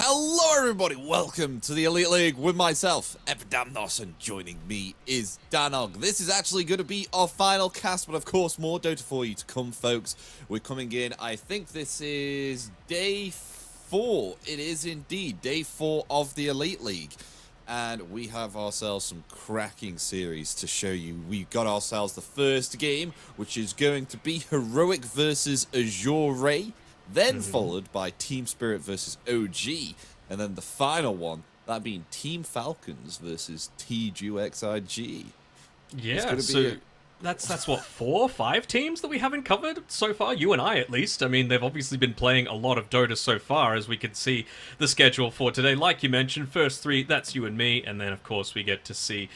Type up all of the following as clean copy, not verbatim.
Hello everybody, welcome to the Elite League with myself, Epidamnos, and joining me is Danog. This is actually going to be our final cast, but of course more Dota for you to come, folks. We're coming in, I think this is day 4. It is indeed day 4 of the Elite League. And we have ourselves some cracking series to show you. We got ourselves the first game, which is going to be Heroic versus Azure. Then followed by Team Spirit versus OG, and then the final one, that being Team Falcons versus TGUXIG. Yeah, so that's what, 4 or 5 teams that we haven't covered so far? You and I, at least. I mean, they've obviously been playing a lot of Dota so far, as we can see the schedule for today. Like you mentioned, first 3, that's you and me, and then, of course, we get to see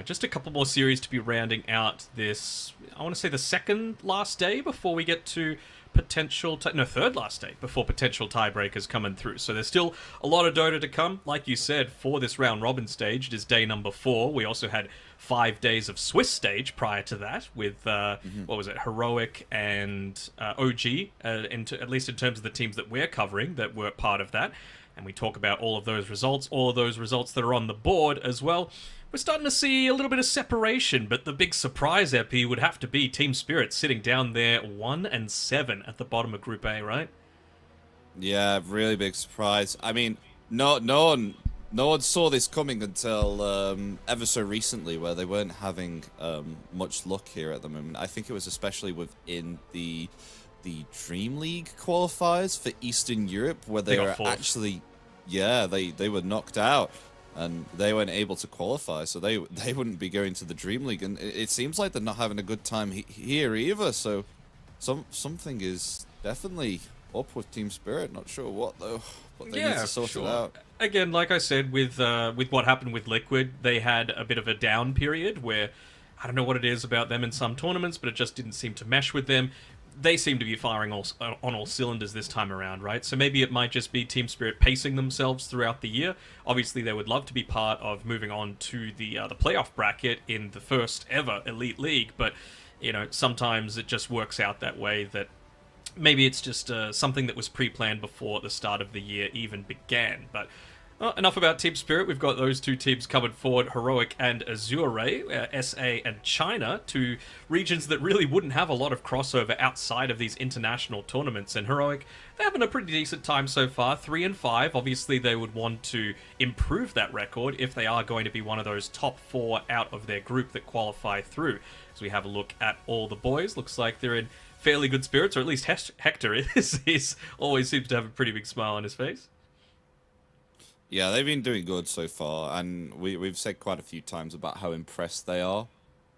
just a couple more series to be rounding out this, I want to say the second last day before we get to third last day before potential tiebreakers coming through. So there's still a lot of Dota to come. Like you said, for this round robin stage, it is day number 4. We also had 5 days of Swiss stage prior to that with what was it, Heroic and OG, at least in terms of the teams that we're covering that were part of that. And we talk about all of those results that are on the board as well. We're starting to see a little bit of separation, but the big surprise, Epi, would have to be Team Spirit sitting down there 1-7 at the bottom of Group A, right? Yeah, really big surprise. I mean, no one saw this coming until ever so recently, where they weren't having much luck here at the moment. I think it was especially within the Dream League qualifiers for Eastern Europe, where they were actually, they were knocked out. And they weren't able to qualify, so they wouldn't be going to the Dream League. And it seems like they're not having a good time here either. So something is definitely up with Team Spirit. Not sure what though, but they need to sort it out. Again, like I said, with what happened with Liquid, they had a bit of a down period where I don't know what it is about them in some tournaments, but it just didn't seem to mesh with them. They seem to be firing on all cylinders this time around, right? So maybe it might just be Team Spirit pacing themselves throughout the year. Obviously, they would love to be part of moving on to the playoff bracket in the first ever Elite League, but you know, sometimes it just works out that way that maybe it's just something that was pre-planned before the start of the year even began. But Enough about Team Spirit. We've got those two teams covered forward, Heroic and Azure, SA and China, two regions that really wouldn't have a lot of crossover outside of these international tournaments. And Heroic, they're having a pretty decent time so far, 3-5. Obviously, they would want to improve that record if they are going to be one of those top 4 out of their group that qualify through. As we have a look at all the boys, looks like they're in fairly good spirits, or at least Hector is. He always seems to have a pretty big smile on his face. Yeah, they've been doing good so far, and we've said quite a few times about how impressed they are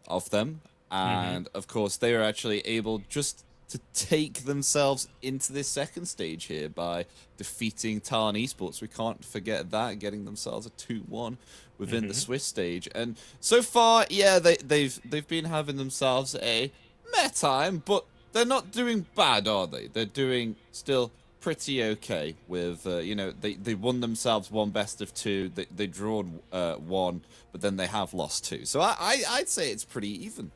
of them. And, of course, they are actually able just to take themselves into this second stage here by defeating Talon Esports. We can't forget that, getting themselves a 2-1 within the Swiss stage. And so far, yeah, they've been having themselves a meh time, but they're not doing bad, are they? They're doing still pretty okay with, you know, they won themselves one best of 2, they drawn 1, but then they have lost 2. So I'd say it's pretty even.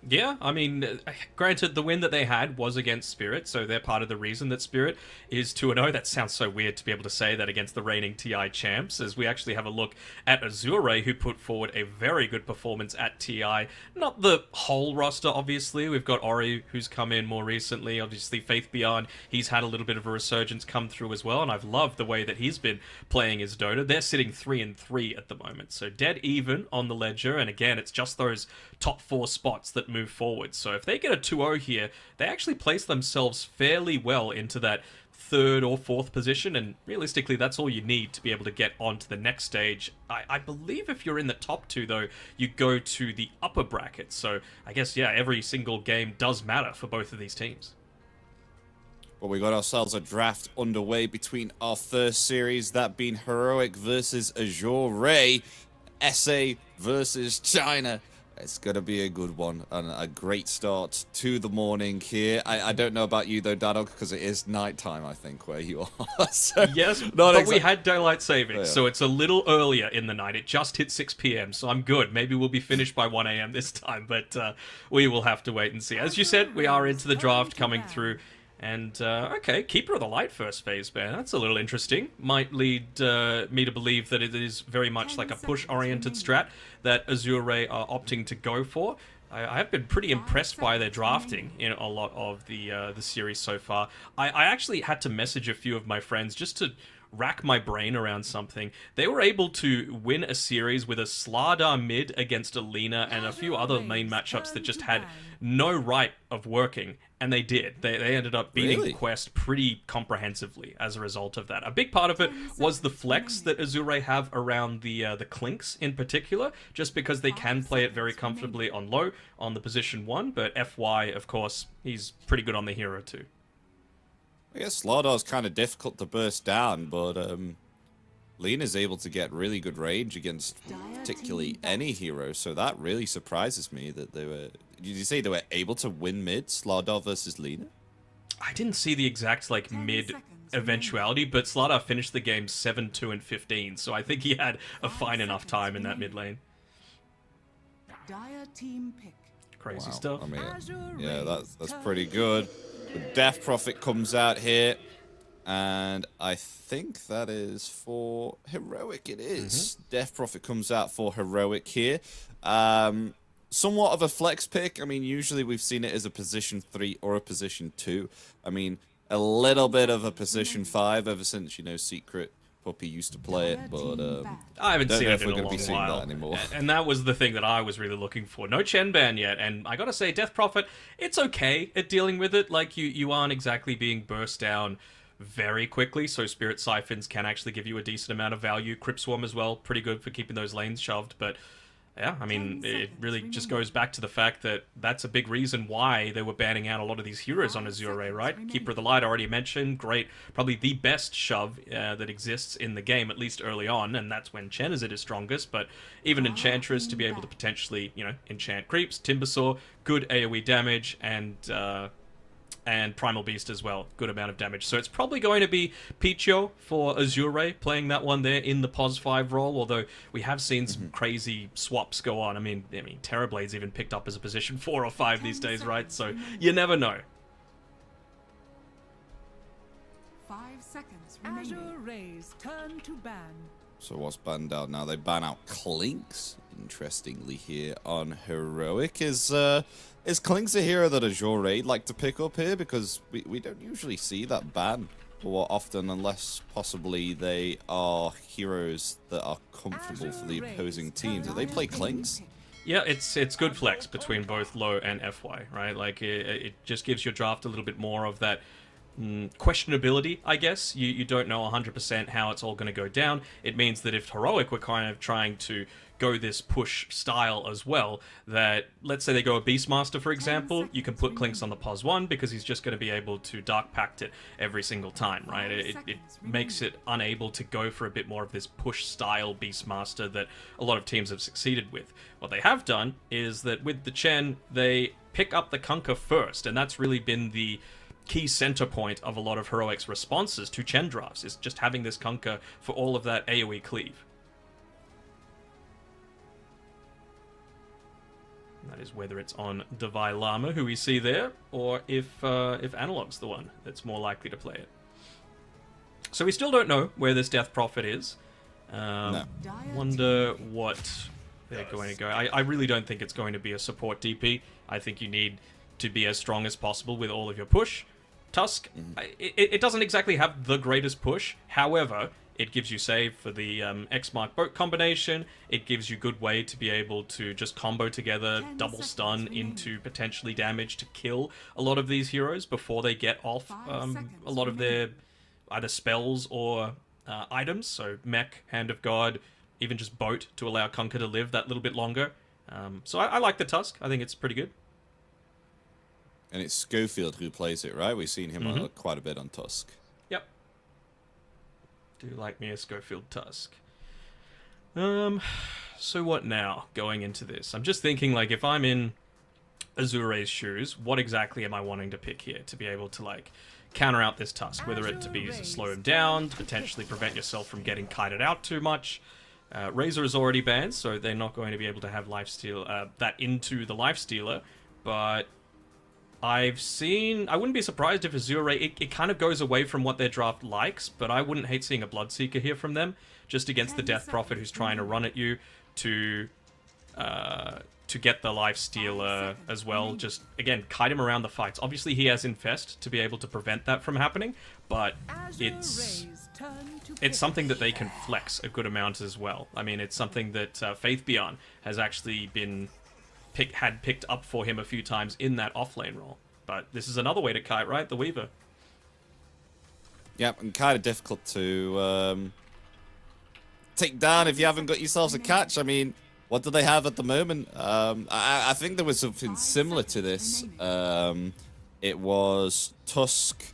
Yeah, I mean, granted, the win that they had was against Spirit, so they're part of the reason that Spirit is 2-0. That sounds so weird to be able to say that against the reigning TI champs, as we actually have a look at Azure, who put forward a very good performance at TI. Not the whole roster, obviously. We've got Ori, who's come in more recently. Obviously, Faith Beyond, he's had a little bit of a resurgence come through as well, and I've loved the way that he's been playing his Dota. They're sitting 3-3 at the moment, so dead even on the ledger, and again, it's just those top 4 spots that move forward. So if they get a 2-0 here, they actually place themselves fairly well into that 3rd or 4th position, and realistically that's all you need to be able to get on to the next stage. I believe if you're in the top 2 though, you go to the upper bracket, so I guess yeah, every single game does matter for both of these teams. Well, we got ourselves a draft underway between our first series, that being Heroic versus Azure, SA versus China. It's going to be a good one and a great start to the morning here. I don't know about you, though, Danog, because it is nighttime, I think, where you are. So yes, but we had daylight savings, so it's a little earlier in the night. It just hit 6 p.m., so I'm good. Maybe we'll be finished by 1 a.m. this time, but we will have to wait and see. As you said, we are into the draft coming through. And, okay, Keeper of the Light first phase ban. That's a little interesting. Might lead me to believe that it is very much like a push-oriented strat that Azure are opting to go for. I have been pretty impressed by their drafting in a lot of the series so far. I actually had to message a few of my friends just to rack my brain around something. They were able to win a series with a Slardar mid against Alina and a few other main matchups that just had no right of working, and they did. They ended up beating Quest pretty comprehensively as a result of that. A big part of it was the flex that Azure have around the Clinks in particular, just because they can play it very comfortably on low, on the position 1, but FY, of course, he's pretty good on the hero too. I guess Slardar's kind of difficult to burst down, but Lena's able to get really good range against particularly any hero, so that really surprises me that they were... Did you say they were able to win mid, Slardar versus Lena? I didn't see the exact, like, mid eventuality, but Slardar finished the game 7-2 and 15, so I think he had a fine enough time in that mid lane. Crazy stuff. I mean, yeah, that's pretty good. The Death Prophet comes out here, and I think that is for Heroic. It is. Death Prophet comes out for Heroic here. Somewhat of a flex pick. I mean, usually we've seen it as a position 3 or a position 2. I mean, a little bit of a position 5 ever since, you know, Secret Puppy used to play it, but I haven't seen it in a long while. That anymore. And that was the thing that I was really looking for. No Chen ban yet, and I gotta say, Death Prophet, it's okay at dealing with it. Like, you aren't exactly being burst down very quickly, so Spirit Siphons can actually give you a decent amount of value. Crypt Swarm as well, pretty good for keeping those lanes shoved, but yeah, I mean, it really just goes back to the fact that that's a big reason why they were banning out a lot of these heroes on Azure, right? Keeper of the Light, already mentioned, great, probably the best shove that exists in the game, at least early on, and that's when Chen is at his strongest, but even Enchantress to be able to potentially, you know, enchant creeps, Timbersaw, good AoE damage, and Primal Beast as well, good amount of damage. So it's probably going to be Picho for Azure, playing that one there in the POS 5 role, although we have seen some crazy swaps go on. I mean, Terrorblade's even picked up as a position 4 or 5 these days, right? So you never know. 5 seconds remaining. Azure raise, turn to ban. So what's banned out now? They ban out Clinks, interestingly, here on Heroic. Is Clinks a hero that Azure Raid like to pick up here? Because we don't usually see that ban more often, unless possibly they are heroes that are comfortable for the opposing team. Do they play Clinks? Yeah, it's good flex between both low and FY, right? Like, it just gives your draft a little bit more of that questionability, I guess. You don't know 100% how it's all going to go down. It means that if Heroic were kind of trying to go this push style as well, that let's say they go a Beastmaster, for example, you can put Clinks on the pos 1 because he's just going to be able to Dark Pact it every single time, right? It makes it unable to go for a bit more of this push style Beastmaster that a lot of teams have succeeded with. What they have done is that with the Chen, they pick up the Kunkka first, and that's really been the key center point of a lot of Heroic's responses to Chen drafts, is just having this Kunkka for all of that AoE cleave. That is whether it's on Devi Lama, who we see there, or if Analog's the one that's more likely to play it. So we still don't know where this Death Prophet is. No. Wonder what they're going to go. I really don't think it's going to be a support DP. I think you need to be as strong as possible with all of your push. Tusk, it doesn't exactly have the greatest push. However, it gives you save for the X-Mark boat combination. It gives you good way to be able to just combo together, double stun into potentially damage to kill a lot of these heroes before they get off a lot of their either spells or items. So Mech, Hand of God, even just boat to allow Kunkka to live that little bit longer. So I like the Tusk. I think it's pretty good. And it's Schofield who plays it, right? We've seen him quite a bit on Tusk. Yep. Do like me a Schofield Tusk. So what now, going into this? I'm just thinking, like, if I'm in Azure's shoes, what exactly am I wanting to pick here to be able to, like, counter out this Tusk? Whether it to be to slow him down, to potentially prevent yourself from getting kited out too much. Razor is already banned, so they're not going to be able to have lifesteal that into the lifestealer, but I've seen... I wouldn't be surprised if Azure... It kind of goes away from what their draft likes, but I wouldn't hate seeing a Bloodseeker here from them, just against the Death Prophet who's trying to run at you to get the Lifestealer as well. Just, again, kite him around the fights. Obviously, he has Infest to be able to prevent that from happening, but it's something that they can flex a good amount as well. I mean, it's something that Faith Beyond has actually been... had picked up for him a few times in that offlane role. But this is another way to kite, right? The Weaver. Yep, and kind of difficult to take down if you haven't got yourselves a catch. I mean, what do they have at the moment? I think there was something similar to this. It was Tusk.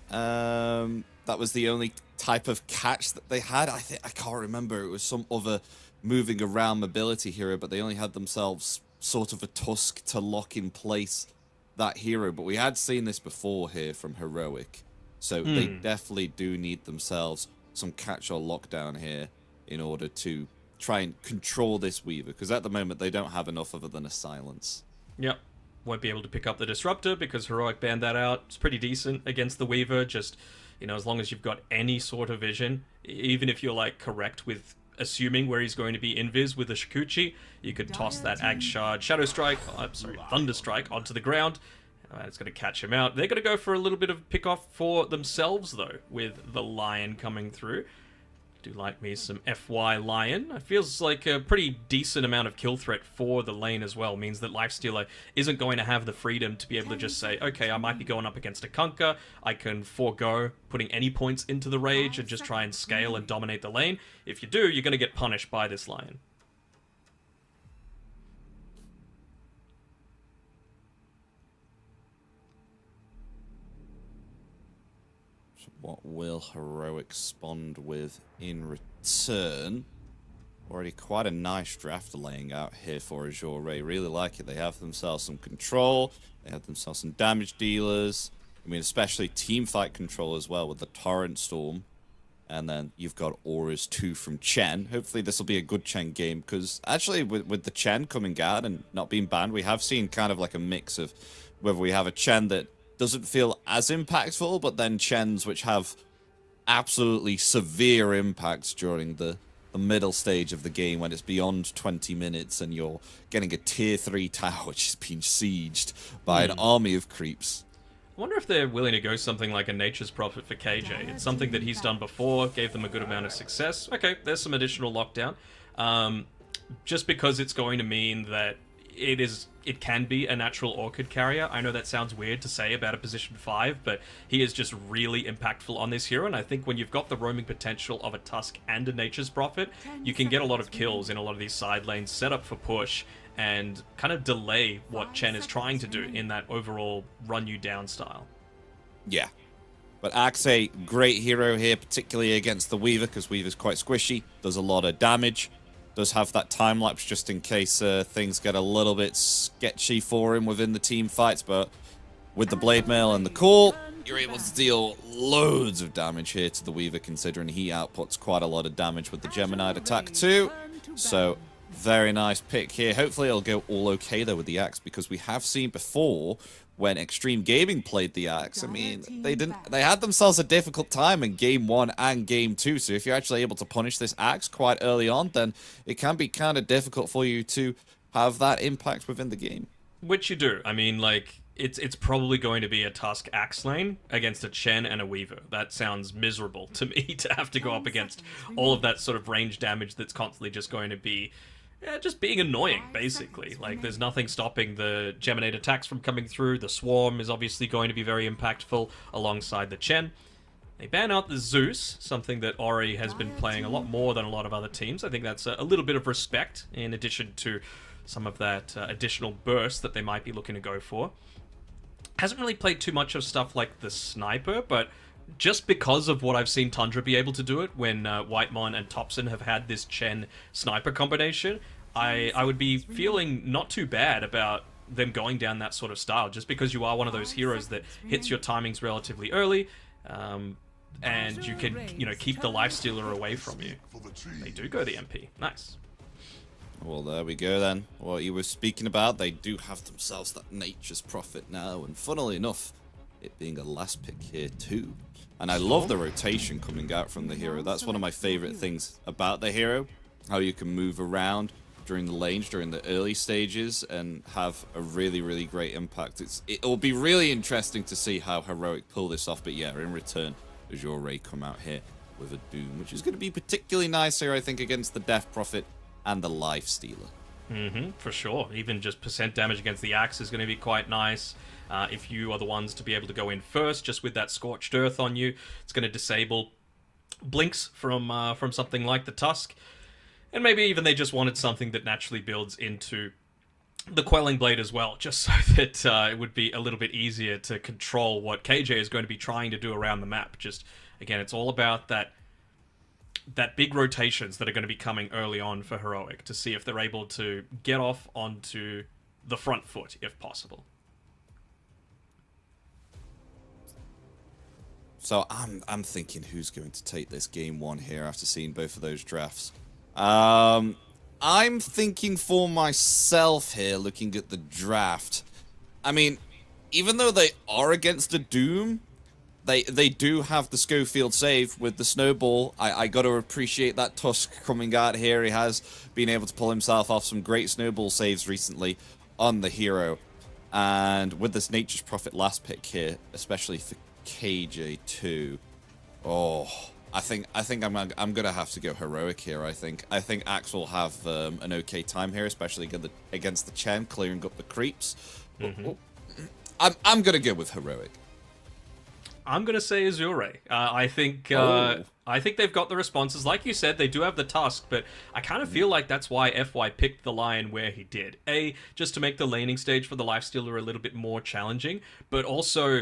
That was the only type of catch that they had. I can't remember. It was some other moving around mobility hero, but they only had themselves sort of a Tusk to lock in place that hero. But we had seen this before here from Heroic, so they definitely do need themselves some catch or lockdown here in order to try and control this Weaver, because at the moment they don't have enough other than a silence. Yep. Won't be able to pick up the Disruptor because Heroic banned that out. It's pretty decent against the Weaver, just, you know, as long as you've got any sort of vision, even if you're, like, correct with assuming where he's going to be invis with the Shikuchi, you could toss that Ag Shard, Shadow Strike, Thunder Strike onto the ground. It's going to catch him out. They're going to go for a little bit of pick-off for themselves, though, with the Lion coming through. Do like me some FY Lion. It feels like a pretty decent amount of kill threat for the lane as well. Means that Lifestealer isn't going to have the freedom to be able to just say, okay, I might be going up against a Kunkka. I can forego putting any points into the Rage and just try and scale and dominate the lane. If you do, you're going to get punished by this Lion. What will Heroic respond with in return? Already quite a nice draft laying out here for Azure Ray. Really like it. They have themselves some control. They have themselves some damage dealers. I mean, especially teamfight control as well with the Torrent Storm. And then you've got Auras 2 from Chen. Hopefully this will be a good Chen game, because actually with the Chen coming out and not being banned, we have seen kind of like a mix of whether we have a Chen that doesn't feel as impactful, but then Chens which have absolutely severe impacts during the middle stage of the game when it's beyond 20 minutes and you're getting a tier 3 tower which is being sieged by an army of creeps. I wonder if they're willing to go something like a Nature's Prophet for KJ. It's something that he's done before, gave them a good amount of success. Okay, there's some additional lockdown. Just because it's going to mean that it can be a natural Orchid carrier. I know that sounds weird to say about a position 5, but he is just really impactful on this hero, and I think when you've got the roaming potential of a Tusk and a Nature's Prophet, you can get a lot of kills in a lot of these side lanes, set up for push, and kind of delay what Chen is trying to do in that overall run you down style. Yeah. But Axe, great hero here, particularly against the Weaver, because Weaver's quite squishy, does a lot of damage. Does have that time lapse just in case things get a little bit sketchy for him within the team fights, but with the Blade Mail and the Call, you're able to deal loads of damage here to the Weaver, considering he outputs quite a lot of damage with the Gemini attack too. So, very nice pick here. Hopefully it'll go all okay though with the Axe, because we have seen before when Extreme Gaming played the Axe, I mean, they had themselves a difficult time in Game 1 and Game 2, so if you're actually able to punish this Axe quite early on, then it can be kind of difficult for you to have that impact within the game. Which you do. I mean, like, it's probably going to be a Tusk Axe lane against a Chen and a Weaver. That sounds miserable to me, to have to go up against all of that sort of range damage that's constantly just going to be... yeah, just being annoying, basically. Like, there's nothing stopping the Geminate attacks from coming through. The Swarm is obviously going to be very impactful alongside the Chen. They ban out the Zeus, something that Ori has been playing a lot more than a lot of other teams. I think that's a little bit of respect, in addition to some of that additional burst that they might be looking to go for. Hasn't really played too much of stuff like the Sniper, but... just because of what I've seen Tundra be able to do it when Whitemon and Topson have had this Chen sniper combination, I would be feeling not too bad about them going down that sort of style, just because you are one of those heroes that hits your timings relatively early, and you can, you know, keep the Lifestealer away from you. They do go the MP. Nice. Well, there we go then. What you were speaking about, they do have themselves that Nature's Prophet now, and funnily enough, it being a last pick here too. And I love the rotation coming out from the hero. That's one of my favorite things about the hero, how you can move around during the lanes, during the early stages, and have a really, really great impact. It'll be really interesting to see how Heroic pull this off, but yeah, in return, Azure come out here with a Doom, which is going to be particularly nice here, I think, against the Death Prophet and the Life Stealer. For sure. Even just percent damage against the Axe is going to be quite nice. If you are the ones to be able to go in first, just with that Scorched Earth on you, it's going to disable blinks from something like the Tusk. And maybe even they just wanted something that naturally builds into the Quelling Blade as well, just so that it would be a little bit easier to control what KJ is going to be trying to do around the map. Just, again, it's all about that big rotations that are going to be coming early on for Heroic, to see if they're able to get off onto the front foot, if possible. So I'm thinking who's going to take this game 1 here after seeing both of those drafts. I'm thinking for myself here, looking at the draft. I mean, even though they are against a Doom, they do have the Schofield save with the Snowball. I got to appreciate that Tusk coming out here. He has been able to pull himself off some great Snowball saves recently on the hero. And with this Nature's Prophet last pick here, especially for KJ2, oh, I think I'm gonna have to go Heroic here. I think Axe will have an okay time here, especially against the Chen, clearing up the creeps. I'm gonna go with Heroic. I'm gonna say Azure. I think they've got the responses. Like you said, they do have the Tusk, but I kind of feel like that's why FY picked the Lion where he did. Just to make the laning stage for the Lifestealer a little bit more challenging, but also,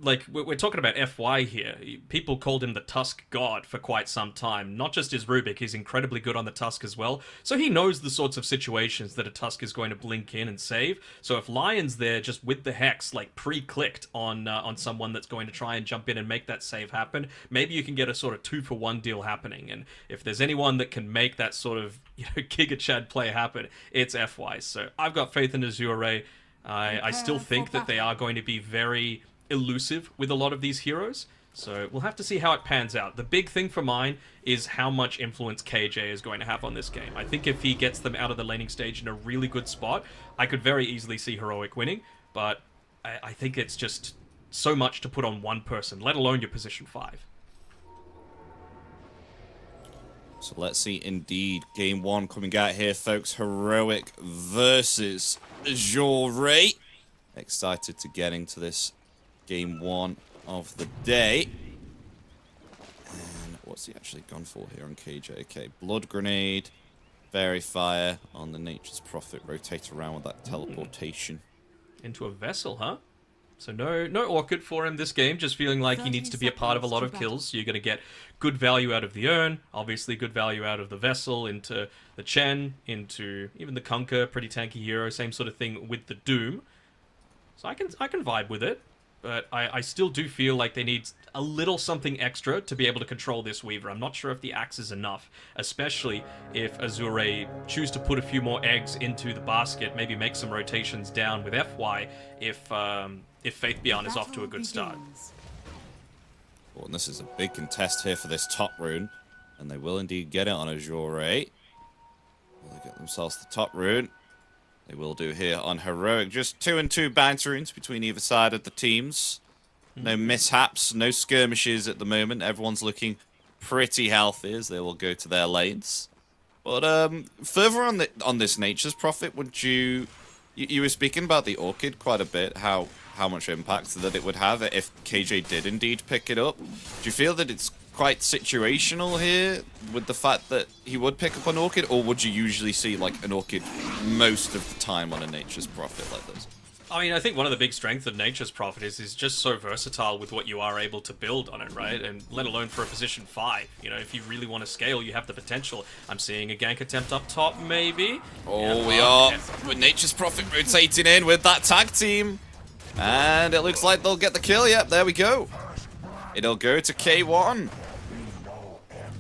like, we're talking about FY here. People called him the Tusk God for quite some time. Not just his Rubik, he's incredibly good on the Tusk as well. So he knows the sorts of situations that a Tusk is going to blink in and save. So if Lion's there just with the Hex, like, pre-clicked on someone that's going to try and jump in and make that save happen, maybe you can get a sort of 2-for-1 deal happening. And if there's anyone that can make that sort of, you know, Giga Chad play happen, it's FY. So I've got faith in Azure. I still think that they are going to be very elusive with a lot of these heroes, So we'll have to see how it pans out. The big thing for mine is how much influence KJ is going to have on this game. I think if he gets them out of the laning stage in a really good spot, I could very easily see Heroic winning, but I think it's just so much to put on one person, let alone your position 5. So let's see, indeed, game 1 coming out here, folks. Heroic versus Azure. Excited to get into this game 1 of the day. And what's he actually gone for here on KJ? Okay, Blood Grenade, Fairy Fire on the Nature's Prophet, rotate around with that teleportation. Into a vessel, huh? So no Orchid for him this game, just feeling like he needs to be a part of a lot of kills, so you're going to get good value out of the Urn, obviously good value out of the Vessel, into the Chen, into even the Kunkka, pretty tanky hero, same sort of thing with the Doom. So I can vibe with it, but I still do feel like they need a little something extra to be able to control this Weaver. I'm not sure if the Axe is enough, especially if Azure choose to put a few more eggs into the basket, maybe make some rotations down with FY if Faith Beyond is off to a good start. Well, and this is a big contest here for this top rune, and they will indeed get it on Azure. Will they get themselves the top rune? They will do here on Heroic. Just 2 and 2 bounty runes between either side of the teams. No mishaps, no skirmishes at the moment. Everyone's looking pretty healthy as they will go to their lanes. But further on this Nature's Prophet, would you were speaking about the Orchid quite a bit, how much impact that it would have if KJ did indeed pick it up. Do you feel that it's quite situational here with the fact that he would pick up an Orchid, or would you usually see like an Orchid most of the time on a Nature's Prophet like this? I mean, I think one of the big strengths of Nature's Prophet is just so versatile with what you are able to build on it, right? And let alone for a position 5. You know, if you really want to scale, you have the potential. I'm seeing a gank attempt up top, maybe. Oh, yeah, we are with Nature's Prophet rotating in with that tag team. And it looks like they'll get the kill. Yep, there we go. It'll go to K1.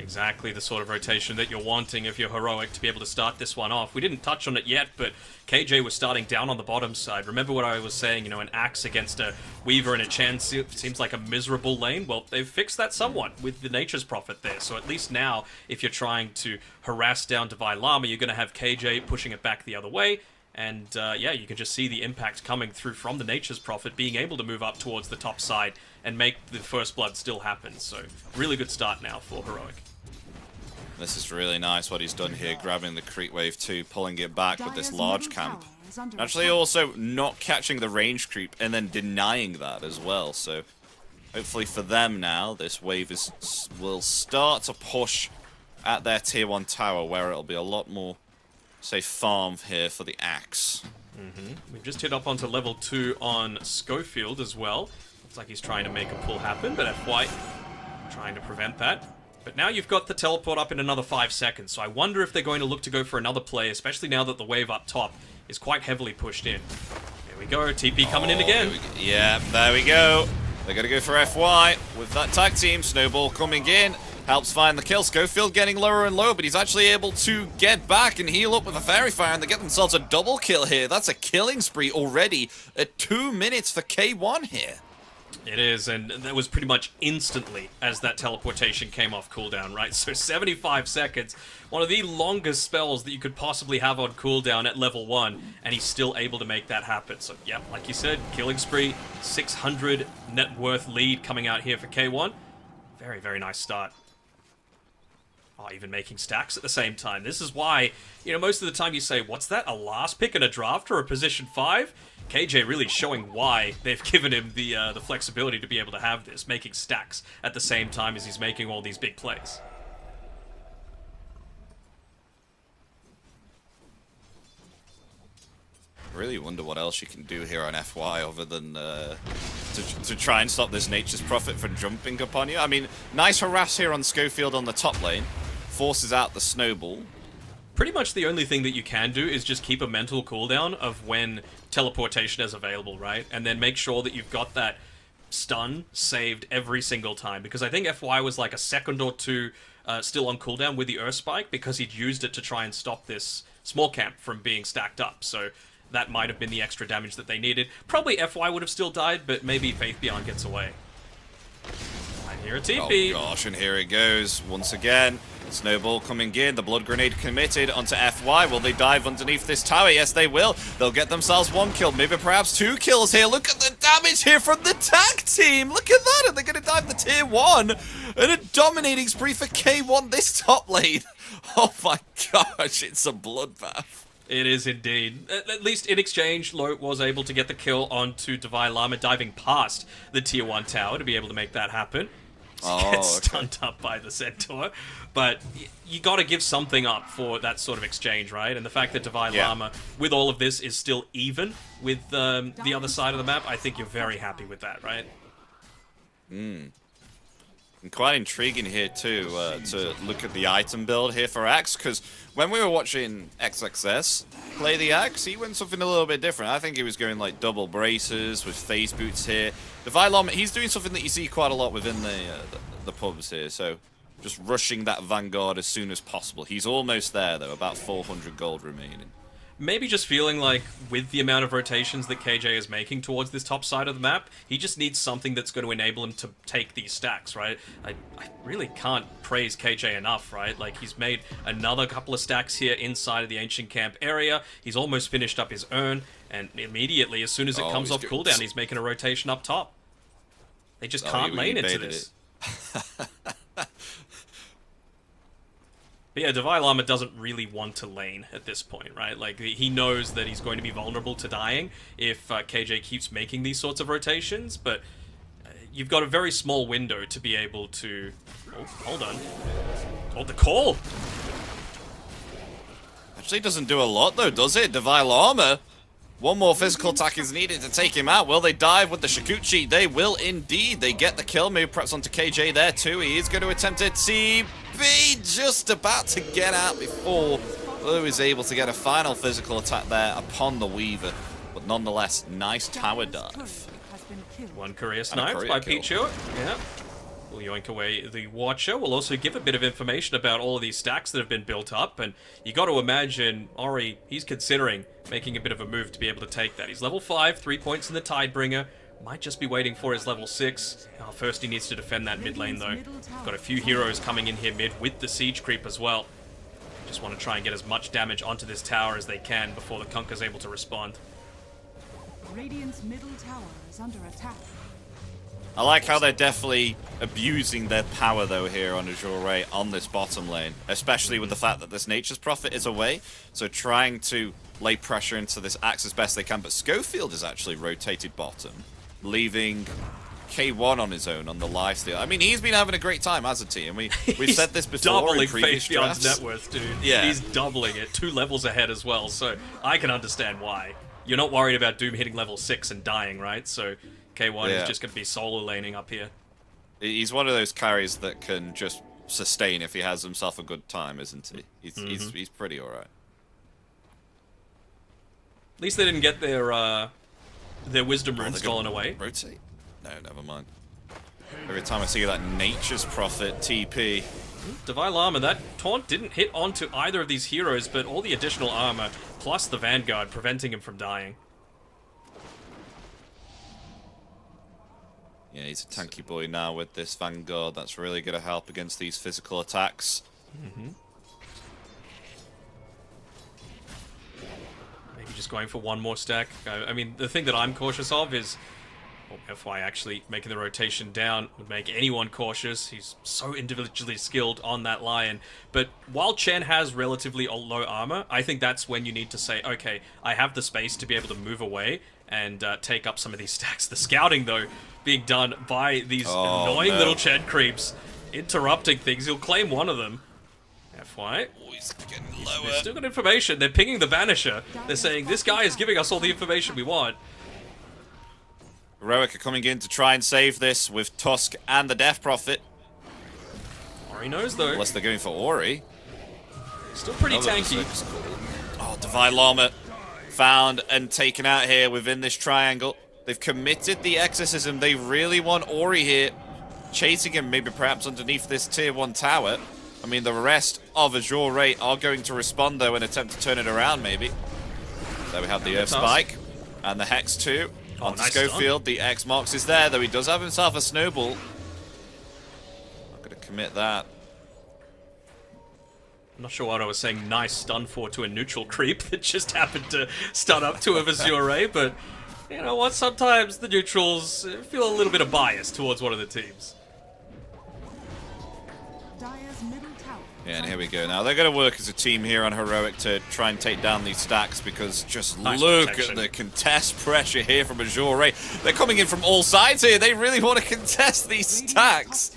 Exactly the sort of rotation that you're wanting if you're Heroic to be able to start this one off. We didn't touch on it yet, but KJ was starting down on the bottom side. Remember what I was saying, you know, an Axe against a Weaver and a Chen seems like a miserable lane? Well, they've fixed that somewhat with the Nature's Prophet there. So at least now, if you're trying to harass down Divine Llama, you're going to have KJ pushing it back the other way. And yeah, you can just see the impact coming through from the Nature's Prophet, being able to move up towards the top side and make the First Blood still happen. So really good start now for Heroic. This is really nice what he's done here, grabbing the creep wave 2, pulling it back with this large camp. Actually also not catching the range creep and then denying that as well. So hopefully for them now, this wave will start to push at their tier 1 tower, where it'll be a lot more, say, farm here for the Axe. We've just hit up onto level 2 on Schofield as well. Looks like he's trying to make a pull happen, but F-White trying to prevent that. But now you've got the teleport up in another 5 seconds, so I wonder if they're going to look to go for another play, especially now that the wave up top is quite heavily pushed in. There we go, TP coming in again. Yeah, there we go. They're going to go for FY with that tag team. Snowball coming in, helps find the kill. Schofield getting lower and lower, but he's actually able to get back and heal up with a Fairy Fire, and they get themselves a double kill here. That's a killing spree already at 2 minutes for K1 here. It is, and that was pretty much instantly as that teleportation came off cooldown, right? So 75 seconds, one of the longest spells that you could possibly have on cooldown at level 1, and he's still able to make that happen. So yeah, like you said, killing spree, 600 net worth lead coming out here for K1. Very, very nice start. Oh, even making stacks at the same time. This is why, you know, most of the time you say, what's that, a last pick in a draft or a position 5? KJ really showing why they've given him the flexibility to be able to have this, making stacks at the same time as he's making all these big plays. I really wonder what else you can do here on FY other than to try and stop this Nature's Prophet from jumping upon you. I mean, nice harass here on Schofield on the top lane. Forces out the snowball. Pretty much the only thing that you can do is just keep a mental cooldown of when teleportation is available, right? And then make sure that you've got that stun saved every single time. Because I think FY was like a second or two still on cooldown with the Earth Spike, because he'd used it to try and stop this small camp from being stacked up. So that might have been the extra damage that they needed. Probably FY would have still died, but maybe Faith Beyond gets away. I hear a TP. Oh gosh, and here it goes once again. Snowball coming in, the blood grenade committed onto FY. Will they dive underneath this tower? Yes, they will. They'll get themselves 1 kill, maybe perhaps 2 kills here. Look at the damage here from the tag team. Look at that, and they're going to dive the tier 1. And a dominating spree for K1 this top lane. Oh my gosh, it's a bloodbath. It is indeed. At least in exchange, Lote was able to get the kill onto Divine Llama, diving past the tier 1 tower to be able to make that happen. Gets stunned up by the Centaur. But you got to give something up for that sort of exchange, right? And the fact that Divine Llama, with all of this, is still even with the other side of the map, I think you're very happy with that, right? And quite intriguing here too to look at the item build here for Axe, because when we were watching XXS play the Axe, he went something a little bit different. I think he was going like double braces with phase boots here. Divine Llama, he's doing something that you see quite a lot within the pubs here, so just rushing that Vanguard as soon as possible. He's almost there though, about 400 gold remaining. Maybe just feeling like with the amount of rotations that KJ is making towards this top side of the map, he just needs something that's going to enable him to take these stacks, right? I really can't praise KJ enough, right? Like, he's made another couple of stacks here inside of the Ancient Camp area. He's almost finished up his urn, and immediately, as soon as it comes off cooldown, he's making a rotation up top. They just can't lane into this. But yeah, Divine Llama doesn't really want to lane at this point, right? Like, he knows that he's going to be vulnerable to dying if KJ keeps making these sorts of rotations, but you've got a very small window to be able to... Oh, hold on. Oh, the call! Actually doesn't do a lot though, does it? Divine Llama. One more physical attack is needed to take him out. Will they dive with the Shikuchi? They will indeed. They get the kill. Maybe perhaps onto KJ there too. He is going to attempt it. TB just about to get out before Blue is able to get a final physical attack there upon the Weaver. But nonetheless, nice tower dive. One career sniped by Pichu. Yeah. We'll yoink away the Watcher. We'll also give a bit of information about all of these stacks that have been built up, and you got to imagine Ori, he's considering making a bit of a move to be able to take that. He's level 5, 3 points in the Tidebringer. Might just be waiting for his level 6. First he needs to defend that mid lane though. Got a few heroes coming in here mid with the siege creep as well. Just want to try and get as much damage onto this tower as they can before the Kunkka's able to respond. Radiant's middle tower is under attack. I like how they're definitely abusing their power though here on Azure Ray on this bottom lane, especially with the fact that this Nature's Prophet is away, so trying to lay pressure into this Axe as best they can, but Schofield is actually rotated bottom, leaving K1 on his own on the lifesteal. I mean, he's been having a great time as a team. We've said this before in previous drafts. Faith Beyond's net worth, dude. Yeah. He's doubling it, 2 levels ahead as well, so I can understand why. You're not worried about Doom hitting level 6 and dying, right? So K1 is just going to be solo laning up here. He's one of those carries that can just sustain if he has himself a good time, isn't he? He's pretty alright. At least they didn't get their wisdom runes stolen away. Rotate? No, never mind. Every time I see that Nature's Prophet TP. Divine Llama, that taunt didn't hit onto either of these heroes, but all the additional armor, plus the Vanguard, preventing him from dying. Yeah, he's a tanky boy now with this Vanguard. That's really going to help against these physical attacks. Maybe just going for one more stack. I mean, the thing that I'm cautious of is... Well, FY actually making the rotation down would make anyone cautious. He's so individually skilled on that Lion. But while Chen has relatively low armor, I think that's when you need to say, okay, I have the space to be able to move away and take up some of these stacks. The scouting, though, being done by these annoying little Chen creeps, interrupting things. He'll claim one of them. FY. Oh, he's getting lower. They've still got information. They're pinging the Banisher. They're saying, this guy is giving us all the information we want. Heroic are coming in to try and save this with Tusk and the Death Prophet. Ori knows, though. Unless they're going for Ori. Still pretty tanky. Oh, Divine Llama found and taken out here within this triangle. They've committed the exorcism. They really want Ori here, chasing him maybe perhaps underneath this tier 1 tower. I mean, the rest of Azure Ray are going to respond, though, and attempt to turn it around, maybe. There we have the Earth Spike and the Hex 2. On nice Schofield, the X marks is there, though he does have himself a snowball. Gonna commit that. I'm not sure what I was saying nice stun for to a neutral creep that just happened to stun up to a Azure, but you know what, sometimes the neutrals feel a little bit of bias towards one of the teams. Dire's middle tower. Yeah, and here we go. Now they're going to work as a team here on Heroic to try and take down these stacks because just Nice look protection. at the contest pressure here from Azure. They're coming in from all sides here. They really want to contest these stacks.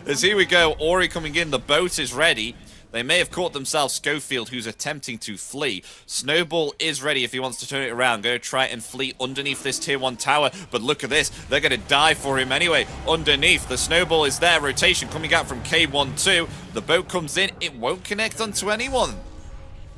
As here we go, Ori coming in. The boat is ready. They may have caught themselves Schofield, who's attempting to flee. Snowball is ready if he wants to turn it around. Going to try and flee underneath this tier 1 tower. But look at this. They're going to die for him anyway. Underneath, the Snowball is there. Rotation coming out from K1-2. The boat comes in. It won't connect onto anyone.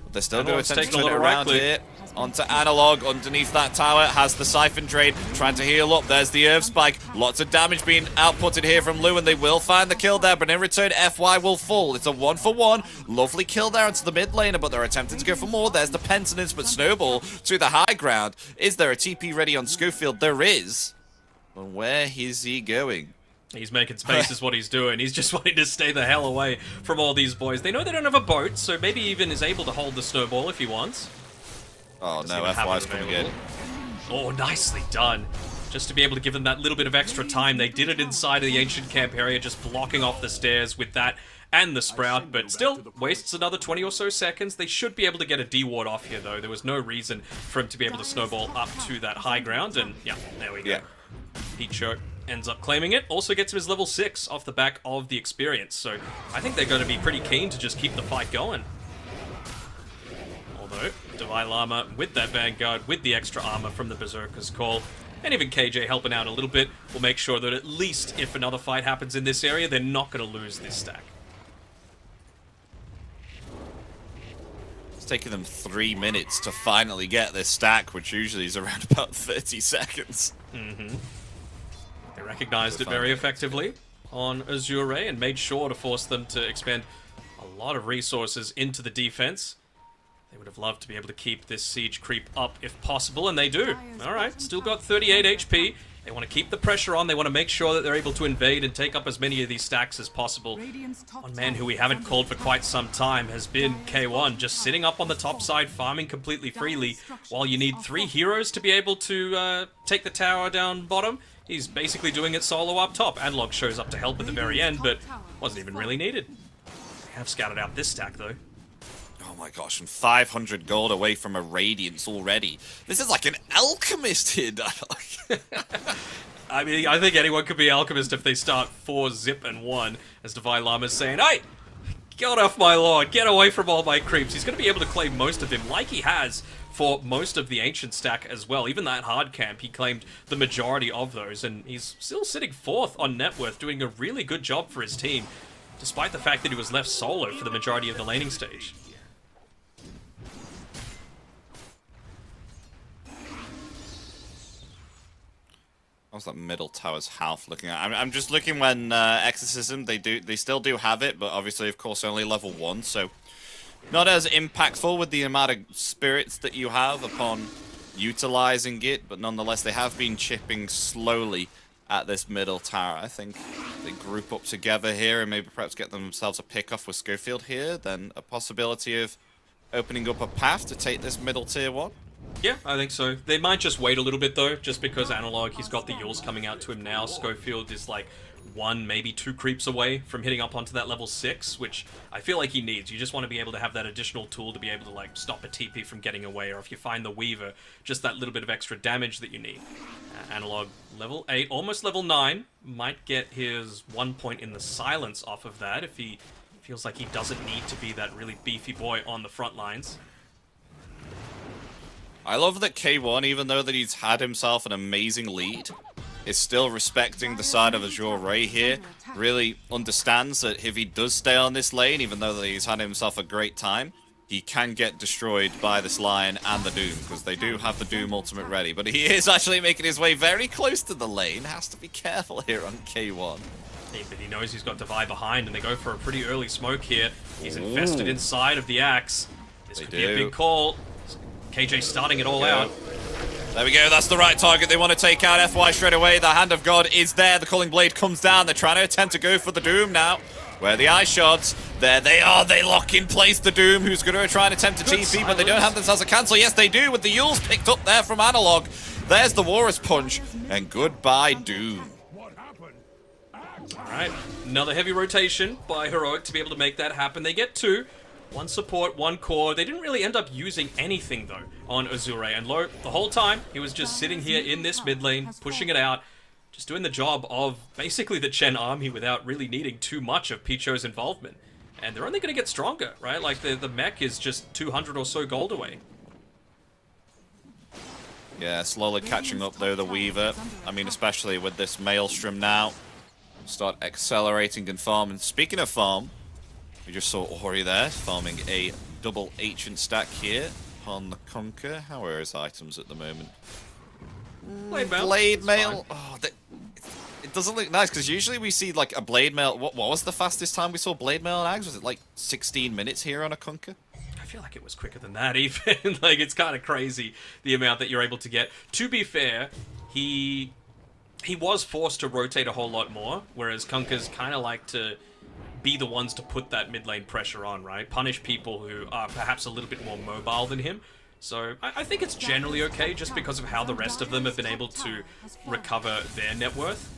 But they're still going to attempt to turn it around here. Onto Analog, underneath that tower, has the Siphon Drain, trying to heal up. There's the Earth Spike. Lots of damage being outputted here from Lou, and they will find the kill there, but in return, FY will fall. It's a 1-for-1. Lovely kill there into the mid laner, but they're attempting to go for more. There's the Penitence, but Snowball to the high ground. Is there a TP ready on Schofield? There is. But where is he going? He's making space is what he's doing. He's just wanting to stay the hell away from all these boys. They know they don't have a boat, so maybe even is able to hold the Snowball if he wants. Oh no, FY's coming in. Oh, nicely done. Just to be able to give them that little bit of extra time. They did it inside of the ancient camp area, just blocking off the stairs with that and the Sprout, but still wastes another 20 or so seconds. They should be able to get a D-ward off here, though. There was no reason for him to be able to snowball up to that high ground, and yeah, there we go. Yeah. Pete Choke ends up claiming it. Also gets him his level 6 off the back of the experience, so I think they're going to be pretty keen to just keep the fight going. Although, Divine Llama with that Vanguard, with the extra armor from the Berserker's Call, and even KJ helping out a little bit, will make sure that at least if another fight happens in this area, they're not going to lose this stack. It's taken them 3 minutes to finally get this stack, which usually is around about 30 seconds. They recognized it very effectively on Azure and made sure to force them to expend a lot of resources into the defense. They would have loved to be able to keep this siege creep up if possible, and they do. Alright, still got 38 HP. They want to keep the pressure on. They want to make sure that they're able to invade and take up as many of these stacks as possible. One man who we haven't called for quite some time has been K1, just sitting up on the top side, farming completely freely, while you need 3 heroes to be able to take the tower down bottom. He's basically doing it solo up top. Analog shows up to help at the very end, but wasn't even really needed. They have scouted out this stack, though. Oh my gosh, and 500 gold away from a Radiance already. This is like an alchemist here, Dialogue. I mean, I think anyone could be Alchemist if they start 4 zip and 1, as Divine Llama's saying, "Hey, get off my lord, get away from all my creeps." He's going to be able to claim most of them, like he has for most of the Ancient stack as well. Even that hard camp, he claimed the majority of those, and he's still sitting 4th on net worth, doing a really good job for his team, despite the fact that he was left solo for the majority of the laning stage. How's that middle tower's health looking at? I'm just looking when Exorcism, they still do have it, but obviously, of course, only level 1, so not as impactful with the amount of spirits that you have upon utilizing it, but nonetheless, they have been chipping slowly at this middle tower. I think they group up together here and maybe perhaps get themselves a pick-off with Schofield here, then a possibility of opening up a path to take this middle tier 1. Yeah, I think so. They might just wait a little bit, though, just because Analog, he's got the Yules coming out to him now. Schofield is like 1, maybe 2 creeps away from hitting up onto that level 6, which I feel like he needs. You just want to be able to have that additional tool to be able to, like, stop a TP from getting away, or if you find the Weaver, just that little bit of extra damage that you need. Analog, level 8, almost level 9, might get his 1 point in the silence off of that if he feels like he doesn't need to be that really beefy boy on the front lines. I love that K1, even though that he's had himself an amazing lead, is still respecting the side of Azure Ray here. Really understands that if he does stay on this lane, even though that he's had himself a great time, he can get destroyed by this Lion and the Doom, because they do have the Doom ultimate ready. But he is actually making his way very close to the lane. Has to be careful here on K1. Yeah, but he knows he's got Divide behind, and they go for a pretty early smoke here. He's invested inside of the Axe. This could be a big call. KJ starting it all out. There we go, that's the right target. They want to take out FY straight away. The Hand of God is there. The Culling Blade comes down. They're trying to attempt to go for the Doom now. Where are the eye shots? There they are. They lock in place the Doom, who's going to try and attempt to TP, but they don't have themselves a cancel. Yes, they do, with the Yules picked up there from Analog. There's the Walrus Punch, and goodbye, Doom. Alright, another heavy rotation by Heroic to be able to make that happen. They get 2. 1 support, 1 core. They didn't really end up using anything, though, on Azure. And Low, the whole time, he was just sitting here in this mid lane, pushing it out, just doing the job of basically the Chen army without really needing too much of Picho's involvement. And they're only going to get stronger, right? Like, the mech is just 200 or so gold away. Yeah, slowly catching up, though, the Weaver. I mean, especially with this Maelstrom now. Start accelerating and farming. Speaking of farm, we just saw Ori there, farming a double ancient stack here on the Conquer. How are his items at the moment? Blade Mail. Blade Mail. Oh, it doesn't look nice, because usually we see, like, a Blade Mail. What was the fastest time we saw Blade Mail on Ags? Was it, like, 16 minutes here on a Conquer? I feel like it was quicker than that, even. Like, it's kind of crazy, the amount that you're able to get. To be fair, he was forced to rotate a whole lot more, whereas Kunkers kind of like to be the ones to put that mid lane pressure on, right? Punish people who are perhaps a little bit more mobile than him. So I think it's generally okay, just because of how the rest of them have been able to recover their net worth.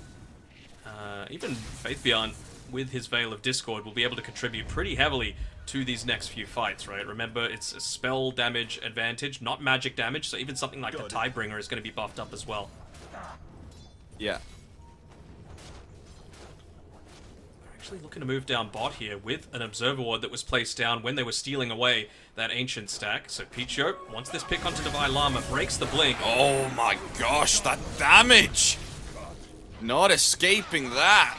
Even Faithbeyond, with his Veil of Discord, will be able to contribute pretty heavily to these next few fights, right? Remember, it's a spell damage advantage, not magic damage, so even something like the Tidebringer is going to be buffed up as well. Yeah. Actually looking to move down bot here with an Observer Ward that was placed down when they were stealing away that ancient stack. So Picho, once this pick onto Divine Llama, breaks the blink. Oh my gosh, that damage! Not escaping that.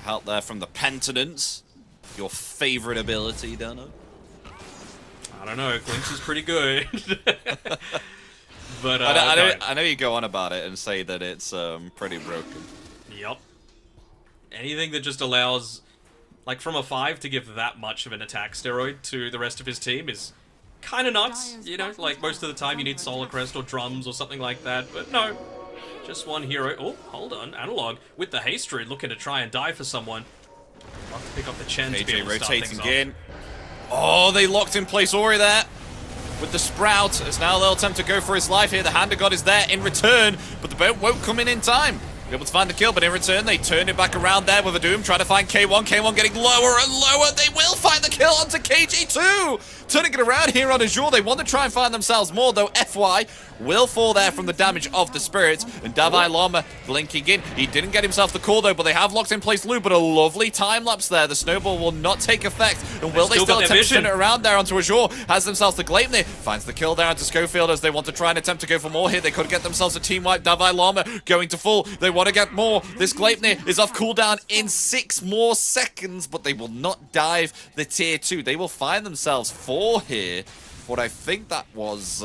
Help there from the Penitence. Your favorite ability, Dano? I don't know, Clinch is pretty good. But I know you go on about it and say that it's pretty broken. Yep. Anything that just allows, like, from a 5 to give that much of an attack steroid to the rest of his team is kind of nuts. You know, like, most of the time you need Solar Crest or drums or something like that, but no. Just one hero. Oh, hold on. Analog with the Haste Druid looking to try and die for someone. Love to pick up the Chen to be able to start things rotating in. Oh, they locked in place Ori there. With the Sprout, as now they'll attempt to go for his life here. The Hand of God is there in return, but the boat won't come in time. Be able to find the kill, but in return, they turn it back around there with a Doom, trying to find K1. K1 getting lower and lower. They will find the kill onto KG2. Turning it around here on Azure. They want to try and find themselves more, though FY will fall there from the damage of the Spirits. And Davai Lama blinking in. He didn't get himself the call, though, but they have locked in place Lou, but a lovely time lapse there. The snowball will not take effect. And will they still attempt to turn it around there onto Azure? Has themselves the Gleipnir. Finds the kill there onto Schofield as they want to try and attempt to go for more here. They could get themselves a team wipe. Davai Lama going to full. They want to get more. This Gleipnir is off cooldown in 6 more seconds, but they will not dive the tier 2. They will find themselves 4 here. What I think that was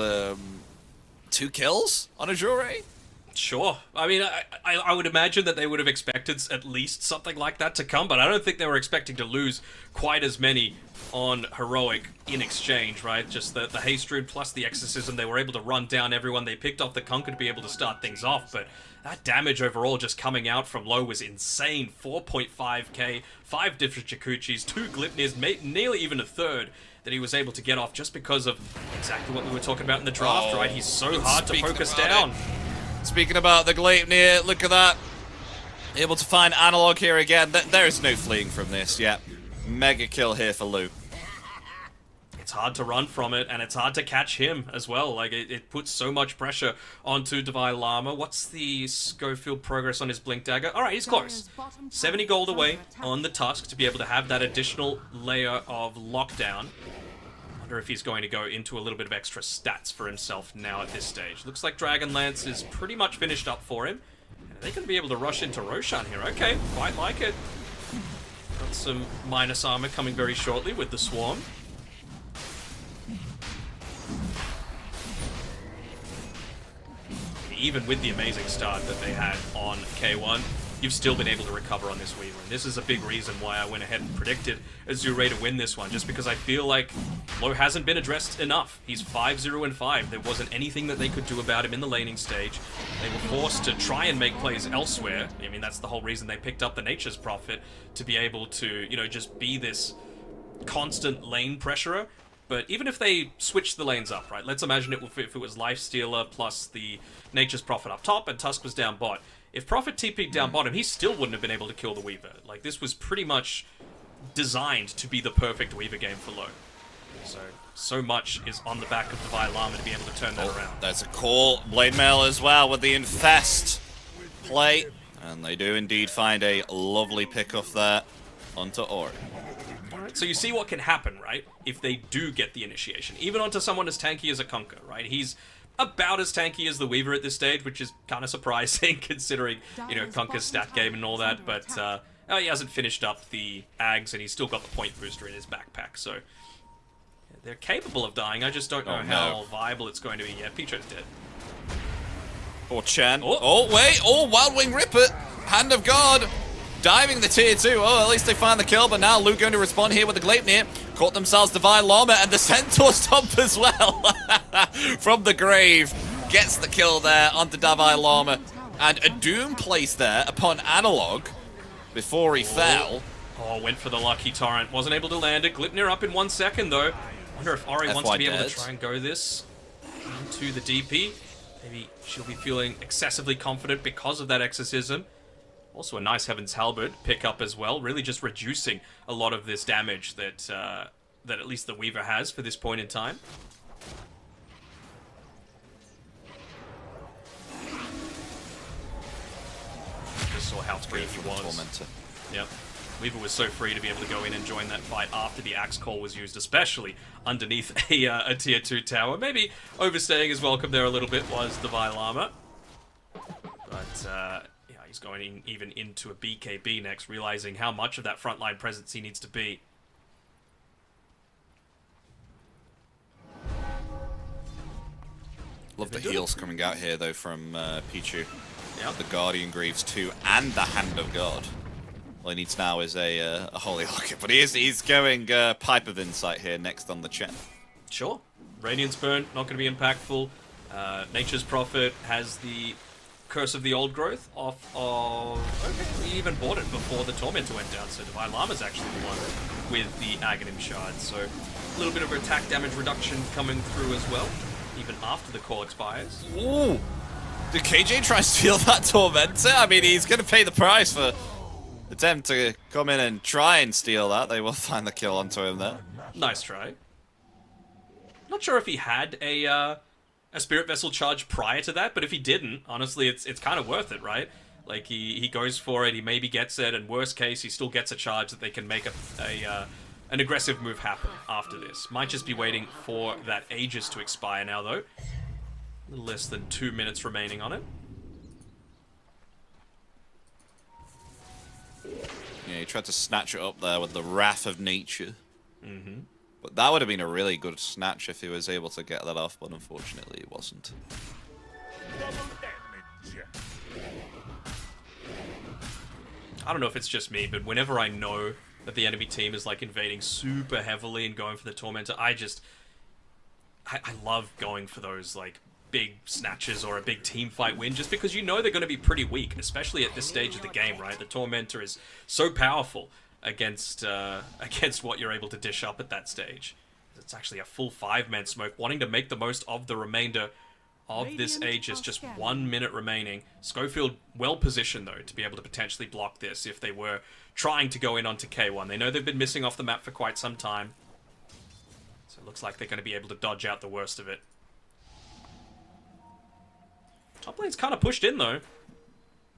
2 kills on Azure. Sure. I mean, I would imagine that they would have expected at least something like that to come, but I don't think they were expecting to lose quite as many on Heroic in exchange, right? Just the Haste Druid plus the Exorcism, they were able to run down everyone. They picked off the Conquer to be able to start things off, but that damage overall just coming out from low was insane. 4.5k, 5 different Jacuchis, 2 Gleipnirs, nearly even a third that he was able to get off just because of exactly what we were talking about in the draft, right? He's so hard to focus down. Speaking about the Gleipnir, look at that. Able to find Analog here again. There is no fleeing from this, yeah. Mega kill here for Lou. It's hard to run from it, and it's hard to catch him as well. Like, it puts so much pressure onto Divine Llama. What's the Schofield progress on his Blink Dagger? Alright, he's close. 70 gold away on the Tusk to be able to have that additional layer of lockdown. Wonder if he's going to go into a little bit of extra stats for himself now at this stage. Looks like Dragonlance is pretty much finished up for him. And are they going to be able to rush into Roshan here? Okay, quite like it. Got some minus armor coming very shortly with the Swarm. Even with the amazing start that they had on K1, you've still been able to recover on this Weaver. And this is a big reason why I went ahead and predicted Azure to win this one, just because I feel like Low hasn't been addressed enough. He's 5-0-5. There wasn't anything that they could do about him in the laning stage. They were forced to try and make plays elsewhere. I mean, that's the whole reason they picked up the Nature's Prophet, to be able to, you know, just be this constant lane pressurer. But even if they switched the lanes up, right? Let's imagine if it was Lifestealer plus the Nature's Prophet up top and Tusk was down bot. If Prophet TP'd down bottom, he still wouldn't have been able to kill the Weaver. Like, this was pretty much designed to be the perfect Weaver game for Low. So much is on the back of the Llama to be able to turn that around. There's a call. Blade Mail as well with the Infest play. And they do indeed find a lovely pick-off there onto Ori. Alright, so you see what can happen, right? If they do get the initiation. Even onto someone as tanky as a Conker, right? He's about as tanky as the Weaver at this stage, which is kind of surprising considering, you know, Conker's stat game and all that. But he hasn't finished up the Ags and he's still got the point booster in his backpack. So they're capable of dying. I just don't know how viable it's going to be. Yeah, Picho's dead. Or Chen. Oh, wait. Oh, Wild Wing Ripper. Hand of God. Diving the tier 2. Oh, at least they find the kill, but now Luke going to respond here with the Gleipnir. Caught themselves Divine Llama and the Centaur Stomp as well. From the grave. Gets the kill there onto Divine Llama. And a Doom placed there upon Analog before he fell. Oh, went for the lucky torrent. Wasn't able to land it. Gleipnir up in 1 second, though. Wonder if Ori wants to be able to try and go this into the DP. Maybe she'll be feeling excessively confident because of that exorcism. Also a nice Heaven's Halberd pick up as well, really just reducing a lot of this damage that that at least the Weaver has for this point in time. Just saw how free he was. Tormentor. Yep. Weaver was so free to be able to go in and join that fight after the Axe Call was used, especially underneath a tier 2 tower. Maybe overstaying his welcome there a little bit was the Llama. But he's going even into a BKB next, realizing how much of that frontline presence he needs to be. Love the heals coming out here, though, from Pichu. Yep. The Guardian Greaves too, and the Hand of God. All he needs now is a Holy Locket, but he's going Pipe of Insight here next on the Chen. Sure. Radiance Burn, not going to be impactful. Nature's Prophet has the Curse of the Old Growth off of... Okay, he even bought it before the Tormentor went down, so Divine Llama's actually the one with the Aghanim Shard. So a little bit of attack damage reduction coming through as well, even after the call expires. Ooh! Did KJ try to steal that Tormentor? I mean, he's going to pay the price for attempt to come in and try and steal that. They will find the kill onto him there. Nice try. Not sure if he had a Spirit Vessel charge prior to that, but if he didn't, honestly, it's kind of worth it, right? Like, he goes for it, he maybe gets it, and worst case, he still gets a charge that they can make an aggressive move happen after this. Might just be waiting for that Aegis to expire now, though. A little less than 2 minutes remaining on it. Yeah, he tried to snatch it up there with the Wrath of Nature. Mm-hmm. But that would have been a really good snatch if he was able to get that off, but unfortunately it wasn't. I don't know if it's just me, but whenever I know that the enemy team is like invading super heavily and going for the Tormentor, I love going for those like big snatches or a big team fight win, just because you know they're going to be pretty weak, especially at this stage of the game, right? The Tormentor is so powerful against what you're able to dish up at that stage. It's actually a full 5-man smoke, wanting to make the most of the remainder of this Aegis. Just 1 minute remaining. Schofield well positioned, though, to be able to potentially block this if they were trying to go in onto K1. They know they've been missing off the map for quite some time, so it looks like they're going to be able to dodge out the worst of it. Top lane's kind of pushed in, though.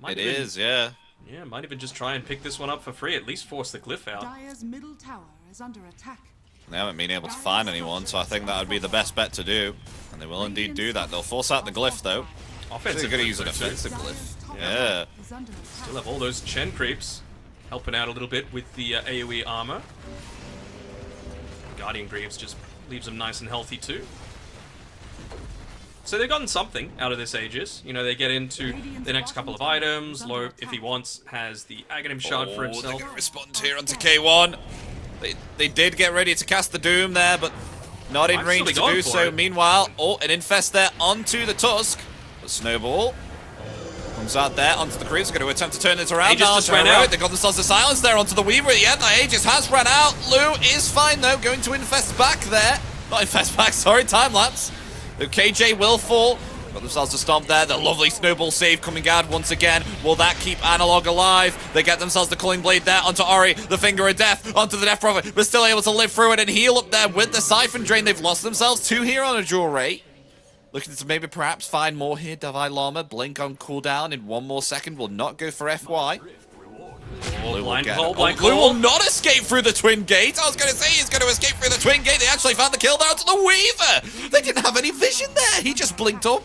It is, yeah. Yeah, might even just try and pick this one up for free, at least force the glyph out. Dire's middle tower is under attack. They haven't been able to find anyone, so I think that would be the best bet to do. And they will indeed do that. They'll force out the glyph, though. Offensive. They're going to use an offensive glyph. Yeah. Still have all those Chen creeps helping out a little bit with the AoE armor. Guardian Greaves just leaves them nice and healthy, too. So they've gotten something out of this Aegis. You know, they get into the next couple of items. Low, if he wants, has the Aghanim Shard for himself. They're going to respond here onto K1. They did get ready to cast the Doom there, but not in range to do so. Meanwhile, an Infest there onto the Tusk. The Snowball comes out there onto the creeps. Going to attempt to turn this around. Aegis just ran out. They got themselves a silence there onto the Weaver at the end. The Aegis has run out. Lou is fine though, going to Infest back there. Not Infest back, sorry, time lapse. KJ will fall. Got themselves a stomp there. The lovely Snowball save coming out once again. Will that keep Analog alive? They get themselves the Culling Blade there onto Ori. The Finger of Death onto the Death Prophet, but still able to live through it and heal up there with the Siphon Drain. They've lost themselves 2 here on Azure. Looking to maybe perhaps find more here. Davai Lama, blink on cooldown in 1 more second. Will not go for FY. Blue will not escape through the Twin Gate. I was going to say he's going to escape through the Twin Gate. They actually found the kill there onto the Weaver. They didn't have any vision there. He just blinked up.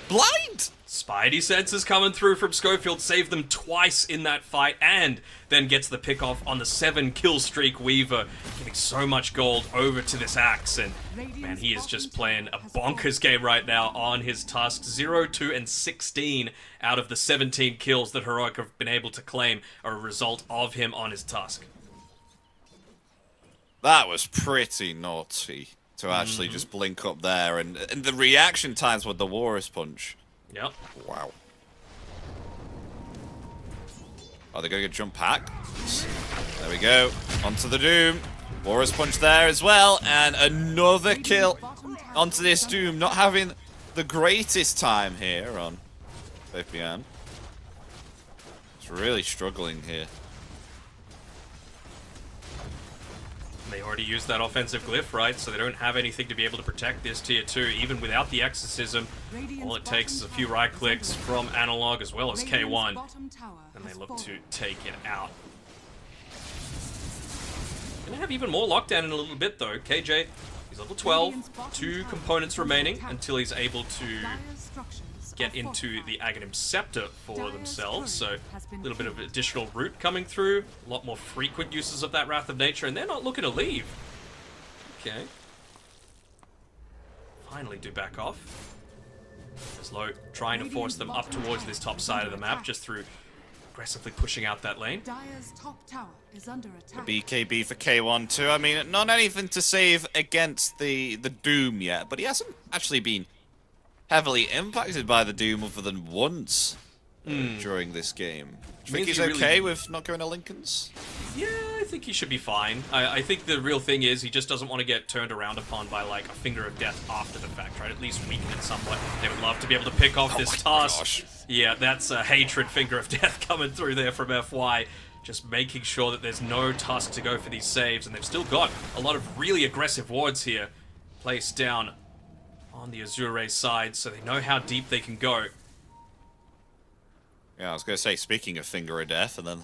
Blind. Spidey senses coming through from Schofield, saved them twice in that fight, and then gets the pick off on the 7-kill streak Weaver, giving so much gold over to this Axe, and man, he is just playing a bonkers game right now on his Tusk. 0, 2, and 16 out of the 17 kills that Heroic have been able to claim are a result of him on his Tusk. That was pretty naughty to actually just blink up there, and the reaction times with the Walrus Punch. Yep. Wow. Oh, they're going to jump pack. There we go. Onto the Doom. Walrus Punch there as well, and another kill onto this Doom. Not having the greatest time here on Fabian. It's really struggling here. They already used that offensive glyph, right? So they don't have anything to be able to protect this tier 2, even without the exorcism. All it takes is a few right clicks from Analog as well as K1, and they look to take it out. Gonna have even more lockdown in a little bit though. KJ, he's level 12, 2 components remaining until he's able to get into the Aghanim Scepter for themselves, so a little bit of additional root coming through, a lot more frequent uses of that Wrath of Nature, and they're not looking to leave. Okay. Finally do back off. As Low trying to force them up towards this top side of the map, just through aggressively pushing out that lane. The BKB for K1 too. I mean, not anything to save against the Doom yet, but he hasn't actually been heavily impacted by the Doom other than once during this game. Do you think he's okay with not going to Lincoln's? Yeah, I think he should be fine. I think the real thing is he just doesn't want to get turned around upon by like a Finger of Death after the fact, right? At least weaken it somewhat. They would love to be able to pick off this Tusk. Gosh. Yeah, that's a hatred Finger of Death coming through there from FY. Just making sure that there's no Tusk to go for these saves, and they've still got a lot of really aggressive wards here placed down on the Azure side, so they know how deep they can go. Yeah, I was going to say, speaking of Finger of Death, and then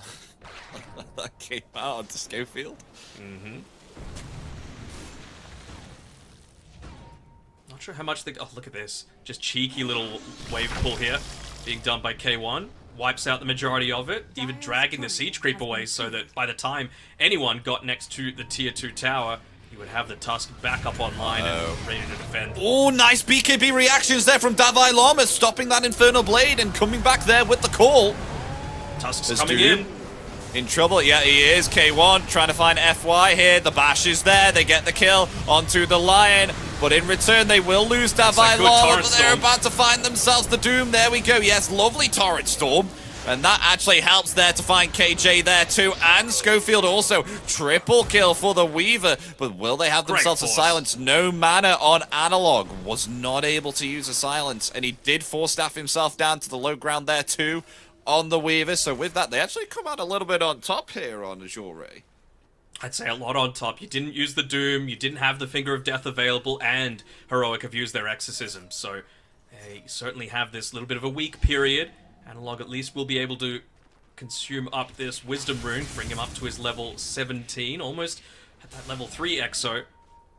that came out onto Schofield. Not sure how much they... Oh, look at this. Just cheeky little wave pull here, being done by K1. Wipes out the majority of it, even dragging the siege creep away so that by the time anyone got next to the tier 2 tower, he would have the Tusk back up online and ready to defend. Oh, nice BKB reactions there from Davai Lama, stopping that Infernal Blade and coming back there with the call. Tusk's coming in trouble. Yeah, he is. K1 trying to find FY here. The bash is there. They get the kill onto the Lion. But in return, they will lose Davai Lama. But they're about to find themselves the Doom. There we go. Yes, lovely Torrent Storm. And that actually helps there to find KJ there too. And Schofield also. Triple kill for the Weaver. But will they have themselves a silence? No mana on Analog. Was not able to use a silence. And he did force staff himself down to the low ground there too on the Weaver. So with that, they actually come out a little bit on top here on Azure. I'd say a lot on top. You didn't use the Doom, you didn't have the Finger of Death available, and Heroic have used their Exorcism. So they certainly have this little bit of a weak period. Analog at least will be able to consume up this Wisdom Rune, bring him up to his level 17, almost at that level 3 Exo.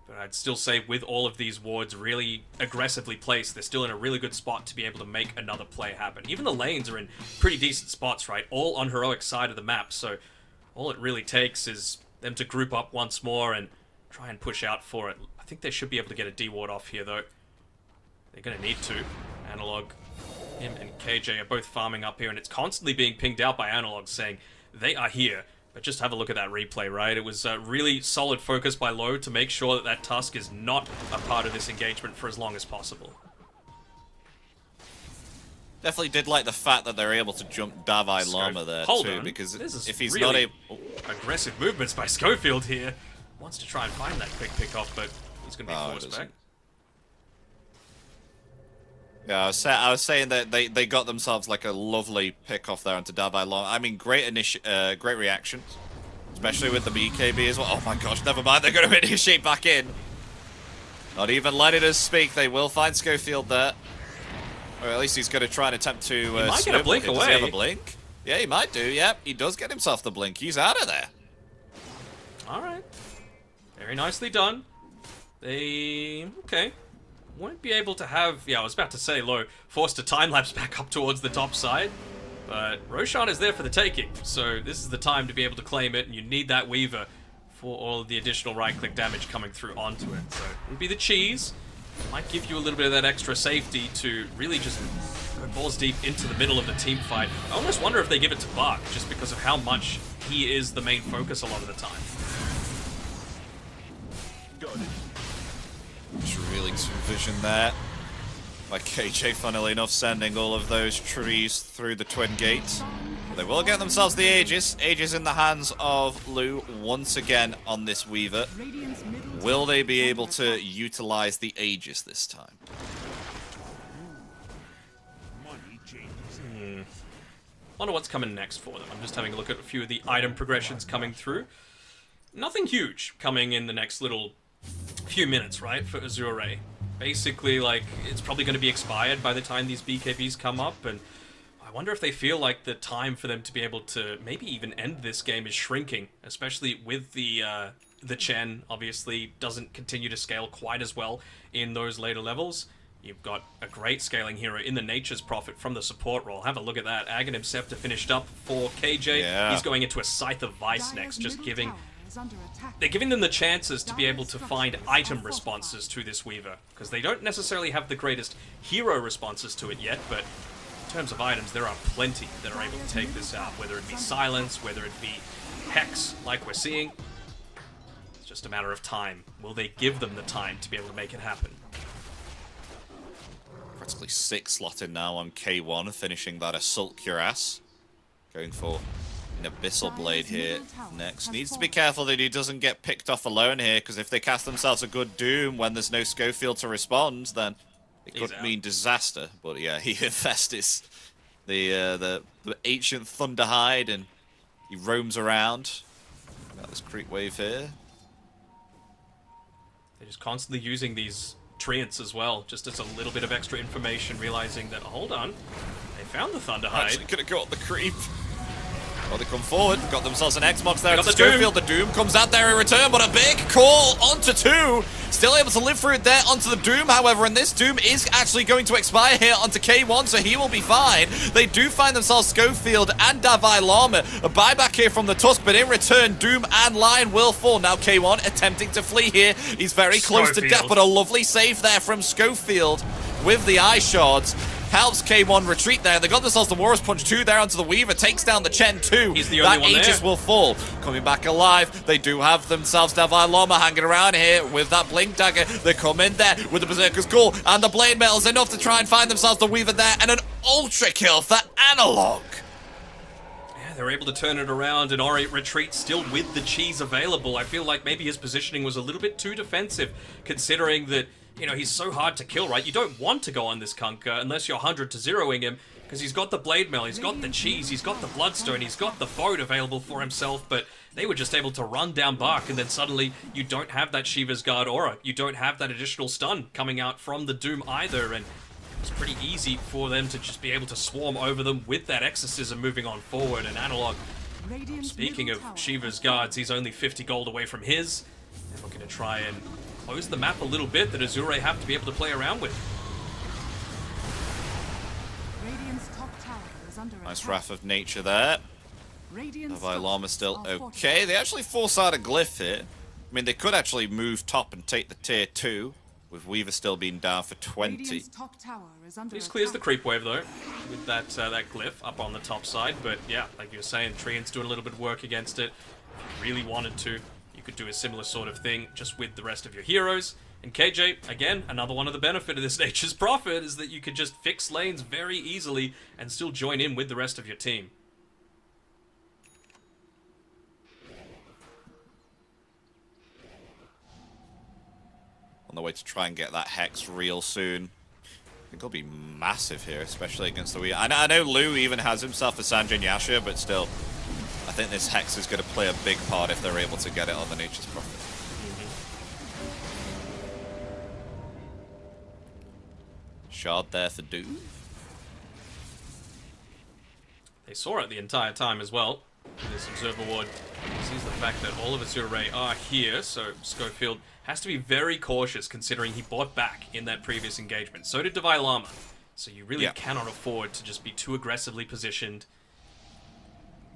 But I'd still say with all of these wards really aggressively placed, they're still in a really good spot to be able to make another play happen. Even the lanes are in pretty decent spots, right? All on Heroic's side of the map, so all it really takes is them to group up once more and try and push out for it. I think they should be able to get a D-ward off here, though. They're going to need to. Analog, him and KJ are both farming up here, and it's constantly being pinged out by Analog saying they are here. But just have a look at that replay, right? It was a really solid focus by Low to make sure that that Tusk is not a part of this engagement for as long as possible. Definitely did like the fact that they're able to jump Davai Llama there too, because if he's really not able... aggressive movements by Schofield here. Wants to try and find that quick pick off, but he's going to be forced back. Yeah, I was saying that they got themselves like a lovely pick off there onto Davai Llama. I mean, great reaction, especially with the BKB as well. Oh my gosh, never mind, they're going to initiate back in. Not even letting us speak. They will find Schofield there. Or at least he's going to try and attempt to... he might get a blink away. Does he have a blink? Yeah, he might do. Yep, he does get himself the blink. He's out of there. Alright. Very nicely done. They... okay. Won't be able to have... yeah, I was about to say, Low, forced to time-lapse back up towards the top side. But Roshan is there for the taking. So this is the time to be able to claim it, and you need that Weaver for all of the additional right-click damage coming through onto it. So it would be the cheese. Might give you a little bit of that extra safety to really just go balls deep into the middle of the team fight. I almost wonder if they give it to Bark, just because of how much he is the main focus a lot of the time. Just reeling some vision there. By KJ, funnily enough, sending all of those trees through the twin gate. They will get themselves the Aegis. Aegis in the hands of Lu once again on this Weaver. Will they be able to utilize the Aegis this time? Wonder what's coming next for them. I'm just having a look at a few of the item progressions coming through. Nothing huge coming in the next little few minutes, right, for Azure. Basically, like, it's probably going to be expired by the time these BKBs come up, and I wonder if they feel like the time for them to be able to maybe even end this game is shrinking, especially with the Chen, obviously, doesn't continue to scale quite as well in those later levels. You've got a great scaling hero in the Nature's Prophet from the support role. Have a look at that. Aghanim Scepter finished up for KJ. Yeah. He's going into a Scythe of Vice next, just giving... they're giving them the chances to be able to find item responses to this Weaver, because they don't necessarily have the greatest hero responses to it yet, but in terms of items, there are plenty that are able to take this out, whether it be Silence, whether it be Hex, like we're seeing. It's just a matter of time. Will they give them the time to be able to make it happen? Practically 6 slotted now on K1, finishing that Assault Cuirass. Going for an Abyssal Blade here next. Needs to be careful that he doesn't get picked off alone here, because if they cast themselves a good Doom when there's no Schofield to respond, then it could mean disaster. But yeah, he infests the ancient Thunderhide, and he roams around. Got this creep wave here. They're just constantly using these treants as well, just as a little bit of extra information, realizing that, hold on, they found the Thunderhide. Actually could have got the creep. Well, they come forward, got themselves an Xbox there. Got the Schofield, the Doom comes out there in return, but a big call onto 2. Still able to live through it there onto the Doom, however, and this Doom is actually going to expire here onto K1, so he will be fine. They do find themselves Schofield and Davai Llama. A buyback here from the Tusk, but in return, Doom and Lion will fall. Now K1 attempting to flee here. He's very close to death, but a lovely save there from Schofield with the Eye Shards. Helps K1 retreat there. They got themselves the Warriors Punch 2 there onto the Weaver. Takes down the Chen 2. He's the only one there. That Aegis will fall. Coming back alive. They do have themselves Davai Llama hanging around here with that Blink Dagger. They come in there with the Berserker's Call and the Blade Metals. Enough to try and find themselves the Weaver there. And an Ultra Kill for Analog. Yeah, they're able to turn it around, and Ori retreats still with the cheese available. I feel like maybe his positioning was a little bit too defensive, considering that, you know, he's so hard to kill, right? You don't want to go on this Kunkka unless you're 100 to 0ing him, because he's got the Blade Mail, he's got the cheese, he's got the Bloodstone, he's got the boat available for himself, but they were just able to run down Bark, and then suddenly you don't have that Shiva's Guard aura. You don't have that additional stun coming out from the Doom either, and it's pretty easy for them to just be able to swarm over them with that Exorcism moving on forward. And Analog, speaking of Shiva's Guards, he's only 50 gold away from his, and we're going to try and close the map a little bit that Azure have to be able to play around with. Nice Wrath of Nature there. Davai Llama still okay. They actually force out a Glyph here. I mean, they could actually move top and take the tier 2 with Weaver still being down for 20. Radiant's top tower is under This clears the attack. creep wave though, with that glyph up on the top side. But yeah, like you were saying, Treant's doing a little bit of work against it. If you really wanted to, you could do a similar sort of thing just with the rest of your heroes. And KJ, again, another one of the benefit of this Nature's Prophet is that you could just fix lanes very easily and still join in with the rest of your team. On the way to try and get that Hex real soon. I think it'll be massive here, especially against the Weaver. I know Lou even has himself a Sanjin Yasha, but still, I think this Hex is going to play a big part if they're able to get it on the Nature's Prophet. Shard there for Doom. They saw it the entire time as well. This Observer Ward sees the fact that all of Azure Ray are here, so Schofield has to be very cautious considering he bought back in that previous engagement. So did Devi Lama. So you really cannot afford to just be too aggressively positioned.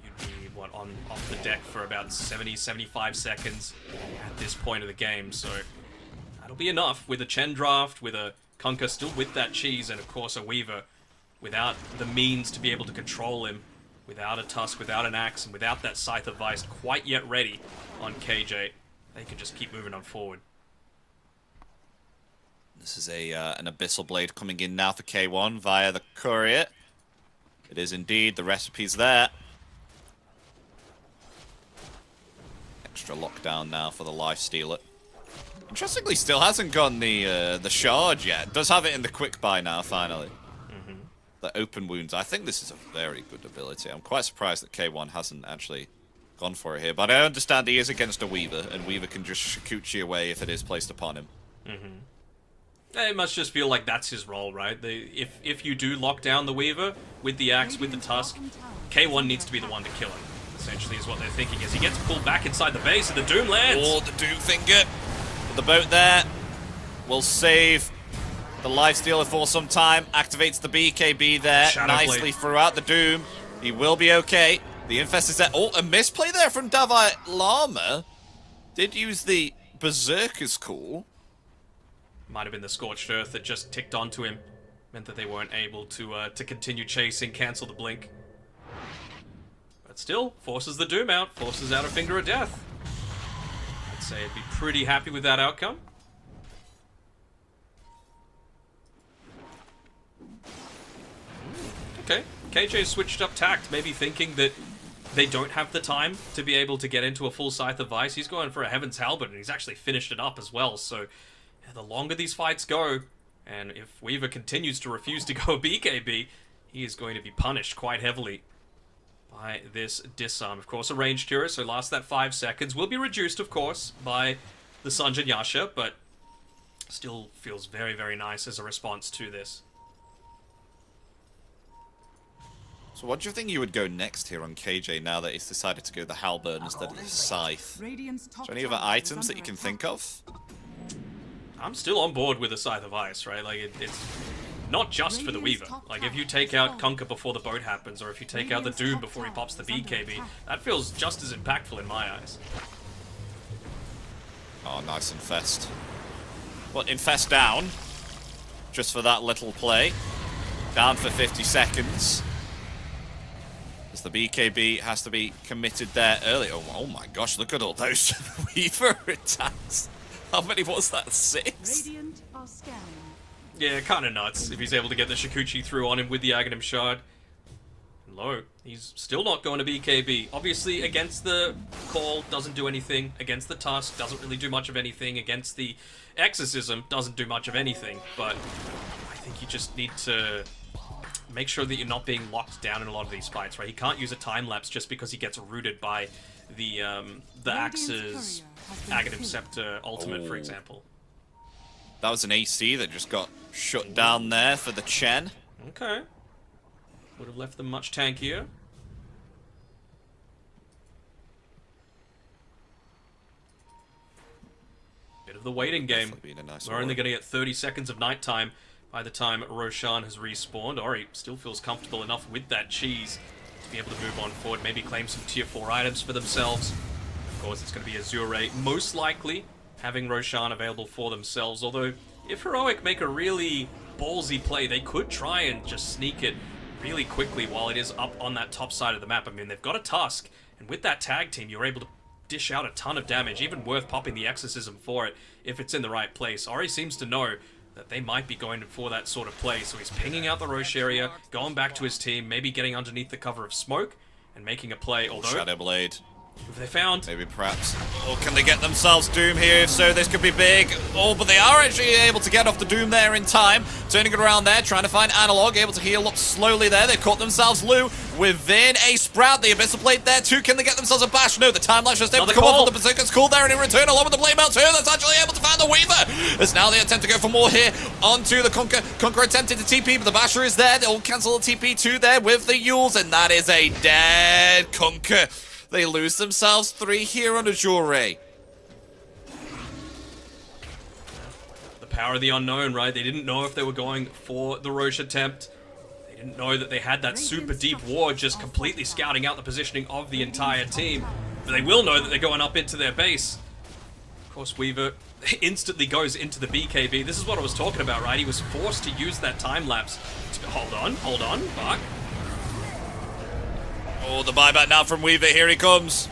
You'd be, what, off the deck for about 70, 75 seconds at this point of the game, so that'll be enough with a Chen draft, with a Kunkka still with that cheese, and of course a Weaver without the means to be able to control him, without a Tusk, without an Axe, and without that Scythe of Vice quite yet ready on KJ. They can just keep moving on forward. This is an Abyssal Blade coming in now for K1 via the Courier. It is indeed, the recipe's there. Extra lockdown now for the Lifestealer. Interestingly, still hasn't gotten the Shard yet. Does have it in the quick buy now, finally. The open wounds. I think this is a very good ability. I'm quite surprised that K1 hasn't actually gone for it here. But I understand he is against a Weaver, and Weaver can just Shikuchi away if it is placed upon him. It must just feel like that's his role, right? If you do lock down the Weaver with the Axe, with the Tusk, K1 needs to be the one to kill him, essentially, is what they're thinking. As he gets pulled back inside the base, and the Doom lands! Oh, the Doom finger! The boat there will save the Lifestealer for some time. Activates the BKB there nicely throughout the Doom. He will be okay. The Infest is there. Oh, a misplay there from Devi Lama. Did use the Berserker's Call. Might have been the Scorched Earth that just ticked onto him. Meant that they weren't able to continue chasing, cancel the blink. But still, forces the Doom out, forces out a Finger of Death. I'd say I'd be pretty happy with that outcome. Okay, KJ switched up tact, maybe thinking that they don't have the time to be able to get into a full Scythe of Vice. He's going for a Heaven's Halberd, and he's actually finished it up as well, so the longer these fights go, and if Weaver continues to refuse to go BKB, he is going to be punished quite heavily by this disarm. Of course, a ranged hero, so lasts that 5 seconds. Will be reduced, of course, by the Sanjin Yasha, but still feels very, very nice as a response to this. So what do you think you would go next here on KJ now that he's decided to go the Halberd instead of the Scythe? Is there any other items that you can think of? I'm still on board with a Scythe of Ice, right? Like, it's not just for the Weaver. Like, if you take out Kunkka before the boat happens, or if you take out the Doom before he pops the BKB, that feels just as impactful in my eyes. Oh, nice Infest. Well, Infest down. Just for that little play. Down for 50 seconds. As the BKB has to be committed there early. Oh my gosh, look at all those Weaver attacks. How many was that? 6? Radiant are scanning. Yeah, kind of nuts if he's able to get the Shikuchi through on him with the Aghanim Shard. Low. He's still not going to BKB. Obviously, against the Call, doesn't do anything. Against the Tusk, doesn't really do much of anything. Against the Exorcism, doesn't do much of anything. But I think you just need to make sure that you're not being locked down in a lot of these fights, right? He can't use a time lapse just because he gets rooted by the Axe's Aghanim Scepter ultimate, for example. That was an AC that just got shut down there for the Chen. Okay. Would have left them much tankier. Bit of the waiting game. We're only going to get 30 seconds of nighttime by the time Roshan has respawned. Ori still feels comfortable enough with that cheese to be able to move on forward, maybe claim some tier 4 items for themselves. Of course, it's going to be Azure, most likely having Roshan available for themselves, although if Heroic make a really ballsy play, they could try and just sneak it really quickly while it is up on that top side of the map. I mean, they've got a Tusk, and with that tag team, you're able to dish out a ton of damage, even worth popping the Exorcism for it if it's in the right place. Ori seems to know that they might be going for that sort of play, so he's pinging out the Roche area, going back to his team, maybe getting underneath the cover of smoke, and making a play, although... Shadow Blade. If they found... Maybe perhaps. Or can they get themselves Doom here? If so, this could be big. Oh, but they are actually able to get off the Doom there in time. Turning it around there, trying to find Analog, able to heal up slowly there. They've caught themselves Lu within a Sprout. The Abyssal Blade there too. Can they get themselves a Bash? No, the Time Lash just able to come off the Berserker's Call there, and in return, along with the Blade Melt too, that's actually able to find the Weaver. As now they attempt to go for more here onto the Conquer. Conquer attempted to TP, but the Basher is there. They'll cancel the TP too there with the Yules, and that is a dead Conquer. They lose themselves 3 here on Azure. The power of the unknown, right? They didn't know if they were going for the Roche attempt. They didn't know that they had that super deep ward just completely scouting out the positioning of the entire team. But they will know that they're going up into their base. Of course, Weaver instantly goes into the BKB. This is what I was talking about, right? He was forced to use that time lapse. Hold on, Buck. Oh, the buyback now from Weaver. Here he comes.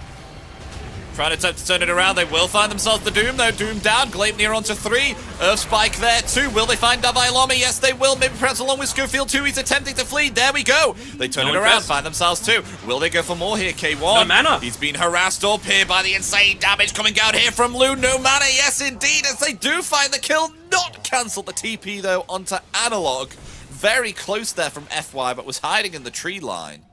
Trying to attempt to turn it around. They will find themselves the Doom, though. Doom down. Gleipnir onto 3. Earth Spike there, too. Will they find Davai Lama? Yes, they will. Maybe perhaps along with Schofield, too. He's attempting to flee. There we go. They turn it around. Find themselves, too. Will they go for more here? K1. No mana. He's been harassed up here by the insane damage coming out here from Lu. No mana. Yes, indeed. As they do find the kill. Not cancel the TP, though, onto Analog. Very close there from FY, but was hiding in the tree line.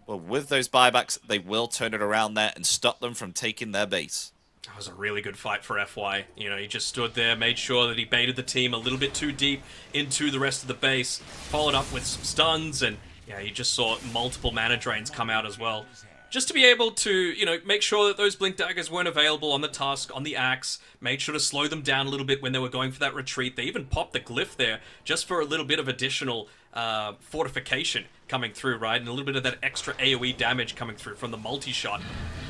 Well, with those buybacks, they will turn it around there and stop them from taking their base. That was a really good fight for FY. You know, he just stood there, made sure that he baited the team a little bit too deep into the rest of the base, followed up with some stuns, and yeah, you just saw multiple mana drains come out as well. Just to be able to, you know, make sure that those Blink Daggers weren't available on the Tusk, on the Axe, made sure to slow them down a little bit when they were going for that retreat. They even popped the Glyph there just for a little bit of additional fortification coming through, right? And a little bit of that extra AoE damage coming through from the multi-shot.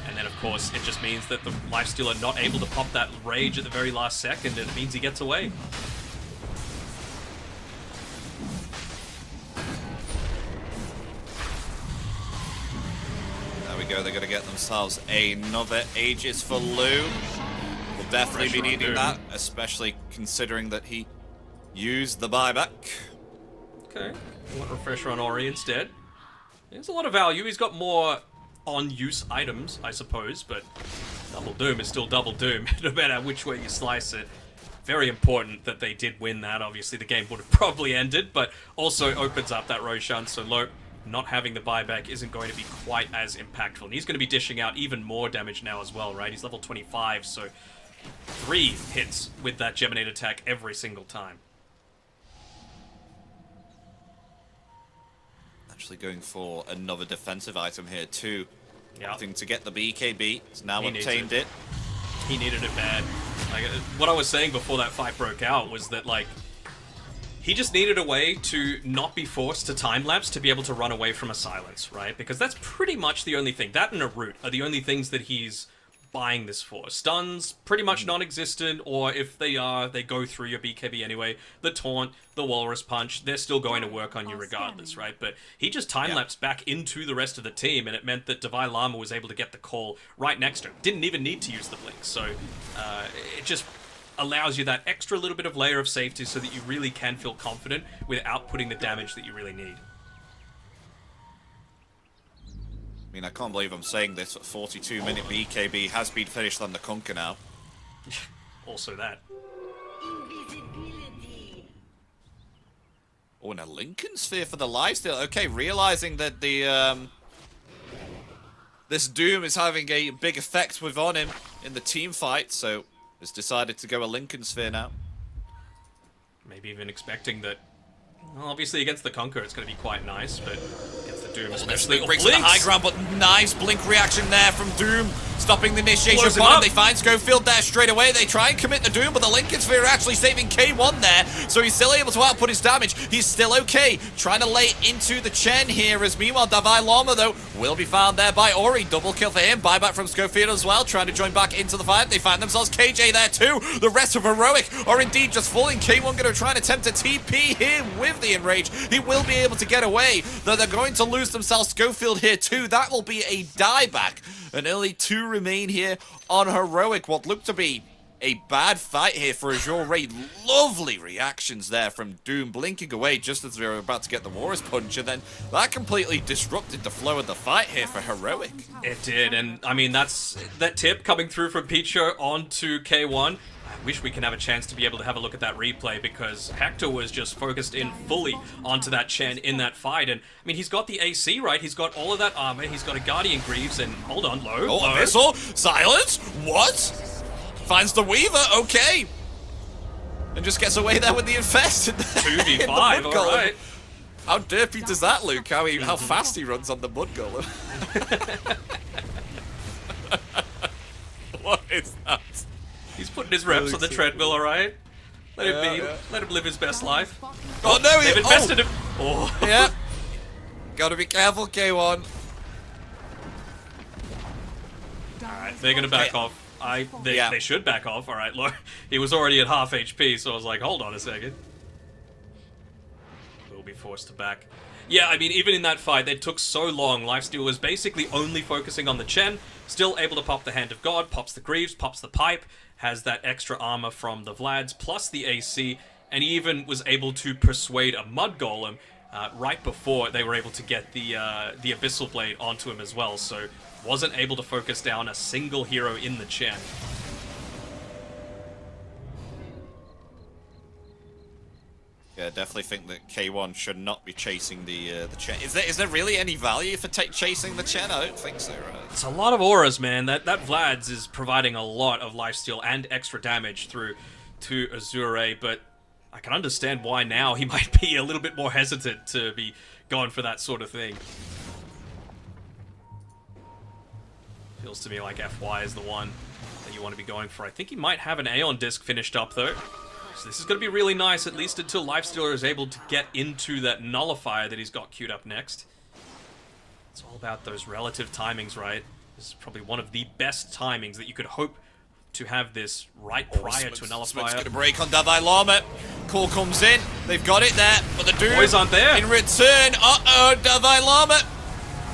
And then, of course, it just means that the Lifestealer not able to pop that Rage at the very last second, and it means he gets away. There we go, they're going to get themselves another Aegis for Lu. Will definitely be needing that, especially considering that he used the buyback. Okay, I want Refresher on Ori instead. There's a lot of value. He's got more on-use items, I suppose, but Double Doom is still Double Doom, no matter which way you slice it. Very important that they did win that. Obviously, the game would have probably ended, but also opens up that Roshan, so Lo not having the buyback isn't going to be quite as impactful. And he's going to be dishing out even more damage now as well, right? He's level 25, so 3 hits with that Geminate attack every single time. Actually going for another defensive item here too. Yeah. Looking to get the BKB. He's now obtained it. He needed it bad. Like, what I was saying before that fight broke out was that, like, he just needed a way to not be forced to time-lapse to be able to run away from a silence, right? Because that's pretty much the only thing. That and a root are the only things that he's buying this for. Stuns, pretty much non-existent, or if they are, they go through your BKB anyway. The Taunt, the Walrus Punch, they're still going to work on you regardless, right? But he just time-lapsed back into the rest of the team, and it meant that Davai Lama was able to get the call right next to him. Didn't even need to use the Blink, so it just allows you that extra little bit of layer of safety so that you really can feel confident without putting the damage that you really need. I mean, I can't believe I'm saying this, but 42-minute BKB has been finished on the Conquer now. Also that. Oh, and a Lincoln Sphere for the lifesteal. Okay, realizing that the this Doom is having a big effect on him in the team fight, so has decided to go a Lincoln Sphere now. Maybe even expecting that. Well, obviously against the Conquer it's going to be quite nice, but against the Doom especially. Brings the high ground, but nice blink reaction there from Doom. stopping the initiation Blows him upon him. up. They find Schofield there straight away. They try and commit the Doom, but the Lincoln Sphere actually saving K1 there, so he's still able to output his damage. He's still okay, trying to lay into the Chen here, as meanwhile Davai Lama, though, will be found there by Ori. Double kill for him, buyback from Schofield as well, trying to join back into the fight. They find themselves KJ there too. The rest of Heroic are indeed just falling. K1 going to try and attempt a TP here with the Enrage. He will be able to get away, though they're going to lose themselves Schofield here too. That will be a dieback. And only 2 remain here on Heroic. What looked to be a bad fight here for Azure Ray. Lovely reactions there from Doom, blinking away just as they were about to get the Warriors punch, and then that completely disrupted the flow of the fight here for Heroic. It did, and I mean, that's that tip coming through from Picho onto K1. I wish we can have a chance to be able to have a look at that replay, because Hector was just focused in fully onto that Chen in that fight. And I mean, he's got the AC, right? He's got all of that armor. He's got a Guardian Greaves, and hold on, low. Oh, low. a missile? Silence? What? Finds the Weaver, okay. And just gets away there with the Infest. 2v5, alright. How derpy does that look? How fast he runs on the Mud Golem. What is that? He's putting his reps on the treadmill, alright? Let him be. Yeah. Let him live his best life. Oh, no, they've invested him. Oh. Yeah. Gotta be careful, K1. Alright, they're gonna back off. They should back off. Alright, look. He was already at half HP, so I was like, hold on a second. We'll be forced to back. Yeah, I mean, even in that fight, they took so long. Lifesteal was basically only focusing on the Chen, still able to pop the Hand of God, pops the Greaves, pops the Pipe, has that extra armor from the Vlads, plus the AC, and he even was able to persuade a Mud Golem right before they were able to get the Abyssal Blade onto him as well, so wasn't able to focus down a single hero in the Chen. Yeah, definitely think that K1 should not be chasing the Chen. Is there really any value for chasing the Chen? I don't think so, right? It's a lot of auras, man. That Vlad's is providing a lot of lifesteal and extra damage through to Azure, but I can understand why now he might be a little bit more hesitant to be going for that sort of thing. Feels to me like FY is the one that you want to be going for. I think he might have an Aeon Disc finished up, though. So this is going to be really nice, at least until Lifestealer is able to get into that Nullifier that he's got queued up next. It's all about those relative timings, right? This is probably one of the best timings that you could hope to have this right prior to a Nullifier. It's going to break on Davai Lama. Call comes in. They've got it there, but the Doom Boys aren't there. in return. Uh-oh, Davai Lama.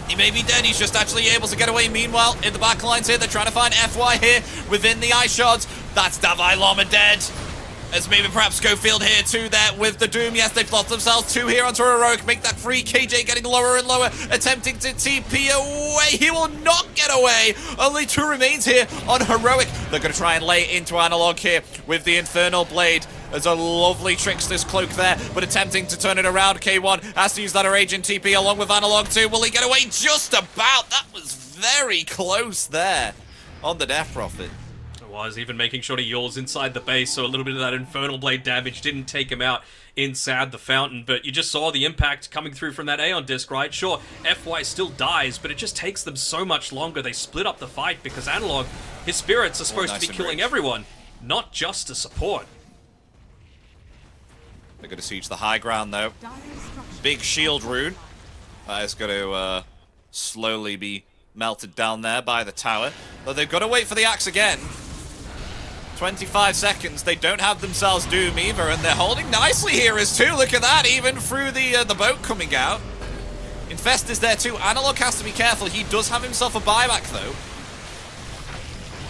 He may be dead, he's just actually able to get away. Meanwhile, in the back lines here, they're trying to find FY here within the Ice Shards. That's Davai Lama dead. There's maybe perhaps Schofield here too there with the Doom. Yes, they've lost themselves 2 here onto Heroic. Make that free. KJ getting lower and lower, attempting to TP away. He will not get away. Only 2 remains here on Heroic. They're going to try and lay into Analog here with the Infernal Blade. There's a lovely Trickster's Cloak there, but attempting to turn it around. K1 has to use that Agent TP along with Analog too. Will he get away? Just about. That was very close there on the Death Prophet. Was even making sure he yawls inside the base, so a little bit of that Infernal Blade damage didn't take him out inside the fountain, but you just saw the impact coming through from that Aeon Disc, right? Sure, FY still dies, but it just takes them so much longer. They split up the fight because Analog, his spirits are supposed to be killing everyone, not just a support. They're going to siege the high ground, though. Big shield rune. That is going to slowly be melted down there by the tower. Though they've got to wait for the axe again. 25 seconds. They don't have themselves Doom either, and they're holding nicely here as too. Look at that, even through the boat coming out. Infest is there too. Analog has to be careful. He does have himself a buyback, though.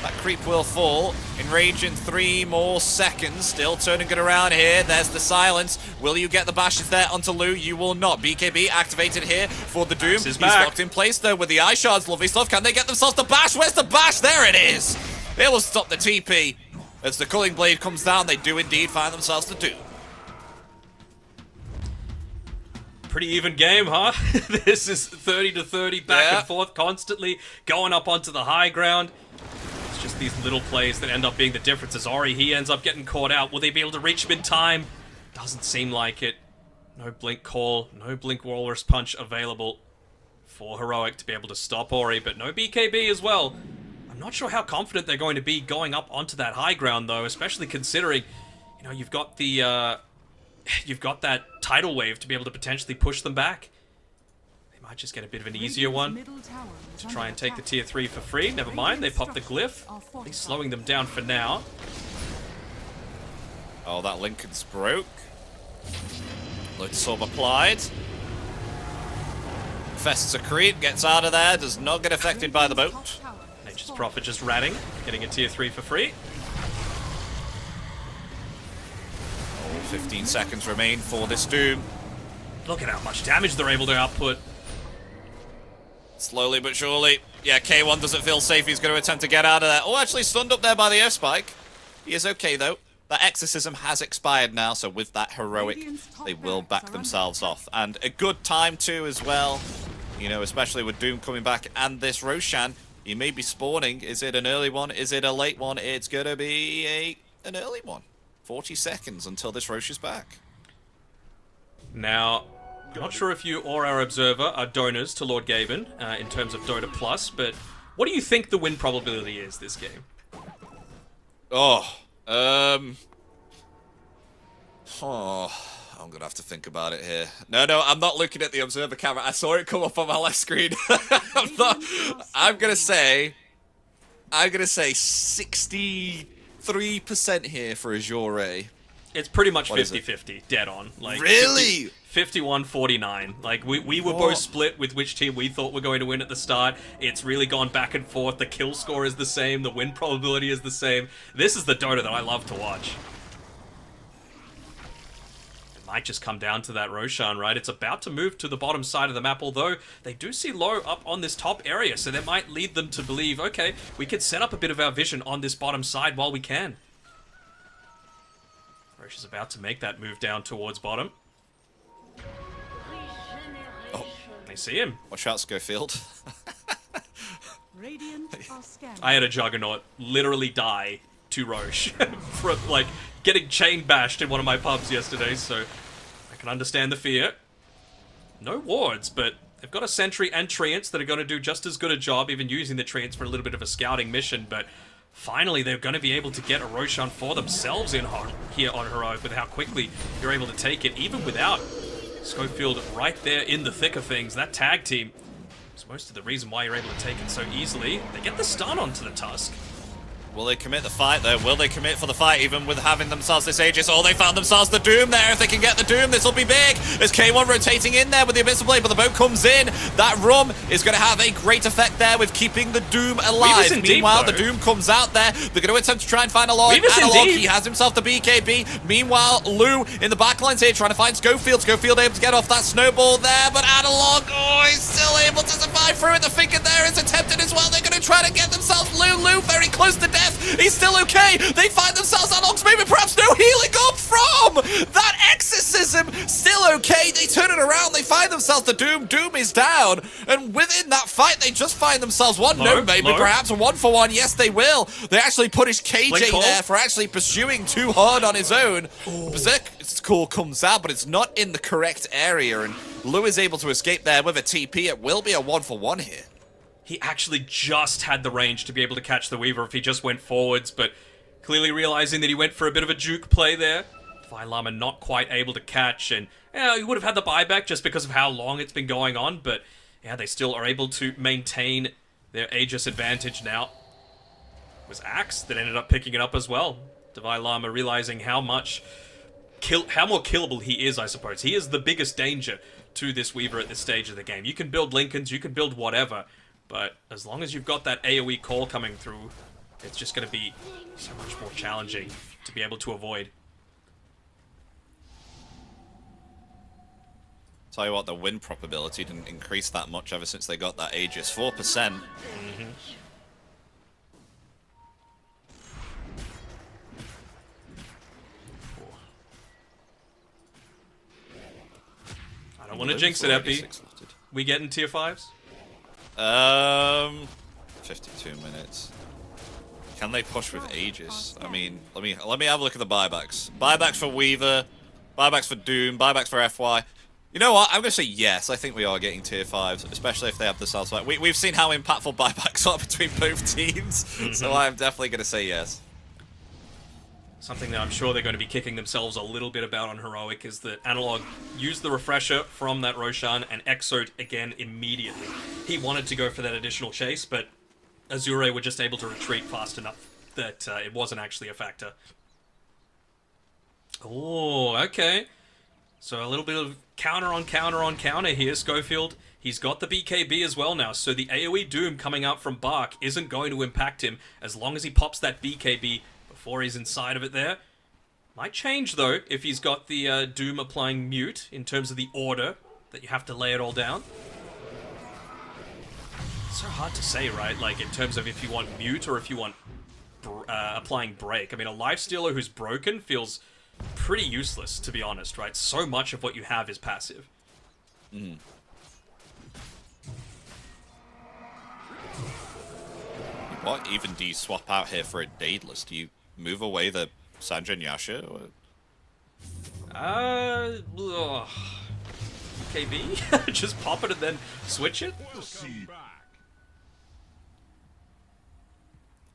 That creep will fall. Enrage in 3 more seconds. Still turning it around here. There's the silence. Will you get the bashes there onto Lou? You will not. BKB activated here for the Doom. He's locked in place, though, with the Ice Shards. Lovely stuff. Can they get themselves the bash? Where's the bash? There it is. It will stop the TP. As the Culling Blade comes down, they do indeed find themselves the Doom. Pretty even game, huh? This is 30-30, back and forth, constantly going up onto the high ground. It's just these little plays that end up being the difference. As Ori, he ends up getting caught out. Will they be able to reach him in time? Doesn't seem like it. No Blink Call, no Blink Walrus Punch available for Heroic to be able to stop Ori, but no BKB as well. I'm not sure how confident they're going to be going up onto that high ground, though, especially considering, you've got the, you've got that tidal wave to be able to potentially push them back. They might just get a bit of an easier one to try and take the tier 3 for free. Never mind, they pop the glyph. At least slowing them down for now. Oh, that Lincoln's broke. Lotus Orb applied. Fests a creep, gets out of there, does not get affected by the boat. Nature's Prophet just ratting, getting a tier 3 for free. 15 seconds remain for this Doom. Look at how much damage they're able to output. Slowly but surely. Yeah, K1 doesn't feel safe. He's going to attempt to get out of there. Oh, actually stunned up there by the F-Spike. He is okay, though. That exorcism has expired now, so with that heroic, they will back themselves off. And a good time, too, as well. Especially with Doom coming back and this Roshan. He may be spawning. Is it an early one? Is it a late one? It's going to be an early one. 40 seconds until this Roche is back. Now, I'm not sure if you or our observer are donors to Lord Gaben in terms of Dota Plus, but what do you think the win probability is this game? I'm going to have to think about it here. No, I'm not looking at the observer camera. I saw it come up on my left screen. I'm going to say 63% here for Azure. It's pretty much 50-50, dead on. Like, really? 51-49. Like, we were both split with which team we thought were going to win at the start. It's really gone back and forth. The kill score is the same. The win probability is the same. This is the Dota that I love to watch. It might just come down to that Roshan, right? It's about to move to the bottom side of the map, although they do see low up on this top area, so that might lead them to believe, okay, we could set up a bit of our vision on this bottom side while we can. Roche is about to make that move down towards bottom. Oh, they see him. Watch out, Schofield. I had a Juggernaut literally die to Roche for, like, getting chain bashed in one of my pubs yesterday, so I can understand the fear. No wards, but they've got a Sentry and Treants that are going to do just as good a job, even using the Treants for a little bit of a scouting mission, but finally they're going to be able to get a Roshan for themselves in here on Heroic with how quickly you're able to take it, even without Schofield right there in the thick of things. That tag team is most of the reason why you're able to take it so easily. They get the stun onto the Tusk. Will they commit the fight, though? Will they commit for the fight, even with having themselves this Aegis? Oh, they found themselves the Doom there. If they can get the Doom, this will be big. There's K1 rotating in there with the Abyssal Blade, but the boat comes in. That Rum is going to have a great effect there with keeping the Doom alive. Meanwhile, the Doom comes out there. They're going to attempt to try and find Analog. He has himself the BKB. Meanwhile, Lou in the backlines here trying to find Schofield. Schofield able to get off that snowball there, but Analog, he's still able to survive through it. The Finker there is attempted as well. They're going to try to get themselves Lou very close to death. He's still okay. They find themselves Analog's maybe perhaps no healing up from that exorcism. Still okay. They turn it around. They find themselves the Doom. Doom is down. And within that fight, they just find themselves perhaps a 1-for-1. Yes, they will. They actually punish KJ there for actually pursuing too hard on his own. Berserk's call comes out, but it's not in the correct area. And Lou is able to escape there with a TP. It will be a 1-for-1 here. He actually just had the range to be able to catch the Weaver if he just went forwards, but clearly realizing that he went for a bit of a juke play there. Divine Llama not quite able to catch, and he would have had the buyback just because of how long it's been going on, but yeah, they still are able to maintain their Aegis advantage now. It was Axe that ended up picking it up as well. Divine Llama realizing how more killable he is, I suppose. He is the biggest danger to this Weaver at this stage of the game. You can build Lincolns, you can build whatever, but as long as you've got that AoE call coming through, it's just going to be so much more challenging to be able to avoid. Tell you what, the win probability didn't increase that much ever since they got that Aegis. 4%. Mm-hmm. I don't want to jinx it, Epi. We getting tier 5s? 52 minutes. Can they push with Aegis? I mean, let me have a look at the buybacks. Buybacks for Weaver, buybacks for Doom, buybacks for FY. You know what? I'm going to say yes. I think we are getting tier 5s, especially if they have the South Side. We've seen how impactful buybacks are between both teams, so I'm definitely going to say yes. Something that I'm sure they're going to be kicking themselves a little bit about on Heroic is that Analog used the refresher from that Roshan and Exoed again immediately. He wanted to go for that additional chase, but Azure were just able to retreat fast enough that it wasn't actually a factor. Oh, okay. So a little bit of counter on counter on counter here. Schofield, he's got the BKB as well now, so the AoE Doom coming out from Bark isn't going to impact him as long as he pops that BKB before he's inside of it there. Might change, though, if he's got the Doom applying mute in terms of the order that you have to lay it all down. It's so hard to say, right? Like, in terms of if you want mute or if you want applying break. I mean, a lifestealer who's broken feels pretty useless, to be honest, right? So much of what you have is passive. What even do you swap out here for a Daedalus? Do you move away the Sanjay and Yasha? Or... KB? Just pop it and then switch it?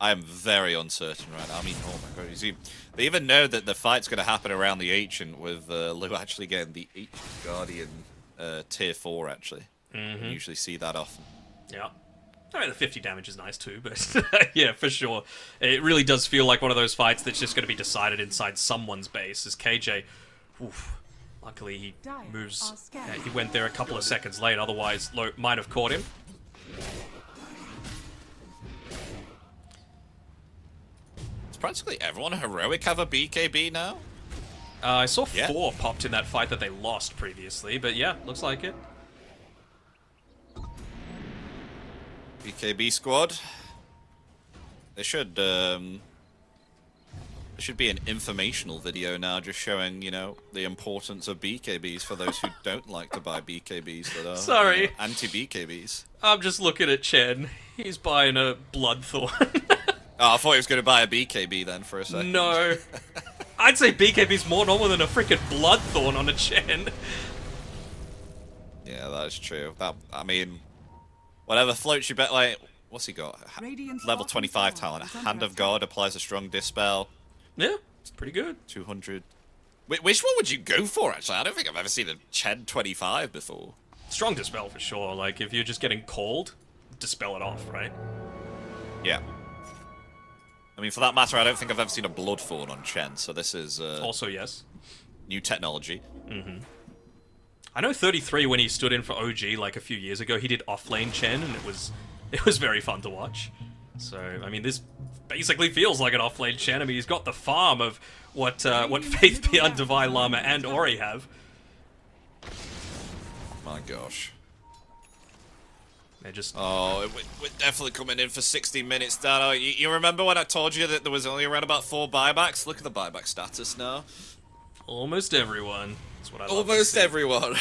I am very uncertain right now. I mean, oh my god, you see, they even know that the fight's going to happen around the Ancient with Lou actually getting the Ancient Guardian tier 4, actually. You usually see that often. Yeah. I mean, the 50 damage is nice too, but yeah, for sure. It really does feel like one of those fights that's just going to be decided inside someone's base, as KJ, oof, luckily he moves, he went there a couple of seconds late, otherwise Lo might have caught him. Practically everyone Heroic have a BKB now? I saw 4 popped in that fight that they lost previously, but yeah, looks like it. BKB squad. There should be an informational video now just showing, you know, the importance of BKBs for those who don't like to buy BKBs that are Sorry. You know, anti-BKBs. I'm just looking at Chen. He's buying a Bloodthorn. Oh, I thought he was going to buy a BKB then for a second. No. I'd say BKB's more normal than a freaking Bloodthorn on a Chen. Yeah, that is true. That, I mean, whatever floats your bet. Like, what's he got? Level 25 talent. Hand of God applies a strong dispel. Yeah, it's pretty good. 200. Which one would you go for, actually? I don't think I've ever seen a Chen 25 before. Strong dispel for sure. Like, if you're just getting called, dispel it off, right? Yeah. I mean, for that matter, I don't think I've ever seen a Bloodthorn on Chen, so this is... also, yes. New technology. I know 33, when he stood in for OG, like, a few years ago, he did offlane Chen, and it was very fun to watch. So, I mean, this basically feels like an offlane Chen. I mean, he's got the farm of what Faith Beyond Divine Llama and Ori have. My gosh. They're just... Oh, we're definitely coming in for 60 minutes, Dano. You remember when I told you that there was only around about 4 buybacks? Look at the buyback status now. Almost everyone. That's what I love Almost to see. everyone.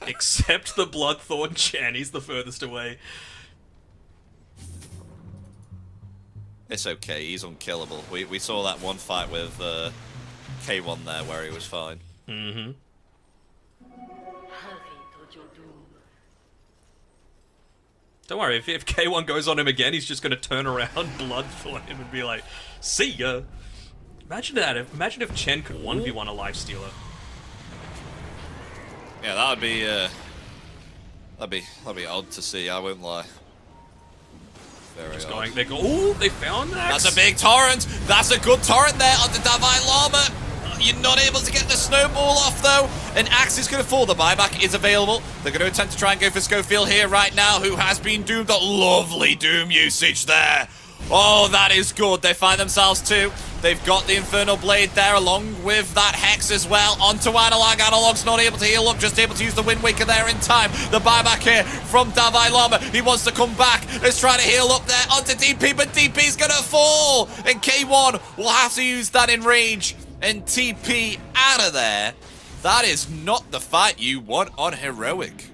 Except the Bloodthorn Chen. He's the furthest away. It's okay. He's unkillable. We saw that one fight with K1 there where he was fine. Don't worry, if K1 goes on him again, he's just going to turn around, Bloodthorn him, and be like, see ya! Imagine that. Imagine if Chen could 1v1 a Lifestealer. Yeah, that would be odd to see, I won't lie. Very Just odd. going, ooh, they found that! That's a big torrent! That's a good torrent there on the Divine Llama! You're not able to get the snowball off, though. An axe is going to fall. The buyback is available. They're going to attempt to try and go for Schofield here right now, who has been doomed. A lovely doom usage there. Oh, that is good. They find themselves too. They've got the Infernal Blade there, along with that Hex as well. Onto Analog. Analog's not able to heal up, just able to use the Wind Waker there in time. The buyback here from Divine Llama. He wants to come back. Let's try to heal up there onto DP, but DP's going to fall. And K1 will have to use that in range and TP out of there. That is not the fight you want on Heroic.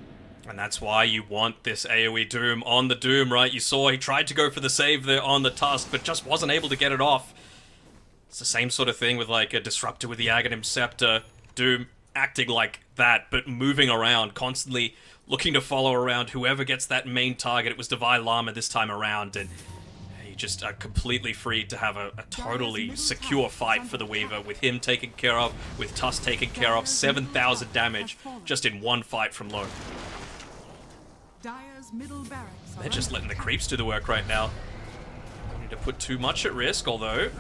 And that's why you want this AoE Doom on the Doom, right? You saw he tried to go for the save there on the Tusk, but just wasn't able to get it off. It's the same sort of thing with like a Disruptor with the Aghanim Scepter. Doom acting like that, but moving around, constantly looking to follow around whoever gets that main target. It was Divine Llama this time around, and you just are completely free to have a totally secure fight for the Weaver, with him taken care of, with Tusk taken care of, 7,000 damage just in one fight from low. They're just letting the creeps do the work right now. Don't need to put too much at risk, although...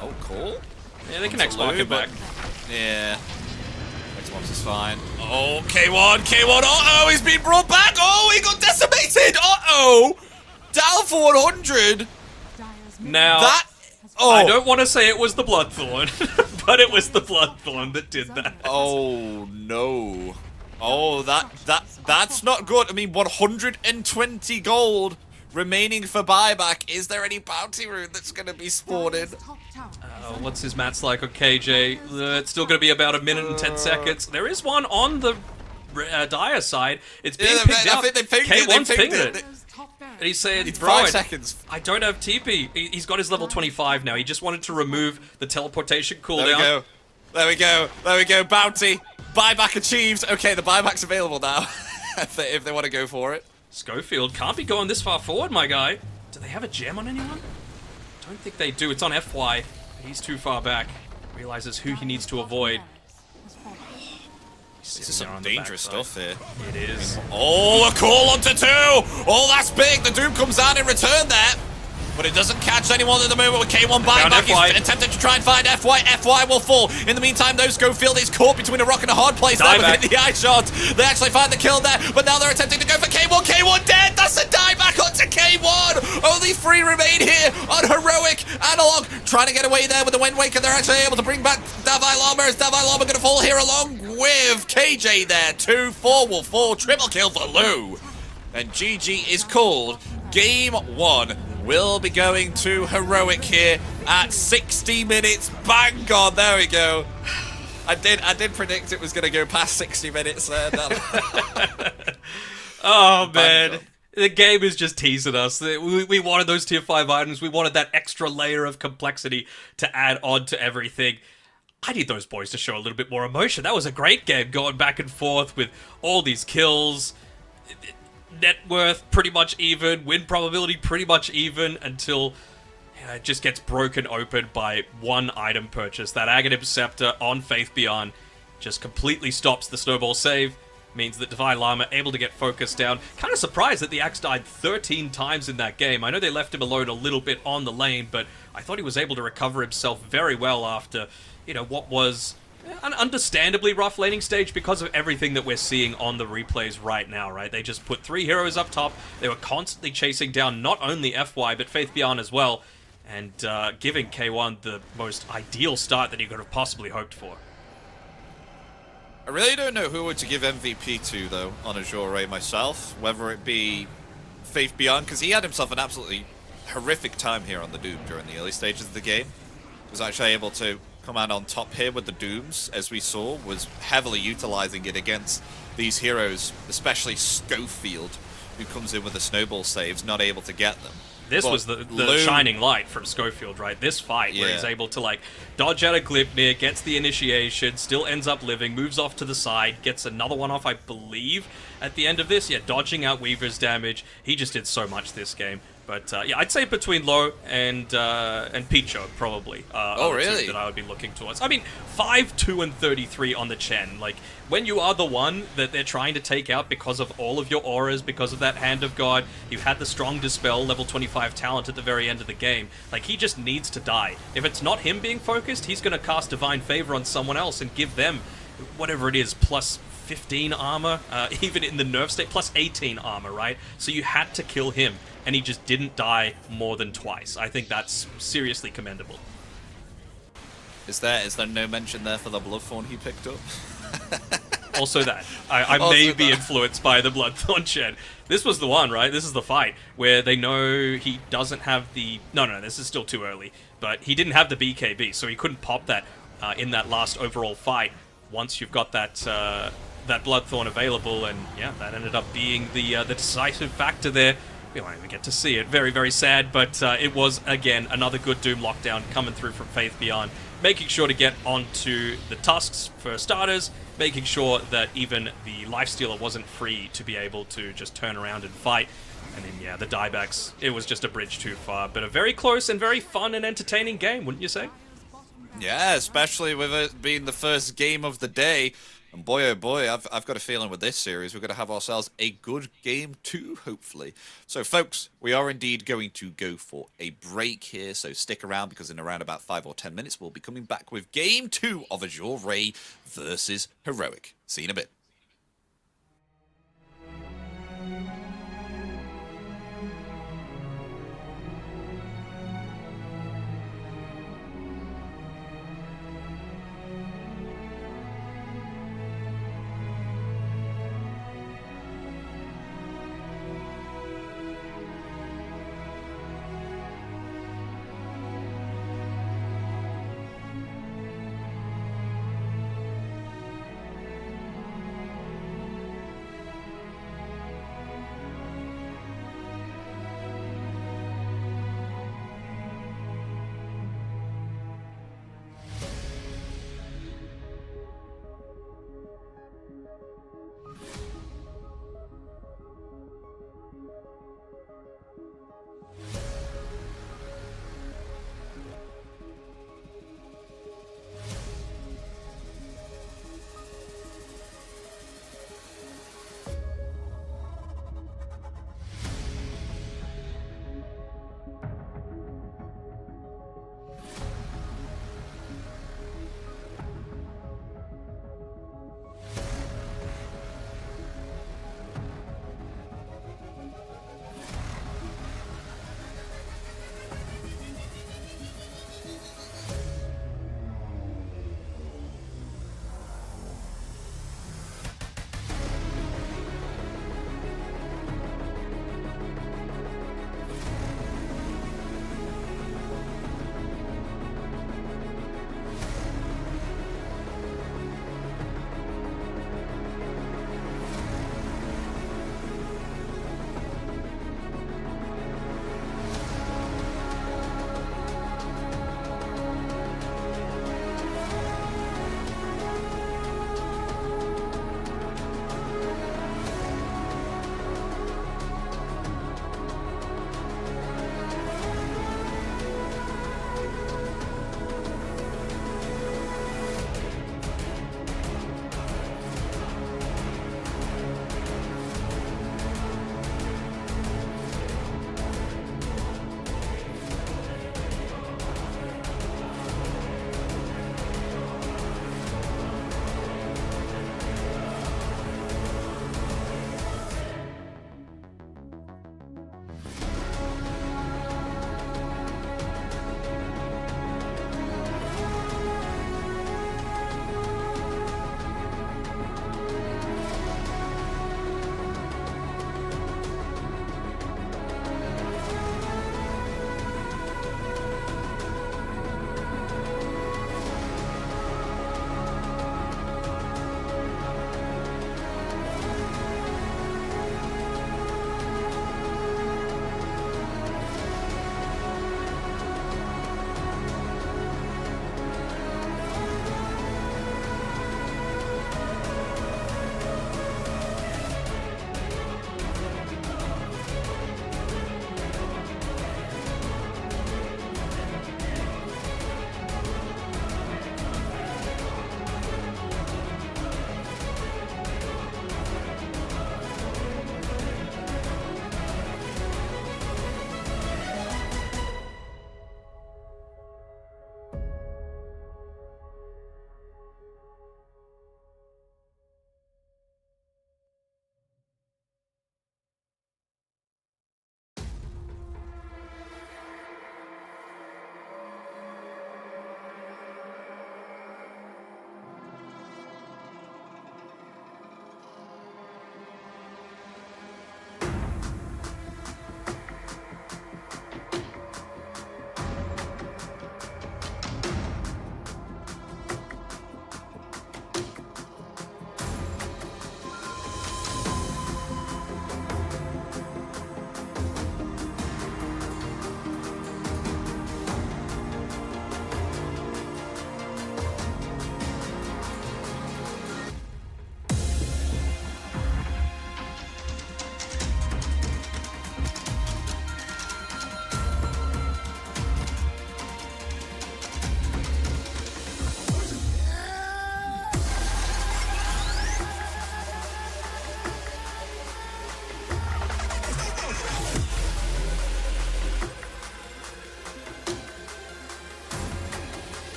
Oh, cool. Yeah, they can X-Mark it back. Yeah. Xbox is fine. Oh, K1, uh-oh, he's been brought back! Oh, he got decimated! Uh-oh! Down for 100! Now, I don't want to say it was the Bloodthorn, but it was the Bloodthorn that did that. Oh, no. Oh, that's not good. I mean, 120 gold remaining for buyback. Is there any bounty rune that's going to be spawning? What's his mats like on KJ? It's still going to be about 1 minute and 10 seconds. There is one on the Dire side. It's being picked up. I think they K1's pinged it. And he's saying, it's bro, 5 seconds. I don't have TP. He's got his level 25 now. He just wanted to remove the teleportation cooldown. There we go. Bounty. Buyback achieved. Okay, the buyback's available now. if they want to go for it. Schofield can't be going this far forward, my guy. Do they have a gem on anyone? Don't think they do. It's on FY. He's too far back. Realizes who he needs to avoid. This is some dangerous stuff here. It is. Oh, a call onto 2! Oh, that's big! The Doom comes down in return there. But it doesn't catch anyone at the moment with K1 buying back. He's attempted to try and find FY. FY will fall. In the meantime, though, Schofield is caught between a rock and a hard place there with the eye shot. They actually find the kill there, but now they're attempting to go for K1. K1 dead! That's a dieback onto K1! Only 3 remain here on Heroic Analog. Trying to get away there with the Wind Waker. They're actually able to bring back Davai Llama. Is Davai Llama going to fall here along with KJ there? 2-4 will fall. Triple kill for Lou. And GG is called. Game 1 will be going to Heroic here at 60 minutes. Bang on, there we go. I did predict it was going to go past 60 minutes there. Oh, man. The game is just teasing us. We wanted those tier 5 items. We wanted that extra layer of complexity to add on to everything. I need those boys to show a little bit more emotion. That was a great game, going back and forth with all these kills. Net worth pretty much even, win probability pretty much even, until it just gets broken open by one item purchase. That Aghanim Scepter on Faith Beyond just completely stops the snowball save. Means that Divine Llama able to get focused down. Kind of surprised that the Axe died 13 times in that game. I know they left him alone a little bit on the lane, but I thought he was able to recover himself very well after, what was an understandably rough laning stage because of everything that we're seeing on the replays right now, right? They just put 3 heroes up top. They were constantly chasing down not only FY, but Faith Beyond as well, and giving K1 the most ideal start that he could have possibly hoped for. I really don't know who to give MVP to, though, on Azure myself. Whether it be Faith Beyond, because he had himself an absolutely horrific time here on the Doom during the early stages of the game. Was actually able to come out on top here with the Dooms, as we saw, was heavily utilizing it against these heroes, especially Schofield, who comes in with the snowball saves, not able to get them. This was the shining light from Schofield, right? This fight where he's able to, dodge out a Glipnir, gets the initiation, still ends up living, moves off to the side, gets another one off, I believe, at the end of this. Yeah, dodging out Weaver's damage. He just did so much this game. But, yeah, I'd say between Low and Picho, probably. Oh, really? That I would be looking towards. I mean, 5, 2, and 33 on the Chen. When you are the one that they're trying to take out because of all of your auras, because of that Hand of God, you had the strong Dispel, level 25 talent at the very end of the game. He just needs to die. If it's not him being focused, he's going to cast Divine Favor on someone else and give them whatever it is, plus 15 armor, even in the nerf state, plus 18 armor, right? So you had to kill him, and he just didn't die more than twice. I think that's seriously commendable. Is there no mention there for the Bloodthorn he picked up? Also that. I may be influenced by the Bloodthorn Shed. This was the one, right? This is the fight where they know he doesn't have the... No, this is still too early. But he didn't have the BKB, so he couldn't pop that in that last overall fight. Once you've got that Bloodthorn available, and yeah, that ended up being the decisive factor there We won't even get to see it. Very, very sad, but it was, again, another good Doom lockdown coming through from Faith Beyond, making sure to get onto the Tusks for starters, making sure that even the Lifestealer wasn't free to be able to just turn around and fight. And then, yeah, the diebacks, it was just a bridge too far, but a very close and very fun and entertaining game, wouldn't you say? Yeah, especially with it being the first game of the day. And boy, oh boy, I've got a feeling with this series, we're going to have ourselves a good game too, hopefully. So, folks, we are indeed going to go for a break here. So stick around, because in around about 5 or 10 minutes, we'll be coming back with Game 2 of Azure Ray versus Heroic. See you in a bit.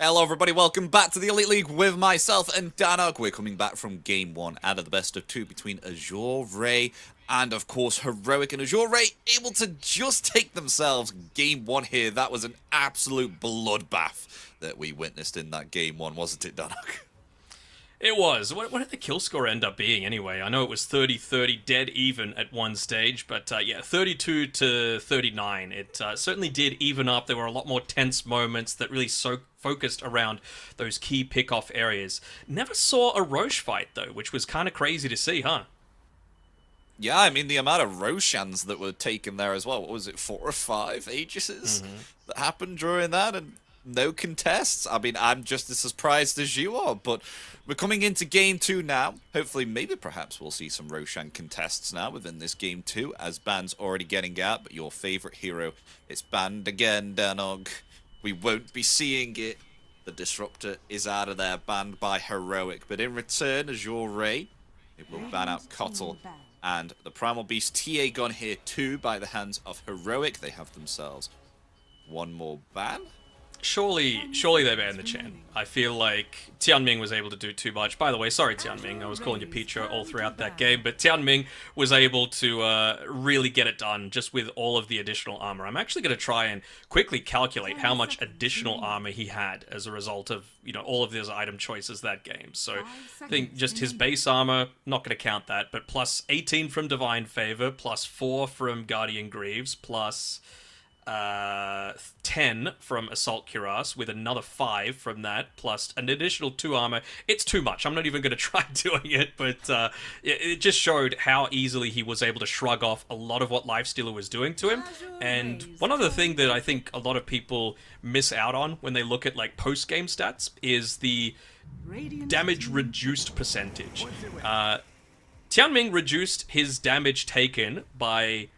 Hello everybody, welcome back to the Elite League with myself and Danog. We're coming back from Game 1 out of the best of 2 between Azure Ray and of course Heroic. And Azure Ray able to just take themselves Game 1 here. That was an absolute bloodbath that we witnessed in that Game 1, wasn't it, Danog? It was. What did the kill score end up being anyway? I know it was 30-30 dead even at one stage, but yeah, 32 to 39. It certainly did even up. There were a lot more tense moments that really focused around those key pick-off areas. Never saw a Roche fight, though, which was kind of crazy to see, huh? Yeah, I mean, the amount of Roshans that were taken there as well. What was it, 4 or 5 Aegises that happened during that? And no contests. I mean, I'm just as surprised as you are, but we're coming into Game 2 now. Hopefully, maybe perhaps we'll see some Roshan contests now within this Game 2, as Ban's already getting out, but your favorite hero, it's banned again, Danog. We won't be seeing it. The Disruptor is out of there, banned by Heroic, but in return, Azure Ray, it will ban out Kotl. And the Primal Beast TA gone here too by the hands of Heroic. They have themselves one more ban. Surely they banned the Chen. I feel like Tianming was able to do too much. By the way, sorry Tianming, I was calling you Picho all throughout that game, but Tianming was able to really get it done just with all of the additional armor. I'm actually going to try and quickly calculate how much additional armor he had as a result of, you know, all of those item choices that game. So I think just his base armor, not going to count that, but plus 18 from Divine Favor, plus 4 from Guardian Greaves, plus 10 from Assault Cuirass, with another 5 from that, plus an additional 2 armor. It's too much. I'm not even going to try doing it, but it just showed how easily he was able to shrug off a lot of what Lifestealer was doing to him. And one other thing that I think a lot of people miss out on when they look at like post-game stats is the damage reduced percentage. Tianming reduced his damage taken by,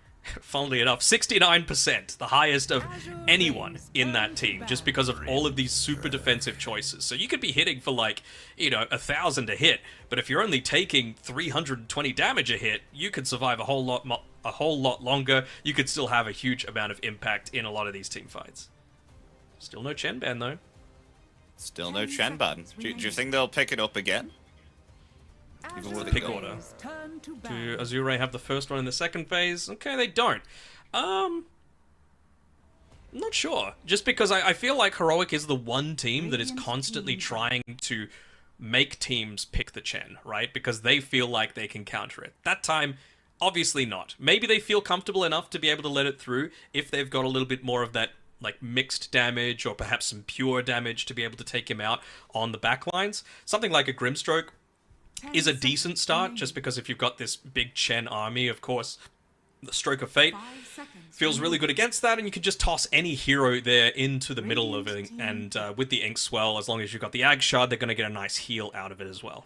funnily enough, 69%, the highest of anyone in that team, just because of all of these super defensive choices. So you could be hitting for like, you know, 1,000 a hit, but if you're only taking 320 damage a hit, you could survive a whole lot longer. You could still have a huge amount of impact in a lot of these team fights. Still no Chen ban though. Still no Chen ban. Do you think they'll pick it up again? Even with Pick order. Do Azure have the first one in the second phase? Okay, they don't. I'm not sure. Just because I feel like Heroic is the one team that is constantly trying to make teams pick the Chen, right? Because they feel like they can counter it. That time, obviously not. Maybe they feel comfortable enough to be able to let it through if they've got a little bit more of that like mixed damage or perhaps some pure damage to be able to take him out on the backlines. Something like a Grimstroke is a decent start, just because if you've got this big Chen army, of course, the Stroke of Fate feels really good against that, and you can just toss any hero there into the middle of it, and with the Ink Swell, as long as you've got the Ag Shard, they're going to get a nice heal out of it as well.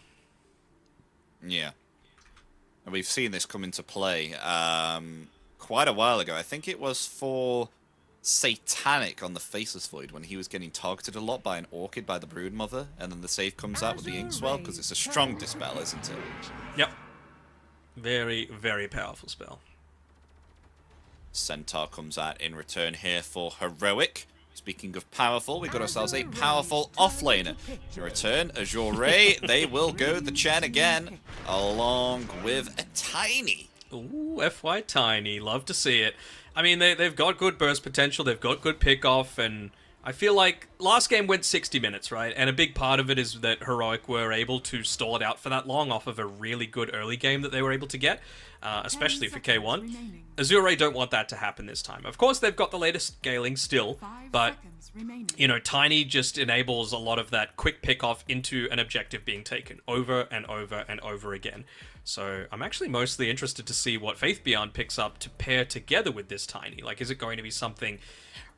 Yeah. And we've seen this come into play quite a while ago. I think it was for Satanic on the Faceless Void when he was getting targeted a lot by an Orchid by the Broodmother, and then the save comes out with the Inkswell because it's a strong dispel, isn't it? Yep. Very, very powerful spell. Centaur comes out in return here for Heroic. Speaking of powerful, we got ourselves a powerful offlaner. In return, Azure Ray, they will go the Chen again, along with a Tiny. Ooh, FY Tiny. Love to see it. I mean, they've got good burst potential, they've got good pick-off, and I feel like last game went 60 minutes, right? And a big part of it is that Heroic were able to stall it out for that long off of a really good early game that they were able to get, especially for K1. Azure don't want that to happen this time. Of course, they've got the latest scaling still, but, you know, Tiny just enables a lot of that quick pick-off into an objective being taken over and over and over again. So I'm actually mostly interested to see what Faith Beyond picks up to pair together with this Tiny. Like, is it going to be something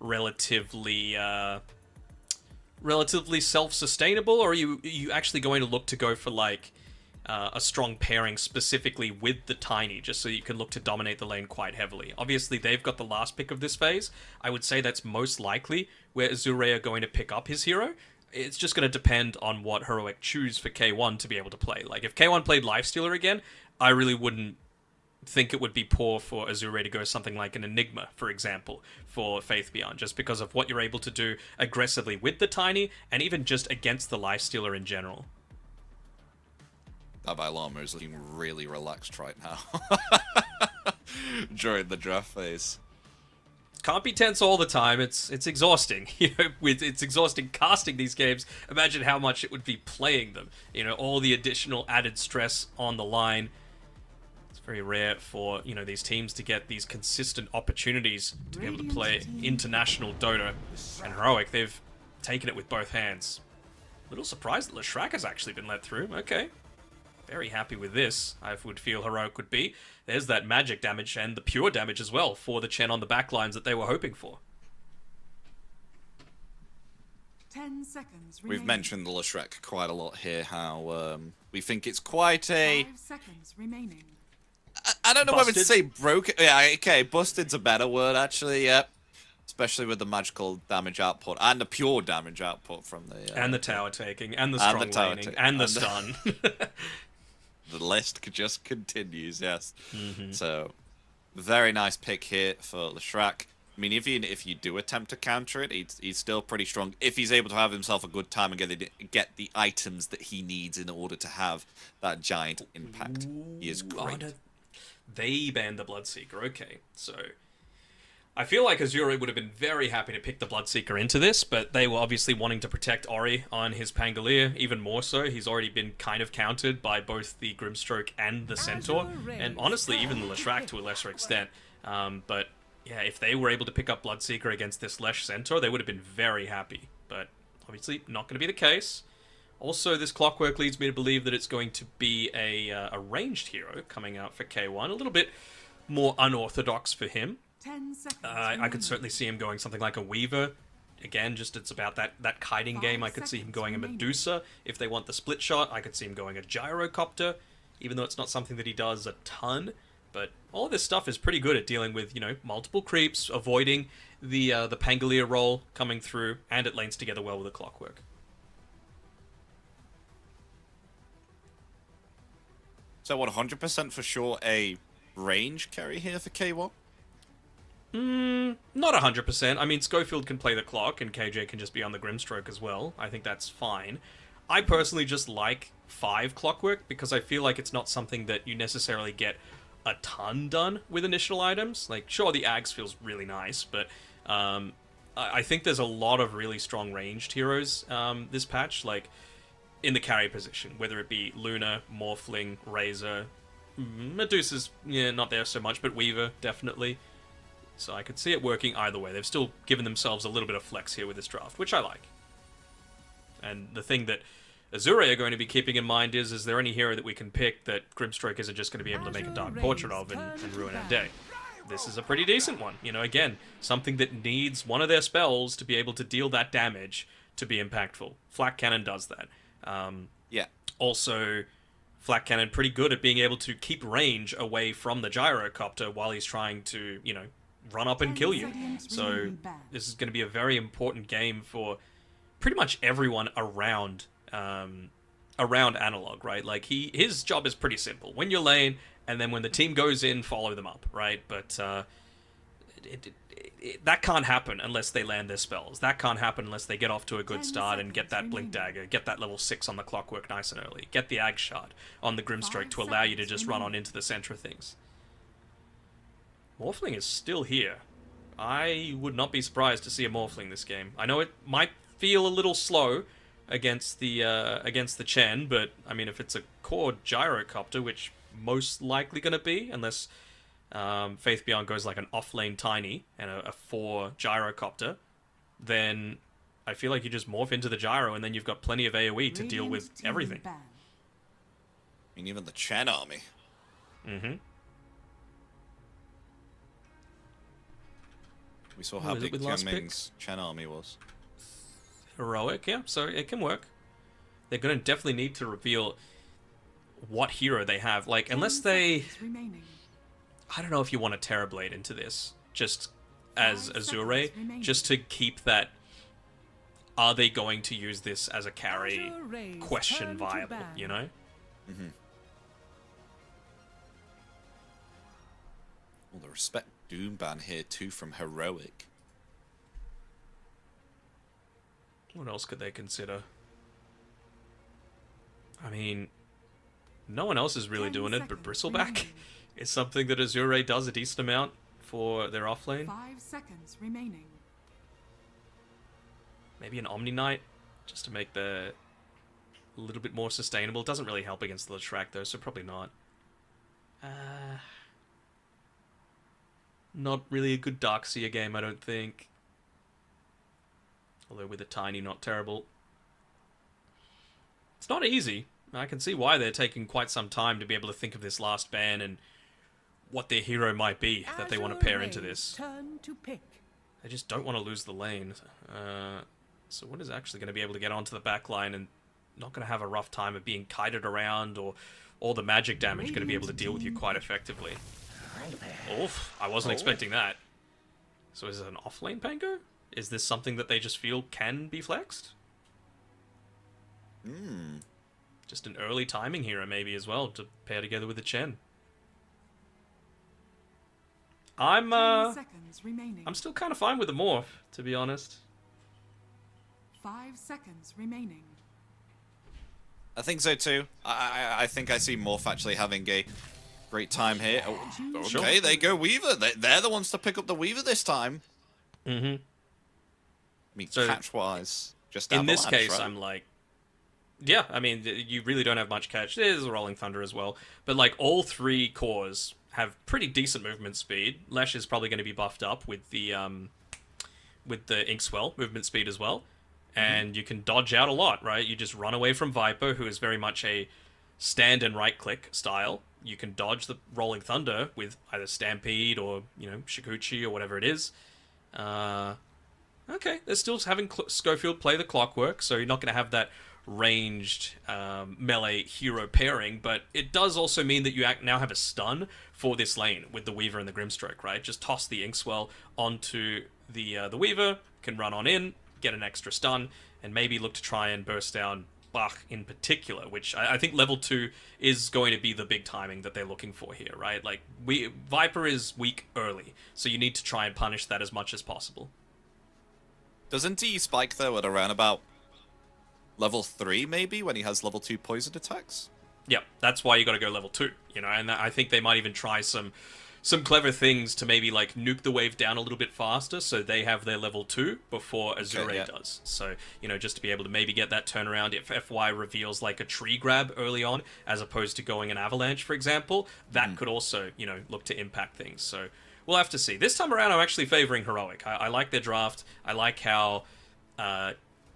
relatively self-sustainable, or are you actually going to look to go for like a strong pairing specifically with the Tiny, just so you can look to dominate the lane quite heavily? Obviously, they've got the last pick of this phase. I would say that's most likely where Azure are going to pick up his hero. It's just going to depend on what Heroic choose for K1 to be able to play. Like, if K1 played Lifestealer again, I really wouldn't think it would be poor for Azure to go something like an Enigma, for example, for Faith Beyond, just because of what you're able to do aggressively with the Tiny, and even just against the Lifestealer in general. Dalai Lama is looking really relaxed right now during the draft phase. Can't be tense all the time. It's exhausting. It's exhausting casting these games. Imagine how much it would be playing them. All the additional added stress on the line. It's very rare for these teams to get these consistent opportunities to be able to play international Dota. And Heroic, they've taken it with both hands. A little surprised that Leshrac has actually been let through. Okay. Very happy with this, I would feel Heroic would be. There's that magic damage and the pure damage as well for the Chen on the backlines that they were hoping for. 10 seconds We've remaining. mentioned the Leshrac quite a lot here, how we think it's quite a... 5 seconds remaining. I don't know whether to Busted? say broken... Yeah, okay, busted's a better word, actually, yeah. Especially with the magical damage output and the pure damage output from the... And the tower taking, and the and strong the tower laning, taking, and the and the- stun. The list just continues, yes. Mm-hmm. So, very nice pick here for Leshrac. I mean, if you do attempt to counter it, he's still pretty strong. If he's able to have himself a good time and get the items that he needs in order to have that giant impact, he is Oh, great. no. They banned the Bloodseeker, okay. So, I feel like Azure would have been very happy to pick the Bloodseeker into this, but they were obviously wanting to protect Ori on his Pangolier, even more so. He's already been kind of countered by both the Grimstroke and the Centaur, and honestly, even the Leshrac to a lesser extent. But yeah, if they were able to pick up Bloodseeker against this Lesh Centaur, they would have been very happy. But obviously, not going to be the case. Also, this Clockwork leads me to believe that it's going to be a ranged hero coming out for K1, a little bit more unorthodox for him. 10 seconds I could certainly see him going something like a Weaver. Again, just it's about that kiting game. I could see him going a Medusa. If they want the split shot, I could see him going a Gyrocopter, even though it's not something that he does a ton. But all this stuff is pretty good at dealing with, multiple creeps, avoiding the Pangolier roll coming through, and it lanes together well with the Clockwork. So, what, 100% for sure a range carry here for K1? Not 100%. I mean, Schofield can play the clock, and KJ can just be on the Grimstroke as well. I think that's fine. I personally just like 5 Clockwork, because I feel like it's not something that you necessarily get a ton done with initial items. Like, sure, the Ags feels really nice, but I think there's a lot of really strong ranged heroes this patch, like, in the carry position, whether it be Luna, Morphling, Razor, Medusa's, not there so much, but Weaver, definitely. So I could see it working either way. They've still given themselves a little bit of flex here with this draft, which I like. And the thing that Azure are going to be keeping in mind is there any hero that we can pick that Grimstroke isn't just going to be able to make a Dark Portrait of and ruin our day? This is a pretty decent one. Again, something that needs one of their spells to be able to deal that damage to be impactful. Flak Cannon does that. Yeah. Also, Flak Cannon pretty good at being able to keep range away from the Gyrocopter while he's trying to, run up and kill you. So this is going to be a very important game for pretty much everyone around Analog, right? Like his job is pretty simple. Win your lane, and then when the team goes in, follow them up, right? But that can't happen unless they land their spells. That can't happen unless they get off to a good start and get that Blink Dagger, get that level 6 on the Clockwork nice and early, get the Ag Shard on the Grimstroke to allow you to just run on into the center of things. Morphling is still here. I would not be surprised to see a Morphling this game. I know it might feel a little slow against the Chen, but I mean, if it's a core Gyrocopter, which most likely going to be, unless Faith Beyond goes like an off-lane Tiny and a 4 Gyrocopter, then I feel like you just morph into the Gyro, and then you've got plenty of AoE to deal with everything. I mean, even the Chen army. Mm-hmm. We saw how is it big with last Ming's Chen army was. Heroic, yeah, so it can work. They're going to definitely need to reveal what hero they have. Like, unless they... I don't know if you want to Terrorblade into this, just as Azure, just to keep that... Are they going to use this as a carry question viable, Mm-hmm. the Respect Doom ban here too from Heroic. What else could they consider? I mean, no one else is really doing it, but Bristleback is something that Azure does a decent amount for their offlane. 5 seconds remaining. Maybe an Omni Knight, just to make the a little bit more sustainable. Doesn't really help against the Leshrac though, so probably not. Not really a good Darkseer game, I don't think. Although with a Tiny, not terrible. It's not easy. I can see why they're taking quite some time to be able to think of this last ban and what their hero might be that they want to pair into this. Turn to pick. They just don't want to lose the lane. So what is actually going to be able to get onto the back line and not going to have a rough time of being kited around or all the magic damage going to be able to deal with you quite effectively. Oof, I wasn't expecting that. So is it an off-lane Pango? Is this something that they just feel can be flexed? Just an early timing hero maybe as well to pair together with the Chen. I'm 10 seconds remaining. I'm still kind of fine with the morph, to be honest. 5 seconds remaining. I think so too. I think I see Morph actually having a great time here. Oh, okay, they go Weaver. They're the ones to pick up the Weaver this time. Mm-hmm. I mean, So, catch-wise, just In this Avalanche, case, right? I'm like, yeah, I mean, you really don't have much catch. There's a Rolling Thunder as well. But, like, all three cores have pretty decent movement speed. Lesh is probably going to be buffed up with the Inkswell movement speed as well. And you can dodge out a lot, right? You just run away from Viper, who is very much a stand and right-click style. You can dodge the Rolling Thunder with either Stampede or, you know, Shikuchi or whatever it is. Okay, they're still having Schofield play the Clockwork, so you're not going to have that ranged melee hero pairing, but it does also mean that you now have a stun for this lane with the Weaver and the Grimstroke, right? Just toss the Inkswell onto the Weaver, can run on in, get an extra stun, and maybe look to try and burst down Bach in particular, which I think level 2 is going to be the big timing that they're looking for here, right? Like, Viper is weak early, so you need to try and punish that as much as possible. Doesn't he spike, though, at around about level 3, maybe, when he has level 2 poison attacks? Yeah, that's why you got to go level 2, you know, and I think they might even try some clever things to maybe, like, nuke the wave down a little bit faster so they have their level 2 before Azure does. So, you know, just to be able to maybe get that turnaround if FY reveals, like, a tree grab early on as opposed to going an avalanche, for example, that could also, you know, look to impact things. So we'll have to see. This time around, I'm actually favoring Heroic. I like their draft. I like how,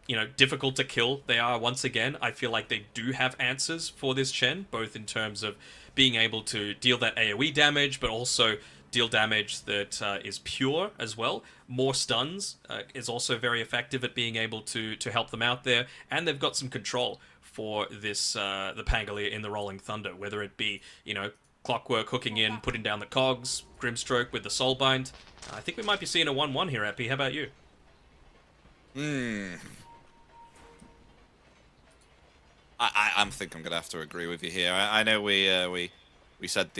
you know, difficult to kill they are once again. I feel like they do have answers for this Chen, both in terms of being able to deal that AoE damage, but also deal damage that is pure as well. More stuns is also very effective at being able to help them out there, and they've got some control for this the Pangolier in the Rolling Thunder, whether it be, you know, Clockwork hooking in, putting down the cogs, Grimstroke with the Soulbind. I think we might be seeing a 1-1 here, Epi. How about you? I think I'm gonna have to agree with you here. I know we said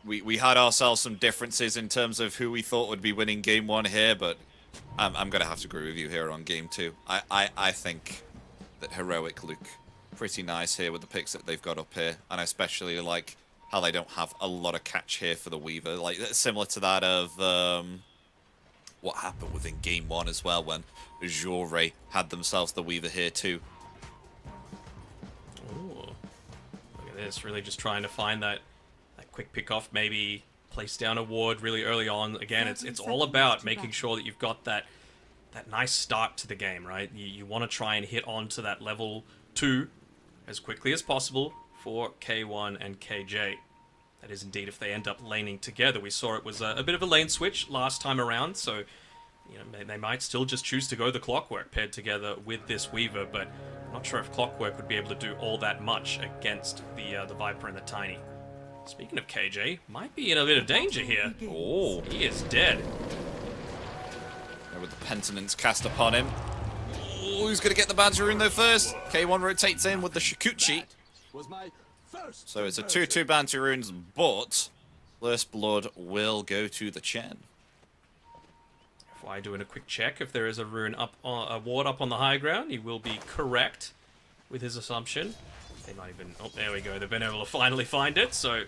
we had ourselves some differences in terms of who we thought would be winning game 1 here, but I'm gonna have to agree with you here on game 2. I think that Heroic look pretty nice here with the picks that they've got up here, and I especially like how they don't have a lot of catch here for the Weaver, like similar to that of what happened within game 1 as well when Azure had themselves the Weaver here too. Look at this, really just trying to find that quick pick off, maybe place down a ward really early on. Again, it's all about making sure that you've got that nice start to the game, right? You want to try and hit on to that level 2 as quickly as possible for K1 and KJ. That is indeed if they end up laning together. We saw it was a bit of a lane switch last time around, so you know, they might still just choose to go the Clockwork paired together with this Weaver, but I'm not sure if Clockwork would be able to do all that much against the Viper and the Tiny. Speaking of KJ, might be in a bit of danger here. Oh, he is dead. With the Penitence cast upon him. Ooh, who's going to get the Bounty Rune though first? K1 rotates in with the Shikuchi. So it's a 2-2 Bounty Runes, but First blood will go to the Chen. FY doing a quick check if there is a rune up, a ward up on the high ground. He will be correct with his assumption. They might even... Oh, there we go. They've been able to finally find it. So,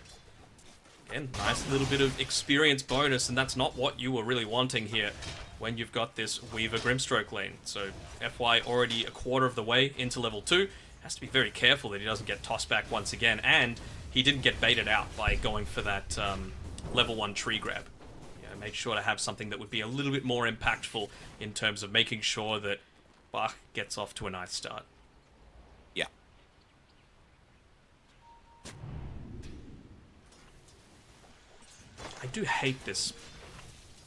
again, nice little bit of experience bonus, and that's not what you were really wanting here when you've got this Weaver Grimstroke lane. So, FY already a quarter of the way into level 2. Has to be very careful that he doesn't get tossed back once again, and he didn't get baited out by going for that level 1 tree grab. Yeah, make sure to have something that would be a little bit more impactful in terms of making sure that Bach gets off to a nice start. Yeah. I do hate this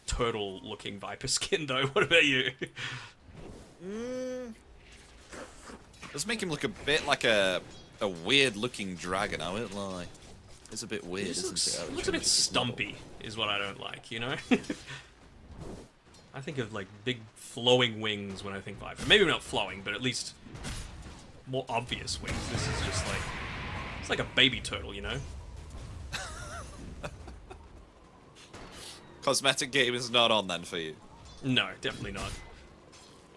turtle-looking Viper skin, though. What about you? Does make him look a bit like a weird-looking dragon, I won't lie. It's a bit weird, isn't it? It looks a bit stumpy, is what I don't like, you know? I think of, like, big flowing wings when I think Viper. Maybe not flowing, but at least more obvious wings. This is just like... It's like a baby turtle, you know? Cosmetic game is not on then for you. No, definitely not.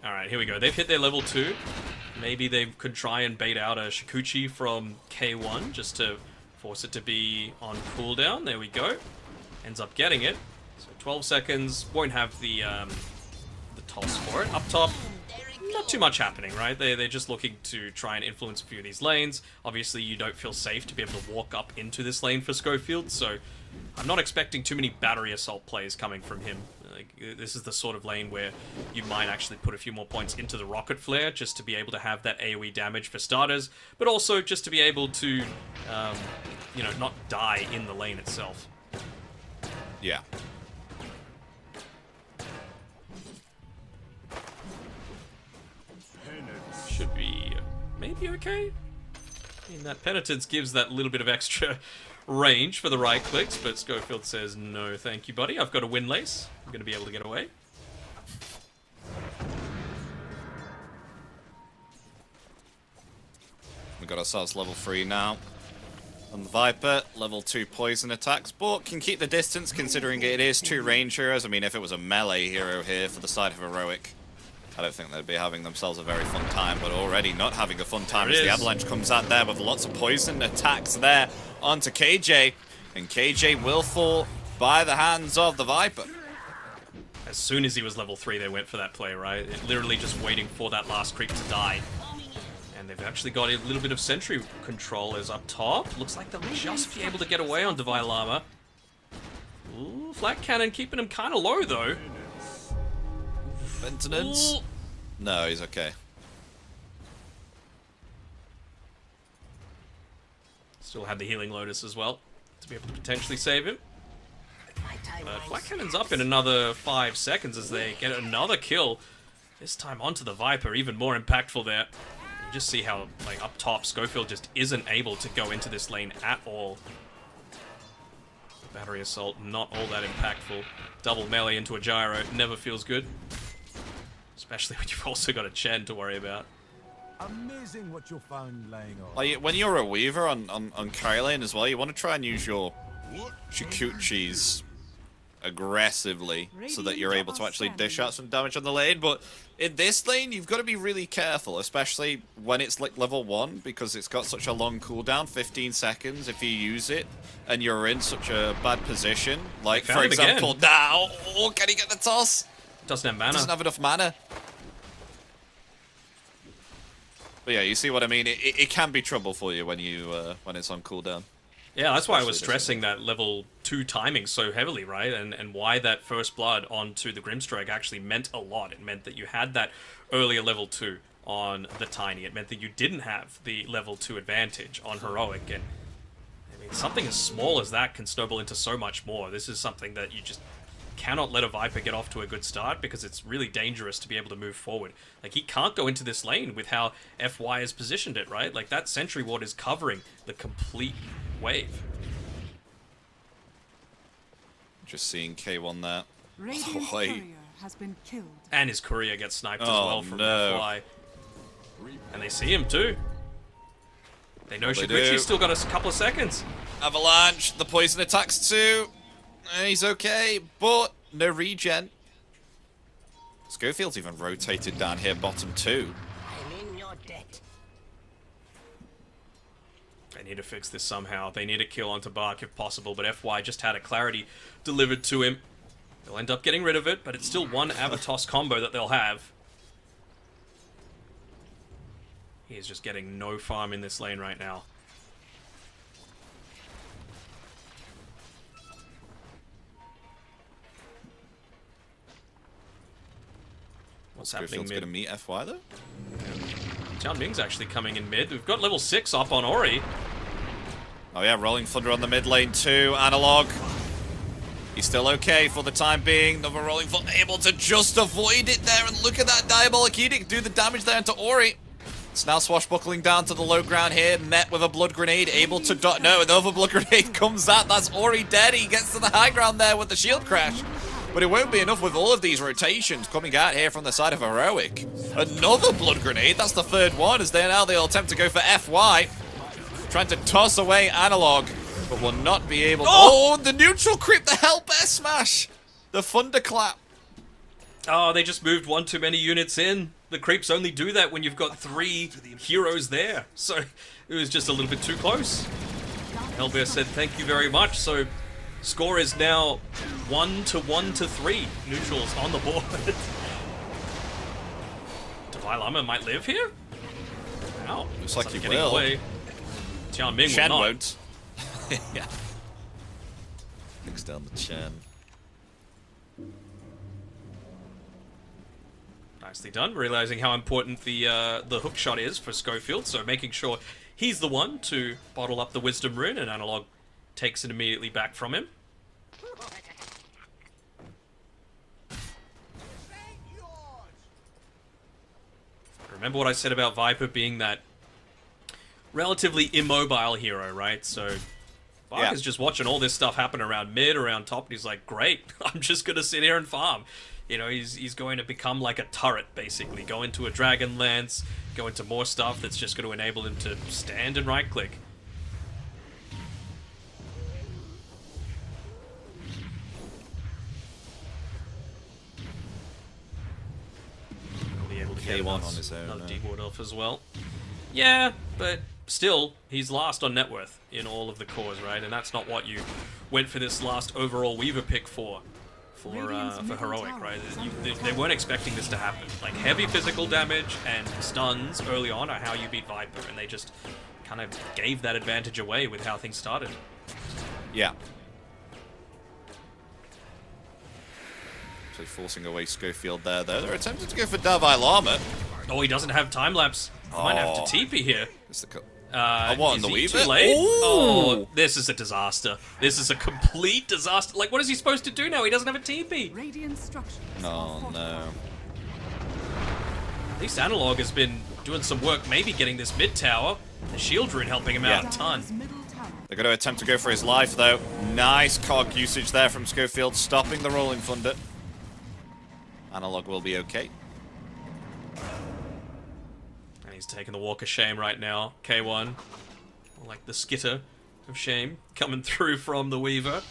Alright, here we go. They've hit their level 2. Maybe they could try and bait out a Shikuchi from K1 just to force it to be on cooldown. There we go. Ends up getting it. So 12 seconds. Won't have the toss for it. Up top, not too much happening, right? They're just looking to try and influence a few of these lanes. Obviously, you don't feel safe to be able to walk up into this lane for Schofield, so I'm not expecting too many battery assault plays coming from him. Like, this is the sort of lane where you might actually put a few more points into the rocket flare just to be able to have that AoE damage for starters, but also just to be able to, you know, not die in the lane itself. Yeah. Should be maybe okay. I mean, that penitence gives that little bit of extra range for the right clicks, but Schofield says, no thank you, buddy. I've got a windlace. I'm going to be able to get away. We got ourselves level 3 now. On the Viper, level 2 poison attacks, but can keep the distance considering it is 2 range heroes. I mean, if it was a melee hero here for the side of Heroic, I don't think they'd be having themselves a very fun time, but already not having a fun time as the Avalanche comes out there with lots of poison attacks there onto KJ, and KJ will fall by the hands of the Viper. As soon as he was level 3, they went for that play, right? Literally just waiting for that last creep to die. And they've actually got a little bit of sentry control as up top. Looks like they'll just be able to get away on Divine Llama. Ooh, Flat Cannon keeping him kind of low, though. Maintenance? No, he's okay. Still had the Healing Lotus as well to be able to potentially save him. Flat Cannon's up in another 5 seconds as they get another kill. This time onto the Viper, even more impactful there. You just see how, like, up top, Schofield just isn't able to go into this lane at all. Battery Assault, not all that impactful. Double melee into a gyro, never feels good. Especially when you've also got a Chen to worry about. Amazing what you'll find laying on. Like, when you're a Weaver on Kylane as well, you want to try and use your Shikuchis aggressively so that you're able to actually dish out some damage on the lane, but in this lane you've got to be really careful, especially when it's like level 1, because it's got such a long cooldown, 15 seconds if you use it, and you're in such a bad position. Like, for example, now, oh, can he get the toss? Doesn't have mana. Doesn't have enough mana. But yeah, you see what I mean? It can be trouble for you when you when it's on cooldown. Yeah, that's why I was stressing that level 2 timing so heavily, right? And why that first blood onto the Grimstroke actually meant a lot. It meant that you had that earlier level 2 on the Tiny. It meant that you didn't have the level 2 advantage on Heroic. And I mean, something as small as that can snowball into so much more. This is something that you just cannot let a Viper get off to a good start, because it's really dangerous to be able to move forward. Like, he can't go into this lane with how FY has positioned it, right? Like, that Sentry Ward is covering the complete wave. Just seeing K1 there. Radiant courier has been killed. And his courier gets sniped as well from FY. And they see him too. They know Shikuchi's still got a couple of seconds. Avalanche, the poison attacks too. He's okay, but no regen. Schofield's even rotated down here, bottom 2. I'm in your debt. They need to fix this somehow. They need a kill onto Bark if possible, but FY just had a clarity delivered to him. They'll end up getting rid of it, but it's still one Avatos combo that they'll have. He is just getting no farm in this lane right now. What's happening mid? Going to meet FY though? Tian Ming's actually coming in mid. We've got level 6 up on Ori. Oh yeah, Rolling Thunder on the mid lane too. Analog. He's still okay for the time being. Another Rolling Thunder able to just avoid it there. And look at that Diabolic Edict do the damage there into Ori. It's now swashbuckling down to the low ground here. Met with a Blood Grenade. Able to dot. No, another Blood Grenade comes out. That's Ori dead. He gets to the high ground there with the shield crash. But it won't be enough with all of these rotations coming out here from the side of Heroic. Another Blood Grenade. That's the third one as they'll attempt to go for FY. Trying to toss away Analog, but will not be able to. Oh, the neutral creep, the Hell Bear Smash. The Thunderclap. Oh, they just moved one too many units in. The creeps only do that when you've got 3 heroes there. So it was just a little bit too close. Hellbear said thank you very much. So score is now 1-1-3 neutrals on the board. Divine Lama might live here? Wow. Looks like he getting will. Away. Tian Ming Chen will not. won't. Yeah. Picks down the Chen. Nicely done, realizing how important the hook shot is for Schofield, so making sure he's the one to bottle up the Wisdom Rune, and Analog takes it immediately back from him. Remember what I said about Viper being that relatively immobile hero, right? So Viper's just watching all this stuff happen around mid, around top, and he's like, great, I'm just going to sit here and farm. You know, he's going to become like a turret, basically. Go into a Dragon Lance, go into more stuff that's just going to enable him to stand and right-click. He'll be able to get K1 on his own. another D-Ward off as well. Yeah, but still, he's last on net worth in all of the cores, right? And that's not what you went for this last overall Weaver pick for Heroic, right? They weren't expecting this to happen. Like, heavy physical damage and stuns early on are how you beat Viper, and they just kind of gave that advantage away with how things started. Yeah. Actually forcing away Schofield there, though. They're attempting to go for Davai Lama. Oh, he doesn't have time-lapse. Might have to TP here. It's the what, in the Weaver? Too late? Ooh. Oh, this is a disaster. This is a complete disaster. Like, what is he supposed to do now? He doesn't have a TP. Radiant structures. Oh, no. At least Analog has been doing some work, maybe getting this mid tower. The shield rune helping him out a ton. They're going to attempt to go for his life, though. Nice cog usage there from Schofield, stopping the Rolling Thunder. Analog will be okay. He's taking the walk of shame right now. K1, like the skitter of shame, coming through from the Weaver.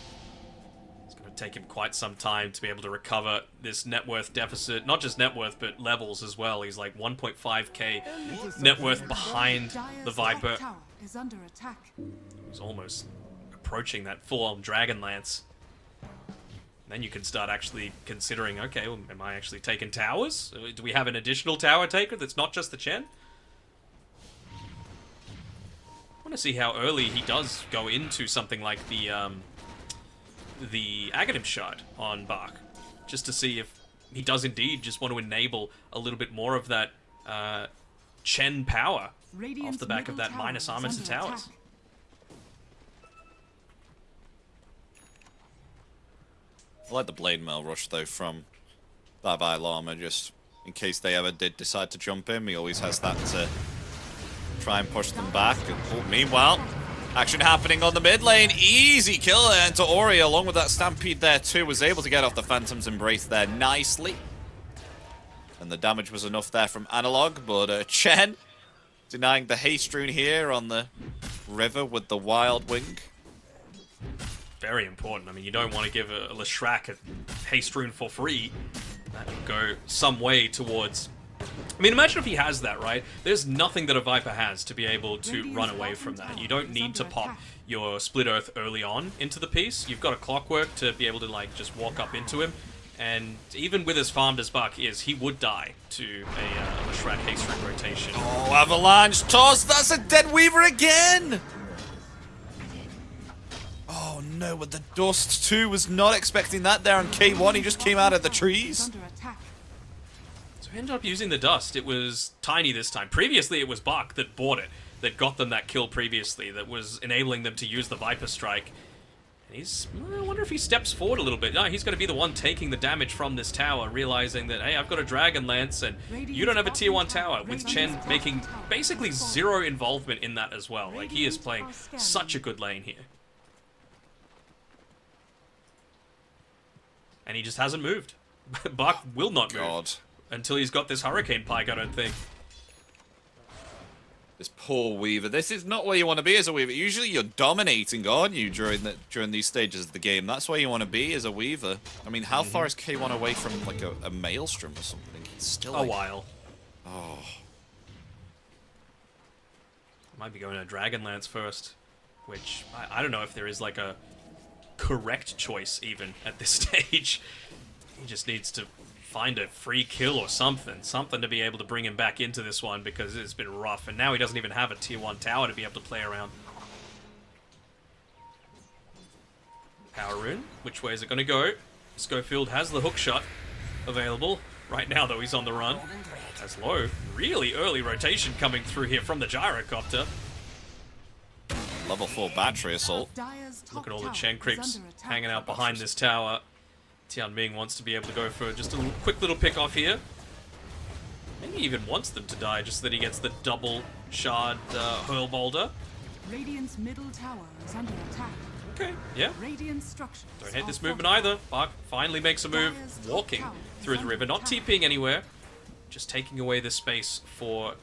It's going to take him quite some time to be able to recover this net worth deficit. Not just net worth, but levels as well. He's like 1.5k net worth behind the Viper. Is under attack. He's almost approaching that full-on Dragon Lance. Then you can start actually considering, okay, well, am I actually taking towers? Do we have an additional tower taker that's not just the Chen? I want to see how early he does go into something like the Aghanim Shard on Bark, just to see if he does indeed just want to enable a little bit more of that Chen power off the back of that minus armor to towers. I like the Blade Mail rush, though, from Davai Lama, just in case they ever did decide to jump him. He always has that to try and push them back. And, oh, meanwhile, action happening on the mid lane. Easy kill there into Ori, along with that Stampede there, too. Was able to get off the Phantom's Embrace there nicely. And the damage was enough there from Analog, but Chen denying the haste rune here on the river with the Wild Wing. very important. I mean, you don't want to give a Leshrac a haste rune for free. That would go some way towards... I mean, imagine if he has that, right? There's nothing that a Viper has to be able to run away from that. You don't need to pop your Split Earth early on into the piece. You've got a Clockwork to be able to, like, just walk up into him. And even with as farmed as Buck is, he would die to a Leshrac haste rune rotation. Oh, Avalanche toss! That's a dead Weaver again! Oh no, but the Dust too was not expecting that there on K1. He just came out of the trees. So he ended up using the Dust. It was Tiny this time. Previously, it was Buck that bought it, that got them that kill previously, that was enabling them to use the Viper Strike. And he's... I wonder if he steps forward a little bit. No, he's going to be the one taking the damage from this tower, realizing that, hey, I've got a Dragon Lance, and you don't have a tier 1 tower, with Chen making basically zero involvement in that as well. Like, he is playing such a good lane here. And he just hasn't moved. Buck will not move until he's got this Hurricane Pike, I don't think. This poor Weaver. This is not where you want to be as a Weaver. Usually you're dominating, aren't you, during these stages of the game? That's where you want to be as a Weaver. I mean, how far is K1 away from, like, a Maelstrom or something? He's still, like... A while. Oh. Might be going to Dragonlance first, which I don't know if there is, like, a correct choice even at this stage. He just needs to find a free kill or something to be able to bring him back into this one, because it's been rough, and now he doesn't even have a tier 1 tower to be able to play around. Power rune, which way is it going to go? Schofield has the hook shot available. Right now though, he's on the run. That's low. Really early rotation coming through here from the Gyrocopter. Level 4 battery assault. Look at all the Chen creeps hanging out behind this tower. Tianming wants to be able to go for just a quick little pick off here. Maybe even wants them to die just so that he gets the double shard hurl boulder. Radiant's middle tower is under attack. Okay, yeah. Radiant structures. Don't hate this movement either. Buck finally makes a move, walking through the river, not TPing anywhere, just taking away the space for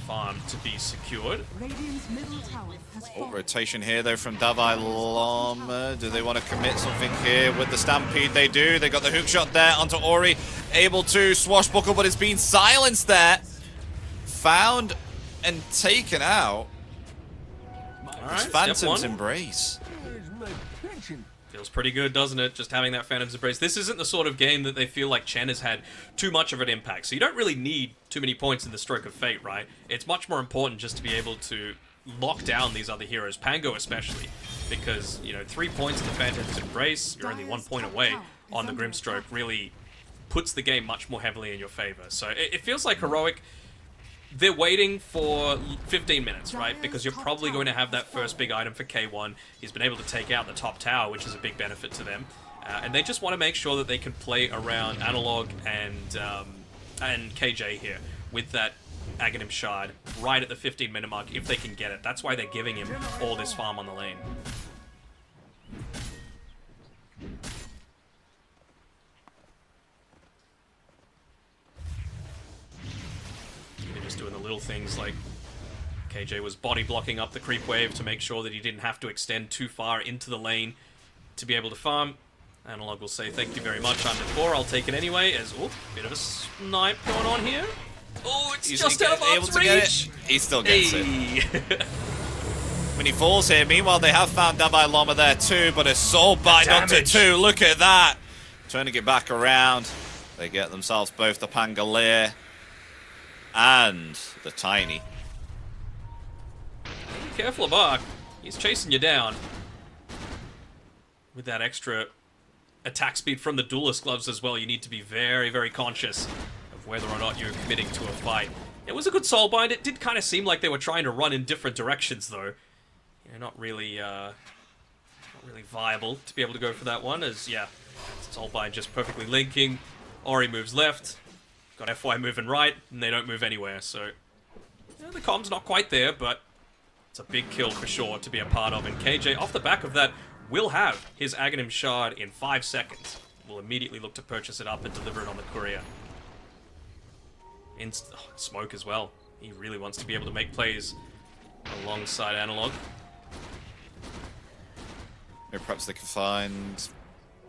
farm to be secured. Radiant's middle tower has fallen. Rotation here though from Davai Lama. Do they want to commit something here with the Stampede? They do. They got the hook shot there onto Ori. Able to swashbuckle, but it's been silenced there. Found and taken out. Alright, It's Phantom's Embrace. Feels pretty good, doesn't it? Just having that Phantom's Embrace. This isn't the sort of game that they feel like Chen has had too much of an impact. So you don't really need too many points in the Stroke of Fate, right? It's much more important just to be able to lock down these other heroes, Pango especially. Because, you know, 3 points in the Phantom's Embrace, you're only 1 point away on the Grimstroke, really puts the game much more heavily in your favor. So it feels like Heroic... They're waiting for 15 minutes, right? Because you're probably going to have that first big item for K1. He's been able to take out the top tower, which is a big benefit to them. And they just want to make sure that they can play around Analog and KJ here with that Aghanim Shard right at the 15-minute mark if they can get it. That's why they're giving him all this farm on the lane. Just doing the little things like KJ was body blocking up the creep wave to make sure that he didn't have to extend too far into the lane to be able to farm. Analog will say thank you very much, I'm at 4, I'll take it anyway, as, oh, bit of a snipe going on here. Oh, it's just out of arm's reach! He still gets it. When he falls here, meanwhile they have found Davai Lama there too, but a soul bind onto 2, look at that! Turning it back around, they get themselves both the Pangolier and the Tiny. Be careful, Buck. He's chasing you down. With that extra attack speed from the Duelist Gloves as well, you need to be very, very conscious of whether or not you're committing to a fight. It was a good soulbind. It did kind of seem like they were trying to run in different directions, though. You know, not really viable to be able to go for that one, as, yeah, soulbind just perfectly linking. Ori moves left. Got FY moving right, and they don't move anywhere, so... You know, the com's not quite there, but it's a big kill for sure to be a part of, and KJ, off the back of that, will have his Aghanim Shard in 5 seconds. Will immediately look to purchase it up and deliver it on the courier. Smoke as well. He really wants to be able to make plays alongside Analog. Maybe perhaps they can find...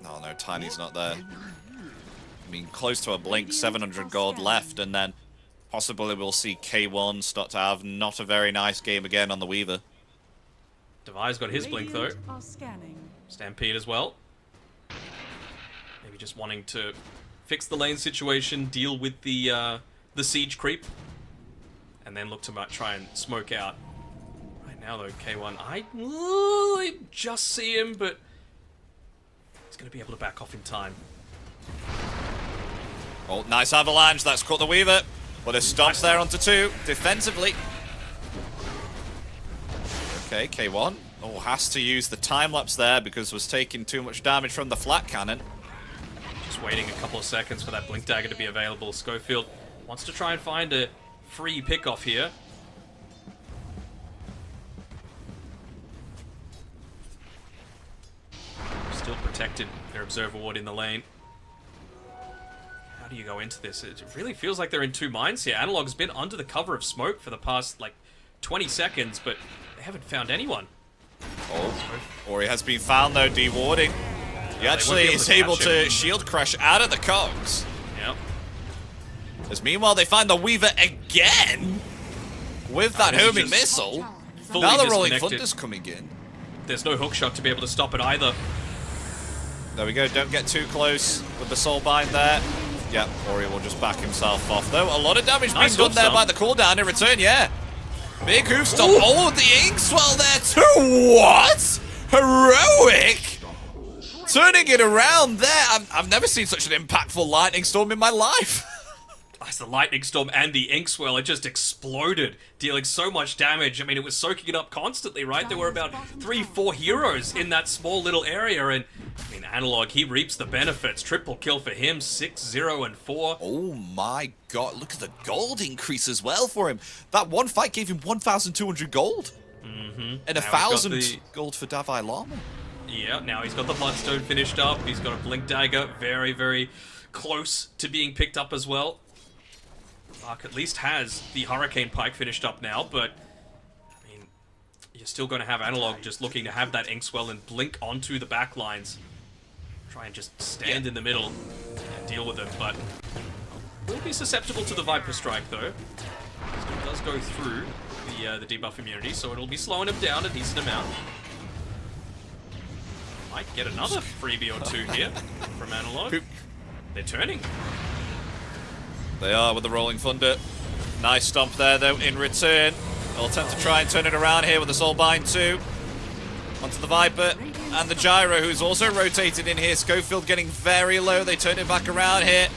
No, Tiny's not there. I mean, close to a blink, 700 gold left, and then possibly we'll see K1 start to have not a very nice game again on the Weaver. Devi's got his blink though. Are scanning. Stampede as well. Maybe just wanting to fix the lane situation, deal with the siege creep, and then look to try and smoke out. Right now though, K1, I just see him, but he's going to be able to back off in time. Oh, nice avalanche. That's caught the Weaver. But it stops there onto 2 defensively. Okay, K1. Oh, has to use the time-lapse there because was taking too much damage from the flat cannon. Just waiting a couple of seconds for that blink dagger to be available. Schofield wants to try and find a free pick-off here. Still protected, their observer ward in the lane. How do you go into this? It really feels like they're in two minds here. Analog's been under the cover of smoke for the past, like, 20 seconds, but they haven't found anyone. Oh, or he has been found, though, dewarding. He actually is able to shield crash out of the cogs. Yep. As meanwhile, they find the Weaver again with that homing missile. Now the Rolling Thunder's coming in. There's no hookshot to be able to stop it either. There we go, don't get too close with the Soulbind there. Yep, Ori will just back himself off, though. A lot of damage being done there by the cooldown in return, yeah. Big hoof stop. Oh, the Inkswell there too. What? Heroic. Turning it around there. I've never seen such an impactful lightning storm in my life. That's the lightning storm and the Inkswell. It just exploded, dealing so much damage. I mean, it was soaking it up constantly, right? There were about 3-4 heroes in that small little area, and I mean, Analog, he reaps the benefits. Triple kill for him, 6-0 and 4. Oh my god, look at the gold increase as well for him. That one fight gave him 1,200 gold. And 1,000 gold for Davai Lama. Yeah, now he's got the Bloodstone finished up. He's got a Blink Dagger, very, very close to being picked up as well. Ark at least has the Hurricane Pike finished up now, but I mean, you're still going to have Analog just looking to have that Inkswell and blink onto the back lines. Try and just stand in the middle and deal with it, but will be susceptible to the Viper Strike though. Still does go through the debuff immunity, so it'll be slowing him down a decent amount. Might get another freebie or two here from Analog. They're turning. They are with the Rolling Thunder. Nice stomp there, though, in return. They'll attempt to try and turn it around here with the Soulbind too. Onto the Viper and the Gyro, who's also rotated in here. Schofield getting very low. They turn it back around here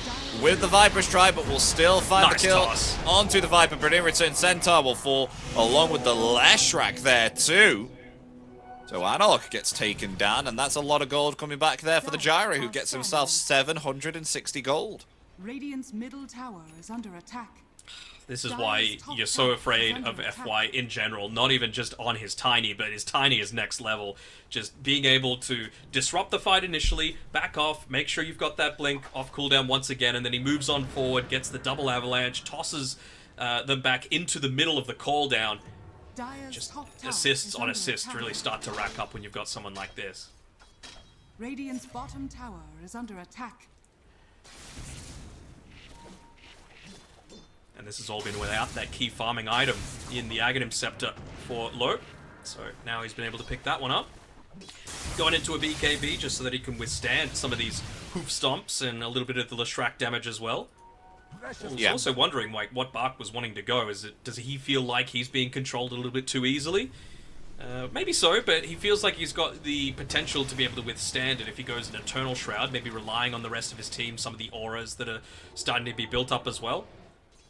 with the Viper Strike, but will still find the kill onto the Viper. But in return, Centaur will fall along with the Leshrac there too. So Analog gets taken down, and that's a lot of gold coming back there for the Gyro, who gets himself 760 gold. Radiant's middle tower is under attack. This is why you're so afraid of FY in general, not even just on his Tiny, but his Tiny is next level. Just being able to disrupt the fight initially, back off, make sure you've got that blink off cooldown once again, and then he moves on forward, gets the double avalanche, tosses them back into the middle of the call down. Just assists on assists really start to rack up when you've got someone like this. Radiant's bottom tower is under attack. And this has all been without that key farming item in the Aghanim Scepter for Lo. So now he's been able to pick that one up. Going into a BKB just so that he can withstand some of these hoof stomps and a little bit of the Leshrac damage as well. I was also wondering, like, what Bark was wanting to go. Does he feel like he's being controlled a little bit too easily? Maybe so, but he feels like he's got the potential to be able to withstand it if he goes an Eternal Shroud, maybe relying on the rest of his team, some of the auras that are starting to be built up as well.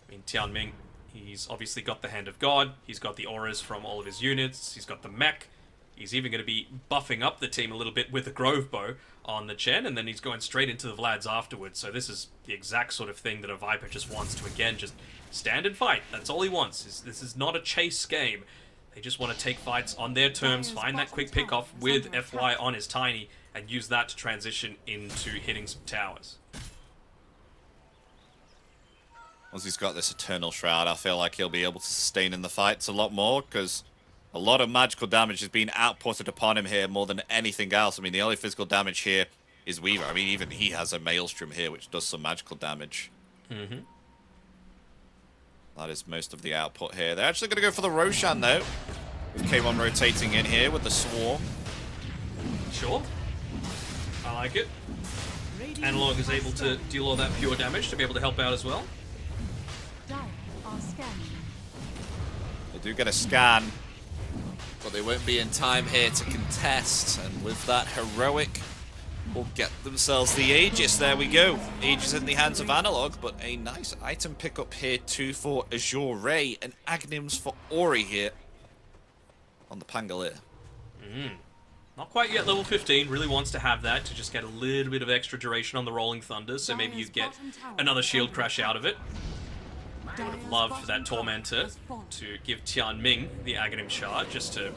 I mean, Tianming, he's obviously got the Hand of God, he's got the auras from all of his units, he's got the mech, he's even going to be buffing up the team a little bit with the Grove Bow on the Chen, and then he's going straight into the Vlads afterwards, so this is the exact sort of thing that a Viper just wants to, again, just stand and fight. That's all he wants. This is not a chase game. They just want to take fights on their terms, find that quick pickoff with FY on his Tiny, and use that to transition into hitting some towers. Once he's got this Eternal Shroud, I feel like he'll be able to sustain in the fights a lot more, because A lot of magical damage is being outputted upon him here more than anything else. I mean, the only physical damage here is Weaver. I mean, even he has a Maelstrom here, which does some magical damage. Mm-hmm. That is most of the output here. They're actually going to go for the Roshan, though. With K1 rotating in here with the Swarm. Sure. I like it. Analog is able to deal all that pure damage to be able to help out as well. Dire are scanning. They do get a scan, but they won't be in time here to contest. And with that, Heroic will get themselves the Aegis. There we go. Aegis in the hands of Analog, but a nice item pickup here too for Azure Ray and Agnims for Ori here on the Pangolier. Not quite yet level 15, really wants to have that to just get a little bit of extra duration on the Rolling Thunder, so maybe you get another shield crash out of it. I would have loved for that Tormentor to give Tianming the Aghanim Shard, just to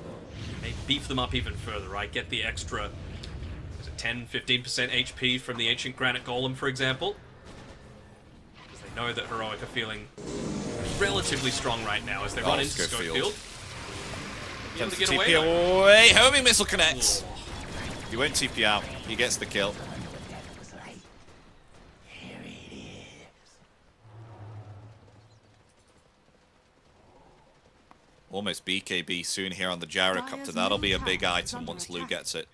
maybe beef them up even further, right? Get the extra, is it 10-15% HP from the Ancient Granite Golem, for example. Because they know that Heroic are feeling relatively strong right now as they run into Schofield. Attempts to TP away. Homing missile connects. He won't TP out. He gets the kill. Almost BKB soon here on the gyrocopter. That'll be a big item once Lou gets it.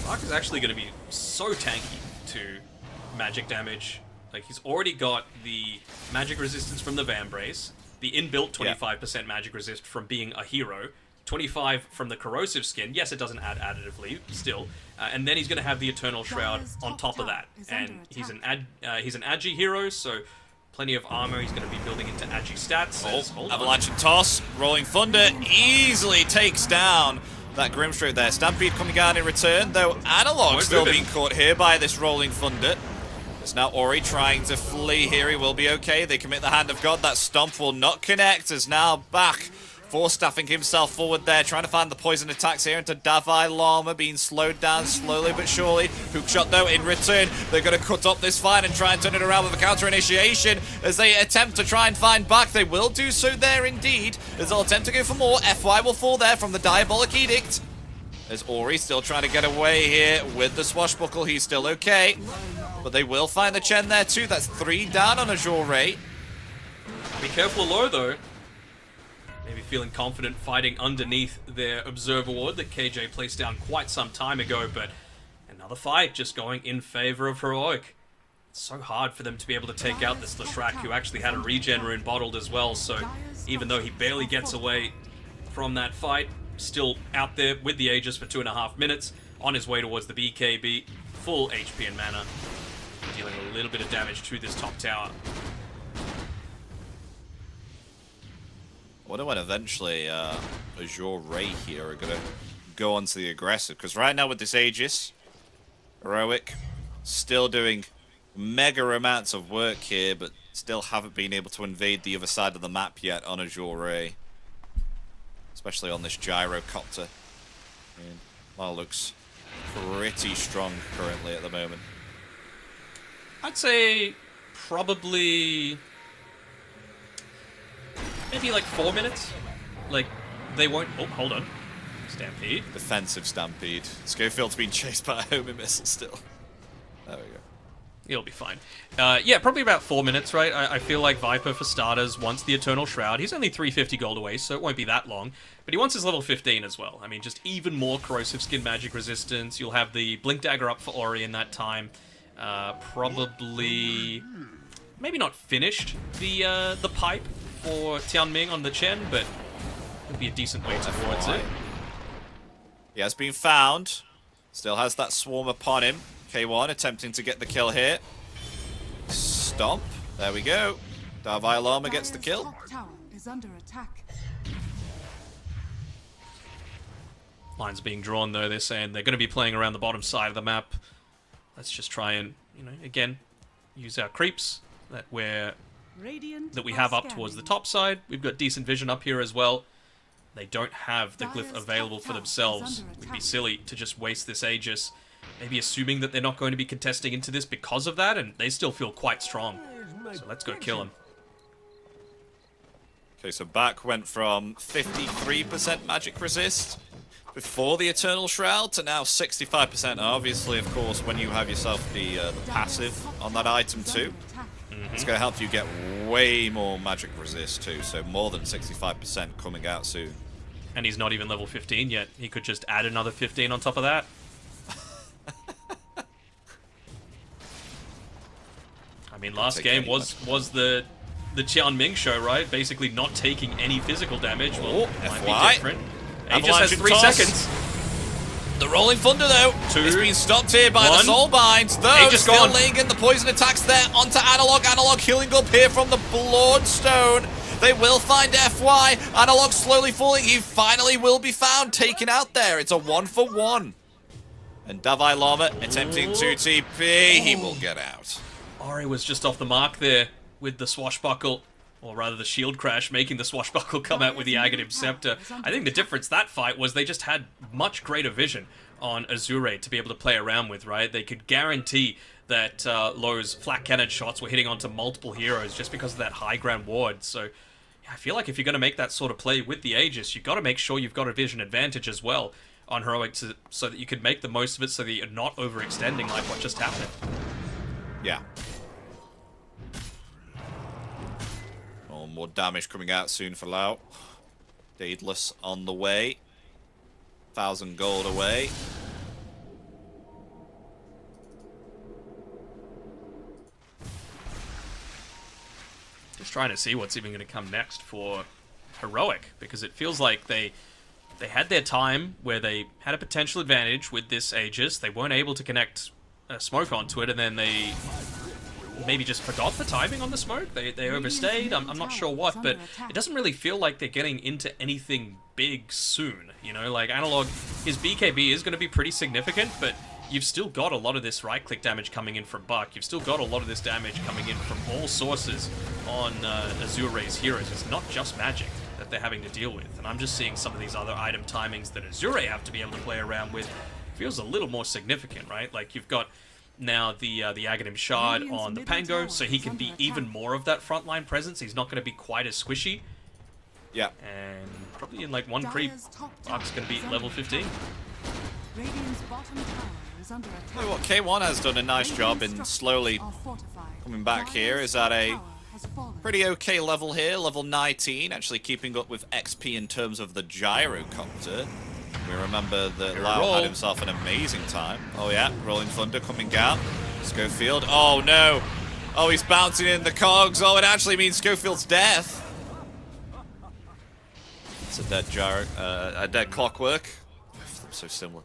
Mark is actually going to be so tanky to magic damage. Like, he's already got the magic resistance from the Vambrace, the inbuilt 25% magic resist from being a hero, 25 from the corrosive skin. Yes, it doesn't add additively, still. And then he's going to have the Eternal Shroud on top of that. And he's an Agi hero, so plenty of armor. He's going to be building into Agi stats. Avalanche and Toss. Rolling Thunder easily takes down that Grimstroke there. Stampede coming down in return, though Analog still being caught here by this Rolling Thunder. It's now Ori trying to flee here. He will be okay. They commit the Hand of God. That Stomp will not connect. Is now back. Force-staffing himself forward there, trying to find the poison attacks here into Davai Lama, being slowed down slowly but surely. Hookshot, though, in return. They're going to cut up this fight and try and turn it around with a counter-initiation as they attempt to try and find back. They will do so there indeed, as they'll attempt to go for more. FY will fall there from the Diabolic Edict. As Ori still trying to get away here with the Swashbuckle. He's still okay. But they will find the Chen there too. That's 3 down on Azure Ray. Be careful low, though. Maybe feeling confident fighting underneath their Observer Ward that KJ placed down quite some time ago, but another fight just going in favor of Heroic. It's so hard for them to be able to take out this Leshrac, who actually had a regen rune bottled as well, so even though he barely gets away from that fight, still out there with the Aegis for 2.5 minutes, on his way towards the BKB, full HP and mana, dealing a little bit of damage to this top tower. I wonder when eventually Azure Ray here are going to go on to the aggressive, because right now with this Aegis, Heroic still doing mega amounts of work here, but still haven't been able to invade the other side of the map yet on Azure Ray. Especially on this gyrocopter. Well, looks pretty strong currently at the moment. I'd say probably maybe like 4 minutes. Like, they won't... Oh, hold on. Stampede. Defensive Stampede. Schofield's being chased by a homing missile still. There we go. It'll be fine. Yeah, probably about 4 minutes, right? I feel like Viper, for starters, wants the Eternal Shroud. He's only 350 gold away, so it won't be that long. But he wants his level 15 as well. I mean, just even more corrosive skin magic resistance. You'll have the Blink Dagger up for Ori in that time. Probably... maybe not finished the pipe for Tianming on the Chen, but it'll be a decent way towards it. He has been found. Still has that swarm upon him. K1 attempting to get the kill here. Stomp. There we go. Davai Lama gets the kill. Tower is under attack. Lines being drawn, though. They're saying they're going to be playing around the bottom side of the map. Let's just try and, you know, again, use our creeps that we have up towards the top side. We've got decent vision up here as well. They don't have the glyph available for themselves. It would be silly to just waste this Aegis, maybe assuming that they're not going to be contesting into this because of that, and they still feel quite strong. So let's go kill him. Okay, so back went from 53% magic resist before the Eternal Shroud to now 65%. Obviously, of course, when you have yourself the passive on that item too, it's going to help you get way more magic resist too. So more than 65% coming out soon. And he's not even level 15 yet. He could just add another 15 on top of that. I mean, last game was the Qian Ming show, right? Basically not taking any physical damage. Well, might be different. He just has 3 seconds. The Rolling Thunder, though, 2, is being stopped here by the 1. Soul Binds. Though, just still gone. laying in the poison attacks there onto Analog. Analog healing up here from the Bloodstone. They will find FY. Analog slowly falling. He finally will be found, taken out there. It's a 1-for-1. And Davai Lama attempting to TP. He will get out. Ori was just off the mark there with the swashbuckle, or rather the shield crash, making the swashbuckle come out with the Aghanim Scepter. I think the difference that fight was they just had much greater vision on Azure to be able to play around with, right? They could guarantee that Lowe's flat cannon shots were hitting onto multiple heroes just because of that high ground ward. So yeah, I feel like if you're going to make that sort of play with the Aegis, you've got to make sure you've got a vision advantage as well on Heroic so that you can make the most of it so that you're not overextending like what just happened. Yeah. Oh, more damage coming out soon for Lau. Daedalus on the way. 1,000 gold away. Just trying to see what's even going to come next for Heroic, because it feels like they had their time where they had a potential advantage with this Aegis. They weren't able to connect a smoke onto it, and then they maybe just forgot the timing on the smoke. They overstayed. I'm not sure what, but it doesn't really feel like they're getting into anything big soon. You know, like Analog, his BKB is going to be pretty significant, but you've still got a lot of this right-click damage coming in from Buck. You've still got a lot of this damage coming in from all sources on Azure's heroes. It's not just magic that they're having to deal with. And I'm just seeing some of these other item timings that Azure have to be able to play around with. Feels a little more significant, right? Like you've got now the Aghanim Shard on the Pango, so he can be even more of that frontline presence. He's not going to be quite as squishy. Yeah. And probably in like one creep, Buck's going to be level 15. Radiant's bottom tower is under attack. Tell you what, K1 has done a nice job in slowly coming back here. Is at a pretty okay level here, level 19, actually keeping up with XP in terms of the gyrocopter. We remember that Lau had himself an amazing time. Oh yeah, Rolling Thunder coming out. Schofield, oh no! Oh, he's bouncing in the cogs. Oh, it actually means Schofield's death. It's a dead a dead clockwork. So similar.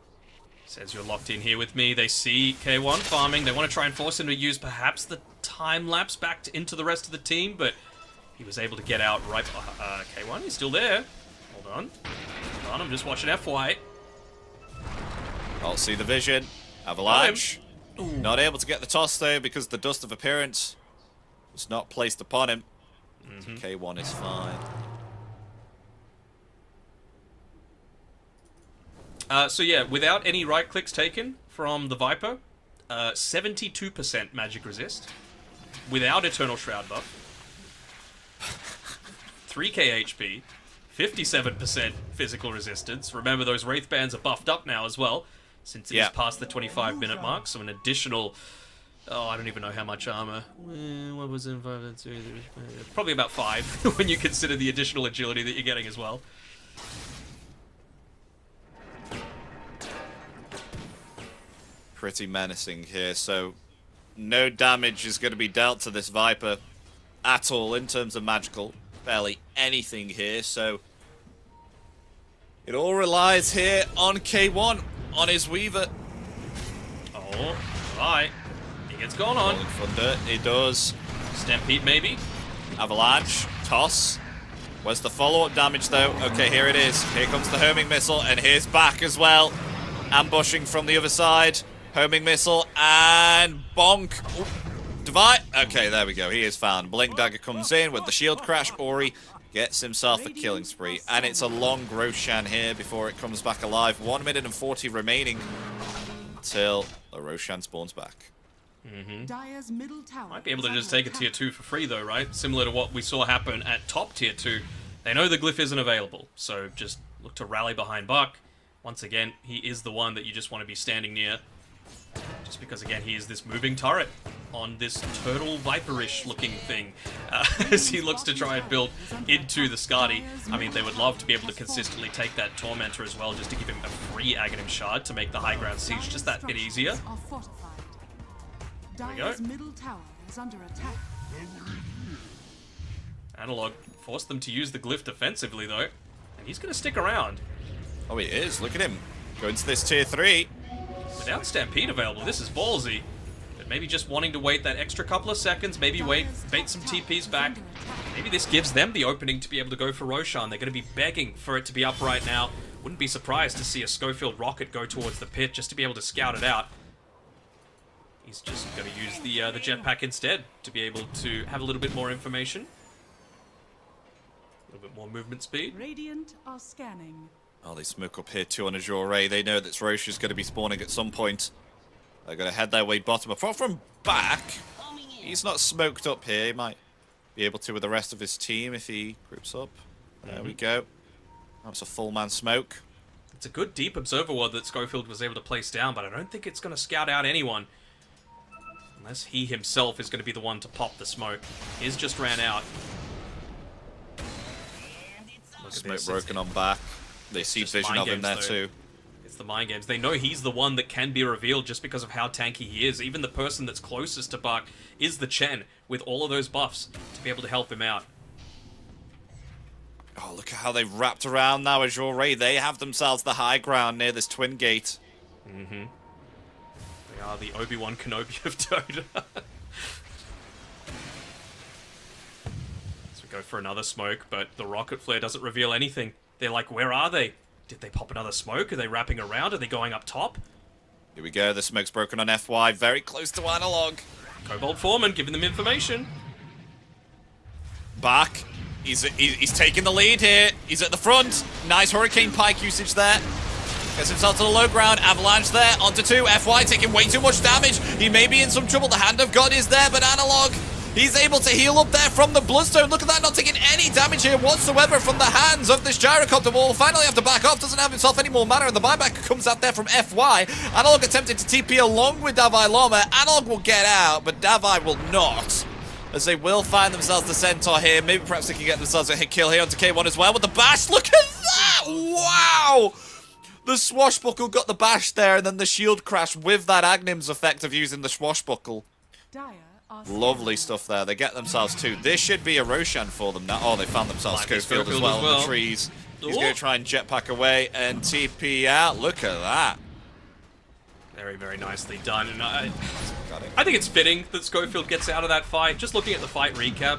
Says you're locked in here with me. They see K1 farming. They want to try and force him to use perhaps the time lapse back into the rest of the team, but he was able to get out right. K1, he's still there. Hold on. Hold on, I'm just watching FY. I'll see the vision. Avalanche. Not able to get the toss though because the Dust of Appearance was not placed upon him. So K1 is fine. So yeah, without any right clicks taken from the Viper, 72% magic resist, without Eternal Shroud buff, 3k HP, 57% physical resistance. Remember, those Wraith Bands are buffed up now as well, since it is past the 25-minute mark, so an additional, oh, I don't even know how much armor. What was it? Probably about 5, when you consider the additional agility that you're getting as well. Pretty menacing here, so no damage is going to be dealt to this Viper at all in terms of magical. Barely anything here, so it all relies here on K1, on his Weaver. Oh, right. He gets going on. Rolling Thunder, he does. Stampede, maybe? Avalanche, toss. Where's the follow-up damage, though? Okay, here it is. Here comes the homing missile, and here's back as well. Ambushing from the other side. Homing missile, and bonk. Ooh. Divide. Okay, there we go. He is found. Blink Dagger comes in with the shield crash. Ori gets himself a killing spree. And it's a long Roshan here before it comes back alive. 1 minute and 40 remaining until the Roshan spawns back. Dire's middle tower Might be able to just take a tier 2 for free though, right? Similar to what we saw happen at top tier 2 They know the glyph isn't available, so just look to rally behind Buck. Once again, he is the one that you just want to be standing near. Just because, again, he is this moving turret on this turtle viperish looking thing as he looks to try and build into the Skadi. I mean, they would love to be able to consistently take that Tormentor as well, just to give him a free Aghanim Shard to make the high ground siege just that bit easier. There we go. Analog forced them to use the glyph defensively, though, and he's going to stick around. Oh, he is. Look at him. Going to this tier 3. Without Stampede available, this is ballsy. But maybe just wanting to wait that extra couple of seconds, maybe bait some TPs back. Maybe this gives them the opening to be able to go for Roshan. They're going to be begging for it to be up right now. Wouldn't be surprised to see a Schofield rocket go towards the pit just to be able to scout it out. He's just going to use the jetpack instead to be able to have a little bit more information. A little bit more movement speed. Radiant are scanning. Oh, they smoke up here too on Azure Ray. They know that Roche is going to be spawning at some point. They're going to head their way bottom. Apart from back, he's not smoked up here. He might be able to with the rest of his team if he groups up. There we go. That's a full man smoke. It's a good deep observer ward that Schofield was able to place down, but I don't think it's going to scout out anyone. Unless he himself is going to be the one to pop the smoke. His just ran out. Smoke broken on back. They see vision of him there too. It's the mind games. They know he's the one that can be revealed just because of how tanky he is. Even the person that's closest to Buck is the Chen with all of those buffs to be able to help him out. Oh, look at how they've wrapped around now, Azure Ray. They have themselves the high ground near this twin gate. They are the Obi-Wan Kenobi of Dota. So we go for another smoke, but the rocket flare doesn't reveal anything. They're like, where are they? Did they pop another smoke? Are they wrapping around? Are they going up top? Here we go. The smoke's broken on FY. Very close to Analog. Cobalt Foreman giving them information. Back. He's taking the lead here. He's at the front. Nice Hurricane Pike usage there. Gets himself to the low ground. Avalanche there. Onto 2. FY taking way too much damage. He may be in some trouble. The Hand of God is there, but Analog, he's able to heal up there from the Bloodstone. Look at that, not taking any damage here whatsoever from the hands of this Gyrocopter. Will finally have to back off. Doesn't have himself any more mana, and the buyback comes out there from FY. Analog attempted to TP along with Davai Lama. Analog will get out, but Davai will not, as they will find themselves the Centaur here. Maybe perhaps they can get themselves a hit kill here onto K1 as well with the bash. Look at that! Wow! The Swashbuckle got the bash there, and then the shield crash with that Agnim's effect of using the Swashbuckle. Lovely stuff there. They get themselves 2. This should be a Roshan for them now. Oh, they found themselves Schofield as well in the trees. He's going to try and jetpack away and TP out. Look at that. Very, very nicely done. And I think it's fitting that Schofield gets out of that fight. Just looking at the fight recap,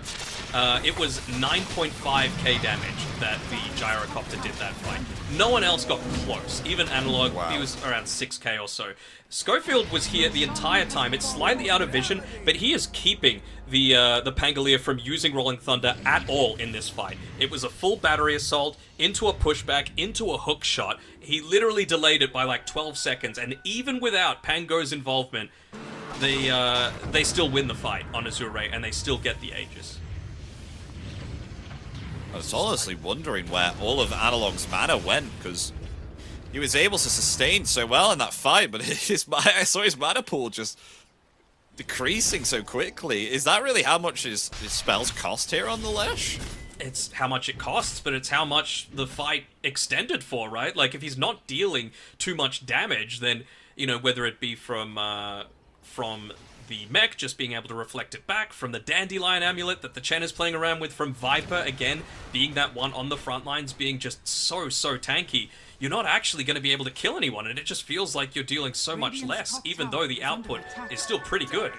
it was 9.5k damage that the Gyrocopter did that fight. No one else got close. Even Analog, he was around 6k or so. Schofield was here the entire time. It's slightly out of vision, but he is keeping the Pangolier from using Rolling Thunder at all in this fight. It was a full battery assault, into a pushback, into a hook shot. He literally delayed it by like 12 seconds, and even without Pango's involvement, they still win the fight on Azure Ray, and they still get the Aegis. I was honestly wondering where all of Analog's mana went, because he was able to sustain so well in that fight, but I saw his mana pool just decreasing so quickly. Is that really how much his spells cost here on the Lesh? It's how much it costs, but it's how much the fight extended for, right? Like, if he's not dealing too much damage, then, you know, whether it be from the mech just being able to reflect it back, from the Dandelion Amulet that the Chen is playing around with, from Viper, again, being that one on the front lines, being just so tanky, you're not actually going to be able to kill anyone, and it just feels like you're dealing so much less, even though the output is still pretty good.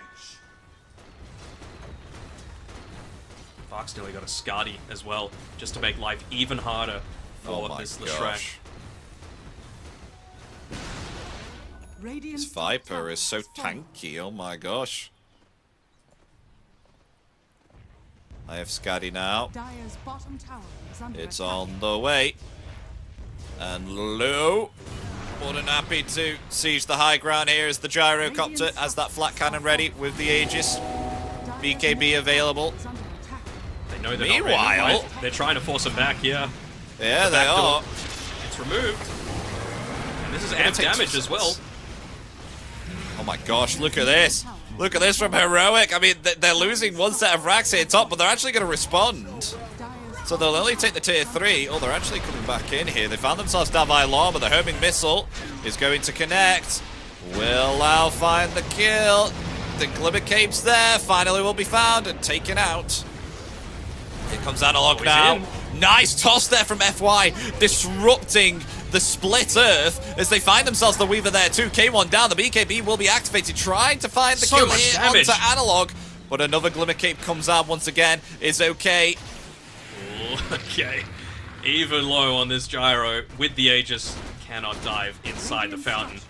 Fox nearly got a Skadi as well, just to make life even harder for this Leshrac. This Viper is so tanky, oh my gosh. I have Skadi now. It's on the way. And low. More than happy to siege the high ground here as the Gyrocopter has that flat cannon ready with the Aegis. BKB available. They No, they're Meanwhile... not ready, right? They're trying to force him back, yeah. Yeah, they are. It's removed. And this is amp damage as well. Oh my gosh, look at this. Look at this from Heroic. I mean, they're losing one set of racks here top, but they're actually going to respond. So they'll only take the tier 3. Oh, they're actually coming back in here. They found themselves Davai Llama. The homing missile is going to connect. Will Lau find the kill? The Glimmer Cape's there. Finally will be found and taken out. Here comes Analog now. Nice toss there from FY, disrupting the split earth as they find themselves the Weaver there too. K1 down, the BKB will be activated, trying to find the kill here onto Analog. But another Glimmer Cape comes out once again. Is okay. Okay. Even low on this gyro with the Aegis, cannot dive inside the fountain.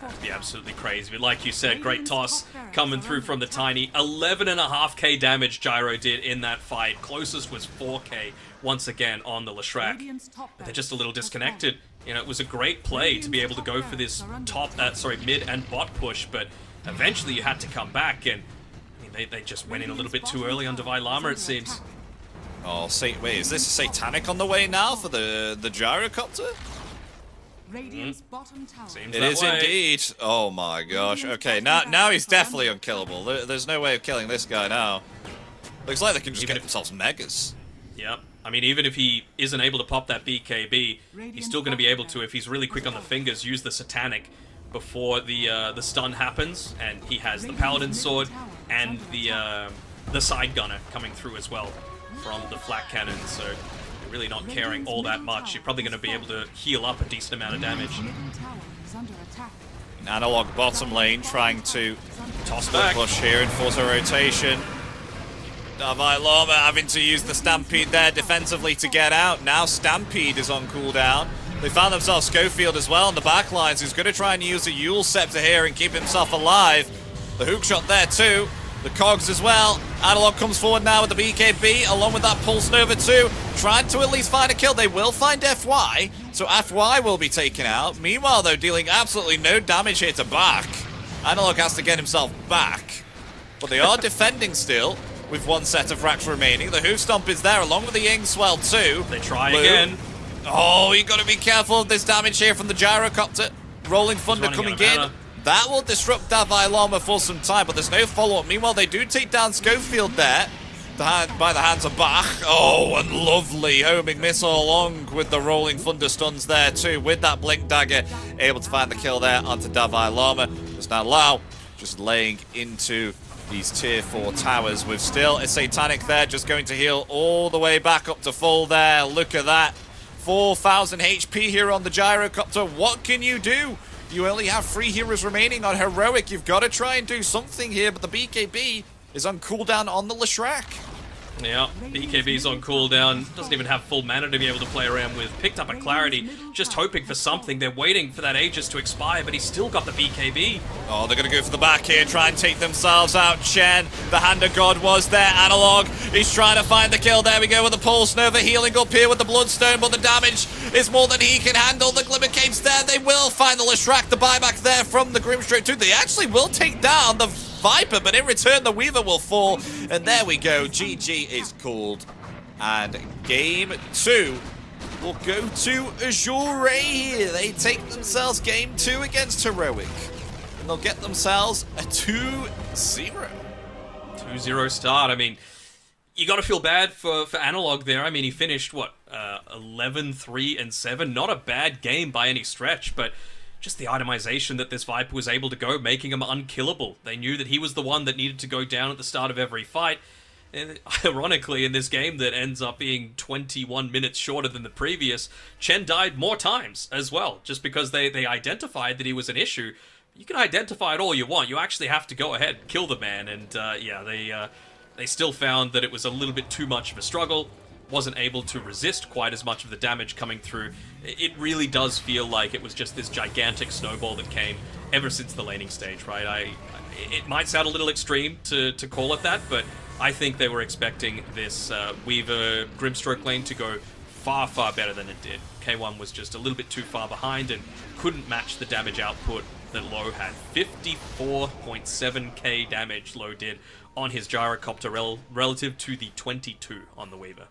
That'd be absolutely crazy. But like you said, great toss coming through from the Tiny. 11.5k damage Gyro did in that fight. Closest was 4k once again on the Leshrac. But they're just a little disconnected. You know, it was a great play to be able to go for this mid and bot push, but eventually you had to come back, and I mean, they just went in a little bit too early on Davai Llama, it seems. Oh, wait, is this a Satanic on the way now for the Gyrocopter? Radiant's bottom tower. Seems It that is way. Indeed. Oh my gosh. Okay, now he's definitely unkillable. There's no way of killing this guy now. Looks like they can just get themselves megas. Yep. I mean, even if he isn't able to pop that BKB, he's still going to be able to, if he's really quick on the fingers, use the Satanic before the stun happens, and he has the Paladin Sword and the Side Gunner coming through as well from the Flak Cannon, so you're really not caring all that much. You're probably going to be able to heal up a decent amount of damage. Analog bottom lane trying to Toss back. push here and force a rotation. Davai Llama having to use the Stampede there defensively to get out. Now Stampede is on cooldown. They found themselves Schofield as well on the back lines, who's going to try and use a Yule Scepter here and keep himself alive. The hook shot there too. The Cogs as well. Analog comes forward now with the BKB, along with that Pulse Nova too. Trying to at least find a kill. They will find FY, so FY will be taken out. Meanwhile, though, dealing absolutely no damage here to back. Analog has to get himself back. But they are defending still, with one set of racks remaining. The Hoof Stomp is there, along with the Ying Swell too. They try again. Oh, you got to be careful of this damage here from the Gyrocopter. Rolling Thunder coming in. That will disrupt Davai Llama for some time, but there's no follow-up. Meanwhile, they do take down Schofield there by the hands of Bach. Oh, and lovely homing missile along with the Rolling Thunder stuns there too, with that Blink Dagger. Able to find the kill there onto Davai Llama. Just now Lau just laying into these tier 4 towers with still a Satanic there, just going to heal all the way back up to full there. Look at that. 4,000 HP here on the Gyrocopter. What can you do? You only have 3 heroes remaining on Heroic. You've got to try and do something here, but the BKB is on cooldown on the Leshrac. Yeah, BKB's on cooldown. Doesn't even have full mana to be able to play around with. Picked up a Clarity, just hoping for something. They're waiting for that Aegis to expire, but he's still got the BKB. Oh, they're going to go for the back here, try and take themselves out. Chen, the Hand of God was there. Analog, he's trying to find the kill. There we go with the Pulse Nova healing up here with the Bloodstone, but the damage is more than he can handle. The Glimmer Cape's there. They will find the Leshrac, the buyback there from the Grimstroke too. They actually will take down the Viper, but in return the Weaver will fall. And there we go. GG is called. And game 2 will go to Azure here. They take themselves game 2 against Heroic. And they'll get themselves a 2-0. 2-0 start. I mean, you got to feel bad for Analog there. I mean, he finished, what, 11-3-7. Not a bad game by any stretch, but just the itemization that this Viper was able to go, making him unkillable. They knew that he was the one that needed to go down at the start of every fight. And ironically, in this game that ends up being 21 minutes shorter than the previous, Chen died more times as well, just because they identified that he was an issue. You can identify it all you want. You actually have to go ahead and kill the man. And yeah, they still found that it was a little bit too much of a struggle. Wasn't able to resist quite as much of the damage coming through. It really does feel like it was just this gigantic snowball that came ever since the laning stage, right? It might sound a little extreme to call it that, but I think they were expecting this Weaver Grimstroke lane to go far, far better than it did. K1 was just a little bit too far behind and couldn't match the damage output that Low had. 54.7k damage Low did on his gyrocopter relative to the 22 on the Weaver.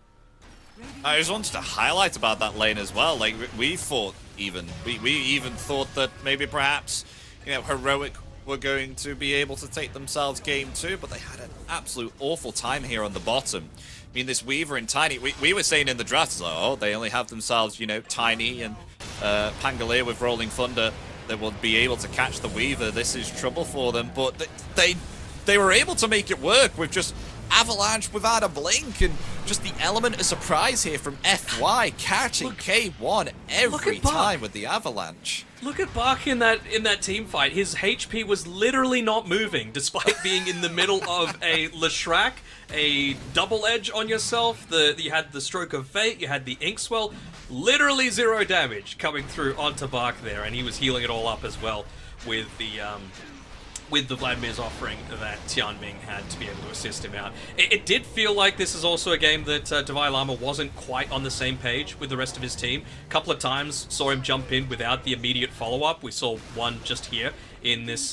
I just wanted to highlight about that lane as well. Like, we thought even, we even thought that maybe perhaps, you know, Heroic were going to be able to take themselves game 2, but they had an absolute awful time here on the bottom. I mean, this Weaver and Tiny, we were saying in the draft, like, oh, they only have themselves, you know, Tiny and Pangolier with Rolling Thunder that will be able to catch the Weaver. This is trouble for them, but they were able to make it work with just Avalanche without a blink, and just the element of surprise here from FY catching K1 every time with the Avalanche. Look at Bach in that team fight. His HP was literally not moving, despite being in the middle of a Leshrac, a double edge on yourself. You had the Stroke of Fate, you had the Inkswell. Literally 0 damage coming through onto Bach there, and he was healing it all up as well with the Vladimir's offering that Tianming had to be able to assist him out. It did feel like this is also a game that Davai Lama wasn't quite on the same page with the rest of his team. A couple of times saw him jump in without the immediate follow-up. We saw one just here in this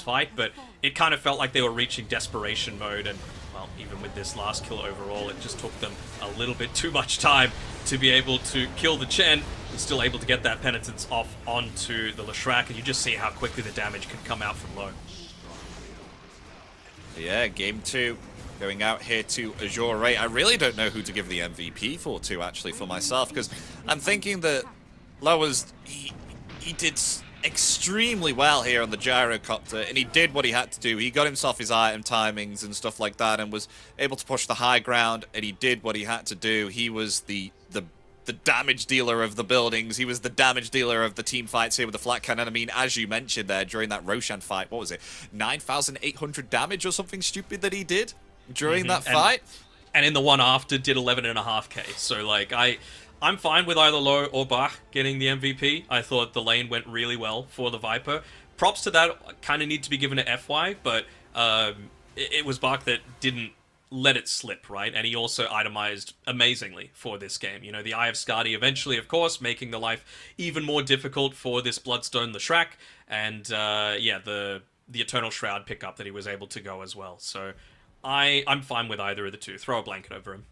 fight, but it kind of felt like they were reaching desperation mode, and well, even with this last kill overall, it just took them a little bit too much time to be able to kill the Chen, and still able to get that penitence off onto the Leshrac, and you just see how quickly the damage can come out from low. Yeah, game 2 going out here to Azure Ray. I really don't know who to give the MVP to, actually, for myself, because I'm thinking that Lowe's, he did extremely well here on the gyrocopter, and he did what he had to do. He got himself his item timings and stuff like that, and was able to push the high ground, and he did what he had to do. He was the damage dealer of the buildings. He was the damage dealer of the team fights here with the flat cannon. I mean, as you mentioned there, during that Roshan fight, what was it? 9,800 damage or something stupid that he did during that fight? And in the one after, did 11.5k. So, like, I'm fine with either Low or Bach getting the MVP. I thought the lane went really well for the Viper. Props to that kind of need to be given to FY, but it was Bach that didn't let it slip, right? And he also itemized amazingly for this game. You know, the Eye of Skadi eventually, of course, making the life even more difficult for this Bloodstone Leshrac, and yeah, the Eternal Shroud pickup that he was able to go as well. So I'm fine with either of the two. Throw a blanket over him.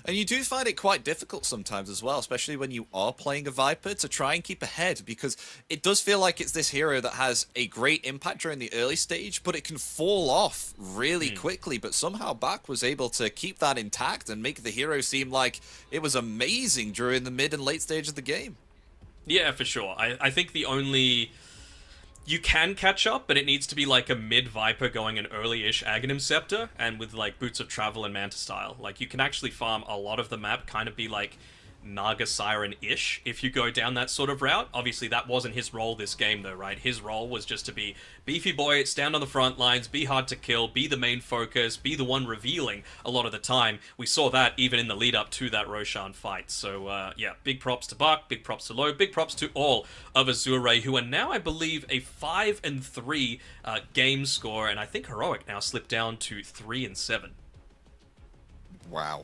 And you do find it quite difficult sometimes as well, especially when you are playing a Viper, to try and keep ahead, because it does feel like it's this hero that has a great impact during the early stage, but it can fall off really quickly. But somehow Bach was able to keep that intact and make the hero seem like it was amazing during the mid and late stage of the game. Yeah, for sure. I think the only... You can catch up, but it needs to be like a mid-Viper going an early-ish Aghanim Scepter, and with like Boots of Travel and Manta style. Like, you can actually farm a lot of the map, kind of be like Naga Siren-ish if you go down that sort of route. Obviously, that wasn't his role this game, though, right? His role was just to be beefy boy, stand on the front lines, be hard to kill, be the main focus, be the one revealing a lot of the time. We saw that even in the lead-up to that Roshan fight. So, yeah, big props to Bach, big props to Low, big props to all of Azure, who are now, I believe, a 5-3 game score, and I think Heroic now slipped down to 3-7. Wow.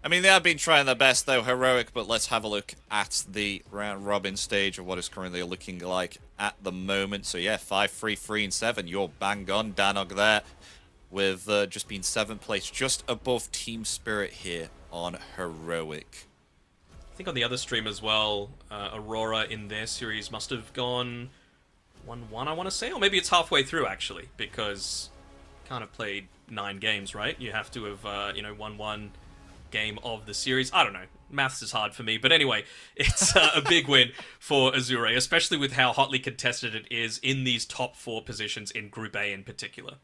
I mean, they have been trying their best, though, Heroic, but let's have a look at the round-robin stage of what is currently looking like at the moment. So, yeah, 5-3, 3-7. You're bang on, Danog, there, with just being 7th place, just above Team Spirit here on Heroic. I think on the other stream as well, Aurora in their series must have gone 1-1, I want to say, or maybe it's halfway through, actually, because kind of played 9 games, right? You have to have, you know, 1-1... game of the series. I don't know. Maths is hard for me. But anyway, it's a big win for Azure, especially with how hotly contested it is in these top 4 positions in Group A in particular.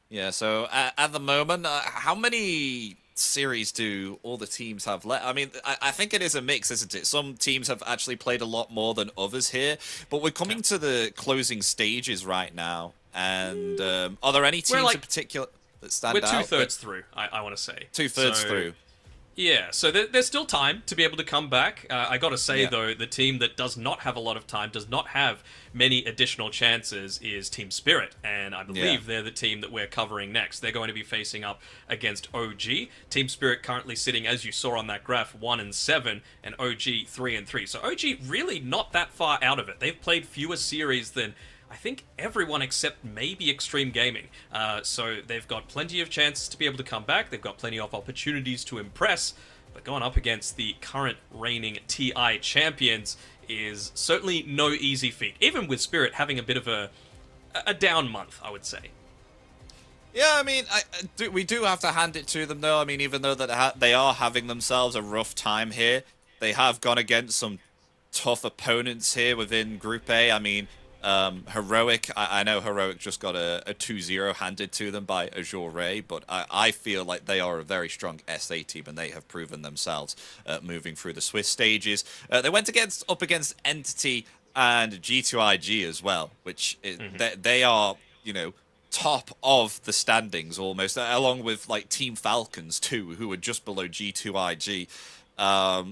Yeah, so at the moment, how many series do all the teams have left? I mean, I think it is a mix, isn't it? Some teams have actually played a lot more than others here, but we're coming to the closing stages right now. And are there any teams in particular that stand out? We're 2/3 through, I want to say. 2/3 through. Yeah, so there's still time to be able to come back. I got to say, though, the team that does not have a lot of time, does not have many additional chances, is Team Spirit. And I believe they're the team that we're covering next. They're going to be facing up against OG. Team Spirit currently sitting, as you saw on that graph, 1-7, and OG 3-3. So OG really not that far out of it. They've played fewer series than... I think everyone except maybe Extreme Gaming. So they've got plenty of chances to be able to come back. They've got plenty of opportunities to impress. But going up against the current reigning TI champions is certainly no easy feat. Even with Spirit having a bit of a down month, I would say. Yeah, I mean, we do have to hand it to them, though. I mean, even though that they are having themselves a rough time here, they have gone against some tough opponents here within Group A. I mean, Heroic, I know Heroic just got a 2-0 handed to them by Azure, but I feel like they are a very strong SA team, and they have proven themselves moving through the Swiss stages. They went up against Entity and G2IG as well, which they are, you know, top of the standings almost, along with like Team Falcons too, who are just below G2IG.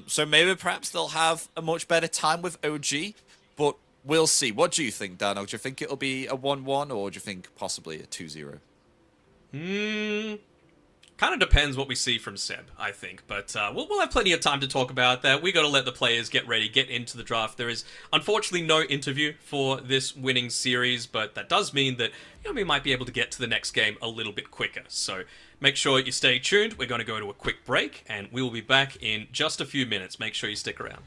So maybe perhaps they'll have a much better time with OG, but we'll see. What do you think, Dano? Do you think it'll be a 1-1, or do you think possibly a 2-0? Kind of depends what we see from Seb, I think. But we'll have plenty of time to talk about that. We got to let the players get ready, get into the draft. There is unfortunately no interview for this winning series, but that does mean that we might be able to get to the next game a little bit quicker. So make sure you stay tuned. We're going to go to a quick break, and we will be back in just a few minutes. Make sure you stick around.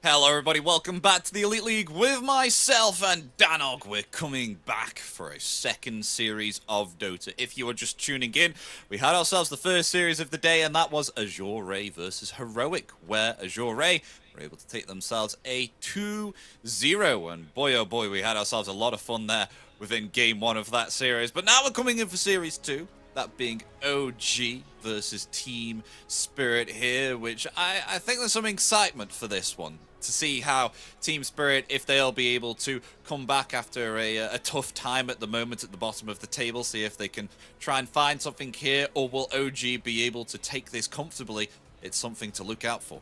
Hello everybody, welcome back to the Elite League with myself and Danog. We're coming back for a second series of Dota. If you are just tuning in, we had ourselves the first series of the day, and that was Azure versus Heroic, where Azure were able to take themselves a 2-0, and boy oh boy, we had ourselves a lot of fun there within game one of that series. But now we're coming in for series two, that being OG versus Team Spirit here, which I think there's some excitement for this one, to see how Team Spirit, if they'll be able to come back after a tough time at the moment at the bottom of the table, see if they can try and find something here, or will OG be able to take this comfortably. It's something to look out for.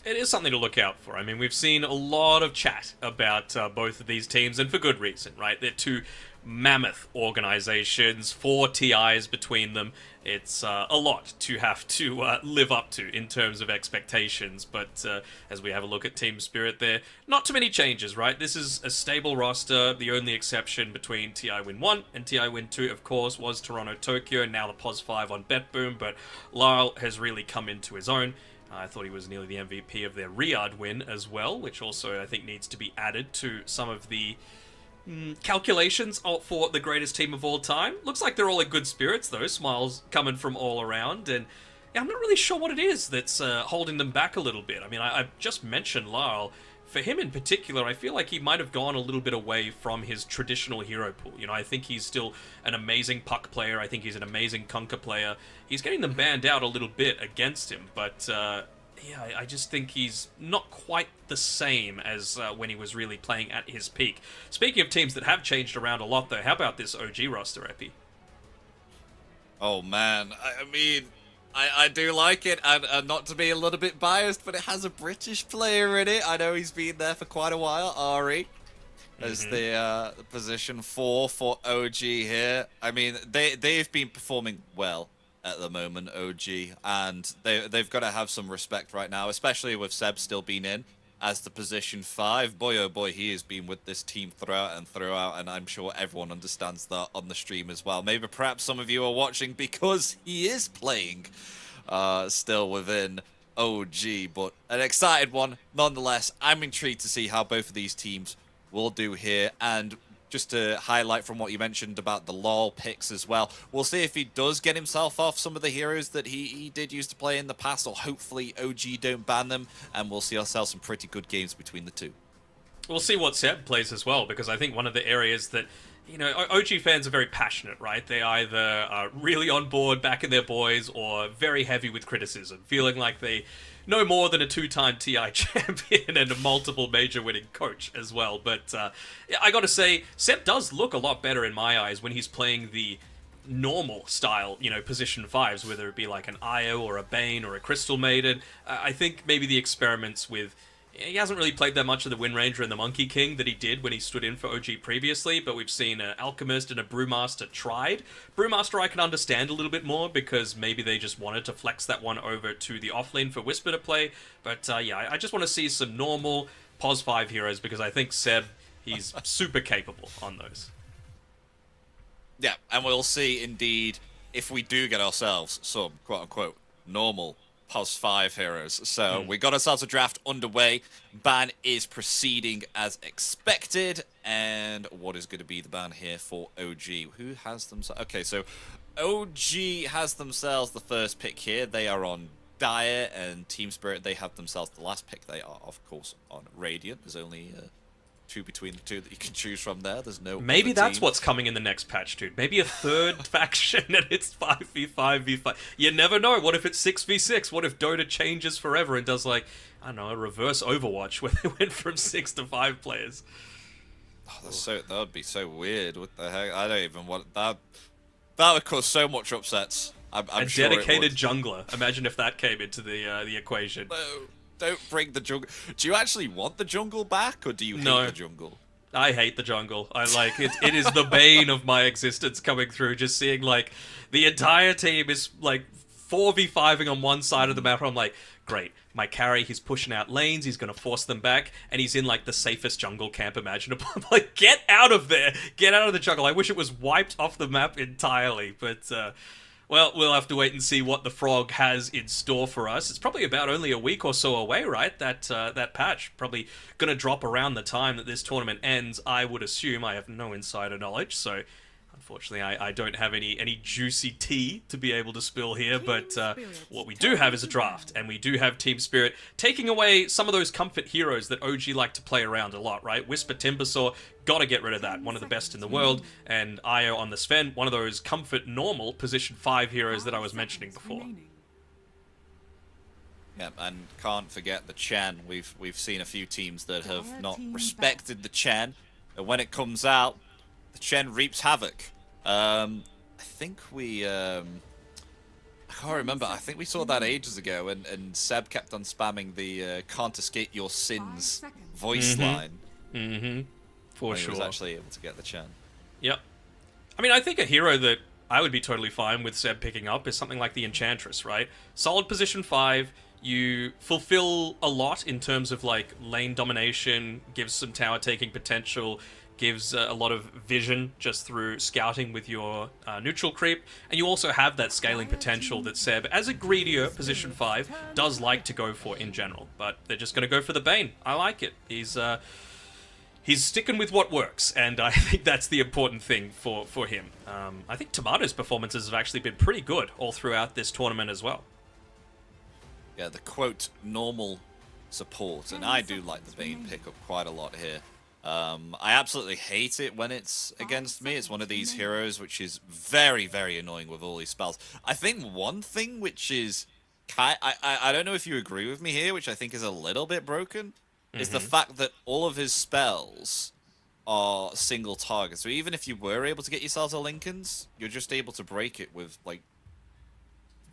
It is something to look out for. I mean, we've seen a lot of chat about both of these teams, and for good reason, right? They're two mammoth organizations, 4 TIs between them. It's a lot to have to live up to in terms of expectations, but as we have a look at Team Spirit there, not too many changes, right? This is a stable roster. The only exception between TI Win 1 and TI Win 2, of course, was Toronto Tokyo, now the Pos 5 on BetBoom, but Lyle has really come into his own. I thought he was nearly the MVP of their Riyadh win as well, which also I think needs to be added to some of the calculations for the greatest team of all time. Looks like they're all in good spirits, though. Smiles coming from all around, and yeah, I'm not really sure what it is that's holding them back a little bit. I mean, I just mentioned Lyle. For him in particular, I feel like he might have gone a little bit away from his traditional hero pool. You know, I think he's still an amazing puck player. I think he's an amazing conker player. He's getting them banned out a little bit against him, but yeah, I just think he's not quite the same as when he was really playing at his peak. Speaking of teams that have changed around a lot, though, how about this OG roster, Epi? Oh man, I mean, I do like it, and not to be a little bit biased, but it has a British player in it. I know he's been there for quite a while, Ari, as the position 4 for OG here. I mean, they've been performing well at the moment, OG, and they've got to have some respect right now, especially with Seb still being in as the position 5. Boy oh boy, he has been with this team throughout and throughout, and I'm sure everyone understands that on the stream as well. Maybe perhaps some of you are watching because he is playing still within OG, but an excited one nonetheless. I'm intrigued to see how both of these teams will do here, and just to highlight from what you mentioned about the LoL picks as well, we'll see if he does get himself off some of the heroes that he did used to play in the past, or hopefully OG don't ban them, and we'll see ourselves some pretty good games between the two. We'll see what Seb plays as well, because I think one of the areas that, you know, OG fans are very passionate, right? They either are really on board, backing their boys, or very heavy with criticism, feeling like they no more than a 2-time TI champion and a multiple major winning coach as well. But I gotta say, Seb does look a lot better in my eyes when he's playing the normal style, you know, position 5s, whether it be like an Io or a Bane or a Crystal Maiden. I think maybe the experiments with... He hasn't really played that much of the Wind Ranger and the Monkey King that he did when he stood in for OG previously, but we've seen an Alchemist and a Brewmaster tried. Brewmaster I can understand a little bit more, because maybe they just wanted to flex that one over to the offlane for Whisper to play, but yeah, I just want to see some normal Pos 5 heroes, because I think Seb, he's super capable on those. Yeah, and we'll see indeed if we do get ourselves some quote-unquote normal Pos 5 heroes. So we got ourselves a draft underway. Ban is proceeding as expected. And what is going to be the ban here for OG? Who has themselves... Okay, so OG has themselves the first pick here. They are on Dire, and Team Spirit, they have themselves the last pick. They are, of course, on Radiant. There's only... 2 between the two that you can choose from there. There's no... Maybe that's what's coming in the next patch, dude. Maybe a third faction and it's 5v5v5. You never know. What if it's 6v6? What if Dota changes forever and does, like, I don't know, a reverse Overwatch where they went from 6 to 5 players? Oh, that would be so weird. What the heck? I don't even want... That would cause so much upsets. I'm sure dedicated jungler. Imagine if that came into the equation. No. Don't bring the jungle. Do you actually want the jungle back, or do you hate the jungle? I hate the jungle. I like it. It is the bane of my existence coming through. Just seeing like the entire team is like 4v5ing on one side of the map. I'm like, great. My carry, he's pushing out lanes. He's going to force them back, and he's in like the safest jungle camp imaginable. I'm like, get out of there. Get out of the jungle. I wish it was wiped off the map entirely, but Well, we'll have to wait and see what the Frog has in store for us. It's probably about only a week or so away, right? That patch probably going to drop around the time that this tournament ends. I would assume. I have no insider knowledge, so unfortunately, I don't have any juicy tea to be able to spill here, but what we do have is a draft, and we do have Team Spirit taking away some of those comfort heroes that OG like to play around a lot, right? Whisper Timbersaw, gotta get rid of that. One of the best in the world, and Io on the Sven, one of those comfort normal position 5 heroes that I was mentioning before. Yeah, and can't forget the Chen. We've seen a few teams that have not respected the Chen, and when it comes out, the Chen reaps havoc. I think we, I can't remember, I think we saw that ages ago, and Seb kept on spamming the can't escape your sins voice line. For He sure. was actually able to get the Chen. Yep. I mean, I think a hero that I would be totally fine with Seb picking up is something like the Enchantress, right? Solid position 5, you fulfill a lot in terms of, like, lane domination, gives some tower taking potential, gives a lot of vision just through scouting with your neutral creep, and you also have that scaling potential that Seb, as a greedier position 5, does like to go for in general. But they're just going to go for the Bane. I like it. He's sticking with what works, and I think that's the important thing for him. I think Tomato's performances have actually been pretty good all throughout this tournament as well. Yeah, the quote normal support, and I do like the Bane pickup quite a lot here. I absolutely hate it when it's against me. It's one of these heroes which is very, very annoying with all these spells. I think one thing which is... I don't know if you agree with me here, which I think is a little bit broken, is the fact that all of his spells are single targets. So even if you were able to get yourselves a Lincoln's, you're just able to break it with, like,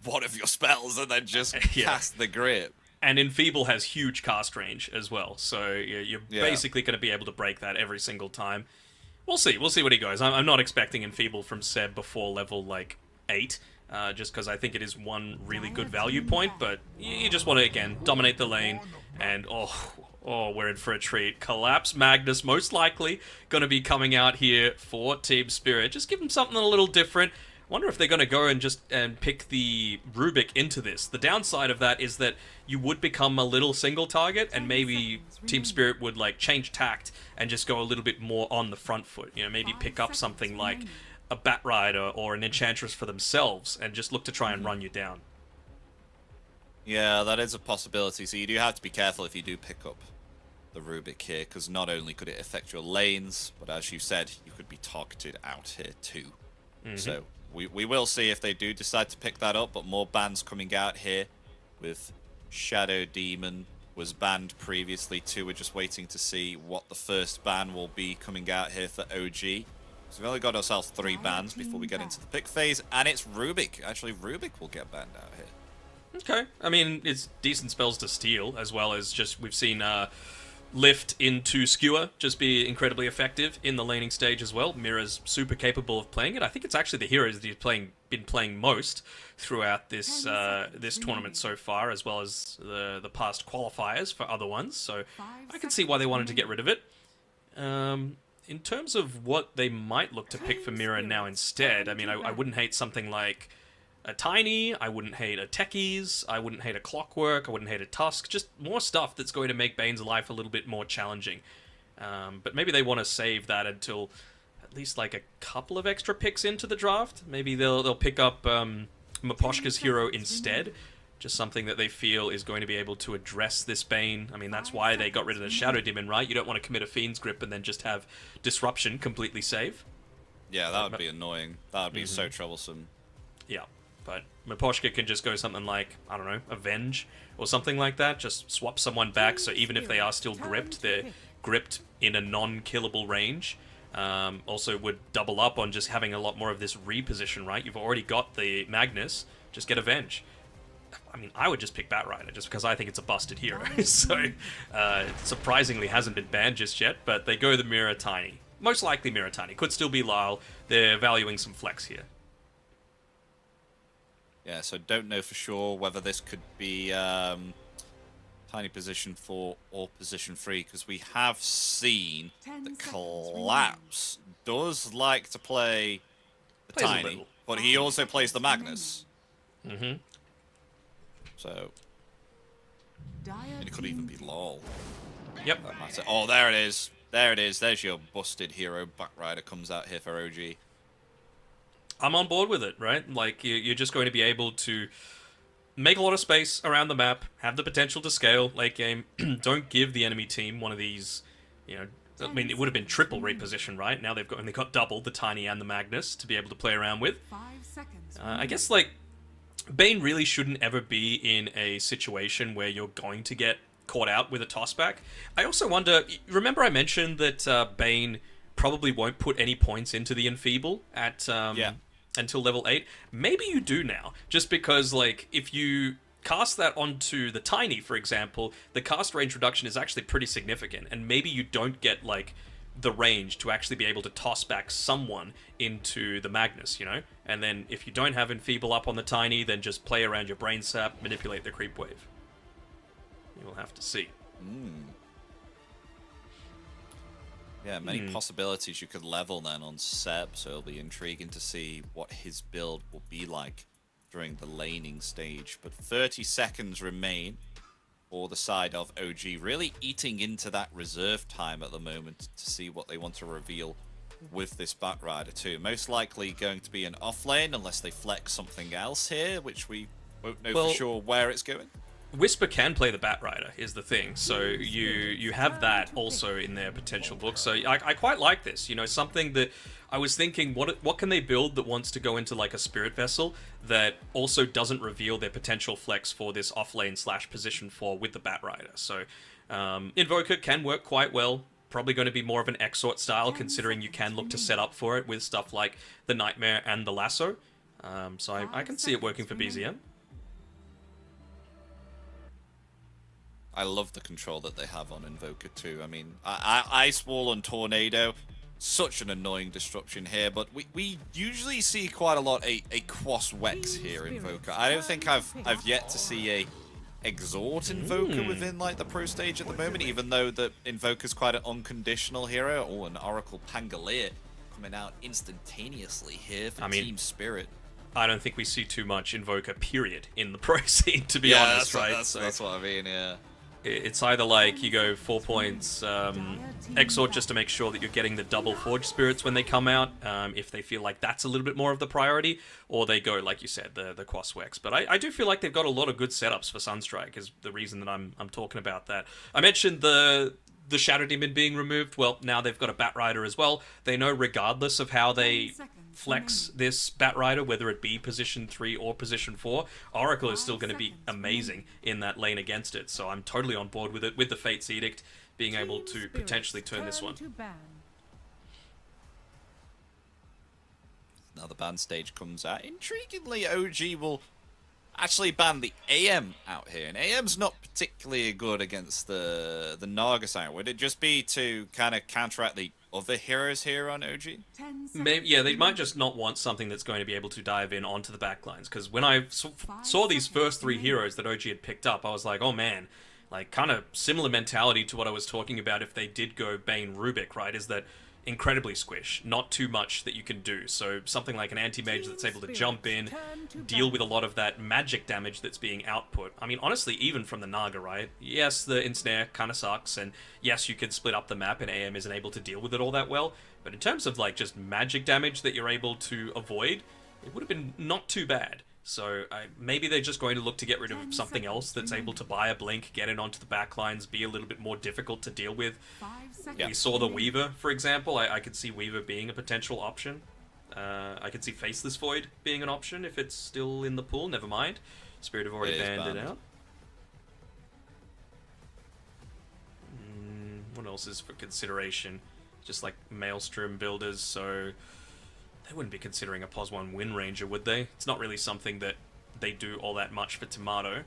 one of your spells and then just cast the grip. And Enfeeble has huge cast range as well, so you're basically going to be able to break that every single time. We'll see what he goes. I'm not expecting Enfeeble from Seb before level, like, 8, just because I think it is one really good value point, but you just want to, again, dominate the lane, and we're in for a treat. Collapse Magnus, most likely, going to be coming out here for Team Spirit. Just give him something a little different. Wonder if they're going to go and pick the Rubik into this. The downside of that is that you would become a little single target, and maybe Team Spirit would like change tact and just go a little bit more on the front foot. You know, maybe pick up something like a Bat Rider or an Enchantress for themselves and just look to try and run you down. Yeah, that is a possibility. So you do have to be careful if you do pick up the Rubik here, because not only could it affect your lanes, but as you said, you could be targeted out here too. So we will see if they do decide to pick that up, but more bans coming out here with Shadow Demon was banned previously too. We're just waiting to see what the first ban will be coming out here for OG. So we've only got ourselves 3 bans before we get into the pick phase, and it's Rubik. Actually, Rubik will get banned out here. Okay, I mean, it's decent spells to steal, as well as just, we've seen Lift into Skewer just be incredibly effective in the laning stage as well. Mira's super capable of playing it. I think it's actually the heroes that he's been playing most throughout this this tournament so far, as well as the past qualifiers for other ones. So I can see why they wanted to get rid of it. In terms of what they might look to pick for Mira now instead, I mean, I wouldn't hate something like a Tiny, I wouldn't hate a Techies, I wouldn't hate a Clockwork, I wouldn't hate a Tusk, just more stuff that's going to make Bane's life a little bit more challenging. But maybe they want to save that until at least like a couple of extra picks into the draft. Maybe they'll pick up Miposhka's hero instead, just something that they feel is going to be able to address this Bane. I mean, that's why they got rid of the Shadow Demon, right? You don't want to commit a Fiend's Grip and then just have Disruption completely save. Yeah, that would be annoying. That would be so troublesome. Yeah. But Miposhka can just go something like, I don't know, Avenge or something like that. Just swap someone back, so even if they are still gripped, they're gripped in a non-killable range. Also would double up on just having a lot more of this reposition, right? You've already got the Magnus, just get Avenge. I mean, I would just pick Bat Rider, just because I think it's a busted hero. So, it surprisingly hasn't been banned just yet, but they go the Mira Tiny. Most likely Mira Tiny. Could still be Lyle. They're valuing some flex here. Yeah, so don't know for sure whether this could be Tiny position 4 or position 3, because we have seen that Collapse does like to play the Plays a Tiny. little. but he also plays the Magnus. Mm-hmm. So it could even be LOL. Yep. That matter. Oh, there it is. There it is. There's your busted hero. Backrider comes out here for OG. I'm on board with it, right? Like, you're just going to be able to make a lot of space around the map, have the potential to scale late game. Don't give the enemy team one of these, you know, I mean, it would have been triple reposition, right? Now they've only got double, the Tiny and the Magnus, to be able to play around with. 5 seconds. I guess, like, Bane really shouldn't ever be in a situation where you're going to get caught out with a tossback. I also wonder, remember I mentioned that Bane probably won't put any points into the Enfeeble at until level 8? Maybe you do now, just because, like, if you cast that onto the Tiny, for example, the cast range reduction is actually pretty significant, and maybe you don't get, like, the range to actually be able to toss back someone into the Magnus, you know? And then if you don't have Enfeeble up on the Tiny, then just play around your Brain Sap, manipulate the creep wave. You'll have to see. Yeah, many possibilities you could level then on Seb, so it'll be intriguing to see what his build will be like during the laning stage. But 30 seconds remain for the side of OG, really eating into that reserve time at the moment to see what they want to reveal with this Batrider too. Most likely going to be an off lane unless they flex something else here, which we won't know for sure where it's going. Whisper can play the Batrider, is the thing. So you have that also in their potential book. So I quite like this. You know, something that I was thinking, what can they build that wants to go into like a Spirit Vessel that also doesn't reveal their potential flex for this offlane / position 4 with the Batrider. So Invoker can work quite well. Probably going to be more of an Exort style, considering you can look to set up for it with stuff like the Nightmare and the Lasso. So I can see it working for BZM. I love the control that they have on Invoker too. I mean, Ice Wall and Tornado, such an annoying disruption here, but we usually see quite a lot a Quas Wex here, Invoker. I don't think I've yet to see a Exhort Invoker within like the pro stage at the moment, even though the Invoker's quite an unconditional hero. Oh, an Oracle Pangolier coming out instantaneously here for Team Spirit. I don't think we see too much Invoker, period, in the pro scene, to be honest, right? That's what I mean, yeah. It's either like you go 4 points Exort just to make sure that you're getting the double Forge Spirits when they come out, if they feel like that's a little bit more of the priority, or they go, like you said, the Quas Wex. But I do feel like they've got a lot of good setups for Sunstrike, is the reason that I'm talking about that. I mentioned the Shadow Demon being removed. Well, now they've got a Batrider as well. They know regardless of how they flex this Batrider, whether it be position 3 or position 4, Oracle is still going to be amazing in that lane against it. So I'm totally on board with it, with the Fate's Edict being able to potentially turn this one. Now the ban stage comes out. Intriguingly, OG will actually ban the AM out here, and AM's not particularly good against the Naga side. Would it just be to kind of counteract the other heroes here on OG? Maybe, yeah, they might just not want something that's going to be able to dive in onto the backlines, because when I saw these first 3 heroes that OG had picked up, I was like, oh man, like kind of similar mentality to what I was talking about if they did go Bane Rubik, right? Is that incredibly squish, not too much that you can do. So something like an anti-mage that's able to jump in, deal with a lot of that magic damage that's being output. I mean, honestly, even from the Naga, right? Yes, the ensnare kind of sucks, and yes, you can split up the map and AM isn't able to deal with it all that well, but in terms of like just magic damage that you're able to avoid, it would have been not too bad. So maybe they're just going to look to get rid of something else that's able to buy a blink, get it onto the backlines, be a little bit more difficult to deal with. We saw the Weaver, for example. I could see Weaver being a potential option. I could see Faceless Void being an option if it's still in the pool. Never mind. Spirit have already banned it out. What else is for consideration? Just like Maelstrom builders, so they wouldn't be considering a POS 1 Wind Ranger, would they? It's not really something that they do all that much for Tomato.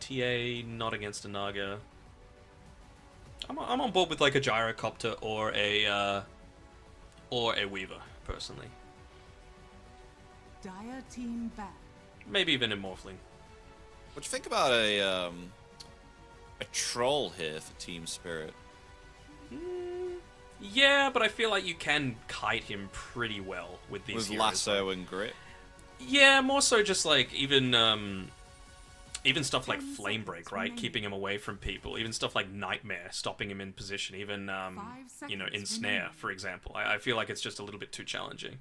TA not against a Naga. I'm on board with like a Gyrocopter or a Weaver, personally. Dire team back. Maybe even a Morphling. What do you think about a troll here for Team Spirit? Yeah, but I feel like you can kite him pretty well with these With heroes. lasso and grit. Yeah, more so just like even stuff like Flame Break, right? remaining. Keeping him away from people. Even stuff like Nightmare, stopping him in position. Even, you know, Ensnare, remaining. for example. I feel like it's just a little bit too challenging.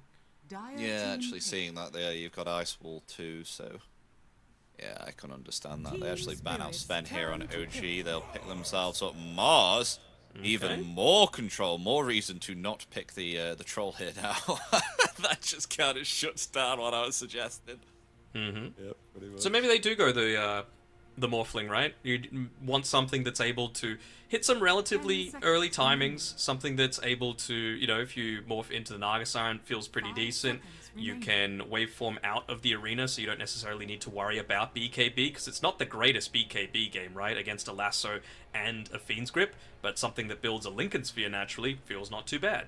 Dire Yeah, team actually hit. seeing that there, you've got Ice Wall too, so... Yeah, I can understand that. They Team actually ban out Spirit's Sven here on turn to OG. pick. They'll pick themselves up Mars. Even more control, more reason to not pick the troll here now. That just kind of shuts down what I was suggesting. Mm-hmm. Yep, pretty much. So maybe they do go the Morphling, right? You want something that's able to hit some relatively 10 seconds early remaining. timings, something that's able to, you know, if you morph into the Naga Siren, feels pretty 5 decent. seconds You remaining. can waveform out of the arena, so you don't necessarily need to worry about BKB, because it's not the greatest BKB game, right, against a Lasso and a Fiend's Grip, but something that builds a Lincoln Sphere naturally feels not too bad.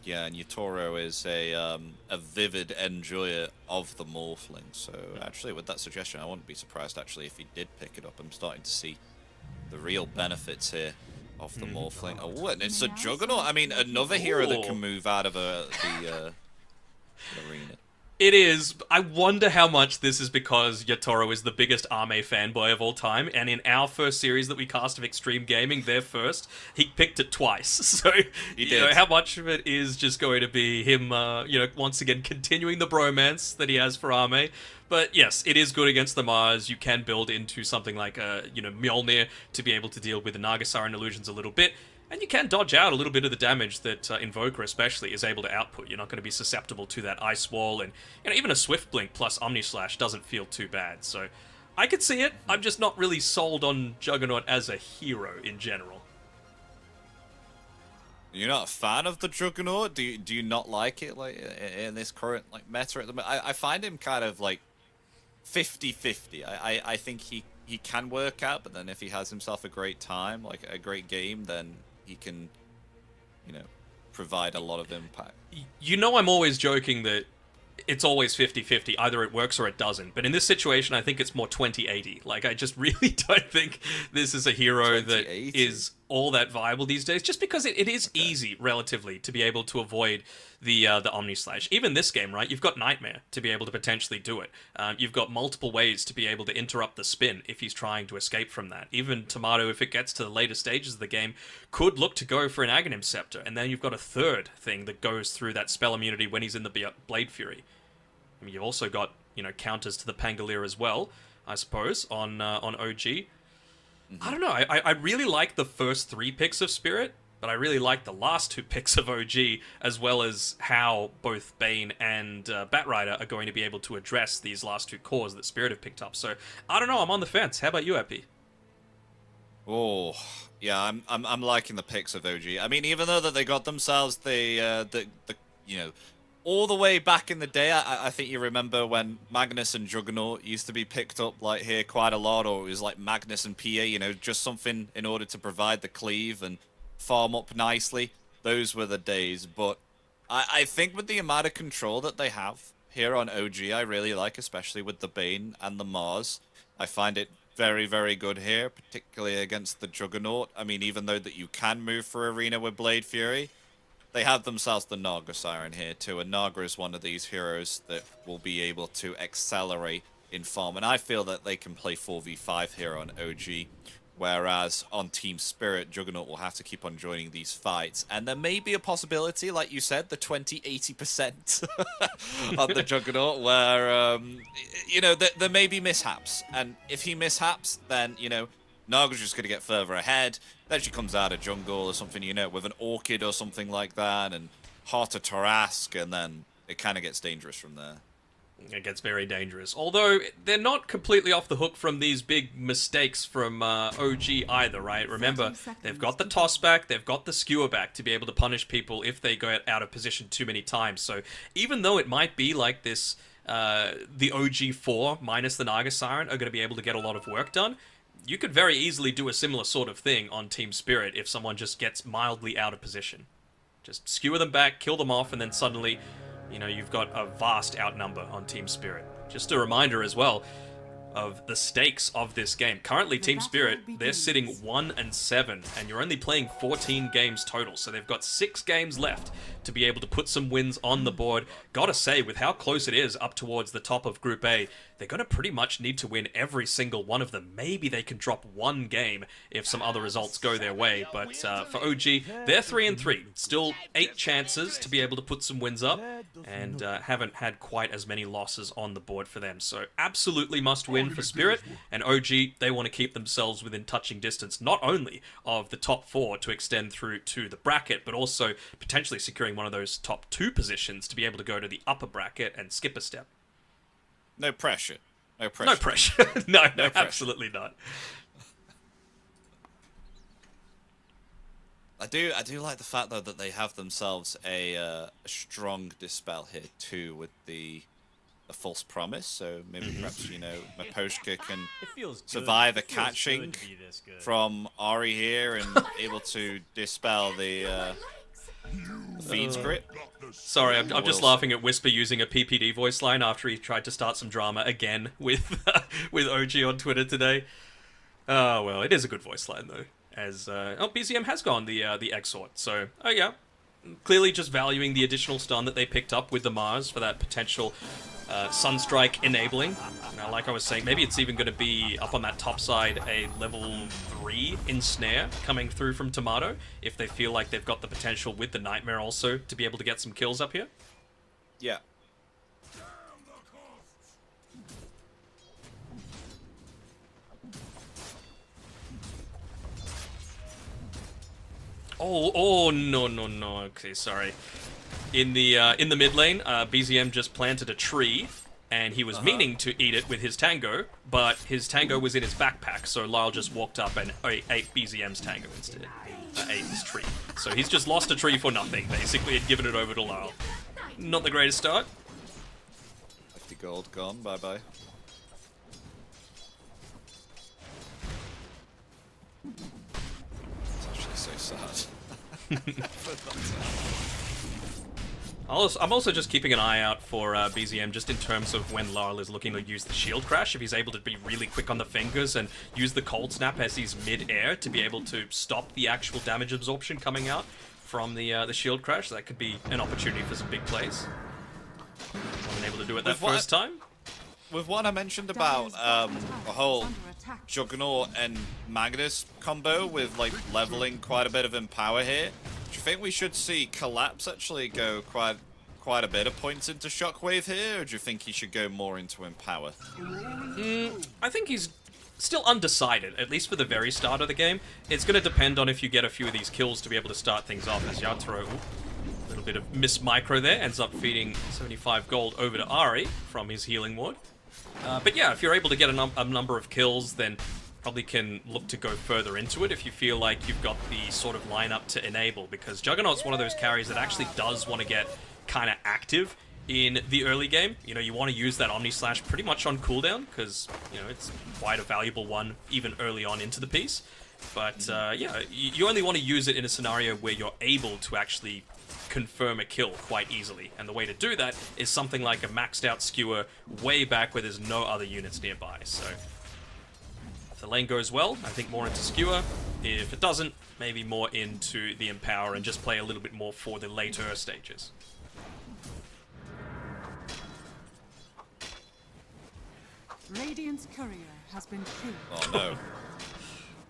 Yeah, and Yatoro is a vivid enjoyer of the Morphling. So actually, with that suggestion, I wouldn't be surprised actually if he did pick it up. I'm starting to see the real benefits here of the Morphling. Oh, and it's a Juggernaut. I mean, another hero that can move out of the arena. It is. I wonder how much this is because Yatoro is the biggest Ame fanboy of all time, and in our first series that we cast of Extreme Gaming, their first, he picked it twice. So, you know, how much of it is just going to be him, you know, once again continuing the bromance that he has for Ame. But yes, it is good against the Mars. You can build into something like, you know, Mjolnir to be able to deal with the Naga Siren illusions a little bit. And you can dodge out a little bit of the damage that Invoker especially is able to output. You're not going to be susceptible to that Ice Wall, and you know, even a Swift Blink plus Omni Slash doesn't feel too bad. So I could see it. I'm just not really sold on Juggernaut as a hero in general. You're not a fan of the Juggernaut? Do you not like it like in this current like meta at the moment? I find him kind of like 50-50. I think he can work out, but then if he has himself a great time, like a great game, then he can, you know, provide a lot of impact. You know, I'm always joking that it's always 50-50. Either it works or it doesn't. But in this situation, I think it's more 20-80. Like, I just really don't think this is a hero that 20-80? is all that viable these days. Just because it is easy, relatively, to be able to avoid the Omni Slash. Even this game, right? You've got Nightmare to be able to potentially do it. You've got multiple ways to be able to interrupt the spin if he's trying to escape from that. Even Tomato, if it gets to the later stages of the game, could look to go for an Aghanim Scepter. And then you've got a third thing that goes through that spell immunity when he's in the Blade Fury. I mean, you've also got, you know, counters to the Pangolier as well, I suppose, on OG. I don't know. I really like the first 3 picks of Spirit, but I really like the last 2 picks of OG, as well as how both Bane and Batrider are going to be able to address these last 2 cores that Spirit have picked up. So, I don't know. I'm on the fence. How about you, Epi? Oh, yeah, I'm liking the picks of OG. I mean, even though that they got themselves the you know, all the way back in the day, I think you remember when Magnus and Juggernaut used to be picked up like here quite a lot, or it was like Magnus and PA, you know, just something in order to provide the cleave and farm up nicely. Those were the days, but I think with the amount of control that they have here on OG, I really like, especially with the Bane and the Mars. I find it very, very good here, particularly against the Juggernaut. I mean, even though that you can move for Arena with Blade Fury, they have themselves the Naga Siren here too, and Naga is one of these heroes that will be able to accelerate in farm, and I feel that they can play 4v5 here on OG, whereas on Team Spirit, Juggernaut will have to keep on joining these fights, and there may be a possibility, like you said, the 20-80% of the Juggernaut, where, you know, there may be mishaps, and if he mishaps, then, you know, Naga's just going to get further ahead. Then she comes out of jungle or something, you know, with an Orchid or something like that, and Heart of Tarask, and then it kind of gets dangerous from there. It gets very dangerous. Although, they're not completely off the hook from these big mistakes from OG either, right? Remember, they've got the toss back, they've got the skewer back to be able to punish people if they go out of position too many times. So, even though it might be like this, the OG 4 minus the Naga Siren are going to be able to get a lot of work done, you could very easily do a similar sort of thing on Team Spirit if someone just gets mildly out of position. Just skewer them back, kill them off, and then suddenly, you know, you've got a vast outnumber on Team Spirit. Just a reminder as well, of the stakes of this game. Currently, Team Spirit, they're sitting 1-7, and you're only playing 14 games total, so they've got 6 games left to be able to put some wins on the board. Gotta say, with how close it is up towards the top of Group A, they're gonna pretty much need to win every single one of them. Maybe they can drop one game if some other results go their way, but for OG, they're 3-3. Still 8 chances to be able to put some wins up, and haven't had quite as many losses on the board for them. So absolutely must win for Spirit, and OG, they want to keep themselves within touching distance, not only of the top 4 to extend through to the bracket, but also potentially securing one of those top 2 positions to be able to go to the upper bracket and skip a step. No pressure. No pressure. No pressure. no, pressure. Absolutely not. I do like the fact though that they have themselves a strong dispel here too with the false promise. So maybe perhaps Maposhka can survive a catching from Ari here and able to dispel the Fiend's Grit. Sorry, I'm just laughing at Whisper using a PPD voice line after he tried to start some drama again with with OG on Twitter today. Oh well, it is a good voice line though. As BZM has gone the Exhort, so yeah, clearly just valuing the additional stun that they picked up with the Mars for that potential Sunstrike enabling. Now, like I was saying, maybe it's even going to be up on that top side a level 3 Ensnare coming through from Tomato if they feel like they've got the potential with the Nightmare also to be able to get some kills up here. Yeah. Oh no. Okay, sorry. In the mid lane, BZM just planted a tree, and he was meaning to eat it with his Tango, but his Tango was in his backpack, so Lyle just walked up and ate BZM's Tango instead. Ate his tree. So he's just lost a tree for nothing, basically, and given it over to Lyle. Not the greatest start. 50 gold gone, bye-bye. It's actually so sad. I'm also just keeping an eye out for BZM just in terms of when Lyle is looking to use the shield crash. If he's able to be really quick on the fingers and use the cold snap as he's mid-air to be able to stop the actual damage absorption coming out from the shield crash, that could be an opportunity for some big plays. Wasn't able to do it that first time. With what I mentioned about the whole Juggernaut and Magnus combo with like leveling quite a bit of Empower here, do you think we should see Collapse actually go quite a bit of points into Shockwave here, or do you think he should go more into Empower? I think he's still undecided, at least for the very start of the game. It's going to depend on if you get a few of these kills to be able to start things off, as Yatoro, a little bit of miss micro there, ends up feeding 75 gold over to Ari from his healing ward. But yeah, if you're able to get a number of kills, then probably can look to go further into it if you feel like you've got the sort of lineup to enable, because Juggernaut's one of those carries that actually does want to get kind of active in the early game. You know, you want to use that Omni Slash pretty much on cooldown, because, you know, it's quite a valuable one even early on into the piece. But yeah, you only want to use it in a scenario where you're able to actually confirm a kill quite easily, and the way to do that is something like a maxed out skewer way back where there's no other units nearby. So if the lane goes well, I think more into skewer. If it doesn't, maybe more into the Empower and just play a little bit more for the later stages. Radiant's courier has been killed. Oh no.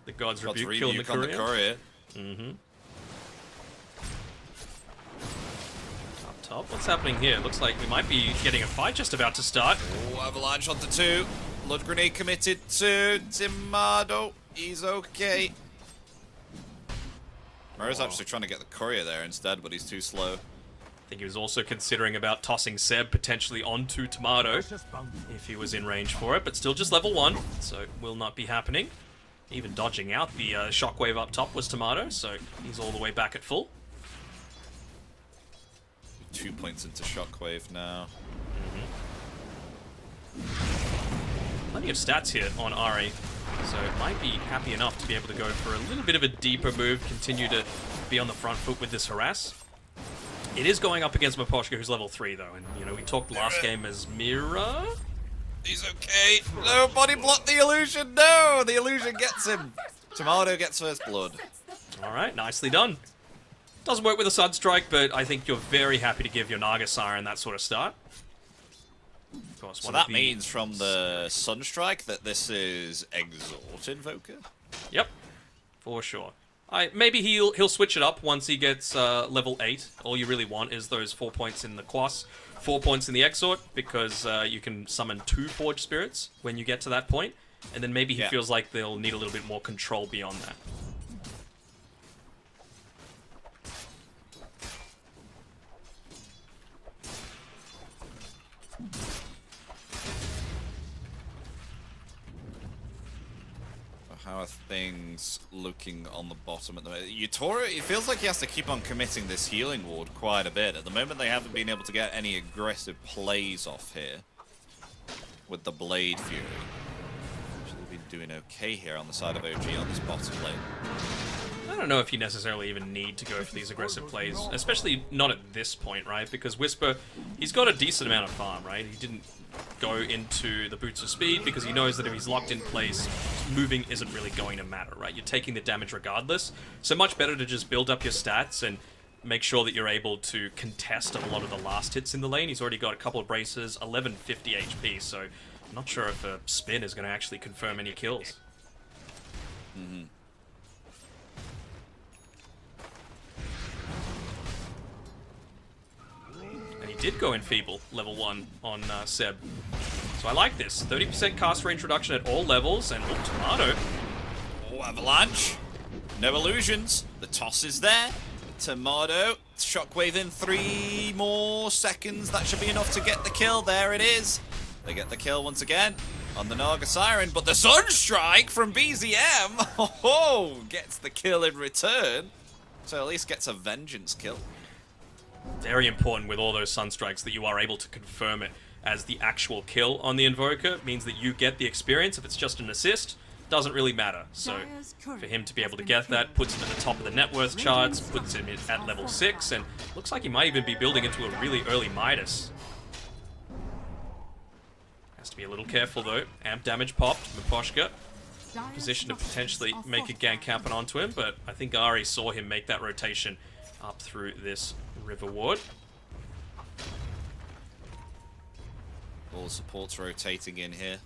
The God's God's Rebuke killed the courier. Mm-hmm. Up top, what's happening here? Looks like we might be getting a fight just about to start. Oh, Avalanche onto 2. Blood Grenade committed to Timado. He's okay. Murray's actually trying to get the courier there instead, but he's too slow. I think he was also considering about tossing Seb potentially onto Tomato if he was in range for it, but still just level 1, so it will not be happening. Even dodging out the shockwave up top was Tomato, so he's all the way back at full. 2 points into shockwave now. Plenty of stats here on Ari, so might be happy enough to be able to go for a little bit of a deeper move, continue to be on the front foot with this harass. It is going up against Maposhka, who's level 3 though, and you know, we talked last game as Mira. He's okay. No, body block the illusion. No, the illusion gets him. Tomato gets first blood. All right, nicely done. Doesn't work with a Sunstrike, but I think you're very happy to give your Naga Siren that sort of start. Of course, So that means from the Sunstrike that this is Exalt Invoker? Yep, for sure. Maybe he'll switch it up once he gets level 8. All you really want is those 4 points in the Quas, 4 points in the Exort, because you can summon 2 Forge Spirits when you get to that point, and then maybe he feels like they'll need a little bit more control beyond that. How are things looking on the bottom at the moment? Utora, it feels like he has to keep on committing this healing ward quite a bit. At the moment, they haven't been able to get any aggressive plays off here with the Blade Fury. Actually been doing okay here on the side of OG on this bottom lane. I don't know if you necessarily even need to go for these aggressive plays, especially not at this point, right? Because Whisper, he's got a decent amount of farm, right? He didn't go into the boots of speed because he knows that if he's locked in place, moving isn't really going to matter, right? You're taking the damage regardless. So much better to just build up your stats and make sure that you're able to contest a lot of the last hits in the lane. He's already got a couple of braces, 1150 HP, so I'm not sure if a spin is going to actually confirm any kills. Mm-hmm. Did go Enfeeble level 1 on Seb. So I like this. 30% cast range reduction at all levels, and Tomato. Oh, Avalanche. No illusions. The toss is there. Tomato. Shockwave in 3 more seconds. That should be enough to get the kill. There it is. They get the kill once again on the Naga Siren, but the Sunstrike from BZM gets the kill in return. So at least gets a vengeance kill. Very important with all those Sunstrikes that you are able to confirm it as the actual kill on the Invoker. It means that you get the experience. If it's just an assist, doesn't really matter. So for him to be able to get that, puts him at the top of the net worth charts, puts him at level 6, and looks like he might even be building into a really early Midas. Has to be a little careful though. Amp damage popped. Miposhka position to potentially make a gank happen onto him, but I think Ari saw him make that rotation up through this River Ward. All the supports rotating in here.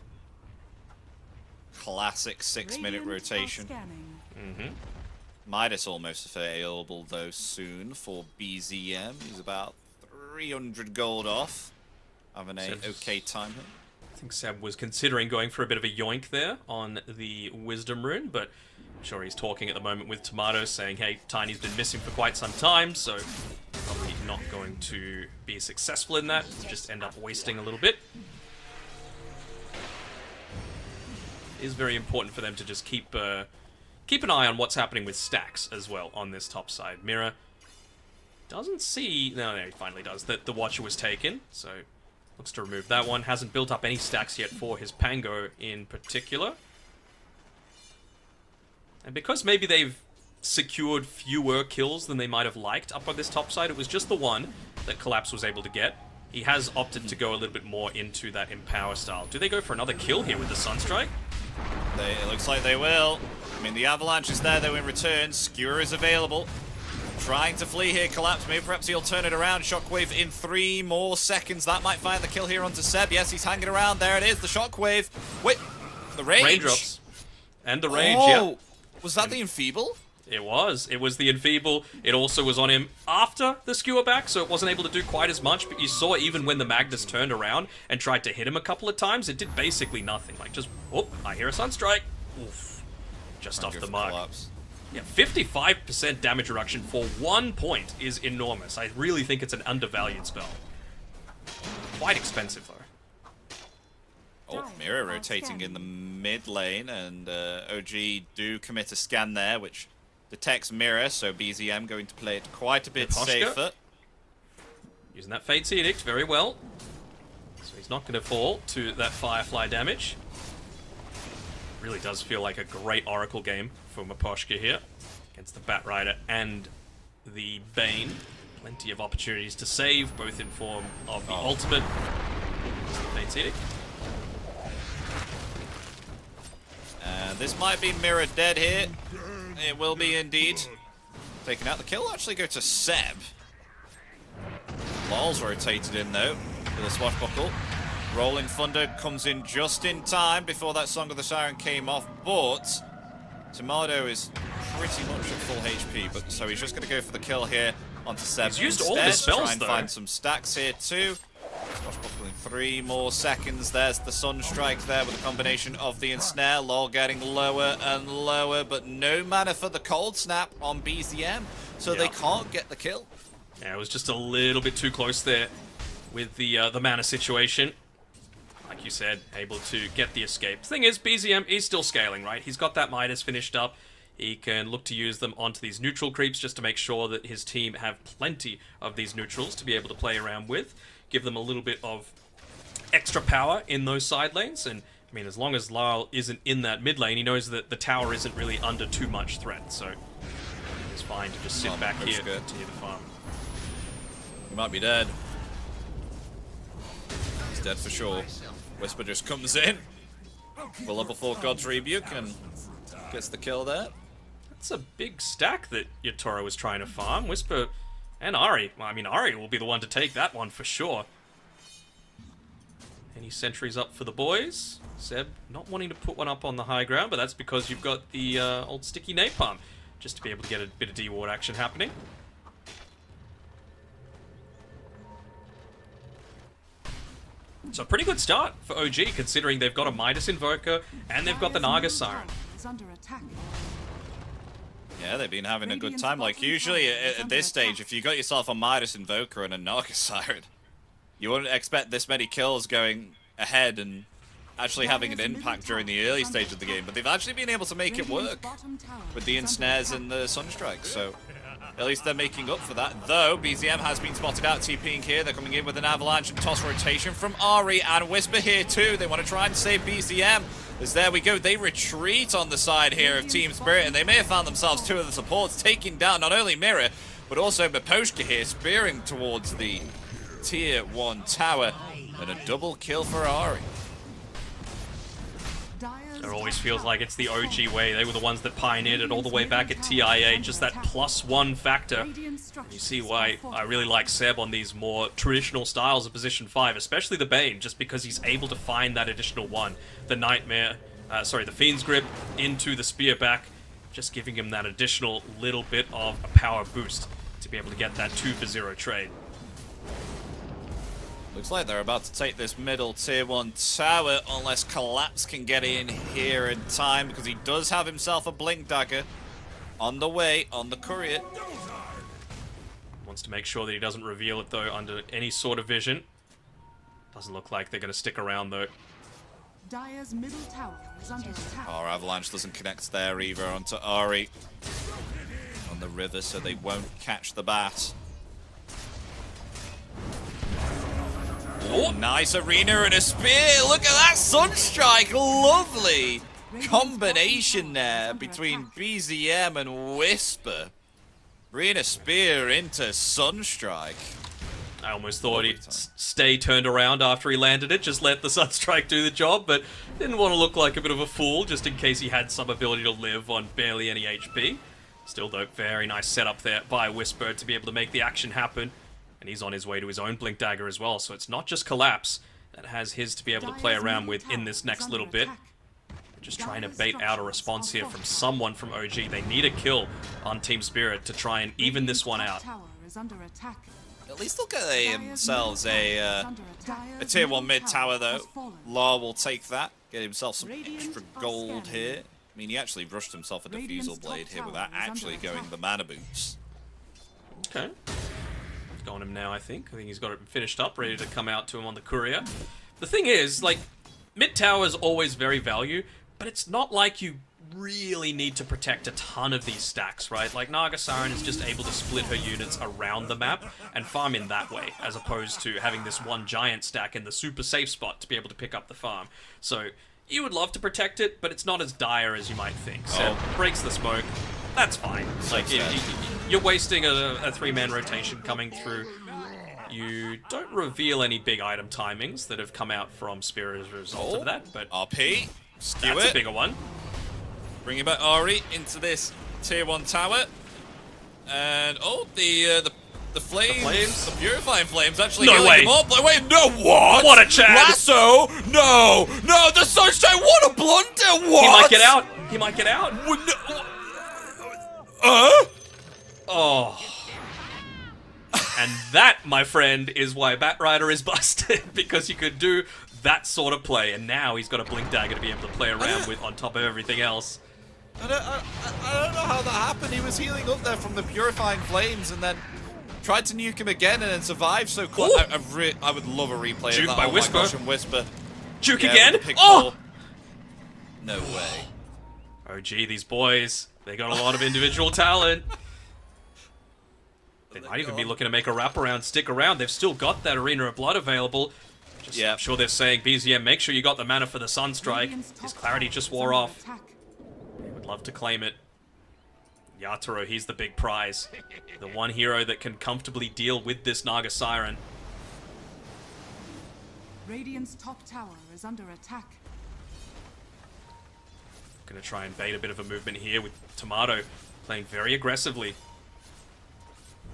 Classic 6-minute rotation. Midas almost available though soon for BZM. He's about 300 gold off. Having a okay time here. I think Seb was considering going for a bit of a yoink there on the Wisdom Rune, but I'm sure he's talking at the moment with Tomato, saying, hey, Tiny's been missing for quite some time, so probably not going to be successful in that. Just end up wasting a little bit. It is very important for them to just keep an eye on what's happening with stacks as well on this top side. Mira doesn't see... No, he finally does. That the Watcher was taken, so looks to remove that one. Hasn't built up any stacks yet for his Pango in particular. And because maybe they've secured fewer kills than they might have liked up on this top side, it was just the one that Collapse was able to get. He has opted to go a little bit more into that Empower style. Do they go for another kill here with the Sunstrike? It looks like they will. I mean, the Avalanche is there though in return. Skewer is available. Trying to flee here, Collapse. Maybe perhaps he'll turn it around. Shockwave in 3 more seconds. That might find the kill here onto Seb. Yes, he's hanging around. There it is, the Shockwave. Wait, the range. Raindrops. And the range, yeah. Was that the Enfeeble? It was. It was the Enfeeble. It also was on him after the Skewer back, so it wasn't able to do quite as much, but you saw even when the Magnus turned around and tried to hit him a couple of times, it did basically nothing. Like, just, oh, I hear a Sunstrike. Oof. Just off the mark. Collapse. Yeah, 55% damage reduction for 1 point is enormous. I really think it's an undervalued spell. Quite expensive, though. Oh, Mira rotating in the mid lane, and OG do commit a scan there, which detects Mira, so BZM going to play it quite a bit safer. Using that Fate's Edict very well. So he's not going to fall to that Firefly damage. Really does feel like a great Oracle game for Miposhka here against the Batrider and the Bane. Plenty of opportunities to save, both in form of the ultimate. Fate's Edict. This might be Mirror dead here. It will be indeed. Taking out the kill will actually go to Seb. Lol's rotated in though, with a swashbuckle. Rolling Thunder comes in just in time before that Song of the Siren came off, but Tomato is pretty much at full HP, but so he's just going to go for the kill here onto Seb. He's used instead. all his spells, Try and though. find some stacks here too. Swashbuckling 3 more seconds. There's the Sunstrike there with a combination of the ensnare. Lol getting lower and lower, but no mana for the Cold Snap on BZM, so they can't get the kill. Yeah, it was just a little bit too close there with the mana situation. Like you said, able to get the escape. Thing is, BZM is still scaling, right? He's got that Midas finished up. He can look to use them onto these neutral creeps just to make sure that his team have plenty of these neutrals to be able to play around with. Give them a little bit of extra power in those side lanes. And, I mean, as long as Lyle isn't in that mid lane, he knows that the tower isn't really under too much threat. So, it's fine to just sit back here and continue the farm. He might be dead. He's dead for sure. Whisper just comes in for level 4 God's Rebuke and gets the kill there. That's a big stack that Yatoro was trying to farm. Whisper and Ari. Well, I mean, Ari will be the one to take that one for sure. Any sentries up for the boys? Seb not wanting to put one up on the high ground, but that's because you've got the old sticky napalm just to be able to get a bit of D-ward action happening. So a pretty good start for OG, considering they've got a Midas Invoker and they've got the Naga Siren. Yeah, they've been having a good time. Like, usually at this stage, if you got yourself a Midas Invoker and a Naga Siren, you wouldn't expect this many kills going ahead and actually having an impact during the early stage of the game. But they've actually been able to make it work with the ensnares and the Sunstrike, so at least they're making up for that. Though, BZM has been spotted out TPing here. They're coming in with an avalanche and toss rotation from Ari and Whisper here too. They want to try and save BZM. As there we go, they retreat on the side here of Team Spirit, and they may have found themselves 2 of the supports taking down not only Mirror, but also Miposhka here, spearing towards the Tier 1 tower, and a double kill for Ari. It always feels like it's the OG way. They were the ones that pioneered it all the way back at TIA, just that +1 factor. You see why I really like Seb on these more traditional styles of position 5, especially the Bane, just because he's able to find that additional 1. The Nightmare, the Fiend's Grip into the Spear back, just giving him that additional little bit of a power boost to be able to get that 2 for 0 trade. Looks like they're about to take this middle Tier 1 tower, unless Collapse can get in here in time, because he does have himself a Blink Dagger on the way, on the courier. Wants to make sure that he doesn't reveal it, though, under any sort of vision. Doesn't look like they're going to stick around, though. Dire's middle tower is under attack. Our Avalanche doesn't connect there either onto Ari on the river, so they won't catch the bat. Oh, nice arena and a spear. Look at that Sunstrike. Lovely combination there between BZM and Whisper. Arena spear into Sunstrike. I almost thought he'd stay turned around after he landed it, just let the Sunstrike do the job, but didn't want to look like a bit of a fool, just in case he had some ability to live on barely any HP. Still though, very nice setup there by Whisper to be able to make the action happen. And he's on his way to his own Blink Dagger as well, so it's not just Collapse that has his to be able to play around with in this next little bit. Just trying to bait out a response here from someone from OG. They need a kill on Team Spirit to try and even this one out. At least they'll get themselves a Tier 1 mid tower though. Law will take that, get himself some extra gold here. I mean, he actually rushed himself a Diffusal Blade here without actually going the mana boots. Okay. On him now, I think he's got it finished up, ready to come out to him on the courier. The thing is, like, mid tower is always very value, but it's not like you really need to protect a ton of these stacks, right? Like, Naga Siren is just able to split her units around the map and farm in that way, as opposed to having this one giant stack in the super safe spot to be able to pick up the farm. So, you would love to protect it, but it's not as dire as you might think. So, breaks the smoke. That's fine. Like, you're wasting a 3-man rotation coming through. You don't reveal any big item timings that have come out from Spirit as a result of that, but RP, skew that's it. a bigger one. Bringing back Ari into this tier 1 tower. And, oh, the flames, the purifying flames actually No healing way. them up. Like, wait, no, what? What a Chad. Lasso? No, the Sunshine, what a blunder, what? He might get out. He might get out. Oh. And that, my friend, is why Batrider is busted, because you could do that sort of play, and now he's got a Blink Dagger to be able to play around with on top of everything else. I don't know how that happened. He was healing up there from the purifying flames, and then tried to nuke him again, and then survived so quick. I would love a replay Juke of that. by oh Whisper. My gosh, and Whisper. Juke Yeah, again? with the pick Oh! ball. No way. Oh, gee, these boys. They got a lot of individual talent. They might even be looking to make a wraparound, stick around. They've still got that Arena of Blood available. I'm sure they're saying, BZM, make sure you got the mana for the Sunstrike. His clarity just wore off. They would love to claim it. Yatoro, he's the big prize. The one hero that can comfortably deal with this Naga Siren. Radiant's top tower is under attack. Gonna try and bait a bit of a movement here with Tomato playing very aggressively.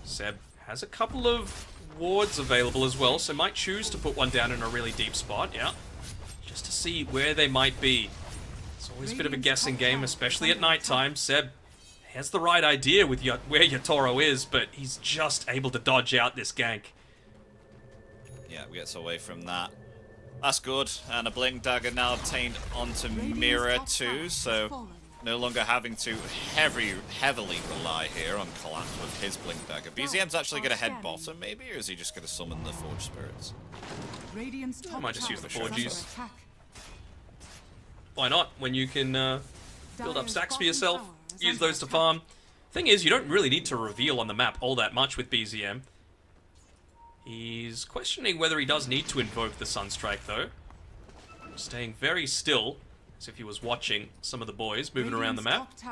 Seb has a couple of wards available as well, so might choose to put one down in a really deep spot, yeah. Just to see where they might be. It's always a bit of a guessing game, especially at nighttime. Seb has the right idea with where Yatoro is, but he's just able to dodge out this gank. Yeah, we get away from that. That's good, and a Blink Dagger now obtained onto Mirror too, so no longer having to heavily rely here on Collapse with his Blink Dagger. BZM's actually going to head bottom, maybe, or is he just going to summon the Forge Spirits? I might just use the Forges. Why not? When you can build up stacks for yourself, use those to farm. Thing is, you don't really need to reveal on the map all that much with BZM. He's questioning whether he does need to invoke the Sunstrike, though. Staying very still, as if he was watching some of the boys moving around the map. It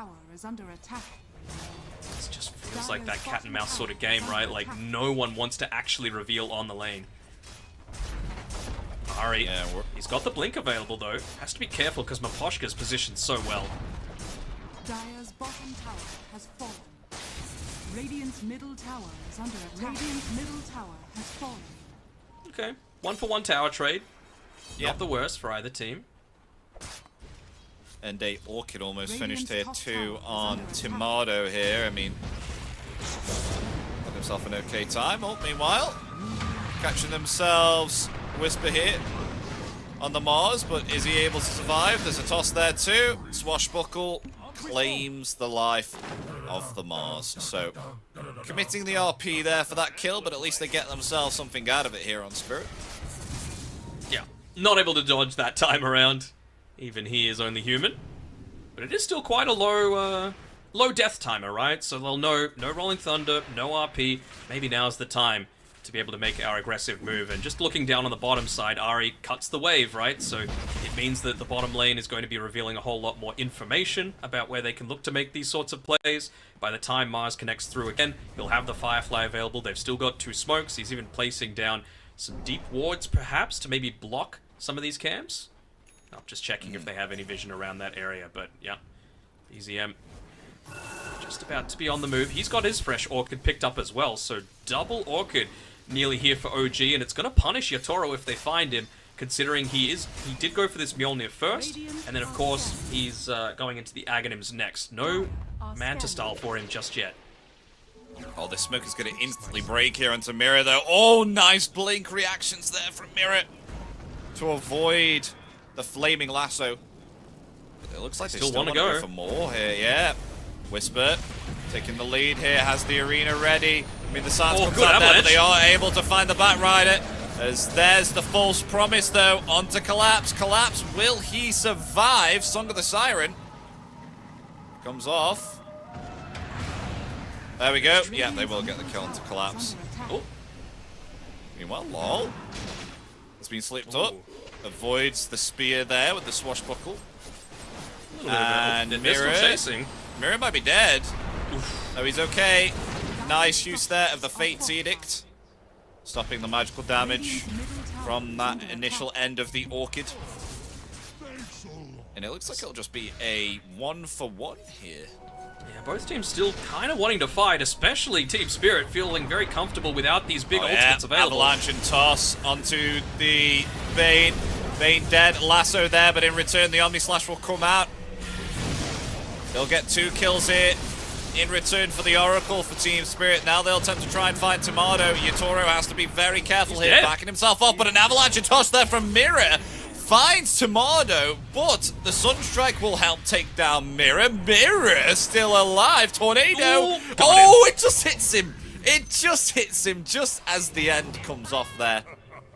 just feels like that cat and mouse sort of game, right? Like, no one wants to actually reveal on the lane. Ari, he's got the blink available, though. Has to be careful, because Maposhka's positioned so well. Dire's bottom tower has fallen. Radiant's middle tower is under attack. Radiant's middle tower has fallen. Okay, 1-for-1 tower trade. Not the worst for either team. And a Orchid almost finished here too on Tomato here. I mean, got himself an okay time. Oh, meanwhile, catching themselves Whisper here on the Mars, but is he able to survive? There's a toss there too. Swashbuckle claims the life of the Mars. So, committing the RP there for that kill, but at least they get themselves something out of it here on Spirit. Yeah, not able to dodge that time around. Even he is only human. But it is still quite a low death timer, right? So they'll know no Rolling Thunder, no RP. Maybe now's the time to be able to make our aggressive move. And just looking down on the bottom side, Ari cuts the wave, right? So it means that the bottom lane is going to be revealing a whole lot more information about where they can look to make these sorts of plays. By the time Mars connects through again, he'll have the Firefly available. They've still got 2 smokes. He's even placing down some deep wards, perhaps, to maybe block some of these camps. I'm just checking if they have any vision around that area, but yeah. BZM just about to be on the move. He's got his fresh Orchid picked up as well, so double Orchid nearly here for OG, and it's going to punish Yatoro if they find him, considering he did go for this Mjolnir first, and then of course he's going into the Aghanims next. No Manta style for him just yet. Oh, the smoke is going to instantly break here onto Mirror though. Oh, nice blink reactions there from Mirror to avoid the flaming lasso. It looks like they still want to go for more here, yeah. Whisper taking the lead here, has the arena ready. I mean, the Sands comes out there, but they are able to find the Batrider. As there's the false promise, though, onto Collapse. Collapse, will he survive? Song of the Siren comes off. There we go. Yeah, they will get the kill onto Collapse. Oh. Meanwhile, lol. It's been slipped up. Avoids the spear there with the swashbuckle. And Mirror might be dead. Oh, he's okay. Nice use there of the Fate's Edict. Stopping the magical damage from that initial end of the Orchid. And it looks like it'll just be a 1-for-1 here. Yeah, both teams still kind of wanting to fight, especially Team Spirit feeling very comfortable without these big ultimates available. Avalanche and toss onto the Vayne. Vayne dead, lasso there, but in return the Omni Slash will come out. They'll get 2 kills here in return for the Oracle for Team Spirit. Now they'll attempt to try and find Tomato. Yatoro has to be very careful here, backing himself up, but an Avalanche and toss there from Mirror. Finds Tomato, but the Sunstrike will help take down Mirror. Mirror still alive. Tornado. Oh, it just hits him. It just hits him just as the end comes off there.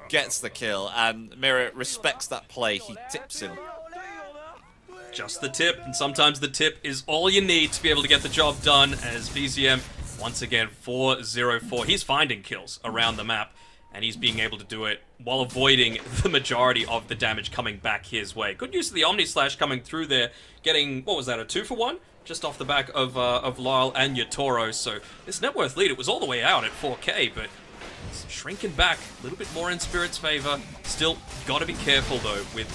Gets the kill, and Mirror respects that play. He tips him. Just the tip, and sometimes the tip is all you need to be able to get the job done, as BZM, once again, 4-0-4. He's finding kills around the map, and he's being able to do it while avoiding the majority of the damage coming back his way. Good use of the Omni Slash coming through there, getting, what was that, a 2-for-1? Just off the back of Lyle and Yatoro, so this net worth lead, it was all the way out at 4K, but it's shrinking back a little bit more in Spirit's favor. Still, gotta be careful though with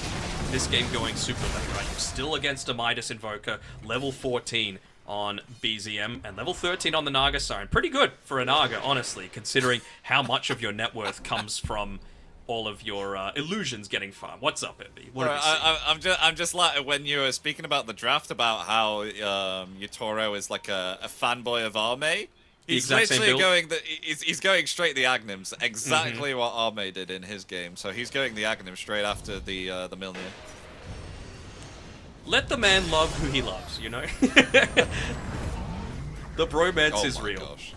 this game going super late, right? You're still against a Midas Invoker, level 14 on BZM, and level 13 on the Naga Siren. Pretty good for a Naga, honestly, considering how much of your net worth comes from all of your illusions getting farmed. What's up, Envy? What I'm just like, when you were speaking about the draft, about how Yatoro is like a fanboy of Arme. He's literally going he's going straight the Agnims, exactly what Arme did in his game. So he's going the Agnim straight after the Milnir. Let the man love who he loves, you know? The bromance is real. Gosh.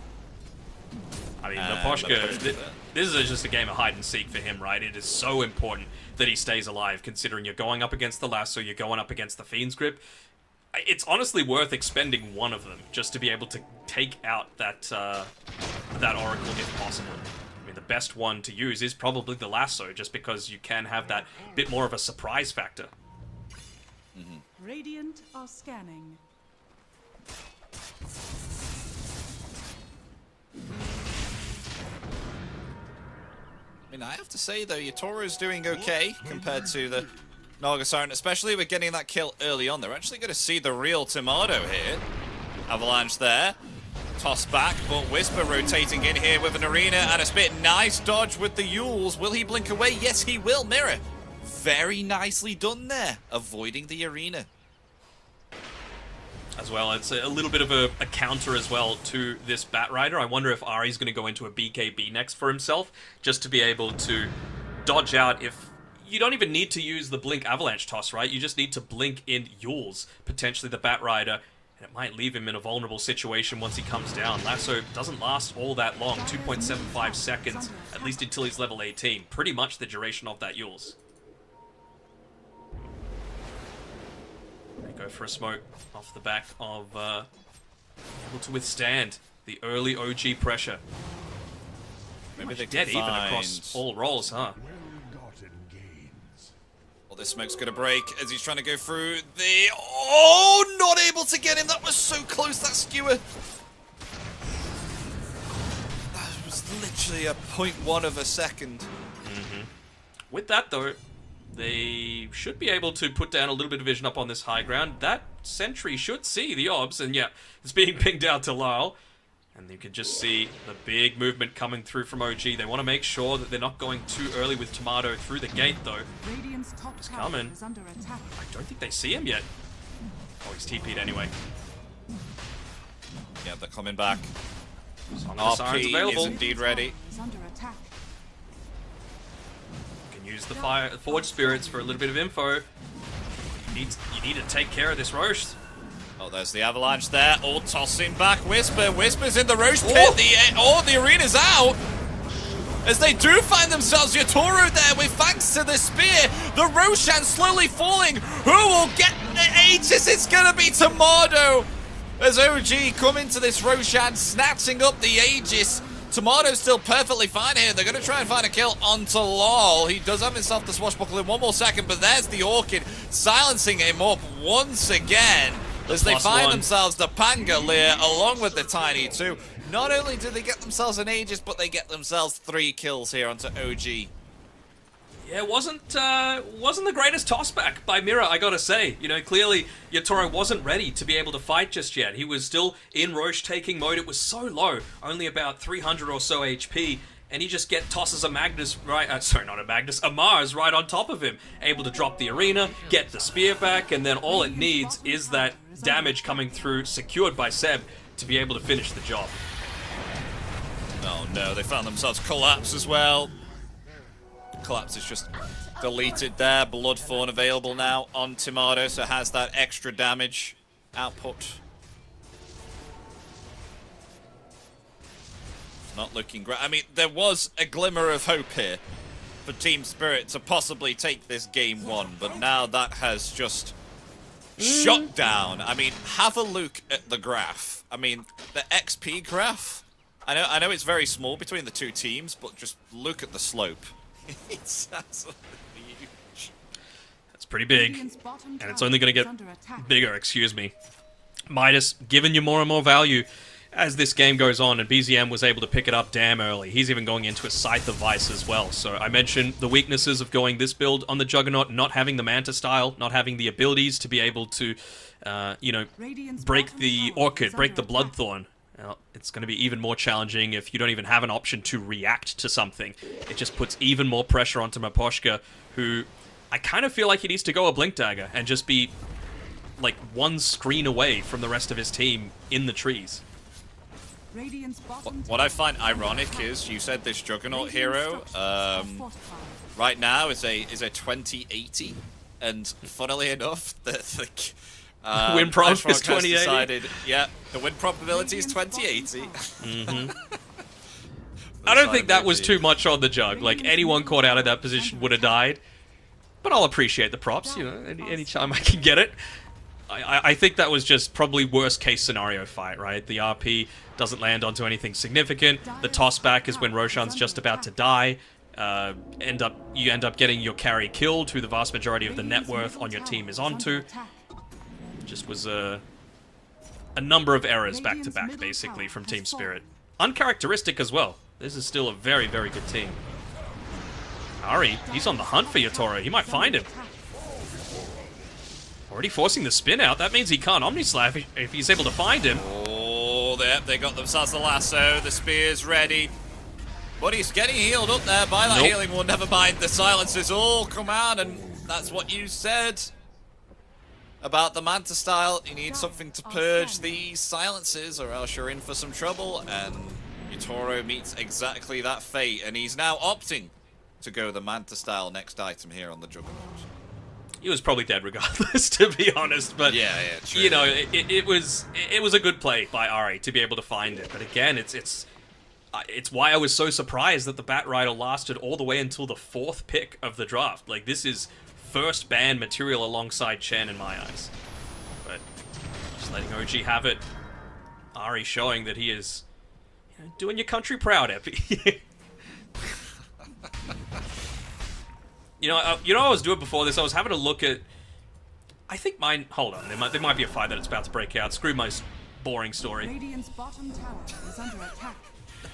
I mean, the Poshka, this is just a game of hide and seek for him, right? It is so important that he stays alive, considering you're going up against the Lasso, you're going up against the Fiend's Grip. It's honestly worth expending one of them just to be able to take out that Oracle if possible. I mean, the best one to use is probably the Lasso, just because you can have that bit more of a surprise factor. Radiant are scanning. I mean, I have to say though, Yatoro's doing okay compared to the Naga Siren, especially with getting that kill early on. They're actually going to see the real Tomato here. Avalanche there. Toss back, but Whisper rotating in here with an Arena and a Spit. Nice dodge with the Yules. Will he blink away? Yes, he will. Mirror. Very nicely done there, avoiding the Arena. As well, it's a little bit of a counter as well to this Batrider. I wonder if Ari's going to go into a BKB next for himself, just to be able to dodge out if... You don't even need to use the Blink Avalanche Toss, right? You just need to blink in Yules, potentially the Batrider, and it might leave him in a vulnerable situation once he comes down. Lasso doesn't last all that long, 2.75 seconds, at least until he's level 18. Pretty much the duration of that Yules. They go for a smoke off the back of able to withstand the early OG pressure. Maybe they're dead even across all roles, huh? Well, this smoke's gonna break as he's trying to go through the... Oh, not able to get him. That was so close, that skewer. That was literally a 0.1 of a second. With that, though, they should be able to put down a little bit of vision up on this high ground. That sentry should see the obs, and yeah, it's being pinged out to Lyle. And you can just see the big movement coming through from OG. They want to make sure that they're not going too early with Tomato through the gate, though. Radiant's top He's tower coming. is under attack. I don't think they see him yet. Oh, he's TP'd anyway. Yeah, they're coming back. Siren's RP available. is indeed ready. Is under attack. You can use the Forge Spirits for a little bit of info. You need to take care of this Roche. Oh, there's the Avalanche there. All tossing back. Whisper's in the Roche pit. The Arena's out. As they do find themselves Yatoro there with thanks to the spear. The Roshan slowly falling. Who will get the Aegis? It's going to be Tomato. As OG come into this Roshan, snatching up the Aegis. Tomato's still perfectly fine here. They're going to try and find a kill onto Lol. He does have himself the swashbuckle in one more second, but there's the Orchid silencing him up once again. As they find themselves the Pangolier along with the Tiny 2. Not only do they get themselves an Aegis, but they get themselves 3 kills here onto OG. Yeah, it wasn't the greatest tossback by Mira, I gotta say. You know, clearly Yatoro wasn't ready to be able to fight just yet. He was still in Roche taking mode. It was so low, only about 300 or so HP, and he just tosses a Magnus right, sorry, not a Magnus, a Mars right on top of him. Able to drop the arena, get the spear back, and then all it needs is that damage coming through, secured by Seb, to be able to finish the job. Oh no, they found themselves Collapse as well. Collapse is just deleted there. Bloodthorn available now on Tomato, so has that extra damage output. Not looking great. I mean, there was a glimmer of hope here for Team Spirit to possibly take this game 1, but now that has just shut down. I mean, have a look at the graph. I mean, the XP graph. I know it's very small between the two teams, but just look at the slope. It's absolutely huge. That's pretty big, and it's only going to get bigger, excuse me. Midas giving you more and more value as this game goes on, and BZM was able to pick it up damn early. He's even going into a Scythe of Vice as well. So I mentioned the weaknesses of going this build on the Juggernaut, not having the Manta style, not having the abilities to be able to, you know, break the Orchid, break the Bloodthorn. Well, it's going to be even more challenging if you don't even have an option to react to something. It just puts even more pressure onto Maposhka, who I kind of feel like he needs to go a Blink Dagger and just be like one screen away from the rest of his team in the trees. What I find ironic is you said this Juggernaut hero right now is a 2080, and funnily enough, the win prob is 2080. Decided, yeah, the win probability is 2080. I don't think that was too much on the Jug. Like, anyone caught out of that position would have died. But I'll appreciate the props, you know, any time I can get it. I think that was just probably worst case scenario fight, right? The RP doesn't land onto anything significant. The tossback is when Roshan's just about to die. You end up getting your carry killed, who the vast majority of the net worth on your team is onto. Just was a number of errors back to back, basically, from Team Spirit. Uncharacteristic as well. This is still a very, very good team. Ari, he's on the hunt for Yatoro. He might find him. Already forcing the spin out. That means he can't Omnislav if he's able to find him. Oh, they got themselves the lasso. The spear's ready. But he's getting healed up there by that healing one. Never mind, the silences all come out, and that's what you said about the Manta style. You need something to purge these silences, or else you're in for some trouble. And Yatoro meets exactly that fate, and he's now opting to go the Manta style next item here on the Juggernaut. He was probably dead regardless, to be honest. But yeah, true. You know, it was a good play by Ari to be able to find it. But again, it's why I was so surprised that the Bat Rider lasted all the way until the 4th pick of the draft. Like, this is first ban material alongside Chen in my eyes. But just letting OG have it. Ari showing that he is, you know, doing your country proud, Epi. You know what I was doing before this? I was having a look at... I think mine... Hold on, there might be a fight that it's about to break out. Screw my boring story. Radiant's bottom tower is under attack.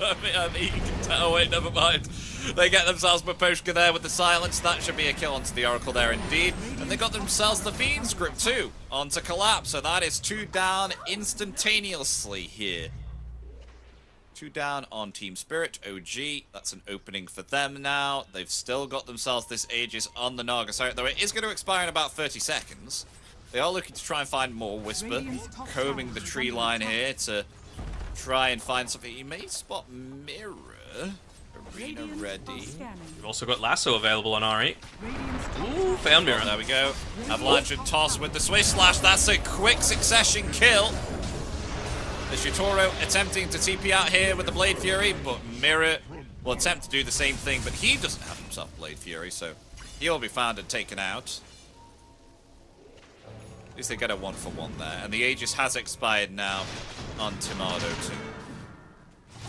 I mean, you can tell. Wait, never mind. They get themselves Maposhka there with the silence. That should be a kill onto the Oracle there indeed. And they got themselves the Fiend script too onto Collapse. So that is 2 down instantaneously here. 2 down on Team Spirit. OG, that's an opening for them now. They've still got themselves this Aegis on the Naga. So, though it is going to expire in about 30 seconds. They are looking to try and find more Whisper. Combing the tree line here to try and find something. You may spot Mirror. Arena ready. We've also got Lasso available on R8. Ooh, found Mirror. There we go. Avalanche and Toss with the Swish Slash. That's a quick succession kill. There's Yatoro attempting to TP out here with the Blade Fury, but Mirror will attempt to do the same thing, but he doesn't have himself Blade Fury, so he'll be found and taken out. At least they get a 1-for-1 there, and the Aegis has expired now on Tomato too.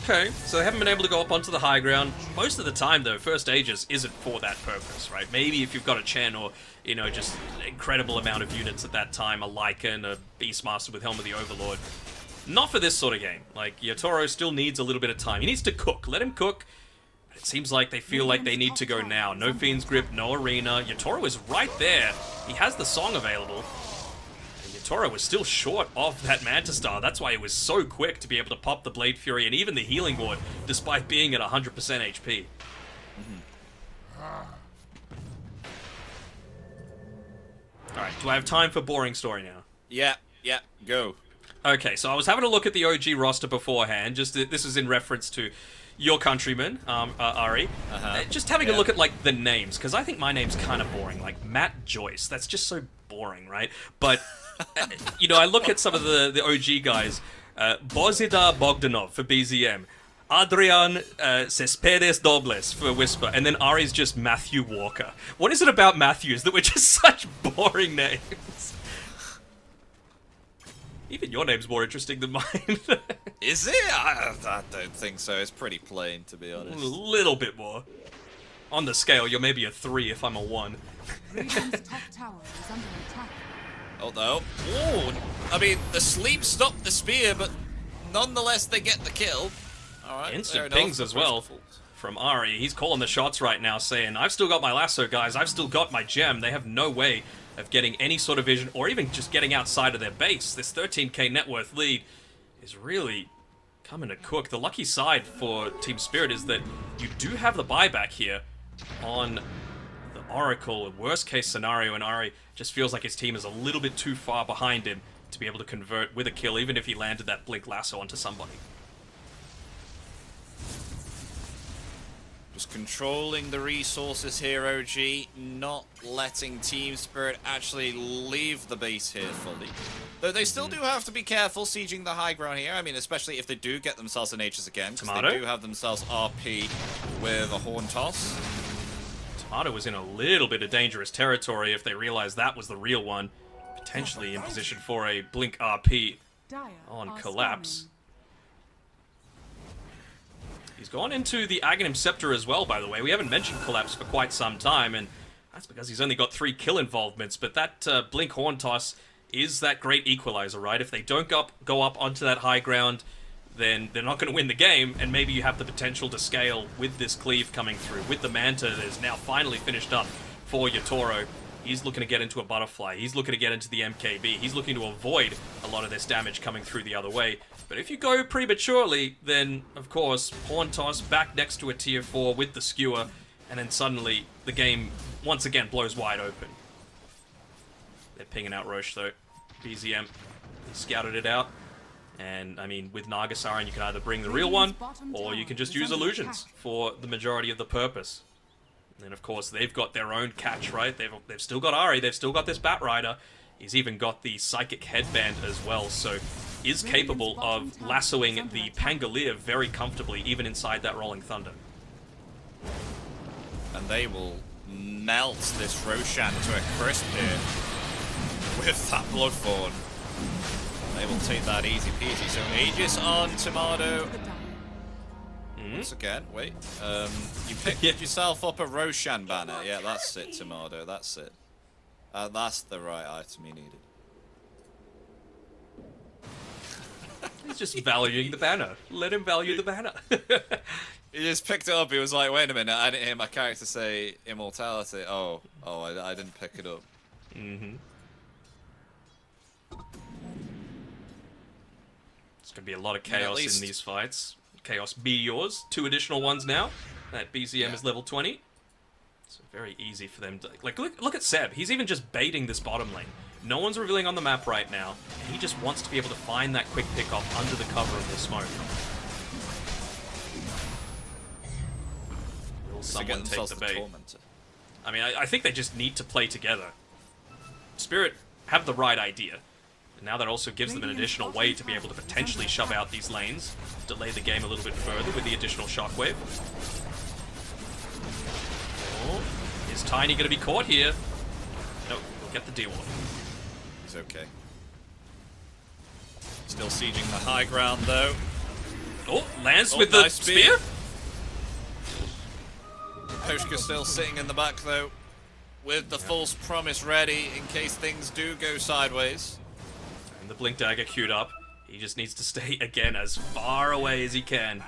Okay, so they haven't been able to go up onto the high ground. Most of the time, though, first Aegis isn't for that purpose, right? Maybe if you've got a Chen or, you know, just an incredible amount of units at that time, a Lycan, a Beastmaster with Helm of the Overlord. Not for this sort of game. Like, Yatoro still needs a little bit of time. He needs to cook. Let him cook. It seems like they feel like they need to go now. No Fiend's Grip, no Arena. Yatoro is right there. He has the song available. And Yatoro was still short of that Manta Star. That's why he was so quick to be able to pop the Blade Fury and even the Healing Ward, despite being at 100% HP. Alright, do I have time for boring story now? Yeah, go. Okay, so I was having a look at the OG roster beforehand. Just this is in reference to your countryman, Ari. Just having a look at like the names, because I think my name's kind of boring. Like Matt Joyce, that's just so boring, right? But you know, I look at some of the OG guys. Bozidar Bogdanov for BZM, Adrian Cespedes Dobles for Whisper, and then Ari's just Matthew Walker. What is it about Matthews that we're just such boring names? Even your name's more interesting than mine. Is it? I don't think so. It's pretty plain, to be honest. A little bit more. On the scale, you're maybe a 3 if I'm a 1. Radiant's top tower is under attack. Although, ooh, I mean, the sleep stopped the spear, but nonetheless, they get the kill. All right, Instant pings as well from Ari. He's calling the shots right now, saying, I've still got my lasso, guys. I've still got my gem. They have no way of getting any sort of vision, or even just getting outside of their base. This 13k net worth lead is really coming to cook. The lucky side for Team Spirit is that you do have the buyback here on the Oracle. Worst case scenario, and Ari just feels like his team is a little bit too far behind him to be able to convert with a kill, even if he landed that Blink Lasso onto somebody. Just controlling the resources here, OG, not letting Team Spirit actually leave the base here fully. Though they still do have to be careful sieging the high ground here. I mean, especially if they do get themselves an Aegis again, because they do have themselves RP with a Horn Toss. Tomato was in a little bit of dangerous territory if they realized that was the real one. Potentially in position for a Blink RP on Collapse. He's gone into the Aghanim Scepter as well, by the way. We haven't mentioned Collapse for quite some time, and that's because he's only got 3 kill involvements. But that Blink Horn Toss is that great equalizer, right? If they don't go up onto that high ground, then they're not going to win the game, and maybe you have the potential to scale with this cleave coming through. With the Manta that is now finally finished up for Yatoro, he's looking to get into a Butterfly. He's looking to get into the MKB. He's looking to avoid a lot of this damage coming through the other way. But if you go prematurely, then, of course, Horn Toss back next to a tier 4 with the Skewer, and then suddenly the game once again blows wide open. They're pinging out Roche, though. BZM scouted it out. And, I mean, with Nagasaran, you can either bring the real one, or you can just use illusions for the majority of the purpose. And, of course, they've got their own catch, right? They've still got Ari, they've still got this Bat Rider. He's even got the Psychic Headband as well, so is capable of lassoing the Pangolier very comfortably, even inside that Rolling Thunder. And they will melt this Roshan to a crisp here with that Bloodthorn. They will take that easy peasy. So Aegis on Tomato. Once again, wait. You picked yourself up a Roshan banner. Yeah, that's it, Tomato. That's it. That's the right item you needed. He's just valuing the banner. Let him value the banner. He just picked it up. He was like, wait a minute, I didn't hear my character say immortality. Oh, I didn't pick it up. Mm-hmm. It's going to be a lot of chaos in these fights. Chaos Meteors. 2 additional ones now. That BZM is level 20. It's very easy for them to... Like, look at Seb. He's even just baiting this bottom lane. No one's revealing on the map right now. And he just wants to be able to find that quick pick-off under the cover of the smoke. Will someone take the bait? I mean, I think they just need to play together. Spirit have the right idea. And now that also gives them an additional way to be able to potentially shove out these lanes, delay the game a little bit further with the additional shockwave. Oh, is Tiny going to be caught here? Nope, we'll get the D-Ward. He's okay. Still sieging the high ground, though. Oh, lands with the spear? Poshka still sitting in the back, though, with the false promise ready in case things do go sideways. And the Blink Dagger queued up. He just needs to stay, again, as far away as he can.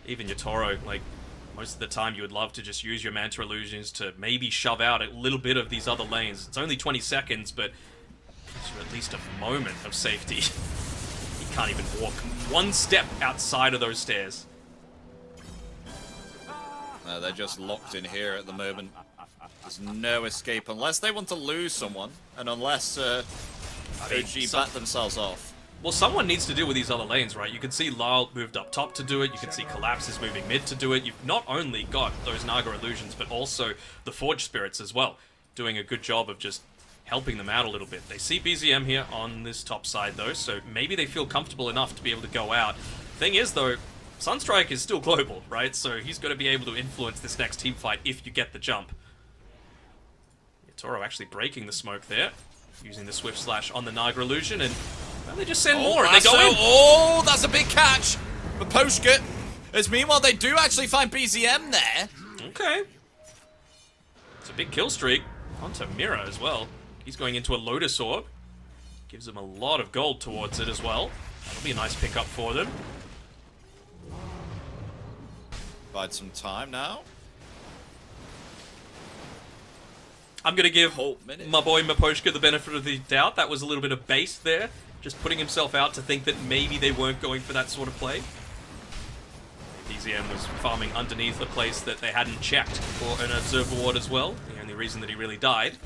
Even Yatoro, like, most of the time you would love to just use your Manta Illusions to maybe shove out a little bit of these other lanes. It's only 20 seconds, but gives you at least a moment of safety. He can't even walk one step outside of those stairs. No, they're just locked in here at the moment. There's no escape unless they want to lose someone, and unless OG bat themselves off. Well, someone needs to deal with these other lanes, right? You can see Lyle moved up top to do it. You can see Collapse is moving mid to do it. You've not only got those Naga Illusions, but also the Forge Spirits as well, doing a good job of just helping them out a little bit. They see BZM here on this top side, though, so maybe they feel comfortable enough to be able to go out. Thing is, though, Sunstrike is still global, right? So he's got to be able to influence this next team fight if you get the jump. Toro actually breaking the smoke there, using the Swift Slash on the Naga Illusion, and well, they just send more, and they go in. Oh, that's a big catch. Maposhka. As meanwhile, they do actually find BZM there. Okay. It's a big kill streak. Onto Mira as well. He's going into a Lotus Orb. Gives him a lot of gold towards it as well. That'll be a nice pickup for them. Bide some time now. I'm going to give my boy Maposhka the benefit of the doubt. That was a little bit of base there. Just putting himself out to think that maybe they weren't going for that sort of play. BZM was farming underneath a place that they hadn't checked for an Observer Ward as well. The only reason that he really died.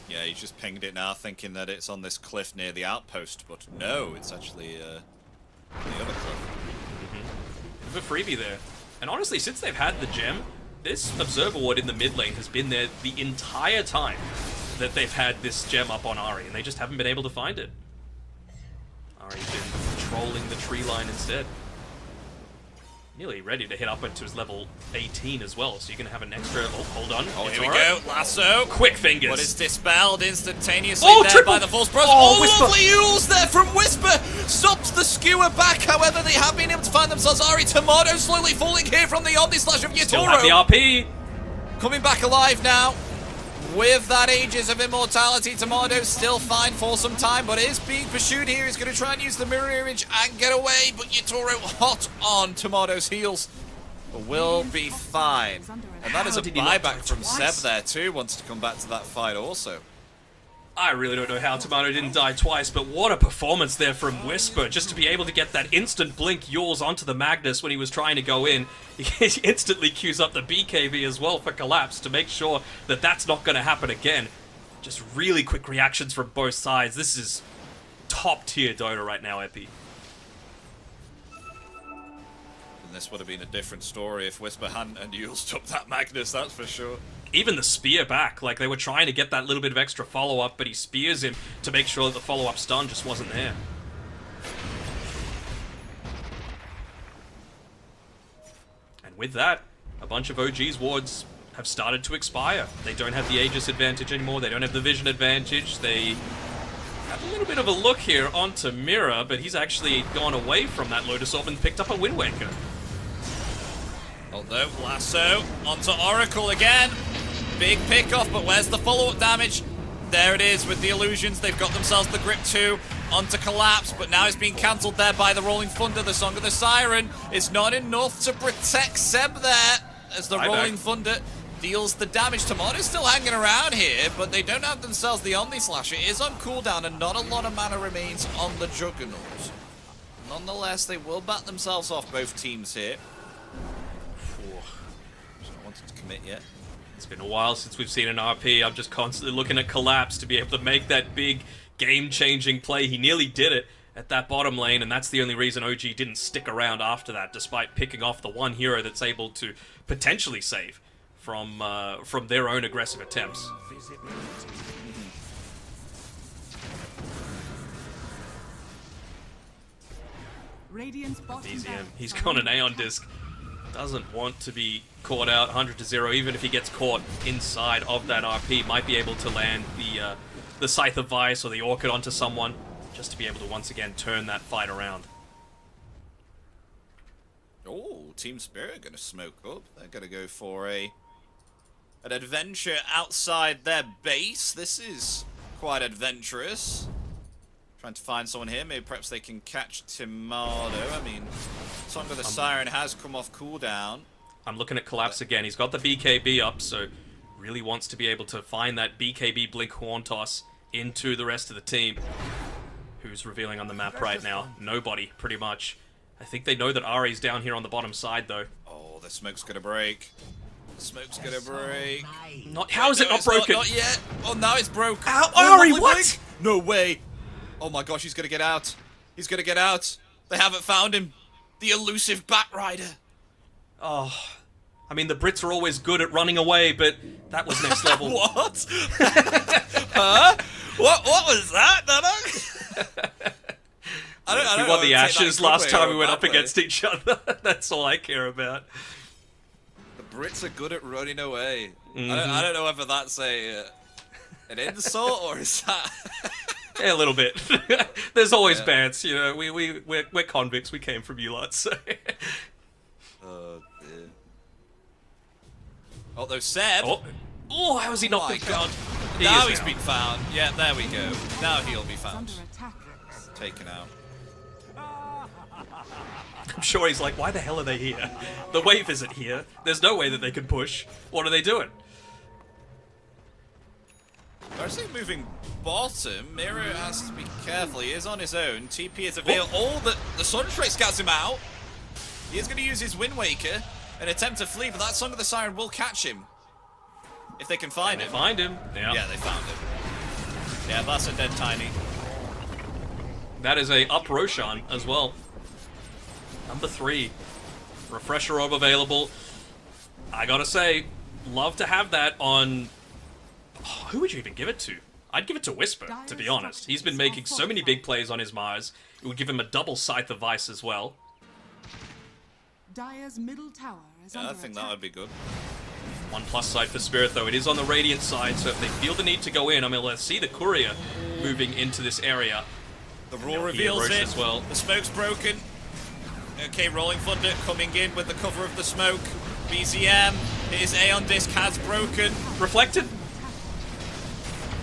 Yeah, he's just pinged it now, thinking that it's on this cliff near the outpost, but no, it's actually the other cliff. Bit of a freebie there. And honestly, since they've had the gem, this Observer Ward in the mid lane has been there the entire time that they've had this gem up on Ahri, and they just haven't been able to find it. Ahri's been trolling the tree line instead. Nearly ready to hit up into his level 18 as well, so you're going to have an extra... Oh, hold on. Oh, here we go. Lasso. Quick fingers. But it's dispelled instantaneously there triple. by the False Bros. Oh, lovely Euls there from Whisper. Stops the skewer back. However, they have been able to find themselves. Ahri Tomato slowly falling here from the Omni Slash of Yatoro. Still have the RP. Coming back alive now. With that Aegis of Immortality, Tomato still fine for some time, but is being pursued here. He's going to try and use the Mirror Image and get away, but Yatoro hot on Tomato's heels. But will be fine. And that is a buyback from Seb there too, wants to come back to that fight also. I really don't know how Tomato didn't die twice, but what a performance there from Whisper, just to be able to get that instant blink yours onto the Magnus when he was trying to go in. He instantly queues up the BKB as well for Collapse to make sure that that's not going to happen again. Just really quick reactions from both sides. This is top tier Dota right now, Epi. And this would have been a different story if Whisper hadn't and Yules took that Magnus, that's for sure. Even the spear back, like they were trying to get that little bit of extra follow-up, but he spears him to make sure that the follow-up stun just wasn't there. And with that, a bunch of OG's wards have started to expire. They don't have the Aegis advantage anymore, they don't have the vision advantage, they have a little bit of a look here onto Mira, but he's actually gone away from that Lotus Orb and picked up a Wind Waker. Although, Lasso onto Oracle again. Big pick-off, but where's the follow-up damage? There it is with the illusions. They've got themselves the Grip 2 onto Collapse, but now it's being cancelled there by the Rolling Thunder. The Song of the Siren is not enough to protect Seb there as the Rolling Thunder deals the damage. Tomato's still hanging around here, but they don't have themselves the Omni Slash. It is on cooldown and not a lot of mana remains on the Juggernaut. Nonetheless, they will bat themselves off, both teams here. Not wanted to commit yet. It's been a while since we've seen an RP. I'm just constantly looking at Collapse to be able to make that big game-changing play. He nearly did it at that bottom lane, and that's the only reason OG didn't stick around after that, despite picking off the one hero that's able to potentially save from their own aggressive attempts. BZM, he's got an Aeon Disc. Doesn't want to be caught out 100-0, even if he gets caught inside of that RP. Might be able to land the Scythe of Vice or the Orchid onto someone, just to be able to once again turn that fight around. Oh, Team Spirit going to smoke up. They're going to go for an adventure outside their base. This is quite adventurous. Trying to find someone here. Maybe perhaps they can catch Timado. I mean, Song of the Siren has come off cooldown. I'm looking at Collapse again. He's got the BKB up, so really wants to be able to find that BKB Blink Horn Toss into the rest of the team. Who's revealing on the map right now? Nobody, pretty much. I think they know that Ari's down here on the bottom side, though. Oh, the smoke's gonna break. The smoke's gonna break. Not. How is it not broken? Not yet. Oh, now it's broke. Ow, Oh, Ari, lovely what? blink. No way. Oh my gosh, he's gonna get out. He's gonna get out. They haven't found him. The elusive Batrider. Oh, I mean, the Brits are always good at running away, but that was next level. What? Huh? What was that, Nana? I don't we won know the if it's Ashes that last good way time or we a went bad up way. against each other. That's all I care about. The Brits are good at running away. I don't know whether that's an insult or is that... Yeah, a little bit. There's always bants, you know. We're convicts. We came from you lot, so. Oh, dear. Although Seb... Oh, how has he not my been found? God. He Now is he's been found. Yeah, there we go. Now he'll be found. Under attack. Taken out. I'm sure he's like, why the hell are they here? The wave isn't here. There's no way that they can push. What are they doing? They're actually moving bottom. Miro has to be careful. He is on his own. TP is available. Oh, the Sunstray scouts him out. He is going to use his Wind Waker and attempt to flee, but that Song of the Siren will catch him. If they can find him. Find him. Yeah. Yeah, they found him. Yeah, that's a dead Tiny. That is a up Roshan as well. Number 3. Refresher Orb available. I gotta say, love to have that on... Oh, who would you even give it to? I'd give it to Whisper, to be honest. He's been making so many big plays on his Mars. It would give him a double Scythe of Vice as well. Dire's middle tower is Yeah, under I think attack. that would be good. 1+ side for Spirit, though. It is on the Radiant side, so if they feel the need to go in, I mean, let's see the Courier moving into this area. The Raw He reveals Roche it. as well. The smoke's broken. Okay, Rolling Thunder coming in with the cover of the smoke. BZM, his Aeon Disc has broken. Reflected.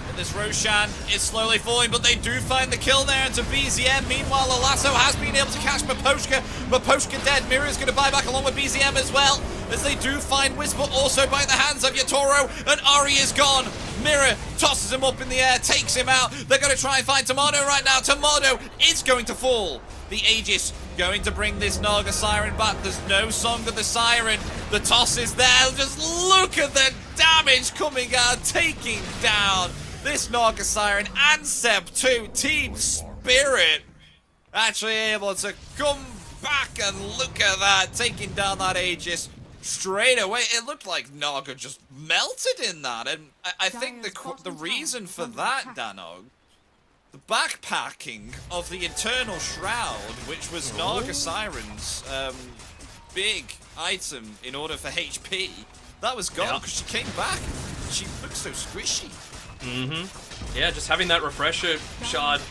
And this Roshan is slowly falling, but they do find the kill there into BZM. Meanwhile, Lasso has been able to catch Maposhka. Maposhka dead. Mira's going to buy back along with BZM as well, as they do find Whisper also by the hands of Yatoro, and Ari is gone. Mira tosses him up in the air, takes him out. They're going to try and find Tomato right now. Tomato is going to fall. The Aegis going to bring this Naga Siren back. There's no Song of the Siren. The toss is there. Just look at the damage coming out, taking down this Naga Siren and Seb too. Team Spirit actually able to come back and look at that, taking down that Aegis straight away. It looked like Naga just melted in that, and I think the reason for that, Danog, the backpacking of the Eternal Shroud, which was Naga Siren's big item in order for HP, that was gone because she came back. She looked so squishy. Yeah, just having that refresher shard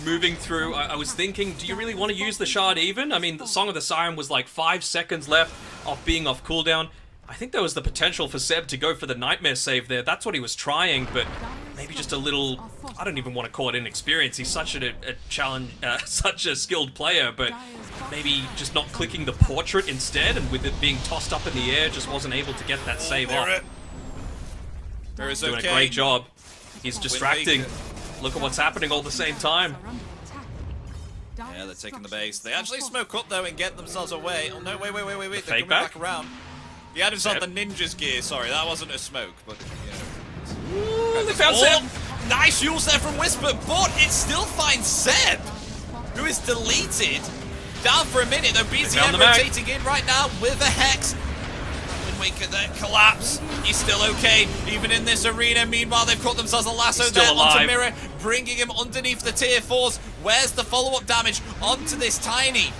moving through. I was thinking, do you really want to use the shard even? I mean, the Song of the Siren was like 5 seconds left of being off cooldown. I think there was the potential for Seb to go for the Nightmare save there. That's what he was trying, but maybe just a little... I don't even want to call it inexperience. He's such a challenge, such a skilled player, but maybe just not clicking the portrait instead, and with it being tossed up in the air, just wasn't able to get that save off. Mira's Doing okay. a great job. He's distracting. Look at what's happening all at the same time. Yeah, they're taking the base. They actually smoke up though and get themselves away. Oh no, wait. They're fake coming back? back around. He had himself Seb. the ninja's gear. Sorry, that wasn't a smoke, but you know. Ooh, they found Seb! Nice use there from Whisper, but it still finds Seb, who is deleted. Down for a minute though. found the BZM mag. rotating in right now with a Hex. Wink that collapse. He's still okay, even in this arena. Meanwhile, they've caught themselves a lasso He's still there alive. onto Mirror, bringing him underneath the tier 4s. Where's the follow-up damage onto this Tiny?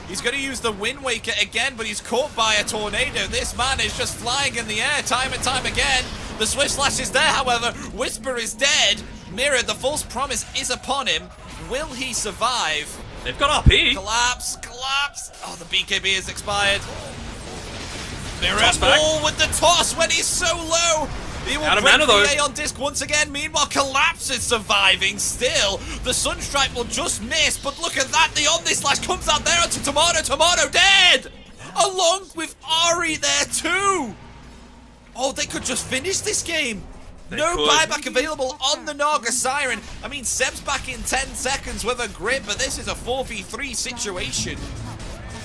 He's going to use the Wind Waker again, but he's caught by a tornado. This man is just flying in the air time and time again. The Swift Slash is there, however. Whisper is dead. Mirror, the false promise is upon him. Will he survive? They've got RP. Collapse. Oh, the BKB has expired. Mirror Toss back. ball with the toss when he's so low. He will Out of break mana, though. VA on disc once again. Meanwhile, Collapse is surviving still. The Sunstrike will just miss, but look at that. The Omnislash comes out there onto Tomato. Tomato dead! Along with Ari there too. Oh, they could just finish this game. No buyback available on the Naga Siren. I mean, Seb's back in 10 seconds with a grip, but this is a 4v3 situation.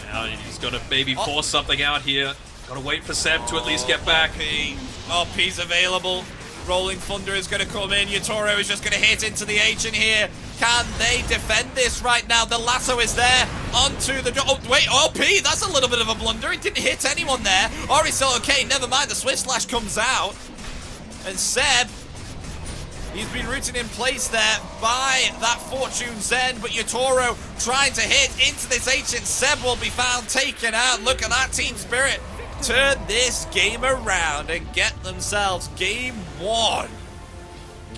Now he's got to maybe force something out here. Got to wait for Seb to at least get back. RP's available. Rolling Thunder is going to come in. Yatoro is just going to hit into the Ancient here. Can they defend this right now? The lasso is there. Onto the... Oh, wait, RP, that's a little bit of a blunder. He didn't hit anyone there. Ari's still okay. Never mind, the Swift Slash comes out. And Seb, he's been rooted in place there by that Fortune Zen, but Yatoro trying to hit into this Ancient. Seb will be found taken out. Look at that Team Spirit. Turn this game around and get themselves game 1.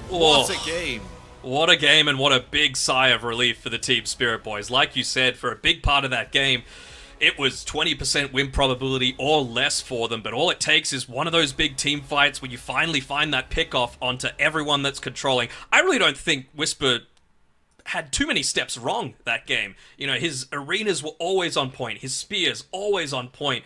What a game. What a game, and what a big sigh of relief for the Team Spirit boys. Like you said, for a big part of that game, it was 20% win probability or less for them, but all it takes is one of those big team fights where you finally find that pick-off onto everyone that's controlling. I really don't think Whisper had too many steps wrong that game. You know, his arenas were always on point, his spears always on point.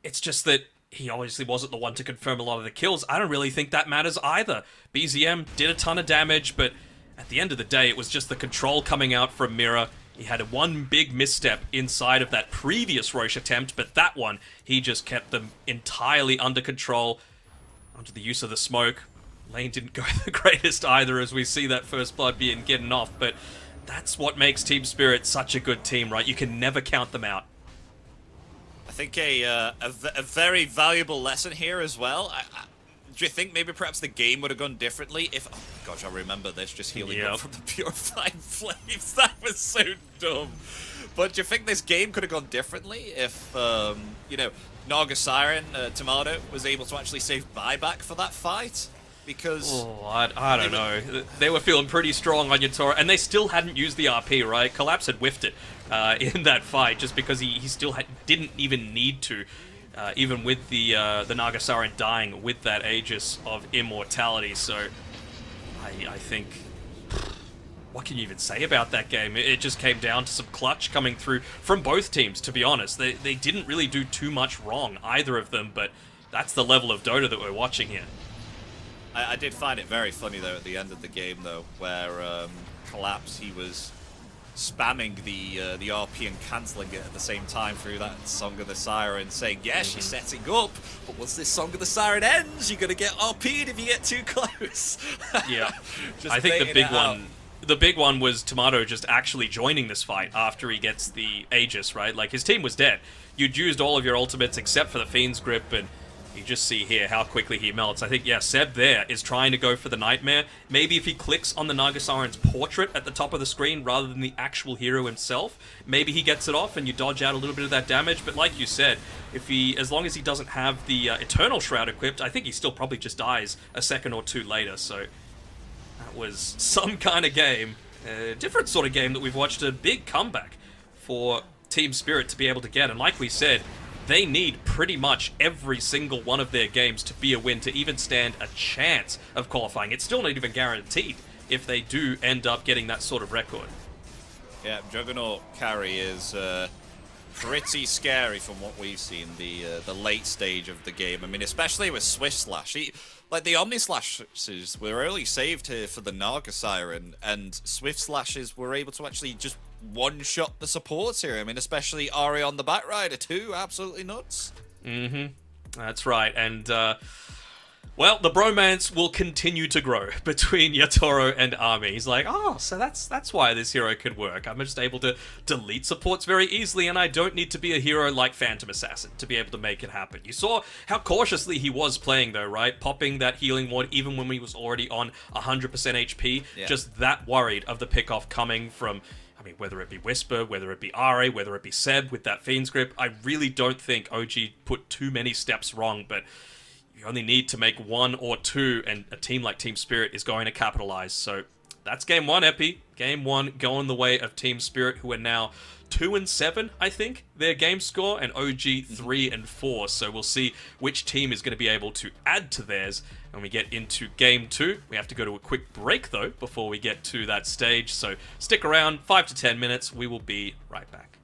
It's just that he obviously wasn't the one to confirm a lot of the kills. I don't really think that matters either. BZM did a ton of damage, but at the end of the day, it was just the control coming out from Mira. He had one big misstep inside of that previous Roche attempt, but that one, he just kept them entirely under control. Onto the use of the smoke. Lane didn't go the greatest either, as we see that first blood being getting off, but that's what makes Team Spirit such a good team, right? You can never count them out. I think a very valuable lesson here as well. Do you think maybe perhaps the game would have gone differently if... Oh gosh, I remember this, just healing up from the Purifying Flames. That was so dumb. But do you think this game could have gone differently if, you know, Naga Siren, Tomato, was able to actually save buyback for that fight? Because... Oh, I don't know. They were feeling pretty strong on Yatoro, and they still hadn't used the RP, right? Collapse had whiffed it in that fight, just because he still didn't even need to. Even with the Naga Siren dying with that Aegis of Immortality, so I think, what can you even say about that game? It just came down to some clutch coming through from both teams, to be honest. They didn't really do too much wrong, either of them, but that's the level of Dota that we're watching here. I did find it very funny, though, at the end of the game, though, where Collapse, he was spamming the RP and cancelling it at the same time through that Song of the Siren, saying, yeah, she's setting up, but once this Song of the Siren ends, you're going to get RP'd if you get too close. Yeah. I think the big one was Tomato just actually joining this fight after he gets the Aegis, right? Like, his team was dead. You'd used all of your ultimates except for the Fiend's Grip, and you just see here how quickly he melts. I think, yeah, Seb there is trying to go for the Nightmare. Maybe if he clicks on the Naga Siren's portrait at the top of the screen rather than the actual hero himself, maybe he gets it off and you dodge out a little bit of that damage. But like you said, as long as he doesn't have the Eternal Shroud equipped, I think he still probably just dies a second or two later. So that was some kind of game. A different sort of game that we've watched a big comeback for Team Spirit to be able to get. And like we said, they need pretty much every single one of their games to be a win to even stand a chance of qualifying. It's still not even guaranteed if they do end up getting that sort of record. Yeah, Juggernaut carry is pretty scary from what we've seen, the late stage of the game. I mean, especially with Swift Slash. Like, the Omni Slashes were early saved here for the Naga Siren, and Swift Slashes were able to actually just one-shot the supports here. I mean, especially Ari on the Batrider too. Absolutely nuts. Mm-hmm. That's right. And, well, the bromance will continue to grow between Yatoro and Army. He's like, oh, so that's why this hero could work. I'm just able to delete supports very easily, and I don't need to be a hero like Phantom Assassin to be able to make it happen. You saw how cautiously he was playing, though, right? Popping that healing ward even when he was already on 100% HP. Yeah. Just that worried of the pickoff coming from... I mean, whether it be Whisper, whether it be RA, whether it be Seb with that Fiend's Grip, I really don't think OG put too many steps wrong, but you only need to make one or two, and a team like Team Spirit is going to capitalize. So that's Game 1, Epi. Game 1 going the way of Team Spirit, who are now 2 and 7, I think, their game score, and OG 3 and 4. So we'll see which team is going to be able to add to theirs when we get into game 2. We have to go to a quick break, though, before we get to that stage. So stick around, 5 to 10 minutes. We will be right back.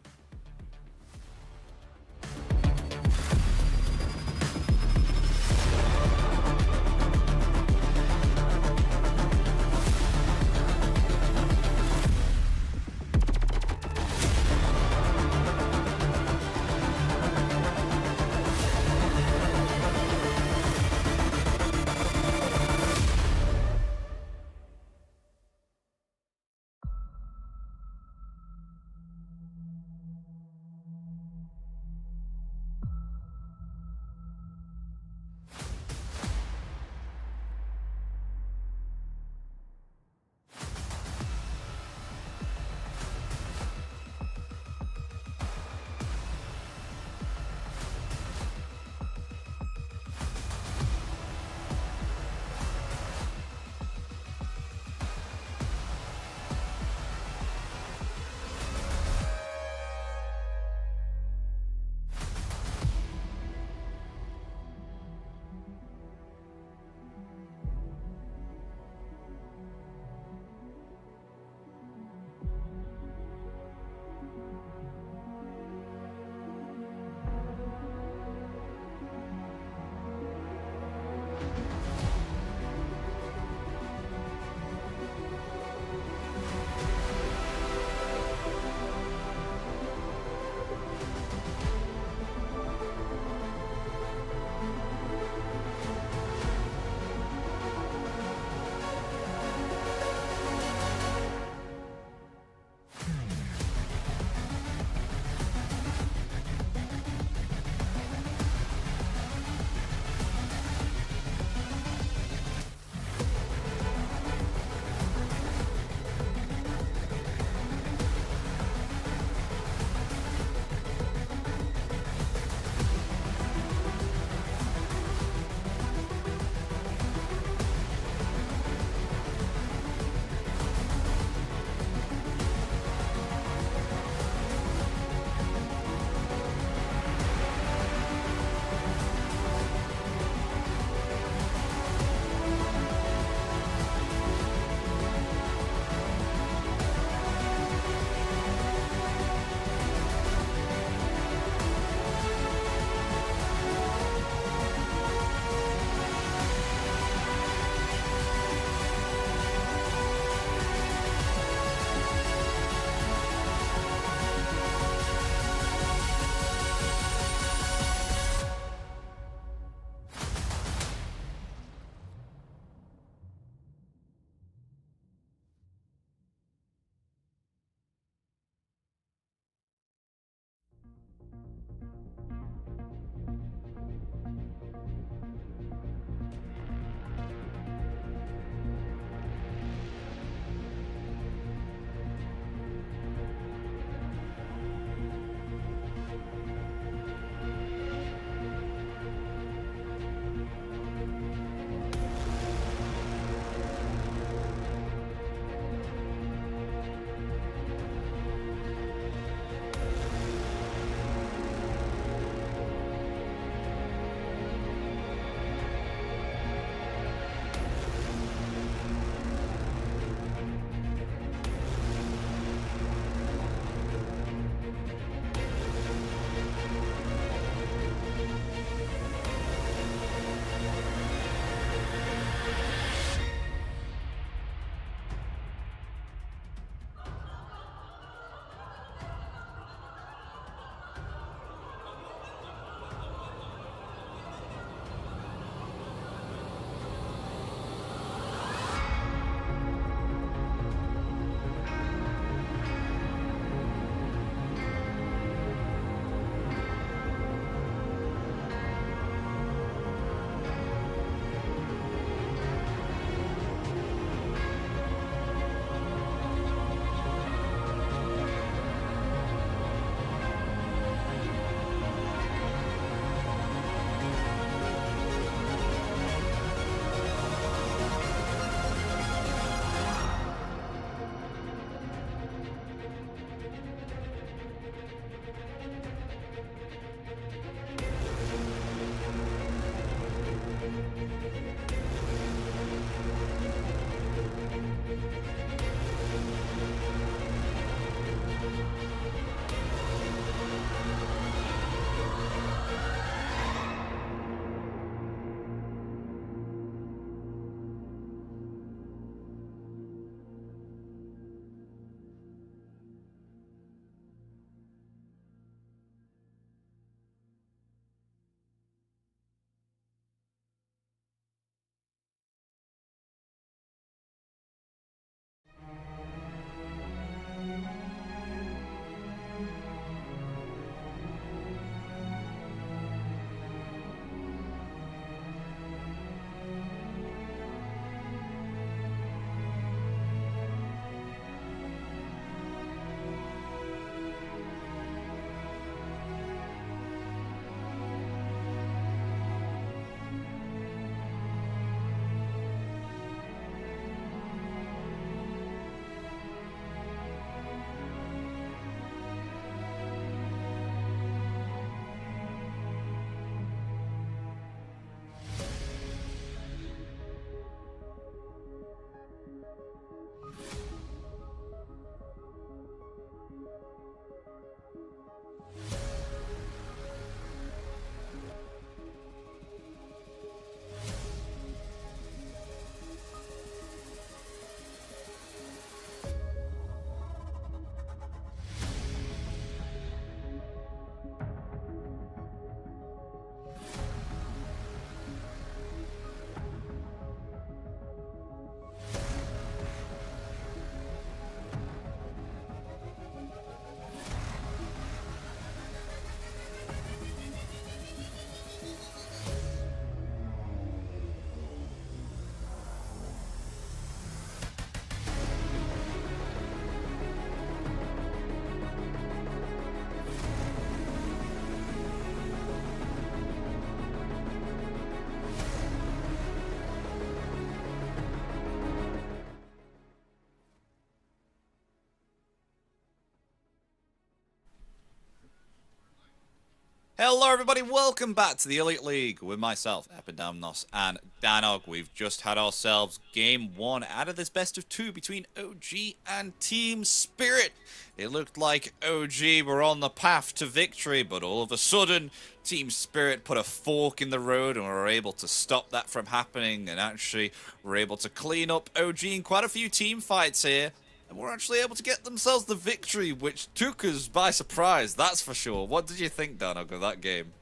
Hello everybody, welcome back to the Elite League with myself, Epidamnos, and Danog. We've just had ourselves Game 1 out of this best of 2 between OG and Team Spirit. It looked like OG were on the path to victory, but all of a sudden, Team Spirit put a fork in the road and were able to stop that from happening, and actually were able to clean up OG in quite a few team fights here. And were actually able to get themselves the victory, which took us by surprise, that's for sure. What did you think, Danog, of that game?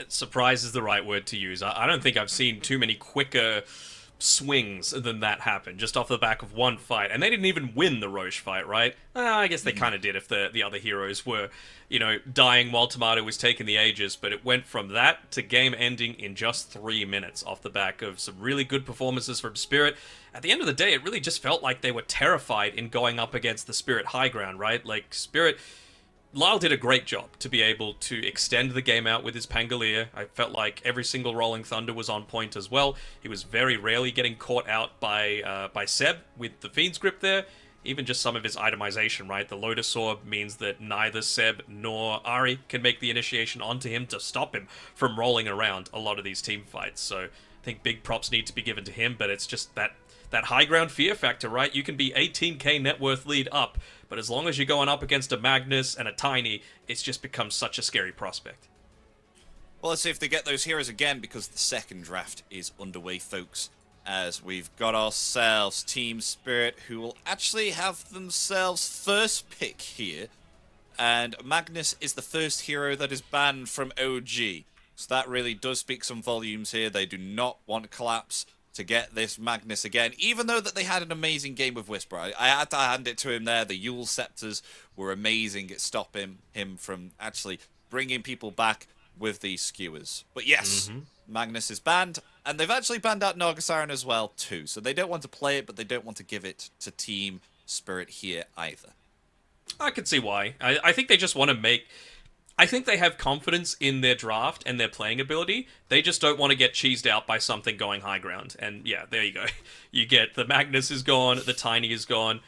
Surprise is the right word to use. I don't think I've seen too many quicker swings than that happen, just off the back of one fight. And they didn't even win the Roche fight, right? I guess they kind of did if the other heroes were, dying while Tomato was taking the Aegis, but it went from that to game ending in just 3 minutes off the back of some really good performances from Spirit. At the end of the day, it really just felt like they were terrified in going up against the Spirit high ground, right? Like, Spirit... Lyle did a great job to be able to extend the game out with his Pangolier. I felt like every single Rolling Thunder was on point as well. He was very rarely getting caught out by Seb with the Fiend's Grip there. Even just some of his itemization, right? The Lotus Orb means that neither Seb nor Ari can make the initiation onto him to stop him from rolling around a lot of these team fights. So I think big props need to be given to him, but it's just that high ground fear factor, right? You can be 18k net worth lead up, but as long as you're going up against a Magnus and a Tiny, it's just become such a scary prospect. Well, let's see if they get those heroes again, because the second draft is underway, folks. As we've got ourselves Team Spirit, who will actually have themselves first pick here. And Magnus is the first hero that is banned from OG. So that really does speak some volumes here. They do not want Collapse to get this Magnus again, even though that they had an amazing game with Whisper. I had to hand it to him there. The Yule Scepters were amazing at stopping him from actually bringing people back with these skewers. But yes, Magnus is banned, and they've actually banned out Nargasiren as well too. So they don't want to play it, but they don't want to give it to Team Spirit here either. I can see why. I think they just want to make... I think they have confidence in their draft and their playing ability. They just don't want to get cheesed out by something going high ground. And yeah, there you go. You get the Magnus is gone, the Tiny is gone.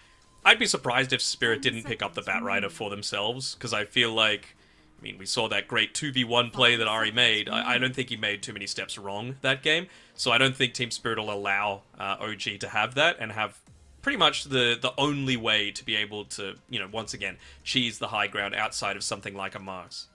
I'd be surprised if Spirit didn't pick up the Batrider for themselves, because I feel like, we saw that great 2v1 play that Ari made. I don't think he made too many steps wrong that game. So I don't think Team Spirit will allow OG to have that and have pretty much the only way to be able to, once again, cheese the high ground outside of something like a Mars.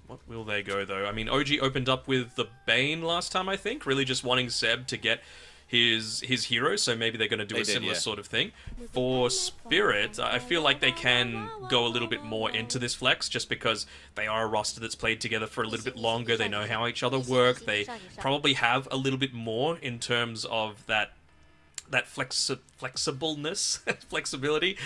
What will they go, though? OG opened up with the Bane last time, I think, really just wanting Seb to get his hero, so maybe they're going to do a similar sort of thing. For Spirit, I feel like they can go a little bit more into this flex, just because they are a roster that's played together for a little bit longer, they know how each other work, they probably have a little bit more in terms of that flexibleness, flexibility.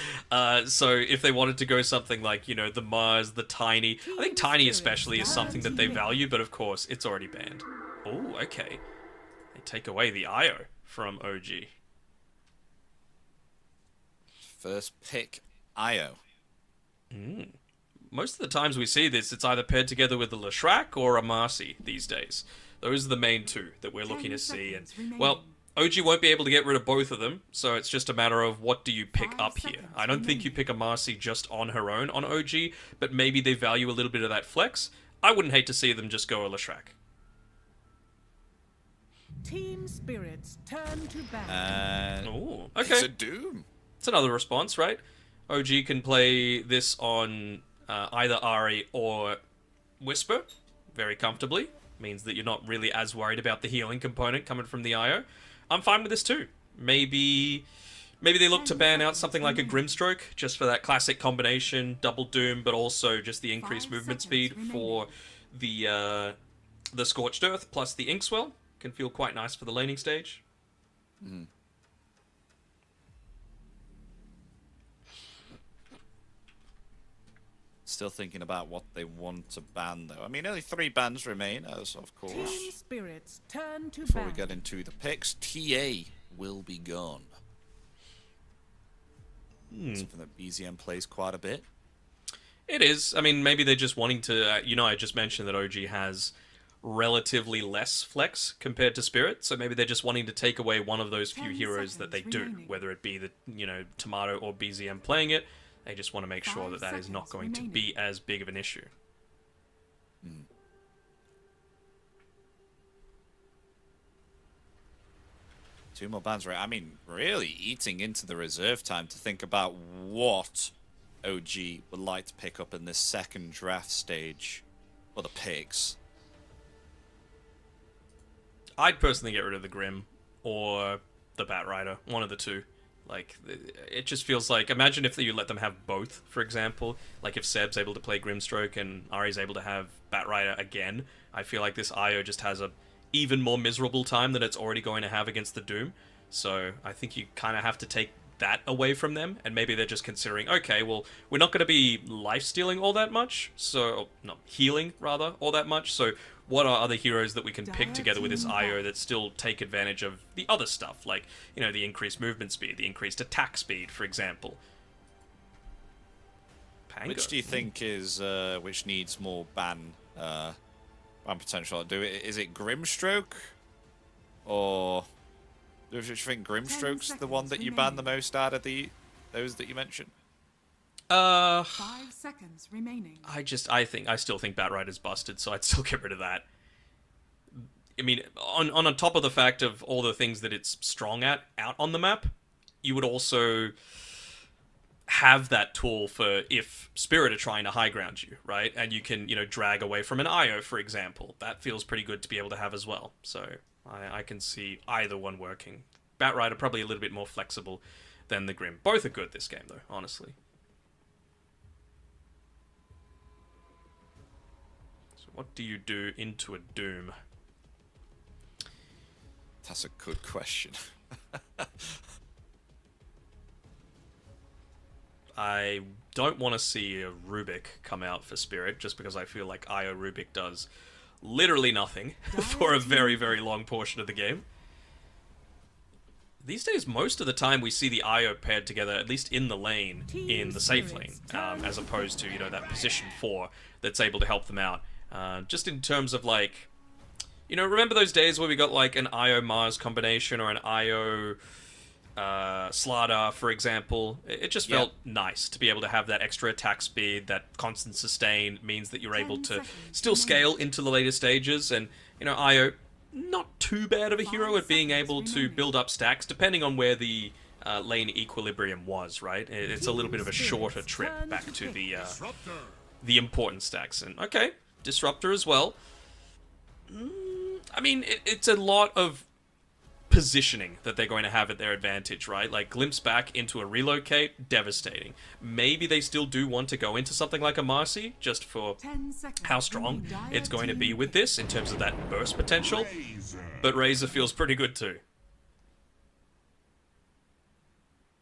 So if they wanted to go something like, the Mars, the Tiny, I think Tiny especially is something that they value, but of course, it's already banned. Oh, okay. They take away the IO from OG. First pick, IO. Most of the times we see this, it's either paired together with a Leshrac or a Marcy these days. Those are the main two that we're looking to see. And, well, OG won't be able to get rid of both of them, so it's just a matter of what do you pick up here. I don't think you pick a Marcy just on her own on OG, but maybe they value a little bit of that flex. I wouldn't hate to see them just go a Leshrac. Team Spirit's turn to battle. Okay. It's a Doom. It's another response, right? OG can play this on either Ari or Whisper very comfortably. Means that you're not really as worried about the healing component coming from the IO. I'm fine with this too. Maybe they look to ban out something like a Grimstroke, just for that classic combination, double Doom, but also just the increased movement speed for the Scorched Earth plus the Inkswell. Can feel quite nice for the laning stage. Still thinking about what they want to ban, though. Only 3 bans remain, as of course. Team Spirit's turn to Before we get into the picks, TA will be gone. Something that BZM plays quite a bit. It is. Maybe they're just wanting to... I just mentioned that OG has relatively less flex compared to Spirit, so maybe they're just wanting to take away one of those few heroes that they do, whether it be the, Tomato or BZM playing it. They just want to make sure that that is not going to be as big of an issue. Two more bans, right? I mean, really eating into the reserve time to think about what OG would like to pick up in this second draft stage for the picks. I'd personally get rid of the Grim or the Bat Rider, one of the two. Like, it just feels like, imagine if you let them have both, for example. Like, if Seb's able to play Grimstroke and Ari's able to have Bat Rider again, I feel like this IO just has a even more miserable time than it's already going to have against the Doom. So I think you kind of have to take that away from them, and maybe they're just considering, okay, well, we're not going to be life-stealing all that much, so, no, healing, rather, all that much, so what are other heroes that we can pick together with this IO that still take advantage of the other stuff, like, you know, the increased movement speed, the increased attack speed, for example. Pango. Which do you think is, which needs more ban potential? Is it Grimstroke? Or do you think Grimstroke's the one that you ban the most out of those that you mentioned? 5 seconds remaining. I still think Bat Rider's busted, so I'd still get rid of that. I mean, on top of the fact of all the things that it's strong at out on the map, you would also have that tool for if Spirit are trying to high ground you, right? And you can, you know, drag away from an IO, for example. That feels pretty good to be able to have as well. So I can see either one working. Bat Rider probably a little bit more flexible than the Grim. Both are good this game, though, honestly. So what do you do into a Doom? That's a good question. I don't want to see a Rubik come out for Spirit, just because I feel like IO Rubik does literally nothing for a very, very long portion of the game. These days, most of the time, we see the IO paired together, at least in the lane, in the safe lane, as opposed to, you know, that position 4 that's able to help them out. Just in terms of, like, you know, remember those days where we got, like, an IO Mars combination or an IO Slardar, for example? It just felt nice to be able to have that extra attack speed, that constant sustain means that you're able to still scale into the later stages, and, you know, IO, not too bad of a hero at being able to build up stacks, depending on where the lane equilibrium was, right? It's a little bit of a shorter trip back to the important stacks. And, okay, Disruptor as well. I mean, it's a lot of positioning that they're going to have at their advantage, right? Like, glimpse back into a relocate, devastating. Maybe they still do want to go into something like a Marcy, just for how strong it's going to be with this, in terms of that burst potential. But Razor feels pretty good too.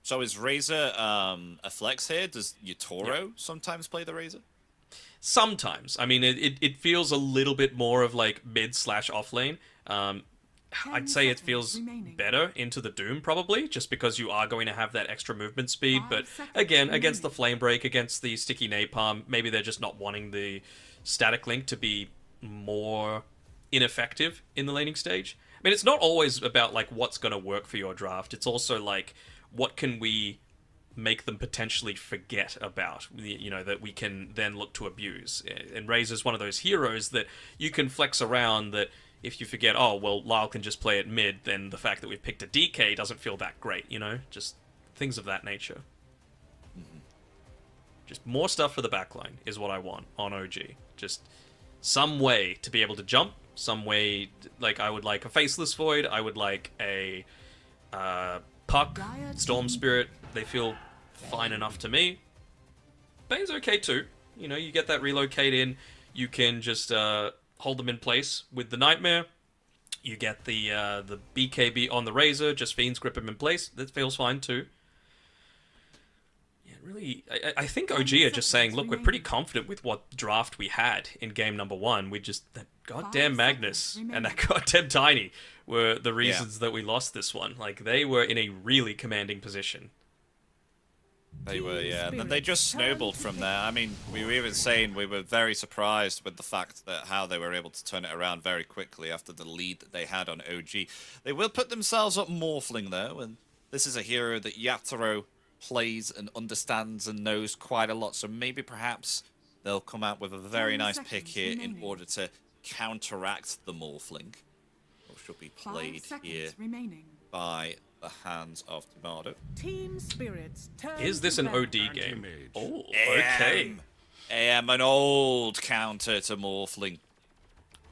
So is Razor a flex here? Does Yatoro sometimes play the Razor? Sometimes. I mean, it feels a little bit more of, like, mid/off lane. I'd say it feels better into the Doom, probably, just because you are going to have that extra movement speed. But again, against the Flame Break, against the Sticky Napalm, maybe they're just not wanting the static link to be more ineffective in the laning stage. I mean, it's not always about, like, what's going to work for your draft. It's also, like, what can we make them potentially forget about, you know, that we can then look to abuse. And Razor's one of those heroes that you can flex around, that if you forget, oh, well, Lyle can just play it mid, then the fact that we've picked a DK doesn't feel that great, you know? Just things of that nature. Just more stuff for the backline is what I want on OG. Just some way to be able to jump, some way, like, I would like a Faceless Void, I would like a Puck, Storm Spirit. They feel fine enough to me. Bane's okay too. You know, you get that relocate in, you can just hold them in place with the Nightmare. You get the BKB on the Razor, just Fiends grip him in place. That feels fine too. Yeah, really, I think OG are just saying, look, we're pretty confident with what draft we had in game number 1. We just, that goddamn Magnus and that goddamn Tiny were the reasons that we lost this one. Like, they were in a really commanding position. They were, yeah. And then they just snowballed from there. I mean, we were even saying we were very surprised with the fact that how they were able to turn it around very quickly after the lead that they had on OG. They will put themselves up Morphling, though, and this is a hero that Yatoro plays and understands and knows quite a lot. So maybe perhaps they'll come out with a very 10 nice pick seconds here in remaining. order to counteract the Morphling, which should be 5 played seconds here remaining. by the hands of Tomato. Team spirits turn Is this to an battle. OD game? Anti-mage. Oh, okay. AM, an old counter to Morphling.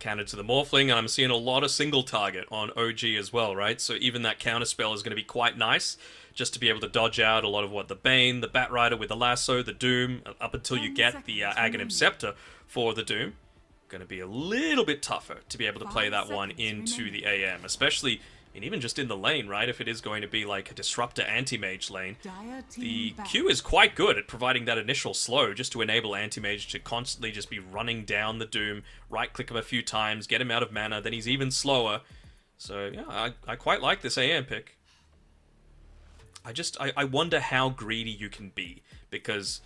Counter to the Morphling, and I'm seeing a lot of single target on OG as well, right? So even that counter spell is going to be quite nice, just to be able to dodge out a lot of what the Bane, the Batrider with the Lasso, the Doom, up until you 10 get the seconds Aghanim remaining. Scepter for the Doom. Going to be a little bit tougher to be able to play 5 that one seconds into remaining. the AM, especially, and even just in the lane, right? If it is going to be like a Disruptor anti-mage lane, Dire the team back. Q is quite good at providing that initial slow just to enable anti-mage to constantly just be running down the Doom, right-click him a few times, get him out of mana, then he's even slower. So, yeah, I quite like this AM pick. I wonder how greedy you can be, because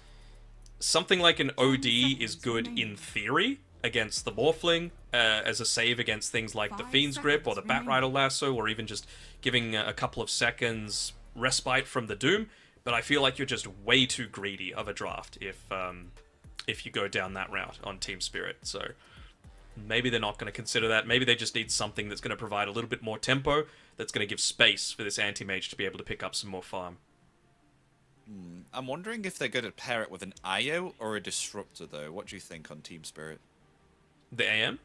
something like an OD is good in theory against the Morphling, as a save against things like the 5 Fiend's Grip or the seconds Batrider Lasso, or even just giving a couple of seconds respite from the Doom. But I feel like you're just way too greedy of a draft if you go down that route on Team Spirit. So maybe they're not going to consider that. Maybe they just need something that's going to provide a little bit more tempo, that's going to give space for this anti-mage to be able to pick up some more farm. I'm wondering if they're going to pair it with an IO or a Disruptor, though. What do you think on Team Spirit? The AM?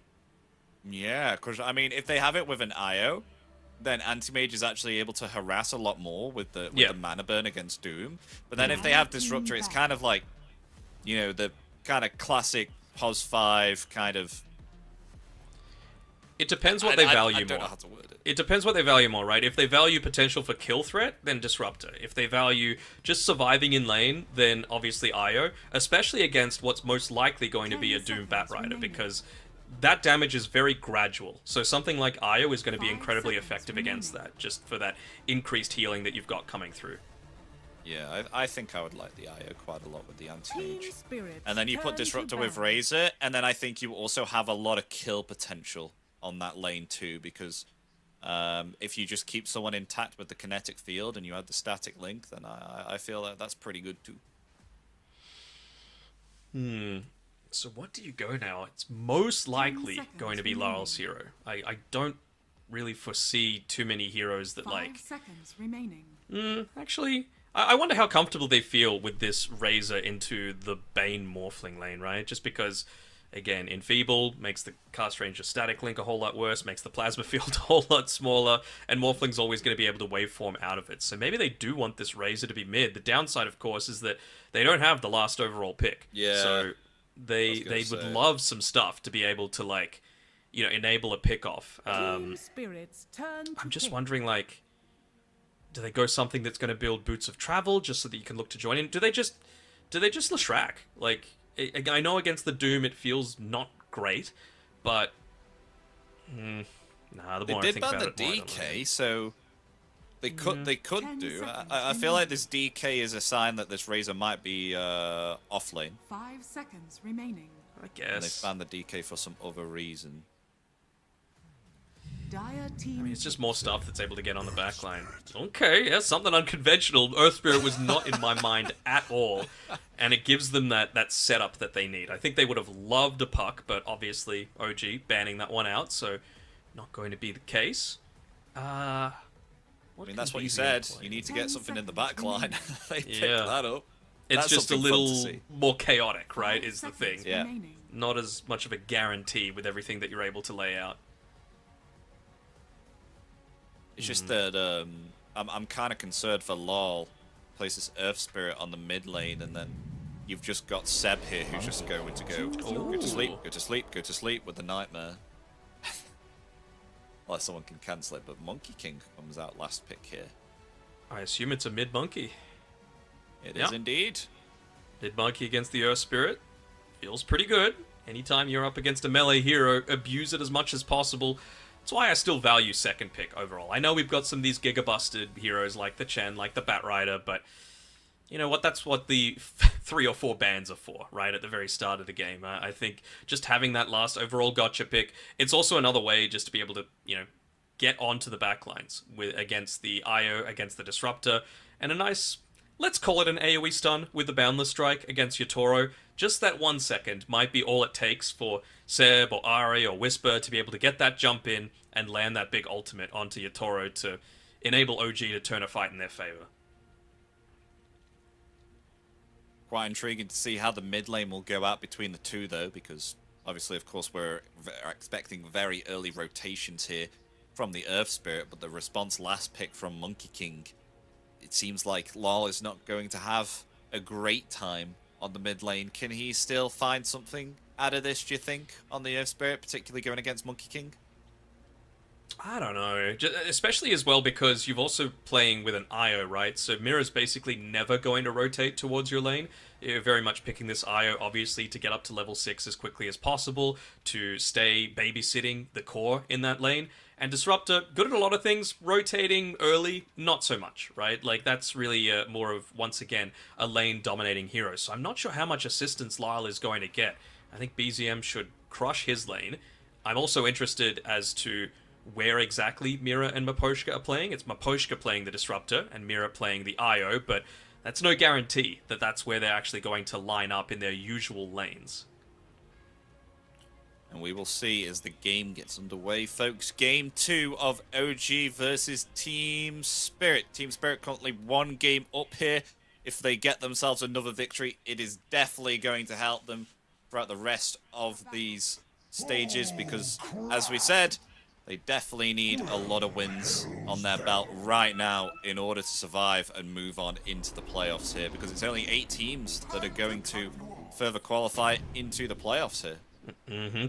Yeah, because, I mean, if they have it with an IO, then Anti-Mage is actually able to harass a lot more with the mana burn against Doom. But then if they have Disruptor, it's kind of like, you know, the kind of classic POS 5 kind of... It depends what they value I don't more. know how to word it. It depends what they value more, right? If they value potential for kill threat, then Disruptor. If they value just surviving in lane, then obviously IO, especially against what's most likely going to be a 10 Doom seconds Batrider, remaining. because that damage is very gradual. So something like IO is going to be 5 incredibly seconds effective against remaining. that, just for that increased healing that you've got coming through. Yeah, I think I would like the IO quite a lot with the Team Anti-Mage. spirits And then you turn put to Disruptor with battle. Razor, and then I think you also have a lot of kill potential on that lane too, because if you just keep someone intact with the kinetic field and you add the static link, then I feel that that's pretty good too. So what do you go now? It's most likely seconds going to be remaining. Larl's hero. I don't really foresee too many heroes that 5 like... seconds remaining. Actually, I wonder how comfortable they feel with this Razor into the Bane Morphling lane, right? Just because, again, Enfeeble makes the cast range of Static Link a whole lot worse, makes the Plasma Field a whole lot smaller, and Morphling's always going to be able to waveform out of it. So maybe they do want this Razor to be mid. The downside, of course, is that they don't have the last overall pick. Yeah. So they gonna would say. love some stuff to be able to, like, you know, enable a pick-off. Team spirits turn to I'm just pick. wondering, like, do they go something that's going to build Boots of Travel just so that you can look to join in? Do they just Leshrac? Like, I know against the Doom it feels not great, but the They more I did think ban about the it, more I don't know. DK, so they could 10 do. seconds I feel like this DK is a sign that this Razor might be off lane, 5 seconds remaining. I and they guess. banned the DK for some other reason. Dire team. I mean, it's just more stuff that's able to get on the backline. Okay, yeah, something unconventional. Earth Spirit was not in my mind at all, and it gives them that setup that they need. I think they would have loved a puck, but obviously OG banning that one out, so not going to be the case. I mean, that's what you said. You need to get 10 something in the seconds back line. remaining. They picked Yeah. that up. It's That's just a something fun to little see. more chaotic, right, 5 is the seconds thing. Yeah. remaining. Not as much of a guarantee with everything that you're able to lay out. It's just that I'm kind of concerned for LOL. Places Earth Spirit on the mid lane, and then you've just got Seb here who's just going to go to sleep, go to sleep, go to sleep with the Nightmare. Unless someone can cancel it, but Monkey King comes out last pick here. I assume it's a mid-monkey. It is indeed. Mid-monkey against the Earth Spirit. Feels pretty good. Anytime you're up against a melee hero, abuse it as much as possible. That's why I still value second pick overall. I know we've got some of these giga-busted heroes like the Chen, like the Batrider, but you know what? That's what the 3 or 4 bans are for, right? At the very start of the game. I think just having that last overall gotcha pick, it's also another way just to be able to, you know, get onto the backlines against the IO, against the Disruptor, and a nice let's call it an AoE stun with the Boundless Strike against Yatoro. Just that 1 second might be all it takes for Seb or Ari or Whisper to be able to get that jump in and land that big ultimate onto Yatoro to enable OG to turn a fight in their favor. Quite intriguing to see how the mid lane will go out between the two, though, because obviously, of course, we're expecting very early rotations here from the Earth Spirit, but the response last pick from Monkey King, it seems like Lol is not going to have a great time on the mid lane. Can he still find something out of this, do you think, on the Earth Spirit, particularly going against Monkey King? I don't know, especially as well because you're also playing with an IO, right? So Mira's basically never going to rotate towards your lane. You're very much picking this IO, obviously, to get up to level 6 as quickly as possible, to stay babysitting the core in that lane. And Disruptor, good at a lot of things, rotating early, not so much, right? Like, that's really more of, once again, a lane-dominating hero. So I'm not sure how much assistance Lyle is going to get. I think BZM should crush his lane. I'm also interested as to where exactly Mira and Miposhka are playing. It's Miposhka playing the Disruptor and Mira playing the IO, but that's no guarantee that that's where they're actually going to line up in their usual lanes. And we will see as the game gets underway, folks. Game 2 of OG versus Team Spirit. Team Spirit currently 1 game up here. If they get themselves another victory, it is definitely going to help them throughout the rest of these stages because, as we said, they definitely need a lot of wins on their belt right now in order to survive and move on into the playoffs here, because it's only 8 teams that are going to further qualify into the playoffs here.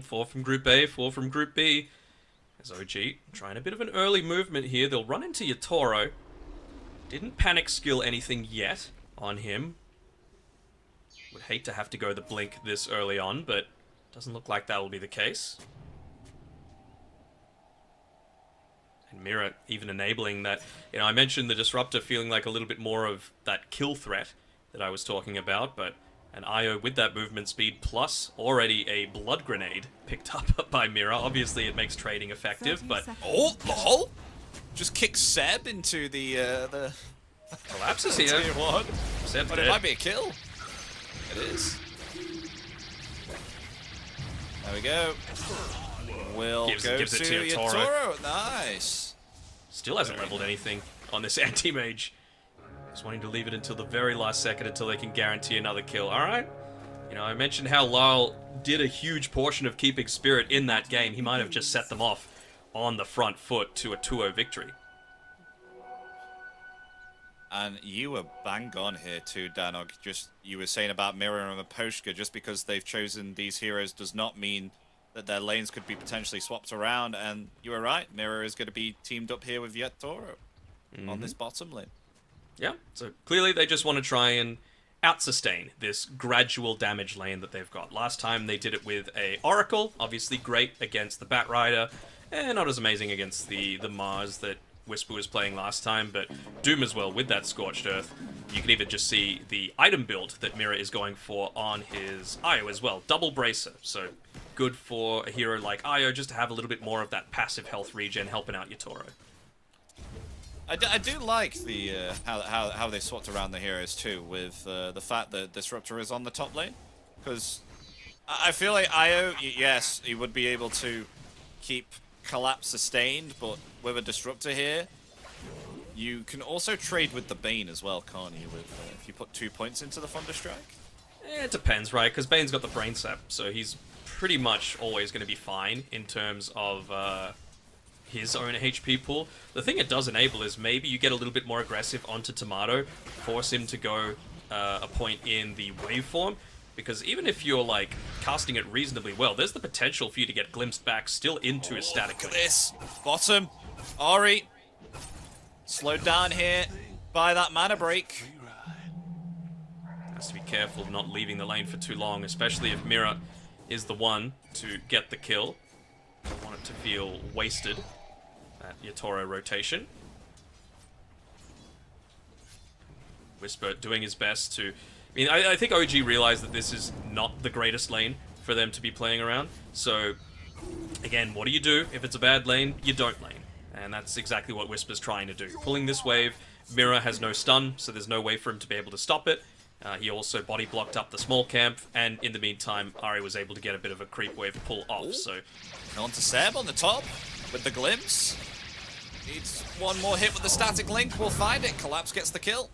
4 from Group A, 4 from Group B. As OG trying a bit of an early movement here. They'll run into Yatoro. Didn't panic skill anything yet on him. Would hate to have to go the blink this early on, but doesn't look like that will be the case. And Mira even enabling that. You know, I mentioned the Disruptor feeling like a little bit more of that kill threat that I was talking about, but an IO with that movement speed plus already a blood grenade picked up by Mira. Obviously, it makes trading effective, but oh, lol! Just kick Seb into the collapses here. What? Seb's But dead. it might be a kill. It is. There we go. Will Gives go it to to Yatoro. Yatoro. Nice. Still hasn't leveled anything on this anti-mage. Just wanting to leave it until the very last second until they can guarantee another kill. Alright. You know, I mentioned how Lyle did a huge portion of keeping Spirit in that game. He might have just set them off on the front foot to a 2-0 victory. And you were bang on here too, Danog. Just, you were saying about Mira and Miposhka, just because they've chosen these heroes does not mean that their lanes could be potentially swapped around, and you were right. Mira is going to be teamed up here with Yatoro on this bottom lane. Yeah, so clearly they just want to try and out-sustain this gradual damage lane that they've got. Last time they did it with a Oracle, obviously great against the Batrider, and not as amazing against the Mars that Whisper was playing last time, but Doom as well with that Scorched Earth. You can even just see the item build that Mira is going for on his IO as well. Double Bracer, so good for a hero like IO just to have a little bit more of that passive health regen helping out Yatoro. I do like the how they swapped around the heroes too, with the fact that Disruptor is on the top lane, because I feel like IO, yes, he would be able to keep Collapse sustained, but with a Disruptor here, you can also trade with the Bane as well, can't you? With if you put 2 points into the Thunderstrike. It depends, right? Because Bane's got the Brain Sap, so he's pretty much always going to be fine in terms of his own HP pool. The thing it does enable is maybe you get a little bit more aggressive onto Tomato, force him to go a point in the waveform, because even if you're like casting it reasonably well, there's the potential for you to get glimpsed back still into a static Look at lane. this bottom. Ari slowed down here by that mana break. Has to be careful of not leaving the lane for too long, especially if Mira is the one to get the kill. Don't want it to feel wasted, that Yatoro rotation. Whisper doing his best to... I mean, I think OG realized that this is not the greatest lane for them to be playing around. So, again, what do? If it's a bad lane, you don't lane. And that's exactly what Whisper's trying to do. Pulling this wave Mira has no stun, so there's no way for him to be able to stop it. He also body blocked up the small camp, and in the meantime, Ari was able to get a bit of a creep wave pull off. So, on to Seb on the top with the glimpse. Needs one more hit with the static link. We'll find it. Collapse gets the kill.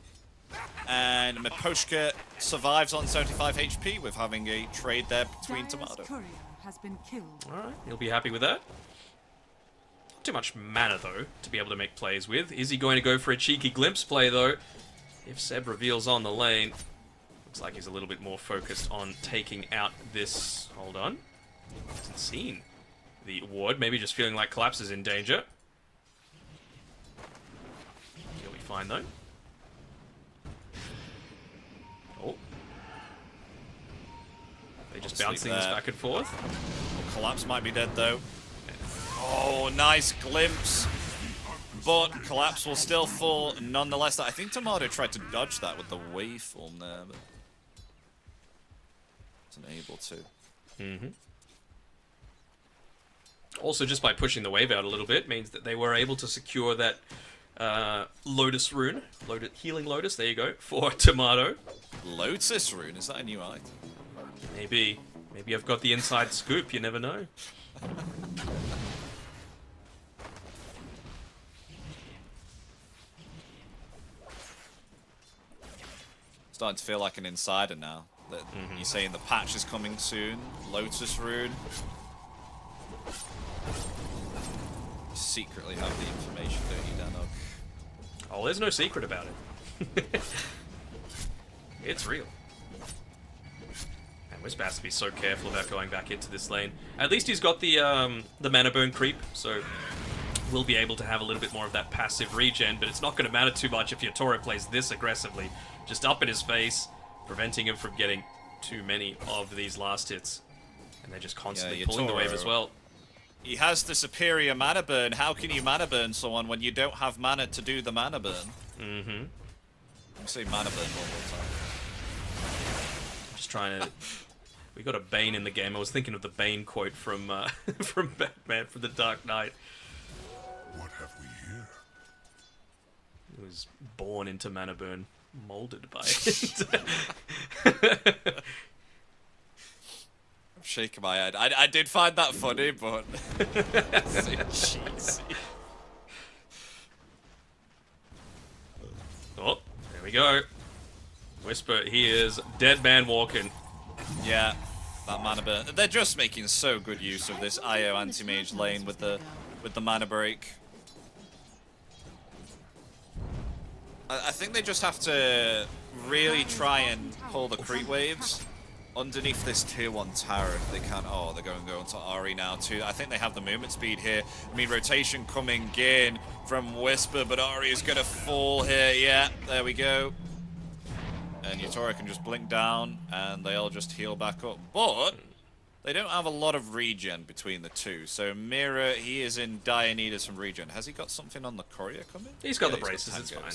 And Miposhka survives on 75 HP with having a trade there between Dire's Tomato. courier has been killed. alright, he'll be happy with that. Not too much mana, though, to be able to make plays with. Is he going to go for a cheeky glimpse play, though? If Seb reveals on the lane, looks like he's a little bit more focused on taking out this... Hold on. Hasn't seen the ward. Maybe just feeling like Collapse is in danger. He'll be fine, though. Oh. They're just bouncing this back and forth. Collapse might be dead, though. Oh, nice glimpse. But Collapse will still fall nonetheless. I think Tomato tried to dodge that with the waveform there, but wasn't able to. Also, just by pushing the wave out a little bit means that they were able to secure that Lotus rune, healing Lotus, there you go, for Tomato. Lotus rune, is that a new item? Maybe I've got the inside scoop, you never know. Starting to feel like an insider now. That you're saying the patch is coming soon. Lotus rune. You secretly have the information, don't you, Danog? Oh, there's no secret about it. It's real. And Wisp has to be so careful about going back into this lane. At least he's got the mana burn creep, so we'll be able to have a little bit more of that passive regen, but it's not going to matter too much if Yatoro plays this aggressively. Just up in his face, preventing him from getting too many of these last hits. And they're just constantly pulling the wave as well. He has the superior mana burn. How can you mana burn someone when you don't have mana to do the mana burn? I'm say mana burn one more time. Just trying to... We got a Bane in the game. I was thinking of the Bane quote from from Batman, from The Dark Knight. What have we here? He was born into mana burn, molded by it. I'm shaking my head. I did find that funny, but so cheesy. Oh, there we go. Whisper, he is dead man walking. Yeah, that mana burn. They're just making so good use of this IO anti-mage lane with the mana break. I think they just have to really try and pull the creep waves underneath this tier 1 tower if they can. Oh, they're going to go into Ari now too. I think they have the movement speed here. I mean, rotation coming in from Whisper, but Ari is going to fall here. Yeah, there we go. And Yatoro can just blink down and they all just heal back up. But they don't have a lot of regen between the two. So Mira, he is in dire need of some regen. Has he got something on the courier coming? He's got the braces, it's fine.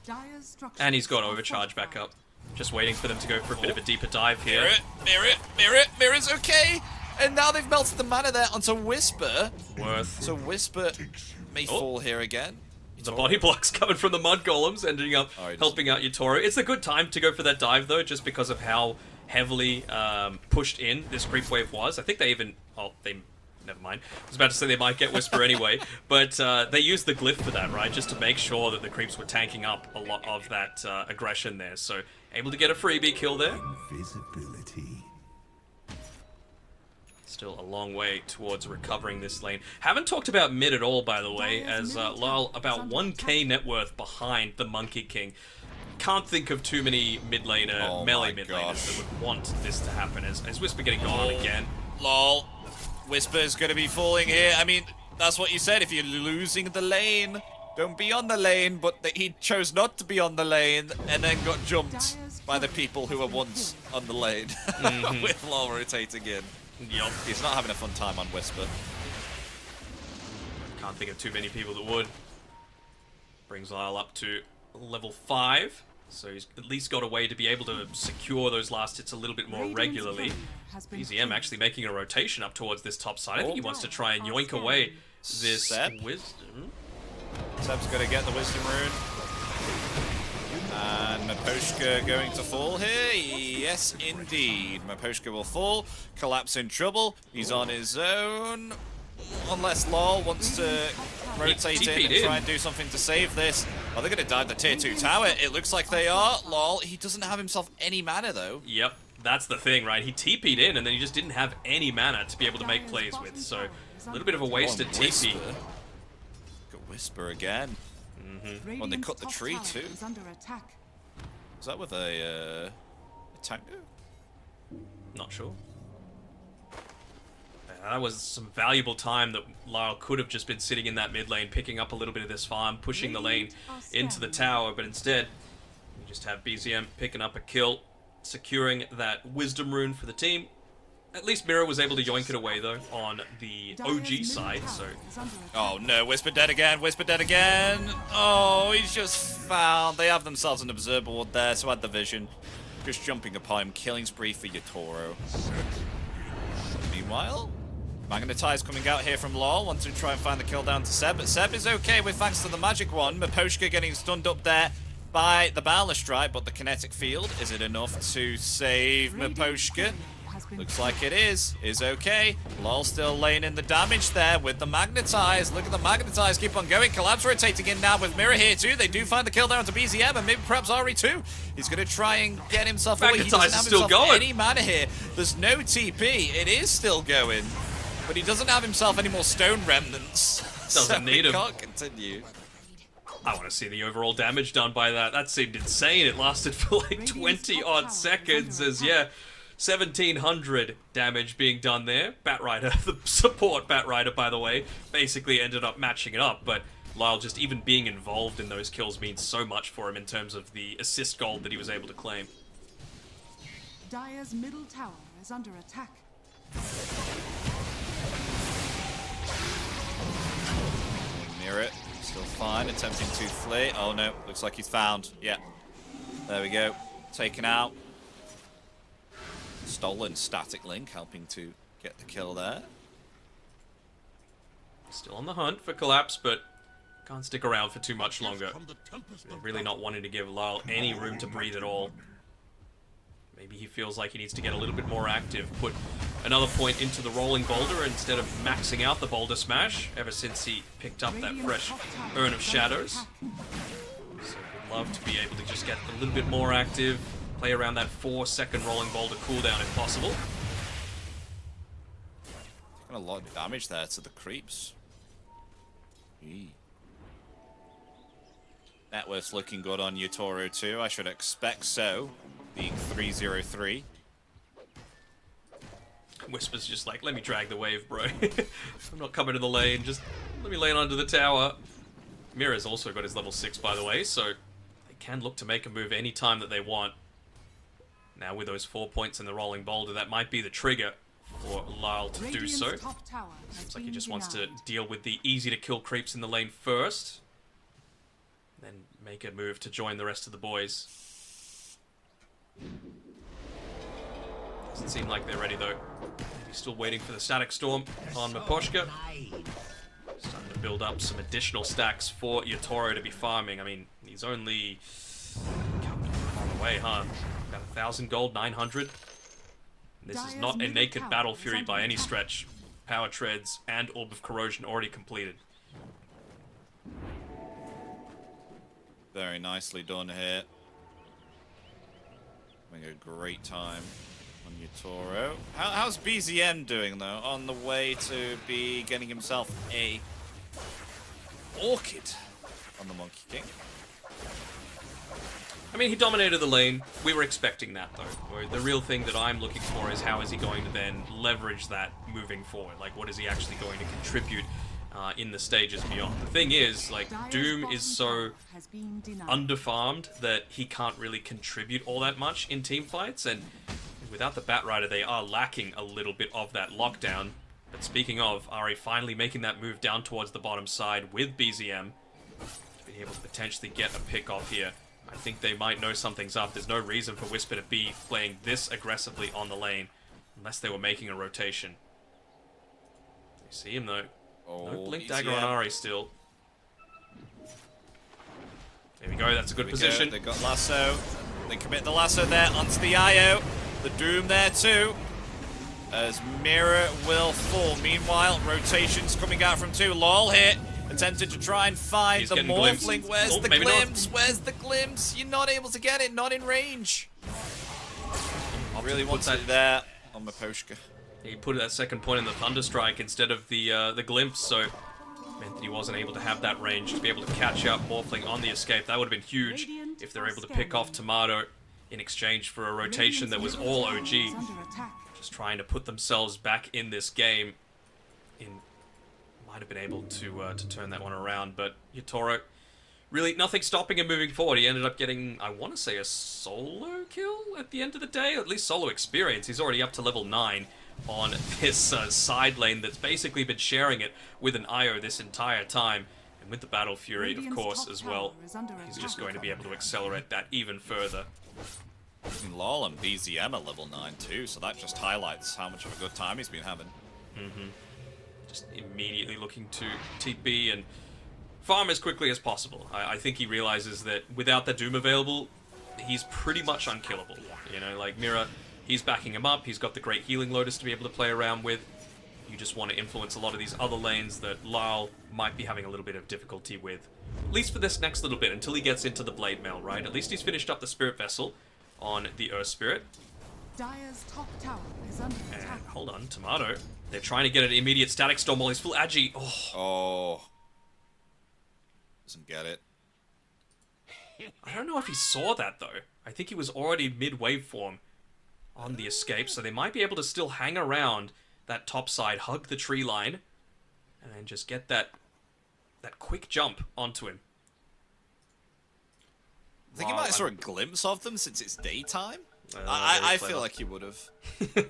Dire's structures And he's got are overcharge back fortified. up. Just waiting for them to go for a bit of a deeper dive here. Mira's okay! And now they've melted the mana there onto Whisper. Worth. So Whisper may fall here again. The body blocks coming from the mud golems, ending up helping out Yatoro. It's a good time to go for that dive, though, just because of how heavily pushed in this creep wave was. I think they even... Oh, they... Never mind. I was about to say they might get Whisper anyway, but they used the glyph for that, right? Just to make sure that the creeps were tanking up a lot of that aggression there. So, able to get a freebie kill there. Invisibility. Still a long way towards recovering this lane. Haven't talked about mid at all, by the way, as Lyle about 1k net worth behind the Monkey King. Can't think of too many mid laner, melee mid laners that would want this to happen, as Whisper getting gone again. Lol. Whisper's gonna be falling here. I mean, that's what you said. If you're losing the lane, don't be on the lane. But he chose not to be on the lane and then got jumped by the people who were once on the lane with Lol rotating in. Yup. He's not having a fun time on Whisper. Can't think of too many people that would. Brings Lyle up to level 5. So he's at least got a way to be able to secure those last hits a little bit more regularly. BZM actually making a rotation up towards this top side. I think he wants to try and yoink away this Wisdom. Seb's gonna get the Wisdom rune. And Maposhka going to fall here? Yes, indeed. Maposhka will fall. Collapse in trouble. He's on his own. Unless Lol wants to rotate in and try and do something to save this. Oh, they're going to dive the tier 2 tower. It looks like they are. Lol, he doesn't have himself any mana, though. Yep, that's the thing, right? He TP'd in, and then he just didn't have any mana to be able to make plays with. So, a little bit of a wasted TP. Got Whisper again. Oh, they cut the tree, too. Is that with a tango? Not sure. That was some valuable time that Lyle could have just been sitting in that mid lane, picking up a little bit of this farm, pushing the lane into the tower, but instead, we just have BZM picking up a kill, securing that wisdom rune for the team. At least Mira was able to yoink it away, though, on the OG side, so... Oh no, Whisper dead again, Whisper dead again! Oh, he's just found. They have themselves an observer ward there, so had the vision. Just jumping upon him, killing spree for Yatoro. Meanwhile, Magnetize coming out here from Lol, wants to try and find the kill down to Seb, but Seb is okay with thanks to the magic one. Maposhka getting stunned up there by the Balor Strike, but the kinetic field, is it enough to save Maposhka? Looks like it is okay. Lol still laying in the damage there with the Magnetize. Look at the Magnetize keep on going. Collapse rotating in now with Mirror here too. They do find the kill down to BZM and maybe perhaps Ari too. He's going to try and get himself away. He doesn't have himself any mana here. There's no TP. It is still going. But he doesn't have himself any more stone remnants. Doesn't need him. Can't continue. I want to see the overall damage done by that. That seemed insane. It lasted for like 20 odd seconds as, yeah, 1700 damage being done there. Batrider, the support Batrider, by the way, basically ended up matching it up, but Lyle just even being involved in those kills means so much for him in terms of the assist gold that he was able to claim. Dire's middle tower is under attack. Mirror still fine, attempting to flee. Oh no, looks like he's found. Yeah, there we go. Taken out. Stolen static link, helping to get the kill there. Still on the hunt for Collapse, but can't stick around for too much longer. They're really not wanting to give Lyle any room to breathe at all. Maybe he feels like he needs to get a little bit more active, put another point into the rolling boulder instead of maxing out the boulder smash ever since he picked up that fresh Urn of Shadows. So would love to be able to just get a little bit more active, play around that 4-second rolling boulder cooldown if possible. Taking a lot of damage there to the creeps. Eee. Net worth's looking good on Yatoro too, I should expect so, being 303. Whisper's just like, let me drag the wave, bro. I'm not coming to the lane, just let me lane onto the tower. Mira's also got his level 6, by the way, so they can look to make a move any time that they want. Now with those 4 points in the rolling boulder, that might be the trigger for Lyle to do so. Seems like he just wants to deal with the easy-to-kill creeps in the lane first, then make a move to join the rest of the boys. Doesn't seem like they're ready though. Maybe still waiting for the static storm on Maposhka. Starting to build up some additional stacks for Yatoro to be farming. I mean, he's only on the way, huh? About 1,000 gold, 900. This is not a naked Battle Fury by any stretch. Power Treads and Orb of Corrosion already completed. Very nicely done here. Having a great time on Yatoro. How's BZM doing though? On the way to be getting himself a Orchid on the Monkey King. I mean, he dominated the lane. We were expecting that, though. The real thing that I'm looking for is how is he going to then leverage that moving forward? Like, what is he actually going to contribute in the stages beyond? The thing is, like, Doom is so underfarmed that he can't really contribute all that much in team fights, and without the Batrider, they are lacking a little bit of that lockdown. But speaking of, Ari finally making that move down towards the bottom side with BZM, to be able to potentially get a pick off here. I think they might know something's up. There's no reason for Whisper to be playing this aggressively on the lane, unless they were making a rotation. You see him though. Oh, no Blink Dagger on Ari still. There we go, that's a good position. They've got lasso. They commit the lasso there onto the IO. The Doom there too. As Mirror will fall. Meanwhile, rotations coming out from 2. Lol here. Attempted to try and find He's the getting Morphling. glimpsed. Where's Oh, the maybe not. glimpse? Where's the glimpse? You're not able to get it. Not in range. I really want that it there on Miposhka. He put that second point in the Thunderstrike instead of the glimpse, so meant that he wasn't able to have that range to be able to catch up Morphling on the escape. That would have been huge if they're able to pick off Tomato in exchange for a rotation that was all OG. Just trying to put themselves back in this game. Might have been able to turn that one around, but Yatoro, really nothing stopping him moving forward. He ended up getting, I want to say, a solo kill at the end of the day, at least solo experience. He's already up to level 9 on this side lane that's basically been sharing it with an IO this entire time. And with the Battle Fury, of course, as well, he's just going to be able to accelerate that even further. And LOL and BZM are level 9 too, so that just highlights how much of a good time he's been having. Just immediately looking to TP and farm as quickly as possible. I think he realizes that without the Doom available, he's pretty much unkillable. You know, like Mira, he's backing him up, he's got the great healing Lotus to be able to play around with. You just want to influence a lot of these other lanes that Lyle might be having a little bit of difficulty with. At least for this next little bit, until he gets into the Blade Mail, right? At least he's finished up the Spirit Vessel on the Earth Spirit. Dire's top tower is under attack. And hold on, Tomato. They're trying to get an immediate Static Storm while he's full agi. Oh. Doesn't get it. I don't know if he saw that, though. I think he was already mid-wave form on the escape, so they might be able to still hang around that top side, hug the tree line, and then just get that quick jump onto him. I think he might have saw a glimpse of them since it's daytime. Very I clever. feel like he would have.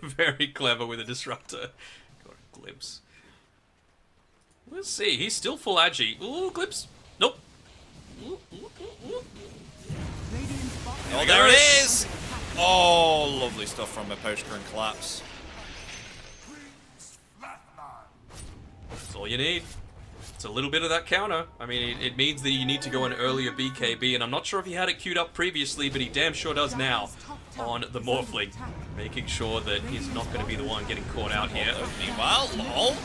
Very clever with a disruptor. Got a glimpse. We'll see. He's still full agi. Ooh, glimpse. Nope. Ooh, ooh, ooh, ooh. Radiant's bottom Oh, there it is! Oh, lovely stuff from Miposhka and Collapse. That's all you need. It's a little bit of that counter. I mean, it means that you need to go an earlier BKB, and I'm not sure if he had it queued up previously, but he damn sure does now on the Morphling, making sure that he's not going to be the one getting caught out here. Meanwhile, LOL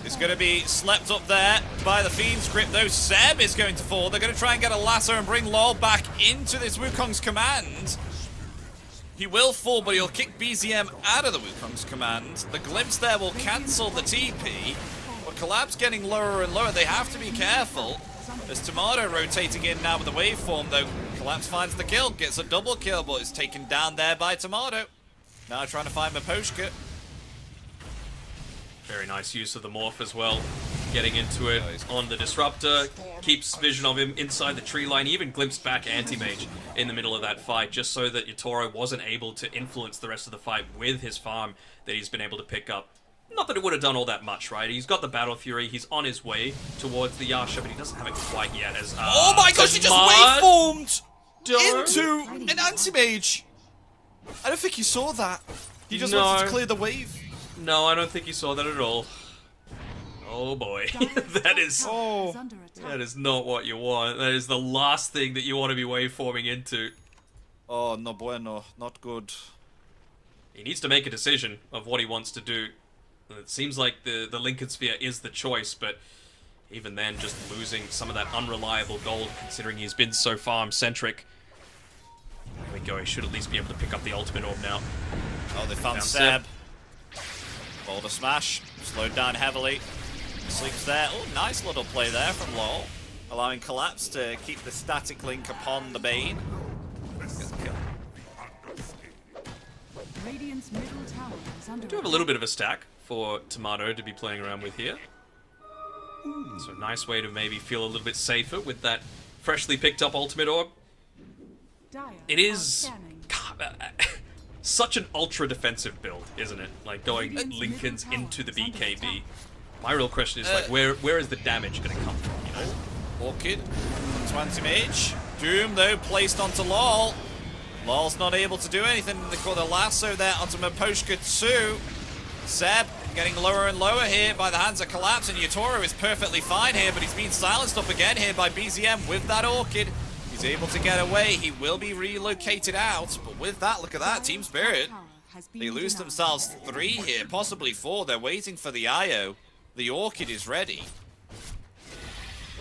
is going to be slept up there by the Fiend's grip, though. Seb is going to fall. They're going to try and get a lasso and bring LOL back into this Wukong's command. He will fall, but he'll kick BZM out of the Wukong's command. The glimpse there will cancel the TP. But Collapse getting lower and lower. They have to be careful. There's Tomato rotating in now with the waveform, though. Collapse finds the kill, gets a double kill, but is taken down there by Tomato. Now trying to find Miposhka. Very nice use of the Morph as well. Getting into it on the Disruptor. Keeps vision of him inside the tree line. He even glimpsed back Anti-Mage in the middle of that fight, just so that Yatoro wasn't able to influence the rest of the fight with his farm that he's been able to pick up. Not that it would have done all that much, right? He's got the Battle Fury. He's on his way towards the Yasha, but he doesn't have it quite yet. As Oh my gosh, he just waveformed into an Anti-Mage. I don't think he saw that. He just wanted to clear the wave. No, I don't think he saw that at all. Oh boy, that is not what you want. That is the last thing that you want to be waveforming into. Oh, no bueno. Not good. He needs to make a decision of what he wants to do. It seems like the Lincoln Sphere is the choice, but even then, just losing some of that unreliable gold, considering he's been so farm-centric. There we go, he should at least be able to pick up the ultimate orb now. Oh, they found Seb. Boulder smash. Slowed down heavily. Sleeps there. Oh, nice little play there from LOL. Allowing Collapse to keep the static link upon the Bane. Gets the kill. Radiant's middle tower is under We do have a little bit of a stack for Tomato to be playing around with here. So a nice way to maybe feel a little bit safer with that freshly picked up ultimate orb. It is such an ultra defensive build, isn't it? Like going Lincolns into the BKB. My real question is like, where is the damage going to come from? You know, Orchid to Anti-Mage. Doom though placed onto LOL. LOL's not able to do anything. They call the lasso there onto Miposhka too. Seb getting lower and lower here by the hands of Collapse, and Yatoro is perfectly fine here, but he's being silenced up again here by BZM with that Orchid. He's able to get away. He will be relocated out. But with that, look at that. Team Spirit. They lose themselves 3 here, possibly 4. They're waiting for the IO. The Orchid is ready.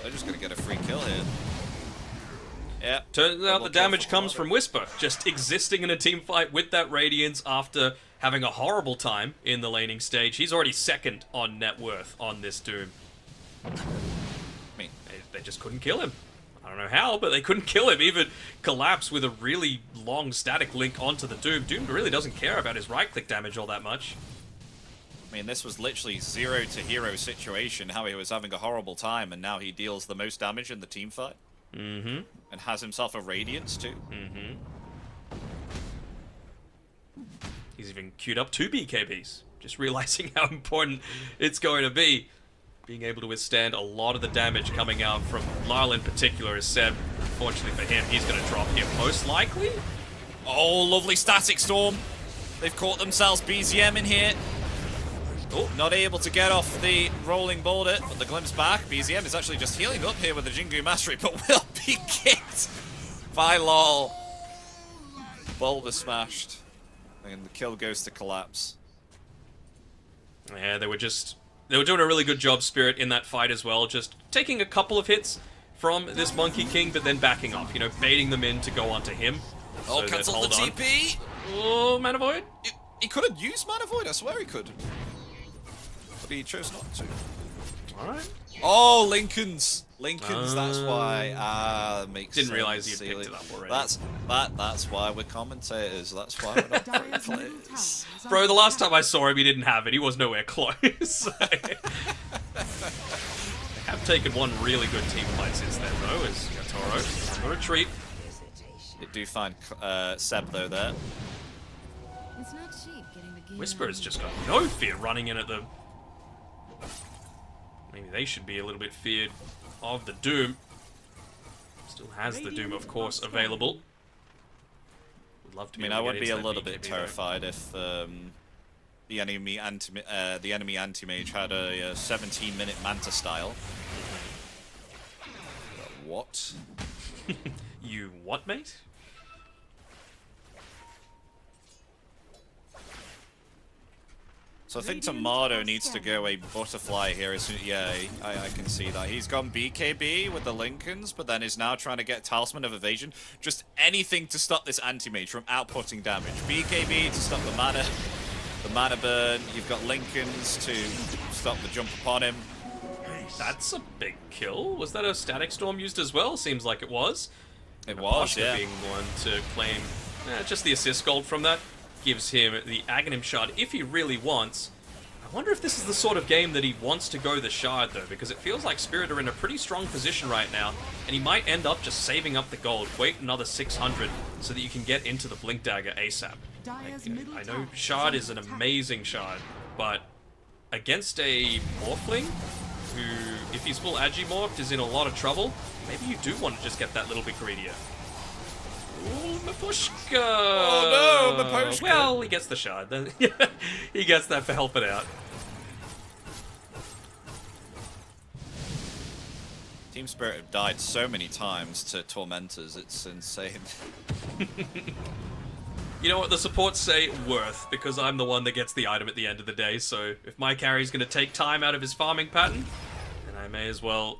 They're just going to get a free kill here. Yeah. Turns out the damage comes from Whisper, just existing in a team fight with that Radiance after having a horrible time in the laning stage. He's already second on net worth on this Doom. I mean, they just couldn't kill him. I don't know how, but they couldn't kill him. Even Collapse with a really long static link onto the Doom. Doom really doesn't care about his right-click damage all that much. I mean, this was literally 0 to hero situation, how he was having a horrible time, and now he deals the most damage in the team fight. Mm-hmm. And has himself a Radiance, too. Mm-hmm. He's even queued up 2 BKBs. Just realizing how important it's going to be. Being able to withstand a lot of the damage coming out from Lyle in particular, as Seb, unfortunately for him, he's going to drop here most likely. Oh, lovely Static Storm. They've caught themselves BZM in here. Oh, not able to get off the rolling boulder, but the glimpse back. BZM is actually just healing up here with the Jingu Mastery, but will be kicked by LOL. Boulder smashed. And the kill goes to Collapse. Yeah, they were doing a really good job, Spirit, in that fight as well. Just taking a couple of hits from this Monkey King, but then backing off. You know, baiting them in to go onto him. Oh, so cancelled the TP. Oh, Mana Void. He could have used Mana Void, I swear he could. But he chose not to. Alright. Oh, Lincoln's, that's why. Makes Didn't sense. realize you'd picked it up already. That's why we're commentators. That's why we're not pro players. Bro, the last time I saw him, he didn't have it. He was nowhere close. They have taken one really good team fight since then, though, as Toro on a retreat. They do find Seb, though, there. It's not cheap getting the gear. Whisper's just got no fear running in at them. Maybe they should be a little bit feared of the Doom. Still has the Doom, of course, available. Would love to be I would be a little bit terrified if the enemy anti-mage had a 17-minute Manta style. What? You what, mate? So I think Tomato needs to go a butterfly here. Yeah, I can see that. He's gone BKB with the Lincolns, but then is now trying to get Talisman of Evasion. Just anything to stop this anti-mage from outputting damage. BKB to stop the mana burn. You've got Lincolns to stop the jump upon him. That's a big kill. Was that a Static Storm used as well? Seems like it was. It was, Poshka yeah. being one to claim just the assist gold from that. Gives him the Aghanim Shard if he really wants. I wonder if this is the sort of game that he wants to go the Shard, though, because it feels like Spirit are in a pretty strong position right now, and he might end up just saving up the gold, wait another 600, so that you can get into the Blink Dagger ASAP. I know Shard is an amazing Shard, but against a Morphling, who, if he's full Agimorphed, is in a lot of trouble, maybe you do want to just get that little bit greedier. Ooh, Mapushka! Oh no, Mapushka! Well, he gets the Shard. He gets that for helping out. Team Spirit have died so many times to Tormentors, it's insane. You know what, the supports say worth, because I'm the one that gets the item at the end of the day, so if my carry's going to take time out of his farming pattern, then I may as well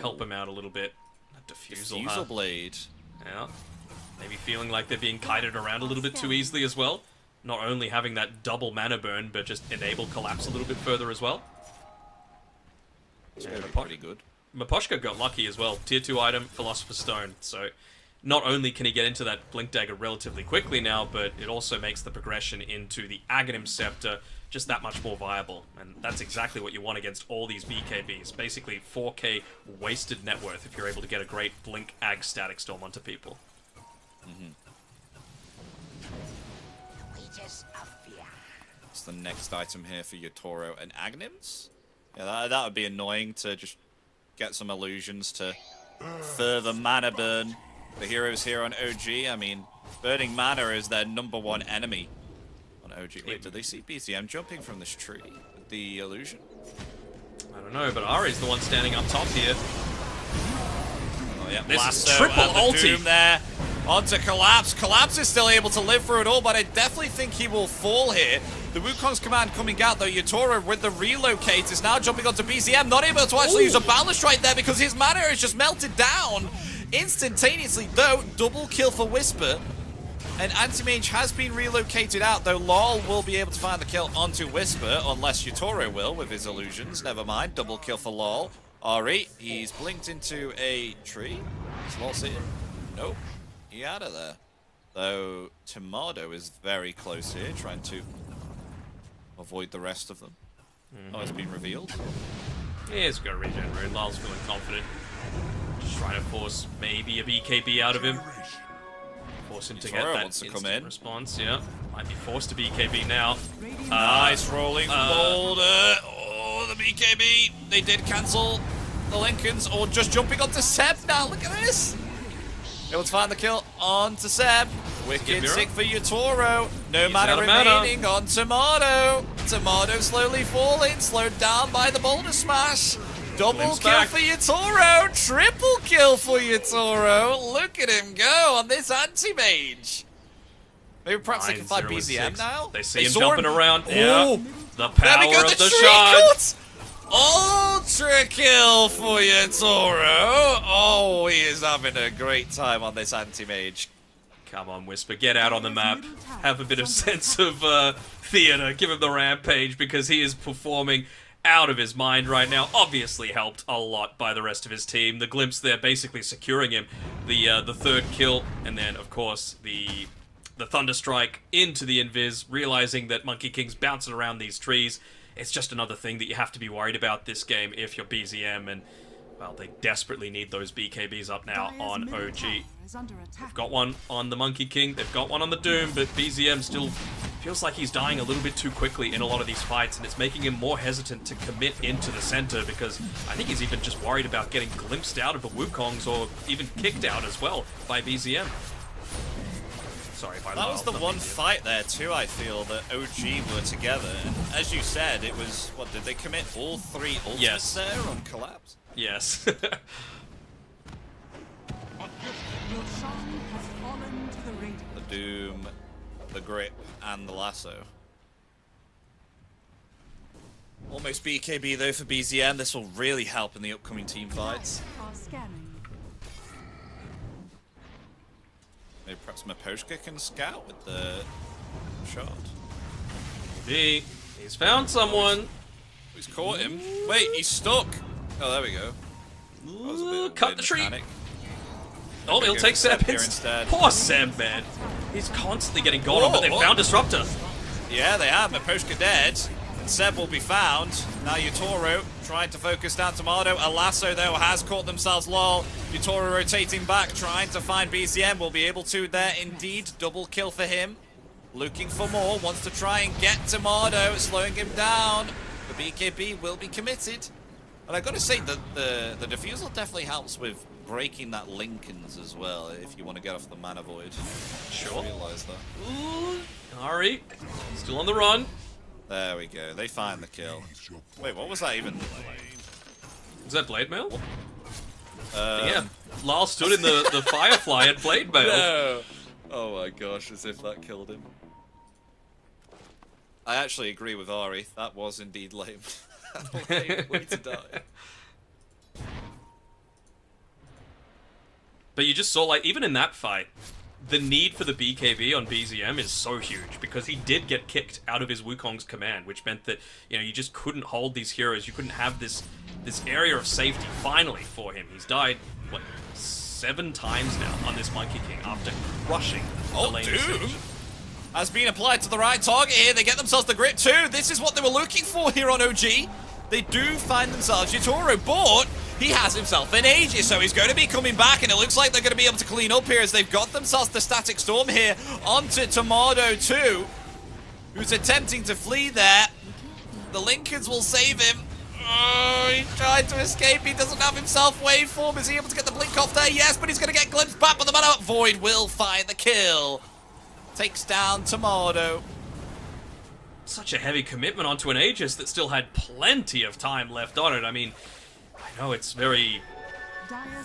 help him out a little bit. A Diffusal Blade. Yeah. Maybe feeling like they're being kited around a little bit too easily as well. Not only having that double mana burn, but just enable Collapse a little bit further as well. Yeah, pretty good. Maposhka got lucky as well. Tier 2 item, Philosopher's Stone. So not only can he get into that Blink Dagger relatively quickly now, but it also makes the progression into the Aghanim Scepter just that much more viable. And that's exactly what you want against all these BKBs. Basically 4k wasted net worth if you're able to get a great Blink Ag Static Storm onto people. It's the next item here for your Toro and Aghanims. Yeah, that would be annoying to just get some illusions to further mana burn the heroes here on OG. I mean, burning mana is their #1 enemy on OG. Wait, did they see BCM jumping from this tree with the illusion? I don't know, but Ari's the one standing up top here. yeah, This is Lasso triple and the ulti. Doom there. Onto Collapse. Collapse is still able to live through it all, but I definitely think he will fall here. The Wukong's command coming out, though. Yatoro with the relocate is now jumping onto BZM. Not able to actually use a balance strike there because his mana is just melted down instantaneously, though. Double kill for Whisper. And Anti-Mage has been relocated out, though Lol will be able to find the kill onto Whisper, unless Yatoro will with his illusions. Never mind. Double kill for Lol. Ari, he's blinked into a tree. Is Lol sitting? Nope. He out of there. Though Tomato is very close here, trying to avoid the rest of them. Oh, it's been revealed. He's got a regen rune. Lol's feeling confident. Just trying to force maybe a BKB out of him. Force him to get that wants to come instant in. response, yeah. Might be forced to BKB now. Nice rolling boulder. Oh, the BKB. They did cancel the Lincolns, or just jumping onto Seb now. Look at this. Able to find the kill onto Seb. Wicked sick for Yatoro. No mana remaining on Tomato. Tomato slowly falling, slowed down by the boulder smash. Double kill for Yatoro. Triple kill for Yatoro. Look at him go on this anti-mage. Maybe perhaps they can find BZM now? They see him jumping around. Oh. Yeah. The power There we go, of the tree shard. cut! Ultra kill for Yatoro. Oh, he is having a great time on this anti-mage. Come on, Whisper, get out on the map. Have a bit of sense of theater. Give him the rampage because he is performing out of his mind right now. Obviously helped a lot by the rest of his team. The glimpse there basically securing him. The third kill, and then of course the Thunderstrike into the invis, realizing that Monkey King's bouncing around these trees. It's just another thing that you have to be worried about this game if you're BZM, and well, they desperately need those BKBs up now on OG. They've got one on the Monkey King, they've got one on the Doom, but BZM still feels like he's dying a little bit too quickly in a lot of these fights, and it's making him more hesitant to commit into the center because I think he's even just worried about getting glimpsed out of the Wukongs or even kicked out as well by BZM. Sorry if I That was the one fight there too, I feel, that OG were together. And as you said, it was, what, did they commit all three ultimates there on Collapse? Yes. Your song has fallen to the radiant. The Doom, the Grip, and the Lasso. Almost BKB though for BZM. This will really help in the upcoming team fights. Are scanning. Maybe perhaps Maposhka can scout with the shot. He's found someone. He's caught him. Wait, he's stuck. Oh, there we go. Ooh, cut the tree. Mechanic. Oh, he'll take Seb here instead. Poor Seb, man. He's constantly getting gone on, but they found Disruptor. Yeah, they have. Maposhka dead. And Seb will be found. Now Yatoro trying to focus down Tomato. A Lasso, though, has caught themselves. Lol. Yatoro rotating back, trying to find BCM. Will be able to there, indeed. Double kill for him. Looking for more. Wants to try and get Tomato. Slowing him down. The BKB will be committed. And I've got to say, the defusal definitely helps with breaking that Lincolns as well, if you want to get off the mana void. Sure. Realize that. Ooh, Ari, still on the run. There we go. They find the kill. Wait, what was that even? Is that Blade Mail? Yeah. Lal stood in the Firefly at Blade Mail. No. Oh my gosh, as if that killed him. I actually agree with Ari. That was indeed lame. Way to die. But you just saw, like, even in that fight, the need for the BKB on BZM is so huge because he did get kicked out of his Wukong's command, which meant that, you know, you just couldn't hold these heroes. You couldn't have this area of safety finally for him. He's died, what, 7 times now on this Monkey King after crushing the lane Doom has been applied to the right target here. They get themselves the grip too. This is what they were looking for here on OG. They do find themselves Yatoro, but he has himself an Aegis, so he's going to be coming back, and it looks like they're going to be able to clean up here as they've got themselves the Static Storm here onto Tomato too, who's attempting to flee there. The Lincolns will save him. Oh, he tried to escape. He doesn't have himself waveform. Is he able to get the blink off there? Yes, but he's going to get glimpsed back, but the mana void will find the kill. Takes down Tomato. Such a heavy commitment onto an Aegis that still had plenty of time left on it. I mean, I know it's very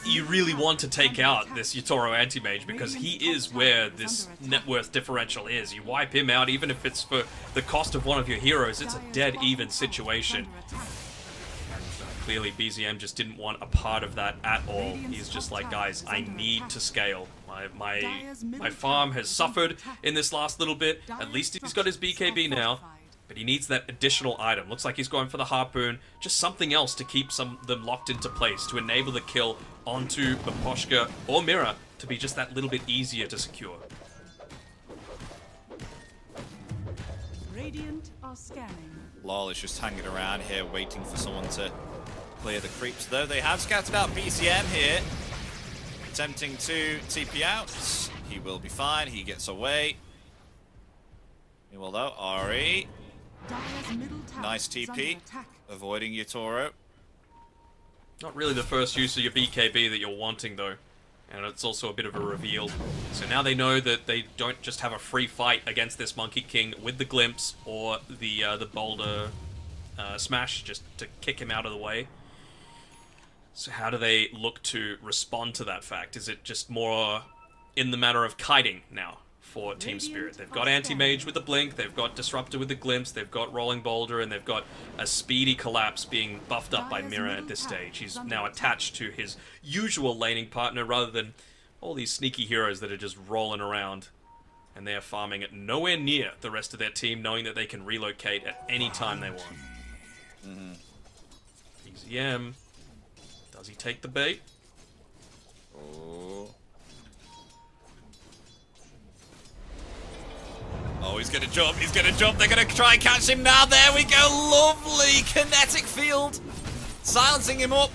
you really want to take out this Yatoro anti-mage because he is where this net worth differential is. You wipe him out, even if it's for the cost of one of your heroes, it's a dead even situation. Clearly, BZM just didn't want a part of that at all. He's just like, guys, I need to scale. My farm has suffered in this last little bit. At least he's got his BKB now. But he needs that additional item. Looks like he's going for the Harpoon. Just something else to keep them locked into place, to enable the kill onto Miposhka or Mira to be just that little bit easier to secure. Radiant are scanning. LOL is just hanging around here, waiting for someone to clear the creeps, though. They have scattered out BCM here. Attempting to TP out. He will be fine. He gets away. Meanwhile, though, Ari. Nice TP. Avoiding Yatoro. Not really the first use of your BKB that you're wanting, though. And it's also a bit of a reveal. So now they know that they don't just have a free fight against this Monkey King with the Glimpse or the Boulder Smash just to kick him out of the way. So how do they look to respond to that fact? Is it just more in the matter of kiting now for Team Spirit? They've got Anti-Mage with the Blink, they've got Disruptor with the Glimpse, they've got Rolling Boulder, and they've got a speedy Collapse being buffed up by Mira at this stage. He's now attached to his usual laning partner rather than all these sneaky heroes that are just rolling around. And they are farming at nowhere near the rest of their team, knowing that they can relocate at any time they want. BZM. Does he take the bait? Oh, he's gonna jump, he's gonna jump, they're gonna try and catch him now, there we go, lovely kinetic field, silencing him up,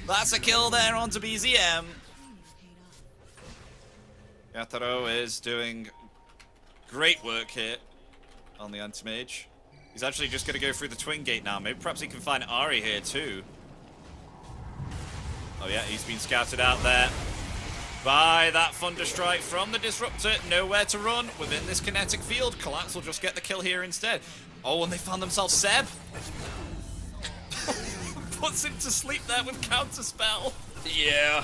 that's a kill there onto BZM. Yatoro is doing great work here on the anti-mage. He's actually just gonna go through the twin gate now, maybe perhaps he can find Ari here too. Oh yeah, he's been scouted out there by that Thunderstrike from the Disruptor. Nowhere to run within this kinetic field. Collapse will just get the kill here instead. Oh, and they found themselves Seb. Puts him to sleep there with Counterspell. Yeah.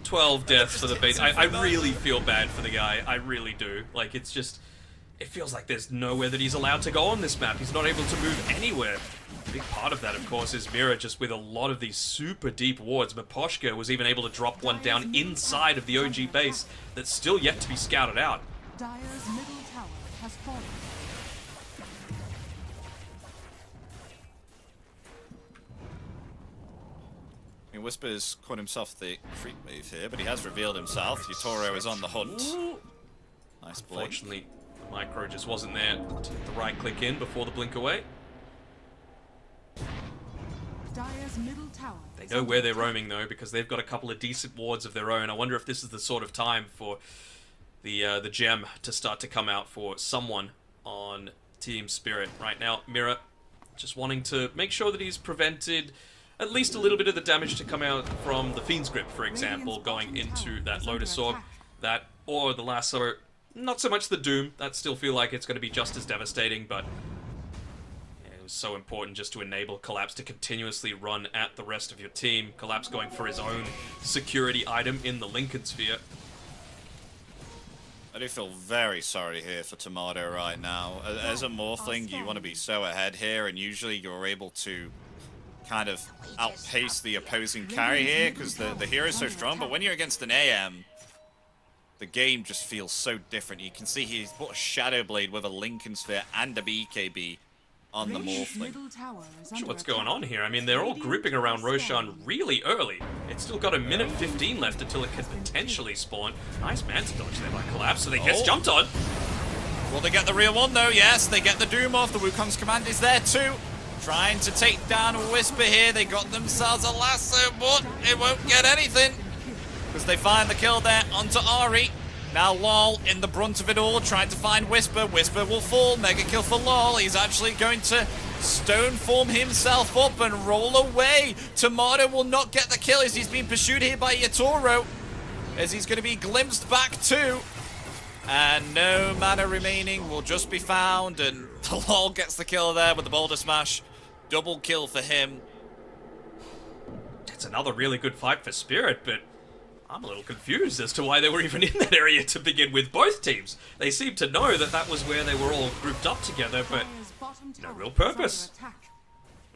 12 deaths for the bait. I really feel bad for the guy. I really do. Like, it's just... It feels like there's nowhere that he's allowed to go on this map. He's not able to move anywhere. A big part of that, of course, is Mira just with a lot of these super deep wards. Miposhka was even able to drop one down inside of the OG base that's still yet to be scouted out. Dire's middle tower has fallen. I mean, Whisper's caught himself the creep wave here, but he has revealed himself. Yatoro is on the hunt. Nice blink. Unfortunately, the micro just wasn't there to get the right click in before the blink away. Dire's middle tower. They know where they're roaming though, because they've got a couple of decent wards of their own. I wonder if this is the sort of time for the gem to start to come out for someone on Team Spirit. Right now, Mira just wanting to make sure that he's prevented at least a little bit of the damage to come out from the Fiend's Grip, for example, going into that Lotus Orb. That, or the Lasso. Not so much the Doom. That still feel like it's going to be just as devastating, but it was so important just to enable Collapse to continuously run at the rest of your team. Collapse going for his own security item in the Lincoln Sphere. I do feel very sorry here for Tomato right now. As a Morphling, you want to be so ahead here, and usually you're able to kind of outpace the opposing carry here, because the hero's so strong, but when you're against an AM, the game just feels so different. You can see he's put a Shadow Blade with a Lincoln Sphere and a BKB on the Morphling. What's going on here? I mean, they're all grouping around Roshan really early. It's still got a minute 15 left until it could potentially spawn. Nice Manta dodge there by Collapse, so they gets jumped on. Will they get the real one though? Yes, they get the Doom off. The Wukong's command is there too. Trying to take down Whisper here. They got themselves a lasso, but it won't get anything, because they find the kill there onto Ari. Now LOL in the brunt of it all, trying to find Whisper. Whisper will fall. Mega kill for LOL. He's actually going to stone form himself up and roll away. Tomato will not get the kill as he's being pursued here by Yatoro, as he's going to be glimpsed back too. And no mana remaining will just be found, and LOL gets the kill there with the Boulder Smash. Double kill for him. another really good fight for Spirit, but I'm a little confused as to why they were even in that area to begin with. Both teams, they seem to know that that was where they were all grouped up together, but Dire's bottom no tower real is purpose. under attack.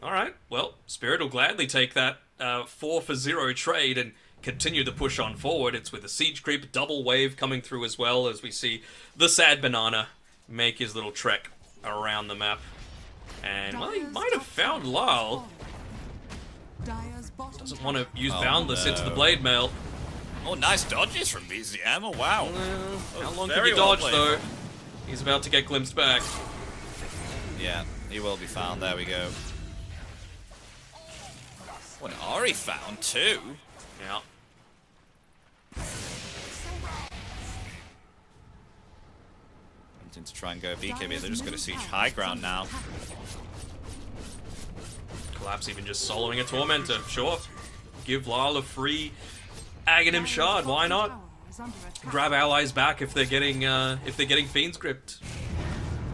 Alright, well, Spirit will gladly take that 4-for-0 trade and continue the push on forward. It's with a siege creep, double wave coming through as well, as we see the sad banana make his little trek around the map. And, well, he Dire's might have top found tower Lyle. has fallen. Dire's bottom Doesn't want to tower use Oh, Boundless into the no. blade mail. Oh, nice dodges from BZM. Oh, wow. How long can very you well dodge, played. though? He's about to get glimpsed back. Yeah, he will be found. There we go. Oh, and Ari found too. Yeah. Attempting to try and go BKB. They're just going to siege high ground now. Collapse even just soloing a Tormentor. Sure. Give Lyle a free Aghanim Shard. Why not? Tower is under attack. Grab allies back if they're getting Fiend's Gripped.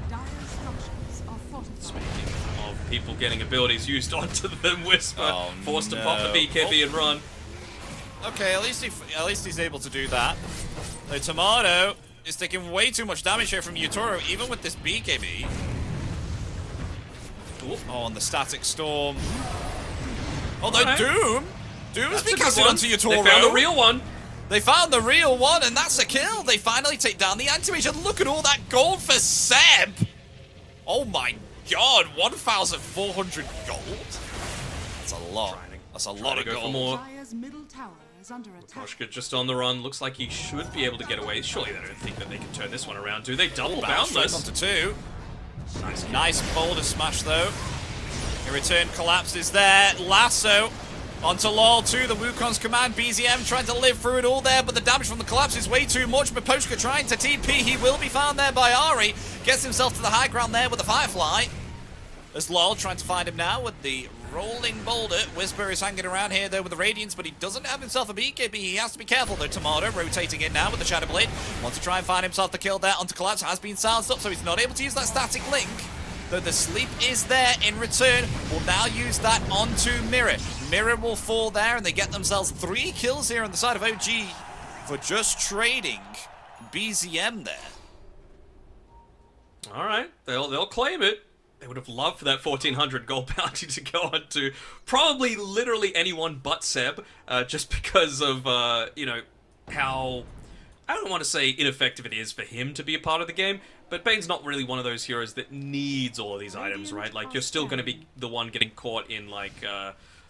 Dire's structures are fortified. Speaking of people getting abilities used onto them, Whisper Oh, forced to no. pop the BKB and run. Okay, at least he's able to do that. The Tomato is taking way too much damage here from Yutoro, even with this BKB. Ooh. Oh, and the Static Storm. Oh, the Alright. Doom! Doom has That's been a good casted one. onto Yutoro. They found the real one. They found the real one, and that's a kill. They finally take down the Anti-Mage, and look at all that gold for Seb! Oh my god, 1,400 gold? That's a lot. That's a lot to of go for gold. more. Dire's middle tower is under attack. Koshka just on the run. Looks like he should be able to get away. Surely they don't think that they can turn this one around, do they? Double Bounce straight Boundless. onto two. Nice kill. Nice boulder smash though. In return, Collapse is there. Lasso onto LOL 2. The Wukong's command. BZM trying to live through it all there, but the damage from the Collapse is way too much. Miposhka trying to TP. He will be found there by Ari. Gets himself to the high ground there with the Firefly. As LOL trying to find him now with the rolling boulder. Whisper is hanging around here though with the Radiance, but he doesn't have himself a BKB. He has to be careful though. Tomato rotating in now with the Shadow Blade. Wants to try and find himself the kill there. Onto Collapse has been silenced up, so he's not able to use that static link. Though the sleep is there in return, will now use that onto Mirror. Mirror will fall there, and they get themselves 3 kills here on the side of OG for just trading BZM there. All right, they'll claim it. They would have loved for that 1,400 gold bounty to go on to probably literally anyone but Seb, just because of you know how I don't want to say ineffective it is for him to be a part of the game, but Bane's not really one of those heroes that needs all of these items, right? Like you're still going to be the one getting caught in like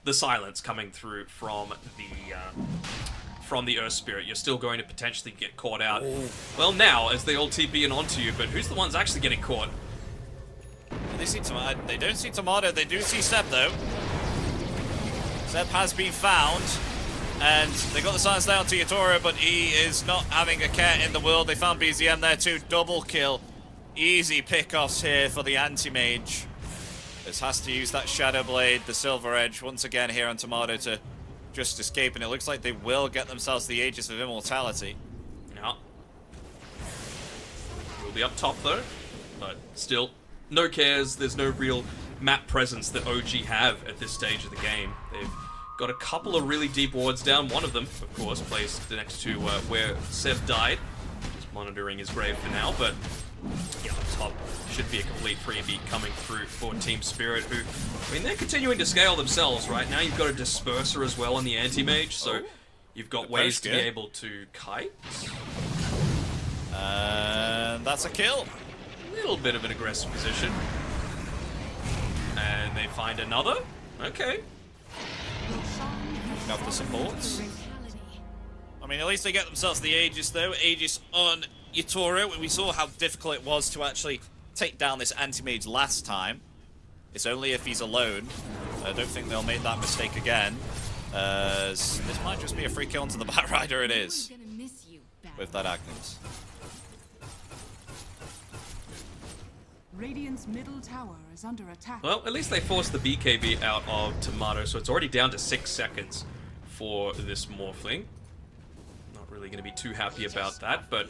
the silence coming through from the Earth Spirit. You're still going to potentially get caught out. Well, now as they all TP in onto you, but who's the ones actually getting caught? They don't see Tomato. They do see Seb though. Seb has been found. And they got the silence there onto Yutoro, but he is not having a care in the world. They found BZM there too. Double kill. Easy pickoffs here for the Anti-Mage. This has to use that Shadow Blade, the Silver Edge, once again here on Tomato to just escape. And it looks like they will get themselves the Aegis of Immortality. Yeah. We'll be up top though, but still, no cares. There's no real map presence that OG have at this stage of the game. They've got a couple of really deep wards down. One of them, of course, placed next to where Seb died. Just monitoring his grave for now, but yeah, up top should be a complete freebie coming through for Team Spirit, who, I mean, they're continuing to scale themselves, right? Now you've got a Disperser as well on the Anti-Mage, so you've got ways to be able to kite. And that's a kill. A little bit of an aggressive position. And they find another. Okay. Enough the supports. I mean, at least they get themselves the Aegis, though. Aegis on Yutoro. We saw how difficult it was to actually take down this Anti-Mage last time. It's only if he's alone. I don't think they'll make that mistake again. This might just be a free kill onto the Batrider. It is. With that Agnes. Radiant's middle tower is under attack. Well, at least they forced the BKB out of Tomato, so it's already down to 6 seconds for this Morphling. Not really going to be too happy about that, but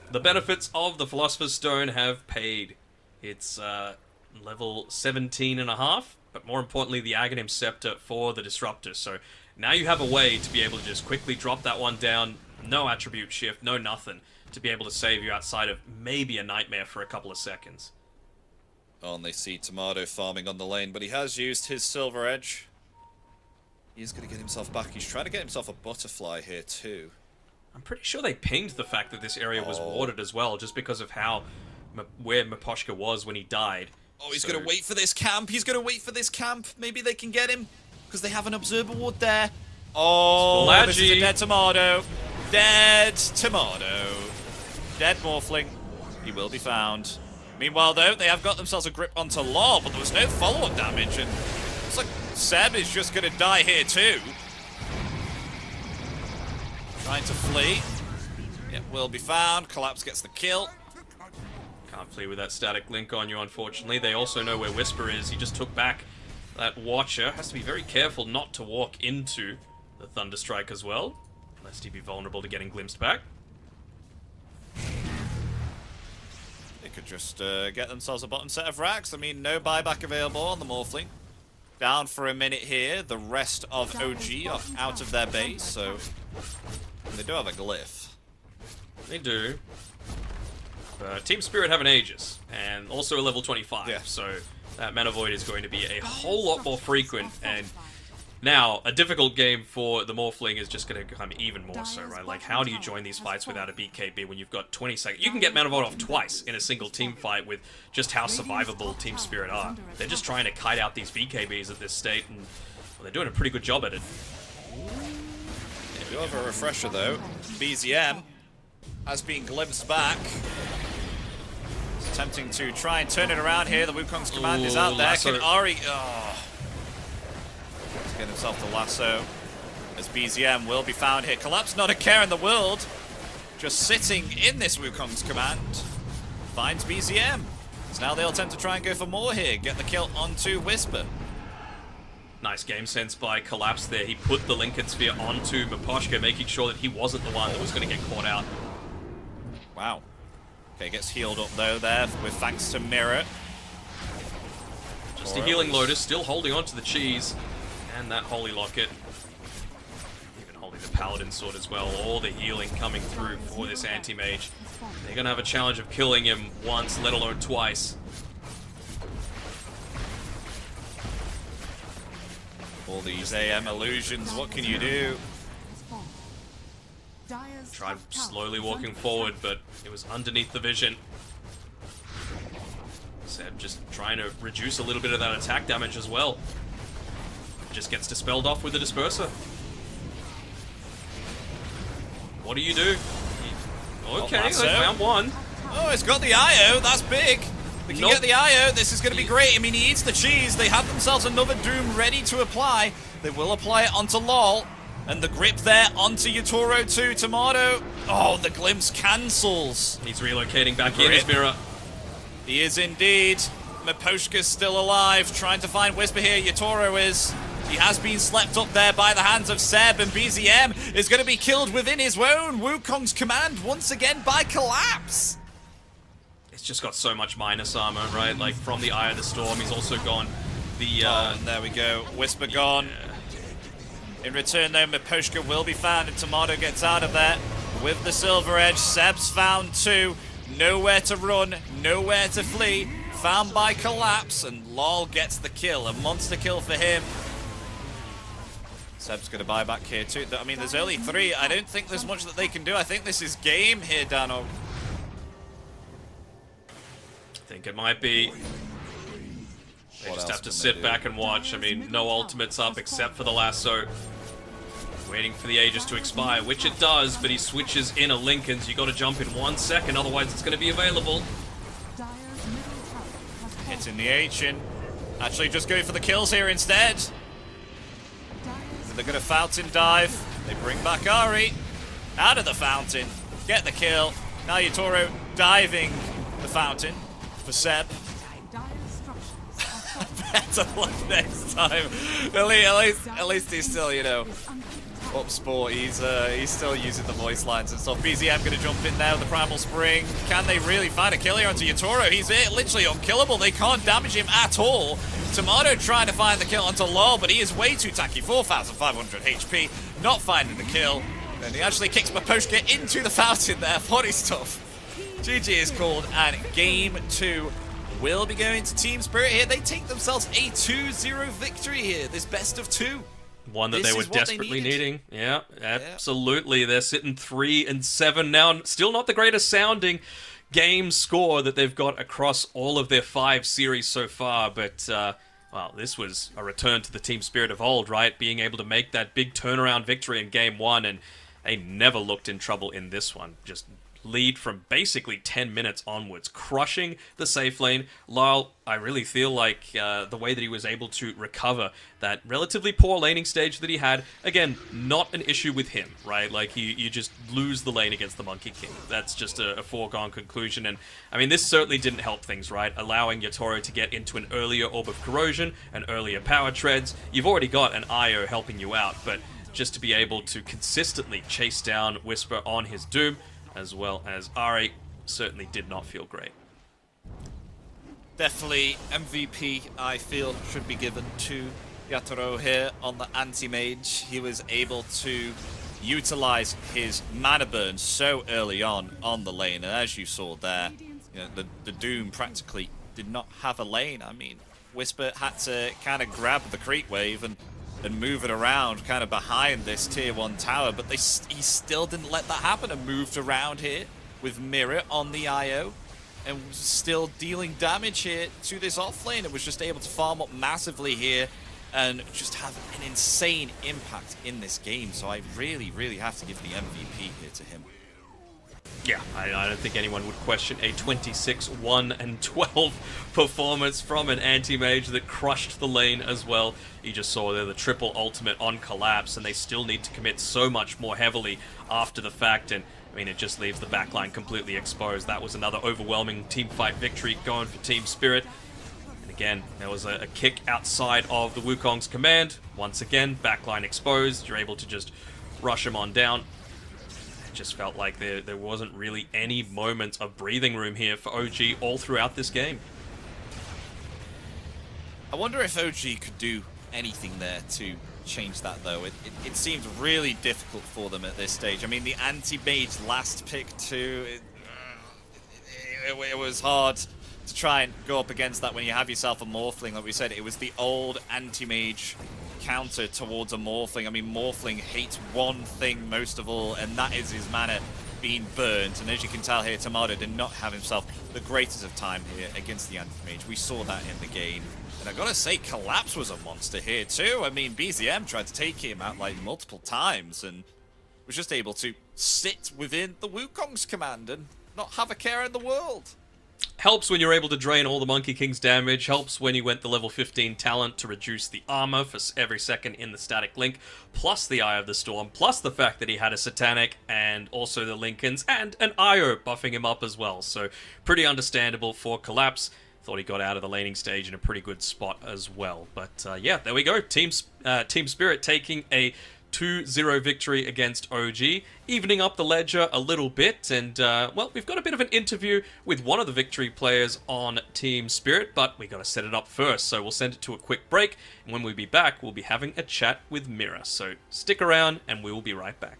the benefits of the Philosopher's Stone have paid. It's level 17.5, but more importantly, the Aghanim Scepter for the Disruptor. So now you have a way to be able to just quickly drop that one down, no attribute shift, no nothing, to be able to save you outside of maybe a nightmare for a couple of seconds. Oh, and they see Tomato farming on the lane, but he has used his Silver Edge. He's going to get himself back. He's trying to get himself a Butterfly here too. I'm pretty sure they pinged the fact that this area was warded as well, just because of how where Miposhka was when he died. Oh, he's going to wait for this camp. He's going to wait for this camp. Maybe they can get him because they have an Observer Ward there. Oh, this is a dead Tomato. Dead Tomato. Dead Morphling. He will be found. Meanwhile, though, they have got themselves a grip onto Law, but there was no follow-up damage, and looks like Seb is just going to die here too. Trying to flee. It will be found. Collapse gets the kill. Can't flee with that static link on you, unfortunately. They also know where Whisper is. He just took back that Watcher. Has to be very careful not to walk into the Thunderstrike as well, lest he be vulnerable to getting glimpsed back. They could just get themselves a bottom set of racks. I mean, no buyback available on the Morphling. Down for a minute here. The rest of OG are out of their base, so they do have a glyph. They do. Team Spirit have an Aegis, and also a level 25, yeah. So that Mana Void is going to be a whole lot more frequent, and now a difficult game for the Morphling is just going to become even more so, right? Like, how do you join these fights without a BKB when you've got 20 seconds? You can get Mana Void off twice in a single team fight with just how survivable Team Spirit are. They're just trying to kite out these BKBs at this state, and well, they're doing a pretty good job at it. We do have a refresher, though. BZM has been glimpsed back. Attempting to try and turn it around here. The Wukong's command is out there. Lasso. Can Ari... Oh. Let's get himself the lasso. As BZM will be found here. Collapse, not a care in the world. Just sitting in this Wukong's command. Finds BZM. So now they'll attempt to try and go for more here. Get the kill onto Whisper. Nice game sense by Collapse there. He put the Lincoln Sphere onto Miposhka, making sure that he wasn't the one that was going to get caught out. Wow. Okay, gets healed up though there with thanks to Mirror. Just a healing Lotus, still holding on to the cheese. And that Holy Locket. Even holding the Paladin Sword as well. All the healing coming through for this Anti-Mage. They're going to have a challenge of killing him once, let alone twice. All these AM illusions, what can you do? Tried slowly walking forward, but it was underneath the vision. Seb just trying to reduce a little bit of that attack damage as well. Just gets dispelled off with the Disperser. What do you do? Okay, they found one. Oh, it's got the IO, that's big. We can get the IO, this is going to be great. I mean, he eats the cheese. They have themselves another Doom ready to apply. They will apply it onto LOL. And the grip there onto Yutoro too. Tomato. Oh, the glimpse cancels. He's relocating back in his mirror. He is indeed. Miposhka's still alive, trying to find Whisper here. Yutoro is. He has been slept up there by the hands of Seb, and BZM is going to be killed within his own Wukong's command once again by Collapse. It's just got so much minus armor, right? Like, from the Eye of the Storm, he's also gone the... and there we go. Whisper gone. In return, though, Miposhka will be found, and Tomato gets out of there with the Silver Edge. Seb's found too. Nowhere to run, nowhere to flee. Found by Collapse, and LOL gets the kill. A monster kill for him. Seb's going to buy back here too. I mean, there's only 3. I don't think there's much that they can do. I think this is game here, Dano. I think it might be. They just have to sit back and watch. I mean, no ultimates up except for the lasso. Waiting for the Aegis to expire, which it does, but he switches in a Lincoln, so you got to jump in 1 second, otherwise it's going to be available. Hitting the Ancient. Actually just going for the kills here instead. They're going to Fountain Dive. They bring back Ari. Out of the Fountain. Get the kill. Now Yutoro diving the Fountain for Seb. Better luck next time. At least he's still, you know, up sport. He's still using the voice lines and stuff. BZM going to jump in there with the Primal Spring. Can they really find a kill here onto Yutoro? He's literally unkillable. They can't damage him at all. Tomato trying to find the kill onto Lol, but he is way too tacky. 4,500 HP, not finding the kill. And he actually kicks Maposhka into the fountain there. Funny stuff. GG is called, and game 2 will be going to Team Spirit here. They take themselves a 2-0 victory here, this best of 2. One that they were desperately needing. Yeah, absolutely. They're sitting 3-7 now. Still not the greatest sounding game score that they've got across all of their 5 series so far, but well, this was a return to the team spirit of old, right? Being able to make that big turnaround victory in game 1, and they never looked in trouble in this one. Just lead from basically 10 minutes onwards, crushing the safe lane. Lyle, I really feel like the way that he was able to recover that relatively poor laning stage that he had, again, not an issue with him, right? Like, you just lose the lane against the Monkey King. That's just a foregone conclusion, and I mean, this certainly didn't help things, right? Allowing Yatoro to get into an earlier Orb of Corrosion, an earlier Power Treads. You've already got an IO helping you out, but just to be able to consistently chase down Whisper on his Doom, as well as Ari, certainly did not feel great. Definitely MVP, I feel, should be given to Yatoro here on the anti-mage. He was able to utilize his mana burn so early on the lane, and as you saw there, you know, the Doom practically did not have a lane. I mean, Whisper had to kind of grab the creep wave and move it around kind of behind this tier 1 tower, but he still didn't let that happen and moved around here with Mirror on the IO and was still dealing damage here to this offlane. It was just able to farm up massively here and just have an insane impact in this game. So I really, really have to give the MVP here to him. Yeah, I don't think anyone would question a 26-1-12 performance from an anti-mage that crushed the lane as well. You just saw there the triple ultimate on Collapse, and they still need to commit so much more heavily after the fact, and I mean, it just leaves the backline completely exposed. That was another overwhelming teamfight victory going for Team Spirit. And again, there was a kick outside of the Wukong's command. Once again, backline exposed. You're able to just rush him on down. Just felt like there wasn't really any moment of breathing room here for OG all throughout this game. I wonder if OG could do anything there to change that, though. It seemed really difficult for them at this stage. I mean, the anti-mage last pick too, it was hard to try and go up against that when you have yourself a Morphling. Like we said, it was the old anti-mage counter towards a Morphling. I mean, Morphling hates one thing most of all, and that is his mana being burnt. And as you can tell here, Tomato did not have himself the greatest of time here against the anti-mage. We saw that in the game. And I gotta say, Collapse was a monster here too. I mean, BZM tried to take him out like multiple times and was just able to sit within the Wukong's command and not have a care in the world. Helps when you're able to drain all the Monkey King's damage. Helps when you went the level 15 talent to reduce the armor for every second in the static link, plus the Eye of the Storm, plus the fact that he had a Satanic and also the Lincolns and an IO buffing him up as well. So pretty understandable for Collapse. Thought he got out of the laning stage in a pretty good spot as well. But yeah, there we go. Team Spirit taking a 2-0 victory against OG, evening up the ledger a little bit, and well, we've got a bit of an interview with one of the victory players on Team Spirit, but we got to set it up first, so we'll send it to a quick break, and when we be back, we'll be having a chat with Mira, so stick around, and we will be right back.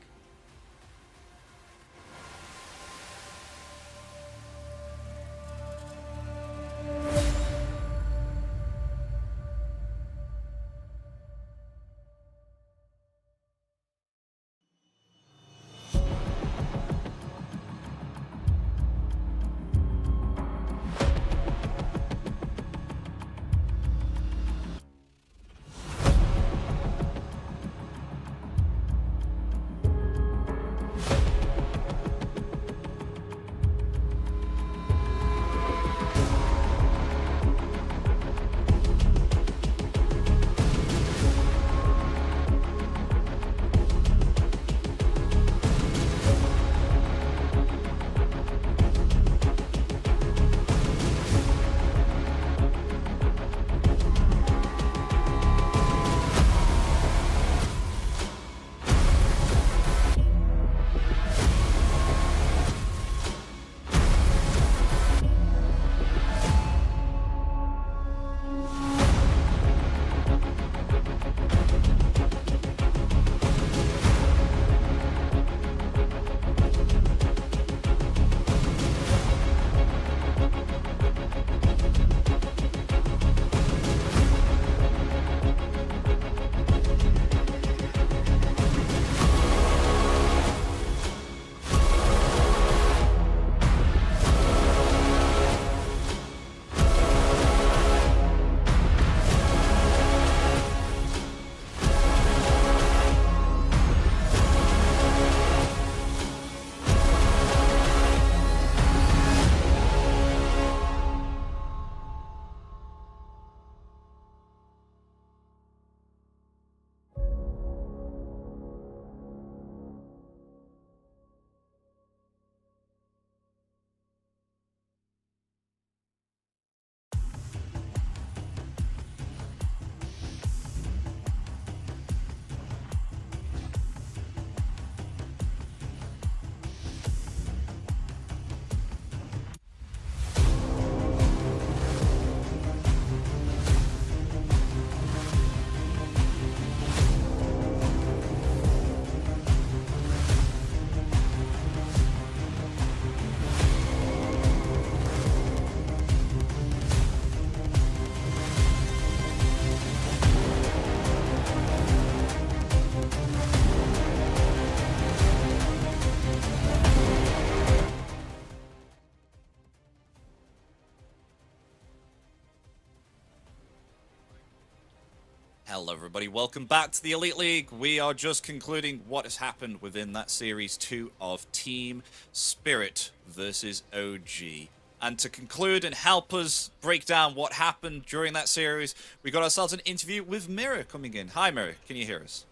Hello everybody, welcome back to the Elite League. We are just concluding what has happened within that Series 2 of Team Spirit versus OG. And to conclude and help us break down what happened during that series, we got ourselves an interview with Mirror coming in. Hi Mirror, can you hear us?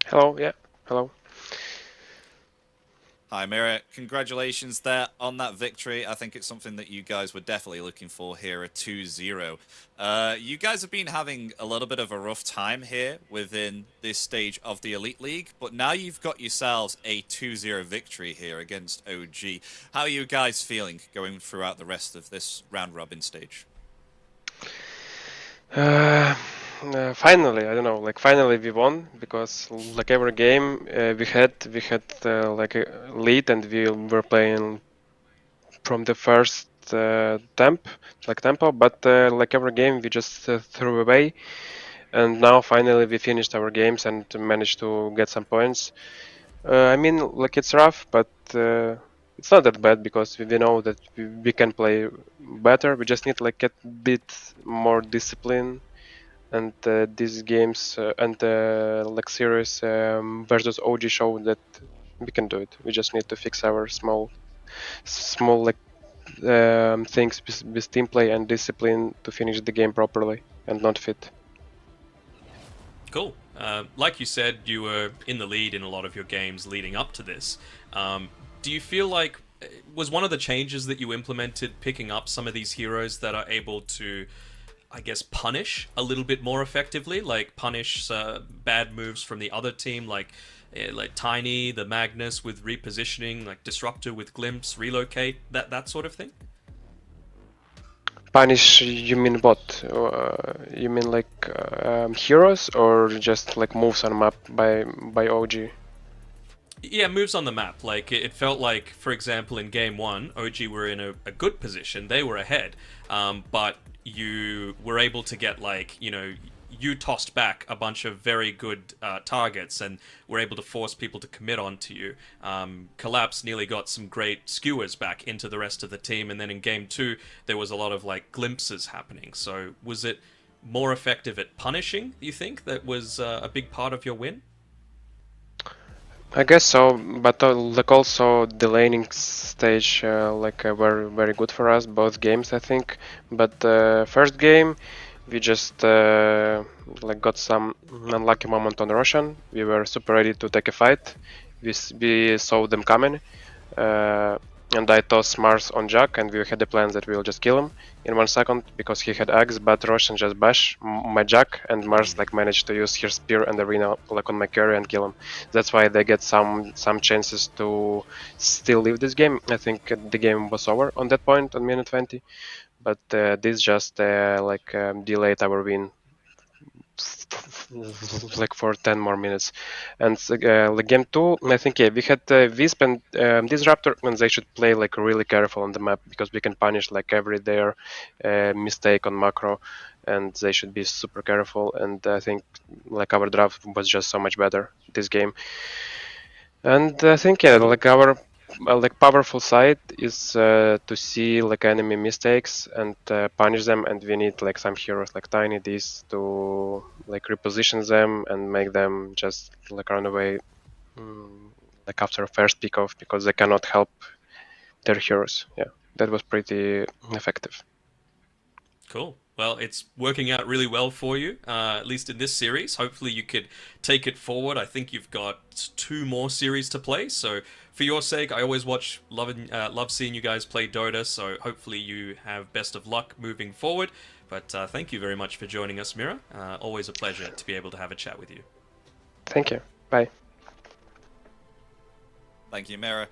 Hello, yeah, hello. Hi Mirror, congratulations there on that victory. I think it's something that you guys were definitely looking for here at 2-0. You guys have been having a little bit of a rough time here within this stage of the Elite League, but now you've got yourselves a 2-0 victory here against OG. How are you guys feeling going throughout the rest of this round robin stage? Finally, I don't know, like finally we won, because like every game we had like a lead, and we were playing from the first tempo, but like every game we just threw away, and now finally we finished our games and managed to get some points. I mean, like it's rough, but it's not that bad, because we know that we can play better. We just need like a bit more discipline. And these games and like series versus OG show that we can do it. We just need to fix our small like things with team play and discipline to finish the game properly and not fit. Cool. Like you said, you were in the lead in a lot of your games leading up to this. Do you feel like was one of the changes that you implemented picking up some of these heroes that are able to, I guess, punish a little bit more effectively, like punish bad moves from the other team, like Tiny, the Magnus with repositioning, like Disruptor with Glimpse, Relocate, that sort of thing? Punish, you mean what? You mean like heroes, or just like moves on map by OG? Yeah, moves on the map. Like, it felt like, for example, in Game 1, OG were in a good position. They were ahead. But you were able to get, like, you know, you tossed back a bunch of very good targets and were able to force people to commit onto you. Collapse nearly got some great skewers back into the rest of the team. And then in Game 2, there was a lot of, like, glimpses happening. So was it more effective at punishing, you think, that was a big part of your win? I guess so, but like also the laning stage were very good for us, both games I think. But first game we just like got some unlucky moment on Roshan. We were super ready to take a fight. We saw them coming, and I tossed Mars on Jack, and we had the plans that we'll just kill him in 1 second because he had Axe, but Roshan just bash my Jack, and Mars like managed to use her spear and arena like on my carry and kill him. That's why they get some chances to still leave this game. I think the game was over on that point on minute 20, but this just delayed our win like for 10 more minutes. And like game 2, I think we had Wisp and Disruptor, and they should play like really careful on the map, because we can punish like every their mistake on macro, and they should be super careful. And I think like our draft was just so much better this game. And I think like our like powerful side is to see like enemy mistakes and punish them, and we need like some heroes like Tiny these to like reposition them and make them just like run away like after first pick off, because they cannot help their heroes. Yeah, that was pretty effective. Cool. Well, it's working out really well for you, at least in this series. Hopefully you could take it forward. I think you've got 2 more series to play, so for your sake, I always love seeing you guys play Dota, so hopefully you have best of luck moving forward. But thank you very much for joining us, Mira. Always a pleasure to be able to have a chat with you. Thank you. Bye. Thank you, Mirror.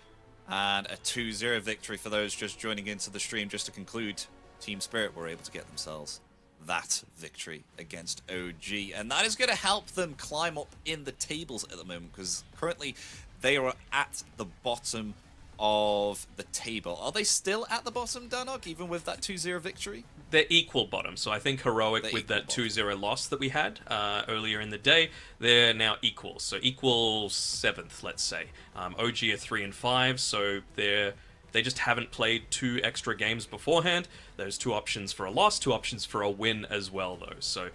And a 2-0 victory for those just joining into the stream. Just to conclude, Team Spirit were able to get themselves that victory against OG. And that is going to help them climb up in the tables at the moment, because currently they are at the bottom of the table. Are they still at the bottom, Danog, even with that 2-0 victory? They're equal bottom, so I think Heroic with that 2-0 loss that we had earlier in the day, they're now equal. So equal 7th, let's say. OG are 3 and 5, so they just haven't played 2 extra games beforehand. There's 2 options for a loss, 2 options for a win as well, though. So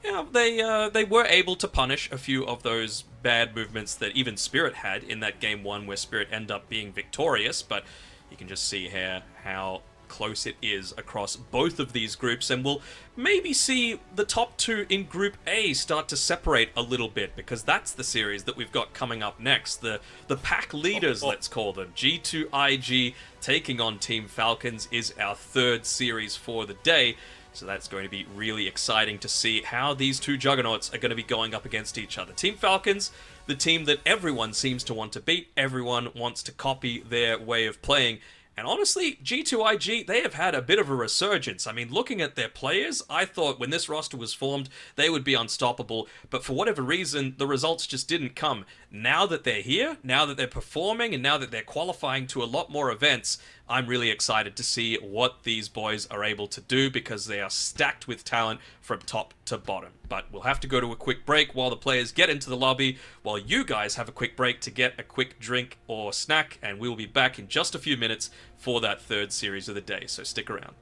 Yeah, they were able to punish a few of those bad movements that even Spirit had in that game 1 where Spirit ended up being victorious, but you can just see here how close it is across both of these groups, and we'll maybe see the top 2 in Group A start to separate a little bit, because that's the series that we've got coming up next. The pack leaders, let's call them. G2IG taking on Team Falcons is our 3rd series for the day. So that's going to be really exciting to see how these two juggernauts are going to be going up against each other. Team Falcons, the team that everyone seems to want to beat, everyone wants to copy their way of playing. And honestly, G2IG, they have had a bit of a resurgence. I mean, looking at their players, I thought when this roster was formed, they would be unstoppable. But for whatever reason, the results just didn't come. Now that they're here, now that they're performing, and now that they're qualifying to a lot more events, I'm really excited to see what these boys are able to do, because they are stacked with talent from top to bottom. But we'll have to go to a quick break while the players get into the lobby, while you guys have a quick break to get a quick drink or snack, and we'll be back in just a few minutes for that 3rd series of the day, so stick around.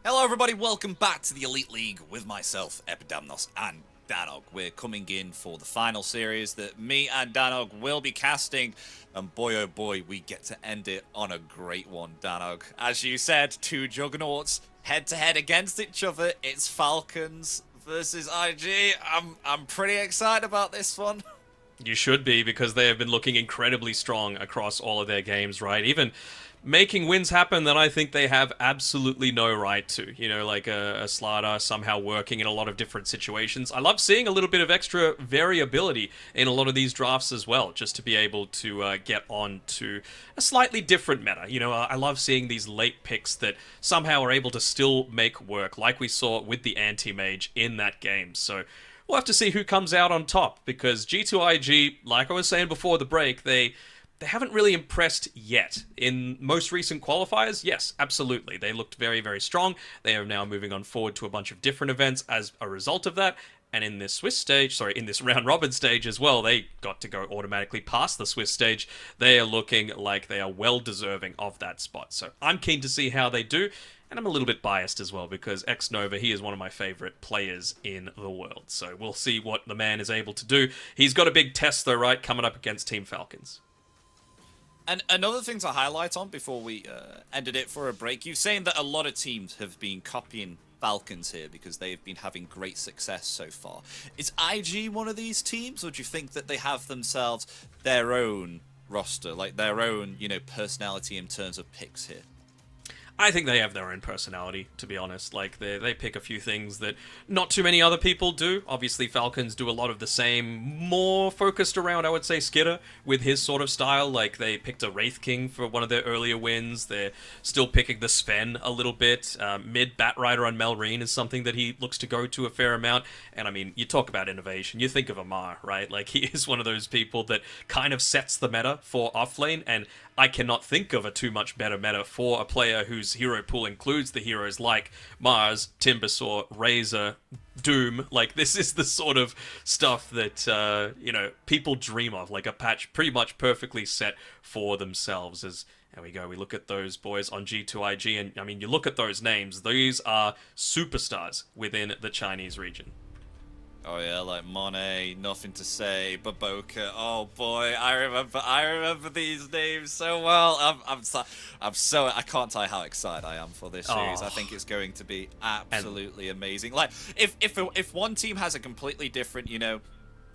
Hello everybody, welcome back to the Elite League with myself, Epidamnos, and Danog. We're coming in for the final series that me and Danog will be casting, and boy oh boy, we get to end it on a great one, Danog. As you said, two juggernauts head-to-head against each other. It's Falcons versus IG. I'm pretty excited about this one. You should be, because they have been looking incredibly strong across all of their games, right? Even making wins happen that I think they have absolutely no right to. You know, like a Slaughter somehow working in a lot of different situations. I love seeing a little bit of extra variability in a lot of these drafts as well, just to be able to get on to a slightly different meta. You know, I love seeing these late picks that somehow are able to still make work, like we saw with the Anti-Mage in that game. So we'll have to see who comes out on top, because G2IG, like I was saying before the break, they haven't really impressed yet. In most recent qualifiers, yes, absolutely. They looked very, very strong. They are now moving on forward to a bunch of different events as a result of that. And in this in this round robin stage as well, they got to go automatically past the Swiss stage. They are looking like they are well deserving of that spot. So I'm keen to see how they do. And I'm a little bit biased as well, because X-Nova, he is one of my favorite players in the world. So we'll see what the man is able to do. He's got a big test though, right, coming up against Team Falcons. And another thing to highlight on before we ended it for a break, you're saying that a lot of teams have been copying Falcons here because they've been having great success so far. Is IG one of these teams, or do you think that they have themselves their own roster, like their own, you know, personality in terms of picks here? I think they have their own personality, to be honest. Like, they pick a few things that not too many other people do. Obviously, Falcons do a lot of the same, more focused around, I would say, Skitter, with his sort of style. Like, they picked a Wraith King for one of their earlier wins. They're still picking the Sven a little bit. Mid Bat Rider on Melreen is something that he looks to go to a fair amount. And, I mean, you talk about innovation, you think of Amar, right? Like, he is one of those people that kind of sets the meta for offlane, and I cannot think of a too much better meta for a player whose hero pool includes the heroes like Mars, Timbersaw, Razor, Doom. Like, this is the sort of stuff that, you know, people dream of. Like a patch pretty much perfectly set for themselves. As there we go, we look at those boys on G2IG, and I mean, you look at those names, these are superstars within the Chinese region. Oh yeah, like Monet, Nothing to Say, Baboka. Oh boy, I remember these names so well. I can't tell you how excited I am for this series. I think it's going to be absolutely amazing. Like, if one team has a completely different, you know,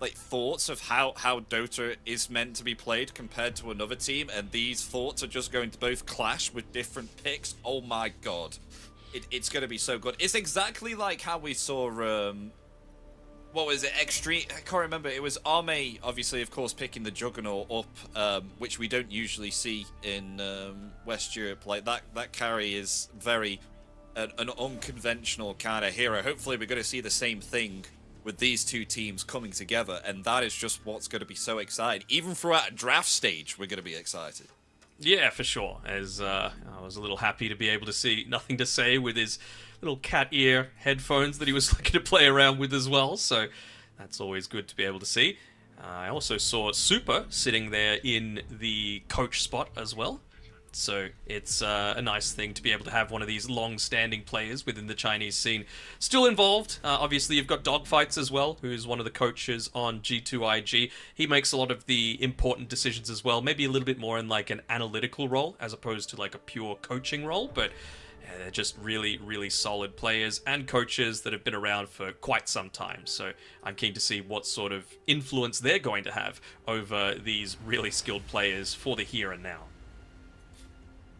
like thoughts of how Dota is meant to be played compared to another team, and these thoughts are just going to both clash with different picks. Oh my god, it's going to be so good. It's exactly like how we saw. What was it? Extreme? I can't remember. It was Arme, obviously, of course, picking the Juggernaut up, which we don't usually see in West Europe. Like that carry is very an unconventional kind of hero. Hopefully, we're going to see the same thing with these two teams coming together, and that is just what's going to be so exciting. Even throughout a draft stage, we're going to be excited. Yeah, for sure. As I was a little happy to be able to see Nothing to Say with his little cat ear headphones that he was looking to play around with as well, so that's always good to be able to see. I also saw Super sitting there in the coach spot as well, so it's a nice thing to be able to have one of these long-standing players within the Chinese scene still involved. Obviously, you've got Dogfights as well, who's one of the coaches on G2IG. He makes a lot of the important decisions as well, maybe a little bit more in like an analytical role as opposed to like a pure coaching role, but they're just really, really solid players and coaches that have been around for quite some time. So I'm keen to see what sort of influence they're going to have over these really skilled players for the here and now.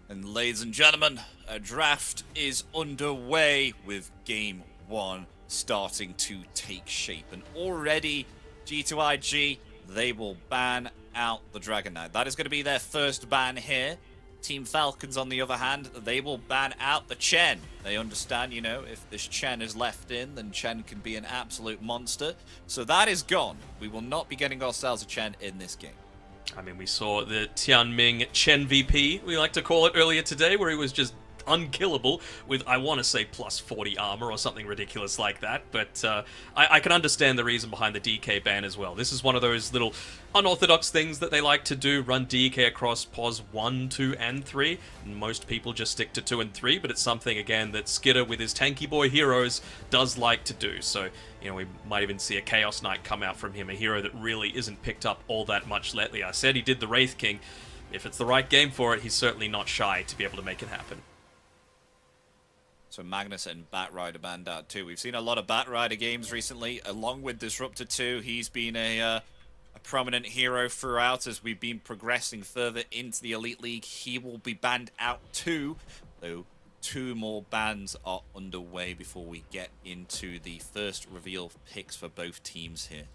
And ladies and gentlemen, a draft is underway with Game 1 starting to take shape. And already, G2IG, they will ban out the Dragon Knight. That is going to be their first ban here. Team Falcons, on the other hand, they will ban out the Chen. They understand, you know, if this Chen is left in, then Chen can be an absolute monster. So that is gone. We will not be getting ourselves a Chen in this game. I mean, we saw the Tianming Chen VP, we like to call it, earlier today, where he was just unkillable with, I want to say, plus 40 armor or something ridiculous like that. But I can understand the reason behind the DK ban as well. This is one of those little unorthodox things that they like to do, run DK across pos 1, 2, and 3. Most people just stick to 2 and 3, but it's something, again, that Skitter with his tanky boy heroes does like to do. So, you know, we might even see a Chaos Knight come out from him, a hero that really isn't picked up all that much lately. I said he did the Wraith King. If it's the right game for it, he's certainly not shy to be able to make it happen. So Magnus and Batrider banned out too. We've seen a lot of Batrider games recently, along with Disruptor 2. He's been a prominent hero throughout as we've been progressing further into the Elite League. He will be banned out too, though 2 more bans are underway before we get into the first reveal picks for both teams here.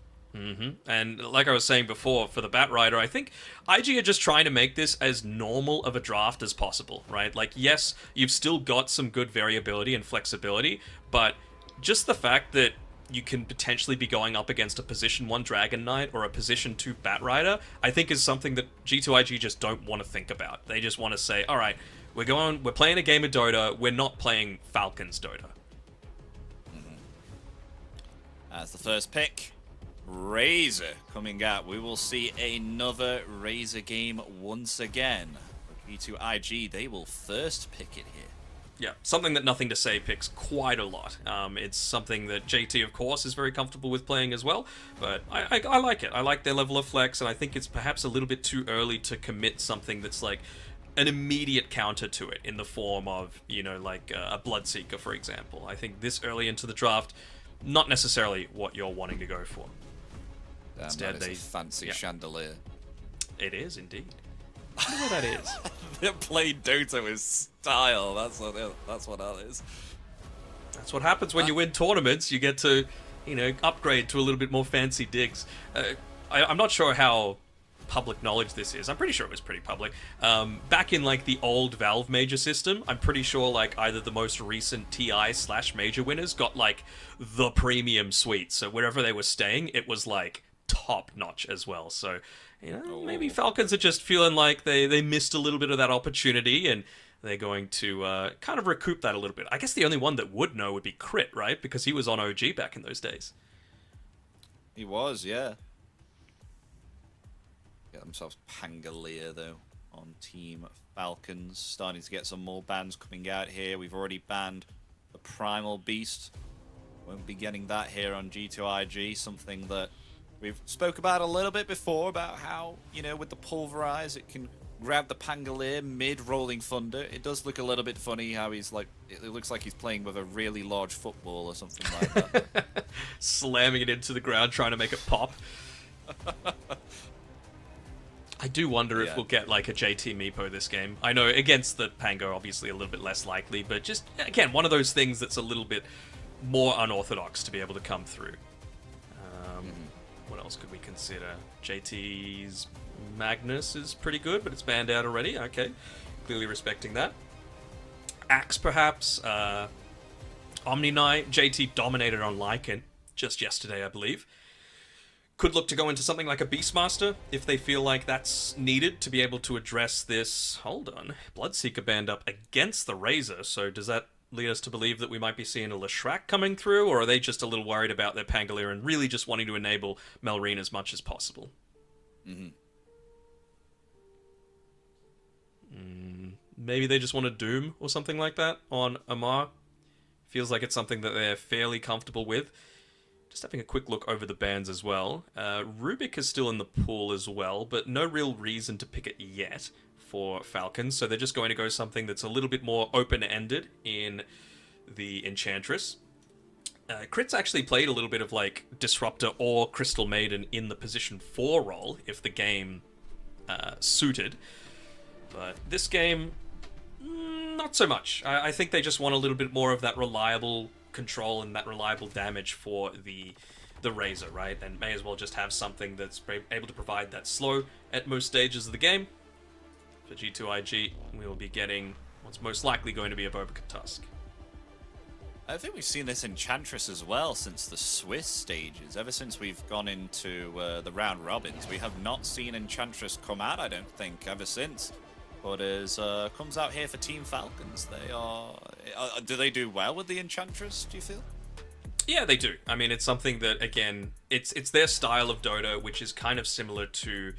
And like I was saying before, for the Batrider, I think IG are just trying to make this as normal of a draft as possible, right? Like, yes, you've still got some good variability and flexibility, but just the fact that you can potentially be going up against a position 1 Dragon Knight or a position 2 Batrider, I think is something that G2IG just don't want to think about. They just want to say, all right, we're playing a game of Dota, we're not playing Falcons Dota. As the first pick, Razor coming out. We will see another Razor game once again. G2IG, they will first pick it here. Yeah, something that Nothing to Say picks quite a lot. It's something that JT, of course, is very comfortable with playing as well, but I like it. I like their level of flex, and I think it's perhaps a little bit too early to commit something that's like an immediate counter to it in the form of, you know, like a Bloodseeker, for example. I think this early into the draft, not necessarily what you're wanting to go for. Damn, Instead, that is a fancy chandelier. It is indeed. I don't know what that is. They play Dota with style. That's what that is. That's what happens when you win tournaments. You get to, you know, upgrade to a little bit more fancy digs. I'm not sure how public knowledge this is. I'm pretty sure it was pretty public. Back in like the old Valve Major system, I'm pretty sure like either the most recent TI/Major winners got like the premium suite. So wherever they were staying, it was like top notch as well. So, you know, maybe Falcons are just feeling like they missed a little bit of that opportunity, and they're going to kind of recoup that a little bit. I guess the only one that would know would be Crit, right? Because he was on OG back in those days. He was, yeah. Get themselves Pangolier, though, on Team Falcons. Starting to get some more bans coming out here. We've already banned the Primal Beast. Won't be getting that here on G2IG. Something that we've spoke about a little bit before, about how, you know, with the Pulverize, it can grab the Pangolier mid-Rolling Thunder. It does look a little bit funny how he's like, it looks like he's playing with a really large football or something like that. Slamming it into the ground, trying to make it pop. I do wonder if we'll get like a JT Meepo this game. I know against the Pango, obviously a little bit less likely, but just, again, one of those things that's a little bit more unorthodox to be able to come through. What else could we consider? JT's Magnus is pretty good, but it's banned out already. Okay, clearly respecting that. Axe, perhaps. Omni Knight. JT dominated on Lycan just yesterday, I believe. Could look to go into something like a Beastmaster if they feel like that's needed to be able to address this. Hold on. Bloodseeker banned up against the Razor, so does that lead us to believe that we might be seeing a Leshrac coming through, or are they just a little worried about their Pangolier and really just wanting to enable Melrine as much as possible? Maybe they just want a Doom or something like that on Amar. Feels like it's something that they're fairly comfortable with. Just having a quick look over the bans as well. Rubik is still in the pool as well, but no real reason to pick it yet for Falcons, so they're just going to go something that's a little bit more open-ended in the Enchantress. Crit's actually played a little bit of like Disruptor or Crystal Maiden in the position 4 role if the game suited, but this game, not so much. I think they just want a little bit more of that reliable control and that reliable damage for the Razor, right? And may as well just have something that's able to provide that slow at most stages of the game. For G2IG, we will be getting what's most likely going to be a Bobica Tusk. I think we've seen this Enchantress as well since the Swiss stages. Ever since we've gone into the round robins, we have not seen Enchantress come out, I don't think, ever since. but is comes out here for Team Falcons. They are do they do well with the Enchantress, do you feel? Yeah, they do. I mean, it's something that, again, it's their style of Dota, which is kind of similar to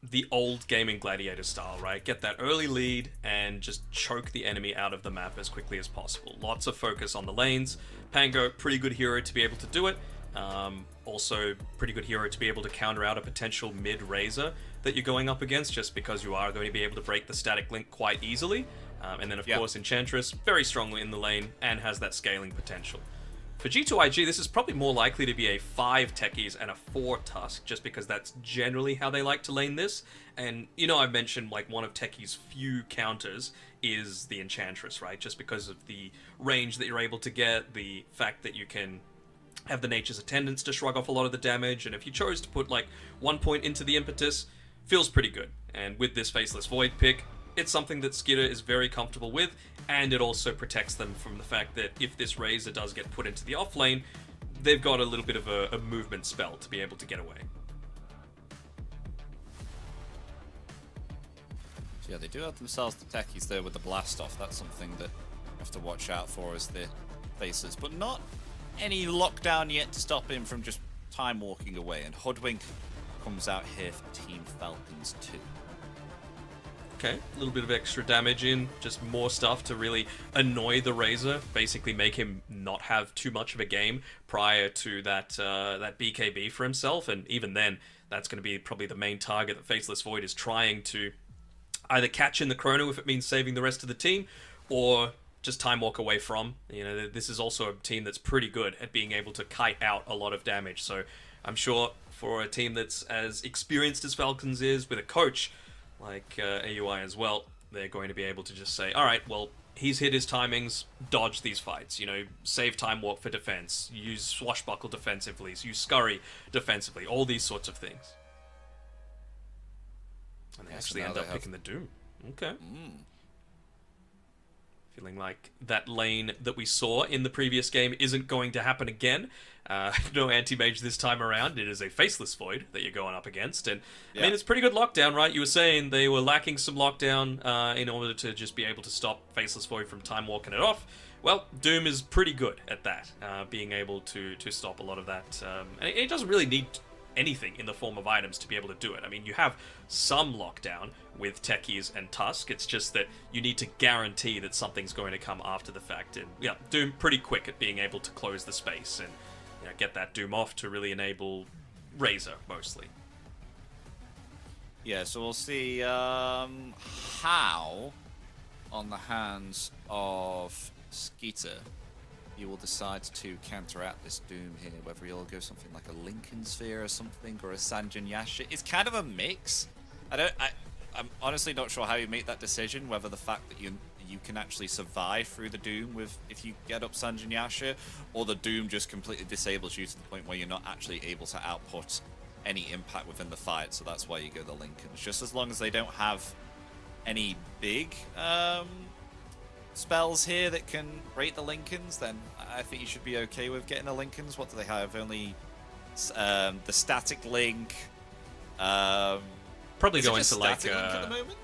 the old gaming gladiator style, right? Get that early lead and just choke the enemy out of the map as quickly as possible. Lots of focus on the lanes. Pango, pretty good hero to be able to do it. Also, pretty good hero to be able to counter out a potential mid-Razor that you're going up against, just because you are going to be able to break the static link quite easily. And then, of course, Enchantress, very strongly in the lane and has that scaling potential. For G2IG, this is probably more likely to be a 5 Techies and a 4 Tusk, just because that's generally how they like to lane this. And, you know, I've mentioned, like, one of Techie's few counters is the Enchantress, right? Just because of the range that you're able to get, the fact that you can have the Nature's Attendants to shrug off a lot of the damage, and if you chose to put, like, 1 point into the Impetus, feels pretty good. And with this Faceless Void pick, it's something that Skitter is very comfortable with, and it also protects them from the fact that if this Razor does get put into the offlane, they've got a little bit of a movement spell to be able to get away. So yeah, they do have themselves the Techies there with the Blast Off. That's something that you have to watch out for as the Faceless, but not any lockdown yet to stop him from just time walking away, and Hoodwink comes out here for Team Falcons too. Okay, a little bit of extra damage in, just more stuff to really annoy the Razor, basically make him not have too much of a game prior to that BKB for himself, and even then, that's going to be probably the main target that Faceless Void is trying to either catch in the Chrono if it means saving the rest of the team, or just time walk away from. You know, this is also a team that's pretty good at being able to kite out a lot of damage, so I'm sure for a team that's as experienced as Falcons is, with a coach like AUI as well, they're going to be able to just say, alright, well, he's hit his timings, dodge these fights, you know, save time walk for defense, use Swashbuckle defensively, use Scurry defensively, all these sorts of things. And they actually end up picking the Doom. Okay. Feeling like that lane that we saw in the previous game isn't going to happen again. No anti-mage this time around. It is a Faceless Void that you're going up against. And, I mean, it's pretty good lockdown, right? You were saying they were lacking some lockdown in order to just be able to stop Faceless Void from time walking it off. Well, Doom is pretty good at that, being able to stop a lot of that. And it doesn't really need anything in the form of items to be able to do it. I mean, you have some lockdown with Techies and Tusk. It's just that you need to guarantee that something's going to come after the fact. And yeah, Doom pretty quick at being able to close the space and, you know, get that Doom off to really enable Razor mostly. Yeah, so we'll see how on the hands of Skeeter he will decide to counteract this Doom here, whether he'll go something like a Lincoln Sphere or something, or a Sanjin Yasha. It's kind of a mix. I'm honestly not sure how you make that decision, whether the fact that you can actually survive through the Doom with if you get up Sanjin Yasha, or the Doom just completely disables you to the point where you're not actually able to output any impact within the fight, so that's why you go the Lincolns. Just as long as they don't have any big spells here that can break the Lincolns, then I think you should be okay with getting the Lincolns. What do they have? Only the static link. Probably go into like at the moment?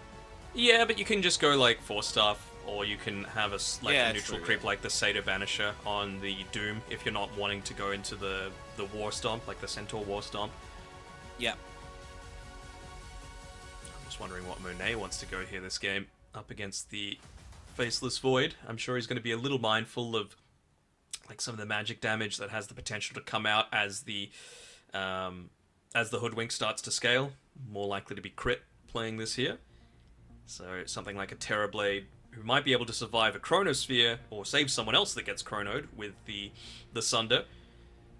Yeah, but you can just go like 4-staff, or you can have a neutral creep like the Satyr Banisher on the Doom if you're not wanting to go into the War Stomp, like the Centaur War Stomp. Yeah. I'm just wondering what Monet wants to go here this game up against the Faceless Void. I'm sure he's going to be a little mindful of like some of the magic damage that has the potential to come out as the Hoodwink starts to scale. More likely to be crit playing this here. So something like a Terrorblade who might be able to survive a Chronosphere or save someone else that gets chronoed with the Sunder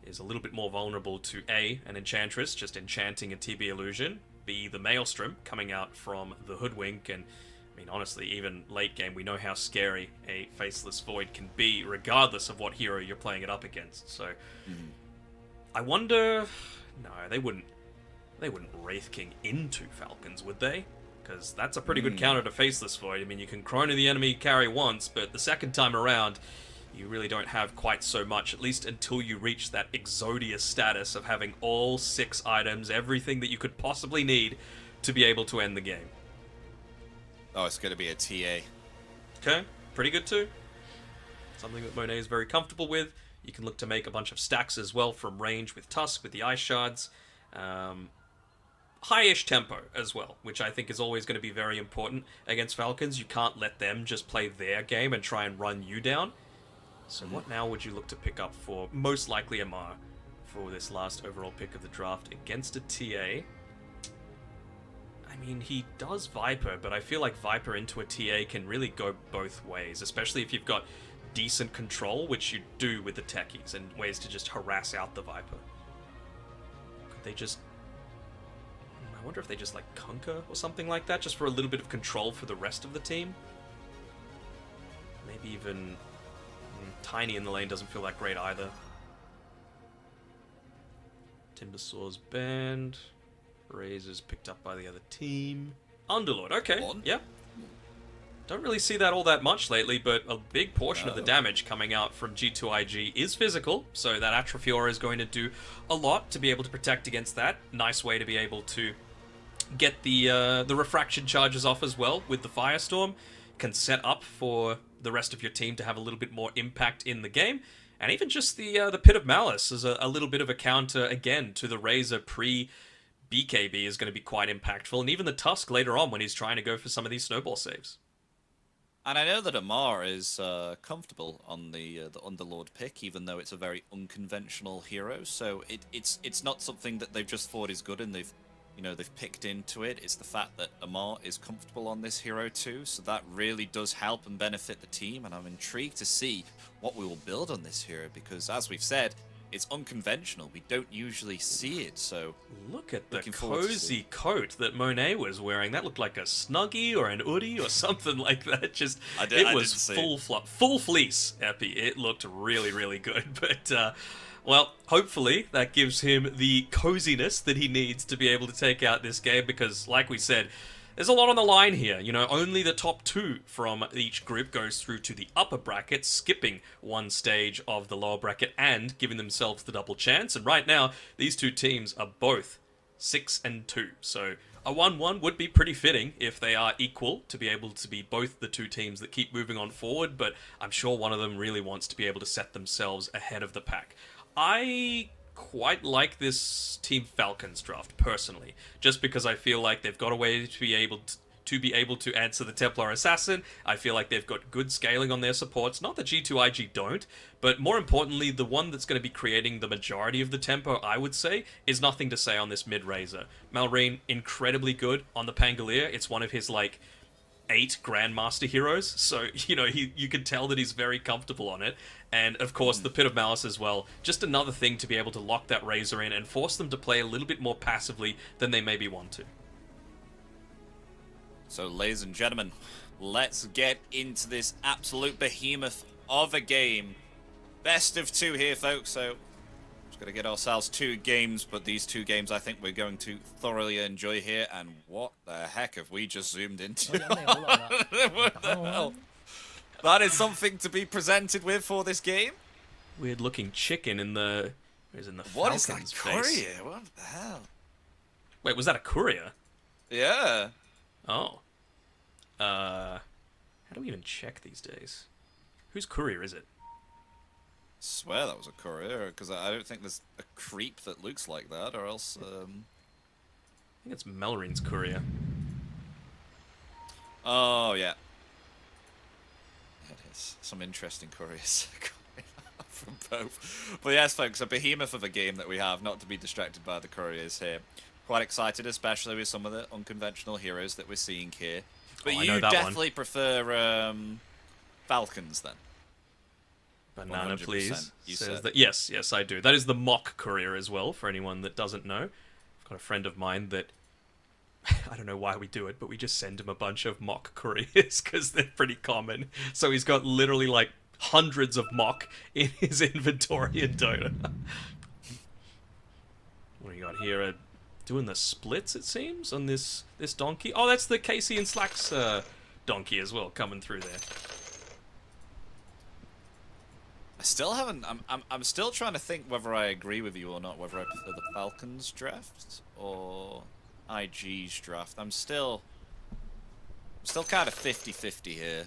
is a little bit more vulnerable to A, an Enchantress just enchanting a TB Illusion, B, the Maelstrom coming out from the Hoodwink, and I mean, honestly, even late game, we know how scary a Faceless Void can be, regardless of what hero you're playing it up against. So, I wonder... No, they wouldn't Wraith King into Falcons, would they? Because that's a pretty good counter to Faceless Void. I mean, you can chrono the enemy carry once, but the second time around, you really don't have quite so much, at least until you reach that Exodius status of having all 6 items, everything that you could possibly need to be able to end the game. Oh, it's going to be a TA. Okay, pretty good too. Something that Monet is very comfortable with. You can look to make a bunch of stacks as well from range with Tusk, with the Ice Shards. High-ish tempo as well, which I think is always going to be very important against Falcons. You can't let them just play their game and try and run you down. So what now would you look to pick up for most likely Amar for this last overall pick of the draft against a TA? I mean, he does Viper, but I feel like Viper into a TA can really go both ways, especially if you've got decent control, which you do with the techies, and ways to just harass out the Viper. Could they just... I wonder if they just, like, conquer or something like that, just for a little bit of control for the rest of the team? Maybe even... Tiny in the lane doesn't feel that great either. Timbersaw's banned. Razor's picked up by the other team. Underlord, okay, yeah. Don't really see that all that much lately, but a big portion of the damage coming out from G2IG is physical, so that Atrophy Aura is going to do a lot to be able to protect against that. Nice way to be able to get the refraction charges off as well with the Firestorm. Can set up for the rest of your team to have a little bit more impact in the game. And even just the Pit of Malice is a little bit of a counter, again, to the Razor pre-BKB is going to be quite impactful. And even the Tusk later on when he's trying to go for some of these snowball saves. And I know that Amar is comfortable on the Underlord pick, even though it's a very unconventional hero. So it's not something that they've just thought is good and they've picked into it. It's the fact that Amar is comfortable on this hero too, so that really does help and benefit the team. And I'm intrigued to see what we will build on this hero because, as we've said, it's unconventional. We don't usually see it, so... Look at the cozy coat that Monet was wearing. That looked like a Snuggie or an hoodie or something like that. Just it was full fleece, Epi. It looked really, really good. But, well, hopefully that gives him the coziness that he needs to be able to take out this game because, like we said, there's a lot on the line here. You know, only the top 2 from each group goes through to the upper bracket, skipping one stage of the lower bracket and giving themselves the double chance. And right now, these two teams are both 6-2. So a 1-1 would be pretty fitting if they are equal to be able to be both the two teams that keep moving on forward. But I'm sure one of them really wants to be able to set themselves ahead of the pack. I quite like this Team Falcons draft, personally, just because I feel like they've got a way to be able to answer the Templar Assassin. I feel like they've got good scaling on their supports. Not that G2IG don't, but more importantly, the one that's going to be creating the majority of the tempo, I would say, is nothing to say on this mid-Razor. Malrine, incredibly good on the Pangolier. It's one of his, 8 Grandmaster heroes, so, you can tell that he's very comfortable on it. And, of course, the Pit of Malice as well. Just another thing to be able to lock that Razor in and force them to play a little bit more passively than they maybe want to. So, ladies and gentlemen, let's get into this absolute behemoth of a game. Best of 2 here, folks, so just going to get ourselves 2 games, but these 2 games I think we're going to thoroughly enjoy here. And what the heck have we just zoomed into? What the hell? That is something to be presented with for this game. Weird looking chicken in the... Where's in the What Falcons is that courier? What the hell? Wait, was that a courier? Yeah. Oh. How do we even check these days? Whose courier is it? I swear that was a courier, because I don't think there's a creep that looks like that, or else... I think it's Melrin's courier. Oh, yeah. It is. Some interesting couriers from both. But yes, folks, a behemoth of a game that we have, not to be distracted by the couriers here. Quite excited, especially with some of the unconventional heroes that we're seeing here. But you definitely prefer Falcons, then? Banana, 100%, please. you Says said. that. Yes, I do. That is the mock courier as well, for anyone that doesn't know. I've got a friend of mine that... I don't know why we do it, but we just send him a bunch of mock couriers because they're pretty common. So he's got literally hundreds of mock in his inventory in Dota. What do you got here? Doing the splits, it seems, on this donkey. Oh, that's the Casey and Slack's donkey as well, coming through there. I still haven't... I'm still trying to think whether I agree with you or not, whether I prefer the Falcons draft or IG's draft. I'm still Still kind of 50-50 here.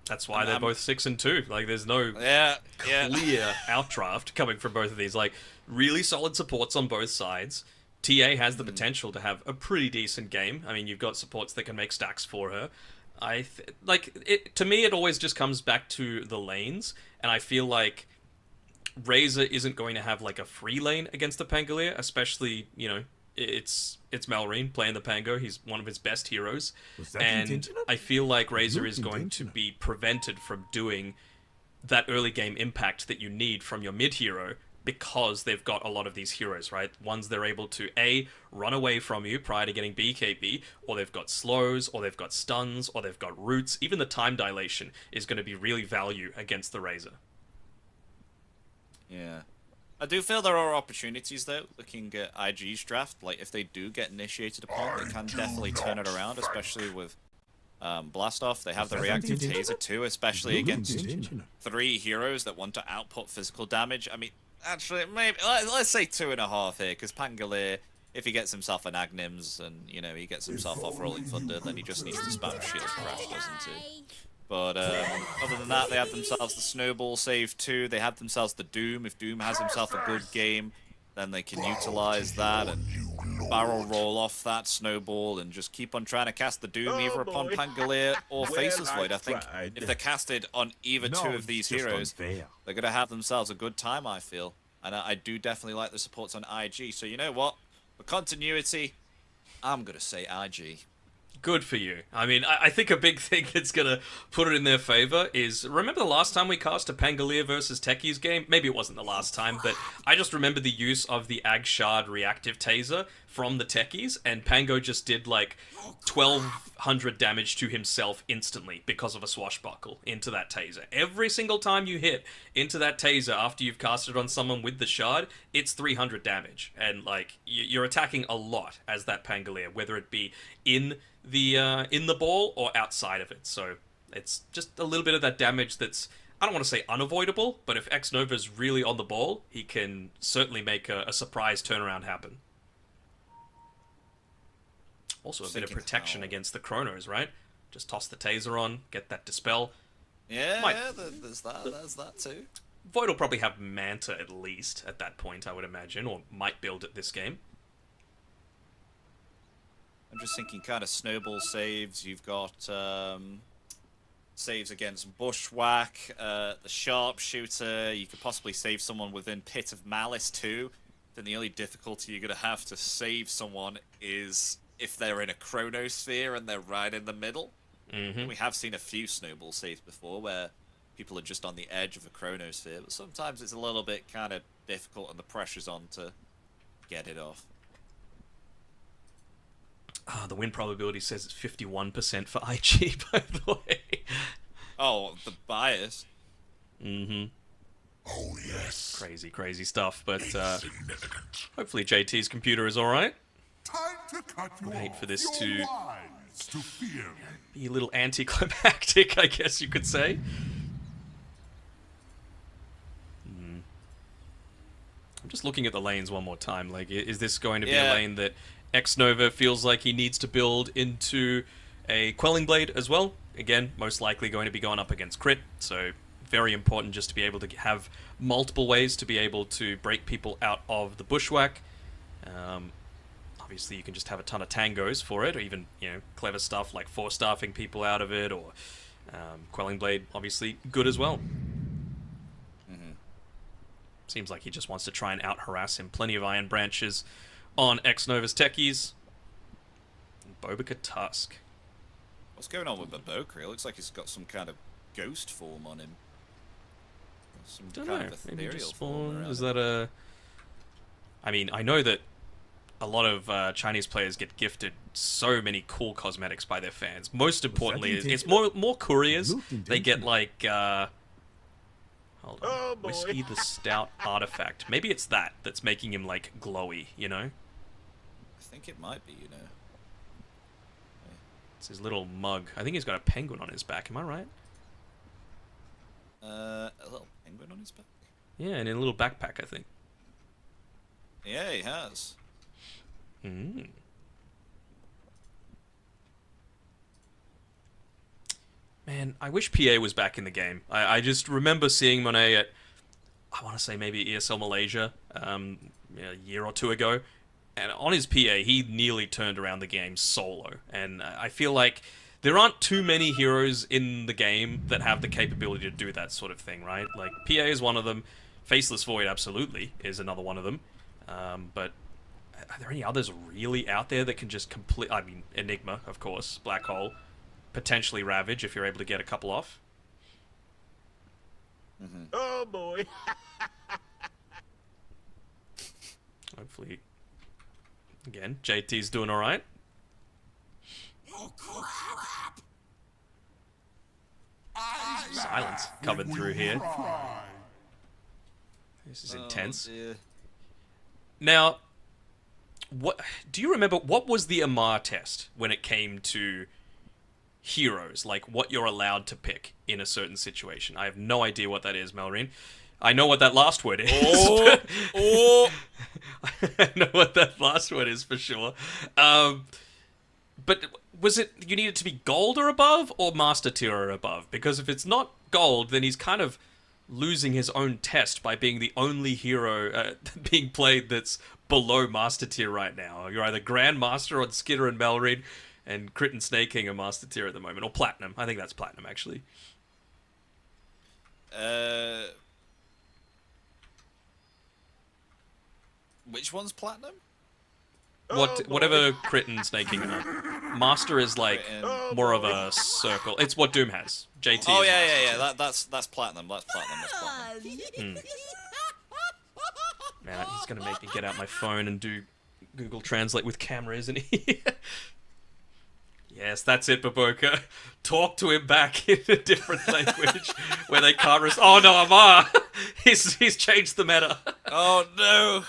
That's why they're both 6 and 2. Like, there's no Yeah. clear outdraft coming from both of these. Like, really solid supports on both sides. TA has the potential to have a pretty decent game. I mean, you've got supports that can make stacks for her. To me, it always just comes back to the lanes, and I feel like Razor isn't going to have like a free lane against the Pangolier, especially, you know, it's Malrine playing the Pango. He's one of his best heroes, and I feel like Razor is going to be prevented from doing that early game impact that you need from your mid hero, because they've got a lot of these heroes, right? Ones they're able to A, run away from you prior to getting BKB, or they've got slows, or they've got stuns, or they've got roots. Even the time dilation is going to be really value against the Razor. Yeah. I do feel there are opportunities, though, looking at IG's draft. Like, if they do get initiated upon, they can definitely turn it around, especially with Blast Off. They have the reactive taser, too, especially against 3 heroes that want to output physical damage. I mean, actually, maybe let's say 2.5 here, because Pangolier, if he gets himself an Agnims and, you know, he gets himself off Rolling Thunder, then he just needs to spam Shield Crash, doesn't he? But other than that, they have themselves the Snowball save too. They have themselves the Doom. If Doom has himself a good game, then they can utilize that and barrel roll off that Snowball and just keep on trying to cast the Doom either upon Pangolier or Faceless Void. I think if they're casted on either two of these heroes, they're going to have themselves a good time, I feel. And I do definitely like the supports on IG. So you know what? For continuity, I'm going to say IG. Good for you. I mean, I think a big thing that's going to put it in their favor is, remember the last time we cast a Pangolier versus Techies game? Maybe it wasn't the last time, but I just remember the use of the Ag Shard reactive taser from the Techies, and Pango just did like 1,200 damage to himself instantly because of a swashbuckle into that taser. Every single time you hit into that taser after you've casted on someone with the shard, it's 300 damage. And like, you're attacking a lot as that Pangolier, whether it be in the ball or outside of it. So it's just a little bit of that damage that's, I don't want to say unavoidable, but if X-Nova's really on the ball, he can certainly make a surprise turnaround happen. Also a bit of protection against the Chronos, right? Just toss the taser on, get that dispel. Yeah, there's that too. Void will probably have Manta at least at that point, I would imagine, or might build it this game. I'm just thinking kind of Snowball saves. You've got saves against Bushwhack, the Sharpshooter. You could possibly save someone within Pit of Malice too. Then the only difficulty you're going to have to save someone is if they're in a Chronosphere and they're right in the middle. Mm-hmm. We have seen a few Snowball saves before where people are just on the edge of a Chronosphere, but sometimes it's a little bit kind of difficult and the pressure's on to get it off. The win probability says it's 51% for IG, by the way. Oh, the bias. Mm-hmm. Oh, yes. Crazy, crazy stuff, but hopefully JT's computer is alright. Time to cut you I'd hate off. for this You're to wise to fear me. be a little anticlimactic, I guess you could say. I'm just looking at the lanes one more time. Like, is this going to be a lane that X-Nova feels like he needs to build into a Quelling Blade as well? Again, most likely going to be going up against crit, so very important just to be able to have multiple ways to be able to break people out of the Bushwhack. Obviously, you can just have a ton of tangos for it, or even, you know, clever stuff like 4-staffing people out of it, or Quelling Blade, obviously, good as well. Seems like he just wants to try and out-harass him. Plenty of Iron Branches on X-Nova's Techies. Bobica Tusk. What's going on with Baboka? It looks like he's got some kind of ghost form on him. Some kind of ethereal form. Is that a... I mean, I know that a lot of Chinese players get gifted so many cool cosmetics by their fans. Most importantly, it's more couriers. They get like... hold on. Oh, boy. Whiskey the Stout artifact. Maybe it's that's making him like glowy, you know? I think it might be, you know. It's his little mug. I think he's got a penguin on his back, am I right? A little penguin on his back? Yeah, and in a little backpack, I think. Yeah, he has. Man, I wish PA was back in the game. I just remember seeing Monet at, I want to say maybe ESL Malaysia a year or two ago. And on his PA, he nearly turned around the game solo. And I feel like there aren't too many heroes in the game that have the capability to do that sort of thing, right? Like, PA is one of them. Faceless Void, absolutely, is another one of them. But are there any others really out there that can just complete... I mean, Enigma, of course. Black Hole. Potentially Ravage, if you're able to get a couple off. Mm-hmm. Oh boy. Hopefully... Again, JT's doing alright. Silence covered through here. This is intense. Dear. Now, what do you remember? What was the Amar test when it came to heroes? Like what you're allowed to pick in a certain situation? I have no idea what that is, Melreen. I know what that last word is. I know what that last word is for sure. But was it you needed to be gold or above or master tier or above? Because if it's not gold, then he's kind of losing his own test by being the only hero being played that's below master tier right now. You're either Grandmaster on Skidder and Melreen, and Crit and Snake King are master tier at the moment, or Platinum. I think that's Platinum, actually. Which one's platinum? Whatever Crit and Snake King are. Master is like more of a circle. It's what Doom has. JT. Oh is yeah. Master. That's platinum. That's platinum. That's platinum. Man, he's gonna make me get out my phone and do Google Translate with camera, isn't he? Yes, that's it, Baboka. Talk to him back in a different language where they can't Oh no, Amar! He's changed the meta. Oh no!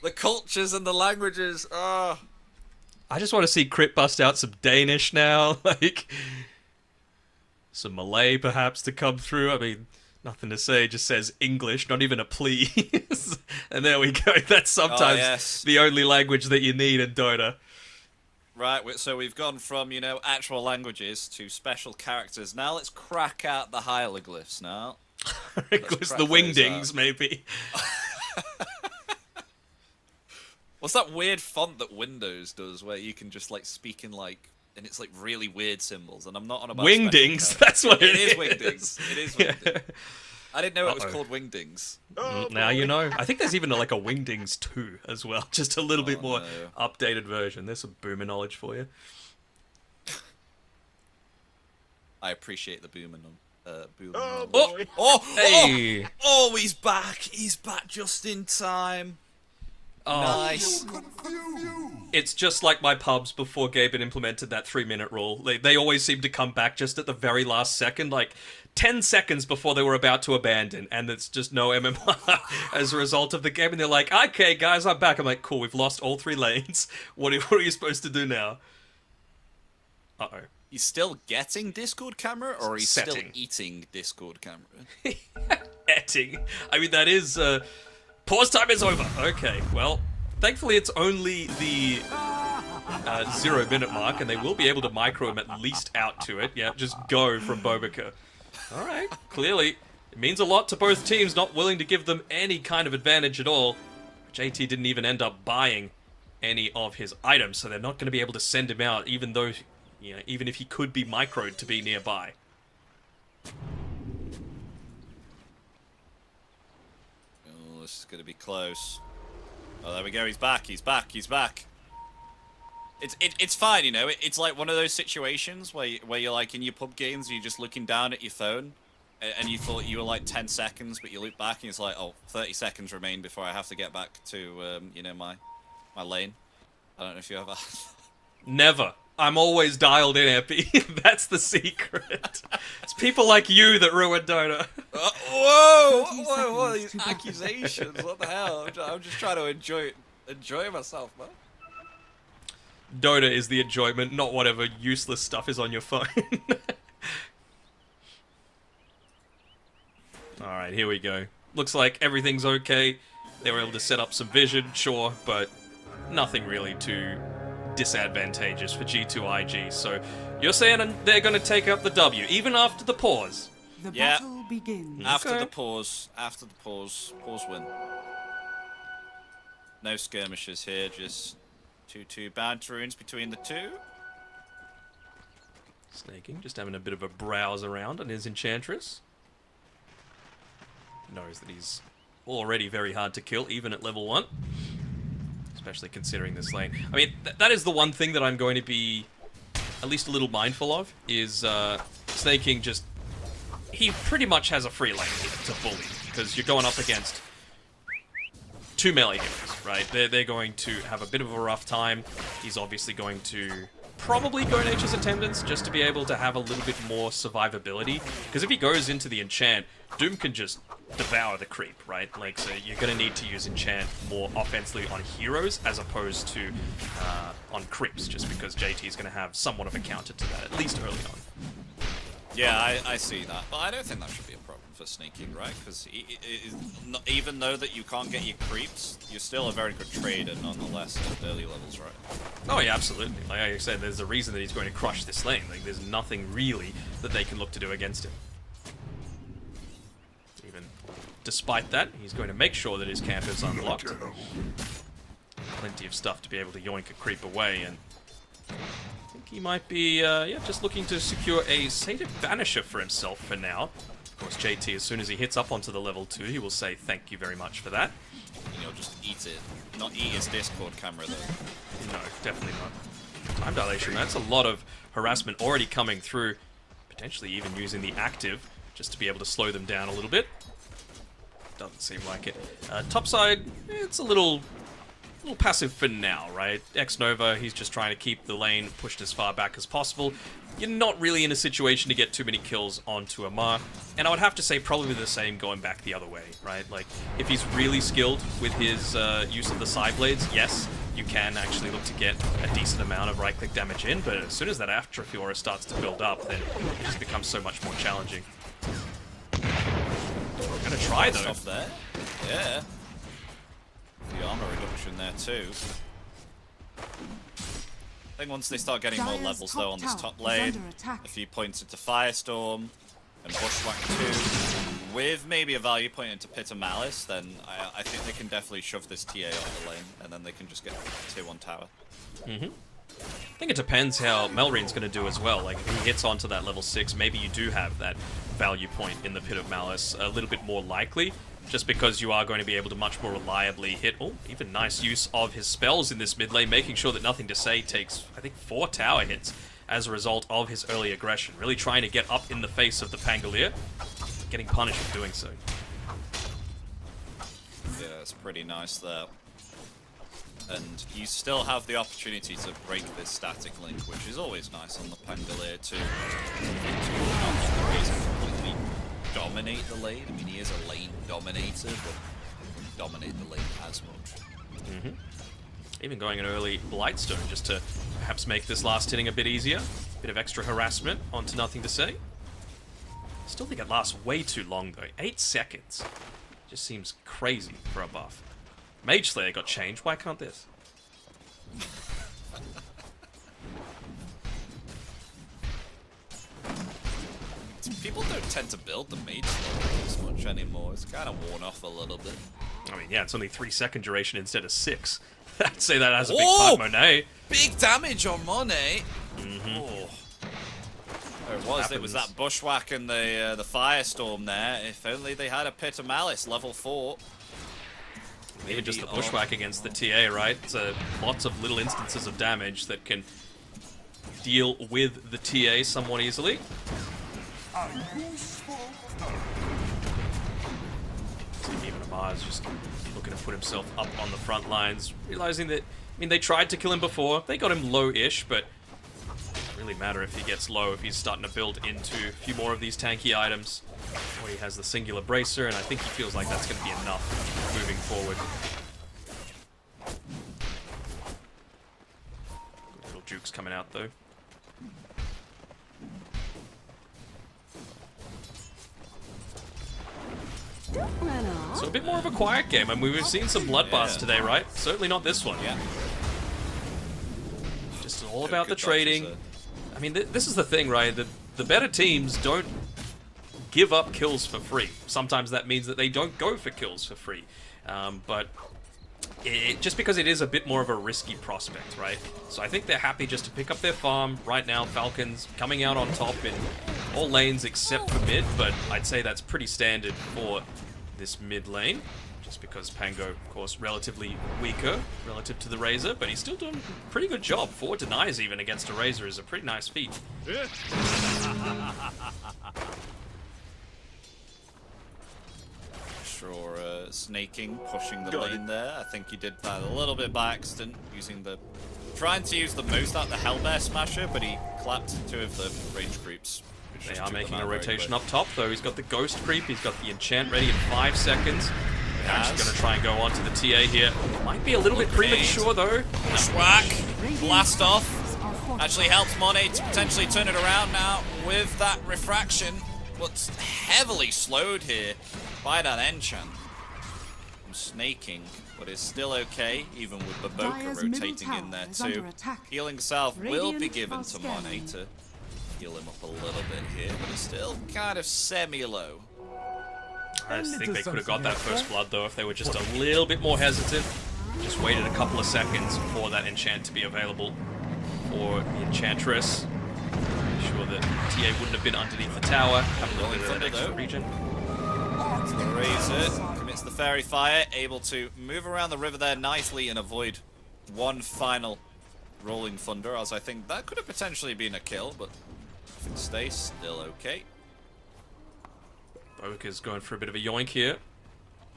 The cultures and the languages. Oh. I just want to see Crit bust out some Danish now, like some Malay perhaps to come through. I mean, nothing to say, just says English, not even a please. And there we go. That's sometimes the only language that you need in Dota. Right, so we've gone from, actual languages to special characters. Now let's crack out the hieroglyphs now. Hieroglyphs, the wingdings, maybe. What's that weird font that Windows does where you can just, speak in, and it's, really weird symbols, and I'm not on about Wingdings, that's what it is. It is Wingdings. It is Wingdings. I didn't know it was called Wingdings. Now you know. I think there's even a Wingdings 2 as well. Just a little bit more updated version. There's some boomer knowledge for you. I appreciate the boomer Hey! Oh, he's back! He's back just in time. Oh. Nice. It's just like my pubs before Gabe had implemented that 3-minute rule. They always seem to come back just at the very last second, 10 seconds before they were about to abandon, and it's just no MMR as a result of the game. And they're like, okay, guys, I'm back. I'm like, cool, we've lost all 3 lanes. What are you supposed to do now? Uh-oh. He's still getting Discord camera, or he's still Setting. eating Discord camera? Etting. I mean, that is... Pause time is over. Okay, well, thankfully it's only the 0-minute mark, and they will be able to micro him at least out to it. Yeah, just go from Bobica. Alright, clearly, it means a lot to both teams, not willing to give them any kind of advantage at all. JT didn't even end up buying any of his items, so they're not going to be able to send him out, even though, even if he could be microed to be nearby. This is going to be close. Oh, there we go. He's back. He's back. He's back. It's fine, It's like one of those situations where you're in your pub games, and you're just looking down at your phone, and you thought you were 10 seconds, but you look back and it's 30 seconds remain before I have to get back to my lane. I don't know if you ever. Never. I'm always dialed in, Epi. That's the secret. It's people like you that ruin Dota. Whoa! These accusations. What the hell? I'm just trying to enjoy myself, man. Dota is the enjoyment, not whatever useless stuff is on your phone. Alright, here we go. Looks like everything's okay. They were able to set up some vision, sure, but nothing really too disadvantageous for G2IG. So you're saying they're going to take up the W, even after the pause? The Yeah. battle begins. After the pause, pause win. No skirmishes here, just 2-2 bounty runes between the two. Snaking, just having a bit of a browse around on his Enchantress. Knows that he's already very hard to kill, even at level 1. Especially considering this lane. I mean, that is the one thing that I'm going to be at least a little mindful of, is Snaking just... He pretty much has a free lane to bully, because you're going up against 2 melee heroes, right? They're going to have a bit of a rough time. He's obviously going to probably go Nature's Attendance just to be able to have a little bit more survivability. Because if he goes into the enchant, Doom can just devour the creep, right? Like, so you're going to need to use enchant more offensively on heroes as opposed to on creeps, just because JT is going to have somewhat of a counter to that, at least early on. Yeah, I see that, but I don't think that should be a problem for Sneaking, right? Because even though that you can't get your creeps, you're still a very good trader nonetheless at early levels, right? Oh yeah, absolutely. Like I said, there's a reason that he's going to crush this lane. Like, there's nothing really that they can look to do against him. Even despite that, he's going to make sure that his camp is unlocked. Plenty of stuff to be able to yoink a creep away, and I think he might be, just looking to secure a Sated Banisher for himself for now. Of course, JT, as soon as he hits up onto the level 2, he will say thank you very much for that. And you'll just eat it. Not eat his Discord camera, though. No, definitely not. Time dilation, that's a lot of harassment already coming through. Potentially even using the active, just to be able to slow them down a little bit. Doesn't seem like it. Top side, it's a little passive for now, right? X-Nova, he's just trying to keep the lane pushed as far back as possible. You're not really in a situation to get too many kills onto Amar, and I would have to say probably the same going back the other way, right? Like, if he's really skilled with his use of the side blades, yes, you can actually look to get a decent amount of right-click damage in, but as soon as that Atrophy Aura starts to build up, then it just becomes so much more challenging. I'm gonna try, though. Stuff there. Yeah. The armor reduction there too. I think once they start getting more levels though on this top lane, a few points into Firestorm and Bushwhack 2, with maybe a value point into Pit of Malice, then I think they can definitely shove this TA off the lane, and then they can just get tier 1 tower. I think it depends how Melrin's going to do as well. Like, if he hits onto that level 6, maybe you do have that value point in the Pit of Malice a little bit more likely, just because you are going to be able to much more reliably hit. Oh, even nice use of his spells in this mid lane, making sure that Nothing to Say takes, I think, 4 tower hits as a result of his early aggression. Really trying to get up in the face of the Pangolier, getting punished for doing so. Yeah, it's pretty nice there. And you still have the opportunity to break this static link, which is always nice on the Pangolier to completely dominate the lane. I mean, he is a lane dominator, but dominate the lane as much. Even going an early Blightstone just to perhaps make this last hitting a bit easier. Bit of extra harassment onto Nothing to Say. Still think it lasts way too long though. 8 seconds. Just seems crazy for a buff. Mage Slayer got changed, why can't this? People don't tend to build the Mage Slayer as much anymore. It's kind of worn off a little bit. I mean, yeah, it's only 3-second duration instead of 6. I'd say that has a big part, Monet. Big damage on Monet. Oh. It was that Bushwhack and the Firestorm there. If only they had a Pit of Malice, level 4. Even just the Bushwhack against the TA, right? So lots of little instances of damage that can deal with the TA somewhat easily. Even Amar is just looking to put himself up on the front lines, realizing that, I mean, they tried to kill him before. They got him low-ish, but it doesn't really matter if he gets low, if he's starting to build into a few more of these tanky items. Or he has the singular bracer, and I think he feels like that's going to be enough moving forward. Good little jukes coming out, though. So a bit more of a quiet game. I mean, we've seen some bloodbaths today, right? Certainly not this one. Yeah. It's all about the trading. I mean, this is the thing, right? The better teams don't give up kills for free. Sometimes that means that they don't go for kills for free. But just because it is a bit more of a risky prospect, right? So I think they're happy just to pick up their farm. Right now, Falcons coming out on top in all lanes except for mid, but I'd say that's pretty standard for this mid lane. Just because Pango, of course, relatively weaker relative to the Razor, but he's still doing a pretty good job. 4 denies even against a Razor is a pretty nice feat. Sure, snaking, pushing the lane there. I think he did that a little bit by accident, trying to use the most out the Hellbear Smasher, but he clapped 2 of the range creeps. They are making a rotation up top, though. He's got the Ghost Creep, he's got the Enchant ready in 5 seconds. Actually going to try and go on to the TA here. Might be a little bit premature, though. Bushwhack, blast off. Actually helps Monet to potentially turn it around now with that refraction. What's heavily slowed here by that enchant. I'm snaking, but is still okay, even with Baboka rotating in there too. Healing Salve will be given to Monet to heal him up a little bit here, but it's still kind of semi-low. I just think they could have got that first blood, though, if they were just a little bit more hesitant. Just waited a couple of seconds for that enchant to be available for the Enchantress. Sure that TA wouldn't have been underneath the tower. Have a little bit of that extra regen. The Razor commits the Fairy Fire, able to move around the river there nicely and avoid one final Rolling Thunder, as I think that could have potentially been a kill, but if it stays, still okay. Boka's going for a bit of a yoink here.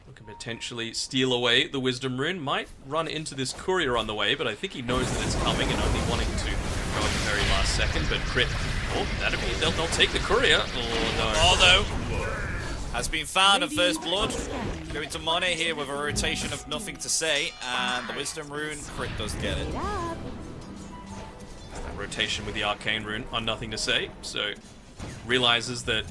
We can potentially steal away the Wisdom Rune. Might run into this courier on the way, but I think he knows that it's coming and only wanting to go at the very last second. But crit. Oh, that'll be. They'll take the courier. Oh no. Although has been found at first blood. Going to Monet here with a rotation of nothing to say, and the Wisdom Rune crit does get it. That rotation with the Arcane Rune on nothing to say, so realizes that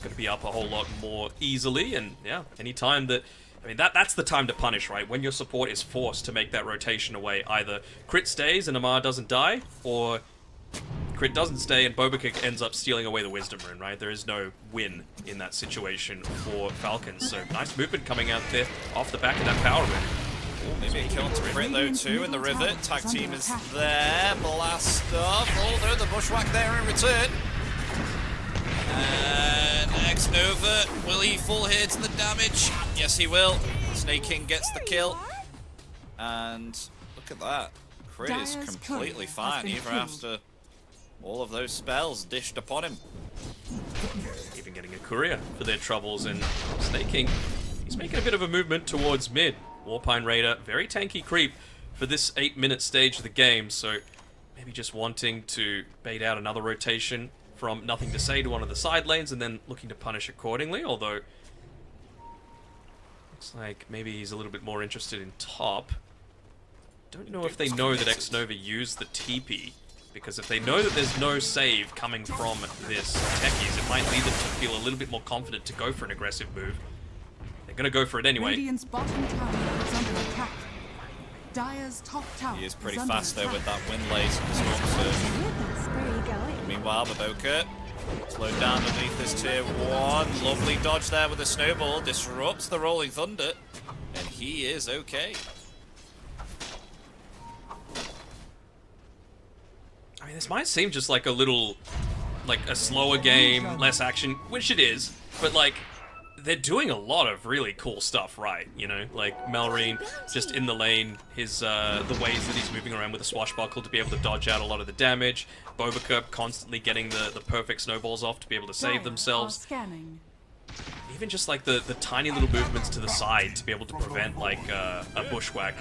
going to be up a whole lot more easily, and yeah, any time that, I mean, that's the time to punish, right? When your support is forced to make that rotation away, either crit stays and Amar doesn't die, or crit doesn't stay and Bobica ends up stealing away the Wisdom Rune, right? There is no win in that situation for Falcons, so nice movement coming out there off the back of that power rune. Maybe a kill to crit though too in the river. Tag team is there, blast off, although the Bushwhack there in return. And X-Nova, will he fall here to the damage? Yes, he will. Snake King gets the kill. And look at that. Crit is completely fine, even after all of those spells dished upon him. Even getting a courier for their troubles, and Snake King, he's making a bit of a movement towards mid. Warpine Raider, very tanky creep for this 8-minute stage of the game, so maybe just wanting to bait out another rotation from nothing to say to one of the side lanes and then looking to punish accordingly, although looks like maybe he's a little bit more interested in top. Don't know if they know that X-Nova used the TP, because if they know that there's no save coming from this techies, it might lead them to feel a little bit more confident to go for an aggressive move. They're going to go for it anyway. Radiant's bottom tower is under attack. Dire's top tower He is pretty fast though with that wind lace and the storm surge. And meanwhile, Baboka slowed down underneath this tier 1. Lovely dodge there with the snowball, disrupts the Rolling Thunder, and he is okay. I mean, this might seem just like a little, like a slower game, less action, which it is, but like, they're doing a lot of really cool stuff right, you know? Like, Malrine just in the lane, his, the ways that he's moving around with the swashbuckle to be able to dodge out a lot of the damage. Bobica constantly getting the perfect snowballs off to be able to save themselves. Even just like the tiny little movements to the side to be able to prevent like a bushwhack.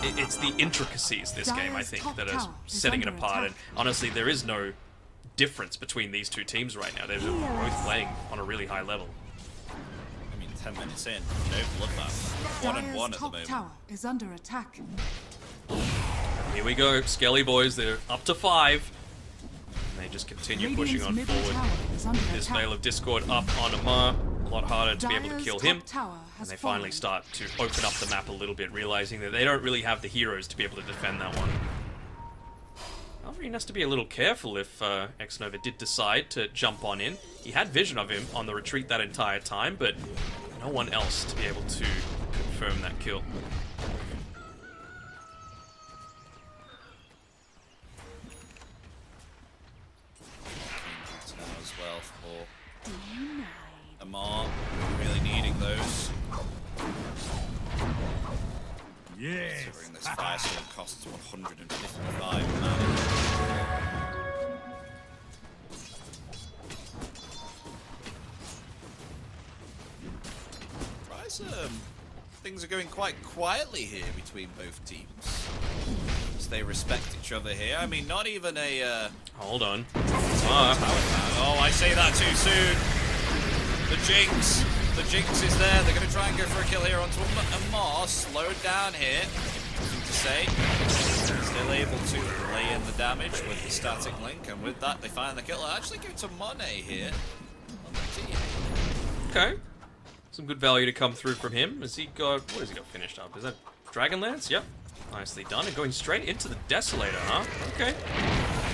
It's the intricacies this game, I think, that are setting it apart. And honestly, there is no difference between these two teams right now. They're both playing on a really high level. 10 minutes in, no bloodbath. 1-1 at the moment. Tower is under attack. Here we go, Skelly boys, they're up to 5. And they just continue pushing on forward. This Veil of Discord up on Amar, a lot harder to be able to kill him. And they finally start to open up the map a little bit, realizing that they don't really have the heroes to be able to defend that one. Oh, Wolverine has to be a little careful if X-Nova did decide to jump on in. He had vision of him on the retreat that entire time, but no one else to be able to confirm that kill. As well for Amar, really needing those. Yes. Considering this fire sword costs 155 mana. Price, things are going quite quietly here between both teams. As they respect each other here. I mean, not even a Hold on. Oh, I say that too soon. The Jinx. The Jinx is there. They're going to try and go for a kill here onto Amar. Slowed down here. Nothing to say. Still able to lay in the damage with the static link. And with that, they find the kill. Actually go to Monet here. On the team. Okay. Some good value to come through from him. Has he got... What has he got finished up? Is that Dragonlance? Yep. Nicely done. And going straight into the Desolator, huh? Okay.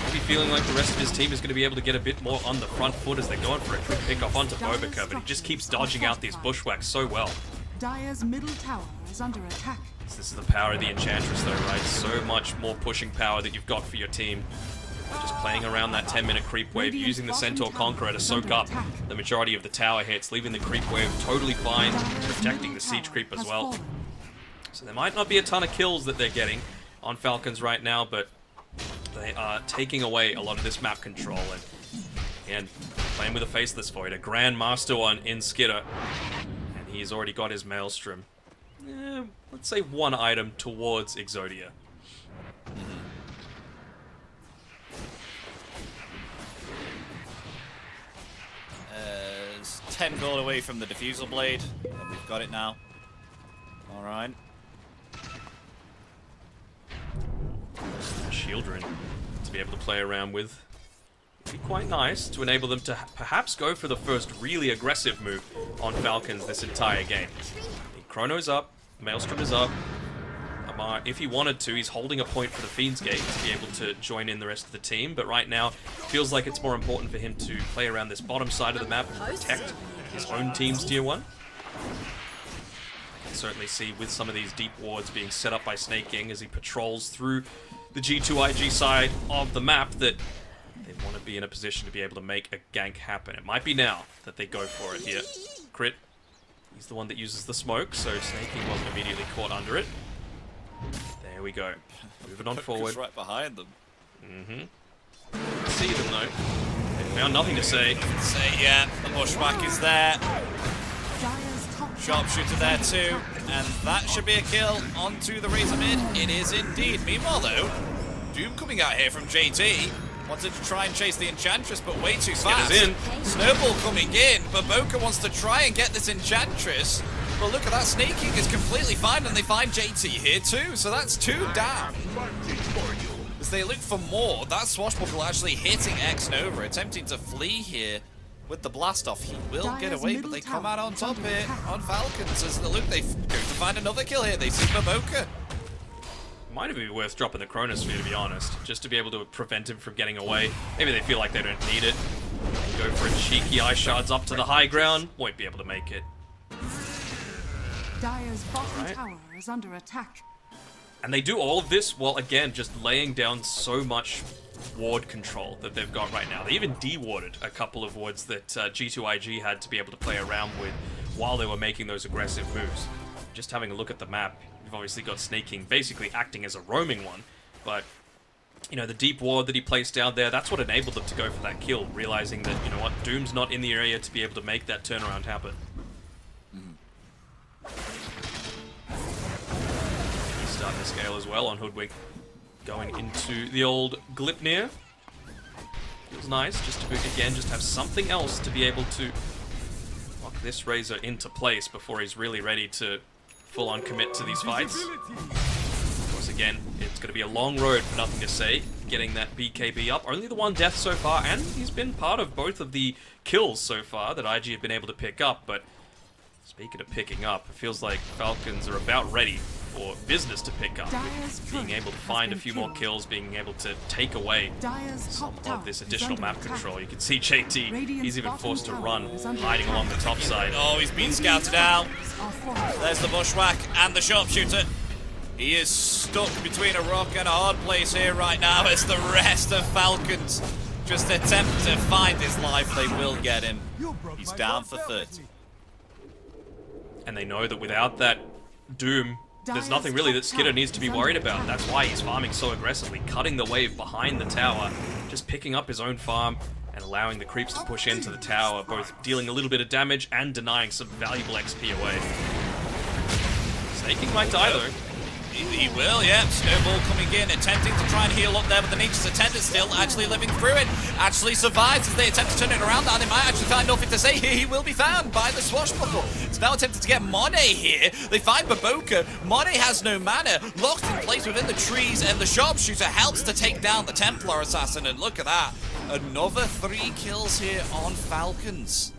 Maybe feeling like the rest of his team is going to be able to get a bit more on the front foot as they're going for a quick pick off onto Bobica, but he just keeps dodging out these bushwhacks so well. Dire's middle tower is under attack. This is the power of the Enchantress though, right? So much more pushing power that you've got for your team. Just playing around that 10-minute creep wave, using the Centaur Conqueror to soak up the majority of the tower hits, leaving the creep wave totally fine, protecting the siege creep as well. So there might not be a ton of kills that they're getting on Falcons right now, but they are taking away a lot of this map control. And playing with a Faceless Void, a Grandmaster one in Skitter, and he's already got his Maelstrom. Let's say one item towards Exodia. 10 gold away from the Diffusal Blade, and we've got it now. Alright. Shieldren to be able to play around with. It'd be quite nice to enable them to perhaps go for the first really aggressive move on Falcons this entire game. The Chrono's up, Maelstrom is up. Amar, if he wanted to, he's holding a point for the Fiend's Gate to be able to join in the rest of the team, but right now, feels like it's more important for him to play around this bottom side of the map and protect his own team's tier 1. I can certainly see with some of these deep wards being set up by Snake King as he patrols through the G2IG side of the map that they want to be in a position to be able to make a gank happen. It might be now that they go for it here. Crit, he's the one that uses the smoke, so Snake King wasn't immediately caught under it. There we go. Moving on forward. Right behind them. See them though. They found nothing to say. Yeah, the bushwhack is there. Sharpshooter there too. And that should be a kill onto the Razor mid. It is indeed. Meanwhile though, Doom coming out here from JT. Wanted to try and chase the Enchantress, but way too fast. In. Snowball coming in, but Boca wants to try and get this Enchantress. But look at that, Snake King is completely fine, and they find JT here too, so that's 2 down. As they look for more, that Swashbuckle actually hitting X-Nova, attempting to flee here with the blast off. He will get away, but they come out on top here on Falcons. As look, they go to find another kill here. They see Boca. Might have been worth dropping the Chronosphere, to be honest, just to be able to prevent him from getting away. Maybe they feel like they don't need it. Go for a cheeky Ice Shards up to the high ground. Won't be able to make it. Dire's bottom tower is under attack. And they do all of this while, again, just laying down so much ward control that they've got right now. They even de-warded a couple of wards that G2IG had to be able to play around with while they were making those aggressive moves. Just having a look at the map, you've obviously got Snake King basically acting as a roaming one, but you know, the deep ward that he placed down there, that's what enabled them to go for that kill, realizing that, you know what, Doom's not in the area to be able to make that turnaround happen. He's starting to scale as well on Hoodwink. Going into the old Glipnir. Feels nice just to, again, just have something else to be able to lock this Razor into place before he's really ready to full-on commit to these fights. Of course, again, it's going to be a long road for Nothing to Say, getting that BKB up. Only the 1 death so far, and he's been part of both of the kills so far that IG have been able to pick up, but speaking of picking up, it feels like Falcons are about ready or business to pick up, with being able to find a few more kills, being able to take away some of this additional map control. You can see JT, he's even forced to run, hiding along the top side. Oh, he's been scouted out. There's the bushwhack and the sharpshooter. He is stuck between a rock and a hard place here right now as the rest of Falcons just attempt to find his life. They will get him. He's down for 30. And they know that without that Doom, there's nothing really that Skidder needs to be worried about. That's why he's farming so aggressively, cutting the wave behind the tower, just picking up his own farm and allowing the creeps to push into the tower, both dealing a little bit of damage and denying some valuable XP away. Snaking might die though. He will, yeah. Snowball coming in, attempting to try and heal up there, but the Nature's Attendant still actually living through it. Actually survives as they attempt to turn it around, and they might actually find nothing to say here. He will be found by the Swashbuckle. It's now attempting to get Monet here. They find Baboka. Monet has no mana, locked in place within the trees, and the Sharpshooter helps to take down the Templar Assassin, and look at that. Another 3 kills here on Falcons.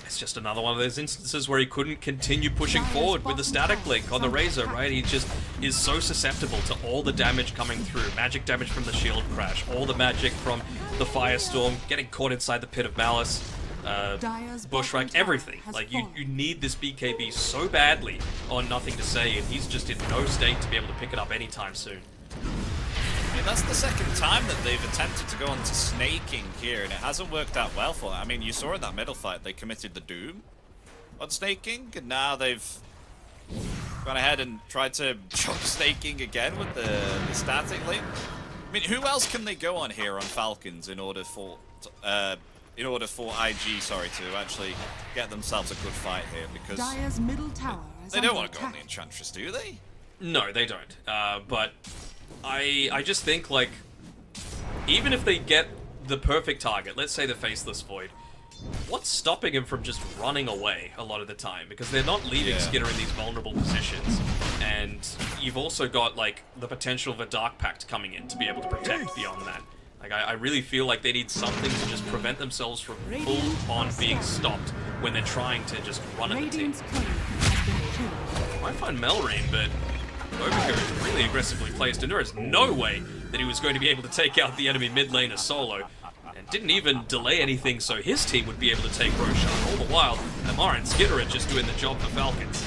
It's just another one of those instances where he couldn't continue pushing forward with the static link on the Razor, right? He just is so susceptible to all the damage coming through. Magic damage from the shield crash, all the magic from the Firestorm, getting caught inside the Pit of Malice, Bushwhack, everything. Like, you need this BKB so badly on Nothing to Say, and he's just in no state to be able to pick it up anytime soon. I mean, that's the second time that they've attempted to go on to snaking here, and it hasn't worked out well for them. I mean, you saw in that middle fight, they committed the Doom on snaking, and now they've gone ahead and tried to chuck snaking again with the static link. I mean, who else can they go on here on Falcons in order for IG, to actually get themselves a good fight here? Because Dire's middle tower is they don't under want to go on the attack. Enchantress, do they? No, they don't. But I just think, like, even if they get the perfect target, let's say the Faceless Void, what's stopping him from just running away a lot of the time? Because they're not leaving Skidder in these vulnerable positions. And you've also got, like, the potential of a Dark Pact coming in to be able to protect beyond that. Like, I really feel like they need something to just prevent themselves from full-on being stopped when they're trying to just run at the team. Radiant's claim has been killed. I find Melrine, but Overkill is really aggressively placed, and there is no way that he was going to be able to take out the enemy mid laner solo, and didn't even delay anything so his team would be able to take Roshan. All the while, Amar and Skidder are just doing the job for Falcons.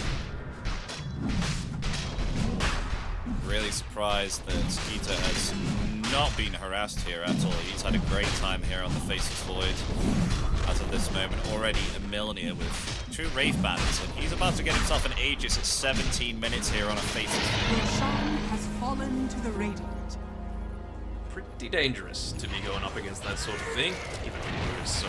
Really surprised that Skeeter has not been harassed here at all. He's had a great time here on the Faceless Void. As of this moment, already a Milner with 2 Wraith Banners, and he's about to get himself an Aegis at 17 minutes here on a Faceless Void. Roshan has fallen to the Radiant. Pretty dangerous to be going up against that sort of thing, even dangerous. So,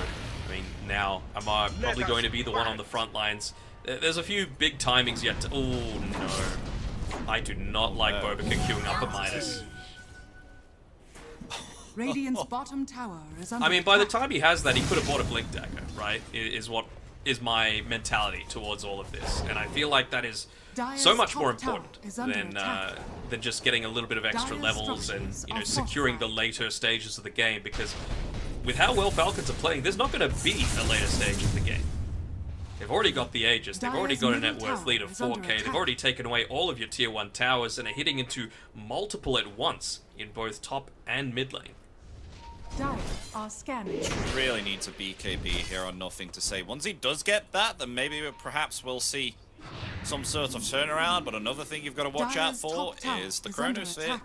I mean, now Amar probably going to be the one on the front lines. There's a few big timings yet to... Oh, no. I do not like Bobika queuing up a Midas. Radiant's bottom tower is under I mean, by the attack. time he has that, he could have bought a Blink Dagger, right? Is what is my mentality towards all of this. And I feel like that is so much more important than just getting a little bit of extra Dire's levels and, structures you know, are securing the later stages of the game, because with how well Falcons are playing, there's not going to be a later stage of the game. They've already got the Aegis, they've already got a net worth lead of 4k, they've already taken away all of your tier 1 towers and are hitting into multiple at once in both top and mid lane. Dire are scanning. Really needs a BKB here on Nothing to Say. Once he does get that, then maybe perhaps we'll see some sort of turnaround, but another thing you've got to watch out for is the Chronosphere.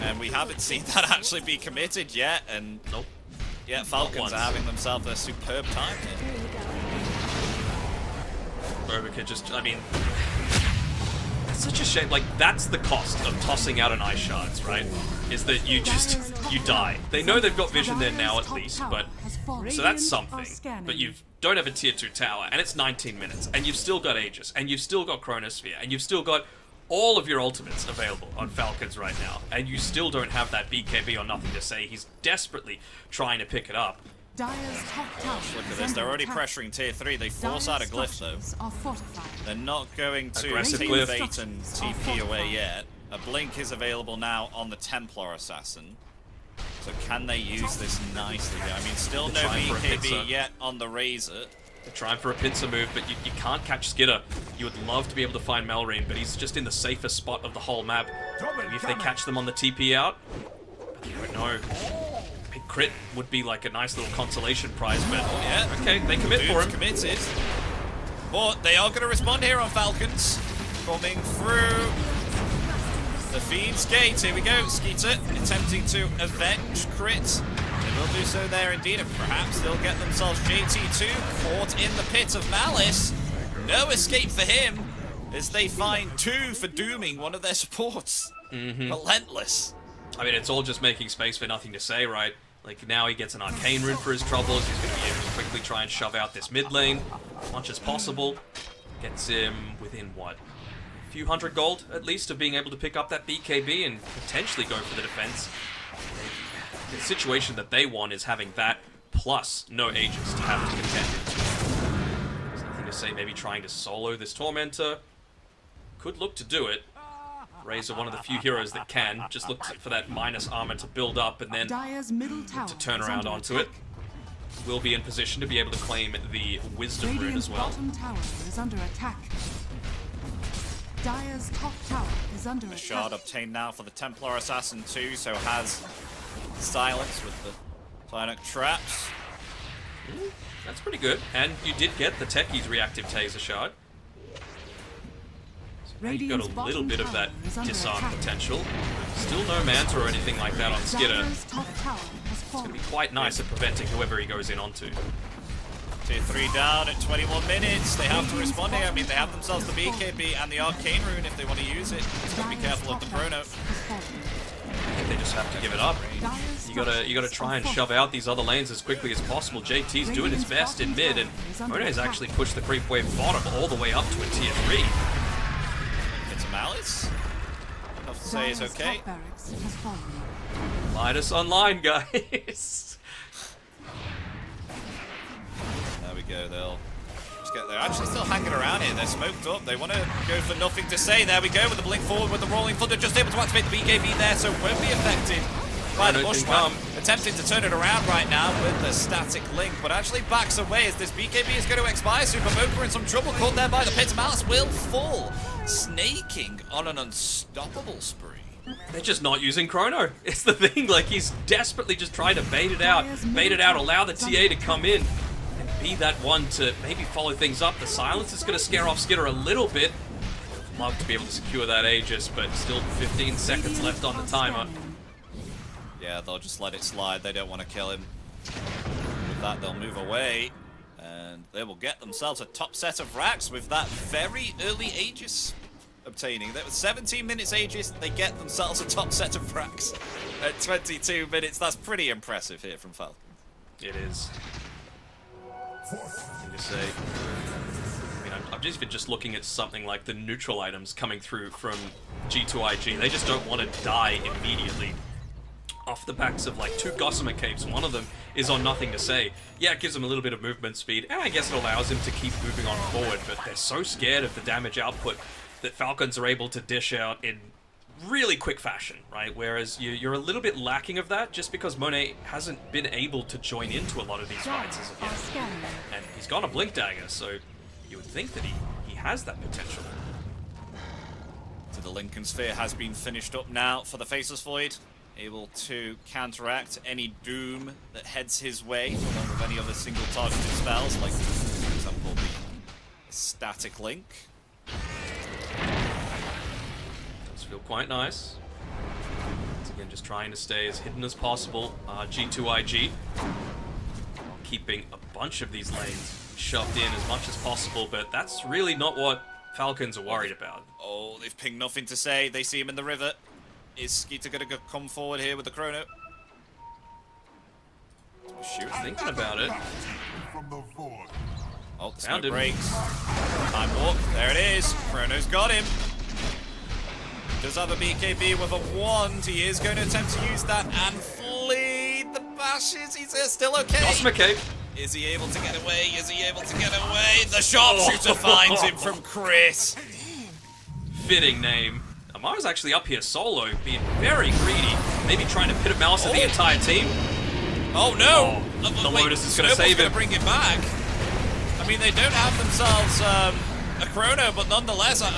And we haven't seen that actually be committed yet, and Nope. yeah, Falcons are having themselves a superb time here. Bobika just, I mean, it's such a shame. Like, that's the cost of tossing out an Ice Shards, right? Is that you die. They know they've got vision there now at least, but so that's something. But you don't have a tier 2 tower, and it's 19 minutes, and you've still got Aegis, and you've still got Chronosphere, and you've still got all of your ultimates available on Falcons right now, and you still don't have that BKB or Nothing to Say. He's desperately trying to pick it up. Dire's top tower Look at is this, under they're already attack. pressuring tier 3. They force out a Glyph though. Structures are fortified. They're not going to Aggressive take Glyph. bait and TP away yet. A Blink is available now on the Templar Assassin. So can they use this nicely here? I mean, still no They're trying for a BKB pincer. yet on the Razor. They're trying for a pincer move, but you can't catch Skidder You would love to be able to find Melrine, but he's just in the safest spot of the whole map. Maybe if they catch them on the TP out, but you don't know. Big crit would be like a nice little consolation prize, but Yeah. okay, they commit for him. Committed. But they are going to respond here on Falcons. Coming through the Fiend's Gate. Here we go. Skeeter attempting to avenge crit. They will do so there indeed, and perhaps they'll get themselves JT2 caught in the pit of malice. No escape for him as they find 2 for dooming one of their supports. Relentless. I mean, it's all just making space for nothing to say, right? Like, now he gets an arcane rune for his troubles. He's going to be able to quickly try and shove out this mid lane as much as possible. Gets him within, what, a few hundred gold, at least, of being able to pick up that BKB and potentially go for the defense. The situation that they want is having that plus no Aegis to have to contend into. There's nothing to say, maybe trying to solo this Tormentor. Could look to do it. Razor, one of the few heroes that can, just looks for that minus armor to build up and then Dire's middle tower to turn is around under onto it. attack. Will be in position to be able to claim the Wisdom Rune Radiant's as well. bottom tower is under attack. Dire's top tower is under A attack. shard obtained now for the Templar Assassin too, so has silence with the Psychic traps. That's pretty good. And you did get the Techie's reactive taser shard. You got a little bit of that disarm potential. Still no Manta or anything like that on Skitter. It's going to be quite nice at preventing whoever he goes in onto. Tier 3 down at 21 minutes. They have to respond here. I mean, they have themselves the BKB and the Arcane Rune if they want to use it. Just got to be careful of the Chrono. I think they just have to give it up. You gotta try and shove out these other lanes as quickly as possible. JT's doing his best in mid, and Mone's actually pushed the creep wave bottom all the way up to a tier 3. It's a Malice. Enough to say it's okay. Midas online, guys. There we go, they'll just get there. Actually still hanging around here, they're smoked up. They want to go for nothing to say. There we go with the blink forward with the Rolling Thunder, just able to activate the BKB there, so won't be affected by the Bushwhack. Attempting to turn it around right now with the static link, but actually backs away as this BKB is going to expire. Supermoker in some trouble, caught there by the Pit of Malice, will fall, snaking on an unstoppable spree. They're just not using Chrono. It's the thing, like he's desperately just trying to bait it out, allow the TA to come in and be that one to maybe follow things up. The silence is going to scare off Skitter a little bit. Love to be able to secure that Aegis, but still 15 seconds left on the timer. Yeah, they'll just let it slide. They don't want to kill him. With that, they'll move away, and they will get themselves a top set of racks with that very early Aegis obtaining. That was 17 minutes Aegis. They get themselves a top set of racks at 22 minutes. That's pretty impressive here from Falcons. It is. To say, I mean, I'm just looking at something like the neutral items coming through from G2IG. They just don't want to die immediately off the backs of like 2 Gossamer Capes. One of them is on nothing to say. Yeah, it gives them a little bit of movement speed, and I guess it allows him to keep moving on forward, but they're so scared of the damage output that Falcons are able to dish out in really quick fashion, right? Whereas you're a little bit lacking of that just because Monet hasn't been able to join into a lot of these fights as of yet. And he's got a Blink Dagger, so you would think that he has that potential. So the Lincoln Sphere has been finished up now for the Faceless Void. Able to counteract any doom that heads his way, along with any other single targeted spells, like, for example, the Static Link. Does feel quite nice. Once again, just trying to stay as hidden as possible. G2IG keeping a bunch of these lanes shoved in as much as possible, but that's really not what Falcons are worried about. Oh, they've pinged nothing to say. They see him in the river. Is Skeeter going to come forward here with the Chrono? Shoot. Thinking about it. Oh, the smoke breaks. Time walk. There it is. Chrono's got him. Does have a BKB with a wand. He is going to attempt to use that and flee the bashes. He's still okay. Gossamer Cape. Is he able to get away? Is he able to get away? The sharpshooter finds him from Chris. Fitting name. Amara's actually up here solo, being very greedy, maybe trying to pit a mouse at the entire team. Oh no! The Lotus is going to save him. Bring it back. I mean, they don't have themselves a chrono, but nonetheless, I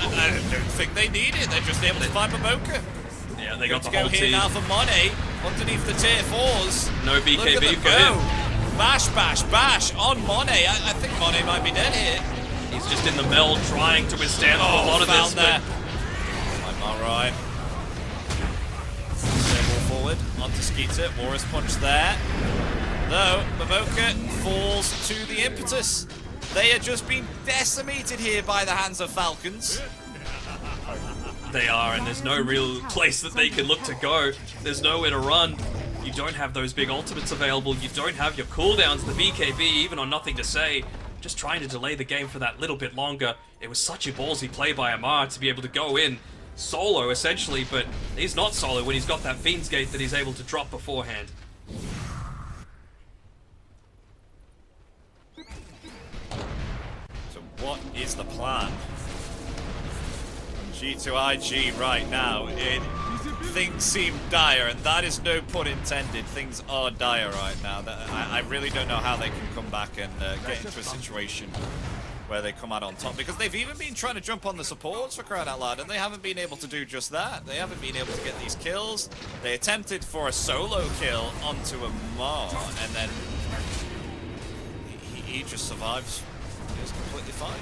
don't think they need it. They're just able to find Maboka. Yeah, they got the to go whole here team. now for Monet underneath the tier 4s. No Look at BKB them for go. him. Bash, bash, bash on Monet. I think Monet might be dead here. He's just in the meld trying to withstand a lot of this. There. I'm alright. Stable forward onto Skeeter. Morris punch there. Though, Maboka falls to the impetus. They are just being decimated here by the hands of Falcons. They are, and there's no real place that they can look to go. There's nowhere to run. You don't have those big ultimates available. You don't have your cooldowns, the BKB, even on Nothing to Say. Just trying to delay the game for that little bit longer. It was such a ballsy play by Amar to be able to go in solo, essentially, but he's not solo when he's got that Fiend's Gate that he's able to drop beforehand. So what is the plan? G2IG right now, things seem dire, and that is no pun intended. Things are dire right now. I really don't know how they can come back and get into a situation where they come out on top, because they've even been trying to jump on the supports, for crying out loud, and they haven't been able to do just that. They haven't been able to get these kills. They attempted for a solo kill onto Amar, and then he just survives. He was completely fine.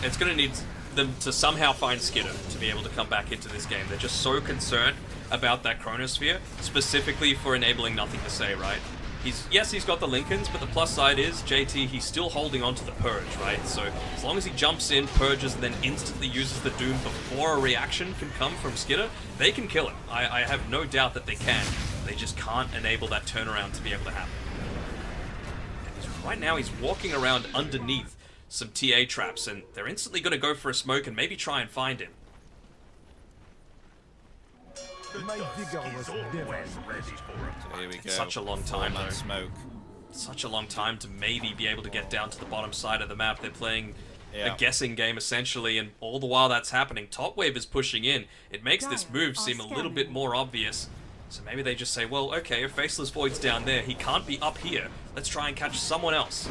It's going to need them to somehow find Skitter to be able to come back into this game. They're just so concerned about that Chronosphere, specifically for enabling Nothing to Say, right? He's got the Lincolns, but the plus side is, JT, he's still holding on to the Purge, right? So as long as he jumps in, purges, and then instantly uses the Doom before a reaction can come from Skitter, they can kill him. I have no doubt that they can. They just can't enable that turnaround to be able to happen. And right now he's walking around underneath some TA traps, and they're instantly going to go for a smoke and maybe try and find him. So here we go. Such a long time, though. Smoke. Such a long time to maybe be able to get down to the bottom side of the map. They're playing a guessing game, essentially, and all the while that's happening, Topwave is pushing in. It makes this move seem a little bit more obvious. So maybe they just say, well, okay, if Faceless Void's down there, he can't be up here. Let's try and catch someone else.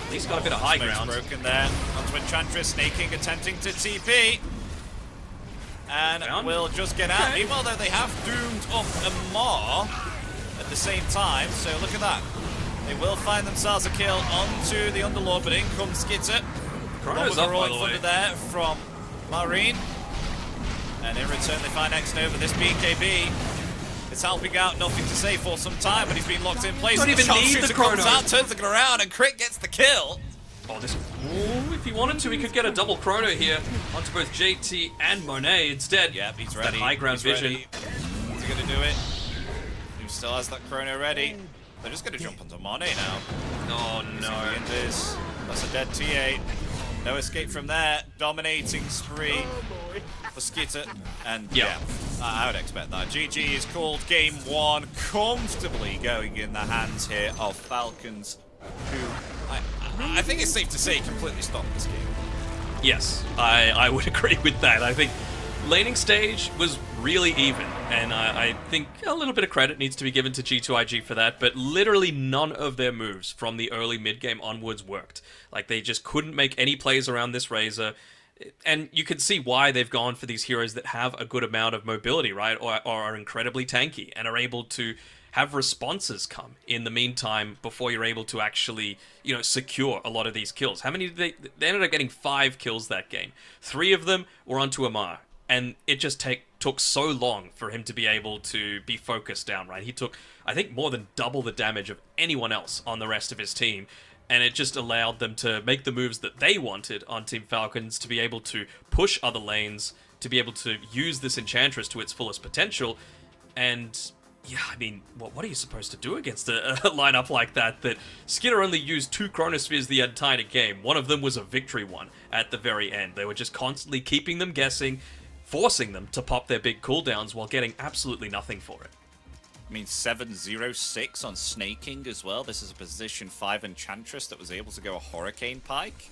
At least got a bit of high ground. Broken there. Onto Enchantress, snaking, attempting to TP. And will just get out. Meanwhile, though, they have doomed up Amar at the same time. So look at that. They will find themselves a kill onto the Underlord, but in comes Skitter. Chrono's up, by the way. There from Marine. And in return, they find X-Nova. This BKB is helping out Nothing to Say for some time, but he's been locked in place. Don't even need the comes chrono. out, turns it around, and Crit gets the kill. Oh, this. Ooh, if he wanted to, he could get a double chrono here onto both JT and Monet instead. Yep, he's ready. That high ground vision. Ready. Is he going to do it? He still has that chrono ready. They're just going to jump onto Monet now. Oh, no. That's a dead T8. No escape from there. Dominating spree for Skitter. And yeah, I would expect that. GG is called game 1. Comfortably going in the hands here of Falcons, who I think it's safe to say completely stopped this game. Yes, I would agree with that. I think laning stage was really even, and I think a little bit of credit needs to be given to G2IG for that, but literally none of their moves from the early mid-game onwards worked. Like, they just couldn't make any plays around this Razor, and you can see why they've gone for these heroes that have a good amount of mobility, right, or are incredibly tanky, and are able to have responses come in the meantime before you're able to actually, secure a lot of these kills. How many did they ended up getting 5 kills that game. 3 of them were onto Amar, and it just took so long for him to be able to be focused down, right? He took, I think, more than double the damage of anyone else on the rest of his team, and it just allowed them to make the moves that they wanted on Team Falcons, to be able to push other lanes, to be able to use this Enchantress to its fullest potential, and yeah, I mean, what are you supposed to do against a lineup like that? That Skitter only used 2 Chronospheres the entire game. One of them was a victory one at the very end. They were just constantly keeping them guessing, forcing them to pop their big cooldowns while getting absolutely nothing for it. I mean, 7-0-6 on snaking as well. This is a position 5 Enchantress that was able to go a Hurricane Pike.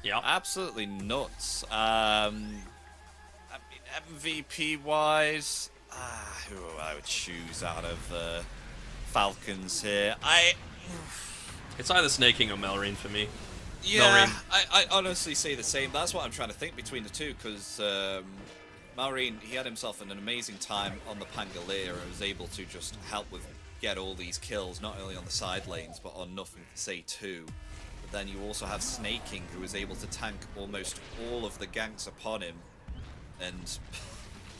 Yeah. Absolutely nuts. I mean, MVP-wise, who I would choose out of Falcons here? It's either snaking or Melrine for me. Yeah, Malrine? I honestly say the same. That's what I'm trying to think between the two, because Malrine, he had himself an amazing time on the Pangolier and was able to just help with get all these kills, not only on the side lanes, but on Nothing to Say too. But then you also have Snaking, who was able to tank almost all of the ganks upon him, and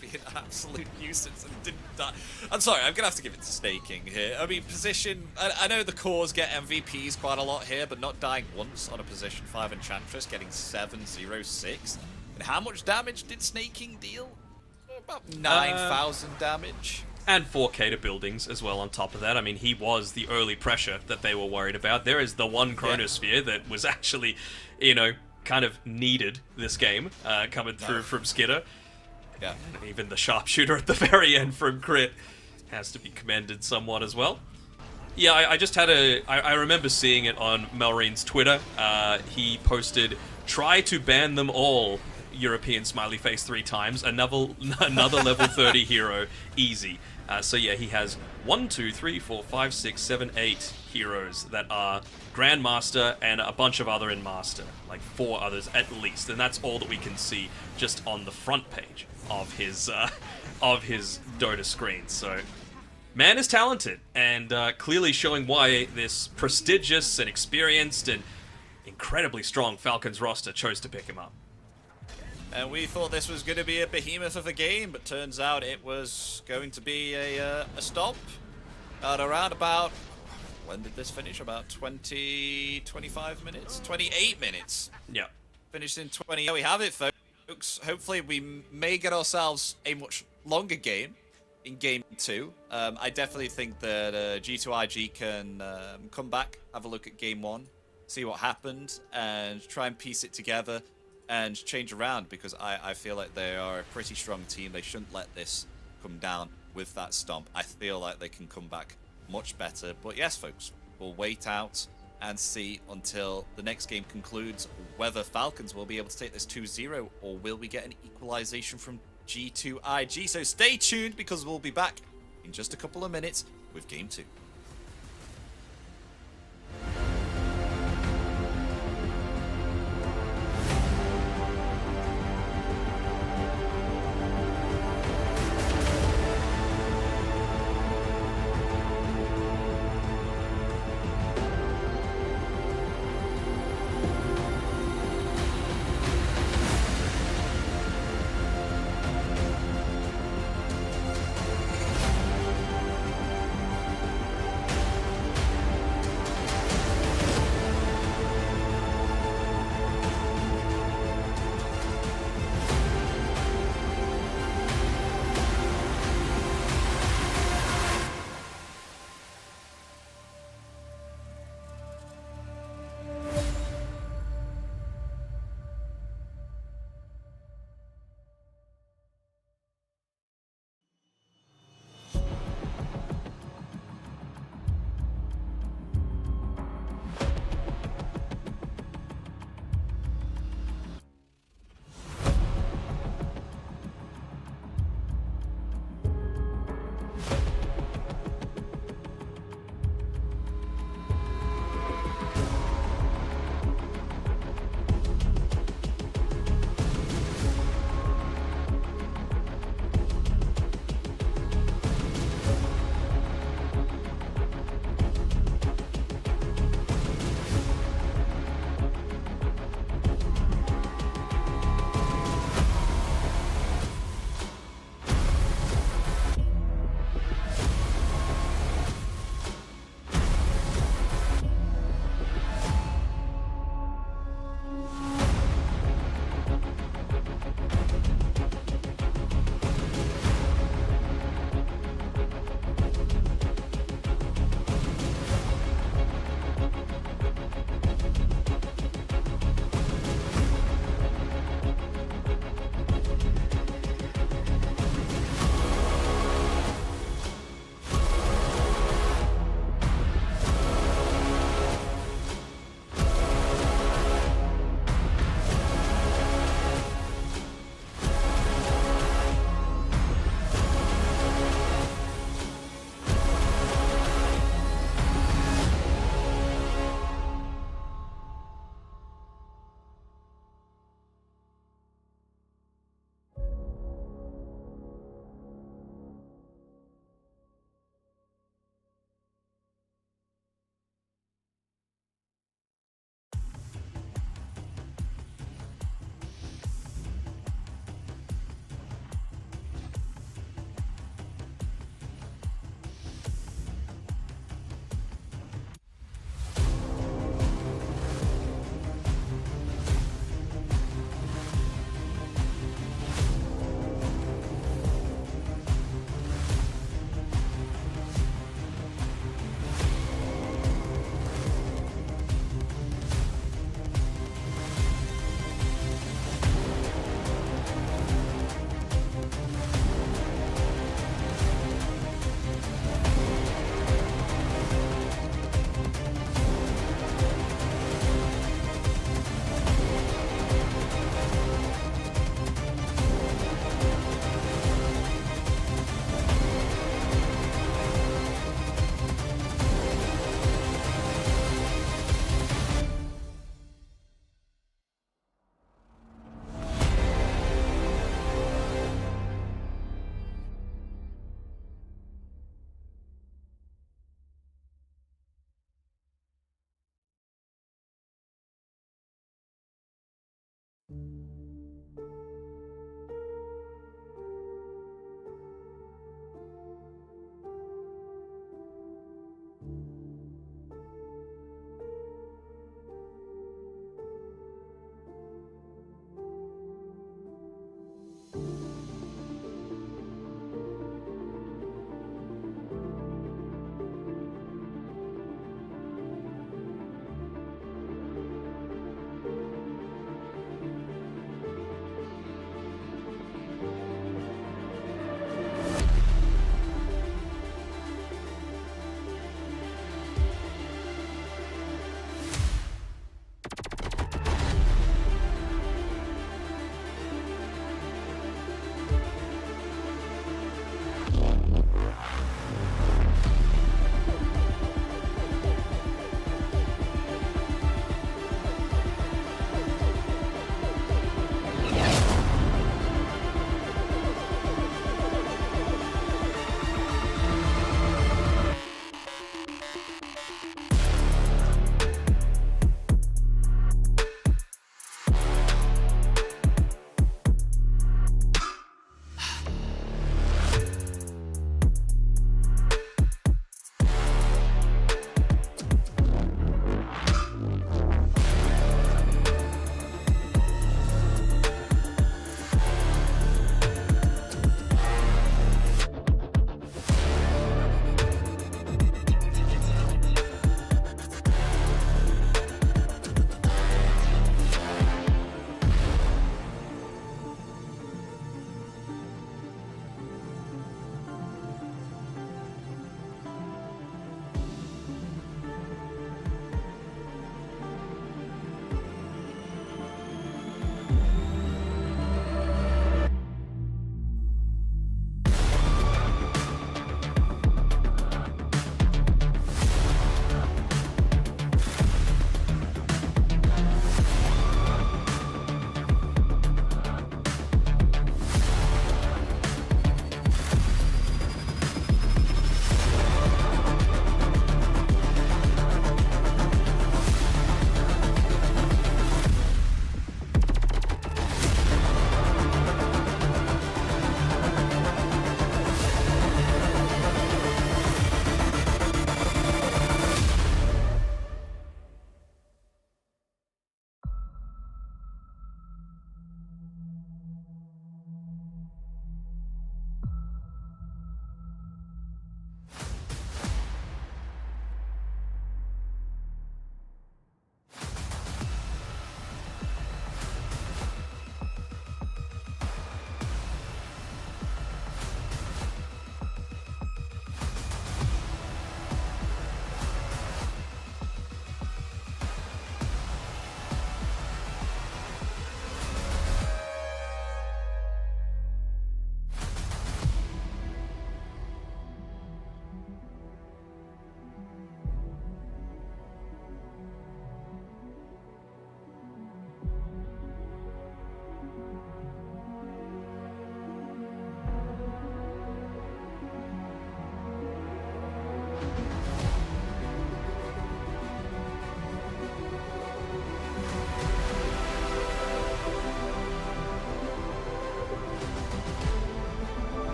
be an absolute nuisance and didn't die. I'm sorry, I'm gonna have to give it to Snaking here. I mean, position, I know the cores get MVPs quite a lot here, but not dying once on a position 5 Enchantress, getting 706. And how much damage did Snaking deal? About 9,000 damage. And 4k to buildings as well on top of that. I mean, he was the early pressure that they were worried about. There is the one Chronosphere that was actually, you know, kind of needed this game coming through from Skidder. Yeah. And even the sharpshooter at the very end from Crit has to be commended somewhat as well. Yeah, I just had I remember seeing it on Malrine's Twitter. He posted, "Try to ban them all, European smiley face 3 times. Another level 30 hero, easy." So yeah, he has 1, 2, 3, 4, 5, 6, 7, 8 heroes that are Grandmaster and a bunch of other in Master, like 4 others at least, and that's all that we can see just on the front page of his Dota screen. So, man is talented, and clearly showing why this prestigious and experienced and incredibly strong Falcons roster chose to pick him up. And we thought this was going to be a behemoth of a game, but turns out it was going to be a stop at around about, when did this finish? About 25 minutes? 28 minutes. Yeah. Finished in 20. There we have it, folks. Hopefully we may get ourselves a much longer game in Game 2. I definitely think that G2IG can come back, have a look at Game 1, see what happened, and try and piece it together and change around, because I feel like they are a pretty strong team. They shouldn't let this come down with that stomp. I feel like they can come back much better. But yes, folks, we'll wait out and see until the next game concludes whether Falcons will be able to take this 2-0, or will we get an equalization from G2IG. So stay tuned, because we'll be back in just a couple of minutes with Game 2.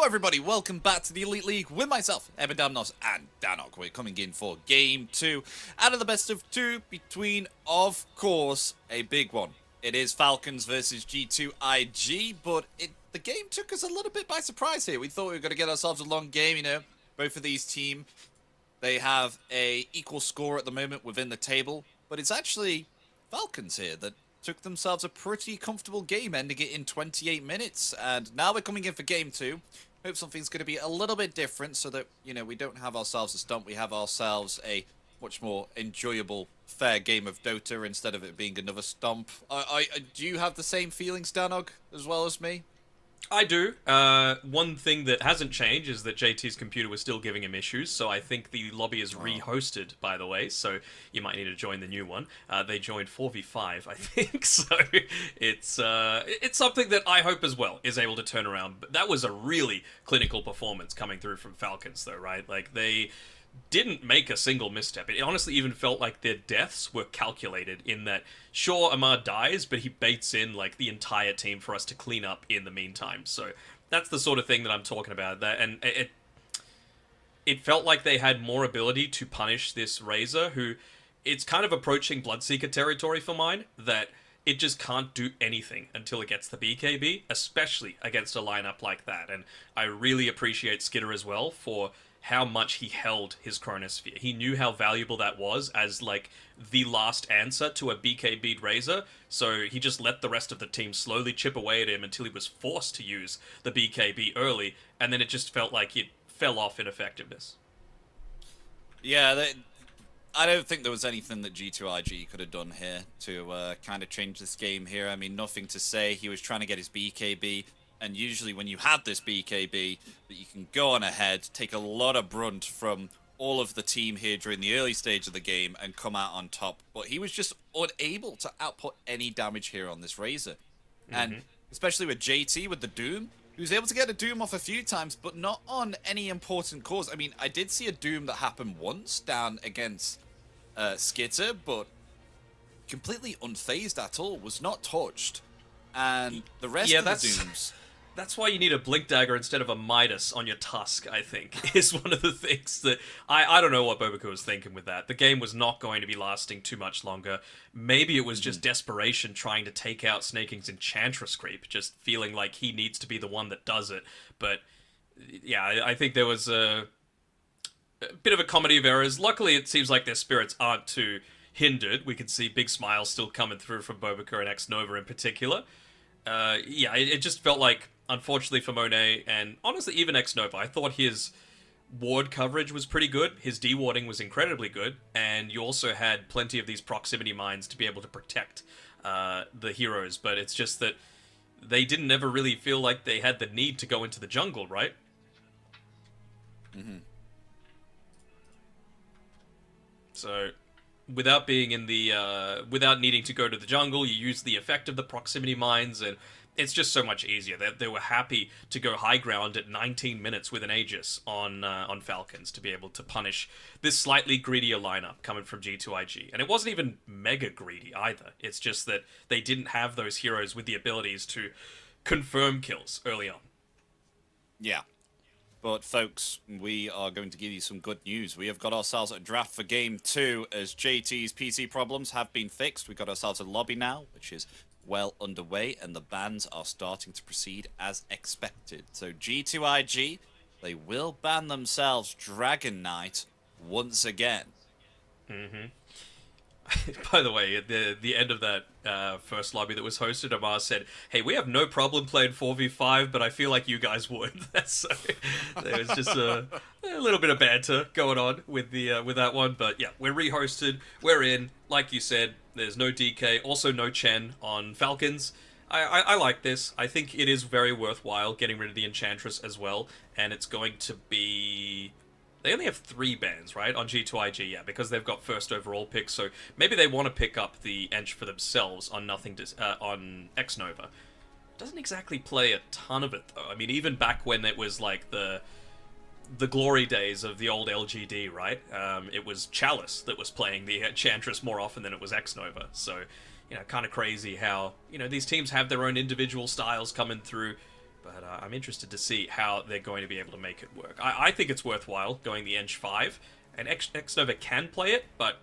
everybody, welcome back to the Elite League with myself, Epidamnos and Danog. We're coming in for Game 2 out of the best of 2 between, of course, a big one. It is Falcons versus G2IG, but the game took us a little bit by surprise here. We thought we were going to get ourselves a long game, you know. Both of these teams, they have a equal score at the moment within the table, but it's actually Falcons here that took themselves a pretty comfortable game, ending it in 28 minutes. And now we're coming in for Game 2. Hope something's going to be a little bit different so that, you know, we don't have ourselves a stump. We have ourselves a much more enjoyable, fair game of Dota instead of it being another stomp. Do you have the same feelings, Danog, as well as me? I do. One thing that hasn't changed is that JT's computer was still giving him issues, so I think the lobby is re-hosted, by the way, so you might need to join the new one. They joined 4v5, I think, so it's something that I hope as well is able to turn around. But that was a really clinical performance coming through from Falcons, though, right? Like, they didn't make a single misstep. It honestly even felt like their deaths were calculated in that, sure, Ahmad dies, but he baits in, like, the entire team for us to clean up in the meantime. So that's the sort of thing that I'm talking about. And it felt like they had more ability to punish this Razor, who it's kind of approaching Bloodseeker territory for mine, that it just can't do anything until it gets the BKB, especially against a lineup like that. And I really appreciate Skitter as well for how much he held his Chronosphere. He knew how valuable that was as, like, the last answer to a BKB'd Razor, so he just let the rest of the team slowly chip away at him until he was forced to use the BKB early, and then it just felt like it fell off in effectiveness. Yeah, I don't think there was anything that G2IG could have done here to kind of change this game here. I mean, nothing to say. He was trying to get his BKB. And usually when you have this BKB, that you can go on ahead, take a lot of brunt from all of the team here during the early stage of the game and come out on top. But he was just unable to output any damage here on this Razor. And especially with JT, with the Doom, he was able to get a Doom off a few times, but not on any important cause. I mean, I did see a Doom that happened once down against Skitter, but completely unfazed at all, was not touched. And the rest of the Dooms... That's why you need a Blink Dagger instead of a Midas on your Tusk, I think, is one of the things that... I don't know what Bobico was thinking with that. The game was not going to be lasting too much longer. Maybe it was just desperation trying to take out Snaking's Enchantress creep, just feeling like he needs to be the one that does it. But, yeah, I think there was a bit of a comedy of errors. Luckily, it seems like their spirits aren't too hindered. We can see big smiles still coming through from Bobico and X-Nova in particular. Yeah, it just felt like, unfortunately for Monet, and honestly even X-Nova, I thought his ward coverage was pretty good, his dewarding was incredibly good, and you also had plenty of these proximity mines to be able to protect the heroes, but it's just that they didn't ever really feel like they had the need to go into the jungle, right? So, without being in the, without needing to go to the jungle, you use the effect of the proximity mines, and it's just so much easier. They were happy to go high ground at 19 minutes with an Aegis on Falcons to be able to punish this slightly greedier lineup coming from G2IG. And it wasn't even mega greedy either. It's just that they didn't have those heroes with the abilities to confirm kills early on. Yeah. But folks, we are going to give you some good news. We have got ourselves a draft for Game 2 as JT's PC problems have been fixed. We've got ourselves a lobby now, which is well underway, and the bans are starting to proceed as expected. So G2IG, they will ban themselves Dragon Knight once again. By the way, at the end of that first lobby that was hosted, Amar said, "Hey, we have no problem playing 4v5, but I feel like you guys would." So there was just a little bit of banter going on with the with that one. But yeah, we're rehosted. We're in. Like you said, there's no DK, also no Chen on Falcons. I like this. I think it is very worthwhile getting rid of the Enchantress as well, and it's going to be... They only have 3 bans, right, on G2IG, yeah, because they've got first overall picks, so maybe they want to pick up the Ench for themselves on on X-Nova. Doesn't exactly play a ton of it, though. I mean, even back when it was, like, the glory days of the old LGD, right? It was Chalice that was playing the Enchantress more often than it was X-Nova, so, you know, kind of crazy how, you know, these teams have their own individual styles coming through. But I'm interested to see how they're going to be able to make it work. I think it's worthwhile going the Eng 5, and Xnova can play it, but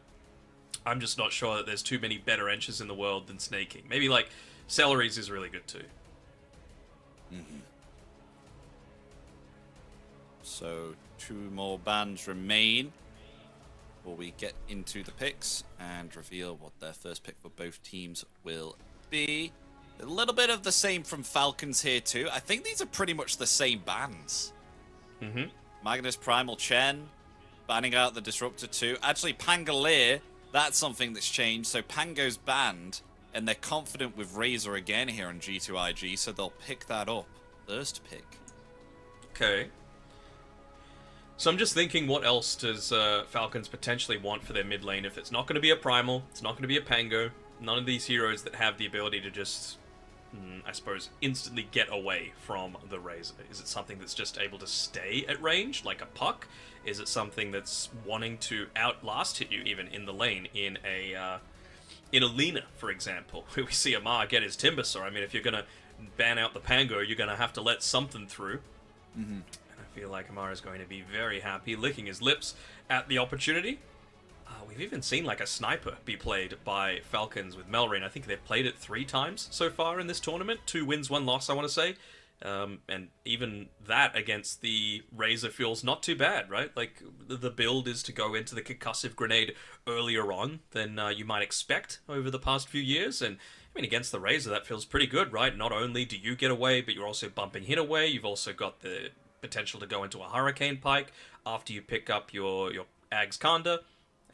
I'm just not sure that there's too many better Enches in the world than Snaking. Maybe, like, Celery's is really good too. So, 2 more bans remain before we get into the picks and reveal what their first pick for both teams will be. A little bit of the same from Falcons here too. I think these are pretty much the same bans. Magnus Primal Chen, banning out the Disruptor 2. Actually, Pangolier, that's something that's changed. So Pango's banned, and they're confident with Razor again here on G2IG, so they'll pick that up. First pick. Okay. So I'm just thinking, what else does Falcons potentially want for their mid lane? If it's not going to be a Primal, it's not going to be a Pango, none of these heroes that have the ability to just, I suppose, instantly get away from the Razor. Is it something that's just able to stay at range, like a Puck? Is it something that's wanting to outlast hit you even in the lane in a Lina, for example, where we see Amar get his Timbersaw? I mean, if you're going to ban out the Pango, you're going to have to let something through. And I feel like Amar is going to be very happy, licking his lips at the opportunity. We've even seen like a sniper be played by Falcons with Melrain. I think they've played it 3 times so far in this tournament. 2 wins, 1 loss, I want to say. And even that against the Razor feels not too bad, right? Like, the build is to go into the concussive grenade earlier on than you might expect over the past few years. And, I mean, against the Razor, that feels pretty good, right? Not only do you get away, but you're also bumping hit away. You've also got the potential to go into a Hurricane Pike after you pick up your Ags Kanda.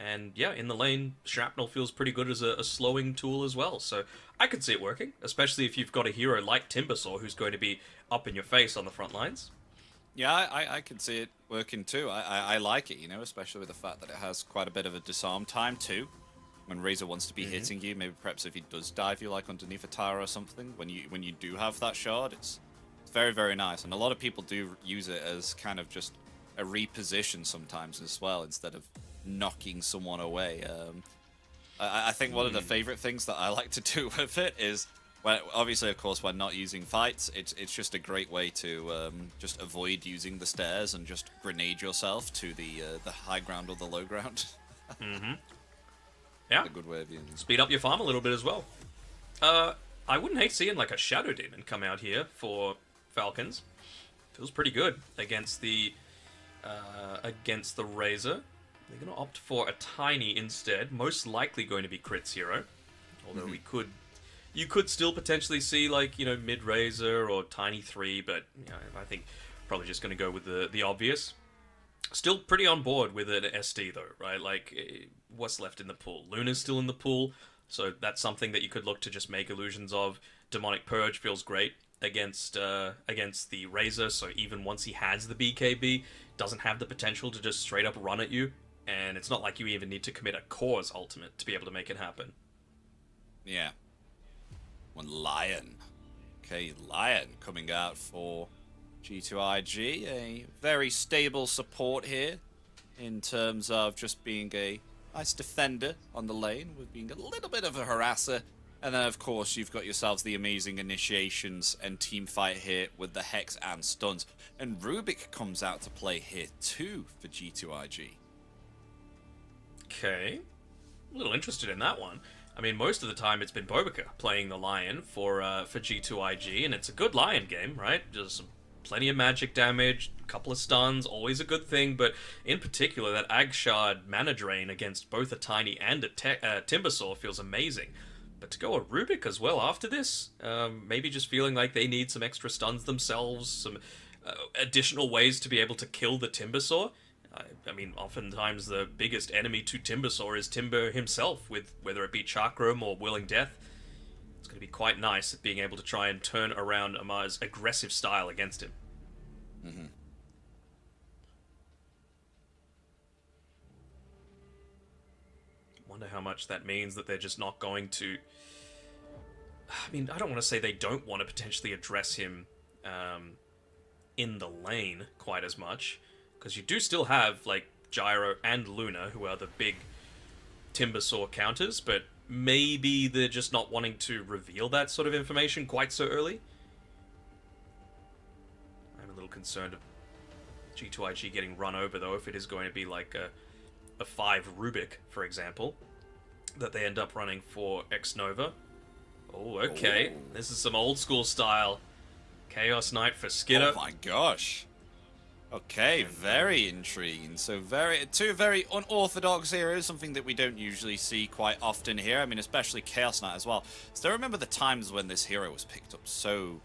And yeah, in the lane, Shrapnel feels pretty good as a slowing tool as well. So I could see it working, especially if you've got a hero like Timbersaw who's going to be up in your face on the front lines. Yeah, I can see it working too. I like it, you know, especially with the fact that it has quite a bit of a disarm time too. When Razor wants to be hitting you, maybe perhaps if he does dive you like underneath a tower or something, when you do have that shard, it's very, very nice. And a lot of people do use it as kind of just a reposition sometimes as well, instead of knocking someone away. I think one of the favorite things that I like to do with it is, when, obviously, of course, when not using fights, it's just a great way to just avoid using the stairs and just grenade yourself to the high ground or the low ground. Yeah, a good way of using it. Speed up your farm a little bit as well. I wouldn't hate seeing like a Shadow Demon come out here for Falcons. Feels pretty good against the Razor. They're going to opt for a Tiny instead, most likely going to be Crit Zero. Although you could still potentially see like, you know, Mid Razor or Tiny 3, but you know, I think probably just going to go with the obvious. Still pretty on board with an SD though, right? Like, what's left in the pool? Luna's still in the pool, so that's something that you could look to just make illusions of. Demonic Purge feels great against the Razor, so even once he has the BKB, doesn't have the potential to just straight up run at you. And it's not like you even need to commit a Cause ultimate to be able to make it happen. Yeah. One Lion. Okay, Lion coming out for G2IG. A very stable support here in terms of just being a nice defender on the lane, with being a little bit of a harasser. And then, of course, you've got yourselves the amazing initiations and team fight here with the Hex and stuns. And Rubik comes out to play here too for G2IG. Okay. A little interested in that one. I mean, most of the time it's been Bobica playing the Lion for G2IG, and it's a good Lion game, right? Just plenty of magic damage, a couple of stuns, always a good thing, but in particular, that Agshard mana drain against both a Tiny and a Timbersaw feels amazing. But to go a Rubik as well after this, maybe just feeling like they need some extra stuns themselves, some additional ways to be able to kill the Timbersaw. I mean, oftentimes the biggest enemy to Timbersaw is Timber himself, with whether it be Chakram or Willing Death. It's going to be quite nice at being able to try and turn around Amar's aggressive style against him. Wonder how much that means that they're just not going to... I mean, I don't want to say they don't want to potentially address him in the lane quite as much, because you do still have, like, Gyro and Luna, who are the big Timbersaw counters, but maybe they're just not wanting to reveal that sort of information quite so early. concerned of G2IG getting run over, though, if it is going to be like a 5 Rubik, for example, that they end up running for X-Nova. Oh, okay. Oh. This is some old school style. Chaos Knight for Skidder. Oh my gosh. Okay, very intriguing. So two very unorthodox heroes, something that we don't usually see quite often here. I mean, especially Chaos Knight as well. So I remember the times when this hero was picked up so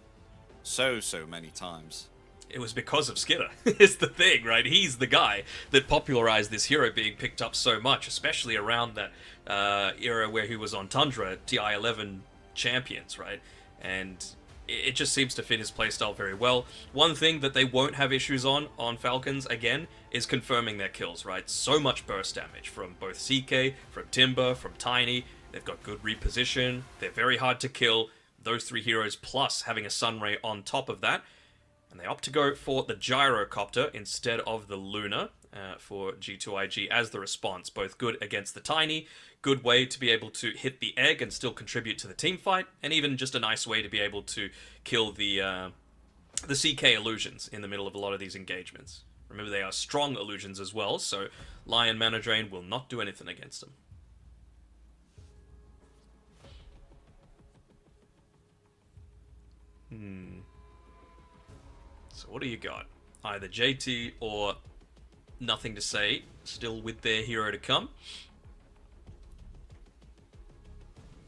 many times. It was because of Skidder, is the thing, right? He's the guy that popularized this hero being picked up so much, especially around that era where he was on Tundra, TI-11 champions, right? And it just seems to fit his playstyle very well. One thing that they won't have issues on Falcons, again, is confirming their kills, right? So much burst damage from both CK, from Timber, from Tiny. They've got good reposition. They're very hard to kill. Those 3 heroes plus having a Sunray on top of that. And they opt to go for the Gyrocopter instead of the Luna for G2IG as the response. Both good against the Tiny, good way to be able to hit the egg and still contribute to the team fight, and even just a nice way to be able to kill the CK illusions in the middle of a lot of these engagements. Remember, they are strong illusions as well, so Lion Mana Drain will not do anything against them. So what do you got? Either JT or nothing to say, still with their hero to come.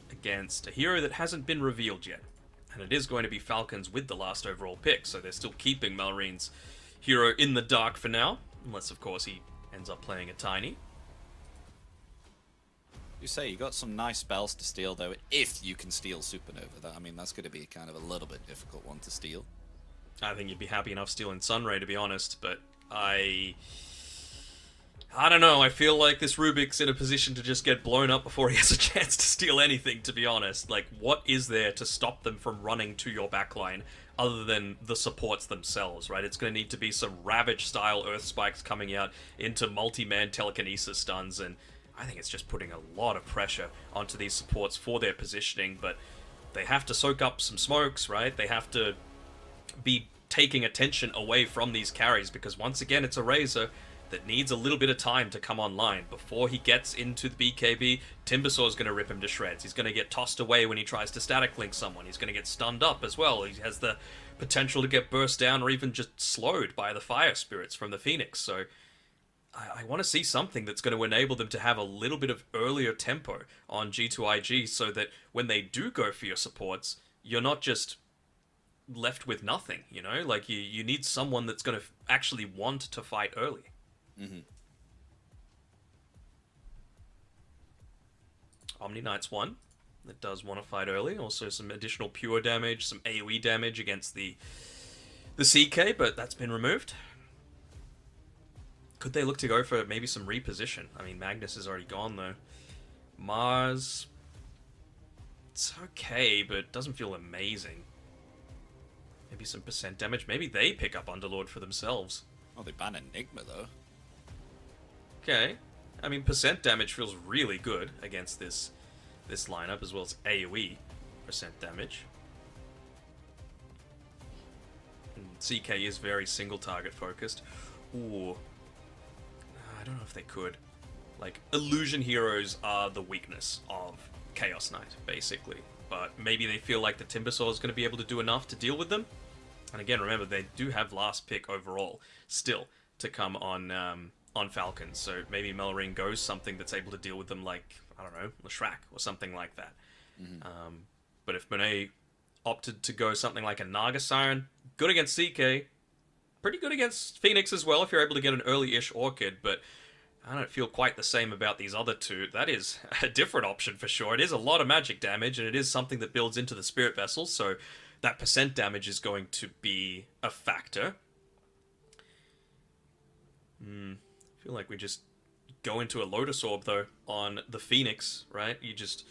Against a hero that hasn't been revealed yet. And it is going to be Falcons with the last overall pick, so they're still keeping Malreen's hero in the dark for now. Unless, of course, he ends up playing a Tiny. You say you got some nice spells to steal, though, if you can steal Supernova. I mean, that's going to be kind of a little bit difficult one to steal. I think you'd be happy enough stealing Sunray, to be honest, but I don't know, I feel like this Rubik's in a position to just get blown up before he has a chance to steal anything, to be honest. Like, what is there to stop them from running to your backline other than the supports themselves, right? It's going to need to be some Ravage-style Earth Spikes coming out into multi-man telekinesis stuns, and I think it's just putting a lot of pressure onto these supports for their positioning, but they have to soak up some smokes, right? They have to be taking attention away from these carries, because once again, it's a Razor that needs a little bit of time to come online. Before he gets into the BKB, Timbersaw's going to rip him to shreds. He's going to get tossed away when he tries to static link someone. He's going to get stunned up as well. He has the potential to get burst down or even just slowed by the fire spirits from the Phoenix. So I want to see something that's going to enable them to have a little bit of earlier tempo on G2IG, so that when they do go for your supports, you're not just left with nothing, you know? Like, you need someone that's going to actually want to fight early. Mm-hmm. Omni Knight's one that does want to fight early. Also some additional pure damage, some AoE damage against the CK, but that's been removed. Could they look to go for maybe some reposition? I mean, Magnus is already gone, though. Mars, it's okay, but it doesn't feel amazing. Maybe some percent damage. Maybe they pick up Underlord for themselves. Oh, they ban Enigma, though. Okay. I mean, percent damage feels really good against this lineup, as well as AoE percent damage. And CK is very single target focused. Ooh. I don't know if they could. Like, illusion heroes are the weakness of Chaos Knight, basically. But maybe they feel like the Timbersaw is going to be able to do enough to deal with them. And again, remember, they do have last pick overall still to come on Falcons. So maybe Melreen goes something that's able to deal with them, like, I don't know, Leshrac or something like that. Mm-hmm. But if Monet opted to go something like a Naga Siren, good against CK, pretty good against Phoenix as well if you're able to get an early-ish Orchid, but I don't feel quite the same about these other two. That is a different option for sure. It is a lot of magic damage, and it is something that builds into the Spirit Vessel, so that percent damage is going to be a factor. I feel like we just go into a Lotus Orb, though, on the Phoenix, right? You just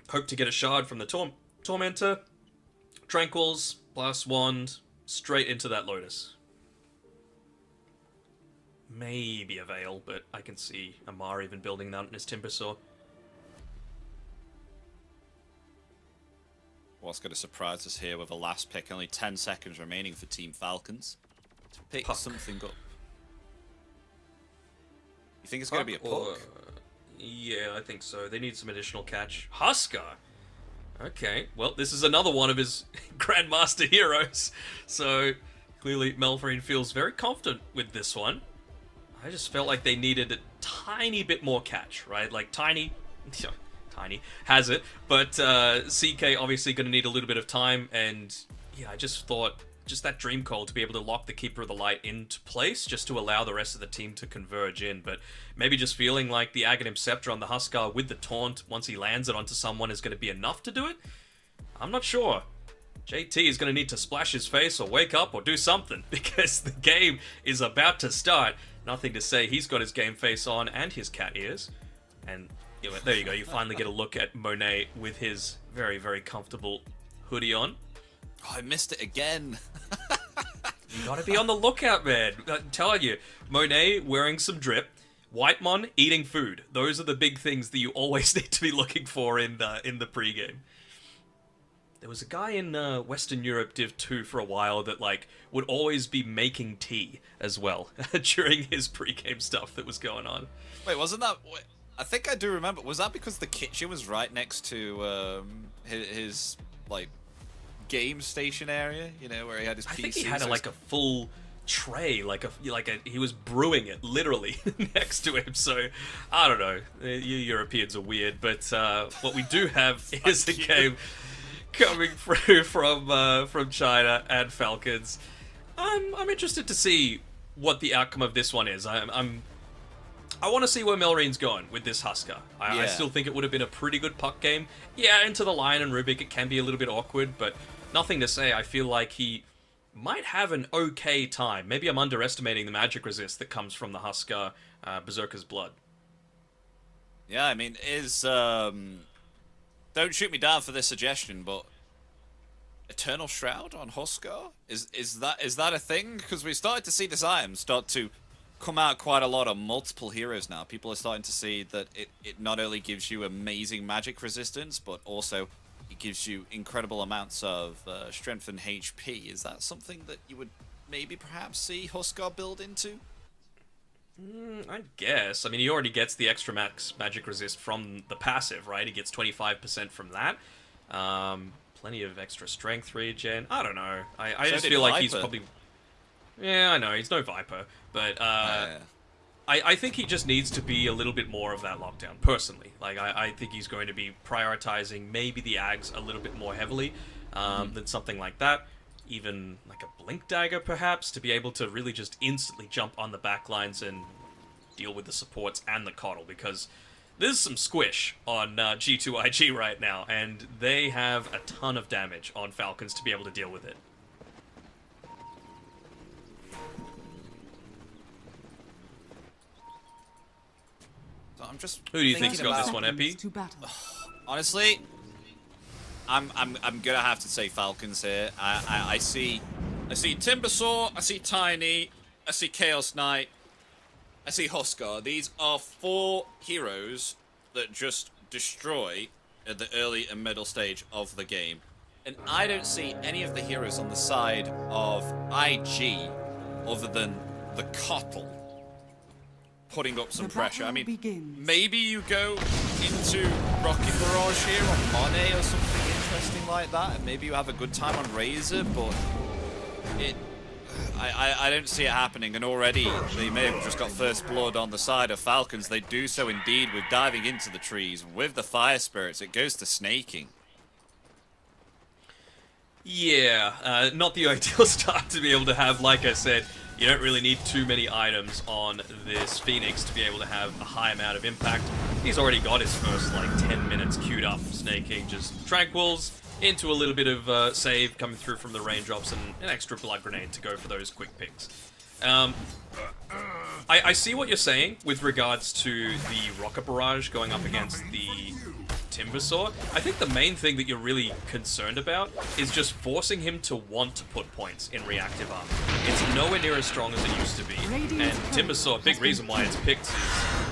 hope to get a shard from the Tormentor, Tranquils, Blast Wand, straight into that Lotus. Maybe a Veil, but I can see Amar even building that in his Timbersaw. What's going to surprise us here with a last pick? Only 10 seconds remaining for Team Falcons. to pick Puck. something up. You think it's going to be a puck? Yeah, I think so. They need some additional catch. Husker! Okay, well, this is another one of his Grandmaster heroes. So, clearly, Melvin feels very confident with this one. I just felt like they needed a tiny bit more catch, right? Like, tiny has it. But CK obviously going to need a little bit of time. And, yeah, I just thought just that Dream Call to be able to lock the Keeper of the Light into place just to allow the rest of the team to converge in. But maybe just feeling like the Aghanim Scepter on the Huskar with the taunt, once he lands it onto someone, is going to be enough to do it? I'm not sure. JT is going to need to splash his face or wake up or do something because the game is about to start. Nothing to say. He's got his game face on and his cat ears. And you know, there you go. You finally get a look at Monet with his very, very comfortable hoodie on. Oh, I missed it again. You gotta be on the lookout, man. I'm telling you, Monet wearing some drip, Whitemon eating food. Those are the big things that you always need to be looking for in the pregame. There was a guy in Western Europe Div 2 for a while that like would always be making tea as well during his pregame stuff that was going on. Wait, wasn't that? I think I do remember. Was that because the kitchen was right next to his like game station area? You know, where he had his PC. I think he had like a full tray, like he was brewing it literally next to him. So I don't know. You Europeans are weird, but what we do have is a game coming through from China and Falcons. I'm interested to see what the outcome of this one is. I want to see where Melrin's going with this Husker. I still think it would have been a pretty good puck game. Yeah, into the line and Rubik, it can be a little bit awkward, but nothing to say. I feel like he might have an okay time. Maybe I'm underestimating the magic resist that comes from the Husker Berserker's Blood. Yeah, I mean, don't shoot me down for this suggestion, but Eternal Shroud on Huskar? Is that a thing? Because we started to see this item start to come out quite a lot on multiple heroes now. People are starting to see that it not only gives you amazing magic resistance, but also it gives you incredible amounts of strength and HP. Is that something that you would maybe perhaps see Huskar build into? I guess. I mean, he already gets the extra max magic resist from the passive, right? He gets 25% from that. Plenty of extra strength regen. I don't know. I just feel like he's probably... Yeah, I know. He's no Viper. But I think he just needs to be a little bit more of that lockdown, personally. Like, I think he's going to be prioritizing maybe the Ags a little bit more heavily than something like that. Even like a Blink Dagger, perhaps, to be able to really just instantly jump on the backlines and deal with the supports and the Coddle, because there's some squish on G2IG right now, and they have a ton of damage on Falcons to be able to deal with it. So I'm just Who do you think's got this one, Epi? Honestly, I'm gonna have to say Falcons here. I see Timbersaw, I see Tiny, I see Chaos Knight, I see Huskar. These are 4 heroes that just destroy at the early and middle stage of the game. And I don't see any of the heroes on the side of IG other than the Coddle putting up some pressure. I mean, maybe you go into Rocket Barrage here on Monet or something interesting like that, and maybe you have a good time on Razor, but I don't see it happening. And already they may have just got first blood on the side of Falcons. They do so indeed with diving into the trees with the Fire Spirits. It goes to snaking. Yeah, not the ideal start to be able to have. Like I said, you don't really need too many items on this Phoenix to be able to have a high amount of impact. He's already got his first, like, 10 minutes queued up, snaking just Tranquils into a little bit of save coming through from the raindrops and an extra blood grenade to go for those quick picks. I see what you're saying with regards to the Rocket Barrage going up against the Timbersaw. I think the main thing that you're really concerned about is just forcing him to want to put points in reactive armor. It's nowhere near as strong as it used to be, and Timbersaw, a big reason why it's picked is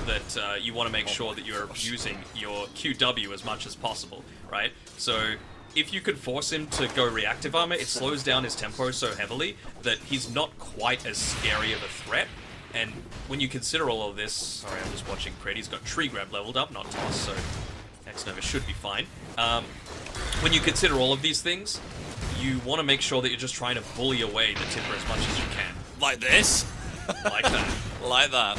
that you want to make sure that you're using your QW as much as possible, right? So if you could force him to go reactive armor, it slows down his tempo so heavily that he's not quite as scary of a threat. And when you consider all of this, sorry, I'm just watching Crit, he's got Tree Grab leveled up, not Toss, so X-Nova should be fine. When you consider all of these things, you want to make sure that you're just trying to bully away the Timber as much as you can. Like this? Like that. Like that.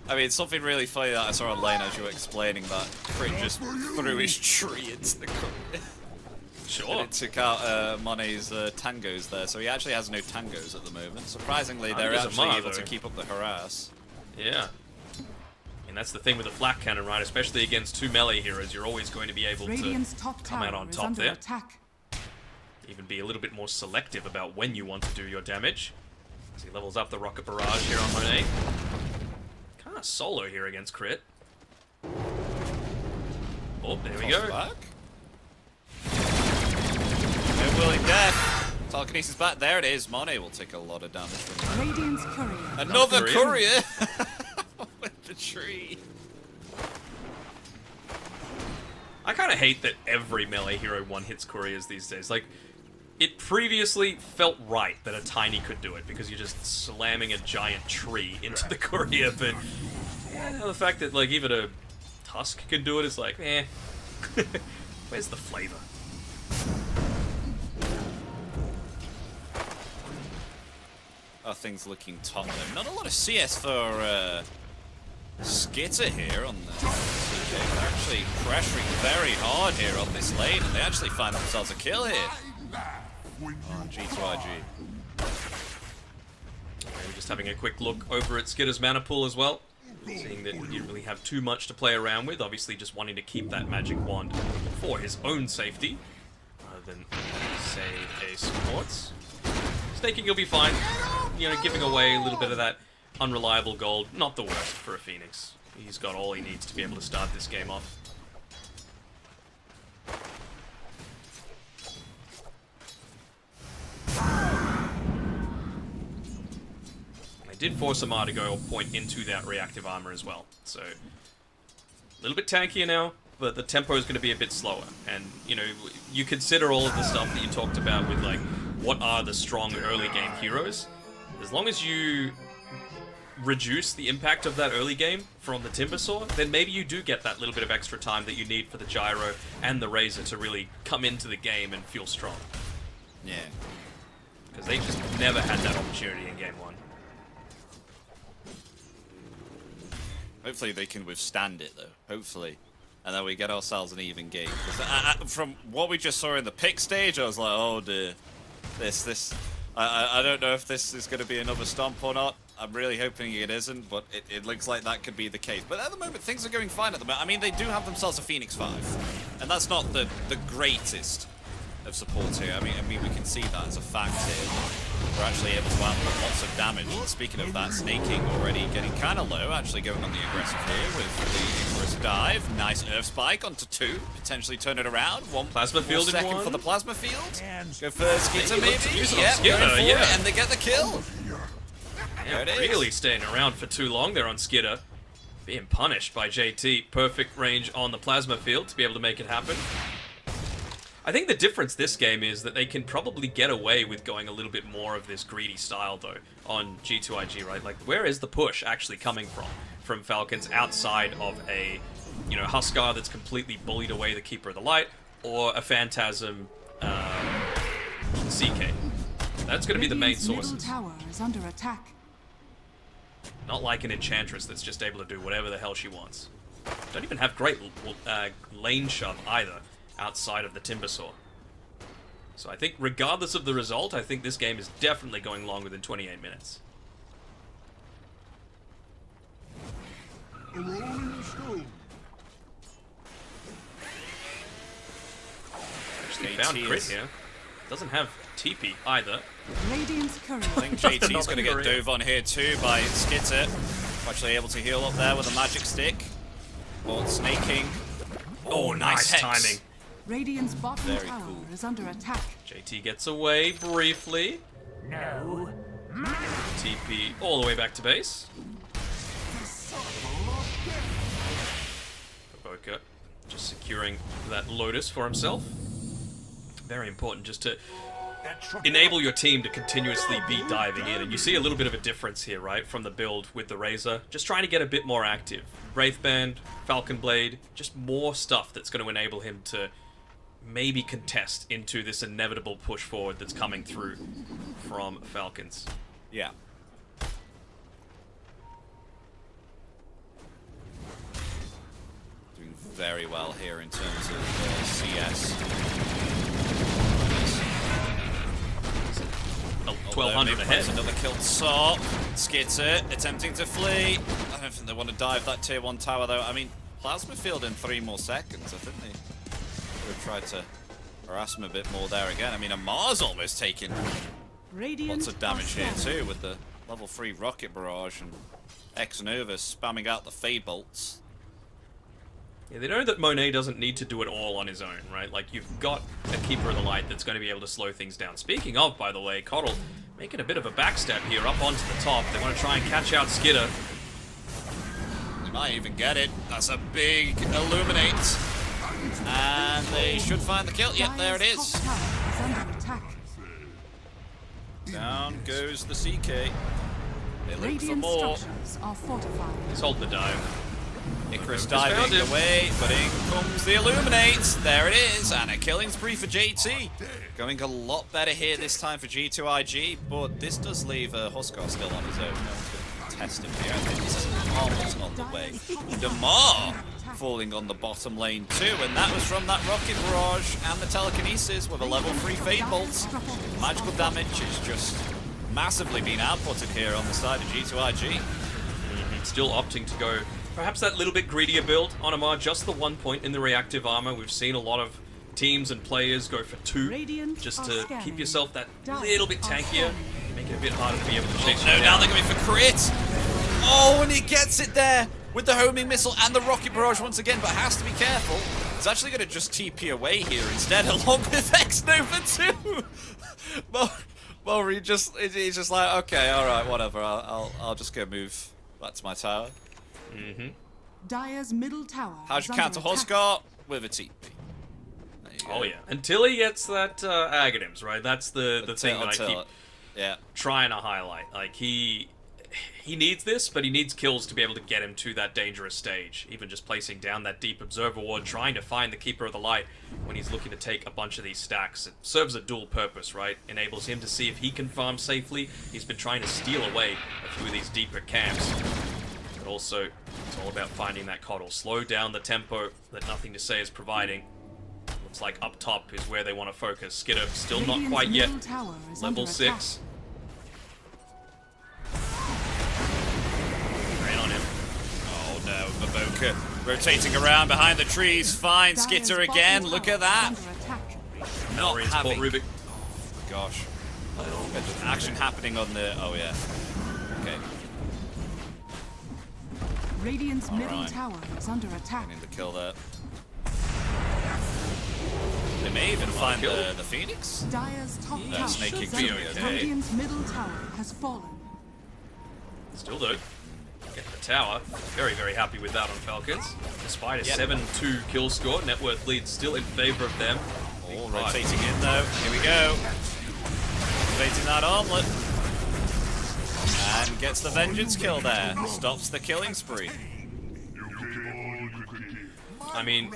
I mean, something really funny that I saw on lane as you were explaining that Crit just threw his tree into the courier. Sure. And it took out Mone's tangos there, so he actually has no tangos at the moment. Surprisingly, they're actually able to keep up the harass. Yeah. And that's the thing with the flak cannon, right? Especially against 2 melee heroes, you're always going to be able to come out on top there. Attack. Even be a little bit more selective about when you want to do your damage. As he levels up the rocket barrage here on Monet. Kind of solo here against Crit. Oh, there we go. Back. No willing death. Telekinesis back. There it is. Monet will take a lot of damage from that. Radiant's courier. Another courier with the tree. I kind of hate that every melee hero one-hits couriers these days. Like, it previously felt right that a Tiny could do it because you're just slamming a giant tree into the courier, but the fact that, like, even a Tusk can do it is like, eh. Where's the flavor? Oh, things looking top though. Not a lot of CS for Skitter here on the CJ. They're actually pressuring very hard here on this lane, and they actually find themselves a kill here. On G2IG. And just having a quick look over at Skitter's mana pool as well. Seeing that you don't really have too much to play around with, obviously just wanting to keep that magic wand for his own safety, rather than save a sports. Snaking will be fine, you know, giving away a little bit of that unreliable gold, not the worst for a Phoenix. He's got all he needs to be able to start this game off. They did force Amar to go point into that reactive armor as well, so a little bit tankier now, but the tempo is going to be a bit slower. And you know, you consider all of the stuff that you talked about with like what are the strong early game heroes. As long as you reduce the impact of that early game from the Timbersaw, then maybe you do get that little bit of extra time that you need for the Gyro and the Razor to really come into the game and feel strong. Yeah. Because they just never had that opportunity in game 1. Hopefully they can withstand it though. Hopefully. And then we get ourselves an even game. From what we just saw in the pick stage, I was like, oh dear. I don't know if this is going to be another stomp or not. I'm really hoping it isn't, but it looks like that could be the case. But at the moment, things are going fine at the moment. I mean, they do have themselves a Phoenix 5. And that's not the greatest of support here. I mean, we can see that as a fact here. We're actually able to output lots of damage. And speaking of that, Snaking already getting kind of low, actually going on the aggressive here with the Icarus dive. Nice Earth Spike onto 2, potentially turn it around. One Plasma field in 1. For the Plasma Field. Go for Skitter maybe. Skitter, yeah. And they get the kill. Yeah, really staying around for too long there on Skitter. Being punished by JT. Perfect range on the Plasma Field to be able to make it happen. I think the difference this game is that they can probably get away with going a little bit more of this greedy style, though, on G2IG, right? Like, where is the push actually coming from Falcons outside of a, you know, Huskar that's completely bullied away the Keeper of the Light, or a Phantasm CK? That's going to be the main sources. Middle tower is under attack. Not like an Enchantress that's just able to do whatever the hell she wants. Don't even have great lane shove either, outside of the Timbersaw. So I think regardless of the result, I think this game is definitely going longer than 28 minutes. Actually found Crit here. Doesn't have TP either. Radiant's courier. I think JT's going to get dove on here too by Skitter. Actually able to heal up there with a magic stick. Or Snaking. Oh, nice timing. Radiant's bottom Very tower cool. is under attack. JT gets away briefly. No. TP all the way back to base. Boca just securing that Lotus for himself. very important just to enable your team to continuously be diving in. And you see a little bit of a difference here, right, from the build with the Razor. Just trying to get a bit more active. Wraithband, Falcon Blade, just more stuff that's going to enable him to maybe contest into this inevitable push forward that's coming through from Falcons. Yeah. Doing very well here in terms of CS. 1200 ahead. Another killed Sop. Skitter attempting to flee. I don't think they want to dive that tier 1 tower though. I mean, Plasma Field in 3 more seconds. I think they would have tried to harass him a bit more there again. I mean, Amar's almost taking lots of damage here too with the level 3 rocket barrage and X-Nova spamming out the Fade Bolts. Yeah, they know that Monet doesn't need to do it all on his own, right? Like, you've got a Keeper of the Light that's going to be able to slow things down. Speaking of, by the way, Coddle making a bit of a backstep here up onto the top. They want to try and catch out Skitter. They might even get it. That's a big Illuminate. And they should find the kill. Yep, there it is. Down goes the CK. They look for more. Let's hold the dive. Icarus diving away, but in comes the Illuminate. There it is, and a killing spree for JT. Going a lot better here this time for G2IG, but this does leave Huskar still on his own. No one's going to contest him here. I think this is almost on the way. Damar falling on the bottom lane too, and that was from that Rocket Barrage and the Telekinesis with a level 3 Fade Bolt. Magical damage is just massively being outputted here on the side of G2IG. Still opting to go perhaps that little bit greedier build on Amar, just the 1 point in the reactive armor. We've seen a lot of teams and players go for 2 just to keep yourself that little bit tankier, make it a bit harder to be able to chase you down. Now they're going for crit. Oh, and he gets it there with the homing missile and the rocket barrage once again, but has to be careful. He's actually going to just TP away here instead, along with X-Nova too. Well, he's just like, okay, all right, whatever. I'll just go move back to my tower. Dire's middle tower. How'd you counter Huskar? With a TP. Oh yeah, until he gets that Aghanims, right? That's the thing that I keep trying to highlight. Like, he needs this, but he needs kills to be able to get him to that dangerous stage. Even just placing down that deep observer ward, trying to find the Keeper of the Light when he's looking to take a bunch of these stacks. It serves a dual purpose, right? Enables him to see if he can farm safely. He's been trying to steal away a few of these deeper camps. But also, it's all about finding that Coddle. Slow down the tempo that Nothing to Say is providing. Looks like up top is where they want to focus. Skitter still not quite yet. Level 6. Rain on him. Oh no, Baboka rotating around behind the trees. Fine, Skitter again. Look at that. Not having. Rubik. Oh gosh. There's action happening on the. Oh yeah. Okay. Radiant's middle tower is under attack. Getting the kill there. They may even find the Phoenix. Dire's top tower. Snake King be okay. Radiant's middle tower has fallen. Still though, get the tower. Very, very happy with that on Falcons. Despite a 7-2 kill score, net worth lead still in favor of them. Oh, rotating in though. Here we go. Activating that armlet. And gets the Vengeance kill there. Stops the killing spree. I mean,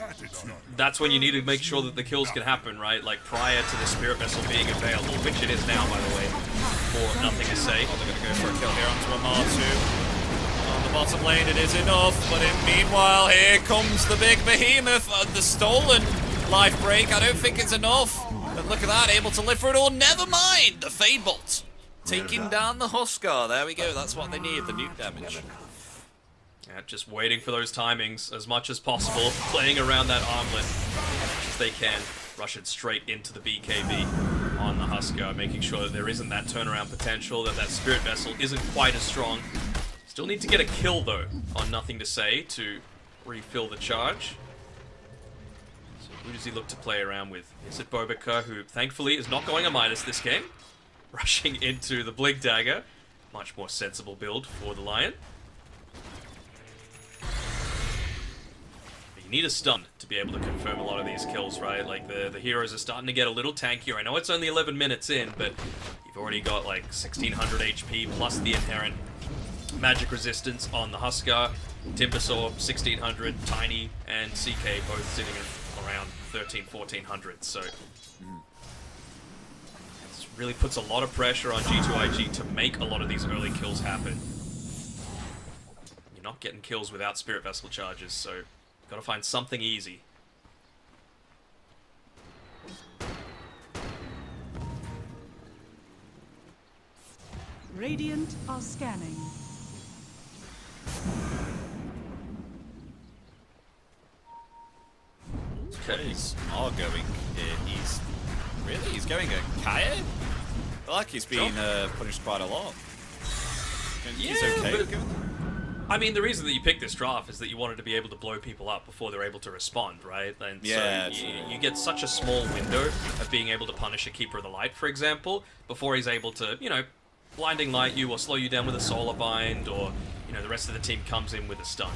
that's when you need to make sure that the kills can happen, right? Like, prior to the Spirit Vessel being available, which it is now, by the way, for Nothing to Say. Oh, they're going to go for a kill here onto Amar too. On the bottom lane, it is enough, but meanwhile, here comes the big behemoth. The stolen life break. I don't think it's enough. But look at that, able to live through it all. Never mind, the Fade Bolt. Taking down the Huskar. There we go, that's what they need, the nuke damage. Yeah, just waiting for those timings as much as possible, playing around that armlet as much as they can. Rush it straight into the BKB on the Huskar, making sure that there isn't that turnaround potential, that that Spirit Vessel isn't quite as strong. Still need to get a kill, though, on Nothing to Say to refill the charge. So who does he look to play around with? Is it Bobika, who thankfully is not going a minus this game? Rushing into the Blink Dagger. Much more sensible build for the Lion. You need a stun to be able to confirm a lot of these kills, right? Like, the heroes are starting to get a little tankier. I know it's only 11 minutes in, but you've already got, like, 1600 HP plus the inherent magic resistance on the Huskar. Timbersaw, 1600, Tiny, and CK both sitting at around 1400, so... It really puts a lot of pressure on G2IG to make a lot of these early kills happen. You're not getting kills without Spirit Vessel charges, so... Gotta find something easy. Radiant are scanning. What is R going here? He's going a Kaya? I feel like he's been punished quite a lot. And he's okay with going. I mean, the reason that you picked this draft is that you wanted to be able to blow people up before they're able to respond, right? And yeah, so you get such a small window of being able to punish a Keeper of the Light, for example, before he's able to, you know, blinding light you or slow you down with a Solar Bind, or, you know, the rest of the team comes in with a stun.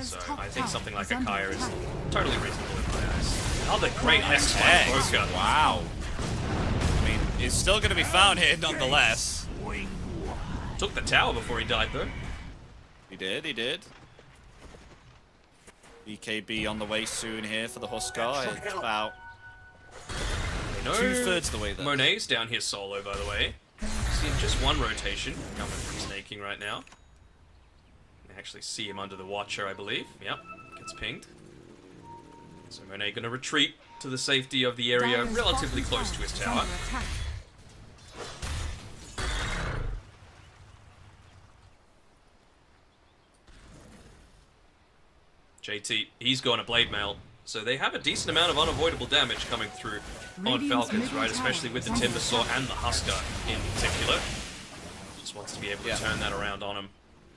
So I think something like a Kaya is totally reasonable in my eyes. Another great X by Boca. Wow. I mean, he's still going to be found here nonetheless. Took the tower before he died, though. He did. BKB on the way soon here for the Huskar. It's about 2/3 of the way there. Monet's down here solo, by the way. Seeing just one rotation coming from Snaking right now. You actually see him under the Watcher, I believe. Yep, gets pinged. So Monet gonna retreat to the safety of the area relatively close to his tower. JT, he's going to Blade Mail, so they have a decent amount of unavoidable damage coming through on Falcons, right? Especially with the Timbersaw and the Huskar in particular. Just wants to be able to turn that around on him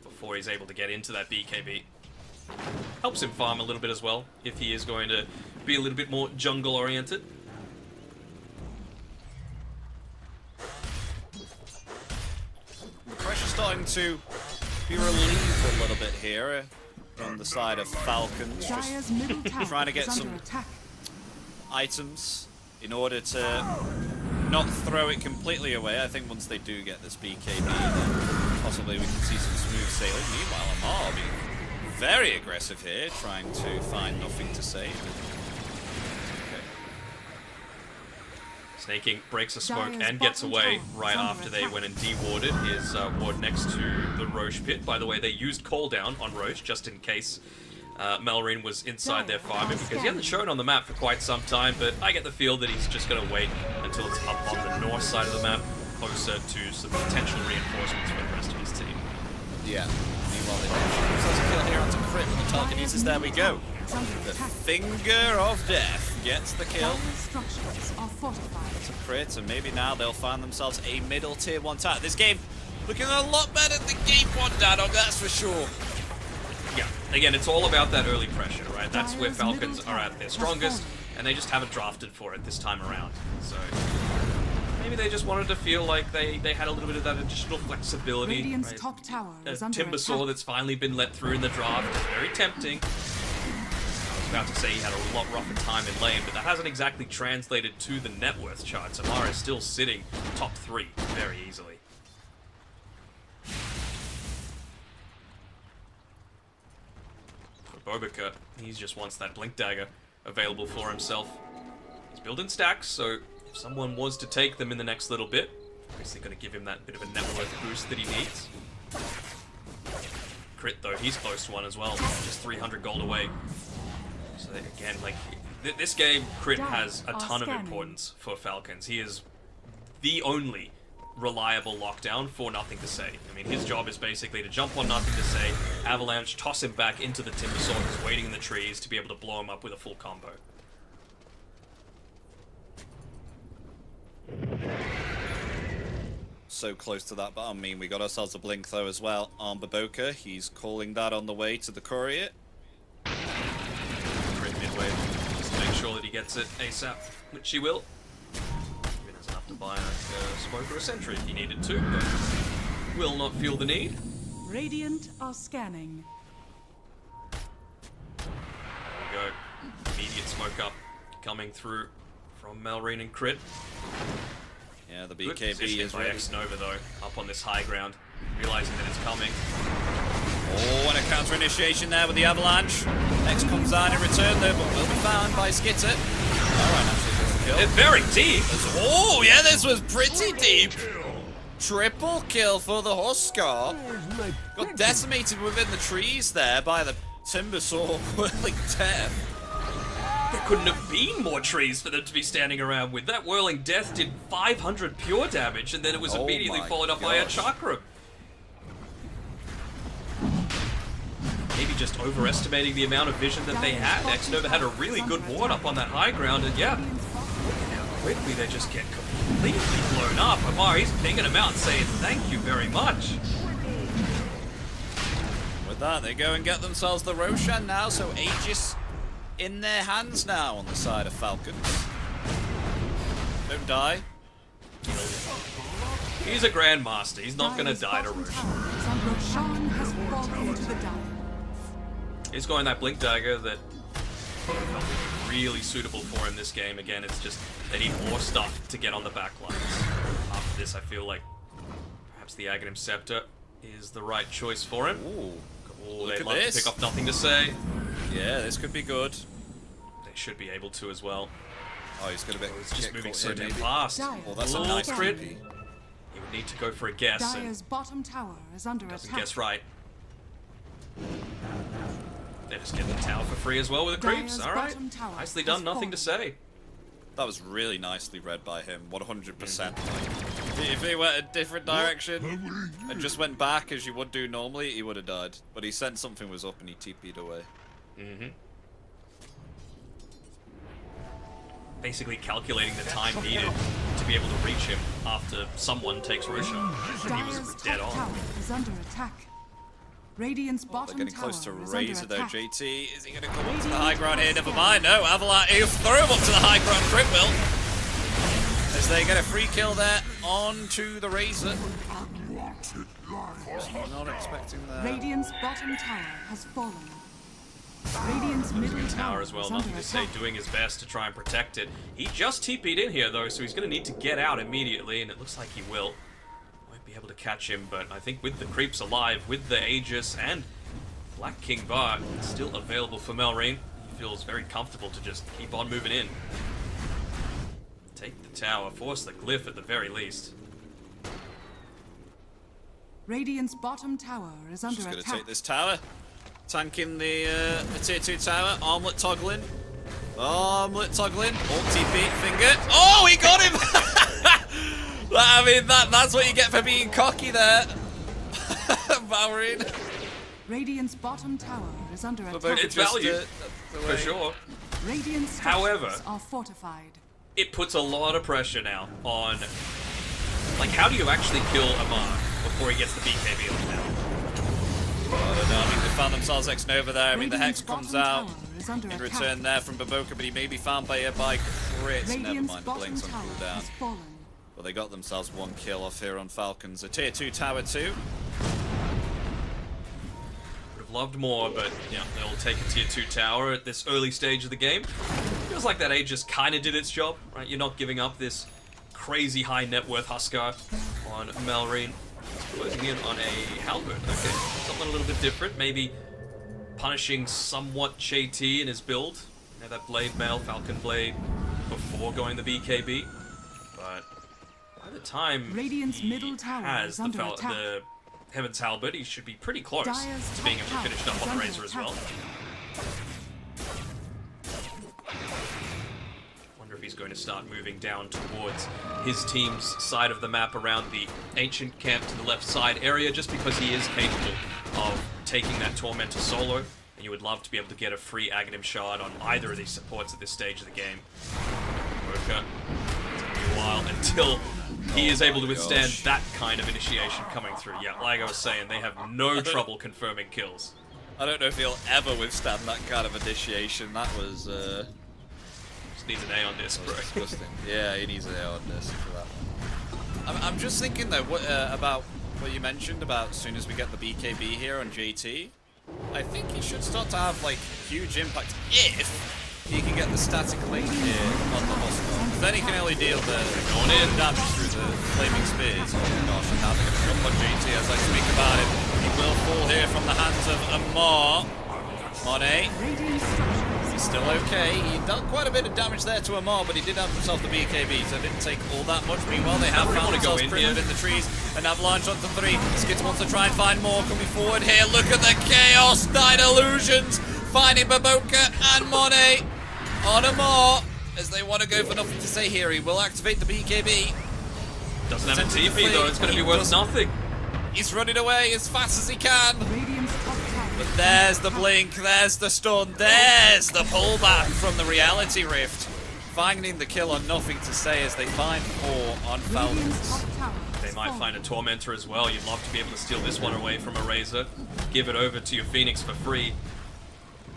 before he's able to get into that BKB. Helps him farm a little bit as well, if he is going to be a little bit more jungle-oriented. The pressure's starting to be relieved a little bit here. On the side of Falcons, just trying to get some items in order to not throw it completely away. I think once they do get this BKB, then possibly we can see some smooth sailing. Meanwhile, Amar being very aggressive here, trying to find nothing to save. Snaking breaks a smoke and gets away right after they went and de-warded his ward next to the Roche pit. By the way, they used call down on Roche just in case Melrin was inside their farming, because he hasn't shown on the map for quite some time, but I get the feel that he's just going to wait until it's up on the north side of the map, closer to some potential reinforcements for the rest of his team. Yeah. Meanwhile, they themselves a kill here onto Crit with the telekinesis. There we go. The Finger of Death gets the kill. It's a Crit, and maybe now they'll find themselves a middle tier 1 tower. This game looking a lot better than game 1, Dadog, that's for sure. Yeah, again, it's all about that early pressure, right? That's where Falcons are at their strongest, and they just haven't drafted for it this time around. So maybe they just wanted to feel like they had a little bit of that additional flexibility. Right? Top tower A Timbersaw that's finally been let through in the draft is very tempting. I was about to say he had a lot rougher time in lane, but that hasn't exactly translated to the net worth chart. Amara is still sitting top 3 very easily. For Bobica, he just wants that Blink Dagger available for himself. He's building stacks, so if someone was to take them in the next little bit, obviously going to give him that bit of a net worth boost that he needs. Crit though, he's close to one as well, just 300 gold away. So again, like, this game, Crit has a ton of importance for Falcons. He is the only reliable lockdown for Nothing to Say. I mean, his job is basically to jump on Nothing to Say, Avalanche, toss him back into the Timbersaw who's waiting in the trees to be able to blow him up with a full combo. So close to that, but I mean, we got ourselves a blink though as well on Baboka. He's calling that on the way to the courier. Midway, just to make sure that he gets it ASAP, which he will. He doesn't have to buy a smoke or a sentry if he needed to, but will not feel the need. Radiant are scanning. There we go. Worker coming through from Melrine and Crit. Yeah, the Good BKB positioning is by ready. X-Nova though, up on this high ground, realizing that it's coming. Oh, and a counter initiation there with the Avalanche. X comes down in return though, but will be found by Skitter. Alright, actually gets the kill. It's very deep! Oh, yeah, this was pretty deep. Triple kill for the Huskar. Got decimated within the trees there by the Timbersaw Whirling Death. There couldn't have been more trees for them to be standing around with. That Whirling Death did 500 pure damage, and then it was Oh immediately my followed up by a gosh. Chakra. Maybe just overestimating the amount of vision that they had. X-Nova had a really good ward up on that high ground, and yeah, quickly they just get completely blown up. Amari's pinging them out and saying thank you very much. With that, they go and get themselves the Roshan now, so Aegis in their hands now on the side of Falcons. Don't die. He's a Grandmaster. He's not going to die to Roshan. Roshan has fallen to the Dire. He's going that Blink Dagger that felt really suitable for him this game. Again, it's just they need more stuff to get on the back lines. After this, I feel like perhaps the Aghanim Scepter is the right choice for him. Ooh, Oh, look they'd at love this. to pick up Nothing to Say. Yeah, this could be good. They should be able to as well. Oh, he's gonna be It's just get moving caught so here, damn maybe. fast. Oh, that's a Little nice crit. TP. He would need to go for a guess, and Dire's bottom tower is under doesn't attack. guess right. They just get the tower for free as well with the creeps. Dire's All right, bottom tower nicely has done. Nothing to fallen. say. That was really nicely read by him, 100%. Like, if he went a different direction and just went back as you would do normally, he would have died. But he sensed something was up and he TP'd away. Basically calculating the time needed to be able to reach him after someone takes Roshan. And he was Dire's dead top on. tower is under attack. Radiant's They're bottom getting tower close to is Razor under though. attack. JT, is he going to come up to the high ground here? Never mind. No, Avalanche, he'll throw him up to the high ground. Crit will. As they get a free kill there onto the Razor. Not expecting that. Radiant's bottom tower has fallen. Radiant's middle Tower as well, is Nothing under to Say attack. doing his best to try and protect it. He just TP'd in here though, so he's going to need to get out immediately, and it looks like he will. Won't be able to catch him, but I think with the creeps alive, with the Aegis and Black King Bar still available for Melrine, he feels very comfortable to just keep on moving in. Take the tower, force the glyph at the very least. Radiant's bottom tower is under Just going to attack. take this tower. Tanking the tier 2 tower. Armlet toggling. Armlet toggling. Alt TP. Finger. Oh, he got him! I mean, that's what you get for being cocky there. Valorine. Radiant's bottom tower is under Both attack. It's just, value, for away. sure. Radiant's However- structures are fortified. It puts a lot of pressure now on, like, how do you actually kill Amar before he gets the BKB on now? I don't know. I mean, they found themselves X-Nova there. I mean, the Radiant's Hex comes bottom out tower is under in attack. return there from Baboka, but he may be found by Crit. Never Radiant's mind, the bottom Blink's on tower cooldown. has fallen. But they got themselves one kill off here on Falcons. A tier 2 tower 2. Would have loved more, but yeah, they'll take a tier 2 tower at this early stage of the game. Feels like that Aegis kind of did its job, right? You're not giving up this crazy high net worth Huskar on Melrine. Closing in on a Halberd. Okay, something a little bit different. Maybe punishing somewhat JT in his build. You know, that Blade Mail, Falcon Blade, before going the BKB. But by the time Radiant's he middle tower has is the, under attack. the Heaven's Halberd, he should be pretty close Dire's to being able top to finish it tower up is on the under Razor as attack. well. Wonder if he's going to start moving down towards his team's side of the map around the ancient camp to the left side area, just because he is capable of taking that Tormentor solo, and you would love to be able to get a free Aghanim shard on either of these supports at this stage of the game. Worker. It's going to be a while until he is able to withstand that kind of initiation coming through. Yeah, like I was saying, they have no trouble confirming kills. I don't know if he'll ever withstand that kind of initiation. That was Just needs an A on disc, bro. disgusting. Yeah, he needs an A on this for that one. I'm just thinking though about what you mentioned about as soon as we get the BKB here on JT. I think he should start to have like huge impact if he can get the static link here on the hospital. Then he can only deal the damage through the flaming spears. Oh gosh, and now they're going to jump on JT as I speak about it. He will fall here from the hands of Amar. Monet. He's still okay. He done quite a bit of damage there to Amar, but he did have himself the BKB, so it didn't take all that much. Meanwhile, they have found themselves printed in the trees. An avalanche onto 3. Skitter wants to try and find more coming forward here. Look at the chaos. 9 illusions. Finding Baboka and Monet on Amar as they want to go for nothing to say here. He will activate the BKB. Doesn't have a TP though, it's going to be worth nothing. He's running away as fast as he can. Radiant's top tower. But there's the blink, there's the stun, there's the pullback from the reality rift. Finding the kill on nothing to say as they find 4 on Radiant's top Falcons. tower. They might find a Tormentor as well. You'd love to be able to steal this one away from a Razor. Give it over to your Phoenix for free.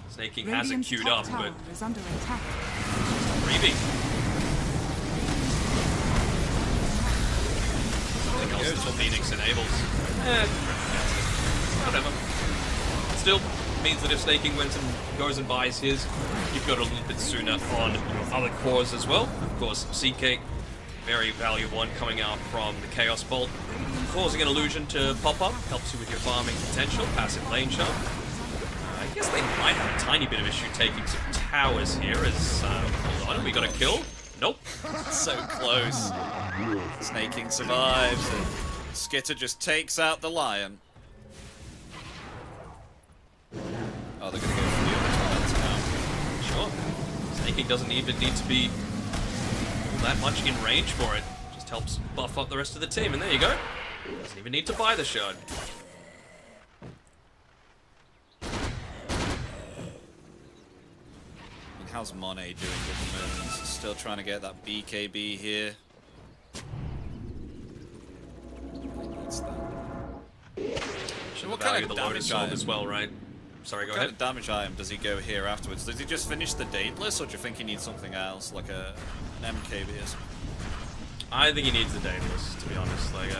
Snaking has it queued up, but is under attack. freebie. Something else that Phoenix enables. Whatever. Still means that if Snaking went and goes and buys his, you've got a little bit sooner on your other cores as well. Of course, CK, very valuable one coming out from the Chaos Bolt. Causing an illusion to pop up, helps you with your farming potential. Passive lane shot. I guess they might have a tiny bit of issue taking some towers here as, hold on, we got a kill? Nope. So close. Snaking survives and Skitter just takes out the Lion. Oh, they're going to go for the other talents now. Sure. Snaking doesn't even need to be all that much in range for it. Just helps buff up the rest of the team, and there you go. Doesn't even need to buy the shard. How's Monet doing with the moment? Still trying to get that BKB here. What's that? What kind of the Lotus Orb as well, right? Sorry, go ahead. What kind of damage item does he go here afterwards? Does he just finish the Daedalus, or do you think he needs something else, like an MKB or something? I think he needs the Daedalus, to be honest. Like,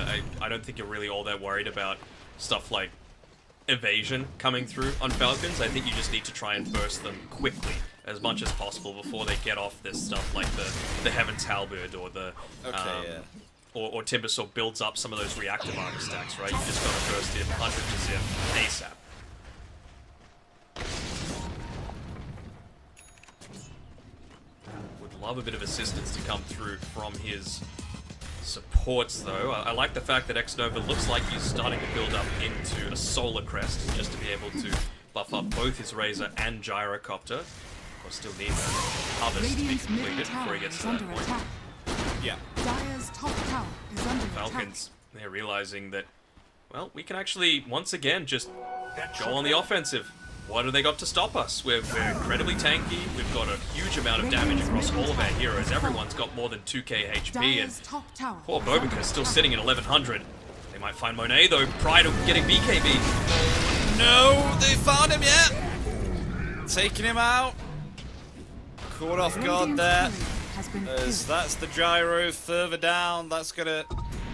I don't think you're really all that worried about stuff like evasion coming through on Falcons. I think you just need to try and burst them quickly as much as possible before they get off this stuff like the Heaven's Halberd or the or Timbersaw builds up some of those reactive armor stacks, right? You just gotta burst in 100% ASAP. Would love a bit of assistance to come through from his supports though. I like the fact that X-Nova looks like he's starting to build up into a Solar Crest just to be able to buff up both his Razor and Gyrocopter. Still need that harvest to be completed before he gets to that point. Attack. Yeah. Dire's top tower is under Falcons, they're realizing that, well, we can actually, once again, just go on the offensive. What have they got to stop us? We're incredibly tanky, we've got a huge amount of damage across all of our heroes. Everyone's got more than 2k HP, and poor Bobica is still sitting at 1100. They might find Monet, though, prior to getting BKB. No, they found him yet. Taking him out. Caught off guard there, as that's the gyro further down. That's gonna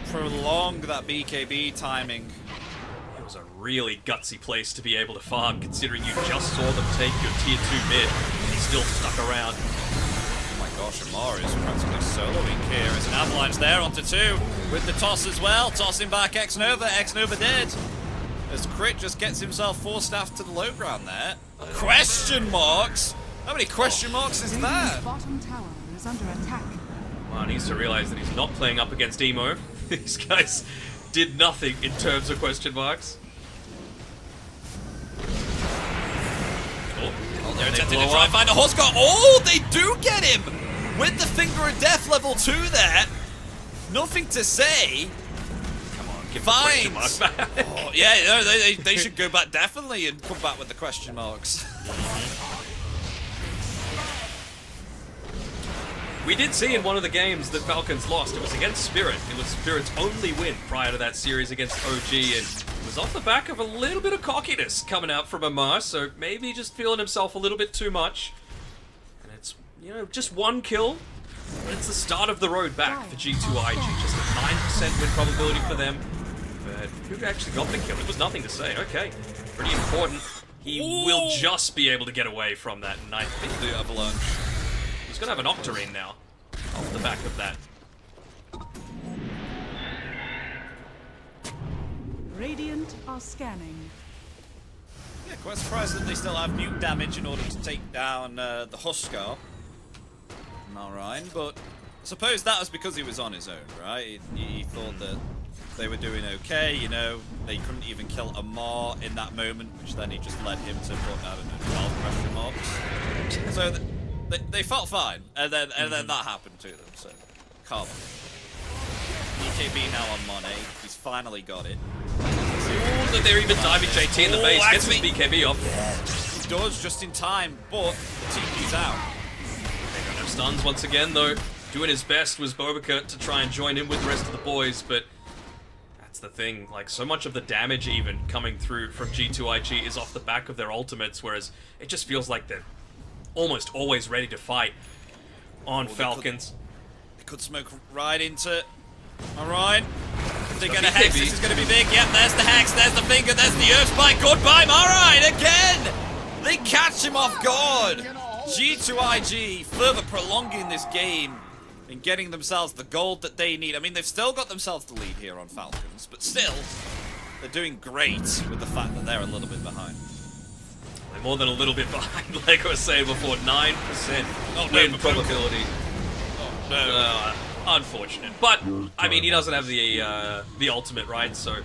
prolong that BKB timing. It was a really gutsy place to be able to farm, considering you just saw them take your tier 2 mid, and he still stuck around. Oh my gosh, Amar is practically soloing here. There's an avalanche there onto 2, with the toss as well. Tossing back X-Nova, X-Nova dead. As Crit just gets himself 4 staff to the low ground there. Question marks? How many question marks is that? Bottom tower is under attack. Well, he needs to realize that he's not playing up against Emo. These guys did nothing in terms of question marks. Oh, They're attempting to try and find a horse guard. Oh, they do get him! With the Finger of Death level 2 there. Nothing to say. Come on, give the question mark back. Oh, yeah, no, they should go back definitely and come back with the question marks. We did see in one of the games that Falcons lost. It was against Spirit. It was Spirit's only win prior to that series against OG, and it was off the back of a little bit of cockiness coming out from Amar, so maybe just feeling himself a little bit too much. And it's, you know, just one kill, but it's the start of the road back for G2IG. Just a 9% win probability for them. But who actually got the kill? It was nothing to say. Okay, pretty important. He will just be able to get away from that, and I think The avalanche. he's going to have an Octarine now, off the back of that. Radiant are scanning. Yeah, quite surprised that they still have mute damage in order to take down the Huskar. Alright, but I suppose that was because he was on his own, right? He thought that they were doing okay, you know, they couldn't even kill Amar in that moment, which then he just led him to put, I don't know, 12 question marks. So they felt fine, and then that happened to them, so karma. BKB now on Monet, he's finally got it. Ooh, they're even diving JT in the base, gets his BKB off. He does just in time, but the TP's out. They got no stuns once again, though. Doing his best was Bobica to try and join in with the rest of the boys, but that's the thing. Like, so much of the damage even coming through from G2IG is off the back of their ultimates, whereas it just feels like they're almost always ready to fight on Falcons. They could smoke right into... Alright. They're gonna hex, this is gonna be big. Yep, there's the hex, there's the finger, there's the earth spike. Goodbye, alright, again! They catch him off guard. G2IG further prolonging this game and getting themselves the gold that they need. I mean, they've still got themselves the lead here on Falcons, but still, they're doing great with the fact that they're a little bit behind. They're more than a little bit behind, like I was saying before, 9% win probability. Oh, no. Unfortunate, but I mean he doesn't have the ultimate, right? So I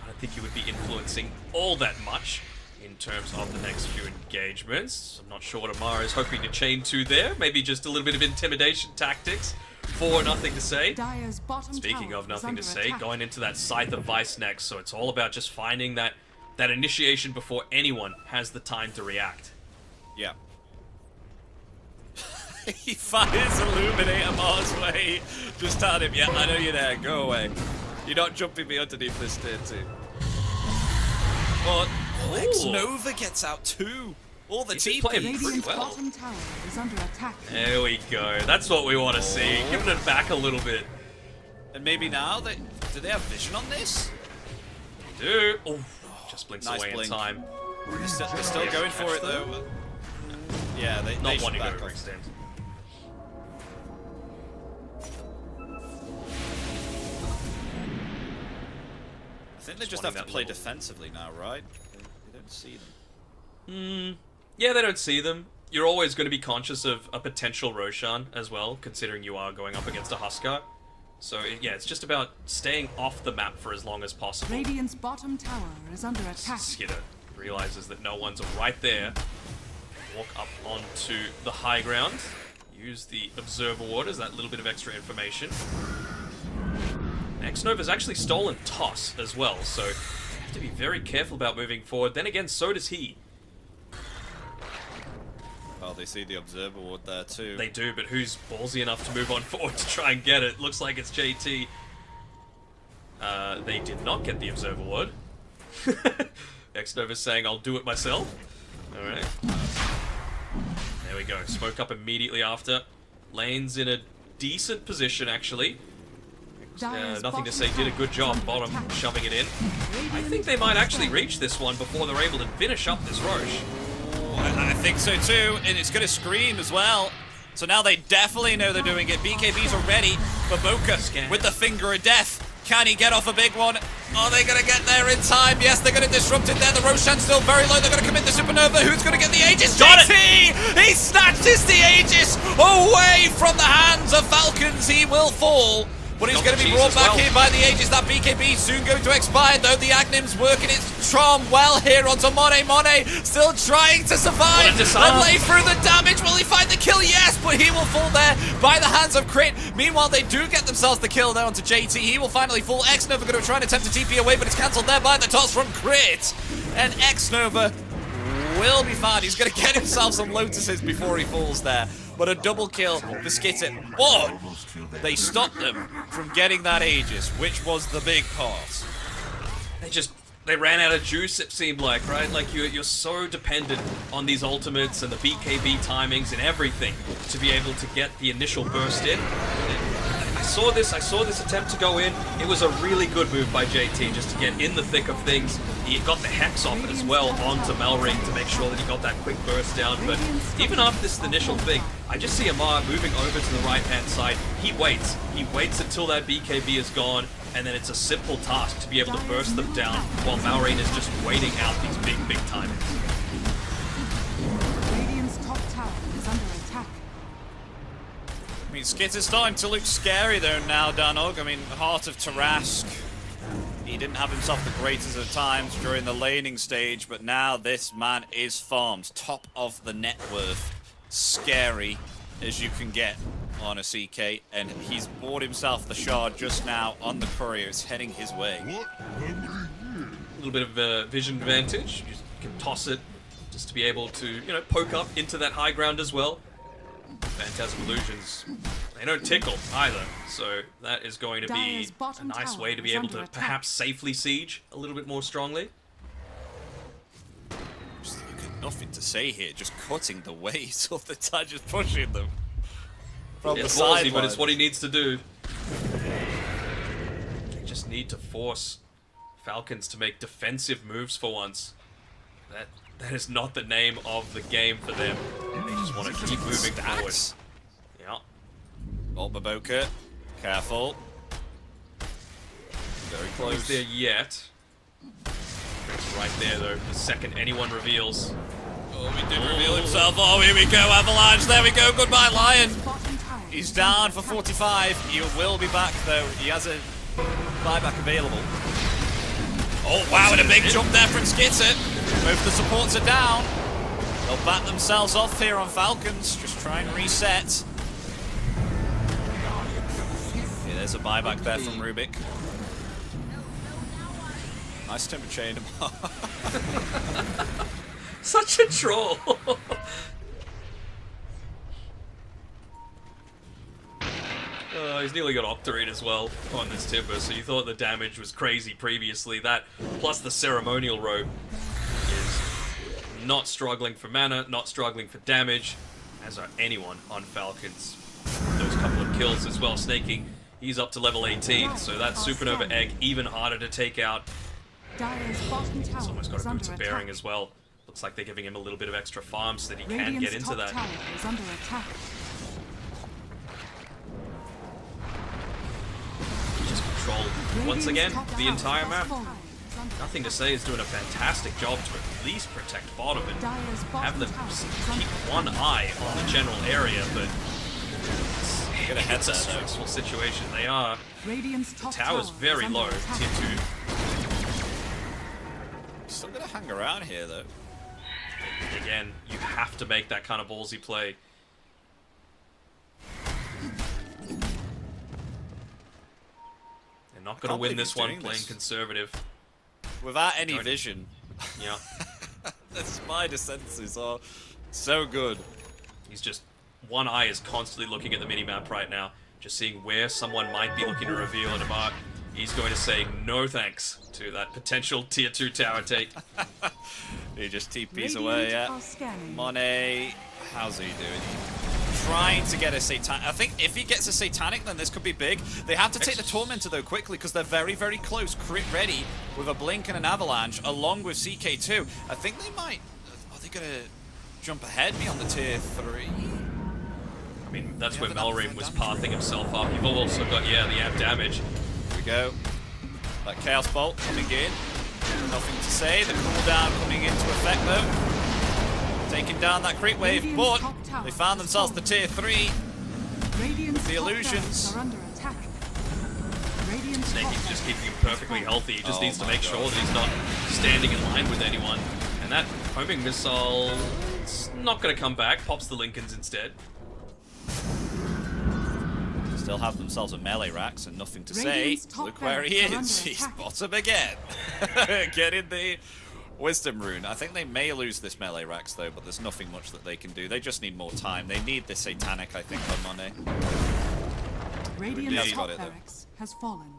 don't think he would be influencing all that much in terms of the next few engagements. I'm not sure what Amara is hoping to chain to there. Maybe just a little bit of intimidation tactics for nothing to say. Dire's bottom Speaking tower of is nothing under to say, attack. going into that Scythe of Vice next, so it's all about just finding that initiation before anyone has the time to react. Yeah. He fires Illuminate Amar's way. Just tell him, yeah, I know you're there, go away. You're not jumping me underneath this tier 2. But Lex Nova gets out too. All the He's been playing TP. pretty Radiant's well. bottom tower is under attack. There we go. That's what we want to see. Giving it back a little bit. And maybe now, do they have vision on this? They do. Oh, just blinks Nice away blink. in time. They're still going for it though. Yeah, they Not should wanting to back off. overextend. I think they just have to play defensively now, right? They don't see them. Yeah, they don't see them. You're always going to be conscious of a potential Roshan as well, considering you are going up against a Huskar. So, yeah, it's just about staying off the map for as long as possible. Radiant's bottom tower is under attack. Skidder realizes that no one's right there. Walk up onto the high ground. Use the Observer Ward as that little bit of extra information. X-Nova's actually stolen Toss as well, so you have to be very careful about moving forward. Then again, so does he. Oh, they see the Observer Ward there too. They do, but who's ballsy enough to move on forward to try and get it? Looks like it's JT. They did not get the Observer Ward. X-Nova's saying, I'll do it myself. Alright. There we go. Smoke up immediately after. Lane's in a decent position, actually. Nothing to say, did a good job bottom shoving it in. I think they might actually reach this one before they're able to finish up this Roche. I think so too, and it's going to scream as well. So now they definitely know they're doing it. BKBs are ready for Boca with the Finger of Death. Can he get off a big one? Are they going to get there in time? Yes, they're going to disrupt it there. The Roshan's still very low. They're going to commit the Supernova. Who's going to get the Aegis? Got JT! He snatches the Aegis away from the hands of Falcons. He will fall. But he's going to be brought back in by the Aegis. That BKB soon going to expire, though. The Agnim's working its charm well here onto Monet. Monet still trying to survive and lay through the damage. Will he find the kill? Yes, but he will fall there by the hands of Crit. Meanwhile, they do get themselves the kill there onto JT. He will finally fall. X-Nova going to try and attempt to TP away, but it's cancelled there by the toss from Crit. And X-Nova will be fine. He's going to get himself some Lotuses before he falls there. But a double kill for Skitter. But they stopped them from getting that Aegis, which was the big part. They ran out of juice, it seemed like, right? Like, you're so dependent on these ultimates and the BKB timings and everything to be able to get the initial burst in. I saw this attempt to go in. It was a really good move by JT just to get in the thick of things. He got the Hex off it as well onto Melring to make sure that he got that quick burst down. But even after this initial thing, I just see Amar moving over to the right-hand side. He waits. He waits until that BKB is gone, and then it's a simple task to be able to burst them down while Melring is just waiting out these big timings. Radiant's top tower is under attack. I mean, Skit is starting to look scary though now, Danog. I mean, Heart of Tarask, he didn't have himself the greatest of times during the laning stage, but now this man is farmed. Top of the net worth. Scary as you can get on a CK, and he's bought himself the shard just now on the courier. It's heading his way. A little bit of vision advantage. You can toss it just to be able to, you know, poke up into that high ground as well. Phantasm Illusions, they don't tickle either, so that is going to be a nice way to be able to perhaps safely siege a little bit more strongly. Just nothing to say here, just cutting the weight of the tide, just pushing them from the sideline. But it's what he needs to do. They just need to force Falcons to make defensive moves for once. That is not the name of the game for them. They just want to keep moving forward. Yeah. Oh, Maboka. Careful. Very close. He's there yet. It's right there though, the second anyone reveals. Oh, he did reveal himself. Oh, here we go, Avalanche. There we go. Goodbye, Lion. He's down for 45. He will be back though. He has a buyback available. Oh, wow, and a big jump there from Skitter. Both the supports are down. They'll bat themselves off here on Falcons. Just try and reset. Yeah, there's a buyback there from Rubik. Nice timber chain. Such a troll. He's nearly got Octarine as well on this Timber, so you thought the damage was crazy previously. That, plus the Ceremonial Robe, is not struggling for mana, not struggling for damage, as are anyone on Falcons. Those couple of kills as well. Snaking, he's up to level 18, so that Supernova Egg even harder to take out. He's almost got a Boots of Bearing as well. Looks like they're giving him a little bit of extra farm so that he can get into that. Just control, once again, the entire map. Nothing to say is doing a fantastic job to at least protect bottom and have them keep one eye on the general area, but it's a stressful situation. They are. The tower's very low, tier 2. Still gonna hang around here though. Again, you have to make that kind of ballsy play. They're not going to win this one playing conservative. Without any vision. Yeah. The spider senses are so good. He's just, one eye is constantly looking at the minimap right now, just seeing where someone might be looking to reveal an Amar. He's going to say no thanks to that potential tier 2 tower take. He just TP's away, yeah. Monet, how's he doing? Trying to get a Satanic. I think if he gets a Satanic, then this could be big. They have to take the Tormentor, though, quickly, because they're very, very close. Crit ready with a Blink and an Avalanche, along with CK2. I think they might... Are they going to jump ahead me on the tier 3? I mean, that's where Melrim was pathing himself up. You've also got, yeah, the amp damage. Here we go. That Chaos Bolt coming in. Nothing to say. The cooldown coming into effect, though. Taking down that creep wave, but they found themselves the tier 3. The illusions. Snaking just keeping him perfectly healthy. He just needs to make sure that he's not standing in line with anyone. And that homing missile is not going to come back. Pops the Lincolns instead. Still have themselves a melee racks and nothing to say. Look where he is. He's bottom again. Getting the Wisdom Rune. I think they may lose this melee racks though, but there's nothing much that they can do. They just need more time. They need the Satanic, I think, on Monet. Radiant's top barracks has fallen.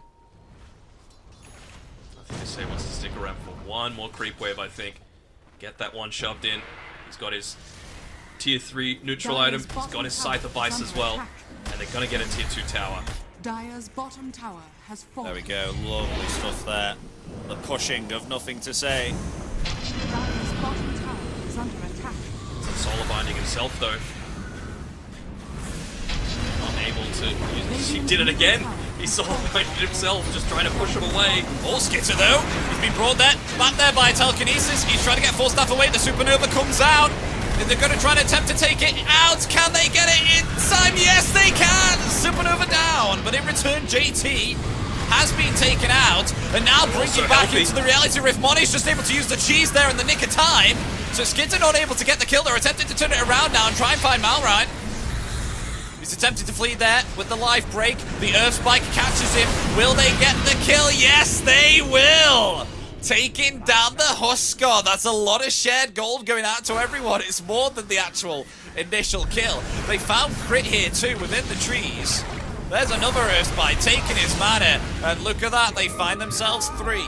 Nothing to say. Wants to stick around for one more creep wave, I think. Get that one shoved in. He's got his tier 3 neutral item. He's got his Scythe of Vice as well. And they're going to get a tier 2 tower. Dire's bottom tower has fallen. There we go, lovely stuff there. The pushing of nothing to say. Dire's bottom tower is under attack. Solar binding himself though. Unable to use. He did it again. He solar binded himself, just trying to push him away. All skitter though. He's been brought there, back there by telekinesis. He's trying to get Force Staff away. The supernova comes out. They're going to try to attempt to take it out. Can they get it in time? Yes, they can. Supernova down, but in return, JT has been taken out, and now bringing back into the reality rift. Money's just able to use the cheese there in the nick of time. So Skitter not able to get the kill. They're attempting to turn it around now and try and find Malrine. He's attempting to flee there with the life break. The Earth Spike catches him. Will they get the kill? Yes, they will. Taking down the Huskar. That's a lot of shared gold going out to everyone. It's more than the actual initial kill. They found crit here too within the trees. There's another Earth Spike taking his mana. And look at that. They find themselves 3.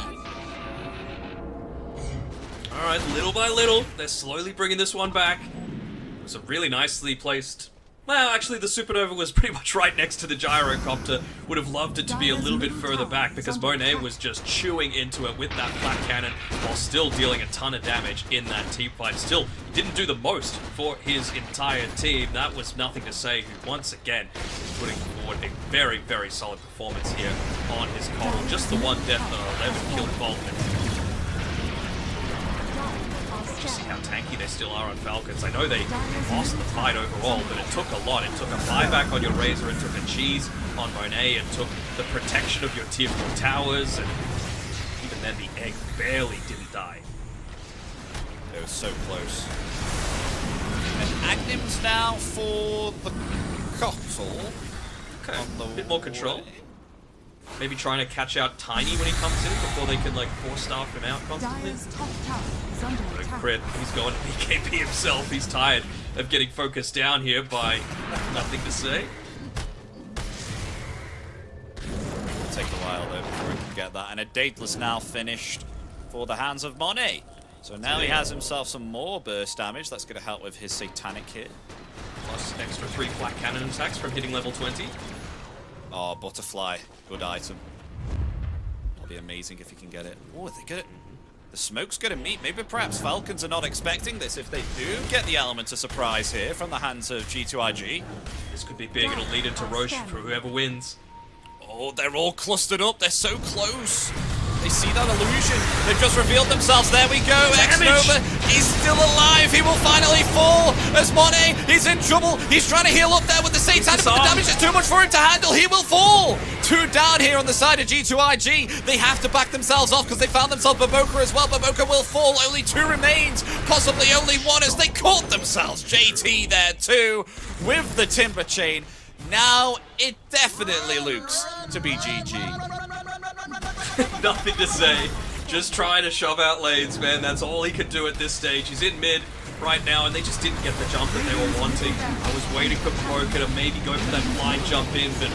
Alright, little by little, they're slowly bringing this one back. It was a really nicely placed... Well, actually, the Supernova was pretty much right next to the Gyrocopter. Would have loved it to be a little bit further back because Monet was just chewing into it with that flat cannon while still dealing a ton of damage in that team fight. Still, he didn't do the most for his entire team. That was nothing to say. Who once again is putting forward a very, very solid performance here on his Coddle. Just the one death and 11 kill involvement. See how tanky they still are on Falcons. I know they lost the fight overall, but it took a lot. It took a buyback on your Razor, it took a cheese on Monet, it took the protection of your tier 4 towers, and even then the egg barely didn't die. It was so close. And Agnem's now for the Cockle. Okay, a bit more control. Maybe trying to catch out Tiny when he comes in before they can like force staff him out constantly. Dire's top tower is under What a attack. crit. He's going to BKB himself. He's tired of getting focused down here by nothing to say. It'll take a while though before he can get that. And a Dateless now finished for the hands of Monet. So now he has himself some more burst damage. That's going to help with his Satanic hit. Plus extra 3 flat cannon attacks from hitting level 20. Oh, Butterfly. Good item. It'll be amazing if he can get it. Oh, they get it. The smoke's going to meet. Maybe perhaps Falcons are not expecting this. If they do get the element of surprise here from the hands of G2IG. This could be big. It'll lead into Roche for whoever wins. Oh, they're all clustered up. They're so close. They see that illusion. They've just revealed themselves. There we go. X-Nova is still alive. He will finally fall as Monet is in trouble. He's trying to heal up there with the Satanic, but the damage is too much for him to handle. He will fall. 2 down here on the side of G2IG. They have to back themselves off because they found themselves Baboka as well. Baboka will fall. Only 2 remains. Possibly only 1 as they caught themselves. JT there too with the Timber Chain. Now it definitely looks to be GG. Nothing to say. Just trying to shove out lanes, man. That's all he could do at this stage. He's in mid right now, and they just didn't get the jump that they were wanting. I was waiting for Broker to maybe go for that blind jump in, but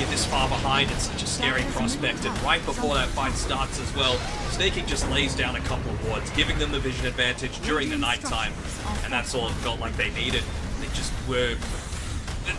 you're this far behind. It's such a scary prospect, and right before that fight starts as well, Snaking just lays down a couple of wards, giving them the vision advantage during the nighttime, and that's all it felt like they needed. They just were...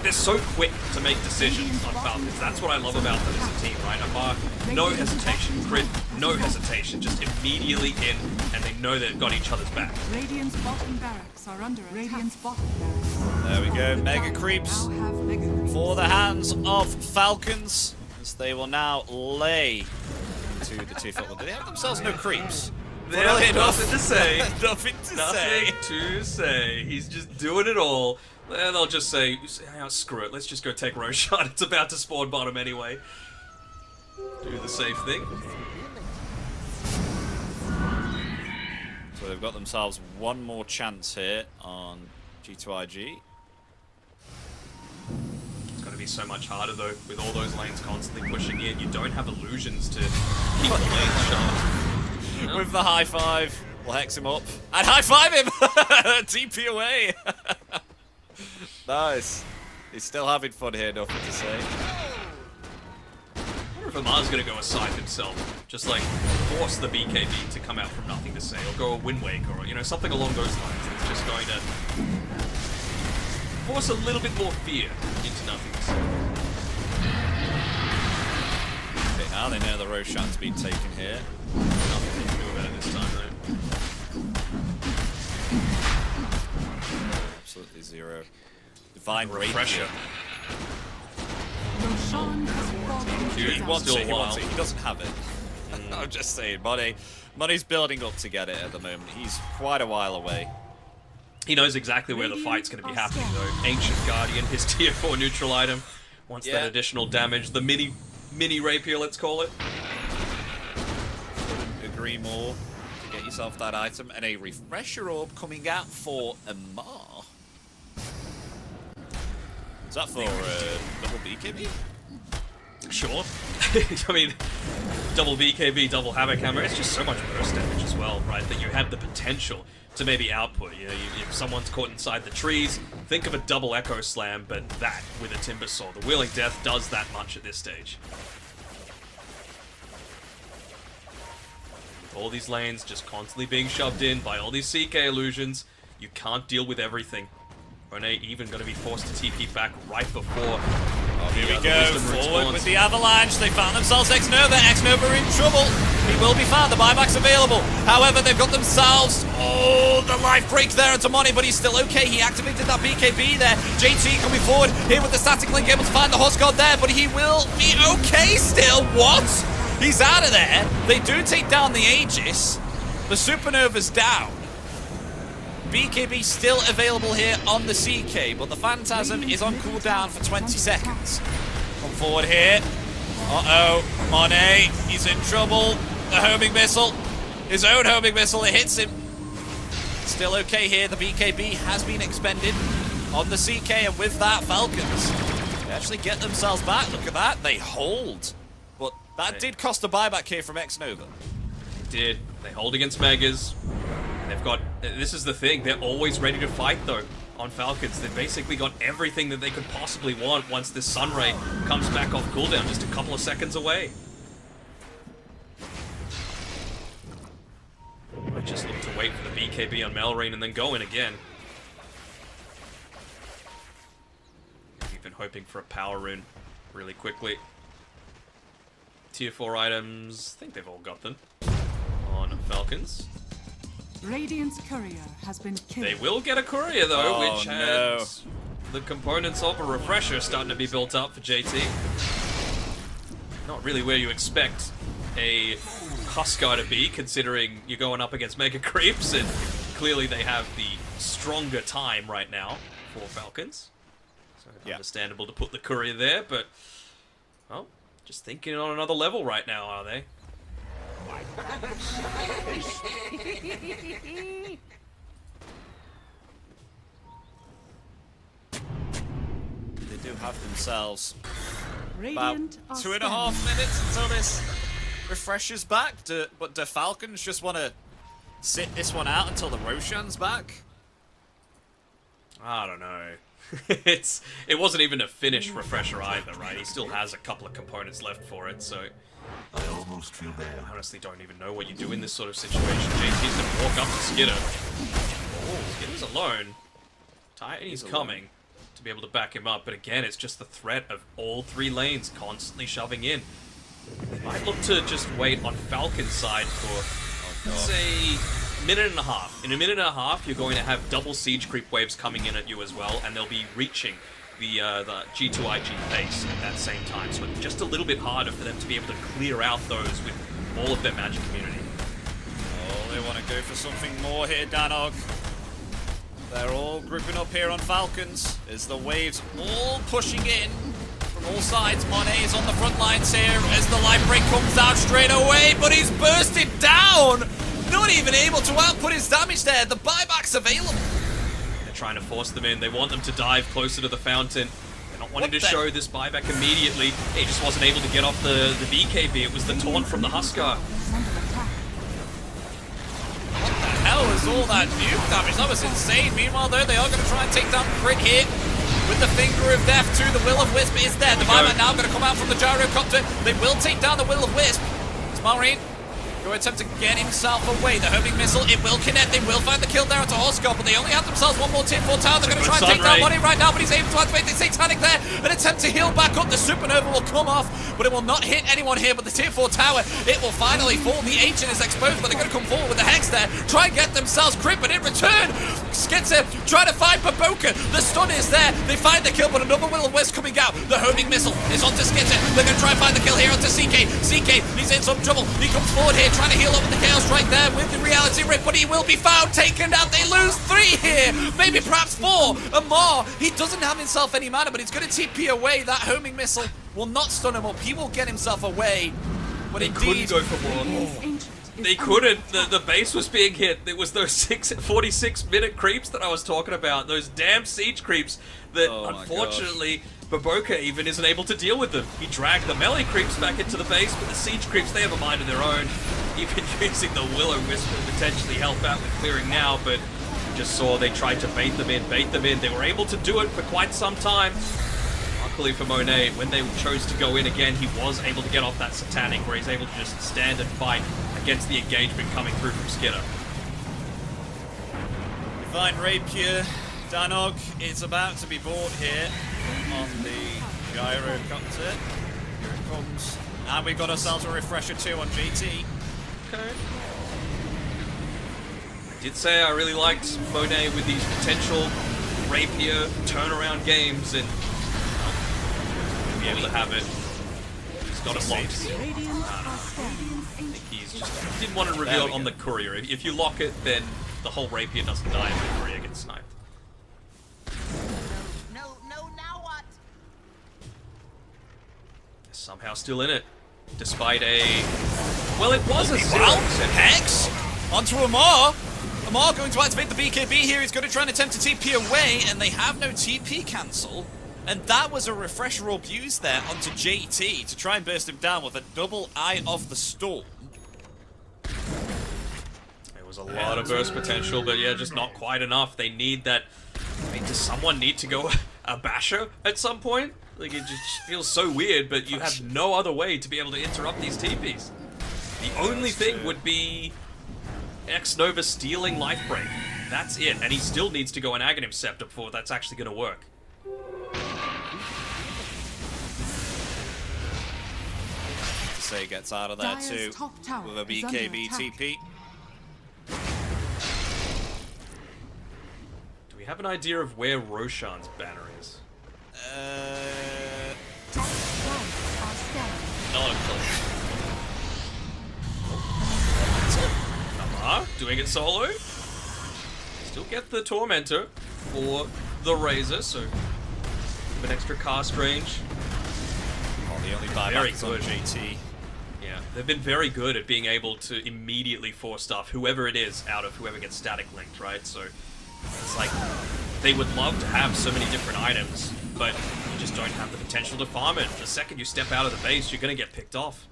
They're so quick to make decisions on Falcons. That's what I love about them as a team, right? Amar, no hesitation. Crit, no hesitation. Just immediately in, and they know they've got each other's back. Radiant's bottom barracks are under attack. Radiant's bottom barracks. There we go. Mega creeps Now have mega creeps. for the hands of Falcons, as they will now lay into the 2-foot. Well, they have themselves no creeps. They have nothing to say. Nothing to say. Nothing to say. He's just doing it all. And they'll just say, oh, screw it, let's just go take Roshan. It's about to spawn bottom anyway. Do the safe thing. So they've got themselves one more chance here on G2IG. It's going to be so much harder though, with all those lanes constantly pushing in. You don't have illusions to keep the lanes sharp. You know? With the high five, we'll hex him up. And high five him! TP away! Nice. He's still having fun here, nothing to say. I wonder if Amar's going to go aside himself. Just like force the BKB to come out from nothing to say, or go a Wind Waker, or you know, something along those lines. It's just going to force a little bit more fear into nothing to say. Now they know the Roshan's been taken here. Nothing they can do about it this time, though. Absolutely zero. Divine Refresher. Rapier. Roshan has fallen. Dude, He wants still it, a he wants while. it. He doesn't have it. I'm just saying, Money's building up to get it at the moment. He's quite a while away. He knows exactly where the fight's going to be happening, though. Ancient Guardian, his tier 4 neutral item. Wants that additional damage. The mini rapier, let's call it. Couldn't agree more. To get yourself that item. And a refresher orb coming out for Amar. Is that for double BKB? Sure. I mean, double BKB, double Havoc Hammer, it's just so much burst damage as well, right? That you have the potential to maybe output. You know, if someone's caught inside the trees, think of a double Echo Slam, but that with a Timber Saw. The Wheeling Death does that much at this stage. With all these lanes just constantly being shoved in by all these CK illusions, you can't deal with everything. Rene even going to be forced to TP back right before. Here we go, forward with the Avalanche. They found themselves X-Nova. X-Nova in trouble. He will be found. The buyback's available. However, they've got themselves... Oh, the life break there into Money, but he's still okay. He activated that BKB there. JT coming forward here with the static link, able to find the Husk God there, but he will be okay still. What? He's out of there. They do take down the Aegis. The Supernova's down. BKB still available here on the CK, but the Phantasm is on cooldown for 20 seconds. Come forward here. Uh-oh, Monet, he's in trouble. The homing missile, his own homing missile, it hits him. Still okay here, the BKB has been expended on the CK, and with that, Falcons, they actually get themselves back. Look at that, they hold. But that did cost a buyback here from X-Nova. It did. They hold against Megas. They've got, this is the thing, they're always ready to fight though on Falcons. They've basically got everything that they could possibly want once this Sunray comes back off cooldown, just a couple of seconds away. I just look to wait for the BKB on Melrine and then go in again. We've been hoping for a power rune really quickly. Tier 4 items, I think they've all got them on Falcons. Radiant's courier has been killed. They will get a courier though, Oh, which no. has the components of a refresher starting to be built up for JT. Not really where you expect a Huskar to be, considering you're going up against Mega Creeps, and clearly they have the stronger time right now for Falcons. So understandable to put the courier there, but, well, just thinking on another level right now, are they? They do have themselves Radiant about are 2.5 minutes until this refresher's back. But do Falcons just want to sit this one out until the Roshan's back? I don't know. It wasn't even a finished refresher either, right? He still has a couple of components left for it, so I almost feel bad. I honestly don't even know what you do in this sort of situation. JT's gonna walk up to Skidder. Oh, Skidder's alone. Tiny's coming to be able to back him up, but again, it's just the threat of all three lanes constantly shoving in. They might look to just wait on Falcon's side for, say, minute and a half. In a minute and a half, you're going to have double siege creep waves coming in at you as well, and they'll be reaching the G2IG base at that same time. So it's just a little bit harder for them to be able to clear out those with all of their magic community. Oh, they want to go for something more here, Danog. They're all grouping up here on Falcons as the waves all pushing in from all sides. Monet is on the front lines here as the life break comes out straight away, but he's bursted down. Not even able to output his damage there. The buyback's available. They're trying to force them in. They want them to dive closer to the fountain. They're not wanting to show this buyback immediately. He just wasn't able to get off the BKB. It was the taunt from the Huskar. What the hell was all that nuke damage? That was insane. Meanwhile, though, they are going to try and take down Crit here with the Finger of Death to the Will of Wisp is there. The buyback now going to come out from the Gyrocopter. They will take down the Will of Wisp. It's Malrine Go attempt to get himself away. The homing missile, it will connect. They will find the kill there onto Horoscope, but they only have themselves one more tier 4 tower. They're going to try and take down Money right now, but he's able to activate the Satanic there. An attempt to heal back up. The Supernova will come off, but it will not hit anyone here. But the tier 4 tower, it will finally fall. The Ancient is exposed, but they're going to come forward with the Hex there. Try and get themselves crit, but in return, Skitzer trying to find Baboka. The stun is there. They find the kill, but another Will-O-Wisp coming out. The homing missile is onto Skitzer. They're going to try and find the kill here onto CK. CK, he's in some trouble. He comes forward here, trying to heal over the Chaos right there with the Reality Rip, but he will be found, taken out. They lose 3 here, maybe perhaps 4 and more. He doesn't have himself any mana, but he's going to TP away. That homing missile will not stun him up. He will get himself away. But they couldn't go for more. They couldn't. The base was being hit. It was those 46-minute creeps that I was talking about. Those damn siege creeps that, unfortunately, Baboka even isn't able to deal with them. He dragged the melee creeps back into the base, but the siege creeps, they have a mind of their own. Even using the Will-O-Wisp to potentially help out with clearing now, but you just saw they tried to bait them in. They were able to do it for quite some time. Luckily for Monet, when they chose to go in again, he was able to get off that Satanic, where he's able to just stand and fight against the engagement coming through from Skidder. Divine Rapier, Danog is about to be bought here on the Gyrocopter. Here it comes. And we've got ourselves a refresher too on GT. Okay. I did say I really liked Monet with these potential Rapier turnaround games, and be able to have it. He's got it locked. I think he's just didn't want to reveal it on the courier. If you lock it, then the whole Rapier doesn't die and the courier gets sniped. No, now what? Somehow still in it, despite a... Well, it was a 0%. Hex onto Amar. Amar going to activate the BKB here. He's going to try and attempt to TP away, and they have no TP cancel. And that was a refresher orb used there onto JT to try and burst him down with a double Eye of the Storm. There was a lot of burst potential, but yeah, just not quite enough. They need that... I mean, does someone need to go a basher at some point? Like, it just feels so weird, but you have no other way to be able to interrupt these TPs. The only thing would be X-Nova stealing Lifebreak. That's it, and he still needs to go an Aghanim Scepter before that's actually going to work. Say gets out of there too with a BKB TP. Do we have an idea of where Roshan's banner is? Not a clue. Doing it solo. Still get the Tormentor for the Razor, so an extra cast range. Oh, the only buyback is on JT. Yeah, they've been very good at being able to immediately force stuff, whoever it is, out of whoever gets static linked, right? So it's like they would love to have so many different items, but you just don't have the potential to farm it. The second you step out of the base, you're going to get picked off.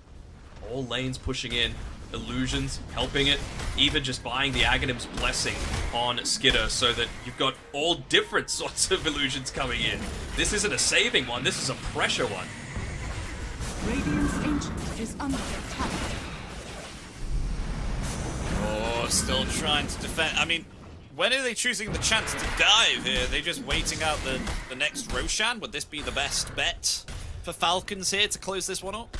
All lanes pushing in, illusions helping it, even just buying the Aghanim's Blessing on Skidder so that you've got all different sorts of illusions coming in. This isn't a saving one, this is a pressure one. Radiant's Ancient is under attack. Oh, still trying to defend. I mean, when are they choosing the chance to dive here? Are they just waiting out the next Roshan? Would this be the best bet for Falcons here to close this one up?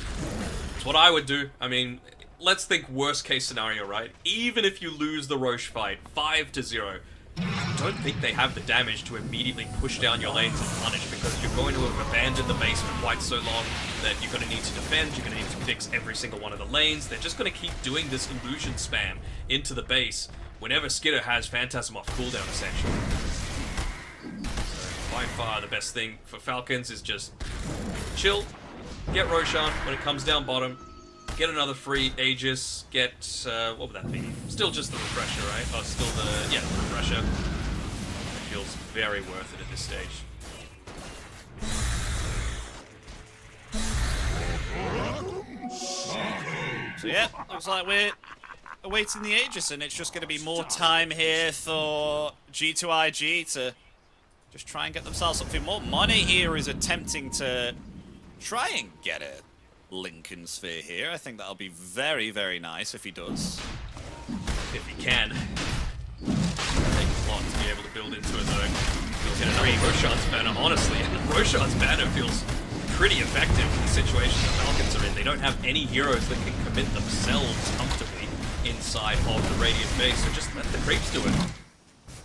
It's what I would do. I mean, let's think worst case scenario, right? Even if you lose the Roche fight 5-0, I don't think they have the damage to immediately push down your lanes and punish, because you're going to have abandoned the base for quite so long that you're going to need to defend, you're going to need to fix every single one of the lanes. They're just going to keep doing this illusion spam into the base whenever Skidder has Phantasm off cooldown, essentially. So by far the best thing for Falcons is just chill, get Roshan when it comes down bottom, get another free Aegis, get, what would that be? Still just the refresher, right? Oh, still the, yeah, the refresher. It feels very worth it at this stage. So yeah, looks like we're awaiting the Aegis, and it's just going to be more time here for G2IG to just try and get themselves something more. Money here is attempting to try and get it. Lincoln Sphere here. I think that'll be very, very nice if he does. If he can. Take a lot to be able to build into it, though. He'll get another Roshan's banner, honestly. Roshan's banner feels pretty effective in the situation the Falcons are in. They don't have any heroes that can commit themselves comfortably inside of the Radiant base, so just let the creeps do it.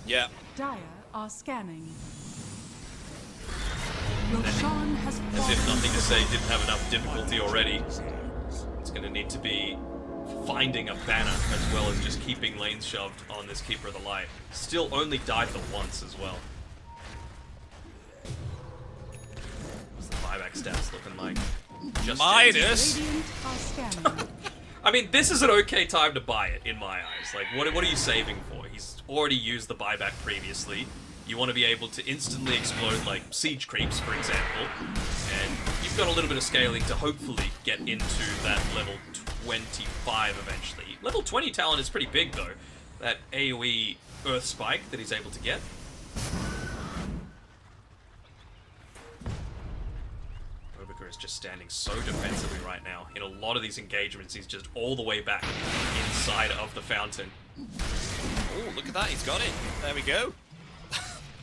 Yeah. Dire are scanning. Roshan has As if fallen. nothing to say didn't have enough difficulty already. It's going to need to be finding a banner as well as just keeping lanes shoved on this Keeper of the Light. Still only died the once as well. What's the buyback stats looking like? Just Midas. Radiant are scanning. I mean, this is an okay time to buy it, in my eyes. Like, what are you saving for? He's already used the buyback previously. You want to be able to instantly explode, like, siege creeps, for example. And you've got a little bit of scaling to hopefully get into that level 25 eventually. Level 20 talent is pretty big, though. That AoE Earth Spike that he's able to get. Is just standing so defensively right now. In a lot of these engagements, he's just all the way back inside of the fountain. Oh, look at that, he's got it. There we go.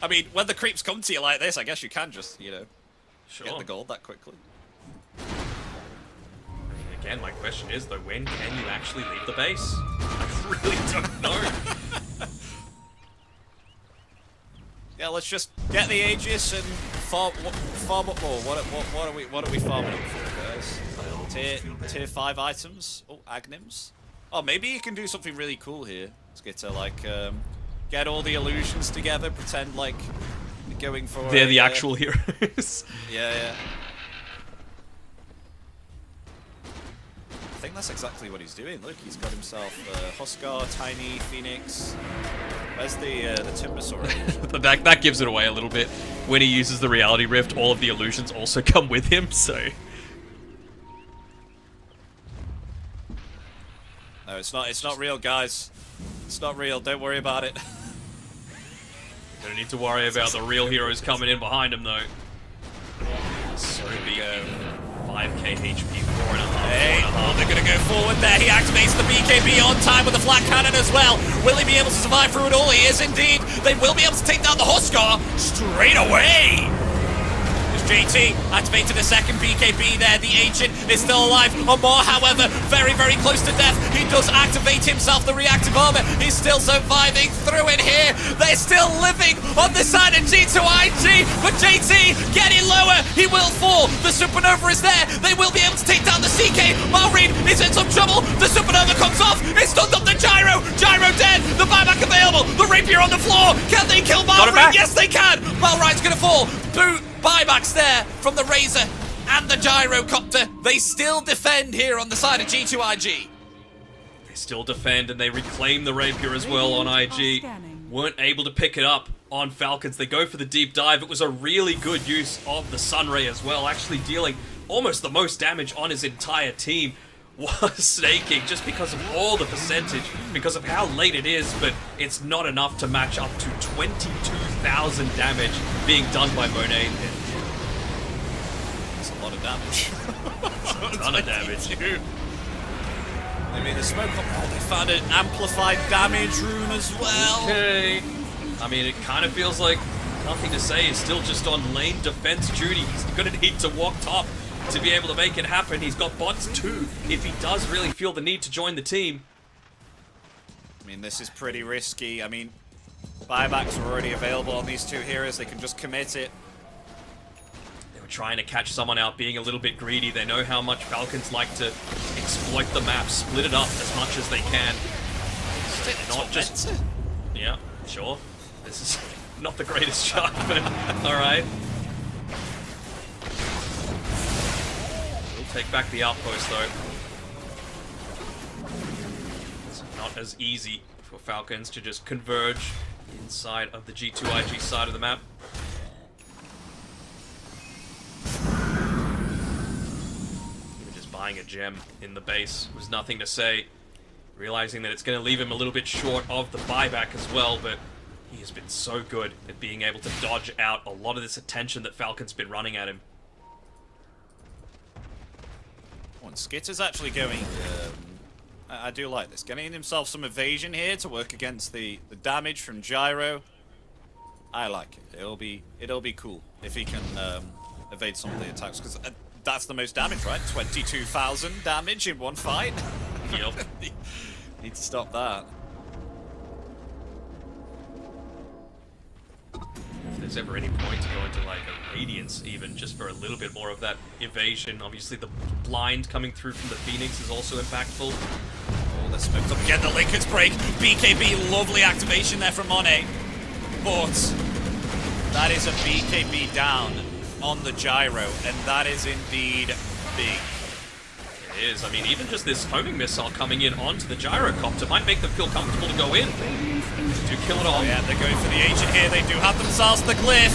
I mean, when the creeps come to you like this, I guess you can just, you know, get the gold that quickly. Again, my question is, though, when can you actually leave the base? I really don't know. Yeah, let's just get the Aegis and farm up more. What are we farming up for, guys? Tier 5 items. Oh, Agnims. Oh, maybe you can do something really cool here. Let's get to like get all the illusions together, pretend like you're going for. They're the actual heroes. Yeah. I think that's exactly what he's doing. Look, he's got himself Huskar, Tiny, Phoenix. Where's the Timbersaur? that gives it away a little bit. When he uses the Reality Rift, all of the illusions also come with him, so... No, it's not real, guys. It's not real, don't worry about it. Don't need to worry about the real heroes coming in behind him, though. So big. 5k HP, 4.5. Hey, they're gonna go forward there. He activates the BKB on time with the flat cannon as well. Will he be able to survive through it all? He is indeed. They will be able to take down the Huskar straight away. JT activated a second BKB there. The Ancient is still alive. Omar, however, very, very close to death. He does activate himself, the reactive armor. He's still surviving through it here. They're still living on the side of G2IG, but JT getting lower. He will fall. The Supernova is there. They will be able to take down the CK. Malrine is in some trouble. The Supernova comes off. It stuns up the Gyro. Gyro dead. The buyback available. The Rapier on the floor. Can they kill Malrine? Yes, they can. Malrine's gonna fall. Boot. Buybacks there from the Razor and the Gyrocopter. They still defend here on the side of G2IG. They still defend and they reclaim the Rapier as well on IG. Weren't able to pick it up on Falcons. They go for the deep dive. It was a really good use of the Sunray as well, actually dealing almost the most damage on his entire team. Was snaking just because of all the percentage, because of how late it is, but it's not enough to match up to 22,000 damage being done by Monet. That's a lot of damage. That's a ton of damage. I mean, the smoke. Oh, they found an amplified damage rune as well. Okay. I mean, it kind of feels like nothing to say. He's still just on lane defense duty. He's going to need to walk top to be able to make it happen. He's got bots too, if he does really feel the need to join the team. I mean, this is pretty risky. I mean, buybacks are already available on these two heroes. They can just commit it. They were trying to catch someone out, being a little bit greedy. They know how much Falcons like to exploit the map, split it up as much as they can. Not just... Yeah, sure. This is not the greatest shot, but alright. Take back the outpost, though. It's not as easy for Falcons to just converge inside of the G2IG side of the map. Even just buying a gem in the base was nothing to say. Realizing that it's going to leave him a little bit short of the buyback as well, but he has been so good at being able to dodge out a lot of this attention that Falcon's been running at him. one. Skitter's actually going... I do like this. Getting himself some evasion here to work against the damage from Gyro. I like it. It'll be cool if he can evade some of the attacks, because that's the most damage, right? 22,000 damage in one fight. Yep. Need to stop that. If there's ever any point to go into like a Radiance even, just for a little bit more of that evasion. Obviously the blind coming through from the Phoenix is also impactful. Oh, they're smoked up again. The Lincoln's break. BKB, lovely activation there from Monet. But that is a BKB down on the Gyro, and that is indeed big. It is. I mean, even just this homing missile coming in onto the Gyrocopter might make them feel comfortable to go in. To kill it off. Yeah, they're going for the agent here. They do have themselves the glyph.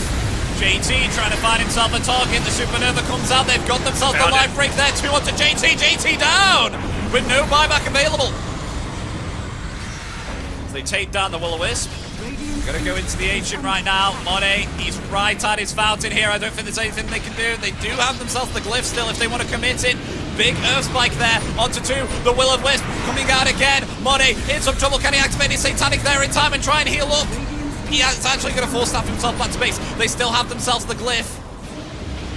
JT trying to find himself a target. The Supernova comes out. They've got themselves the life break there. 2 onto JT. JT down with no buyback available. So they take down the Will-O-Wisp. Gonna go into the agent right now. Monet, he's right at his fountain here. I don't think there's anything they can do. They do have themselves the glyph still if they want to commit it. Big Earth Spike there onto 2. The Will-O-Wisp coming out again. Monet in some trouble. Can he activate his Satanic there in time and try and heal up? He is actually going to force staff himself back to base. They still have themselves the glyph.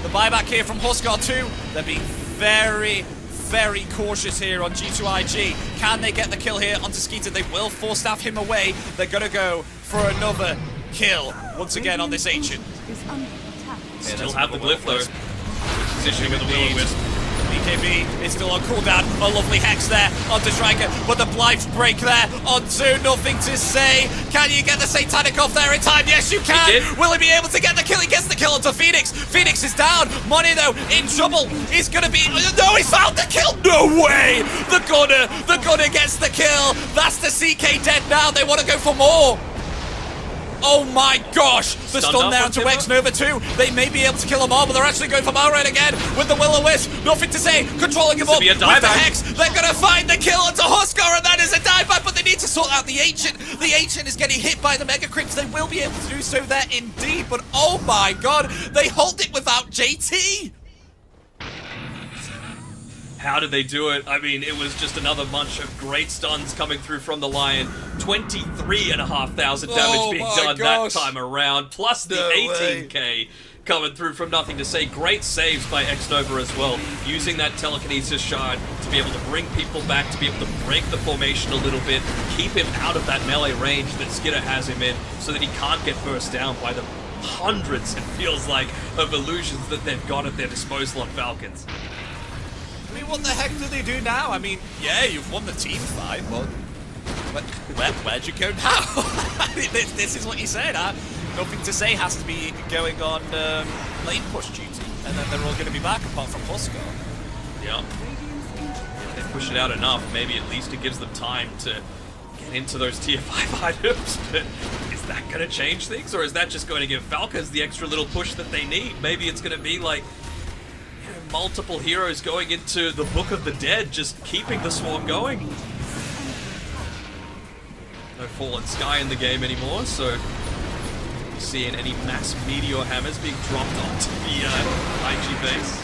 The buyback here from Huskar 2. They're being very, very cautious here on G2IG. Can they get the kill here onto Skeeter? They will force staff him away. They're going to go for another kill once again on this ancient. Still have the glyph though. Positioning with the Will-O-Wisp. BKB is still on cooldown. A lovely hex there onto Striker, but the Blight break there onto nothing to say. Can you get the Satanic off there in time? Yes, you can. Will he be able to get the kill? He gets the kill onto Phoenix. Phoenix is down. Money though in trouble. He's gonna be. No, he found the kill. No way. The gunner gets the kill. That's the CK dead now. They want to go for more. Oh my gosh! The stun there onto X-Nova 2. They may be able to kill him all, but they're actually going for Malred again with the Will-O-Wisp. Nothing to say. Controlling him up with the Hex. They're going to find the kill onto Huskar, and that is a dieback, but they need to sort out the Ancient. The Ancient is getting hit by the Mega Crypts. They will be able to do so there indeed, but oh my god, they hold it without JT! How did they do it? I mean, it was just another bunch of great stuns coming through from the Lion. 23,500 damage being done that time around, plus the 18k coming through from nothing to say. Great saves by X-Nova as well, using that telekinesis shard to be able to bring people back, to be able to break the formation a little bit, keep him out of that melee range that Skitter has him in, so that he can't get burst down by the hundreds, it feels like, of illusions that they've got at their disposal on Falcons. I mean, what the heck do they do now? I mean, yeah, you've won the team fight, but where'd you go now? this is what you said, huh? Nothing to say has to be going on lane push duty, and then they're all going to be back apart from Huskar. Yeah. If they push it out enough, maybe at least it gives them time to get into those tier 5 items, but is that going to change things, or is that just going to give Falcons the extra little push that they need? Maybe it's going to be like multiple heroes going into the Book of the Dead, just keeping the swarm going. No Fallen Sky in the game anymore, so seeing any mass meteor hammers being dropped onto the IG base.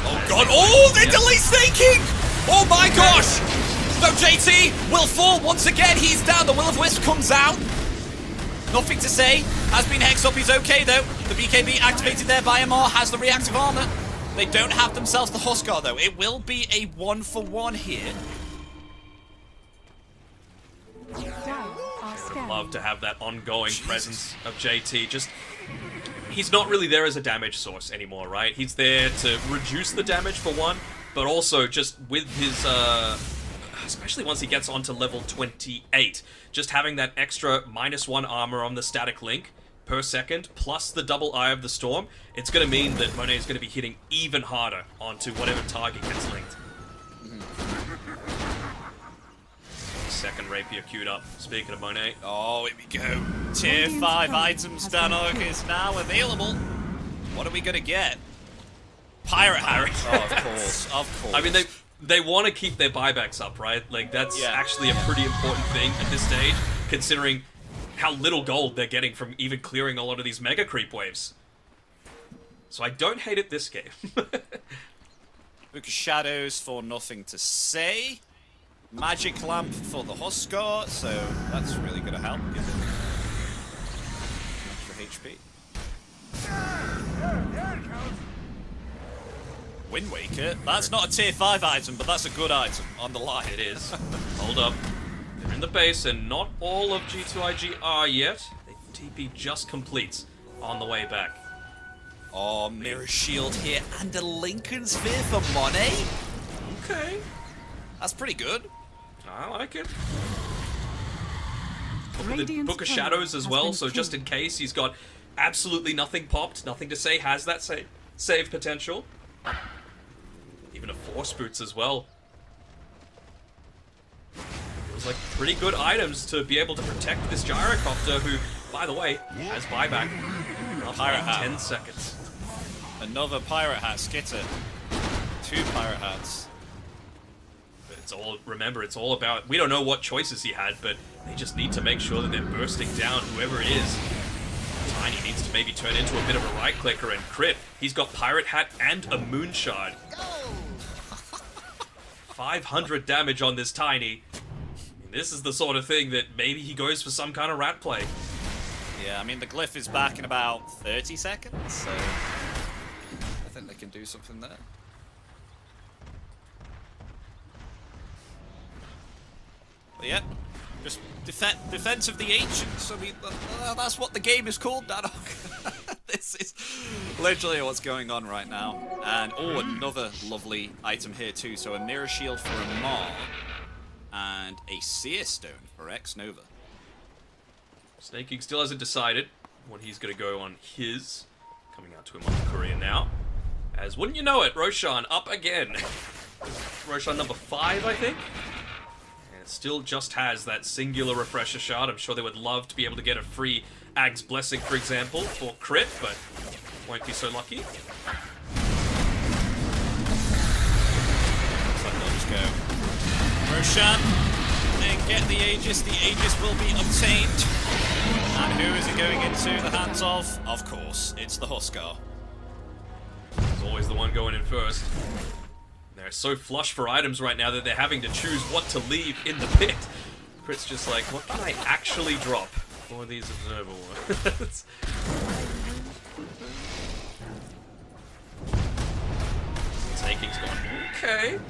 Oh god, oh, they're delay snaking! Oh my gosh! So JT will fall once again, he's down, the Will-O-Wisp comes out. Nothing to say, has been hexed up, he's okay though. The BKB activated there by MR, has the reactive armor. They don't have themselves the Huskar though. It will be a 1-for-1 here. I would love to have that ongoing presence of JT. Just, he's not really there as a damage source anymore, right? He's there to reduce the damage for one, but also just with his, especially once he gets onto level 28, just having that extra -1 armor on the static link per second, plus the double Eye of the Storm, it's going to mean that Monet is going to be hitting even harder onto whatever target gets linked. Second Rapier queued up, speaking of Monet. Oh, here we go. Tier 5 items, Danog, is now available. What are we going to get? Pirate Harry. Oh, of course, of course. I mean, they want to keep their buybacks up, right? Like, that's actually a pretty important thing at this stage, considering how little gold they're getting from even clearing a lot of these mega creep waves. So I don't hate it this game. Book of Shadows for nothing to say. Magic Lamp for the Huskar, so that's really going to help. Give him extra HP. Wind Waker? That's not a tier 5 item, but that's a good item on the line. It is. Hold up. They're in the base, and not all of G2IG are yet. The TP just completes on the way back. Oh, Mirror Shield here, and a Lincoln Sphere for Monet? Okay. That's pretty good. I like it. The Book of Shadows as well, so just in case he's got absolutely nothing popped, nothing to say, has that save potential. Even a Force Boots as well. Feels like pretty good items to be able to protect this Gyrocopter, who, by the way, has buyback. Pirate Hat. 10 seconds. Another Pirate Hat, Skitter. 2 Pirate Hats. It's all, remember, it's all about, we don't know what choices he had, but they just need to make sure that they're bursting down whoever it is. Tiny needs to maybe turn into a bit of a right clicker and crit. He's got Pirate Hat and a Moon Shard. 500 damage on this Tiny. This is the sort of thing that maybe he goes for some kind of rat play. Yeah, I mean, the Glyph is back in about 30 seconds, so I think they can do something there. But yeah, just defense of the ancients. I mean, that's what the game is called, Danok. This is literally what's going on right now. And, oh, another lovely item here too. So a Mirror Shield for Amar, and a Seer Stone for X-Nova. Snaking still hasn't decided what he's going to go on his. Coming out to him on the courier now. As, wouldn't you know it, Roshan up again. Roshan number 5, I think. Still just has that singular refresher shard. I'm sure they would love to be able to get a free Ag's Blessing, for example, for crit, but won't be so lucky. Looks like they'll just go Roshan and get the Aegis. The Aegis will be obtained. And who is it going into the hands of? Of course, it's the Huskar. He's always the one going in first. They're so flush for items right now that they're having to choose what to leave in the pit. Crit's just like, what can I actually drop for these observer ones? Snaking's gone, okay.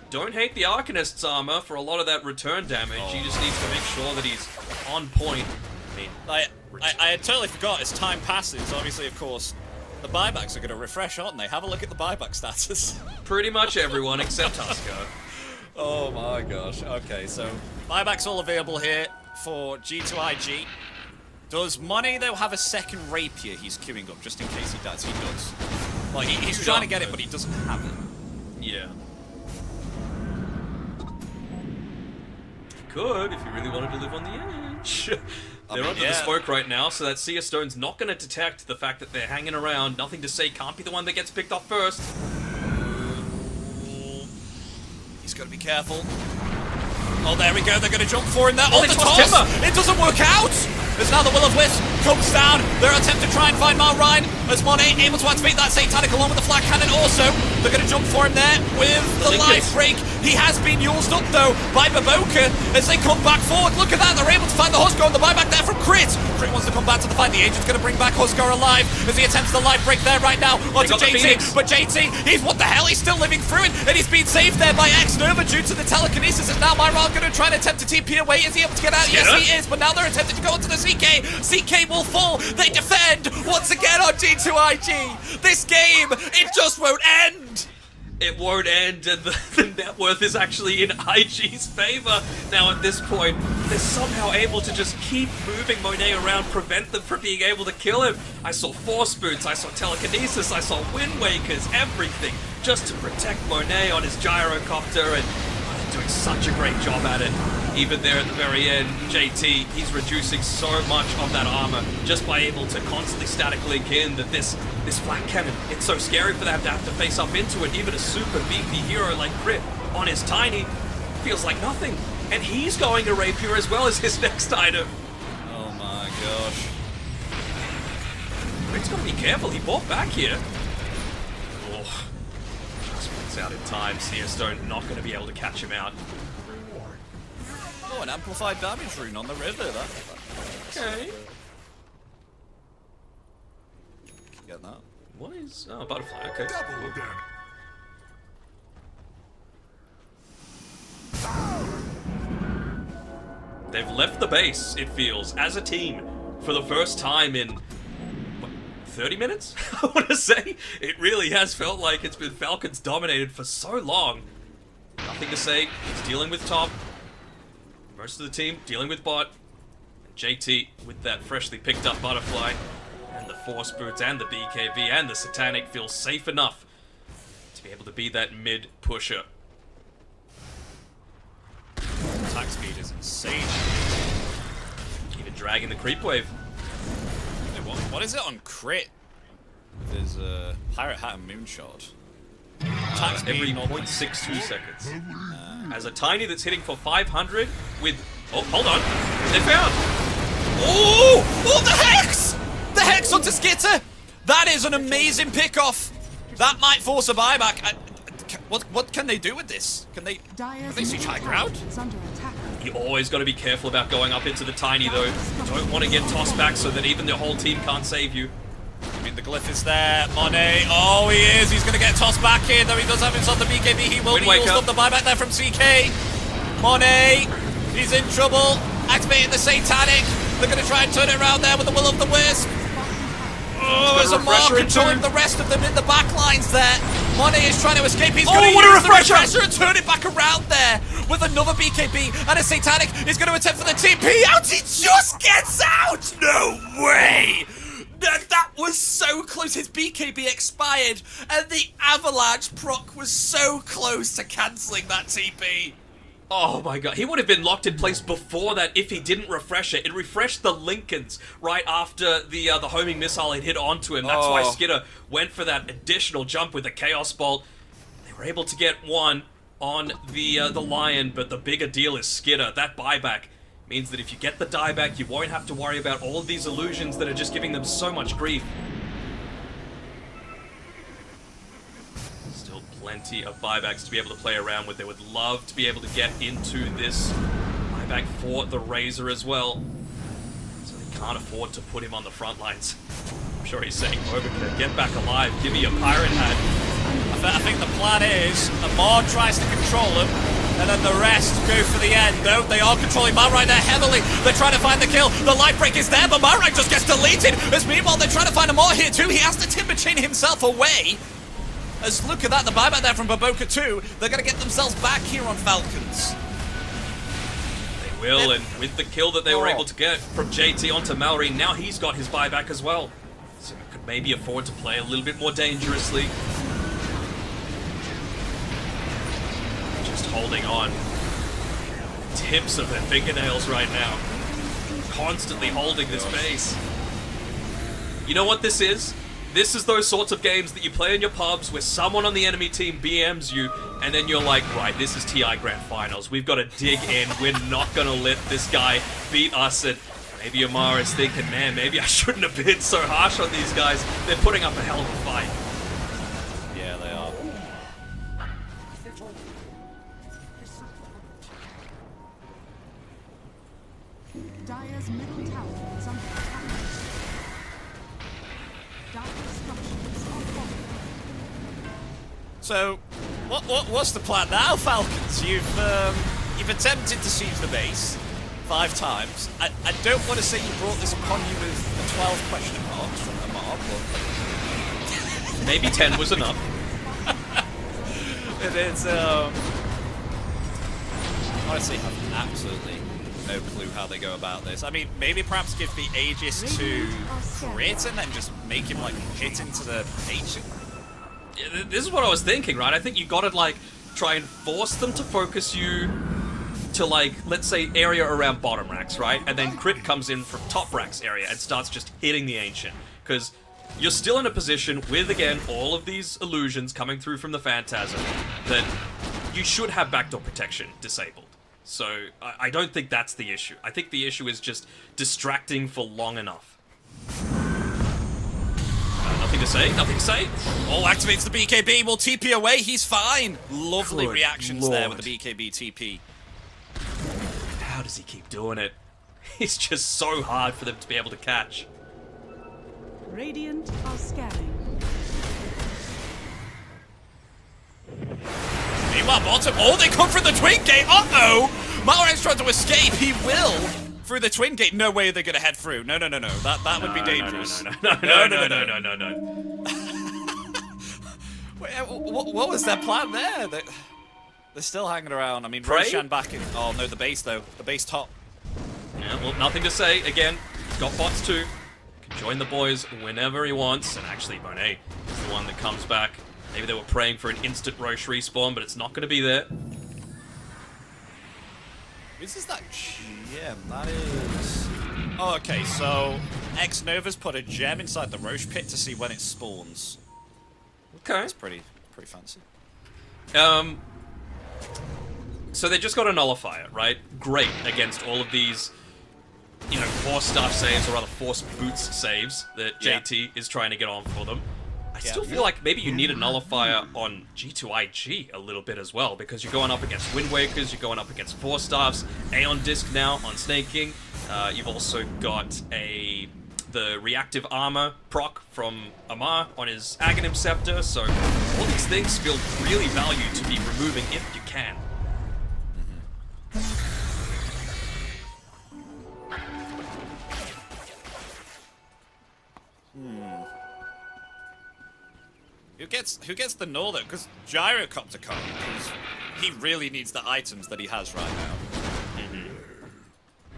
Don't hate the Arcanist's armor for a lot of that return damage. He just needs to make sure that he's on point. I mean, I had totally forgot as time passes, obviously, of course, the buybacks are going to refresh, aren't they? Have a look at the buyback status. Pretty much everyone except Huskar. Oh my gosh. Okay, so buybacks all available here for G2IG. Does Money, though, have a second Rapier he's queuing up, just in case he does? He does. Well, he's trying to get it, but he doesn't have it. Yeah. He could, if he really wanted to live on the edge. They're under the smoke right now, so that Seer Stone's not going to detect the fact that they're hanging around. Nothing to say, can't be the one that gets picked off first. He's got to be careful. Oh, there we go. They're going to jump for him there. Oh, the they toss! tossed Timber! It doesn't work out! As now the Will-O-Wisp comes down. They're attempting to try and find Malrine. As Monet able to activate that Satanic along with the Flak Cannon also. They're going to jump for him there with the life break. He has been used up, though, by Baboka as they come back forward. Look at that. They're able to find the Huskar on the buyback there from Crit. Crit wants to come back to the fight. The Agent's going to bring back Huskar alive as he attempts the life break there right now onto JT. But JT, what the hell? He's still living through it, and he's been saved there by X-Nova due to the telekinesis. And now Myron going to try and attempt to TP away. Is he able to get out? Yes, he is. But now they're attempting to go onto the CK. CK will fall. They defend once again on G2IG. This game, it just won't end. It won't end, and the net worth is actually in IG's favor. Now at this point, they're somehow able to just keep moving Monet around, prevent them from being able to kill him. I saw Force Boots, I saw Telekinesis, I saw Wind Wakers, everything, just to protect Monet on his Gyrocopter, and they're doing such a great job at it. Even there at the very end, JT, he's reducing so much of that armor just by able to constantly static link in that this Flak Cannon, it's so scary for them to have to face up into it. Even a super beefy hero like Crit on his Tiny feels like nothing. And he's going to Rapier as well as his next item. Oh my gosh. Crit's got to be careful, he bought back here. Oh, just runs out in time. CEST not going to be able to catch him out. Oh, an amplified damage rune on the river. Okay. Get that. What is... Oh, butterfly. Okay. Double damage. They've left the base, it feels, as a team for the first time in, what, 30 minutes? I want to say. It really has felt like it's been Falcons dominated for so long. Nothing to say. He's dealing with top. Most of the team dealing with bot. And JT with that freshly picked up butterfly. And the Force Boots and the BKB and the Satanic feel safe enough to be able to be that mid pusher. Attack speed is insane. Even dragging the creep wave. What is it on crit? There's a Pirate Hat and Moonshot. Attack speed Every 0.62 seconds. As a Tiny that's hitting for 500 with... Oh, hold on. They found! Oh, the Hex! The Hex onto Skitter! That is an amazing pick-off. That might force a buyback. What can they do with this? Can they see high ground? You always got to be careful about going up into the Tiny, though. You don't want to get tossed back so that even the whole team can't save you. I mean, the glyph is there. Monet. Oh, he is. He's going to get tossed back in, though he does have himself the BKB. He will be used up. The buyback there from CK. Monet. He's in trouble. Activating the Satanic. They're going to try and turn it around there with the Will of the Wisp. Oh, there's a mark controlling the rest of them in the back lines there. Monet is trying to escape. He's going to use the refresher and turn it back around there with another BKB and a Satanic. He's going to attempt for the TP out. He just gets out. No way. That was so close. His BKB expired and the Avalanche proc was so close to cancelling that TP. Oh my god, he would have been locked in place before that if he didn't refresh it. It refreshed the Lincolns right after the homing missile had hit onto him. That's why Skidder went for that additional jump with the Chaos Bolt. They were able to get one on the Lion, but the bigger deal is Skidder. That buyback means that if you get the dieback, you won't have to worry about all of these illusions that are just giving them so much grief. Plenty of buybacks to be able to play around with. They would love to be able to get into this buyback for the Razor as well. So they can't afford to put him on the front lines. I'm sure he's saying, Overkill, get back alive, give me a Pirate Hat. I think the plan is Amar tries to control him, and then the rest go for the end. No, they are controlling Marrine there heavily. They're trying to find the kill. The life break is there, but Marrine just gets deleted. As meanwhile, they're trying to find Amar here too. He has to timber chain himself away. As look at that, the buyback there from Baboka too. They're going to get themselves back here on Falcons. They will, and with the kill that they were able to get from JT onto Mallory, now he's got his buyback as well. So he could maybe afford to play a little bit more dangerously. Just holding on. Tips of their fingernails right now. Constantly holding this base. You know what this is? This is those sorts of games that you play in your pubs where someone on the enemy team BMs you, and then you're like, right, this is TI Grand Finals. We've got to dig in. We're not going to let this guy beat us. And maybe Amar is thinking, man, maybe I shouldn't have been so harsh on these guys. They're putting up a hell of a fight. Yeah, they are. Dire's middle tower is under attack. So, what's the plan now, Falcons? You've attempted to siege the base 5 times. I don't want to say you brought this upon you with 12 question marks from Amar, but maybe 10 was enough. It is. Honestly, I have absolutely no clue how they go about this. I mean, maybe perhaps give the Aegis to Crit and then just make him like hit into the H. Yeah, this is what I was thinking, right? I think you gotta like try and force them to focus you to like, let's say, area around bottom racks, right? And then Crit comes in from top racks area and starts just hitting the Ancient. Because you're still in a position with, again, all of these illusions coming through from the Phantasm that you should have backdoor protection disabled. So I don't think that's the issue. I think the issue is just distracting for long enough. Nothing Nothing to say. Nothing to say. Oh, activates the BKB. Will TP away. He's fine. Lovely Good reactions there Lord. with the BKB TP. How does he keep doing it? It's just so hard for them to be able to catch. Radiant are scanning. Meanwhile, bottom. Oh, they come through the twin gate. Uh-oh. Malrang's trying to escape. He will. Through the twin gate. No way they're going to head through. No. That would be dangerous. No. Wait, what was their plan there? They're still hanging around. I mean, Prey? Roshan back in. Oh, no, the base, though. The base top. Yeah, well, nothing to say. Again, got bots too. Can join the boys whenever he wants. And actually, Monet is the one that comes back. Maybe they were praying for an instant Roche respawn, but it's not going to be there. This is that gem. That is... Oh, okay, so X-Nova's put a gem inside the Roche pit to see when it spawns. Okay. That's pretty fancy. So they just got a nullifier, right? Great against all of these, force staff saves or rather force boots saves that JT is trying to get on for them. I still feel like maybe you need a nullifier on G2IG a little bit as well, because you're going up against Wind Wakers, you're going up against force staffs, Aeon Disc now on Snake King. You've also got the reactive armor proc from Amar on his Aghanim Scepter, so all these things feel really valued to be removing if you can. Who gets the null, though? Because Gyrocopter can't, because he really needs the items that he has right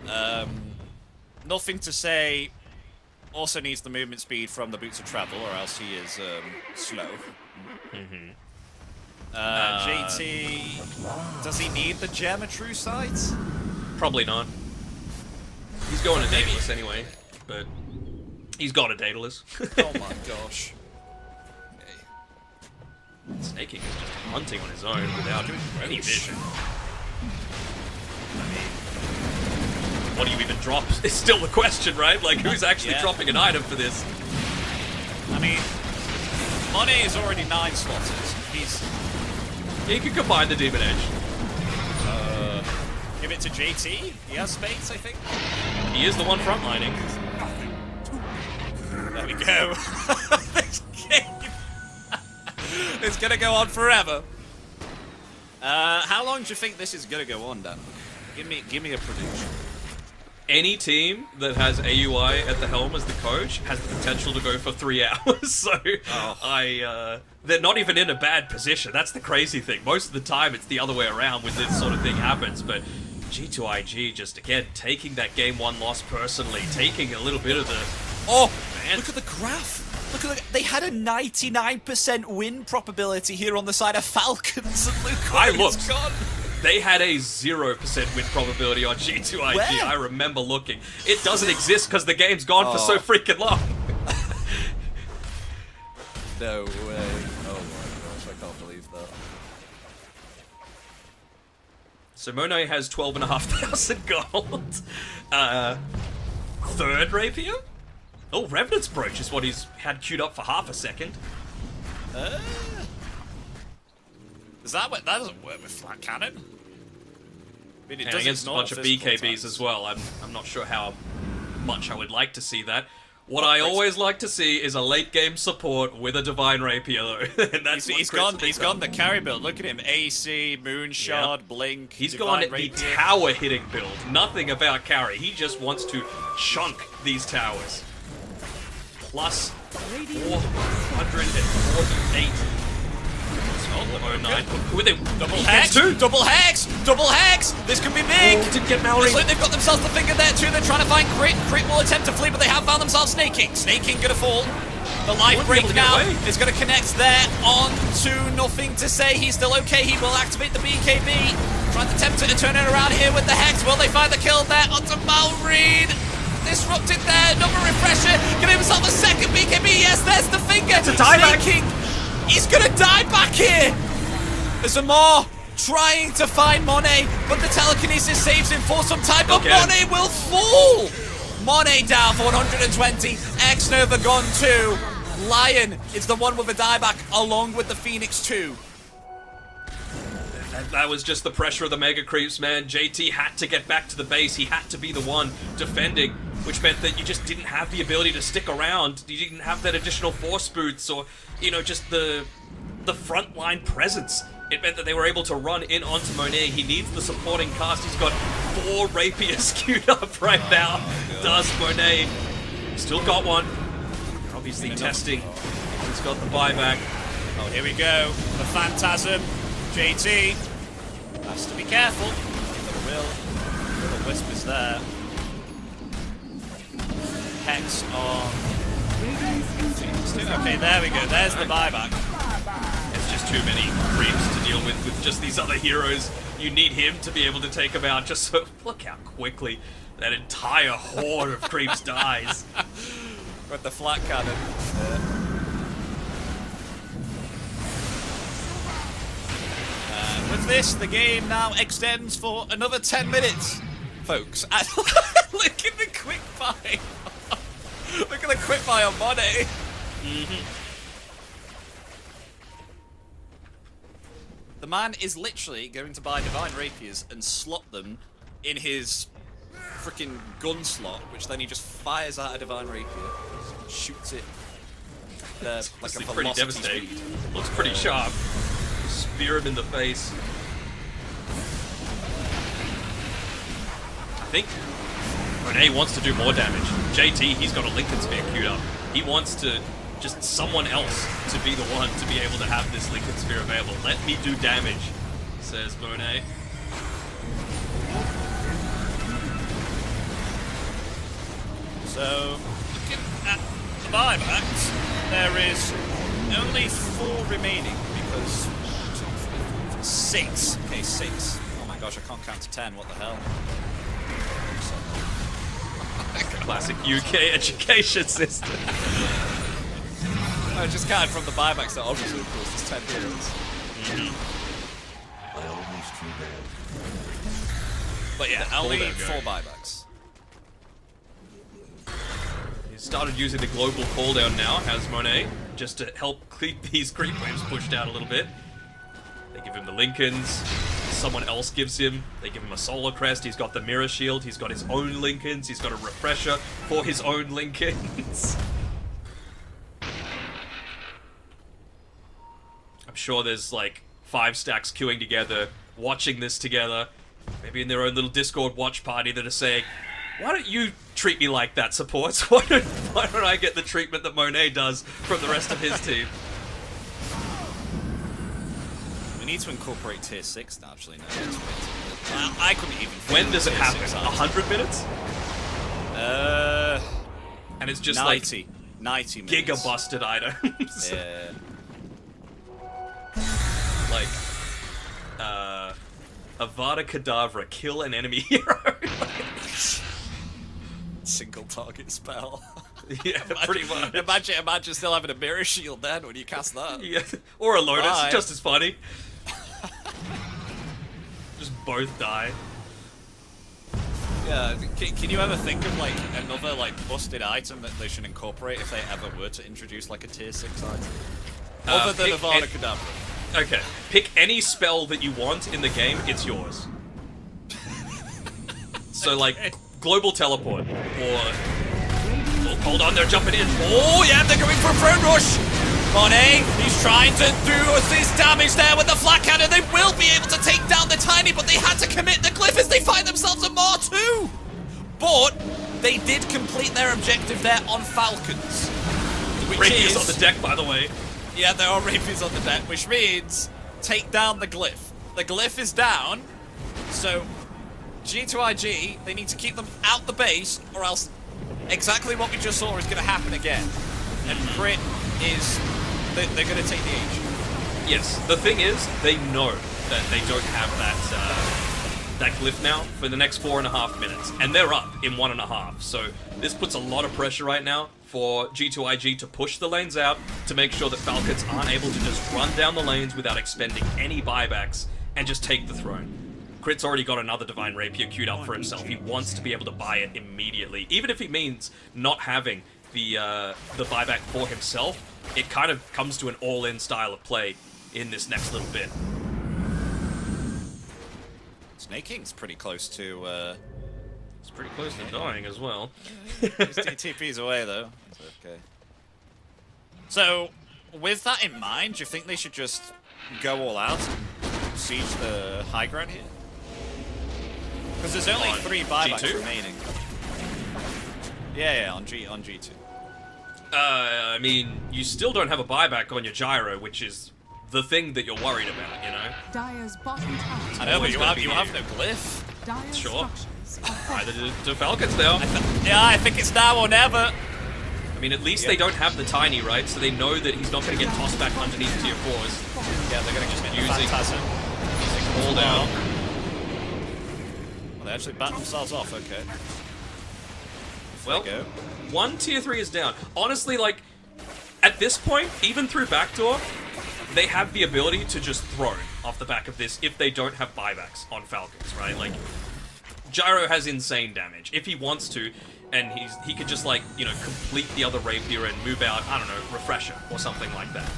now. Nothing to say. Also needs the movement speed from the Boots of Travel, or else he is slow. JT, does he need the gem of True Sight? Probably not. He's going to Daedalus anyway, but he's got a Daedalus. Oh my gosh. Snake King is just hunting on his own without any vision. I mean, what do you even drop? It's still the question, right? Like, who's actually dropping an item for this? I mean, Monet is already 9 slotters. He could combine the Demon Edge. Give it to JT. He has spades, I think. He is the one frontlining. There we go. This game is gonna go on forever. How long do you think this is gonna go on, Dan? Give me a prediction. Any team that has AUI at the helm as the coach has the potential to go for 3 hours. So they're not even in a bad position. That's the crazy thing. Most of the time, it's the other way around when this sort of thing happens. But G2IG just again taking that game 1 loss personally, taking a little bit of the. Oh man! Look at the graph. Look at they had a 99% win probability here on the side of Falcons, and look where it's gone. They had a 0% win probability on G2IG. Where? I remember looking. It doesn't exist because the game's gone for so freaking long. No way. Oh my gosh, I can't believe that. So Monet has 12,500 gold. Third Rapier? Oh, Revenant's Brooch is what he's had queued up for half a second. That doesn't work with flat cannon. I mean, it And does against a bunch of BKBs as well. I'm not sure how much I would like to see that. What I always like to see is a late game support with a Divine Rapier, though. And that's He's gone the carry build. Look at him. AC, Moonshard, Blink. He's Divine gone the Rapier. tower hitting build. Nothing about carry. He just wants to chunk these towers. Plus 448. 409. Who are they? Double hex! Double hex! Double hex! This could be big! Oh, didn't get Mallory. Looks like they've got themselves the finger there too. They're trying to find Crit. Crit will attempt to flee, but they have found themselves Snake King. Snake King gonna fall. The life break now is gonna connect there onto Nothing to Say. He's still okay. He will activate the BKB. Trying to attempt to turn it around here with the hex. Will they find the kill there onto Malreed? Disrupted there. Another refresher. Get himself a second BKB. Yes, there's the finger. It's a dieback. Snake King. He's gonna die back here. There's Amar trying to find Monet, but the telekinesis saves him for some time, but Monet will fall! Monet down for 120, X-Nova gone too. Lion is the one with a dieback along with the Phoenix 2. And that was just the pressure of the Mega Creeps, man. JT had to get back to the base. He had to be the one defending, which meant that you just didn't have the ability to stick around. You didn't have that additional force boots or, you know, just the frontline presence. It meant that they were able to run in onto Monet. He needs the supporting cast. He's got 4 rapiers queued up right now. Does Monet. Still got one. They're obviously testing. He's got the buyback. Oh, here we go. The Phantasm. JT has to be careful. Little whispers there. Hex on. Okay, there we go. There's the buyback. It's just too many creeps to deal with just these other heroes. You need him to be able to take them out. Just so look how quickly that entire horde of creeps dies. With the flat cannon. With this, the game now extends for another 10 minutes, folks. And look at the quick buy. Look at the quick buy on Monet. The man is literally going to buy Divine Rapiers and slot them in his freaking gun slot, which then he just fires out a Divine Rapier, shoots it. Like a pretty devastating. Looks pretty sharp. Spear him in the face. I think Monet wants to do more damage. JT, he's got a Lincoln Spear queued up. He wants to just someone else to be the one to be able to have this Lincoln Spear available. Let me do damage, says Monet. So, looking at the buybacks, there is only 4 remaining because 6. Okay, 6. Oh my gosh, I can't count to 10. What the hell? Classic UK education system. I just counted from the buybacks, so obviously, of course, it's 10 heroes. I almost feel bad. But yeah, only 4 buybacks. He started using the global cooldown now, has Monet, just to help keep these creep waves pushed out a little bit. They give him the Lincolns. Someone else gives him. They give him a Solar Crest. He's got the Mirror Shield. He's got his own Lincolns. He's got a Refresher for his own Lincolns. I'm sure there's like 5 stacks queuing together, watching this together. Maybe in their own little Discord watch party that are saying, why don't you treat me like that, supports? Why don't I get the treatment that Monet does from the rest of his team? We need to incorporate tier 6 naturally now. I couldn't even. When does it happen? 100 minutes? And it's just 90 like minutes. giga busted items. Yeah. Like Avada Kedavra, kill an enemy hero. Single target spell. Yeah, pretty much. Imagine still having a mirror shield then when you cast that. Yeah, or a Lotus, Bye. just as funny. Just both die. Yeah, can you ever think of like another like busted item that they should incorporate if they ever were to introduce like a tier 6 item? Other than Avada Kedavra. Okay, pick any spell that you want in the game, it's yours. So like, Global Teleport, or... Oh, hold on, they're jumping in. Oh yeah, they're going for a throne rush! Monet, he's trying to do this damage there with the flat cannon. They will be able to take down the Tiny, but they had to commit the glyph as they find themselves a Mar 2! But they did complete their objective there on Falcons. Rapiers on the deck, by the way. Yeah, there are rapiers on the deck, which means take down the glyph. The glyph is down, so G2IG, they need to keep them out the base, or else exactly what we just saw is going to happen again. And Crit is... They're going to take the H. Yes, the thing is, they know that they don't have that glyph now for the next 4.5 minutes, and they're up in 1.5. So this puts a lot of pressure right now for G2IG to push the lanes out to make sure that Falcons aren't able to just run down the lanes without expending any buybacks and just take the throne. Crit's already got another Divine Rapier queued up for himself. He wants to be able to buy it immediately, even if he means not having the buyback for himself. it kind of comes to an all-in style of play in this next little bit. Snake King's pretty close to... It's pretty close to dying as well. His TP's away, though. It's okay. So, with that in mind, do you think they should just go all out and siege the high ground here? Because there's only 3 buybacks G2? remaining. Yeah, on G2. I mean, you still don't have a buyback on your gyro, which is the thing that you're worried about, you know? Dyer's bottom tower. I know, but you always gonna have be no glyph. Dyer's Sure. structures are Either to Falcons now. Yeah, I think it's now or never. I mean, at least they don't have the tiny, right? So they know that he's not going to get tossed back underneath tier 4s. Yeah, they're going to just Using- Phantasm. All down. Well, they actually bat themselves off, okay. Well, There you go. 1 tier 3 is down. Honestly, like, at this point, even through backdoor, they have the ability to just throw off the back of this if they don't have buybacks on Falcons, right? Like, Gyro has insane damage. If he wants to, and he could just, like, you know, complete the other Rapier and move out, I don't know, Refresher or something like that.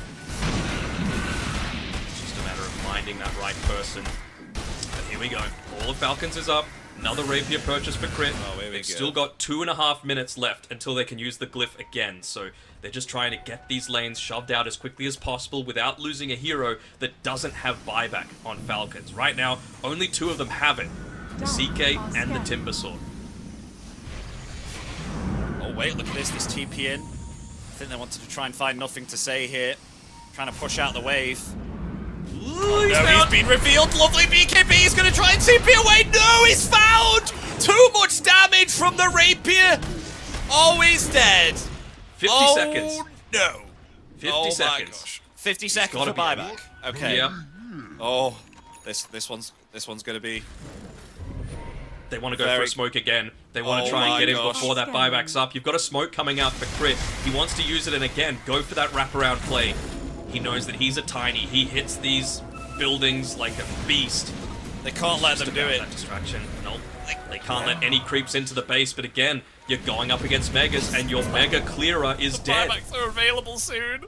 It's just a matter of finding that right person. But here we go. All of Falcons is up. Another Rapier purchase for crit. Oh, here we They've go. still got 2.5 minutes left until they can use the glyph again, so they're just trying to get these lanes shoved out as quickly as possible without losing a hero that doesn't have buyback on Falcons. Right now, only 2 of them have it. The CK and the Timber Sword. Oh, wait, look at this TP in. I think they wanted to try and find nothing to say here. Trying to push out the wave. Ooh, No, he's been revealed. Lovely BKB. He's going to try and TP away. No, he's found. Too much damage from the Rapier. Oh, he's dead. 50 seconds. No. 50 oh seconds. My gosh. 50 seconds gotta for be buyback. Okay. Yeah. Oh, this one's going to be. They want to go for Very- a smoke again. They want to Oh try and my get in gosh. before that buyback's up. You've got a smoke coming out for crit. He wants to use it, and again, go for that wraparound play. He knows that he's a tiny. He hits these buildings like a beast. They can't let them Just do about it. That distraction. Nope. They can't let any creeps into the base, but again, you're going up against Megas, and your Mega Clearer is dead. Buybacks are available soon.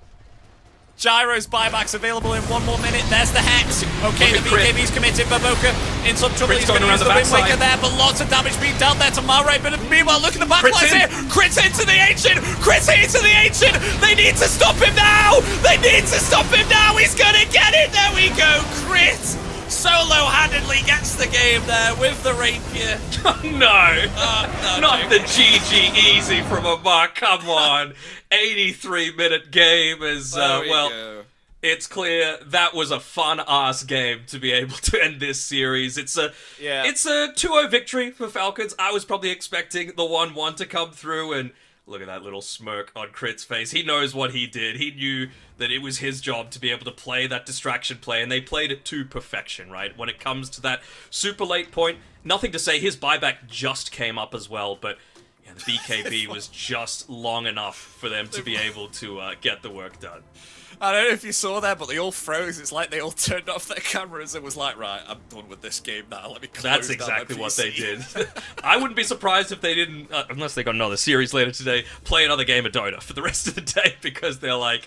Gyro's buyback's available in 1 more minute. There's the Hex. Okay, the Look at Crit. BKB's committed. Baboka in some trouble. Crit's He's going to going use around the the Wind Waker backside. there, but lots of damage being dealt there to Malray. But meanwhile, look at the Crit's backlines in. here. Crit's into the Ancient. Crit's into the Ancient. They need to stop him now. They need to stop him now. He's going to get it. There we go. Crit solo-handedly gets the game there with the Rapier. No! No, Not the GG easy from a mark. Come on. 83-minute game is, There we well, go. it's clear that was a fun-ass game to be able to end this series. It's a 2-0 victory for Falcons. I was probably expecting the 1-1 to come through, and look at that little smirk on Crit's face. He knows what he did. He knew that it was his job to be able to play that distraction play, and they played it to perfection, right? When it comes to that super late point, nothing to say. His buyback just came up as well, but yeah, the BKB was just long enough for them to be able to get the work done. I don't know if you saw that, but they all froze. It's like they all turned off their cameras and was like, right, I'm done with this game now. Let me close That's down my exactly what they PC." did. I wouldn't be surprised if they didn't, unless they got another series later today, play another game of Dota for the rest of the day, because they're like,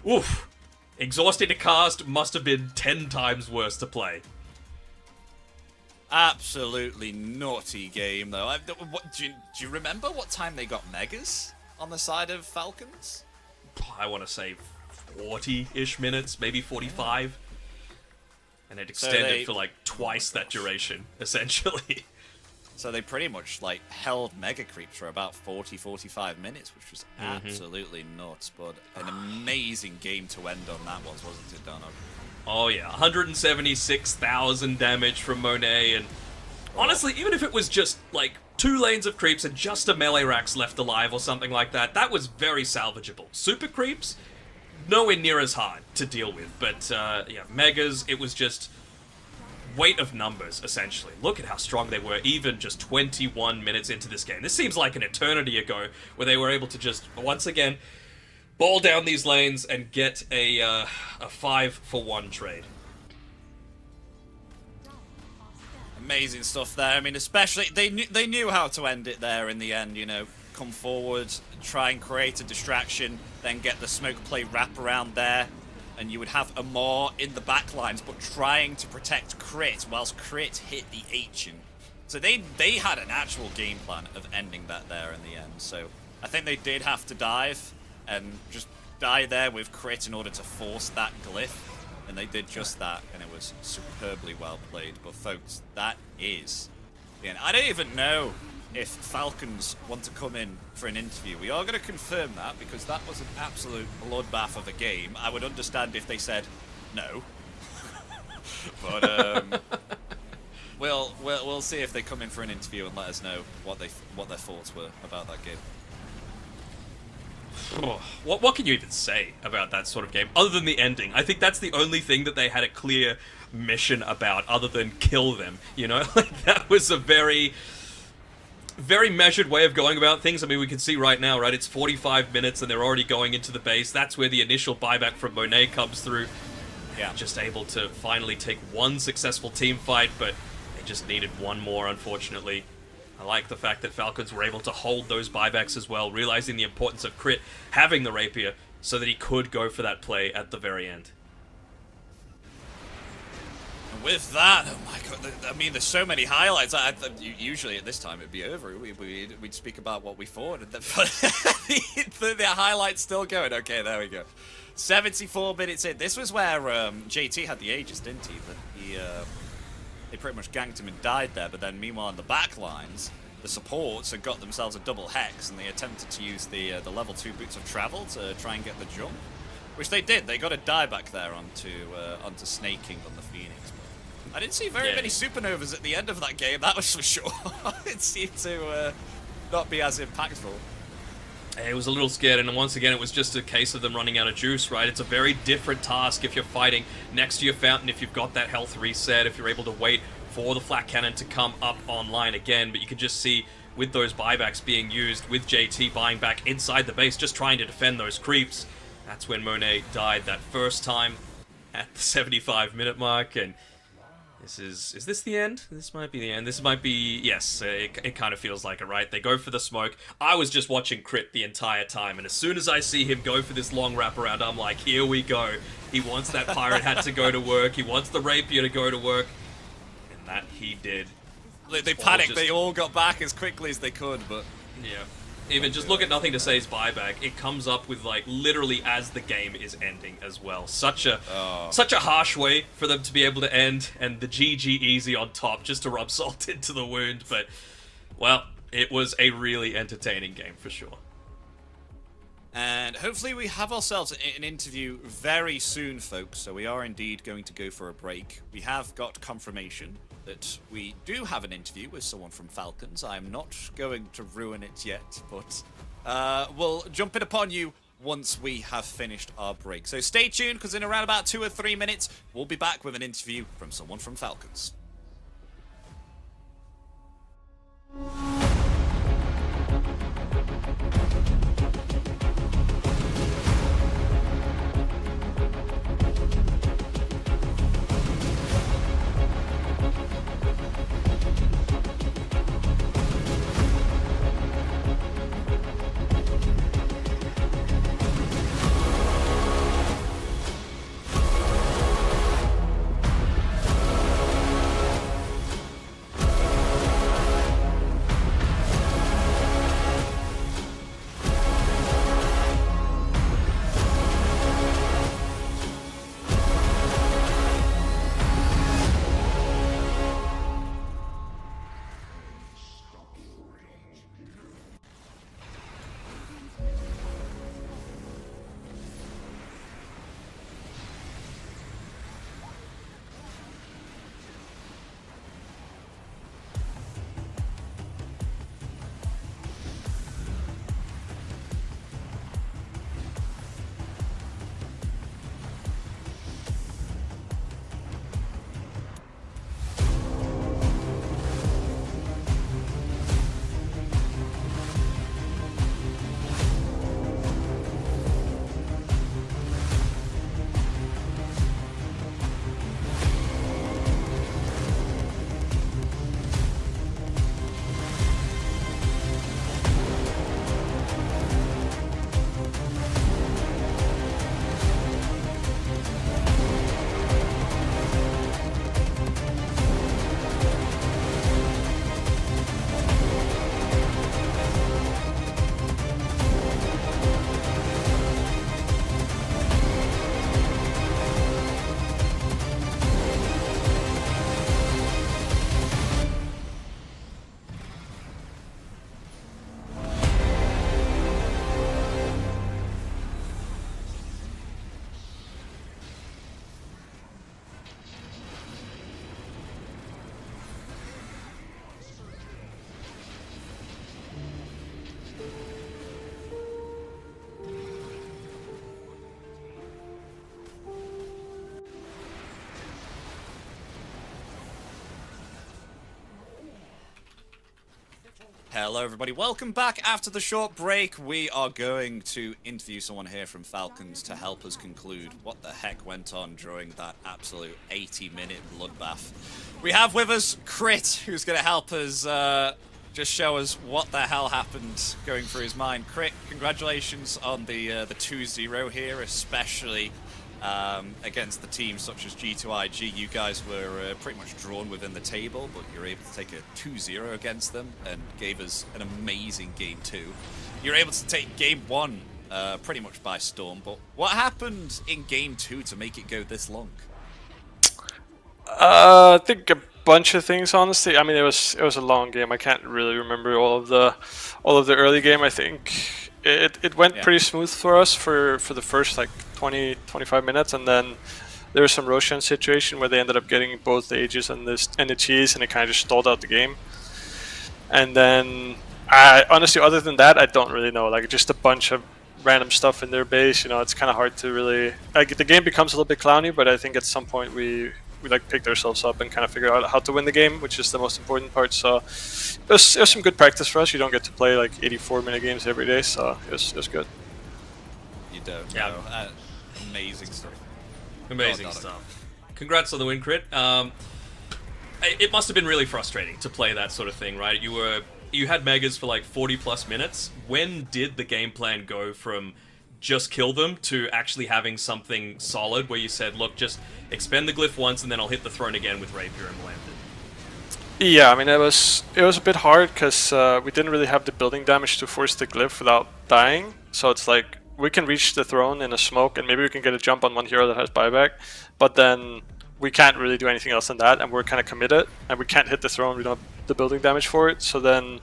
oof, exhausting to cast must have been 10 times worse to play. Absolutely naughty game, though. Do you remember what time they got Megas on the side of Falcons? I want to say 40-ish minutes, maybe 45. And it extended they- for like twice that duration, essentially. So they pretty much like held Mega Creeps for about 40-45 minutes, which was absolutely nuts. But an amazing game to end on that was, wasn't it, Dono? Oh yeah, 176,000 damage from Monet, and honestly, even if it was just like 2 lanes of creeps and just a melee Rax left alive or something like that, that was very salvageable. Super creeps, nowhere near as hard to deal with, but yeah, Megas, it was just weight of numbers, essentially. Look at how strong they were, even just 21 minutes into this game. This seems like an eternity ago, where they were able to just, once again, ball down these lanes and get a 5-for-1 trade. Amazing stuff there. I mean, especially they knew how to end it there in the end. You know, come forward, try and create a distraction, then get the smoke play wrap around there, and you would have Amar in the back lines, but trying to protect Crit whilst Crit hit the Ancient. So they had an actual game plan of ending that there in the end. So I think they did have to dive and just die there with Crit in order to force that glyph, and they did just that, and it was superbly well played. But folks, that is the end. I don't even know if Falcons want to come in for an interview. We are going to confirm that, because that was an absolute bloodbath of a game. I would understand if they said no. But we'll see if they come in for an interview and let us know what their thoughts were about that game. What can you even say about that sort of game, other than the ending? I think that's the only thing that they had a clear mission about, other than kill them, you know? Like, that was a very measured way of going about things. I mean, we can see right now, right, it's 45 minutes and they're already going into the base. That's where the initial buyback from Monet comes through. Yeah. Just able to finally take one successful team fight, but they just needed one more, unfortunately. I like the fact that Falcons were able to hold those buybacks as well, realizing the importance of Crit having the rapier so that he could go for that play at the very end. With that, oh my god, I mean, there's so many highlights. Usually at this time it'd be over. We'd speak about what we thought, and the highlights still going. Okay, there we go. 74 minutes in. This was where JT had the Aegis, didn't he? They pretty much ganked him and died there, but then meanwhile in the back lines, the supports had got themselves a double hex, and they attempted to use the level 2 boots of travel to try and get the jump, which they did. They got a dieback there onto Snaking on the Phoenix. I didn't see very many supernovas at the end of that game, that was for sure. It seemed to not be as impactful. It was a little scared, and once again, it was just a case of them running out of juice, right? It's a very different task if you're fighting next to your fountain, if you've got that health reset, if you're able to wait for the flat cannon to come up online again. But you can just see with those buybacks being used, with JT buying back inside the base, just trying to defend those creeps. That's when Monet died that first time at the 75-minute mark, and is this the end? This might be the end. This might be, yes, it kind of feels like it, right? They go for the smoke. I was just watching Crit the entire time, and as soon as I see him go for this long wraparound, I'm like, here we go. He wants that pirate hat to go to work. He wants the rapier to go to work. And that he did. They panicked. They all got back as quickly as they could, but... Yeah. Even just look at Nothing to Say's buyback. It comes up with, like, literally as the game is ending as well. Such a harsh way for them to be able to end, and the GG easy on top just to rub salt into the wound. But, well, it was a really entertaining game for sure. And hopefully we have ourselves an interview very soon, folks. So we are indeed going to go for a break. We have got confirmation that we do have an interview with someone from Falcons. I'm not going to ruin it yet, but we'll jump in upon you once we have finished our break. So stay tuned, because in around about 2 or 3 minutes, we'll be back with an interview from someone from Falcons. Hello, everybody. Welcome back after the short break. We are going to interview someone here from Falcons to help us conclude what the heck went on during that absolute 80-minute bloodbath. We have with us Crit, who's going to help us just show us what the hell happened going through his mind. Crit, congratulations on the 2-0 here, especially against the teams such as G2IG. You guys were pretty much drawn within the table, but you were able to take a 2-0 against them and gave us an amazing game 2. You were able to take game 1 pretty much by storm, but what happened in game 2 to make it go this long? I think a bunch of things, honestly. I mean, it was a long game. I can't really remember all of the early game. I think it went pretty smooth for us for the first like 20-25 minutes, and then there was some Roshan situation where they ended up getting both the Aegis and the cheese, and it kind of just stalled out the game. And then honestly, other than that, I don't really know. Like, just a bunch of random stuff in their base. You know, it's kind of hard to really, like, the game becomes a little bit clowny, but I think at some point we like picked ourselves up and kind of figured out how to win the game, which is the most important part. So it was some good practice for us. You don't get to play like 84-minute games every day, so it was good. You don't. Yeah. No. Amazing stuff. Amazing stuff. Congrats on the win, Crit. It must have been really frustrating to play that sort of thing, right? You had Megas for like 40+ minutes. When did the game plan go from just kill them to actually having something solid where you said, look, just expend the glyph once and then I'll hit the throne again with Rapier and land it? Yeah, I mean, it was a bit hard because we didn't really have the building damage to force the glyph without dying. So it's like, we can reach the throne in a smoke and maybe we can get a jump on one hero that has buyback, but then we can't really do anything else than that, and we're kind of committed, and we can't hit the throne, we don't have the building damage for it. So then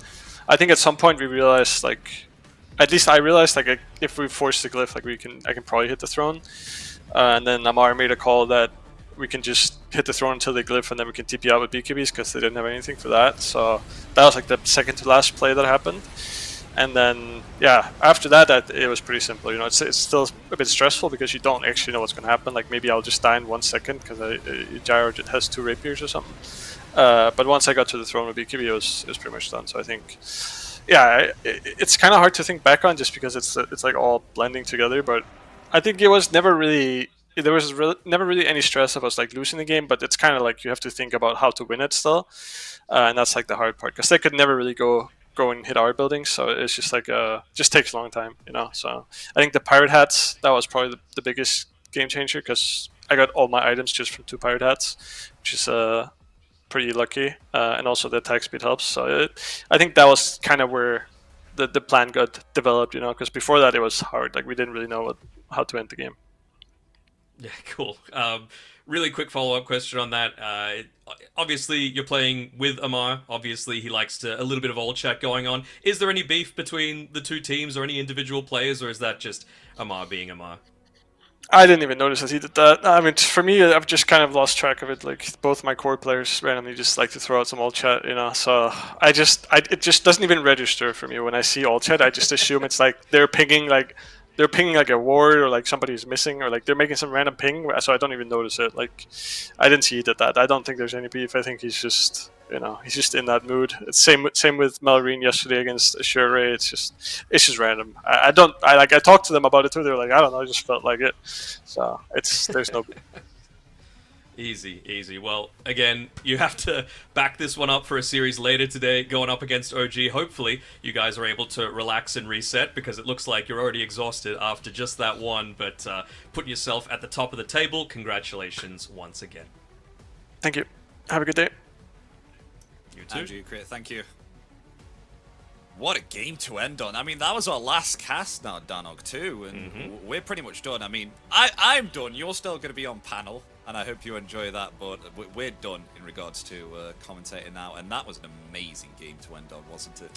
I think at some point we realized, like, at least I realized, like, if we force the glyph, like, I can probably hit the throne. And then Amar made a call that we can just hit the throne until they glyph, and then we can TP out with BKBs because they didn't have anything for that. So that was like the second to last play that happened. And then, yeah, after that it was pretty simple. You know, it's still a bit stressful because you don't actually know what's going to happen. Like, maybe I'll just die in 1 second because Gyro has 2 rapiers or something. But once I got to the throne with BKB, it was pretty much done. So I think, yeah, it's kind of hard to think back on just because it's like all blending together. But I think it was never really, never really any stress of us like losing the game. But it's kind of like you have to think about how to win it still, and that's like the hard part because they could never really go and hit our buildings. So it's just like just takes a long time, you know. So I think the pirate hats, that was probably the biggest game changer because I got all my items just from 2 pirate hats, which is pretty lucky, and also the attack speed helps. So I think that was kind of where the plan got developed, you know, because before that it was hard. Like, we didn't really know how to end the game. Yeah, cool. Really quick follow-up question on that. Obviously, you're playing with Amar. Obviously, he likes a little bit of old chat going on. Is there any beef between the 2 teams or any individual players, or is that just Amar being Amar? I didn't even notice that he did that. I mean, for me, I've just kind of lost track of it. Like, both my core players randomly just like to throw out some alt chat, you know. So it just doesn't even register for me when I see alt chat. I just assume it's like they're pinging like a ward, or like somebody's missing, or like they're making some random ping. So I don't even notice it. Like, I didn't see he did that. I don't think there's any beef. I think he's just, you know, he's just in that mood. It's same with Malrine yesterday against Azure. It's just random. I talked to them about it too. They were like, I don't know, I just felt like it. So there's no. Easy. Well, again, you have to back this one up for a series later today, going up against OG. Hopefully, you guys are able to relax and reset, because it looks like you're already exhausted after just that one, but putting yourself at the top of the table, congratulations once again. Thank you. Have a good day. You too. Andrew, great, thank you. What a game to end on. I mean, that was our last cast now, Danog, too, and we're pretty much done. I mean, I'm done. You're still going to be on panel, and I hope you enjoy that, but we're done in regards to commentating now, and that was an amazing game to end on, wasn't it?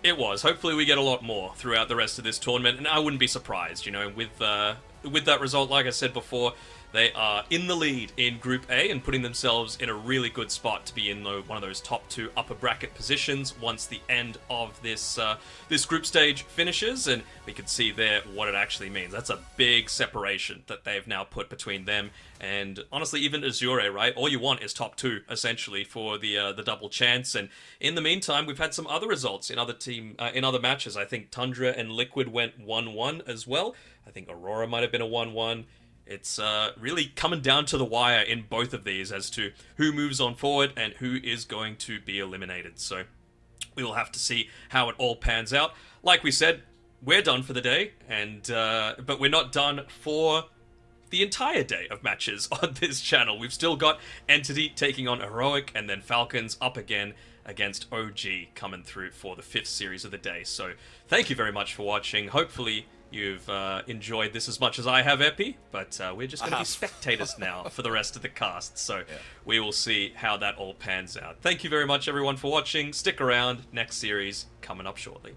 It was. Hopefully we get a lot more throughout the rest of this tournament, and I wouldn't be surprised, you know, with that result, like I said before, They are in the lead in Group A and putting themselves in a really good spot to be in one of those top 2 upper bracket positions once the end of this this group stage finishes. And we can see there what it actually means. That's a big separation that they've now put between them and honestly even Azure, right? All you want is top 2 essentially for the double chance. And in the meantime, we've had some other results in other matches. I think Tundra and Liquid went 1-1 as well. I think Aurora might have been a 1-1. It's really coming down to the wire in both of these as to who moves on forward and who is going to be eliminated. So we will have to see how it all pans out. Like we said, we're done for the day, and but we're not done for the entire day of matches on this channel. We've still got Entity taking on Heroic, and then Falcons up again against OG coming through for the 5th series of the day. So thank you very much for watching. Hopefully you've enjoyed this as much as I have, Epi, but we're just going to be spectators now for the rest of the cast, so we will see how that all pans out. Thank you very much, everyone, for watching. Stick around. Next series coming up shortly.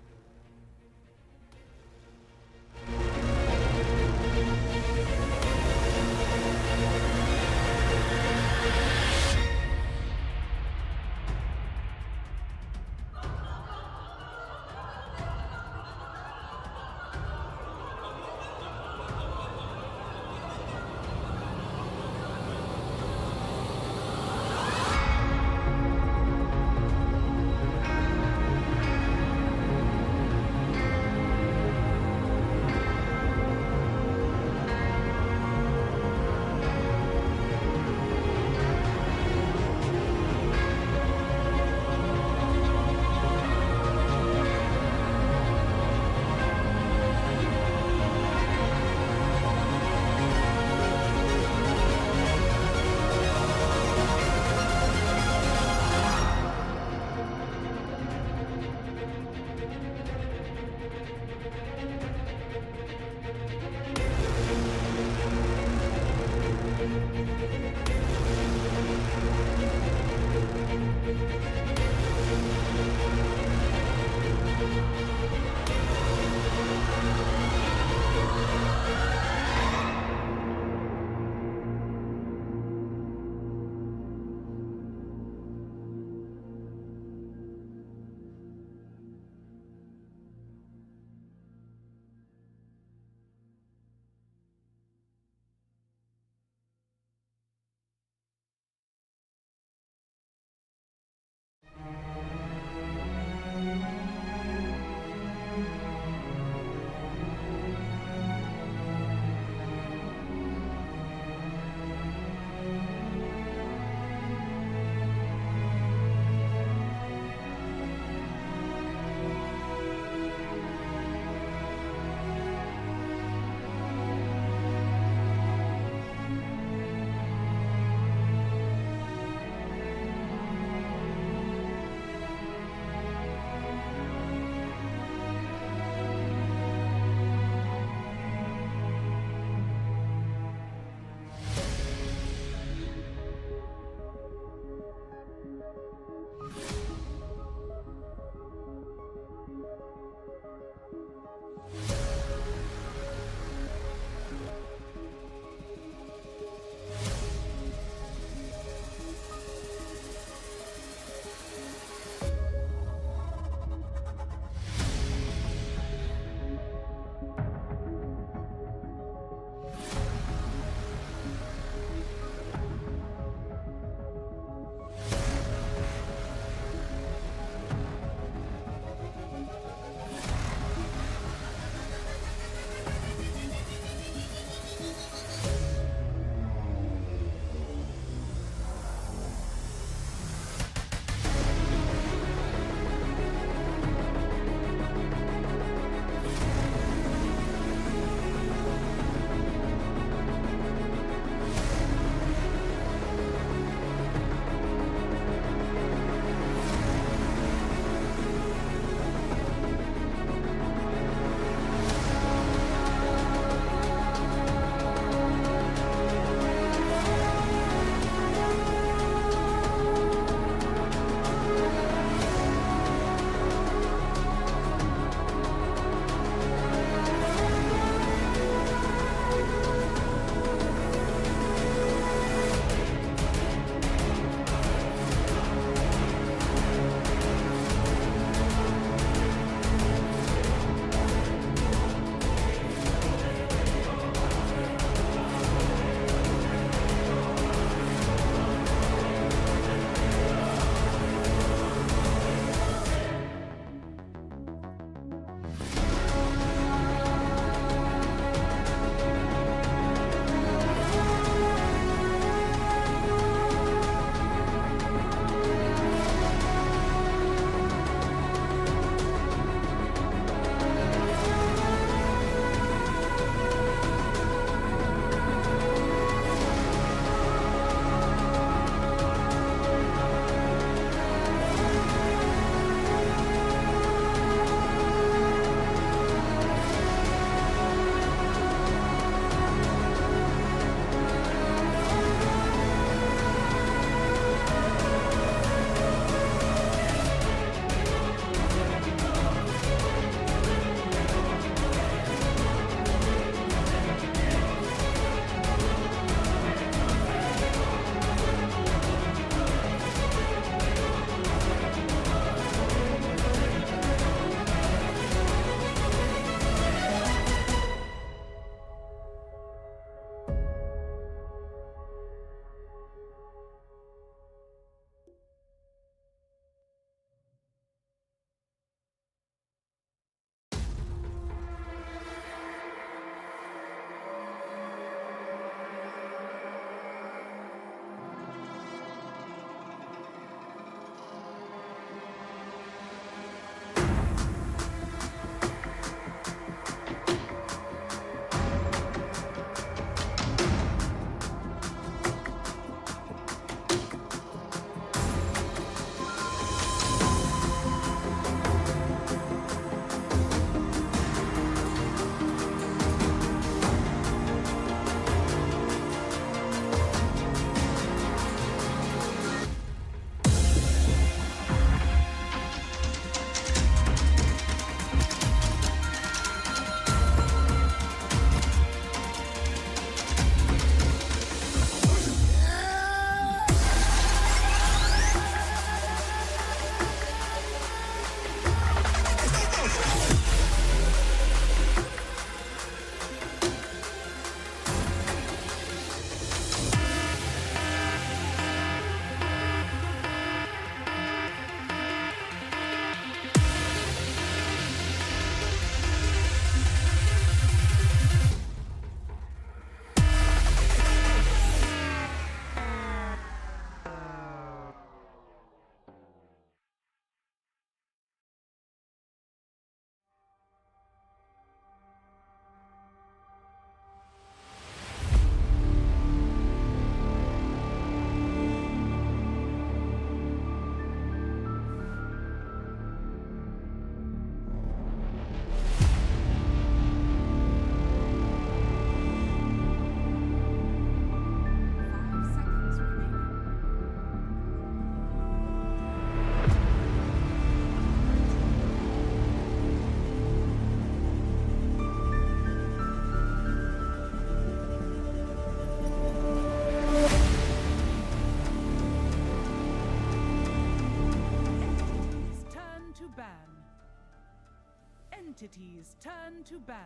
Entity's turn to ban.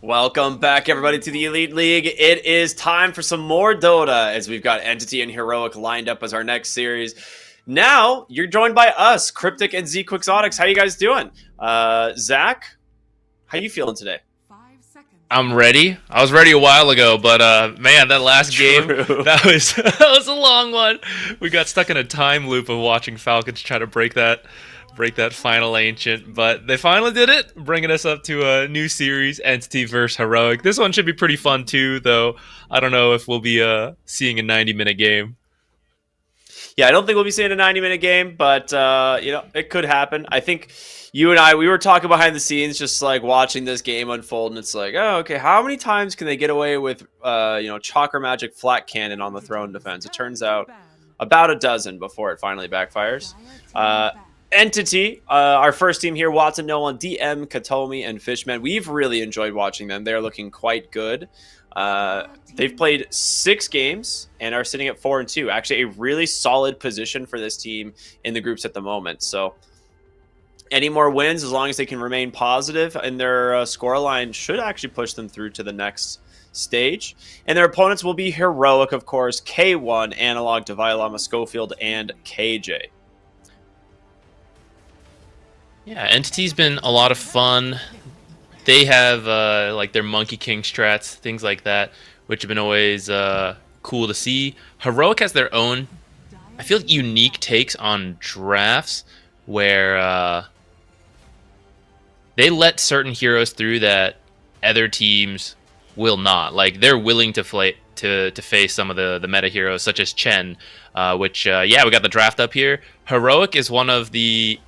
Welcome back, everybody, to the Elite League. It is time for some more Dota, as we've got Entity and Heroic lined up as our next series. Now, you're joined by us, Cryptic and Z Quixotics. How you guys doing? Zach, how you feeling today? 5 seconds. I'm ready. I was ready a while ago, but man, that last game, that was a long one. We got stuck in a time loop of watching Falcons try to break that final ancient, but they finally did it, bringing us up to a new series, Entity versus Heroic. This one should be pretty fun too, though. I don't know if we'll be seeing a 90-minute game. Yeah, I don't think we'll be seeing a 90-minute game, but it could happen. I think you and I, we were talking behind the scenes, just like watching this game unfold, and it's like, oh, okay, how many times can they get away with Chakra Magic Flat Cannon on the throne defense? It turns out about a dozen before it finally backfires. Entity, our first team here, Watson, Nolan, DM, Katomi, and Fishman. We've really enjoyed watching them. They're looking quite good. They've played 6 games and are sitting at 4-2. Actually, a really solid position for this team in the groups at the moment. So any more wins, as long as they can remain positive, and their scoreline should actually push them through to the next stage. And their opponents will be Heroic, of course, K1, Analog, Devilama, Schofield, and KJ. Yeah, Entity's been a lot of fun. They have like their Monkey King strats, things like that, which have been always cool to see. Heroic has their own, I feel, unique takes on drafts where they let certain heroes through that other teams will not. Like, they're willing to face some of the meta heroes, such as Chen, which, yeah, we got the draft up here. Heroic is one of the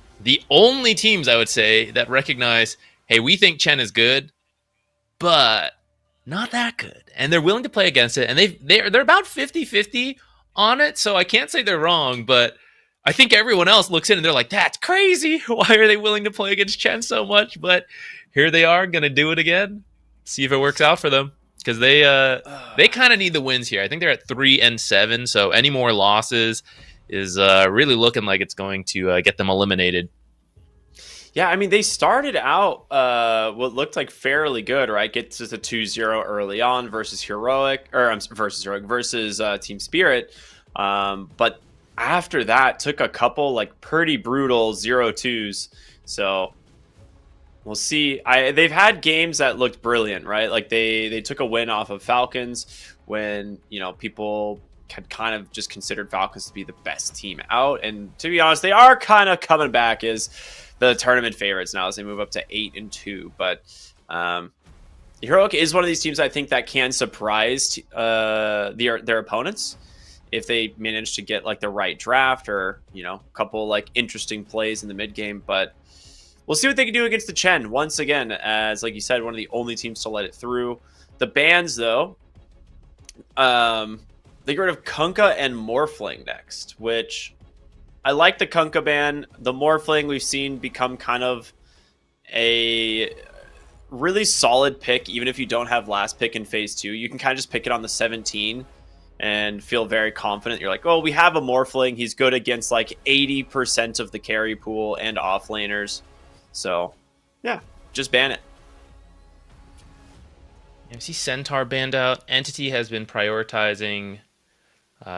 only teams, I would say, that recognize, hey, we think Chen is good, but not that good. And they're willing to play against it. And they're about 50-50 on it, so I can't say they're wrong, but I think everyone else looks in and they're like, that's crazy. Why are they willing to play against Chen so much? But here they are, going to do it again. See if it works out for them. Because they kind of need the wins here. I think they're at 3-7, so any more losses is really looking like it's going to get them eliminated. Yeah, I mean, they started out what looked like fairly good, right? Gets just a 2-0 early on versus Team Spirit. But after that, took a couple like pretty brutal 0-2s. So we'll see. They've had games that looked brilliant, right? Like they took a win off of Falcons when, people had kind of just considered Falcons to be the best team out. And to be honest, they are kind of coming back as the tournament favorites now as they move up to 8-2. But Heroic is one of these teams I think that can surprise their opponents if they manage to get like the right draft or, a couple like interesting plays in the mid game. But we'll see what they can do against the Chen once again, as like you said, one of the only teams to let it through. The bans though, they get rid of Kunkka and Morphling next, which I like the Kunkka ban. The Morphling we've seen become kind of a really solid pick, even if you don't have last pick in phase 2. You can kind of just pick it on the 17 and feel very confident. You're like, oh, we have a Morphling. He's good against like 80% of the carry pool and offlaners. So, yeah, just ban it. Yeah, we see Centaur banned out. Entity has been prioritizing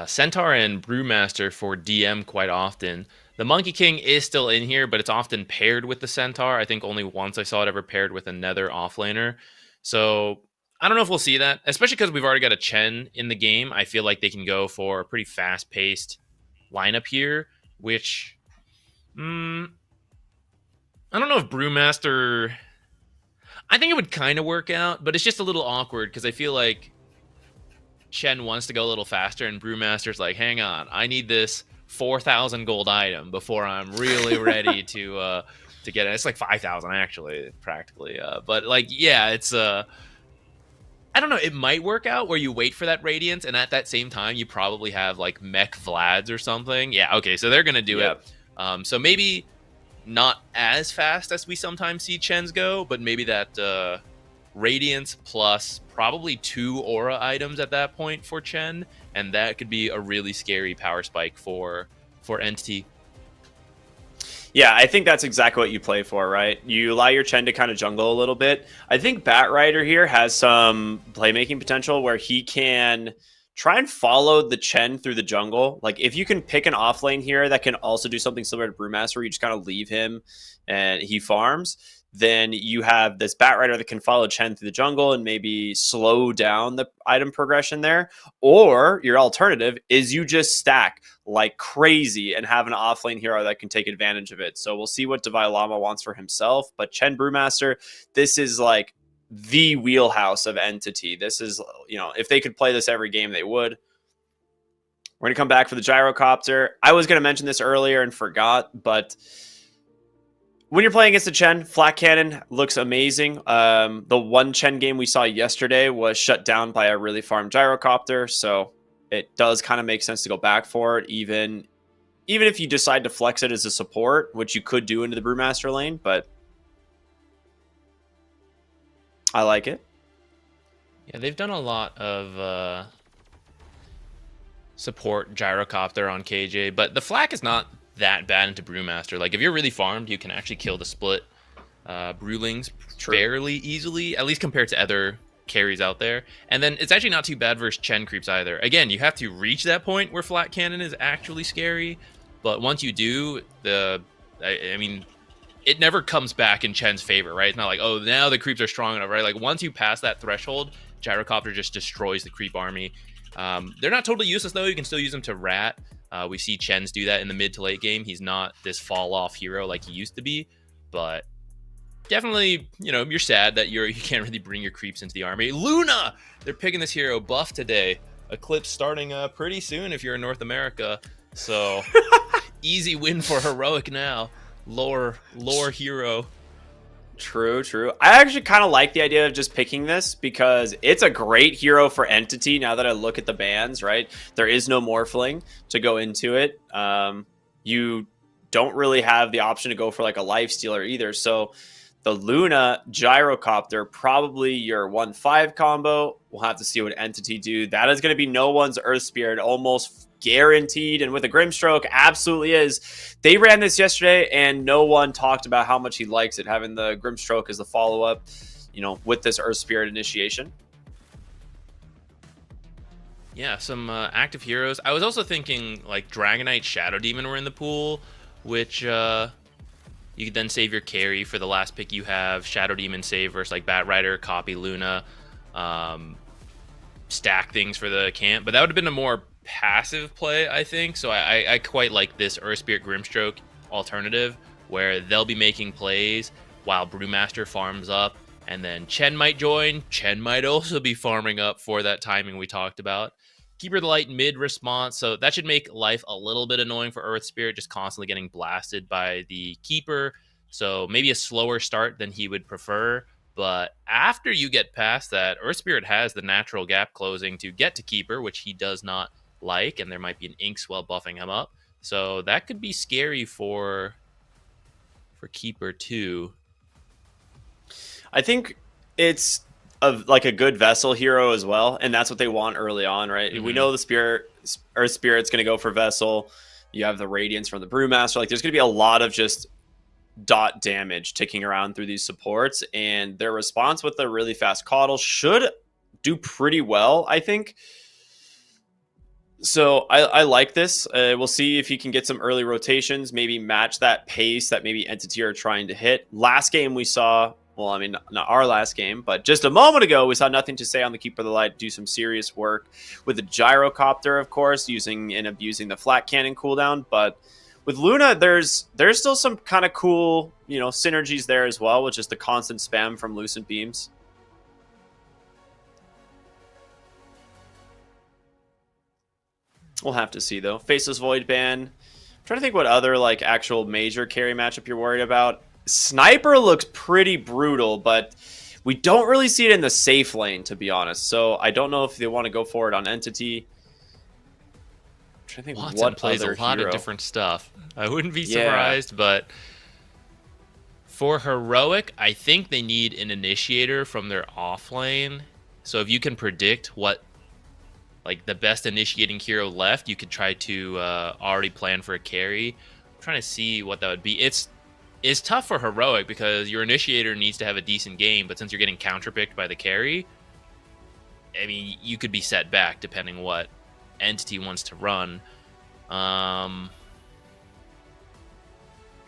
Centaur and Brewmaster for DM quite often. The Monkey King is still in here, but it's often paired with the Centaur. I think only once I saw it ever paired with another offlaner. So I don't know if we'll see that, especially because we've already got a Chen in the game. I feel like they can go for a pretty fast-paced lineup here, which I don't know if Brewmaster... I think it would kind of work out, but it's just a little awkward because I feel like Chen wants to go a little faster, and Brewmaster's like, hang on, I need this 4,000 gold item before I'm really ready to get it. It's like 5,000 actually, practically. But like, yeah, it's I don't know. It might work out where you wait for that Radiance, and at that same time, you probably have like Mech Vlads or something. Yeah, okay, so they're gonna do it. So maybe not as fast as we sometimes see Chens go, but maybe that Radiance plus probably 2 aura items at that point for Chen, and that could be a really scary power spike for Entity. Yeah, I think that's exactly what you play for, right? You allow your Chen to kind of jungle a little bit. I think Batrider here has some playmaking potential where he can try and follow the Chen through the jungle. Like, if you can pick an off lane here that can also do something similar to Brewmaster, where you just kind of leave him and he farms, then you have this Batrider that can follow Chen through the jungle and maybe slow down the item progression there. Or your alternative is you just stack like crazy and have an offlane hero that can take advantage of it. So we'll see what Devi Lama wants for himself. But Chen Brewmaster, this is like the wheelhouse of Entity. This is, you know, if they could play this every game, they would. We're going to come back for the Gyrocopter. I was going to mention this earlier and forgot, but when you're playing against the Chen, Flat Cannon looks amazing. The one Chen game we saw yesterday was shut down by a really farmed Gyrocopter, so it does kind of make sense to go back for it, even if you decide to flex it as a support, which you could do into the Brewmaster lane, but I like it. Yeah, they've done a lot of support Gyrocopter on KJ, but the flak is not that bad into Brewmaster. Like, if you're really farmed, you can actually kill the split Brewlings fairly easily, at least compared to other carries out there. And then it's actually not too bad versus Chen creeps either. Again, you have to reach that point where Flat Cannon is actually scary, but once you do, I mean, it never comes back in Chen's favor, right? It's not like, oh, now the creeps are strong enough, right? Like, once you pass that threshold, Gyrocopter just destroys the creep army. They're not totally useless, though. You can still use them to rat. We see Chen's do that in the mid to late game. He's not this fall-off hero like he used to be, but definitely, you know, you're sad that you can't really bring your creeps into the army. Luna! They're picking this hero buff today. Eclipse starting pretty soon if you're in North America. So, easy win for Heroic now. Lore hero. True. I actually kind of like the idea of just picking this because it's a great hero for Entity now that I look at the bans, right? There is no Morphling to go into it. You don't really have the option to go for like a Lifestealer either. So the Luna Gyrocopter, probably your 1-5 combo. We'll have to see what Entity do. That is going to be no one's Earth Spirit, almost guaranteed. And with a Grimstroke, absolutely is. They ran this yesterday and no one talked about how much he likes it, having the Grimstroke as the follow-up, you know, with this Earth Spirit initiation. Yeah, some active heroes. I was also thinking like Dragonite, Shadow Demon were in the pool, which you could then save your carry for the last pick you have. Shadow Demon save versus like Batrider, copy Luna, stack things for the camp. But that would have been a more passive play, I think. So I quite like this Earth Spirit Grimstroke alternative, where they'll be making plays while Brewmaster farms up, and then Chen might join. Chen might also be farming up for that timing we talked about. Keeper the Light mid response, so that should make life a little bit annoying for Earth Spirit, just constantly getting blasted by the Keeper. So maybe a slower start than he would prefer. But after you get past that, Earth Spirit has the natural gap closing to get to Keeper, which he does not like, and there might be an Inkswell buffing him up. So that could be scary for Keeper too. I think it's like a good Vessel hero as well, and that's what they want early on, right? Mm-hmm. We know the Earth Spirit's going to go for Vessel. You have the Radiance from the Brewmaster. Like, there's going to be a lot of just dot damage ticking around through these supports, and their response with the really fast Coddle should do pretty well, I think. So I like this. We'll see if he can get some early rotations, maybe match that pace that maybe Entity are trying to hit. Last game we saw, well, I mean, not our last game, but just a moment ago, we saw Nothing to Say on the Keeper of the Light do some serious work with the Gyrocopter, of course, using and abusing the Flat Cannon cooldown. But with Luna, there's still some kind of cool, you know, synergies there as well, with just the constant spam from Lucent Beams. We'll have to see, though. Faceless Void ban. I'm trying to think what other, like, actual major carry matchup you're worried about. Sniper looks pretty brutal, but we don't really see it in the safe lane, to be honest. So I don't know if they want to go for it on Entity. I'm trying to think Watson what plays other a lot hero. of different stuff. I wouldn't be surprised, but for Heroic, I think they need an initiator from their off lane. So if you can predict what, like, the best initiating hero left, you could try to already plan for a carry. trying to see what that would be. It's tough for Heroic because your initiator needs to have a decent game, but since you're getting counterpicked by the carry, I mean, you could be set back depending what entity wants to run.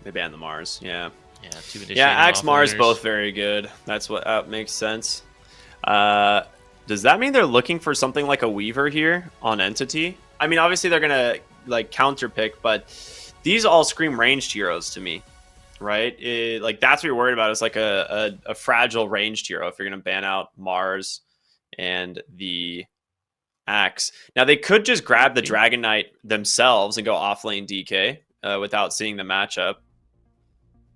They banned the Mars, yeah. Yeah, 2 initiating Axe Mars offliners. both very good. That's what makes sense. Does that mean they're looking for something like a Weaver here on Entity? I mean, obviously they're gonna like counterpick, but these all scream ranged heroes to me, right? Like that's what you're worried about. It's like a fragile ranged hero if you're gonna ban out Mars and the Axe. Now they could just grab the Dragon Knight themselves and go offlane DK without seeing the matchup.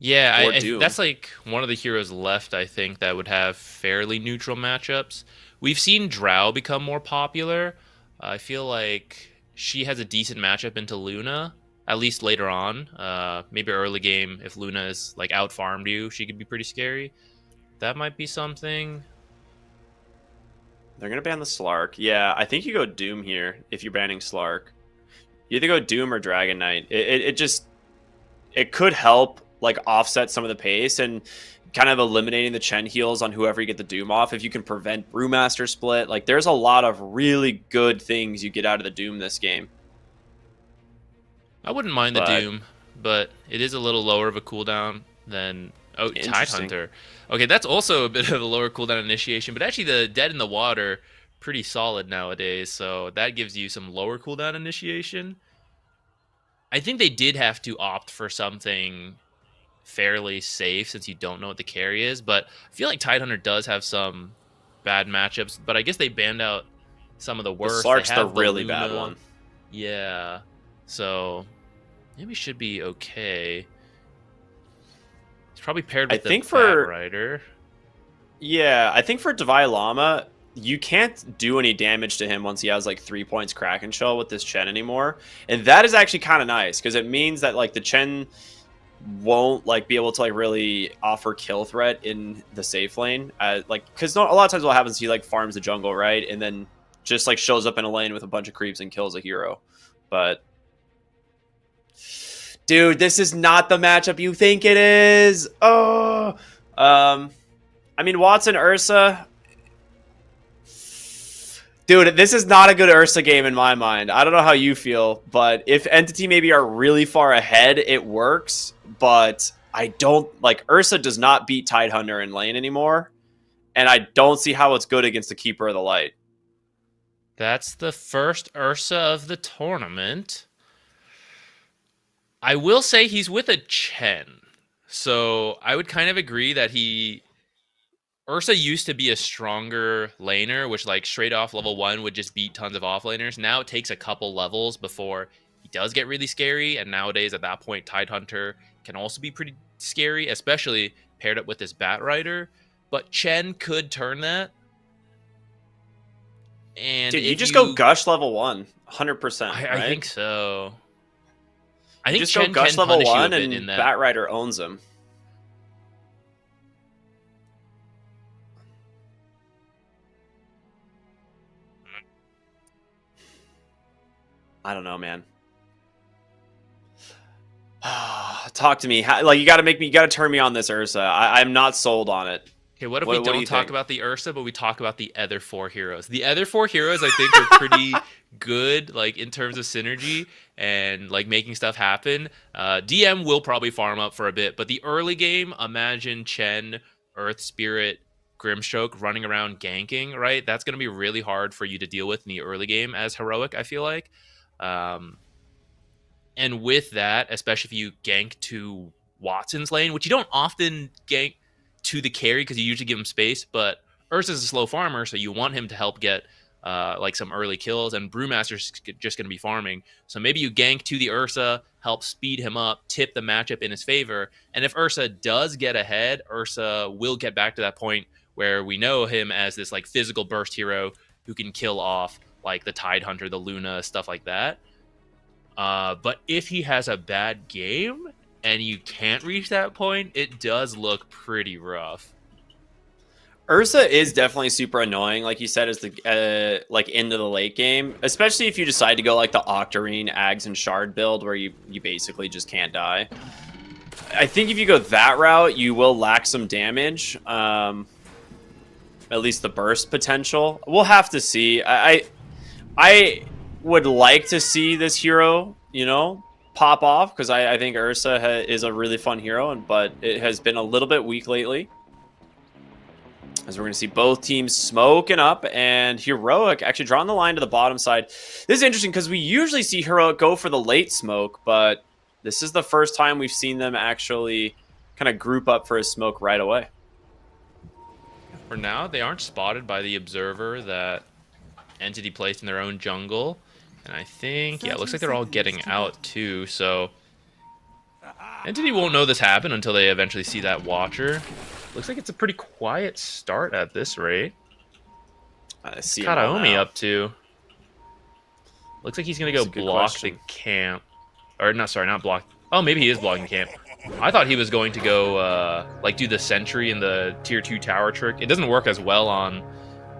Yeah, that's like one of the heroes left, I think, that would have fairly neutral matchups. We've seen Drow become more popular. I feel like she has a decent matchup into Luna, at least later on. Maybe early game, if Luna is like out-farmed you, she could be pretty scary. That might be something. They're going to ban the Slark. Yeah, I think you go Doom here if you're banning Slark. You either go Doom or Dragon Knight. It could help like offset some of the pace and kind of eliminating the Chen heals on whoever you get the Doom off. If you can prevent Brewmaster split, like there's a lot of really good things you get out of the Doom this game. I wouldn't mind the Doom, but it is a little lower of a cooldown than Tidehunter. Okay, that's also a bit of a lower cooldown initiation, but actually the Dead in the Water pretty solid nowadays, so that gives you some lower cooldown initiation. I think they did have to opt for something fairly safe since you don't know what the carry is, but I feel like Tidehunter does have some bad matchups, but I guess they banned out some of the worst. The Slark's the really bad one. Yeah, so maybe should be okay. It's probably paired with the Batrider. Yeah, I think for Divine Llama, you can't do any damage to him once he has like 3 points Kraken Shell with this Chen anymore, and that is actually kind of nice because it means that like the Chen won't like be able to like really offer kill threat in the safe lane, like because a lot of times what happens is he like farms the jungle, right, and then just like shows up in a lane with a bunch of creeps and kills a hero. But dude, this is not the matchup you think it is. I mean Watson Ursa. Dude, this is not a good Ursa game in my mind. I don't know how you feel, but if Entity maybe are really far ahead, it works. But I don't like Ursa does not beat Tidehunter in lane anymore, and I don't see how it's good against the Keeper of the Light. That's the first Ursa of the tournament. I will say he's with a Chen, so I would kind of agree that Ursa used to be a stronger laner, which like straight off level 1 would just beat tons of offlaners. Now it takes a couple levels before he does get really scary, and nowadays at that point Tidehunter can also be pretty scary, especially paired up with this Batrider. But Chen could turn that. And dude, you just go Gush level 1, 100%. I think so. I think just Chen go Gush can level punish 1 you a bit and in that. Batrider owns him. I don't know, man. Talk to me. Like you got to turn me on this Ursa. I'm not sold on it. Okay, what if we don't talk about the Ursa, but we talk about the other 4 heroes? The other 4 heroes, I think, are pretty good, like in terms of synergy and like making stuff happen. DM will probably farm up for a bit, but the early game, imagine Chen, Earth Spirit, Grimstroke running around ganking, right? That's going to be really hard for you to deal with in the early game as Heroic, I feel like. And with that, especially if you gank to Watson's lane, which you don't often gank to the carry because you usually give him space, but Ursa's a slow farmer, so you want him to help get like some early kills, and Brewmaster's just going to be farming. So maybe you gank to the Ursa, help speed him up, tip the matchup in his favor, and if Ursa does get ahead, Ursa will get back to that point where we know him as this like physical burst hero who can kill off like the Tidehunter, the Luna, stuff like that. But if he has a bad game and you can't reach that point, it does look pretty rough. Ursa is definitely super annoying, like you said, as the like into the late game, especially if you decide to go like the Octarine, Ags, and Shard build where you basically just can't die. I think if you go that route, you will lack some damage, at least the burst potential. We'll have to see. I would like to see this hero, you know, pop off because I think Ursa is a really fun hero, but it has been a little bit weak lately. As we're going to see both teams smoking up, and Heroic actually drawing the line to the bottom side. This is interesting because we usually see Heroic go for the late smoke, but this is the first time we've seen them actually kind of group up for a smoke right away. For now, they aren't spotted by the observer that Entity placed in their own jungle. And I think, yeah, it looks like they're all getting out too, so Entity won't know this happened until they eventually see that Watcher. Looks like it's a pretty quiet start at this rate. What's Kataomi up to? Looks like he's going to go block the camp. Or, not, sorry, not block. Oh, maybe he is blocking the camp. I thought he was going to go, like, do the sentry and the tier 2 tower trick. It doesn't work as well on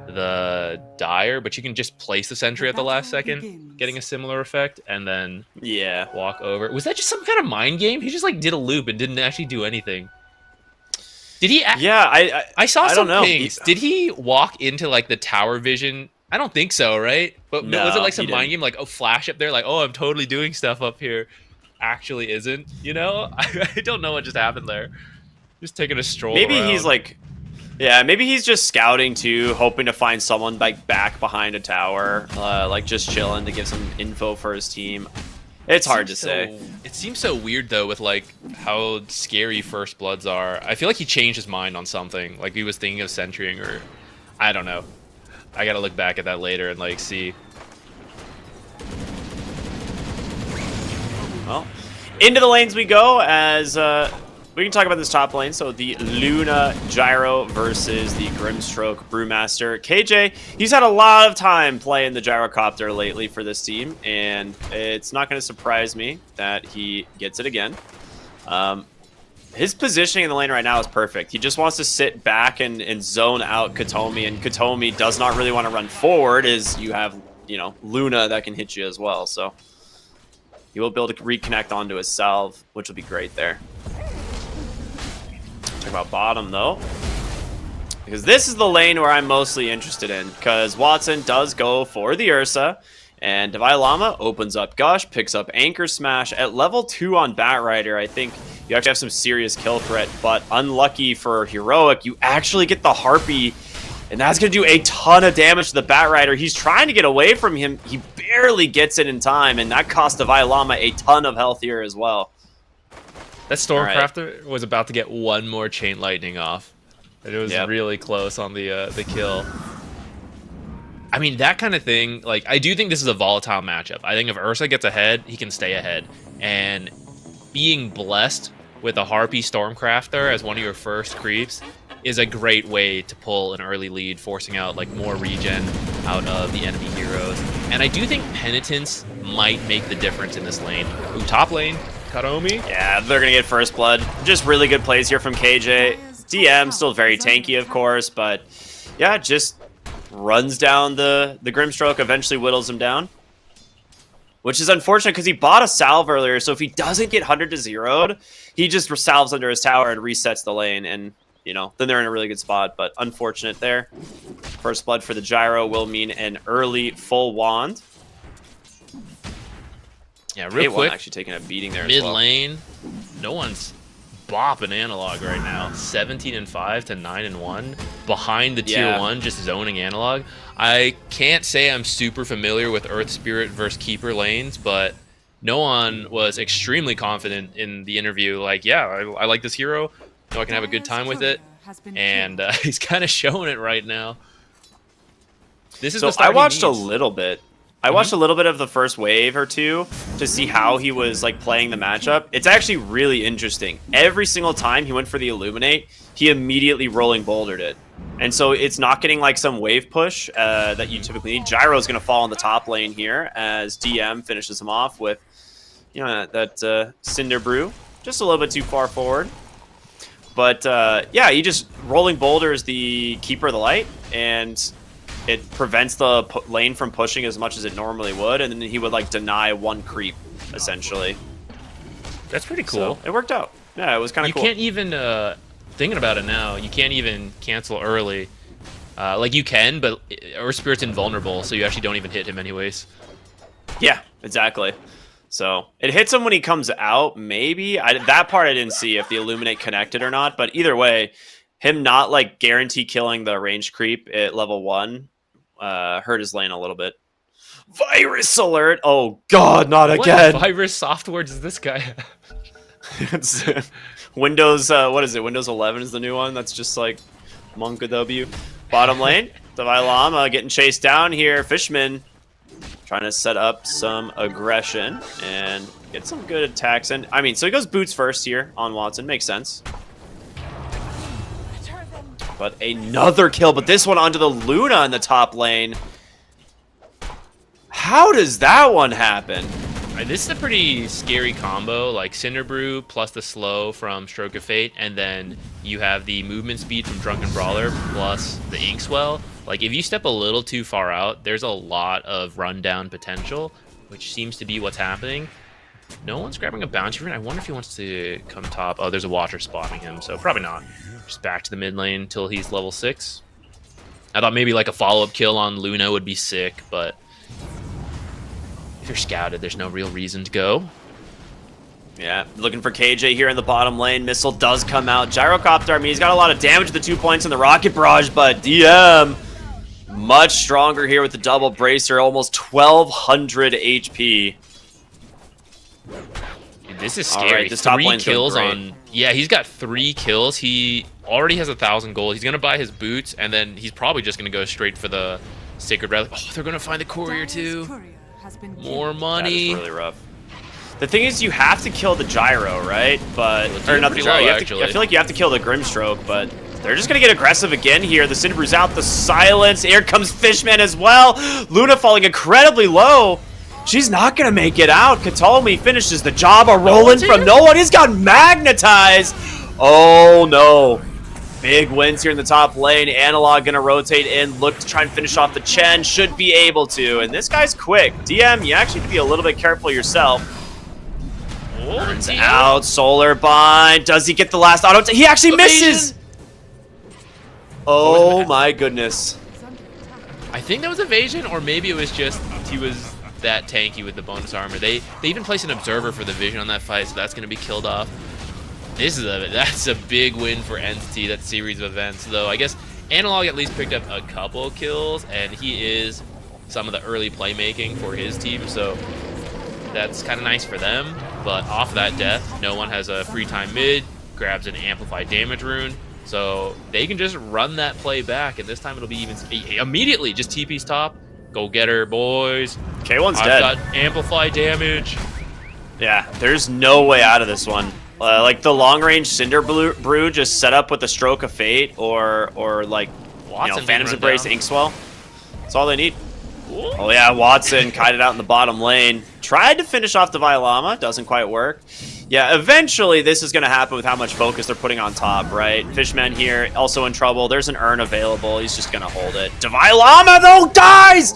the Dire, but you can just place the sentry at the last second, getting a similar effect, and then walk over. Was that just some kind of mind game? He just, like, did a loop and didn't actually do anything. Did he? Yeah, I saw some don't know. pings. Did he walk into like the tower vision? I don't think so, right? But no, was it like some mind game, like flash up there, like I'm totally doing stuff up here? Actually, isn't. You know, I don't know what just happened there. Just taking a stroll. Maybe around. he's like, maybe he's just scouting too, hoping to find someone like back behind a tower, like just chilling to give some info for his team. It's hard to say. It seems so weird though with like how scary First Bloods are. I feel like he changed his mind on something. Like he was thinking of sentrying or I don't know. I gotta look back at that later and like see. Well, into the lanes we go as we can talk about this top lane. So the Luna Gyro versus the Grimstroke Brewmaster. KJ, he's had a lot of time playing the Gyrocopter lately for this team, and it's not going to surprise me that he gets it again. His positioning in the lane right now is perfect. He just wants to sit back and zone out Kataomi, and Kataomi does not really want to run forward as you have, you know, Luna that can hit you as well. So he will be able to reconnect onto his salve, which will be great there. Talk about bottom though, because this is the lane where I'm mostly interested in, because Watson does go for the Ursa, and Divine Llama opens up Gush, picks up Anchor Smash at level 2 on Batrider. I think you actually have some serious kill threat, but unlucky for Heroic, you actually get the Harpy, and that's going to do a ton of damage to the Batrider. He's trying to get away from him. He barely gets it in time, and that cost Divine Llama a ton of health here as well. That Stormcrafter was about to get one more Chain Lightning off. And it was really close on the kill. I mean, that kind of thing, like, I do think this is a volatile matchup. I think if Ursa gets ahead, he can stay ahead. And being blessed with a Harpy Stormcrafter as one of your first creeps is a great way to pull an early lead, forcing out, like, more regen out of the enemy heroes. And I do think Penitence might make the difference in this lane. Ooh, top lane. Kataomi? Yeah, they're going to get first blood. Just really good plays here from KJ. DM, still very tanky, of course, but yeah, just runs down the Grimstroke, eventually whittles him down. Which is unfortunate because he bought a salve earlier, so if he doesn't get 100 to 0'd, he just salves under his tower and resets the lane, and, you know, then they're in a really good spot, but unfortunate there. First blood for the Gyro will mean an early full wand. Yeah, real quick, actually taking a beating there mid as well. lane, no one's bopping analog right now. 17-5 to 9-1 behind the tier 1, just zoning analog. I can't say I'm super familiar with Earth Spirit versus Keeper lanes, but no one was extremely confident in the interview. Like, yeah, I like this hero. I know I can have a good time with it, and he's kind of showing it right now. This is so I watched a little bit. I watched a little bit of the first wave or two to see how he was like playing the matchup. It's actually really interesting. Every single time he went for the Illuminate, he immediately rolling bouldered it. And so it's not getting like some wave push that you typically need. Gyro's going to fall in the top lane here as DM finishes him off with, you know, that Cinder Brew. Just a little bit too far forward. But yeah, he just rolling boulder is the keeper of the light, and it prevents the lane from pushing as much as it normally would, and then he would like deny one creep essentially. That's pretty cool. So it worked out. Yeah, it was kind of cool. You can't even thinking about it now. You can't even cancel early. Like you can, but Earth Spirit's invulnerable, so you actually don't even hit him anyways. Yeah, exactly. So it hits him when he comes out, maybe. That part I didn't see if the Illuminate connected or not, but either way, him not like guarantee killing the range creep at level 1 hurt his lane a little bit. Virus alert! Oh god, not again! What virus software does this guy have? It's Windows, what is it? Windows 11 is the new one. That's just like Monka W. Bottom lane, Divine Llama getting chased down here. Fishman trying to set up some aggression and get some good attacks. And I mean, so he goes boots first here on Watson. Makes sense. But another kill, but this one onto the Luna in the top lane. How does that one happen? This is a pretty scary combo, like Cinder Brew plus the slow from Stroke of Fate, and then you have the movement speed from Drunken Brawler plus the Inkswell. Like, if you step a little too far out, there's a lot of rundown potential, which seems to be what's happening. No one's grabbing a bounty rune. I wonder if he wants to come top. Oh, there's a Watcher spotting him, so probably not. Just back to the mid lane until he's level 6. I thought maybe like a follow-up kill on Luna would be sick, but if you're scouted, there's no real reason to go. Yeah, looking for KJ here in the bottom lane. Missile does come out. Gyrocopter, I mean, he's got a lot of damage with the 2 points in the Rocket Barrage, but DM much stronger here with the double bracer, almost 1200 HP. Dude, this is scary. Right, this top 3 lane's doing kills great. on... Yeah, he's got 3 kills. He already has 1,000 gold. He's going to buy his boots, and then he's probably just going to go straight for the Sacred Relic. Oh, they're going to find the courier too. More money. That is really rough. The thing is, you have to kill the gyro, right? But or not the gyro. low, I feel like you have to kill the Grimstroke, but they're just gonna get aggressive again here. The Cinderbrew's out. The silence. Here comes Fishman as well. Luna falling incredibly low. She's not gonna make it out. Katomi finishes the job. A rolling from no one. He's got magnetized. Oh no. Big wins here in the top lane. Analog gonna rotate in, look to try and finish off the Chen. Should be able to. And this guy's quick. DM, you actually have to be a little bit careful yourself. Turns out, Solar Bind. Does he get the last auto? He actually misses! Oh my goodness. I think that was evasion, or maybe it was just he was that tanky with the bonus armor. They even placed an observer for the vision on that fight, so that's going to be killed off. That's a big win for Entity, that series of events, though. I guess Analog at least picked up a couple kills, and he is some of the early playmaking for his team, so that's kind of nice for them. But off that death, no one has a free time mid, grabs an amplified damage rune, so they can just run that play back, and this time it'll be even immediately just TP's top. Go get her, boys. K1's dead. I've got amplified damage. Yeah, there's no way out of this one. Like the long range Cinder Brew just set up with the Stroke of Fate or like Phantom's Embrace Inkswell. That's all they need. Ooh. Oh yeah, Watson kited out in the bottom lane. Tried to finish off the Llama, doesn't quite work. Yeah, eventually this is going to happen with how much focus they're putting on top, right? Fishman here, also in trouble. There's an urn available. He's just going to hold it. Llama, though, dies!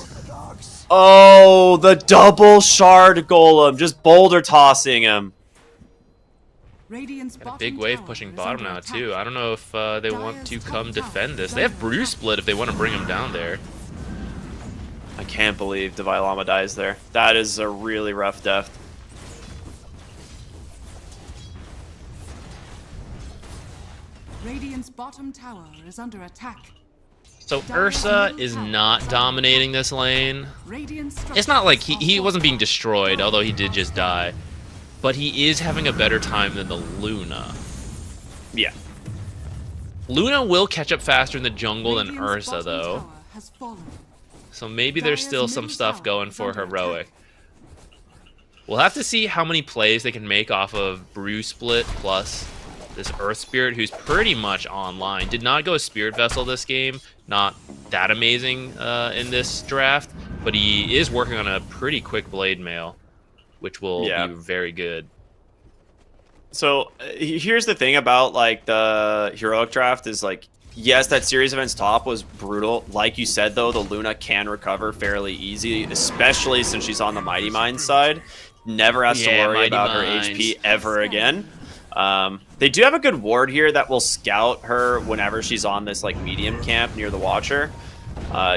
Oh, the double shard golem, just boulder tossing him. Got a big wave pushing bottom now, too. I don't know if they want to come defend this. They have Brew Split if they want to bring him down there. I can't believe Divine Llama dies there. That is a really rough death. Radiant's bottom tower is under attack. So Ursa is not dominating this lane. It's not like he wasn't being destroyed, although he did just die. But he is having a better time than the Luna. Yeah. Luna will catch up faster in the jungle than Ursa, though. So maybe there's still some stuff going for Heroic. We'll have to see how many plays they can make off of Brew Split plus this Earth Spirit, who's pretty much online. Did not go Spirit Vessel this game. Not that amazing in this draft. But he is working on a pretty quick Blade Mail, which will be very good. So here's the thing about like the heroic draft is like, yes, that series events top was brutal. Like you said though, the Luna can recover fairly easy, especially since she's on the Mighty Mines side. Never has to worry about her HP ever again. They do have a good ward here that will scout her whenever she's on this like medium camp near the Watcher.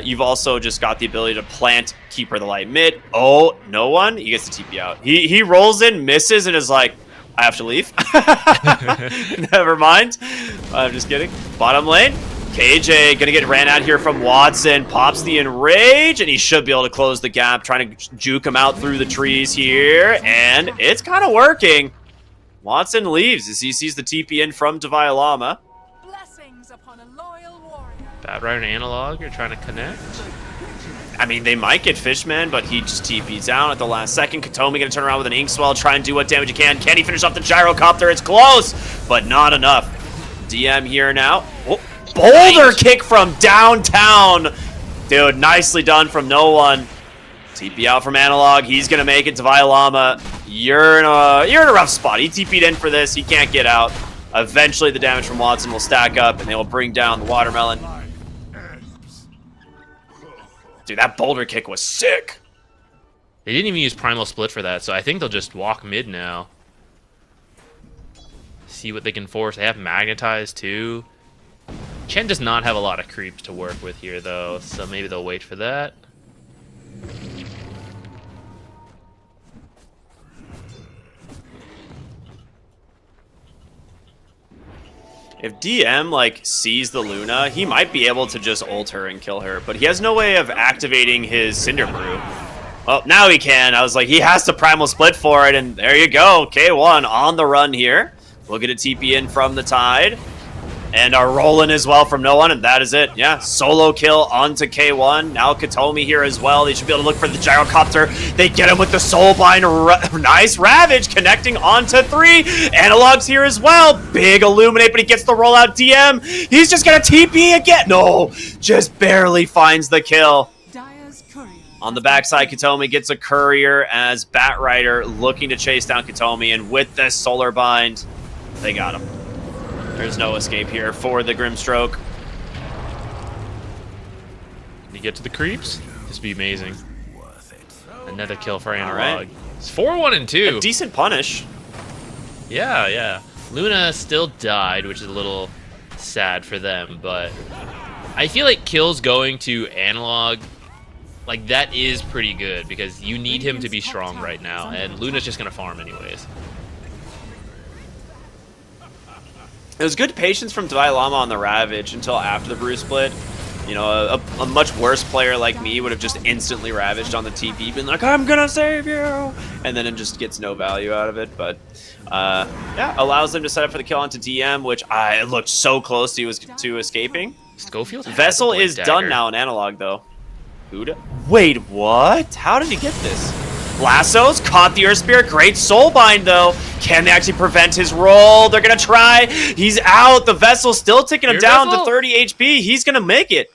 You've also just got the ability to plant, keep her the light mid. Oh, no one? He gets the TP out. He rolls in, misses, and is like, I have to leave. Never mind. I'm just kidding. Bottom lane. KJ gonna get ran out here from Watson. Pops the enrage, and he should be able to close the gap. Trying to juke him out through the trees here, and it's kind of working. Watson leaves as he sees the TP in from Devialama. Blessings upon a loyal warrior. Bad Rider and Analog are trying to connect. I mean, they might get Fishman, but he just TP's down at the last second. Katomi gonna turn around with an Inkswell, try and do what damage he can. Can he finish off the Gyrocopter? It's close, but not enough. DM here now. Oh, boulder kick from downtown. Dude, nicely done from no one. TP out from Analog. He's gonna make it to Violama. You're in a rough spot. He TP'd in for this. He can't get out. Eventually, the damage from Watson will stack up, and they will bring down the Watermelon. Dude, that boulder kick was sick. They didn't even use Primal Split for that, so I think they'll just walk mid now. See what they can force. They have Magnetize too. Chen does not have a lot of creeps to work with here though, so maybe they'll wait for that. If DM like sees the Luna, he might be able to just ult her and kill her, but he has no way of activating his Cinder Brew. Well, now he can. I was like, he has to Primal Split for it, and there you go. K1 on the run here. We'll get a TP in from the Tide. And are rolling as well from no one, and that is it. Yeah, solo kill onto K1. Now Katomi here as well. They should be able to look for the Gyrocopter. They get him with the Soulbind. Nice Ravage connecting onto 3. Analog's here as well. Big Illuminate, but he gets the rollout DM. He's just going to TP again. No, just barely finds the kill. On the backside, Katomi gets a courier as Batrider looking to chase down Katomi, and with this Solar Bind, they got him. There's no escape here for the Grimstroke. Can you get to the creeps? This would be amazing. Another kill for Analog. Right. It's 4-1 and 2. A decent punish. Yeah, yeah. Luna still died, which is a little sad for them, but I feel like kills going to Analog, like that is pretty good because you need him to be strong right now, and Luna's just going to farm anyways. It was good patience from Devialama on the Ravage until after the Brew Split. You know, a much worse player like me would have just instantly Ravaged on the TP, been like, I'm gonna save you! And then it just gets no value out of it, but yeah, allows them to set up for the kill onto DM, which it looked so close to escaping. Schofield Vessel is done now in Analog, though. Wait, what? How did he get this? Lassos caught the Earth Spirit. Great Soulbind, though. Can they actually prevent his roll? They're going to try. He's out. The Vessel's still taking him down to 30 HP. He's going to make it.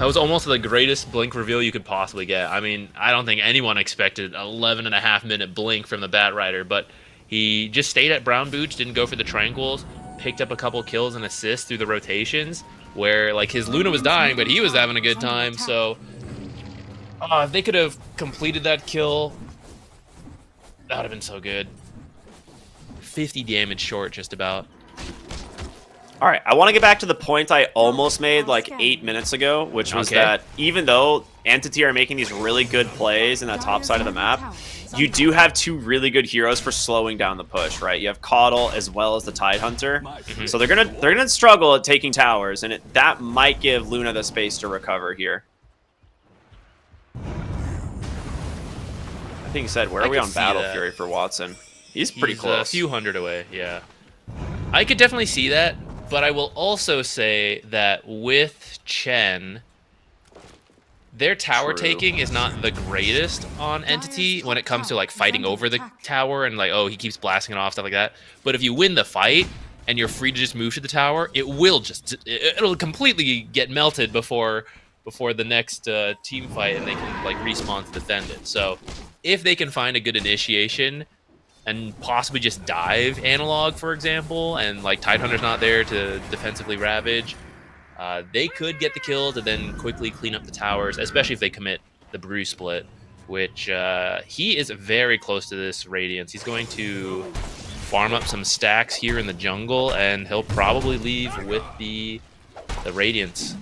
That was almost the greatest blink reveal you could possibly get. I mean, I don't think anyone expected an 11.5-minute blink from the Batrider, but he just stayed at Brown Boots, didn't go for the Tranquils, picked up a couple kills and assists through the rotations, where like his Luna was dying, but he was having a good time, so... if they could have completed that kill, that would have been so good. 50 damage short, just about. All right, I want to get back to the point I almost made like 8 minutes ago, which was that even though Entity are making these really good plays in that top side of the map, you do have two really good heroes for slowing down the push, right? You have Caudle as well as the Tidehunter. So they're gonna struggle at taking towers, and that might give Luna the space to recover here. That being said, where are we on Battle Fury for Watson? He's pretty close. A few hundred away, yeah. I could definitely see that, but I will also say that with Chen, their tower taking is not the greatest on Entity when it comes to like fighting over the tower and like, oh, he keeps blasting it off, stuff like that. But if you win the fight and you're free to just move to the tower, it'll completely get melted before the next team fight, and they can like respawn to defend it. So if they can find a good initiation, and possibly just dive Analog, for example, and like Tidehunter's not there to defensively ravage, they could get the kill to then quickly clean up the towers, especially if they commit the Brew split, which he is very close to this Radiance. He's going to farm up some stacks here in the jungle, and he'll probably leave with the Radiance.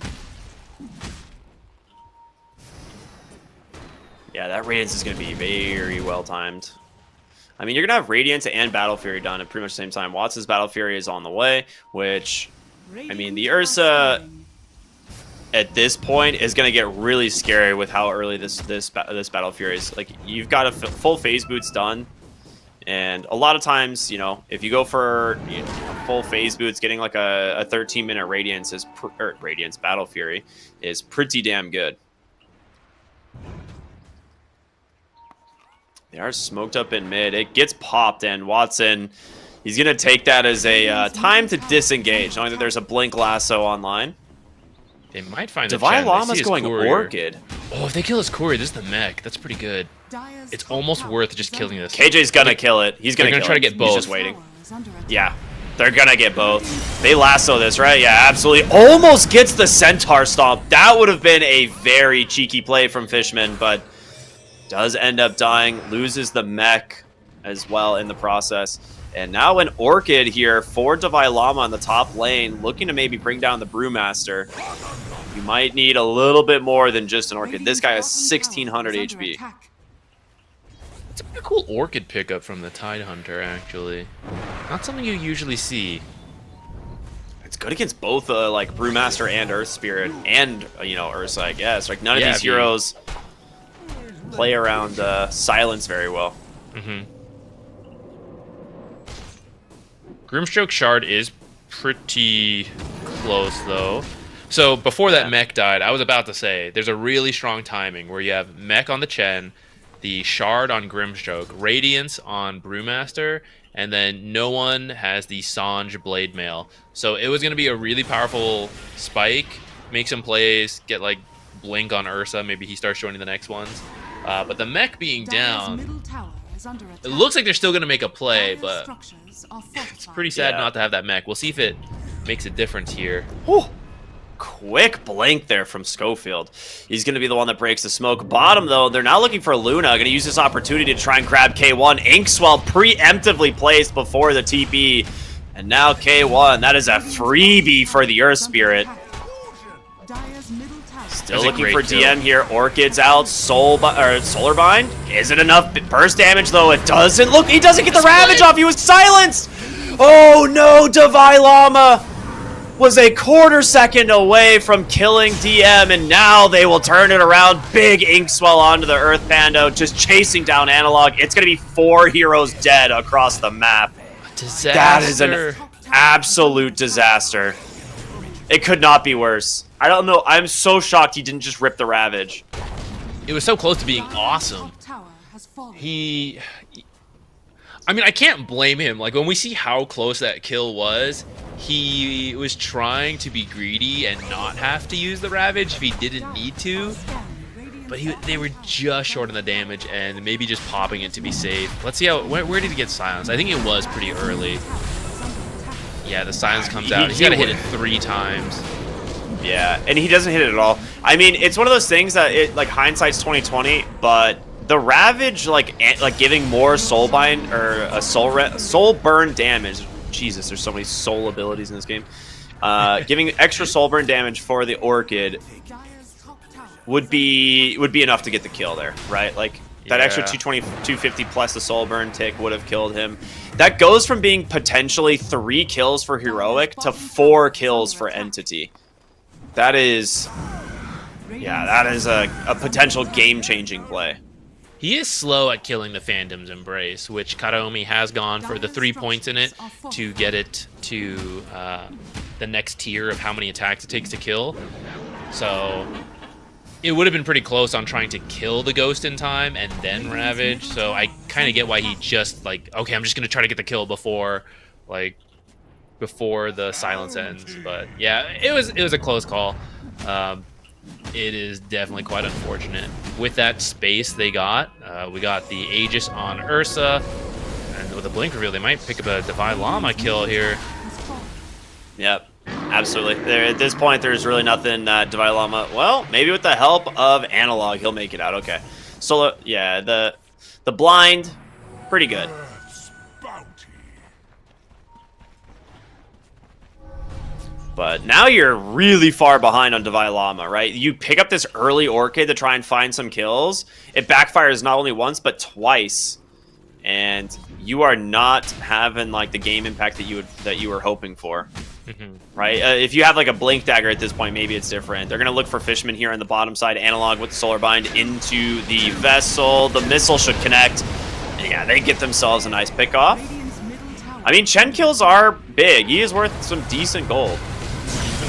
Yeah, that Radiance is going to be very well timed. I mean, you're going to have Radiance and Battle Fury done at pretty much the same time. Watts' Battle Fury is on the way, which, I mean, the Ursa at this point is going to get really scary with how early this Battle Fury is. Like, you've got a full phase boots done, and a lot of times, you know, if you go for a full phase boots, getting like a 13-minute Radiance Radiance Battle Fury is pretty damn good. They are smoked up in mid. It gets popped, and Watson, he's going to take that as a time to disengage, knowing that there's a Blink Lasso online. They might find Divine Llama's going Orchid. Oh, if they kill his courier, this is the mech. That's pretty good. It's almost worth just killing this. KJ's going to kill it. He's going to try to get both. He's just waiting. Yeah, they're going to get both. They lasso this, right? Yeah, absolutely. Almost gets the Centaur Stomp. That would have been a very cheeky play from Fishman, but does end up dying, loses the mech as well in the process. And now an Orchid here for Divine Llama on the top lane, looking to maybe bring down the Brewmaster. You might need a little bit more than just an Orchid. This guy has 1600 HP. It's a pretty cool Orchid pickup from the Tidehunter, actually. Not something you usually see. It's good against both like Brewmaster and Earth Spirit and, you know, Ursa, I guess. Like, none of these heroes play around silence very well. Grimstroke Shard is pretty close, though. So before that mech died, I was about to say, there's a really strong timing where you have mech on the Chen, the Shard on Grimstroke, Radiance on Brewmaster, and then no one has the Sange Blade Mail. So it was going to be a really powerful spike, make some plays, get like Blink on Ursa, maybe he starts joining the next ones. But the mech being down, it looks like they're still going to make a play, but it's pretty sad not to have that mech. We'll see if it makes a difference here. Whew. Quick blink there from Schofield. He's going to be the one that breaks the smoke. Bottom, though, they're now looking for Luna. Going to use this opportunity to try and grab K1. Inkswell preemptively placed before the TP. And now K1. That is a freebie for the Earth Spirit. Still looking for DM here. Orchid's out. Solar Bind. Is it enough burst damage, though? It doesn't. Look, he doesn't get the Ravage off. He was silenced. Oh, no. Divine Llama was a quarter second away from killing DM, and now they will turn it around. Big Inkswell onto the Earth Pando, just chasing down Analog. It's going to be 4 heroes dead across the map. Disaster. That is an absolute disaster. It could not be worse. I don't know. I'm so shocked he didn't just rip the Ravage. It was so close to being awesome. I mean, I can't blame him. Like, when we see how close that kill was, he was trying to be greedy and not have to use the Ravage if he didn't need to. But they were just short on the damage and maybe just popping it to be safe. Let's see how... Where did he get silenced? I think it was pretty early. Yeah, the silence comes out. He's got to hit it 3 times. Yeah, and he doesn't hit it at all. I mean, it's one of those things that, like, hindsight's 2020, but the Ravage, like giving more Soulbind or a soul burn damage. Jesus, there's so many soul abilities in this game. Giving extra soul burn damage for the Orchid would be enough to get the kill there, right? Like, that extra 220, 250 plus the soul burn tick would have killed him. That goes from being potentially 3 kills for Heroic to 4 kills for Entity. That is, that is a potential game-changing play. He is slow at killing the Phantom's Embrace, which Karaomi has gone for the 3 points in it to get it to the next tier of how many attacks it takes to kill. So it would have been pretty close on trying to kill the Ghost in time and then Ravage. So I kind of get why he just, like, okay, I'm just going to try to get the kill before the silence ends. But yeah, it was a close call. It is definitely quite unfortunate. With that space they got, we got the Aegis on Ursa, and with a blink reveal, they might pick up a Divine Llama kill here. Yep, absolutely. There, at this point, there's really nothing that Divine Llama... Well, maybe with the help of Analog, he'll make it out. Okay. Solo... Yeah, the blind, pretty good. But now you're really far behind on Divine Llama, right? You pick up this early Orchid to try and find some kills. It backfires not only once, but twice. And you are not having like the game impact that you were hoping for. Right? If you have like a Blink Dagger at this point, maybe it's different. They're going to look for Fishman here on the bottom side. Analog with the Solar Bind into the Vessel. The missile should connect. And yeah, they get themselves a nice pick off. I mean, Chen kills are big. He is worth some decent gold.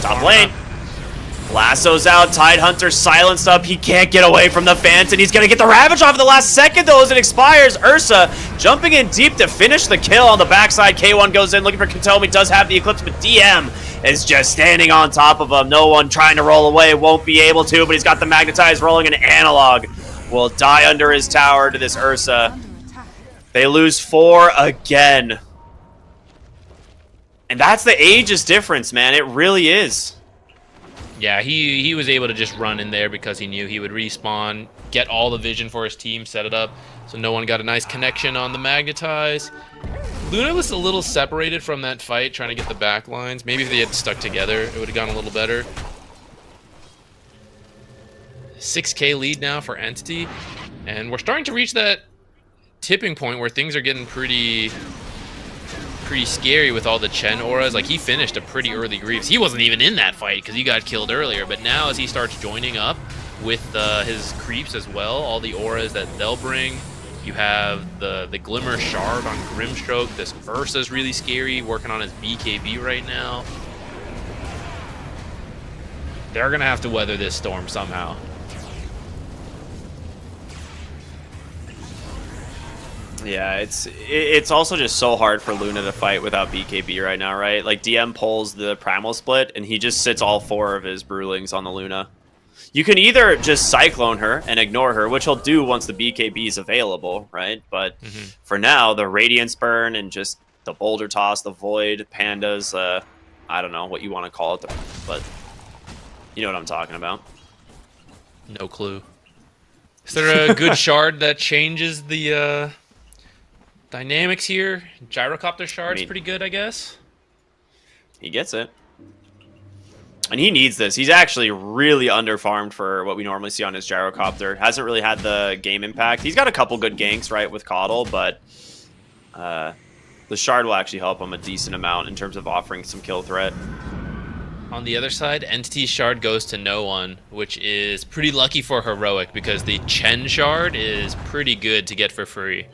Top lane. Lasso's out. Tidehunter silenced up. He can't get away from the Phantom. He's going to get the Ravage off in the last second, though, as it expires. Ursa jumping in deep to finish the kill on the backside. K1 goes in looking for Kentomi. Does have the Eclipse, but DM is just standing on top of him. No one trying to roll away. Won't be able to, but he's got the Magnetize rolling, and Analog will die under his tower to this Ursa. They lose 4 again. And that's the Aegis difference, man. It really is. Yeah, he was able to just run in there because he knew he would respawn, get all the vision for his team, set it up, so no one got a nice connection on the Magnetize. Luna was a little separated from that fight, trying to get the back lines. Maybe if they had stuck together, it would have gone a little better. 6K lead now for Entity, and we're starting to reach that tipping point where things are getting pretty scary with all the Chen auras. Like, he finished a pretty early Greaves. He wasn't even in that fight because he got killed earlier, but now as he starts joining up with his creeps as well, all the auras that they'll bring, you have the Glimmer Shard on Grimstroke. This Ursa's really scary, working on his BKB right now. They're gonna have to weather this storm somehow. Yeah, it's also just so hard for Luna to fight without BKB right now, right? Like, DM pulls the Primal Split, and he just sits all 4 of his Brewlings on the Luna. You can either just Cyclone her and ignore her, which he'll do once the BKB is available, right? But for now, the Radiance Burn and just the Boulder Toss, the Void, Pandas, I don't know what you want to call it, but you know what I'm talking about. No clue. Is there a good shard that changes the dynamics here? Gyrocopter shard's pretty good, I guess. He gets it. And he needs this. He's actually really underfarmed for what we normally see on his Gyrocopter. Hasn't really had the game impact. He's got a couple good ganks, right, with Coddle, but the shard will actually help him a decent amount in terms of offering some kill threat. On the other side, Entity Shard goes to no one, which is pretty lucky for Heroic because the Chen Shard is pretty good to get for free.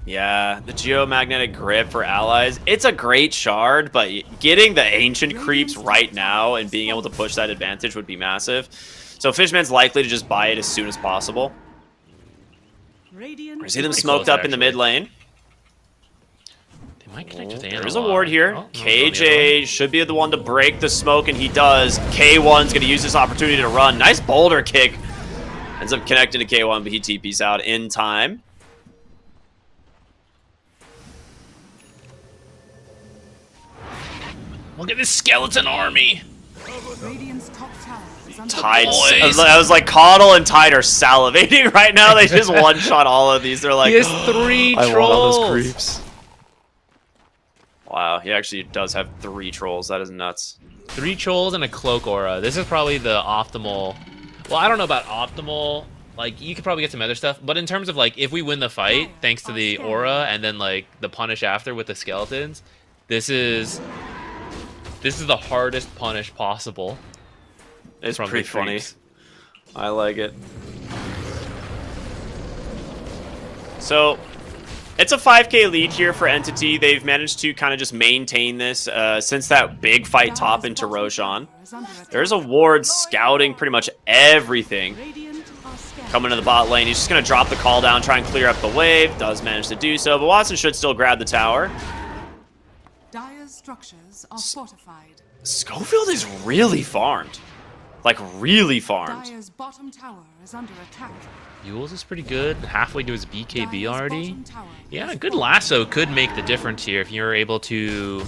Yeah, the Geomagnetic Grip for allies, it's a great shard, but getting the Ancient Creeps right now and being able to push that advantage would be massive. So Fishman's likely to just buy it as soon as possible. I see them smoked up in the mid lane. They might connect with Analog. There's a ward here. KJ should be the one to break the smoke, and he does. K1's going to use this opportunity to run. Nice boulder kick. Ends up connecting to K1, but he TP's out in time. Look at this skeleton army. Tide. I was like, Coddle and Tide are salivating right now. They just one-shot all of these. They're like, he has 3 trolls. I want all those creeps. Wow, he actually does have 3 trolls. That is nuts. 3 trolls and a cloak aura. This is probably the optimal. Well, I don't know about optimal. Like, you could probably get some other stuff, but in terms of like, if we win the fight thanks to the aura and then like the punish after with the skeletons, this is the hardest punish possible. It's pretty funny. I like it. So, it's a 5K lead here for Entity. They've managed to kind of just maintain this since that big fight top into Roshan. There's a ward scouting pretty much everything. Coming to the bot lane. He's just going to drop the call down, try and clear up the wave. Does manage to do so, but Watson should still grab the tower. Dire's structures are fortified. Schofield is really farmed. Like, really farmed. Dire's bottom tower is under attack. Yules is pretty good. Halfway to his BKB Dire's already. bottom tower Yeah, a has good fallen. lasso could make the difference here if you're able to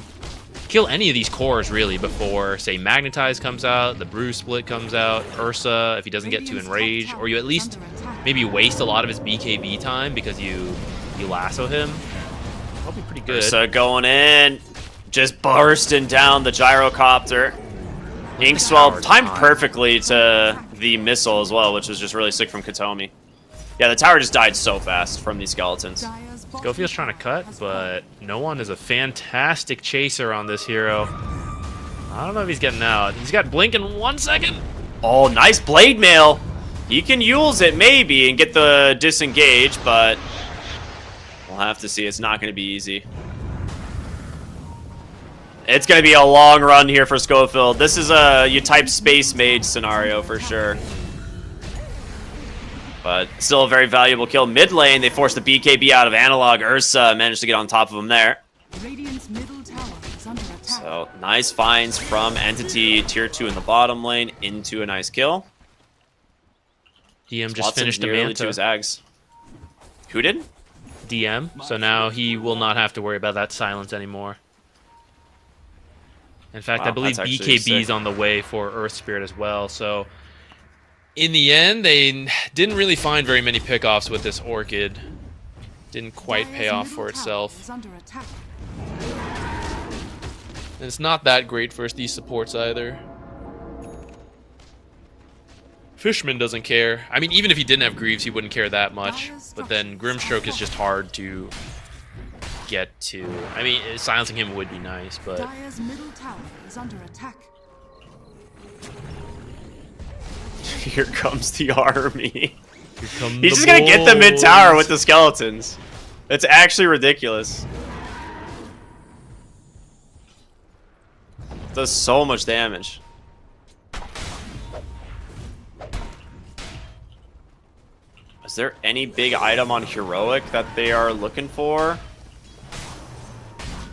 kill any of these cores really before, say, Magnetize comes out, the Brew Split comes out, Ursa if he doesn't get too enraged, or you at least maybe waste a lot of his BKB time because you lasso him. That'll be pretty good. Ursa going in. Just bursting down the gyrocopter. Inkswell timed perfectly to the missile as well, which was just really sick from Katomi. Yeah, the tower just died so fast from these skeletons. Schofield's trying to cut, but no one is a fantastic chaser on this hero. I don't know if he's getting out. He's got Blink in 1 second. Oh, nice blade mail. He can use it maybe and get the disengage, but we'll have to see. It's not going to be easy. It's going to be a long run here for Schofield. This is a you type Space Mage scenario for sure. But still a very valuable kill. Mid lane, they forced the BKB out of Analog. Ursa managed to get on top of him there. Radiant's middle tower is under attack. So nice finds from Entity, tier 2 in the bottom lane, into a nice kill. DM just Watson's finished a nearly to his Manta. Ags. Who did? DM, so now he will not have to worry about that silence anymore. In fact, Wow, I believe that's actually BKB is sick. on the way for Earth Spirit as well, so in the end, they didn't really find very many pickoffs with this Orchid. Didn't quite pay Dire's off middle for tower itself. is under attack. And it's not that great for these supports either. Fishman doesn't care. I mean, even if he didn't have Greaves, he wouldn't care that much. But then Grimstroke is just hard to get to. I mean, silencing him would be nice, but Dire's middle tower is under attack. Here comes the army. come He's the just gonna get the mid tower boys. with the skeletons. It's actually ridiculous. Does so much damage. Is there any big item on Heroic that they are looking for?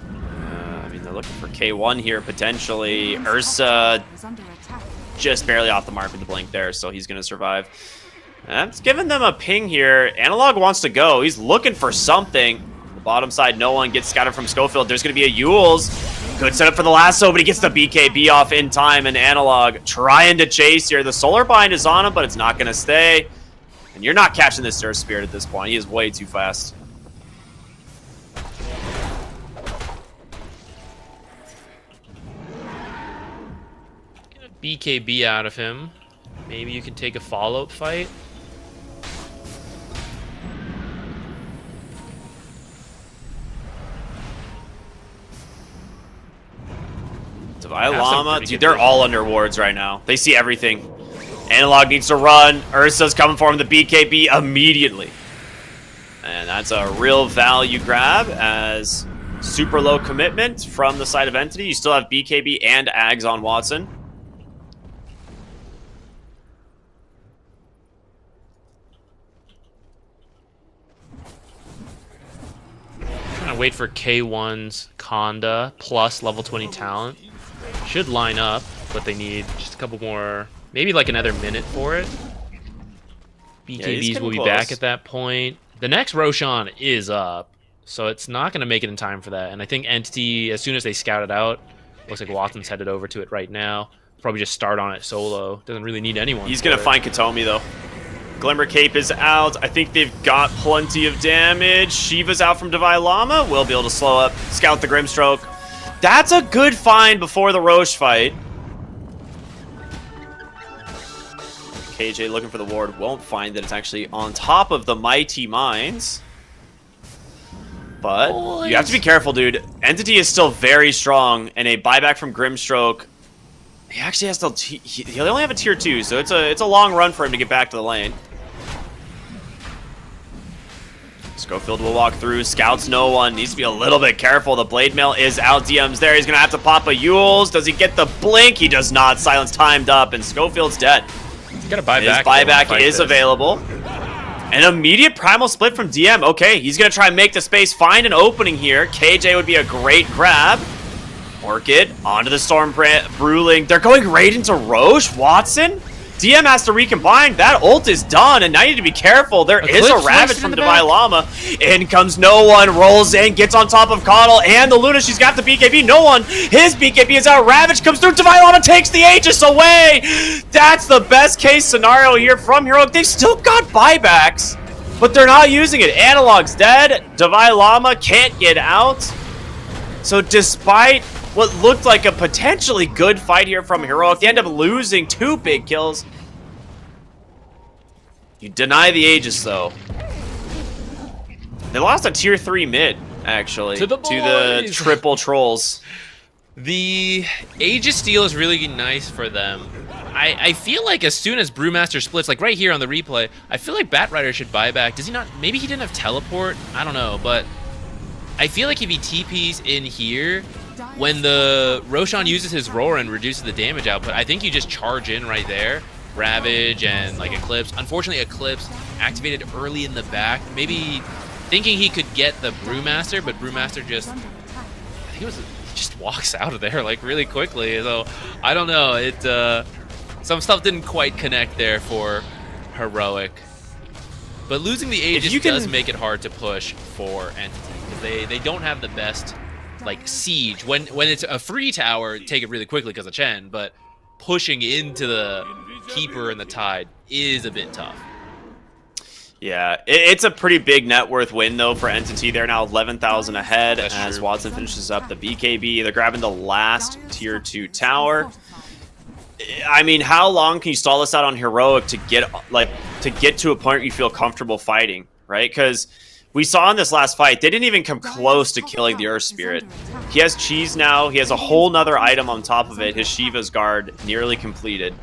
I mean, they're looking for K1 here, potentially. Ursa Is under attack. just barely off the mark with the blink there, so he's going to survive. That's giving them a ping here. Analog wants to go. He's looking for something. The bottom side, no one gets scattered from Schofield. There's going to be a Yules. Good setup for the lasso, but he gets the BKB off in time, and Analog trying to chase here. The Solar Bind is on him, but it's not going to stay. And you're not catching this Earth Spirit at this point. He is way too fast. BKB out of him. Maybe you can take a follow-up fight. Divine Have some Llama, pretty dude, good they're vision. all under wards right now. They see everything. Analog needs to run. Ursa's coming for him, the BKB immediately. And that's a real value grab as super low commitment from the side of Entity. You still have BKB and Ags on Watson. Trying to wait for K1's Conda plus level 20 talent. Should line up, but they need just a couple more, maybe like another minute for it. he's BKBs getting will be close. back at that point. The next Roshan is up, so it's not going to make it in time for that. And I think Entity, as soon as they scout it out, looks like Watson's headed over to it right now. Probably just start on it solo. Doesn't really need anyone. He's for going to it. find Katomi, though. Glimmer Cape is out. I think they've got plenty of damage. Shiva's out from Divine Llama. We'll be able to slow up, scout the Grimstroke. That's a good find before the Roche fight. KJ looking for the ward. Won't find that it's actually on top of the Mighty Mines. But you have to be careful, dude. Entity is still very strong, and a buyback from Grimstroke. He actually has to. He only have a tier 2, so it's a long run for him to get back to the lane. Schofield will walk through. Scouts no one. Needs to be a little bit careful. The Blade Mail is out. DM's there. He's going to have to pop a Yules. Does he get the blink? He does not. Silence timed up, and Schofield's dead. He's got a buyback. His buyback is available. An immediate primal split from DM. Okay, he's going to try and make the space, find an opening here. KJ would be a great grab. Orchid onto the Storm Bruling. They're going right into Roche. Watson? DM has to recombine. That ult is done, and now you need to be careful. There is a Ravage from Divine Llama. In comes no one, rolls in, gets on top of Coddle, and the Luna. She's got the BKB. No one. His BKB is out. Ravage comes through. Divine Llama takes the Aegis away. That's the best case scenario here from Heroic. They've still got buybacks, but they're not using it. Analog's dead. Divine Llama can't get out. So despite what looked like a potentially good fight here from Heroic, they end up losing 2 big kills. You deny the Aegis, though. They lost a tier 3 mid, actually, to the triple trolls. The Aegis steal is really nice for them. I feel like as soon as Brewmaster splits, like right here on the replay, I feel like Batrider should buy back. Does he not? Maybe he didn't have teleport? I don't know, but I feel like if he TPs in here, when the Roshan uses his roar and reduces the damage output, I think you just charge in right there. Ravage and like Eclipse. Unfortunately, Eclipse activated early in the back. Maybe thinking he could get the Brewmaster, but Brewmaster just, I think it was, just walks out of there like really quickly. So I don't know. It some stuff didn't quite connect there for Heroic. But losing the Aegis does make it hard to push for Entity, because they don't have the best like siege. When it's a free tower, take it really quickly because of Chen, but pushing into the Keeper and the Tide is a bit tough. Yeah, it's a pretty big net worth win, though, for Entity. They're now 11,000 ahead. That's as true. Watson finishes up the BKB. They're grabbing the last tier 2 tower. I mean, how long can you stall this out on Heroic to get to a point where you feel comfortable fighting, right? Because we saw in this last fight, they didn't even come close to killing the Earth Spirit. He has Cheese now. He has a whole nother item on top of it. His Shiva's Guard nearly completed.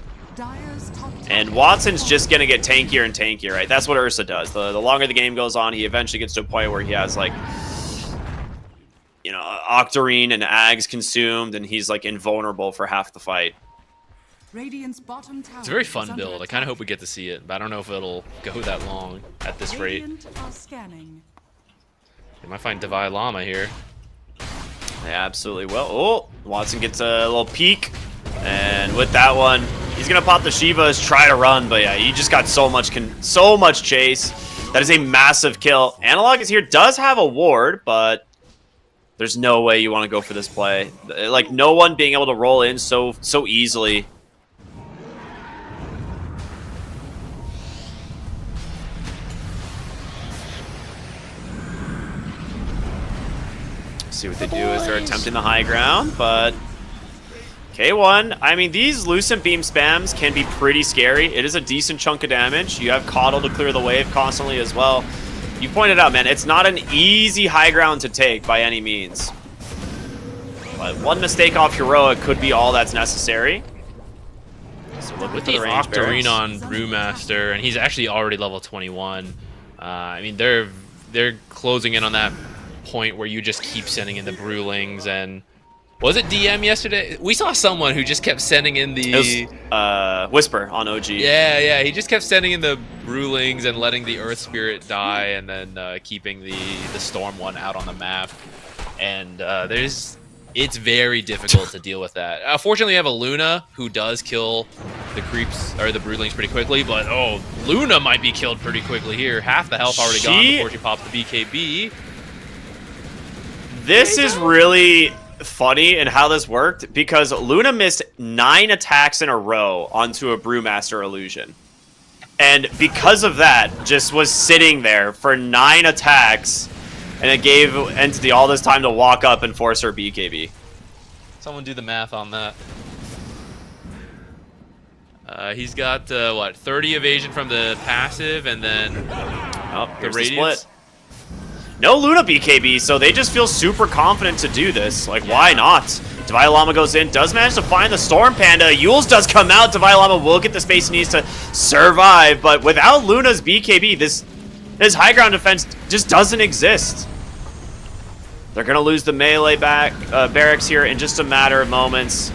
And Watson's just going to get tankier and tankier, right? That's what Ursa does. The longer the game goes on, he eventually gets to a point where he has, like, you know, Octarine and Ags consumed, and he's, like, invulnerable for half the fight. Radiant's bottom tower It's a very fun build. I kind of hope we get to see it, but I don't know if it'll go that long at this rate. They might find Divine Llama here. They absolutely will. Oh, Watson gets a little peek, and with that one, he's gonna pop the Shivas, try to run, but yeah, he just got so much chase. That is a massive kill. Analog is here, does have a ward, but there's no way you want to go for this play. Like, no one being able to roll in so easily. See what they do is they're attempting the high ground, but K1, I mean, these Lucent Beam spams can be pretty scary. It is a decent chunk of damage. You have Coddle to clear the wave constantly as well. You pointed out, man, it's not an easy high ground to take by any means. But one mistake off Heroic could be all that's necessary. So look With the Octarine on Brewmaster, and he's actually already level 21. I mean, they're closing in on that point where you just keep sending in the Brewlings. And was it DM yesterday? We saw someone who just kept sending in the it was, Whisper on OG. Yeah, he just kept sending in the Brewlings and letting the Earth Spirit die, and then keeping the Storm one out on the map. And it's very difficult to deal with that. Fortunately, we have a Luna who does kill the creeps or the Broodlings pretty quickly, but oh, Luna might be killed pretty quickly here. Half the health already gone before she pops the BKB. This is really funny in how this worked, because Luna missed 9 attacks in a row onto a Brewmaster illusion. And because of that, just was sitting there for 9 attacks, and it gave Entity all this time to walk up and force her BKB. Someone do the math on that. He's got, what, 30 evasion from the passive, and then the Radiance. No Luna BKB, so they just feel super confident to do this. Like, why not? Divine Llama goes in, does manage to find the Storm Panda. Yules does come out. Divine Llama will get the space he needs to survive, but without Luna's BKB, this high ground defense just doesn't exist. They're going to lose the melee barracks here in just a matter of moments.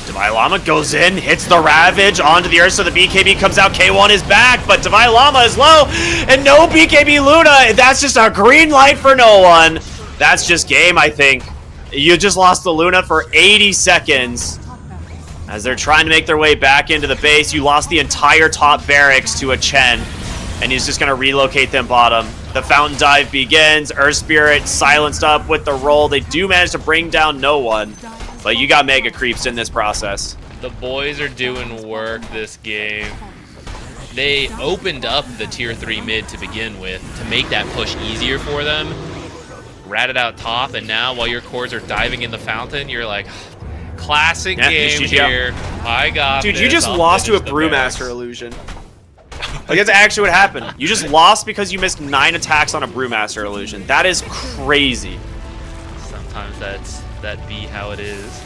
Divine Llama goes in, hits the Ravage onto the Earth, so the BKB comes out. K1 is back, but Divine Llama is low, and no BKB Luna. That's just a green light for no one. That's just game, I think. You just lost the Luna for 80 seconds. As they're trying to make their way back into the base, you lost the entire top barracks to a Chen. And he's just going to relocate them bottom. The Fountain Dive begins. Earth Spirit silenced up with the roll. They do manage to bring down no one. But you got Mega Creeps in this process. The boys are doing work this game. They opened up the tier 3 mid to begin with to make that push easier for them. Ratted out top, and now while your cores are diving in the fountain, you're like, classic game here. I got Dude, this. you just I'll lost to a finish the Brewmaster barracks. illusion. Like, that's actually what happened. You just lost because you missed 9 attacks on a Brewmaster illusion. That is crazy. Sometimes that be how it is.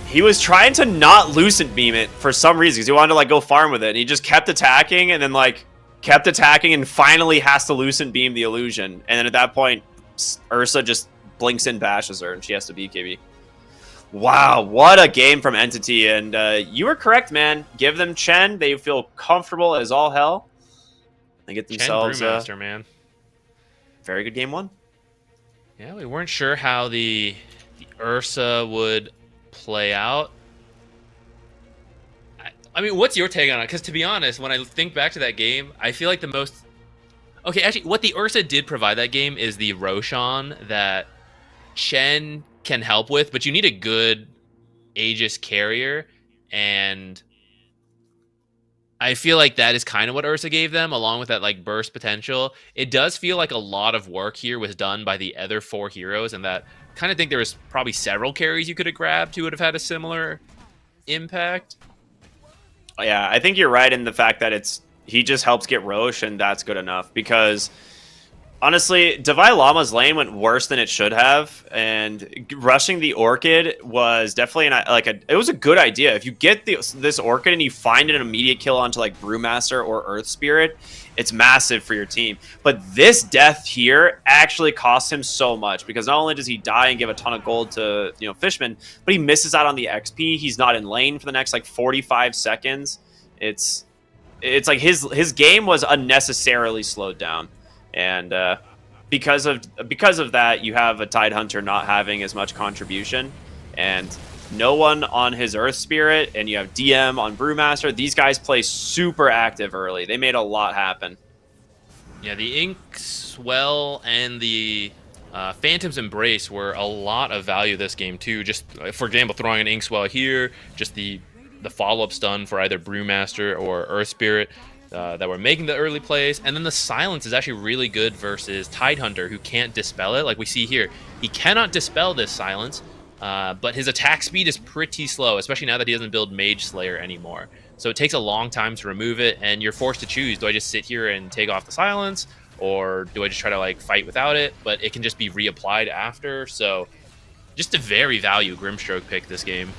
He was trying to not Lucent Beam it for some reason because he wanted to like go farm with it. And he just kept attacking and then like kept attacking and finally has to Lucent Beam the illusion. And then at that point, Ursa just blinks in, bashes her, and she has to BKB. Wow, what a game from Entity. And you were correct, man. Give them Chen. They feel comfortable as all hell. They get themselves Brewmaster, man. Very good game 1. Yeah, we weren't sure how the Ursa would play out. I mean, what's your take on it? Because to be honest, when I think back to that game, I feel like the most... Okay, actually, what the Ursa did provide that game is the Roshan that Chen can help with, but you need a good Aegis carrier, and I feel like that is kind of what Ursa gave them, along with that like burst potential. It does feel like a lot of work here was done by the other 4 heroes, and that kind of think there was probably several carries you could have grabbed who would have had a similar impact. Yeah, I think you're right in the fact that he just helps get Roche, and that's good enough. Because honestly, Divine Llama's lane went worse than it should have, and rushing the Orchid was definitely it was a good idea. If you get this Orchid and you find an immediate kill onto like Brewmaster or Earth Spirit, it's massive for your team. But this death here actually costs him so much, because not only does he die and give a ton of gold to Fishman, but he misses out on the XP. He's not in lane for the next like 45 seconds. It's like his game was unnecessarily slowed down. And because of that, you have a Tidehunter not having as much contribution, and no one on his Earth Spirit, and you have DM on Brewmaster. These guys play super active early. They made a lot happen. Yeah, the Ink Swell and the Phantom's Embrace were a lot of value this game too. Just for example, throwing an Ink Swell here, just the follow-up stun for either Brewmaster or Earth Spirit. That were making the early plays, and then the silence is actually really good versus Tidehunter, who can't dispel it. Like we see here, he cannot dispel this silence, but his attack speed is pretty slow, especially now that he doesn't build Mage Slayer anymore. So it takes a long time to remove it, and you're forced to choose: do I just sit here and take off the silence, or do I just try to like fight without it? But it can just be reapplied after. So just a very value Grimstroke pick this game.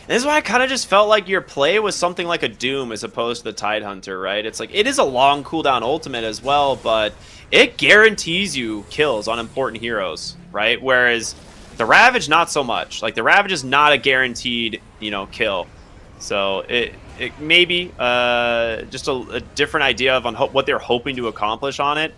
And this is why I kind of just felt like your play was something like a Doom as opposed to the Tidehunter, right? It's like, it is a long cooldown ultimate as well, but it guarantees you kills on important heroes, right? Whereas the Ravage, not so much. Like, the Ravage is not a guaranteed, kill. So it may be just a different idea of what they're hoping to accomplish on it.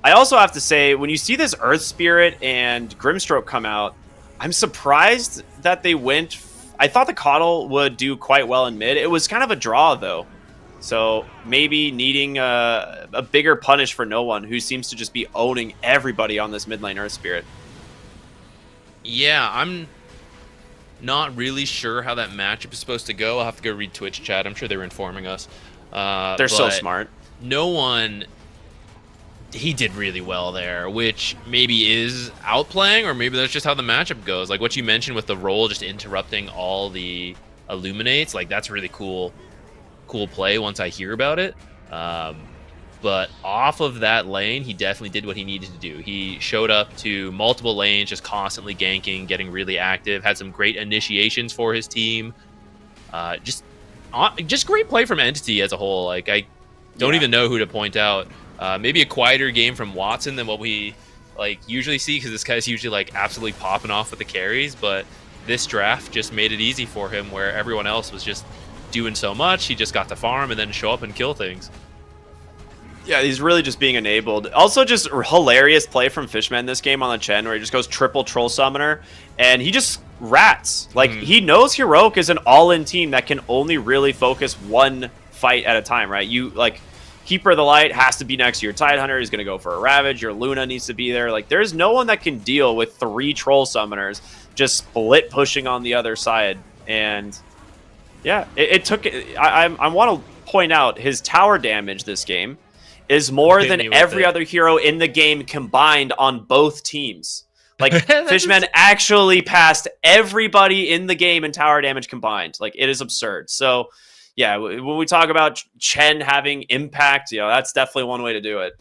I also have to say, when you see this Earth Spirit and Grimstroke come out, I'm surprised that they went... I thought the Coddle would do quite well in mid. It was kind of a draw, though. So maybe needing a bigger punish for no one, who seems to just be owning everybody on this mid lane Earth Spirit. Yeah, I'm not really sure how that matchup is supposed to go. I'll have to go read Twitch chat. I'm sure they were informing us. They're so smart. No one... He did really well there, which maybe is outplaying, or maybe that's just how the matchup goes. Like what you mentioned with the roll just interrupting all the illuminates, like that's really cool play once I hear about it. But off of that lane, he definitely did what he needed to do. He showed up to multiple lanes, just constantly ganking, getting really active, had some great initiations for his team. Just great play from Entity as a whole. Like I don't even know who to point out. Maybe a quieter game from Watson than what we usually see, because this guy's usually absolutely popping off with the carries, but this draft just made it easy for him, where everyone else was just doing so much. He just got to farm and then show up and kill things. Yeah, he's really just being enabled. Also, just hilarious play from Fishman this game on the Chen, where he just goes triple Troll Summoner, and he just rats. Like, he knows Heroic is an all-in team that can only really focus one fight at a time, right? You, like, Keeper of the Light has to be next to your Tidehunter. He's going to go for a Ravage. Your Luna needs to be there. Like, there's no one that can deal with 3 Troll Summoners just split pushing on the other side. And, yeah, it took... I want to point out his tower damage this game is more than every other hero in the game combined on both teams. Like, Fishman actually passed everybody in the game in tower damage combined. Like, it is absurd. So, yeah, when we talk about Chen having impact, you know, that's definitely one way to do it.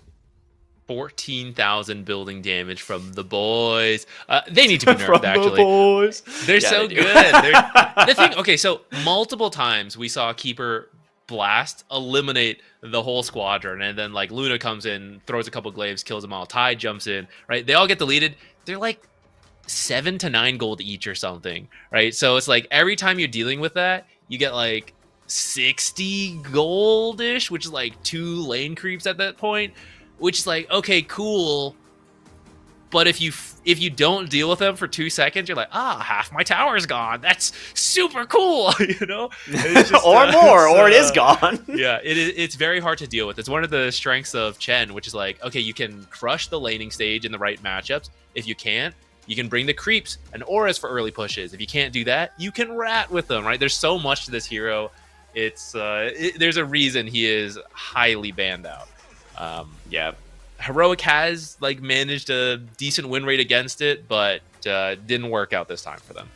14,000 building damage from the boys. They need to be nerfed, actually. The boys. They're so good. The thing, okay, so multiple times we saw Keeper Blast eliminate the whole squadron, and then like Luna comes in, throws a couple glaives, kills them all. Tide jumps in, right? They all get deleted. They're like 7 to 9 gold each or something, right? So it's like every time you're dealing with that, you get like 60 goldish, which is like 2 lane creeps at that point, which is like, okay, cool. But if you don't deal with them for 2 seconds, you're like, half my tower's gone. That's super cool, you know? Just, or more, or it is gone. Yeah, it's very hard to deal with. It's one of the strengths of Chen, which is like, okay, you can crush the laning stage in the right matchups. If you can't, you can bring the creeps and auras for early pushes. If you can't do that, you can rat with them, right? There's so much to this hero. It's there's a reason he is highly banned out. Yeah. Heroic has like managed a decent win rate against it, but didn't work out this time for them.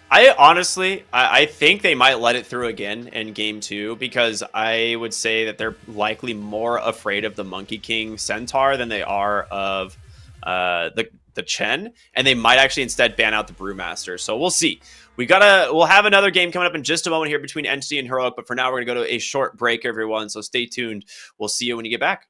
I think they might let it through again in game 2, because I would say that they're likely more afraid of the Monkey King Centaur than they are of the Chen, and they might actually instead ban out the Brewmaster. So we'll see. We'll have another game coming up in just a moment here between Entity and Heroic, but for now we're gonna go to a short break, everyone. So stay tuned. We'll see you when you get back.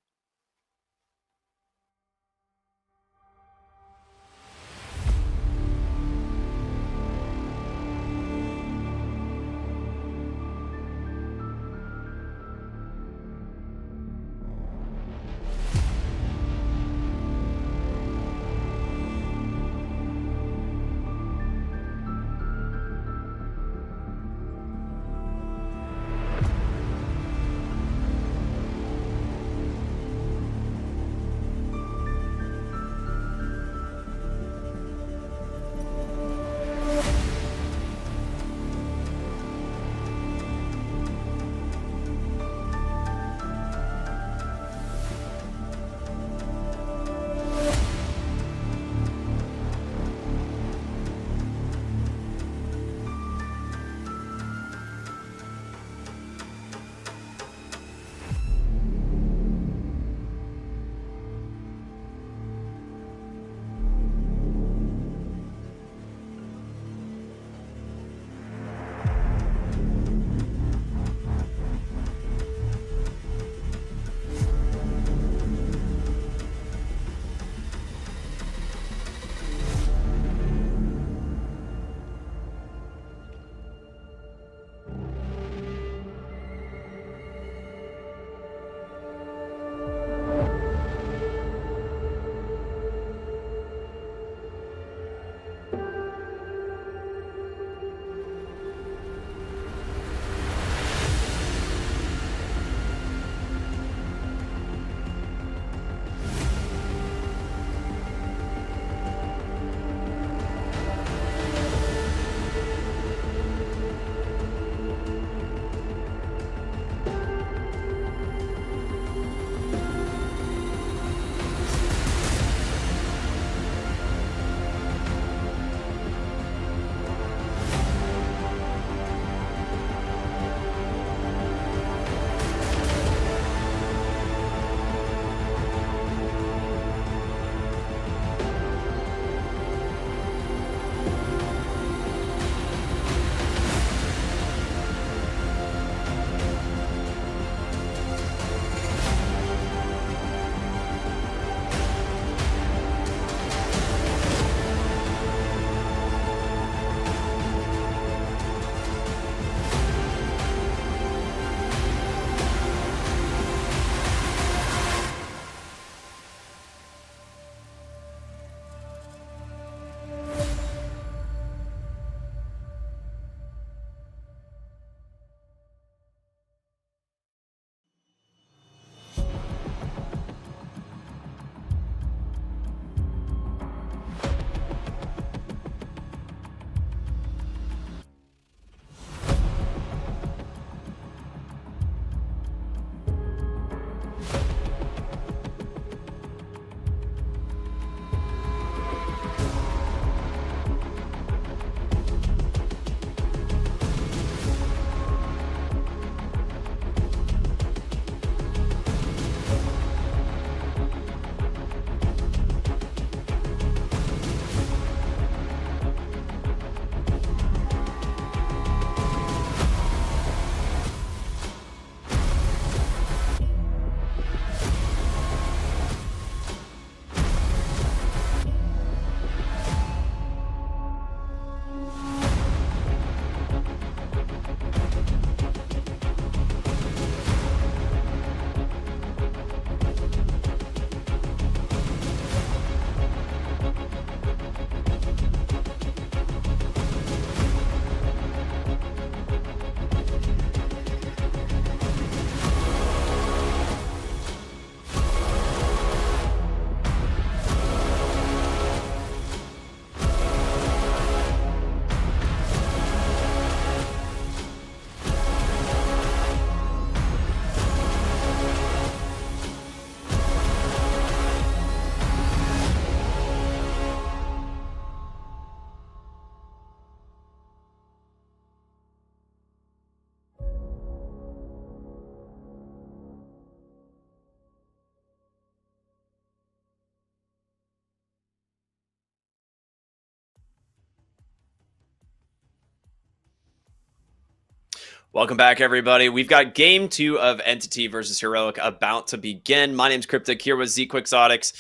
Welcome back, everybody. We've got Game 2 of Entity versus Heroic about to begin. My name's Cryptic, here with Z Quixotics.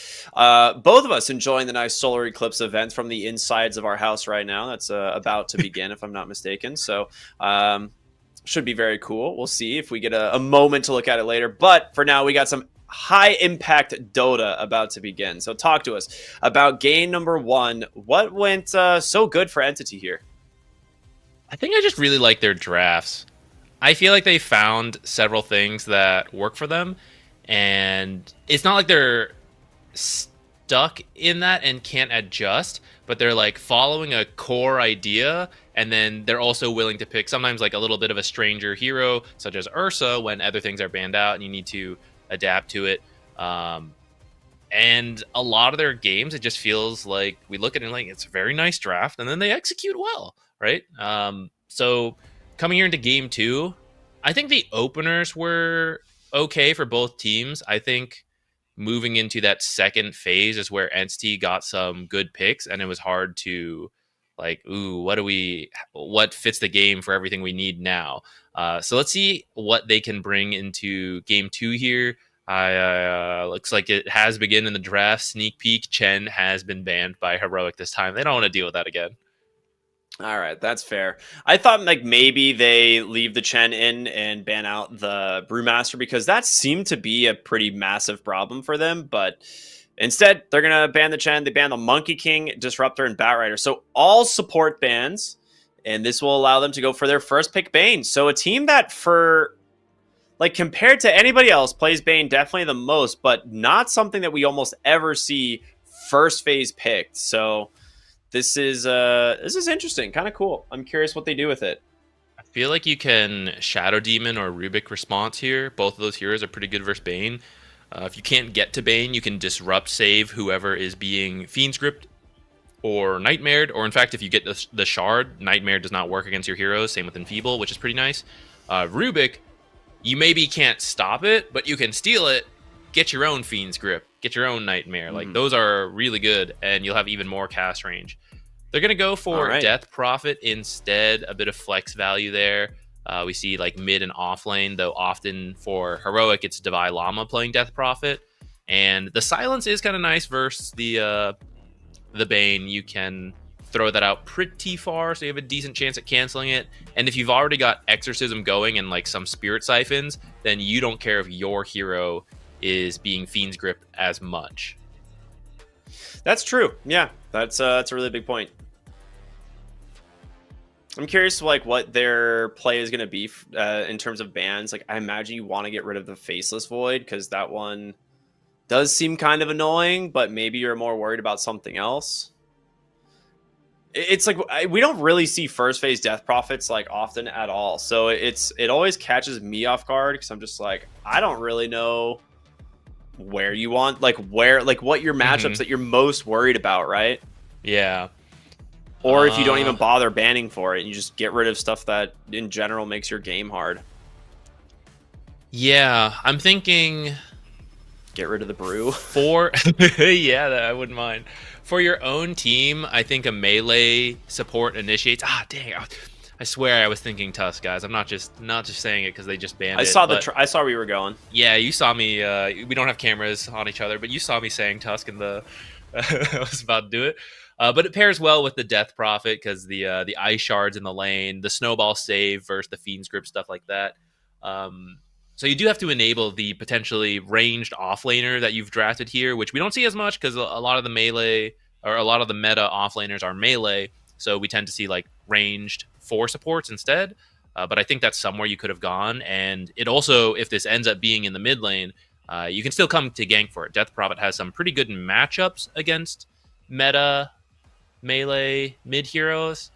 Both of us enjoying the nice solar eclipse event from the insides of our house right now. That's about to begin, if I'm not mistaken. So, should be very cool. We'll see if we get a moment to look at it later. But for now, we got some high-impact Dota about to begin. So talk to us about game number 1. What went so good for Entity here? I think I just really like their drafts. I feel like they found several things that work for them, and it's not like they're stuck in that and can't adjust, but they're like following a core idea, and then they're also willing to pick sometimes like a little bit of a stranger hero, such as Ursa, when other things are banned out and you need to adapt to it. And a lot of their games, it just feels like we look at it like it's a very nice draft, and then they execute well, right? So coming here into game 2, I think the openers were okay for both teams. I think moving into that second phase is where Entity got some good picks, and it was hard to like, ooh, what fits the game for everything we need now. So let's see what they can bring into game 2 here. Looks like it has begun in the draft. Sneak peek, Chen has been banned by Heroic this time. They don't want to deal with that again. All right, that's fair. I thought like maybe they leave the Chen in and ban out the Brewmaster because that seemed to be a pretty massive problem for them. But instead, they're going to ban the Chen. They ban the Monkey King, Disruptor, and Batrider. So all support bans, and this will allow them to go for their first pick Bane. So a team that for, like compared to anybody else, plays Bane definitely the most, but not something that we almost ever see first phase picked. So this is interesting, kind of cool. I'm curious what they do with it. I feel like you can Shadow Demon or Rubik Response here. Both of those heroes are pretty good versus Bane. If you can't get to Bane, you can Disrupt save whoever is being Fiend's Gripped or Nightmared. Or in fact, if you get the Shard, Nightmare does not work against your heroes. Same with Enfeeble, which is pretty nice. Rubik, you maybe can't stop it, but you can steal it, get your own Fiend's Grip, get your own Nightmare. Like those are really good, and you'll have even more cast range. They're going to go for Death Prophet instead, a bit of flex value there. We see like mid and off lane, though often for Heroic, it's Devi Llama playing Death Prophet. And the silence is kind of nice versus the Bane. You can throw that out pretty far, so you have a decent chance at canceling it. And if you've already got Exorcism going and like some Spirit Siphons, then you don't care if your hero is being Fiend's Grip as much. That's true. Yeah, that's a really big point. I'm curious, like, what their play is going to be in terms of bans. Like, I imagine you want to get rid of the Faceless Void because that one does seem kind of annoying, but maybe you're more worried about something else. It's like we don't really see first phase Death Prophets like often at all, so it always catches me off guard because I'm just like, I don't really know where you want what your matchups that you're most worried about, right? Yeah. Or if you don't even bother banning for it, you just get rid of stuff that in general makes your game hard. Yeah, I'm thinking get rid of the brew. Yeah, I wouldn't mind. For your own team, I think a melee support initiates. Dang. I swear I was thinking Tusk, guys. I'm not just saying it because they just banned it. I saw where you were going. Yeah, you saw me. We don't have cameras on each other, but you saw me saying Tusk in the. I was about to do it. But it pairs well with the Death Prophet because the Ice Shards in the lane, the Snowball save versus the Fiend's Grip, stuff like that. So you do have to enable the potentially ranged offlaner that you've drafted here, which we don't see as much because a lot of the melee or a lot of the meta offlaners are melee. So we tend to see like ranged 4 supports instead. But I think that's somewhere you could have gone. And it also, if this ends up being in the mid lane, you can still come to gank for it. Death Prophet has some pretty good matchups against meta melee mid heroes.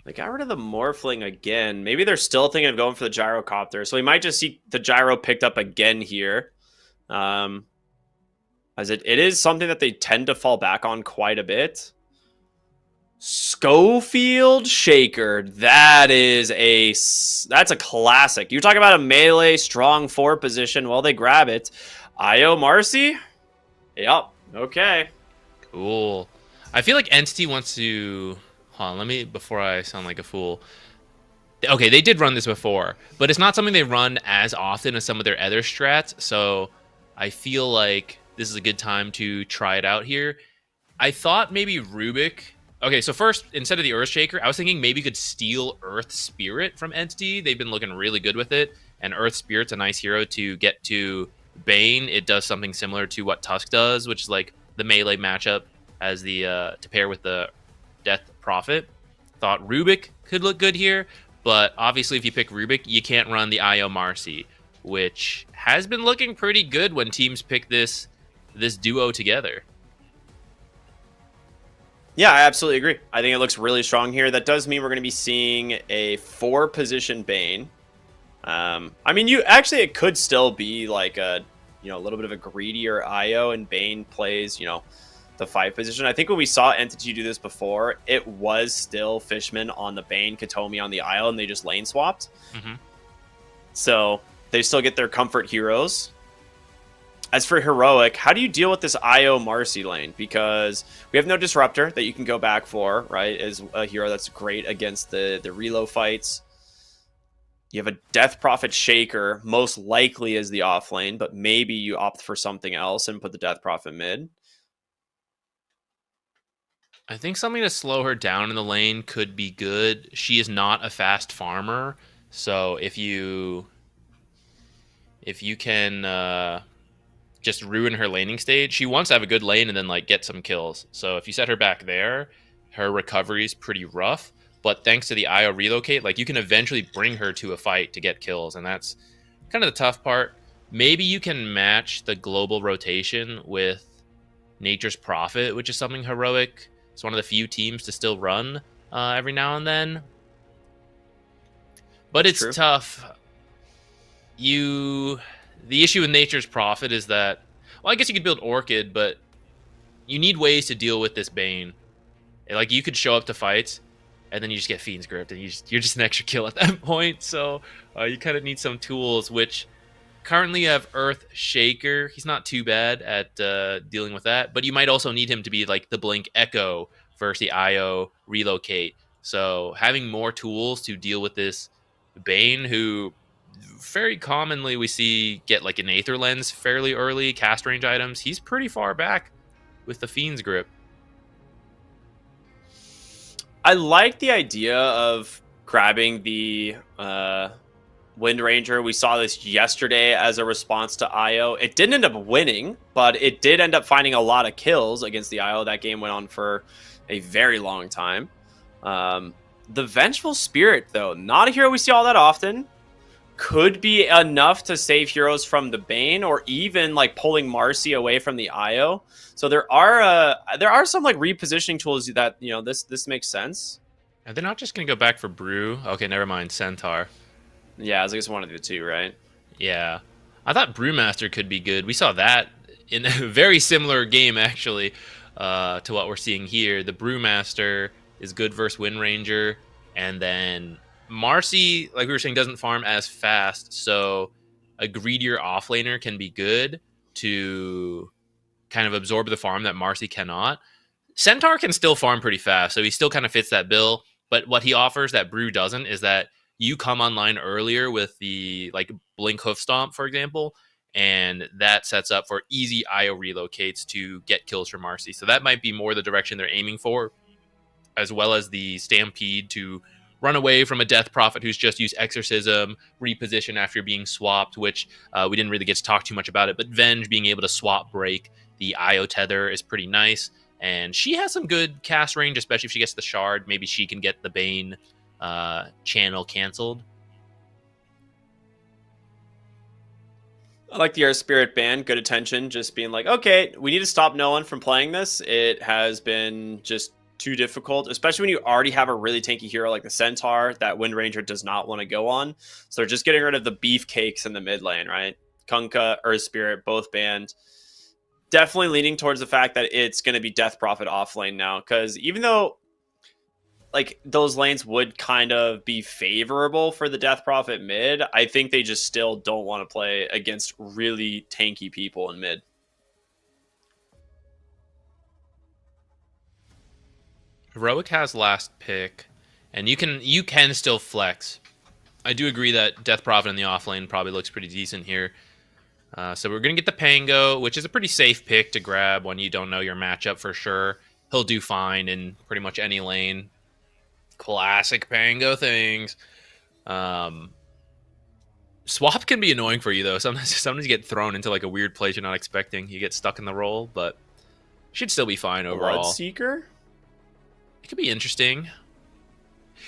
They got rid of the Morphling again. Maybe they're still thinking of going for the Gyrocopter. So we might just see the Gyro picked up again here. As it is something that they tend to fall back on quite a bit. Schofield Shaker. That's a classic. You're talking about a melee strong 4 position. Well, they grab it. Io Marcy? Yep. Okay. Cool. I feel like Entity wants to... hold on, let me, before I sound like a fool. Okay, they did run this before, but it's not something they run as often as some of their other strats, so I feel like this is a good time to try it out here. I thought maybe Rubik... Okay, so first, instead of the Earthshaker, I was thinking maybe you could steal Earth Spirit from Entity. They've been looking really good with it, and Earth Spirit's a nice hero to get to Bane. It does something similar to what Tusk does, which is like the melee matchup as the to pair with the Death Prophet. Thought Rubik could look good here, but obviously if you pick Rubik, you can't run the IO Marcy, which has been looking pretty good when teams pick this duo together. Yeah, I absolutely agree. I think it looks really strong here. That does mean we're going to be seeing a 4-position Bane. I mean, it could still be like a little bit of a greedier IO, and Bane plays the 5 position. I think when we saw Entity do this before, it was still Fishman on the Bane, Katomi on the IO, and they just lane swapped. Mm-hmm. So they still get their comfort heroes. As for Heroic, how do you deal with this IO Marcy lane? Because we have no Disruptor that you can go back for, right? As a hero that's great against the reload fights. You have a Death Prophet Shaker, most likely as the off lane, but maybe you opt for something else and put the Death Prophet mid. I think something to slow her down in the lane could be good. She is not a fast farmer, so if you can just ruin her laning stage, she wants to have a good lane and then like get some kills. So if you set her back there, her recovery is pretty rough. But thanks to the IO relocate, like you can eventually bring her to a fight to get kills, and that's kind of the tough part. Maybe you can match the global rotation with Nature's Prophet, which is something Heroic. It's one of the few teams to still run every now and then. But it's tough. The issue with Nature's Prophet is that, well, I guess you could build Orchid, but you need ways to deal with this Bane. Like, you could show up to fights, and then you just get Fiend's Grip, and you're just an extra kill at that point. So you kind of need some tools, which currently you have Earth Shaker. He's not too bad at dealing with that, but you might also need him to be like the Blink Echo versus the IO relocate. So having more tools to deal with this Bane, who very commonly we see get like an Aether Lens fairly early, cast range items. He's pretty far back with the Fiend's Grip. I like the idea of grabbing the Wind Ranger. We saw this yesterday as a response to IO. It didn't end up winning, but it did end up finding a lot of kills against the IO. That game went on for a very long time. The Vengeful Spirit, though, not a hero we see all that often. Could be enough to save heroes from the Bane, or even like pulling Marcy away from the IO. So there are some like repositioning tools that this makes sense. And they're not just gonna go back for Brew. Okay, never mind. Centaur. Yeah, I was like, it's one of the two, right? Yeah, I thought Brewmaster could be good. We saw that in a very similar game actually to what we're seeing here. The Brewmaster is good versus Wind Ranger, and then Marcy, like we were saying, doesn't farm as fast, so a greedier offlaner can be good to kind of absorb the farm that Marcy cannot. Centaur can still farm pretty fast, so he still kind of fits that bill, but what he offers that Brew doesn't is that you come online earlier with the like Blink Hoof Stomp, for example, and that sets up for easy IO relocates to get kills for Marcy. So that might be more the direction they're aiming for, as well as the Stampede to run away from a Death Prophet who's just used Exorcism, reposition after being swapped, which we didn't really get to talk too much about it, but Venge being able to swap break the IO tether is pretty nice, and she has some good cast range, especially if she gets the Shard. Maybe she can get the Bane channel canceled. I like the Air Spirit ban. Good attention, just being like, okay, we need to stop no one from playing this. It has been just too difficult, especially when you already have a really tanky hero like the Centaur that Wind Ranger does not want to go on. So they're just getting rid of the beefcakes in the mid lane, right? Kunkka, Earth Spirit, both banned. Definitely leaning towards the fact that it's going to be Death Prophet off lane now, because even though like those lanes would kind of be favorable for the Death Prophet mid, I think they just still don't want to play against really tanky people in mid. Heroic has last pick, and you can still flex. I do agree that Death Prophet in the offlane probably looks pretty decent here. So we're going to get the Pango, which is a pretty safe pick to grab when you don't know your matchup for sure. He'll do fine in pretty much any lane. Classic Pango things. Swap can be annoying for you, though. Sometimes you get thrown into like a weird place you're not expecting. You get stuck in the role, but should still be fine overall. Bloodseeker? It could be interesting.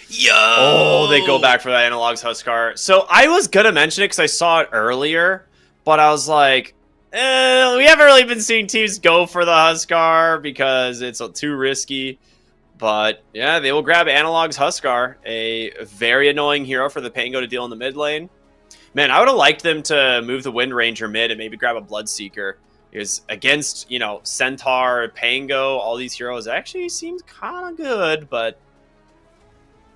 Yo! Oh, they go back for that Analog's Huskar. So I was going to mention it because I saw it earlier, but I was like, we haven't really been seeing teams go for the Huskar because it's too risky. But yeah, they will grab Analog's Huskar, a very annoying hero for the Pango to deal in the mid lane. Man, I would have liked them to move the Wind Ranger mid and maybe grab a Bloodseeker. Because against, Centaur, Pango, all these heroes, actually seems kind of good, but...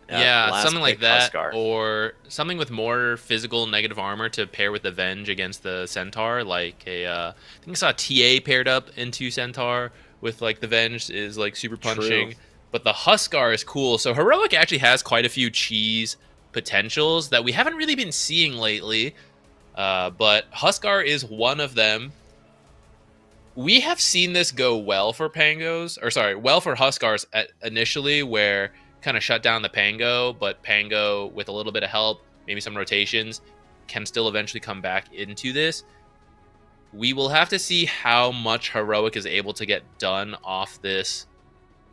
Yeah, something like that, Huskar. Or something with more physical negative armor to pair with the Venge against the Centaur, like I think I saw TA paired up into Centaur with like the Venge is like super punching. True. But the Huskar is cool. So Heroic actually has quite a few cheese potentials that we haven't really been seeing lately. But Huskar is one of them. We have seen this go well for Pangos, well for Huskars initially, where kind of shut down the Pango, but Pango with a little bit of help, maybe some rotations, can still eventually come back into this. We will have to see how much Heroic is able to get done off this.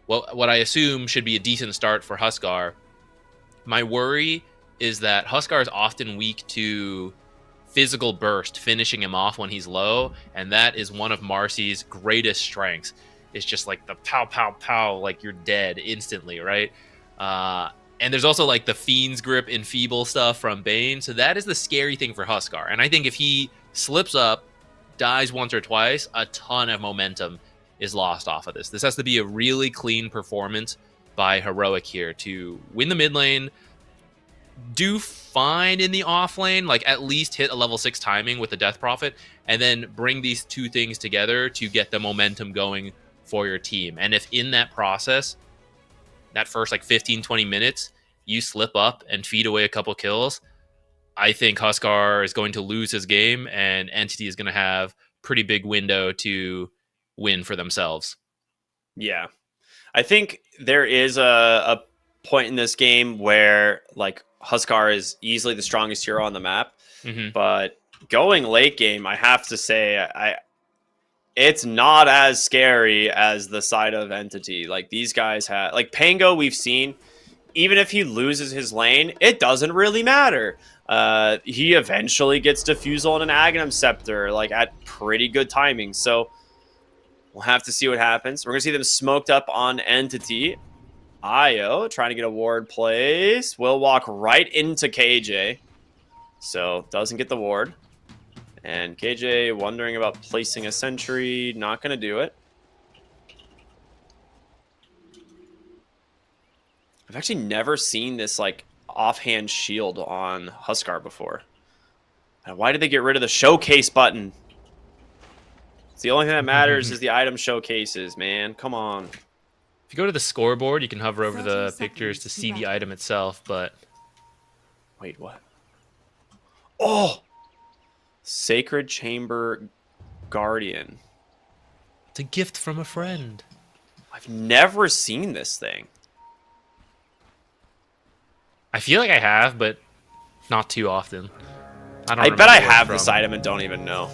Well, what I assume should be a decent start for Huskar. My worry is that Huskar is often weak to physical burst, finishing him off when he's low, and that is one of Marcy's greatest strengths. It's just like the pow, pow, pow, like you're dead instantly, right? And there's also like the Fiend's Grip Enfeeble stuff from Bane, so that is the scary thing for Huskar. And I think if he slips up, dies once or twice, a ton of momentum is lost off of this. This has to be a really clean performance by Heroic here to win the mid lane, do fine in the off lane, like at least hit a level 6 timing with the Death Prophet, and then bring these two things together to get the momentum going for your team. And if in that process, that first like 15-20 minutes, you slip up and feed away a couple kills, I think Huskar is going to lose his game, and Entity is going to have pretty big window to win for themselves. Yeah. I think there is a point in this game where like Huskar is easily the strongest hero on the map, but going late game, I have to say, it's not as scary as the side of Entity. Like these guys have, like Pango, we've seen, even if he loses his lane, it doesn't really matter. He eventually gets Diffusal and an Aghanim Scepter, like at pretty good timing. So we'll have to see what happens. We're gonna see them smoked up on Entity. Io trying to get a ward placed. Will walk right into KJ. So doesn't get the ward. And KJ wondering about placing a sentry. Not going to do it. I've actually never seen this like offhand shield on Huskar before. And why did they get rid of the showcase button? It's the only thing that matters is the item showcases, man. Come on. If you go to the scoreboard, you can hover over the pictures to see the item itself, but... Wait, what? Oh! Sacred Chamber Guardian. It's a gift from a friend. I've never seen this thing. I feel like I have, but not too often. I bet I have this item and don't even know.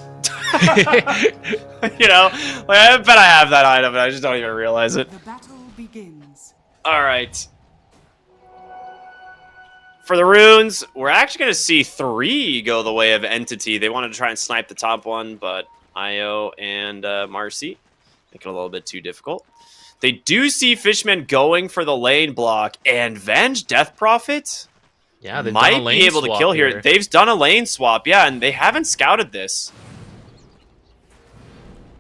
You know, like I bet I have that item and I just don't even realize it. The battle begins. All right. For the runes, we're actually going to see 3 go the way of Entity. They wanted to try and snipe the top one, but Io and Marcy make it a little bit too difficult. They do see Fishmen going for the lane block, and Venge Death Prophet yeah, they might be able to kill here. They've done a lane swap, yeah, and they haven't scouted this.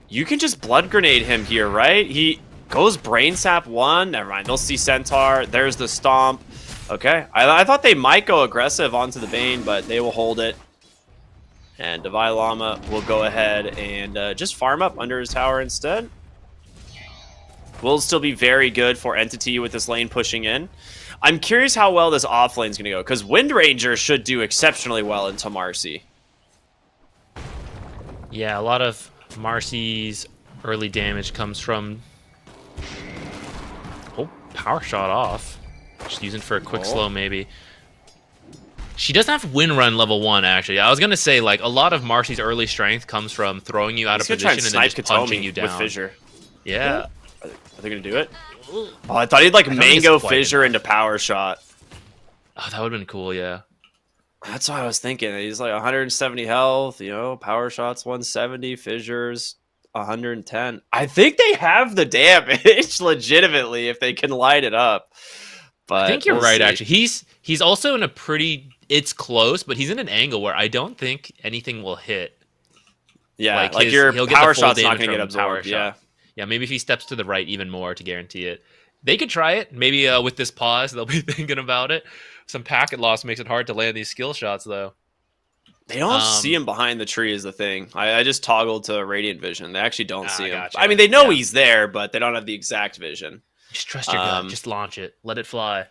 You can just Blood Grenade him here, right? He goes Brain Sap 1. Never mind, they'll see Centaur. There's the Stomp. Okay, I thought they might go aggressive onto the Bane, but they will hold it. And Devi Llama will go ahead and just farm up under his tower instead. will still be very good for Entity with this lane pushing in. I'm curious how well this off lane is going to go, because Wind Ranger should do exceptionally well into Marcy. Yeah, a lot of Marcy's early damage comes from... Oh, power shot off. Just using for a quick slow, maybe. She doesn't have Wind Run level 1, actually. I was going to say, like, a lot of Marcy's early strength comes from throwing you out of position and then just punching you down. With Fissure. Yeah. Are they going to do it? Oh, I thought he'd, like, mango Fissure into power shot. Oh, that would have been cool, yeah. That's what I was thinking. He's like 170 health, you know, power shots 170, fissures 110. I think they have the damage legitimately if they can light it up. But I think you're right, actually. He's also in a pretty... It's close, but he's in an angle where I don't think anything will hit. Yeah, like your power shot's not going to get absorbed. Yeah. Yeah, maybe if he steps to the right even more to guarantee it. They could try it. Maybe with this pause, they'll be thinking about it. Some packet loss makes it hard to land these skill shots, though. They don't see him behind the tree is the thing. I just toggled to Radiant Vision. They actually don't see him. Gotcha. I mean, they know he's there, but they don't have the exact vision. Just trust your gut. Just launch it. Let it fly.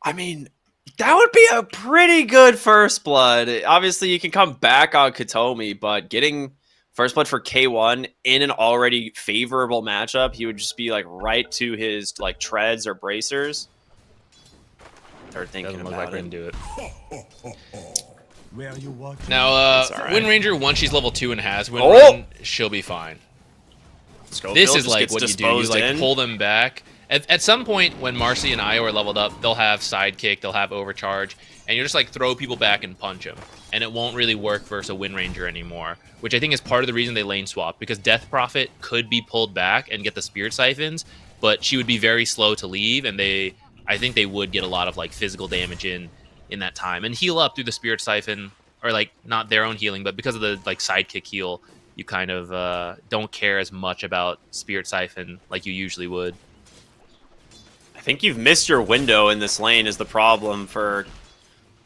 I mean, that would be a pretty good first blood. Obviously, you can come back on Katomi, but getting first blood for K1 in an already favorable matchup, he would just be like right to his like treads or bracers. Start thinking Doesn't look about like we're gonna do it. Where are you walking? Now, Wind Ranger, once she's level 2 and has Wind Run, she'll be fine. Schofield this is like what you do. You like pull them back. At some point, when Marcy and Io are leveled up, they'll have Sidekick, they'll have Overcharge, and you just like throw people back and punch them. And it won't really work versus a Wind Ranger anymore, which I think is part of the reason they lane swap, because Death Prophet could be pulled back and get the Spirit Siphons, but she would be very slow to leave, and I think they would get a lot of like physical damage in that time and heal up through the Spirit Siphon, or like not their own healing, but because of the like Sidekick heal, you kind of don't care as much about Spirit Siphon like you usually would. I think you've missed your window in this lane is the problem for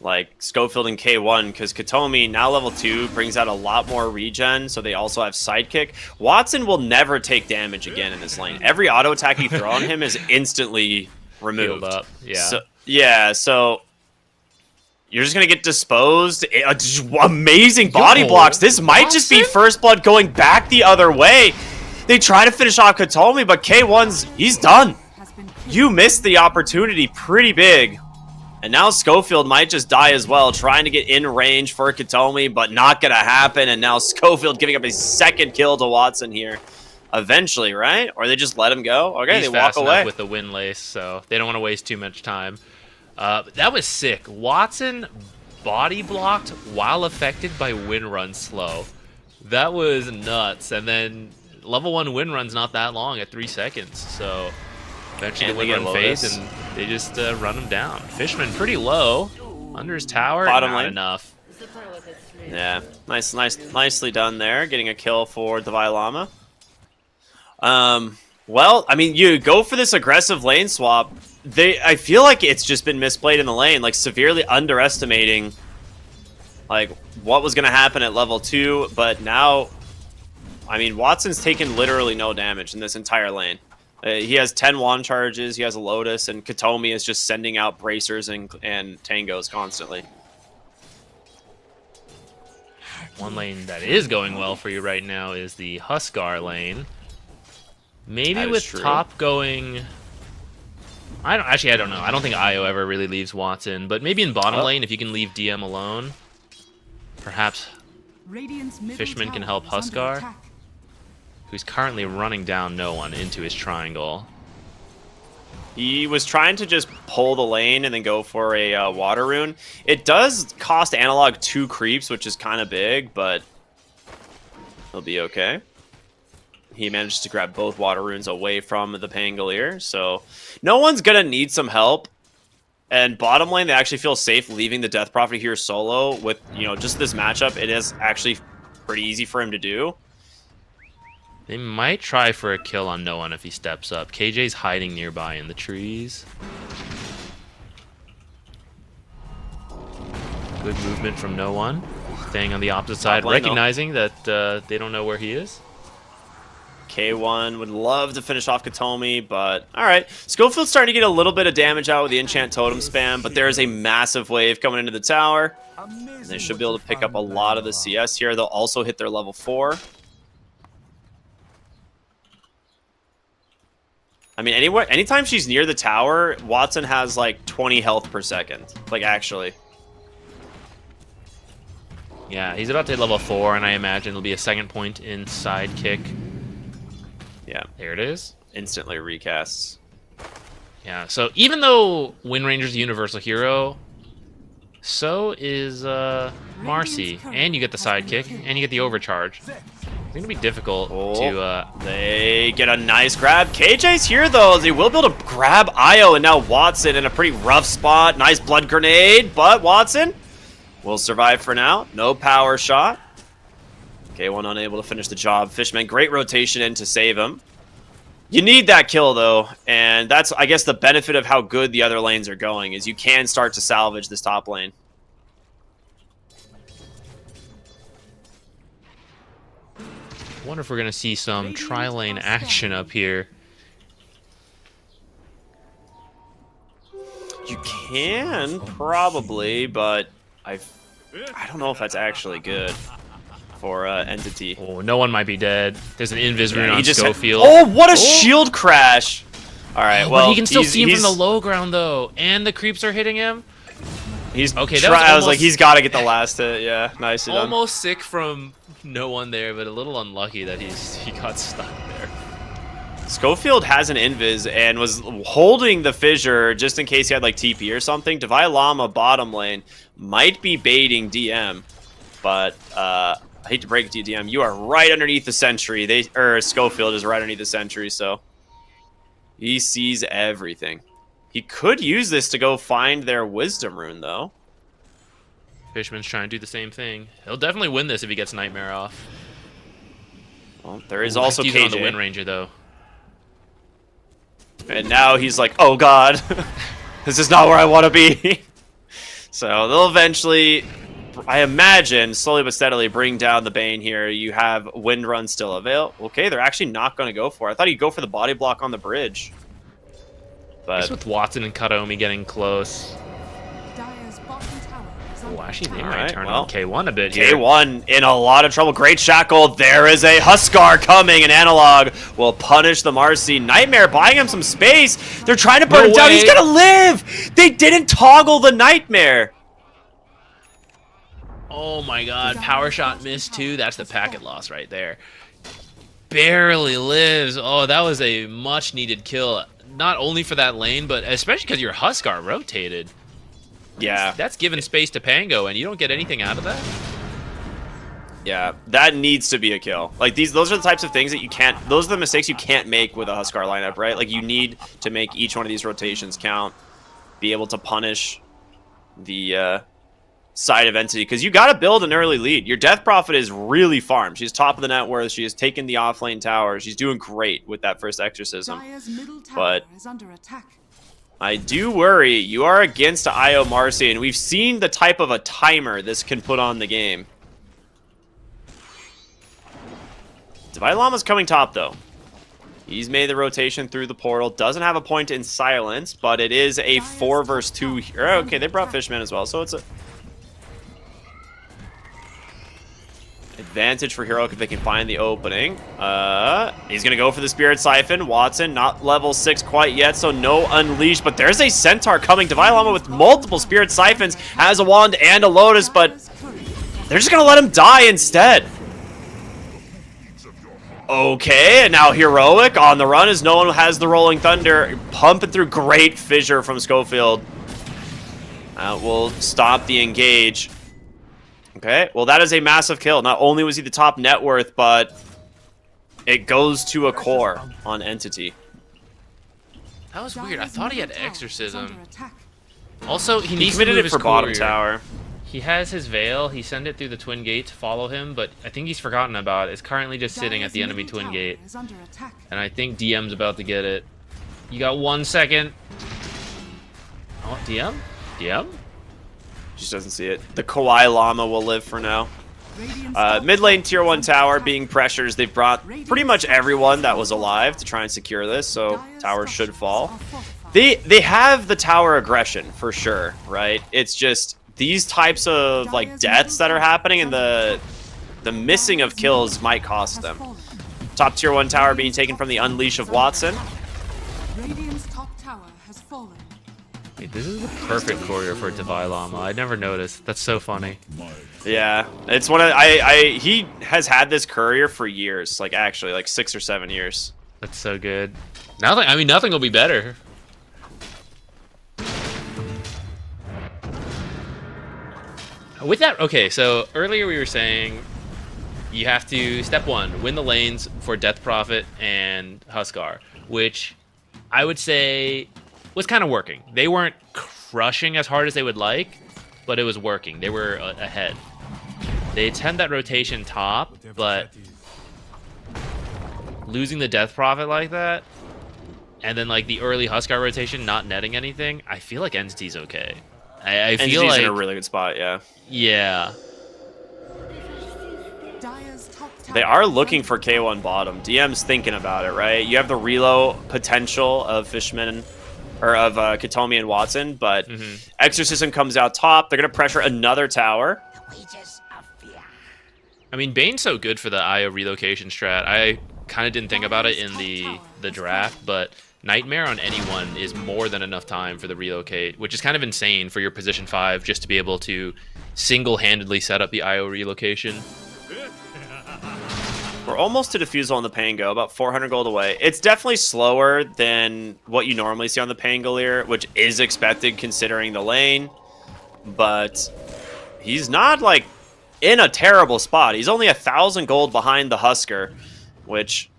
like Schofield and K1, because Katomi, now level 2, brings out a lot more regen, so they also have Sidekick. Watson will never take damage again in this lane. Every auto attack you throw on him is instantly removed. Healed up. Yeah. So you're just going to get disposed. Amazing body blocks. This might just be first blood going back the other way. They try to finish off Katomi, but he's done. You missed the opportunity pretty big. And now Schofield might just die as well, trying to get in range for Katomi, but not going to happen. And now Schofield giving up a second kill to Watson here. Eventually, right? Or they just let him go? Okay, He's they walk away. with the wind lace, so they don't want to waste too much time. That was sick. Watson body blocked while affected by Wind Run slow. That was nuts. And then level 1 Wind Run's not that long at 3 seconds, so eventually the Wind Run fades and they just run him down. Fishman pretty low. Under his tower, bottom not lane. enough. Yeah, nicely done there. Getting a kill for Davai Lama. Well, I mean, you go for this aggressive lane swap. I feel like it's just been misplayed in the lane, like severely underestimating like what was going to happen at level 2. But now, I mean, Watson's taken literally no damage in this entire lane. He has 10 wand charges, he has a Lotus, and Katomi is just sending out bracers and tangos constantly. One lane that is going well for you right now is the Huskar lane. Maybe with top going... I don't know. I don't think Io ever really leaves Watson, but maybe in bottom lane, if you can leave DM alone, perhaps Fishman can help Huskar, who's currently running down no one into his triangle. He was trying to just pull the lane and then go for a water rune. It does cost analog 2 creeps, which is kind of big, but he'll be okay. He managed to grab both water runes away from the Pangolier, so no one's gonna need some help. And bottom lane, they actually feel safe leaving the Death Prophet here solo with, you know, just this matchup. It is actually pretty easy for him to do. They might try for a kill on no one if he steps up. KJ's hiding nearby in the trees. Good movement from no one. Staying on the opposite side, recognizing that they don't know where he is. K1 would love to finish off Katomi, but alright. Schofield's starting to get a little bit of damage out with the enchant totem spam, but there is a massive wave coming into the tower. And they should be able to pick up a lot of the CS here. They'll also hit their level 4. I mean, anytime she's near the tower, Watson has like 20 health per second. Like, actually. Yeah, he's about to hit level 4, and I imagine it'll be a second point in sidekick. Yeah. There it is. Instantly recasts. Yeah, so even though Wind Ranger's a universal hero, so is Marcy. And you get the sidekick, and you get the overcharge. It's going to be difficult to... They get a nice grab. KJ's here, though. They will be able to grab Io, and now Watson in a pretty rough spot. Nice blood grenade, but Watson will survive for now. No power shot. K1 unable to finish the job. Fishman, great rotation in to save him. You need that kill, though, and that's, I guess, the benefit of how good the other lanes are going, is you can start to salvage this top lane. I wonder if we're going to see some tri-lane action up here. You can, probably, but I don't know if that's actually good for Entity. Oh, no one might be dead. There's an invis rune on Schofield. Oh, what a shield crash! All right, well, but he can still see him from the low ground, though, and the creeps are hitting him. He's okay. I was like, he's got to get the last hit. Yeah, nicely done. Almost sick from no one there, but a little unlucky that he got stuck there. Schofield has an invis and was holding the fissure just in case he had like TP or something. Divine Llama bottom lane might be baiting DM, but I hate to break it to you, DM. You are right underneath the sentry. Schofield is right underneath the sentry, so he sees everything. He could use this to go find their wisdom rune, though. Fishman's trying to do the same thing. He'll definitely win this if he gets Nightmare off. Well, there is also KJ on the Wind Ranger, though. And now he's like, oh god, this is not where I want to be. So they'll eventually, I imagine, slowly but steadily bring down the Bane here. You have Wind Run still available. Okay, they're actually not going to go for it. I thought he'd go for the body block on the bridge. But just with Watson and Kataomi getting close. Oh, actually, they might turn on K1 a bit here. K1 in a lot of trouble. Great shackle. There is a Huskar coming, and Analog will punish the Marcy. Nightmare buying him some space. They're trying to burn him down. He's going to live. They didn't toggle the Nightmare. Oh my god. Power shot missed, too. That's the packet loss right there. Barely lives. Oh, that was a much-needed kill. Not only for that lane, but especially because your Huskar rotated. Yeah. That's giving space to Pango, and you don't get anything out of that? Yeah, that needs to be a kill. Like, those are the types of things that you can't... Those are the mistakes you can't make with a Huskar lineup, right? Like, you need to make each one of these rotations count. Be able to punish the side of Entity. Because you got to build an early lead. Your Death Prophet is really farmed. She's top of the net worth. She has taken the offlane tower. She's doing great with that first exorcism. But I do worry. You are against Io Marcy, and we've seen the type of a timer this can put on the game. Divine Llama's coming top, though. He's made the rotation through the portal. Doesn't have a point in silence, but it is a 4 versus 2 here. Okay, they brought Fishman as well, so it's a advantage for Heroic if they can find the opening. He's going to go for the Spirit Siphon. Watson, not level 6 quite yet, so no Unleash. But there's a Centaur coming. Divine Llama with multiple Spirit Siphons, has a wand and a Lotus, but they're just going to let him die instead. Okay, and now Heroic on the run as no one has the Rolling Thunder. Pumping through great fissure from Schofield. Will stop the engage. Okay, well that is a massive kill. Not only was he the top net worth, but it goes to a core on Entity. That was weird. I thought he had Exorcism. Also, he needs committed to move it for his bottom courier. tower. He has his Veil. He sent it through the Twin Gate to follow him, but I think he's forgotten about it. It's currently just sitting at the enemy Twin Gate. And I think DM's about to get it. You got 1 second. Oh, DM? DM? Just doesn't see it. The Kawaii Llama will live for now. Mid lane tier 1 tower being pressures. They've brought pretty much everyone that was alive to try and secure this, so tower should fall. They have the tower aggression for sure, right? It's just these types of like deaths that are happening and the missing of kills might cost them. Top tier 1 tower being taken from the Unleash of Watson. Radiant's top tower has fallen. Wait, this is the perfect courier for Divine Llama. I never noticed. That's so funny. Yeah, it's one of he has had this courier for years, like actually like 6 or 7 years. That's so good. Nothing will be better. With that, okay, so earlier we were saying you have to, step 1, win the lanes for Death Prophet and Huskar, which I would say was kind of working. They weren't crushing as hard as they would like, but it was working. They were ahead. They attend that rotation top, but losing the Death Prophet like that, and then like the early Huskar rotation not netting anything, I feel like Entity's okay. I feel like in a really good spot, yeah. Yeah. They are looking for K1 bottom. DM's thinking about it, right? You have the reload potential of Fishman, or of Katomi and Watson, but Exorcism comes out top. They're going to pressure another tower. I mean, Bane's so good for the IO relocation strat. I kind of didn't think about it in the draft, but Nightmare on anyone is more than enough time for the relocate, which is kind of insane for your position 5 just to be able to single-handedly set up the IO relocation. We're almost to defusal on the Pango, about 400 gold away. It's definitely slower than what you normally see on the Pangolier, which is expected considering the lane, but he's not like in a terrible spot. He's only 1,000 gold behind the Husker, which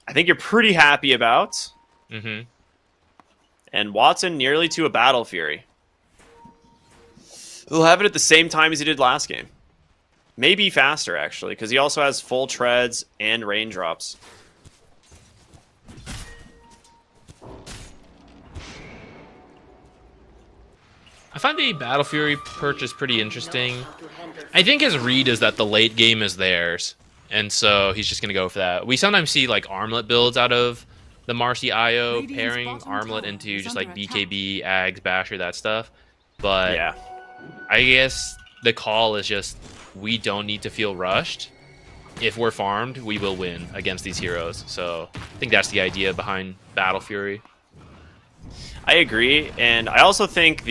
I think you're pretty happy about. And Watson nearly to a Battle Fury. He'll have it at the same time as he did last game. Maybe faster, actually, because he also has full treads and raindrops. I find the Battle Fury purchase pretty interesting. I think his read is that the late game is theirs, and so he's just going to go for that. We sometimes see like Armlet builds out of the Marcy IO, pairing Armlet into just like BKB, Ags, Basher, that stuff. But yeah, I guess the call is just we don't need to feel rushed. If we're farmed, we will win against these heroes. So I think that's the idea behind Battle Fury. I agree, and I also think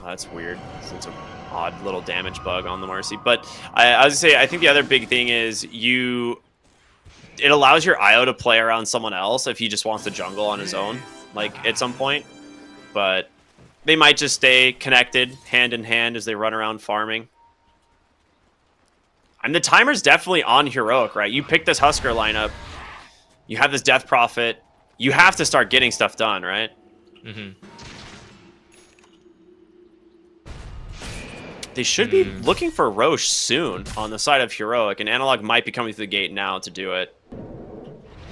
that's weird. It's an odd little damage bug on the Marcy. But I was gonna say, I think the other big thing is it allows your IO to play around someone else if he just wants to jungle on his own, like at some point. But they might just stay connected, hand in hand, as they run around farming. And the timer's definitely on Heroic, right? You pick this Husker lineup, you have this Death Prophet, you have to start getting stuff done, right? They should be looking for Roche soon on the side of Heroic, and Analog might be coming through the gate now to do it.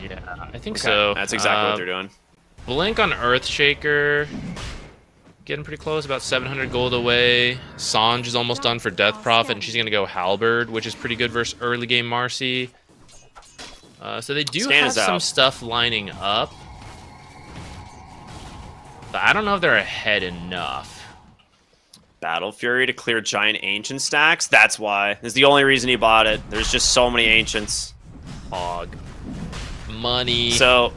Yeah, I think so. That's exactly what they're doing. Blink on Earthshaker. Getting pretty close, about 700 gold away. Sanj is almost done for Death Prophet, and she's going to go Halberd, which is pretty good versus early game Marcy. So they do have some stuff lining up. But I don't know if they're ahead enough. Battle Fury to clear giant ancient stacks? That's why. That's the only reason he bought it. There's just so many ancients. Hog. Money. So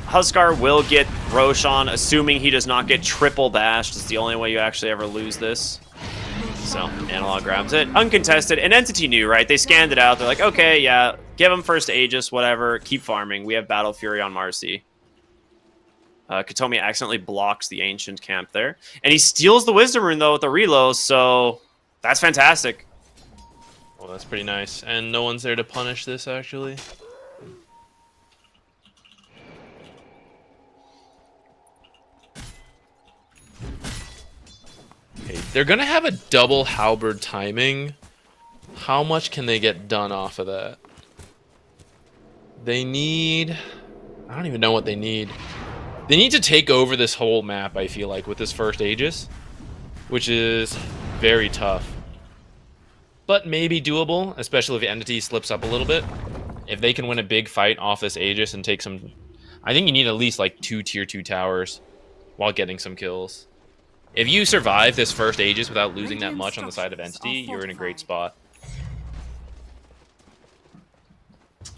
Huskar will get Roshan, assuming he does not get triple bashed. It's the only way you actually ever lose this. So Analog grabs it. Uncontested. And Entity knew, right? They scanned it out. They're like, okay, yeah, give him first Aegis, whatever. Keep farming. We have Battle Fury on Marcy. Katomi accidentally blocks the Ancient camp there. And he steals the Wisdom Rune, though, with the reload, so that's fantastic. Well, that's pretty nice. And no one's there to punish this, actually. Okay, they're going to have a double halberd timing. How much can they get done off of that? They need... I don't even know what they need. They need to take over this whole map, I feel like, with this first Aegis, which is very tough. but maybe doable, especially if Entity slips up a little bit. If they can win a big fight off this Aegis and take some... I think you need at least like 2 tier 2 towers while getting some kills. If you survive this first Aegis without losing that much on the side of Entity, you're in a great spot.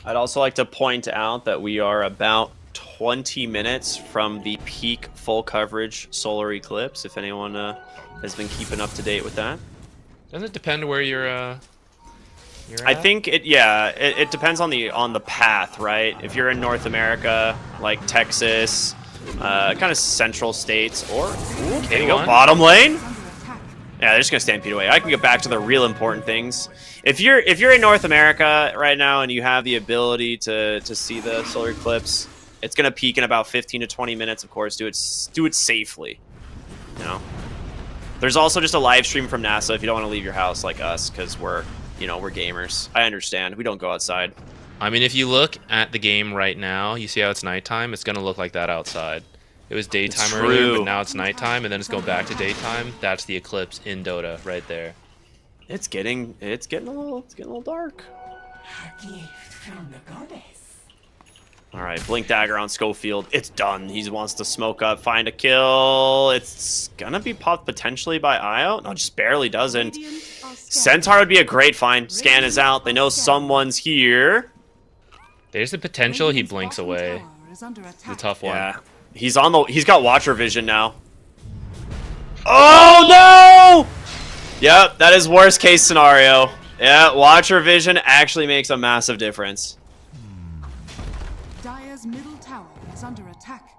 I'd also like to point out that we are about 20 minutes from the peak full coverage solar eclipse, if anyone has been keeping up to date with that. Doesn't it depend where you're I think it depends on the path, right? If you're in North America, like Texas, kind of central states, or there you go, bottom lane. Yeah, they're just gonna stampede away. I can get back to the real important things. If you're in North America right now and you have the ability to see the solar eclipse, it's gonna peak in about 15 to 20 minutes. Of course, do it safely. You know. There's also just a live stream from NASA if you don't want to leave your house like us, because we're gamers. I understand. We don't go outside. I mean, if you look at the game right now, you see how it's nighttime. It's gonna look like that outside. It was daytime earlier, but now it's nighttime, and then it's going back to daytime. That's the eclipse in Dota right there. It's getting a little dark. A gift from the goddess. All right, Blink Dagger on Schofield. It's done. He wants to smoke up, find a kill. It's gonna be popped potentially by Io. No, just barely doesn't. Centaur would be a great find. Scan is out. They know someone's here. There's the potential he blinks away. It's a tough one. Yeah. He's got Watcher Vision now. Oh no! Yep, that is worst case scenario. Yeah, Watcher Vision actually makes a massive difference. Dire's middle tower is under attack.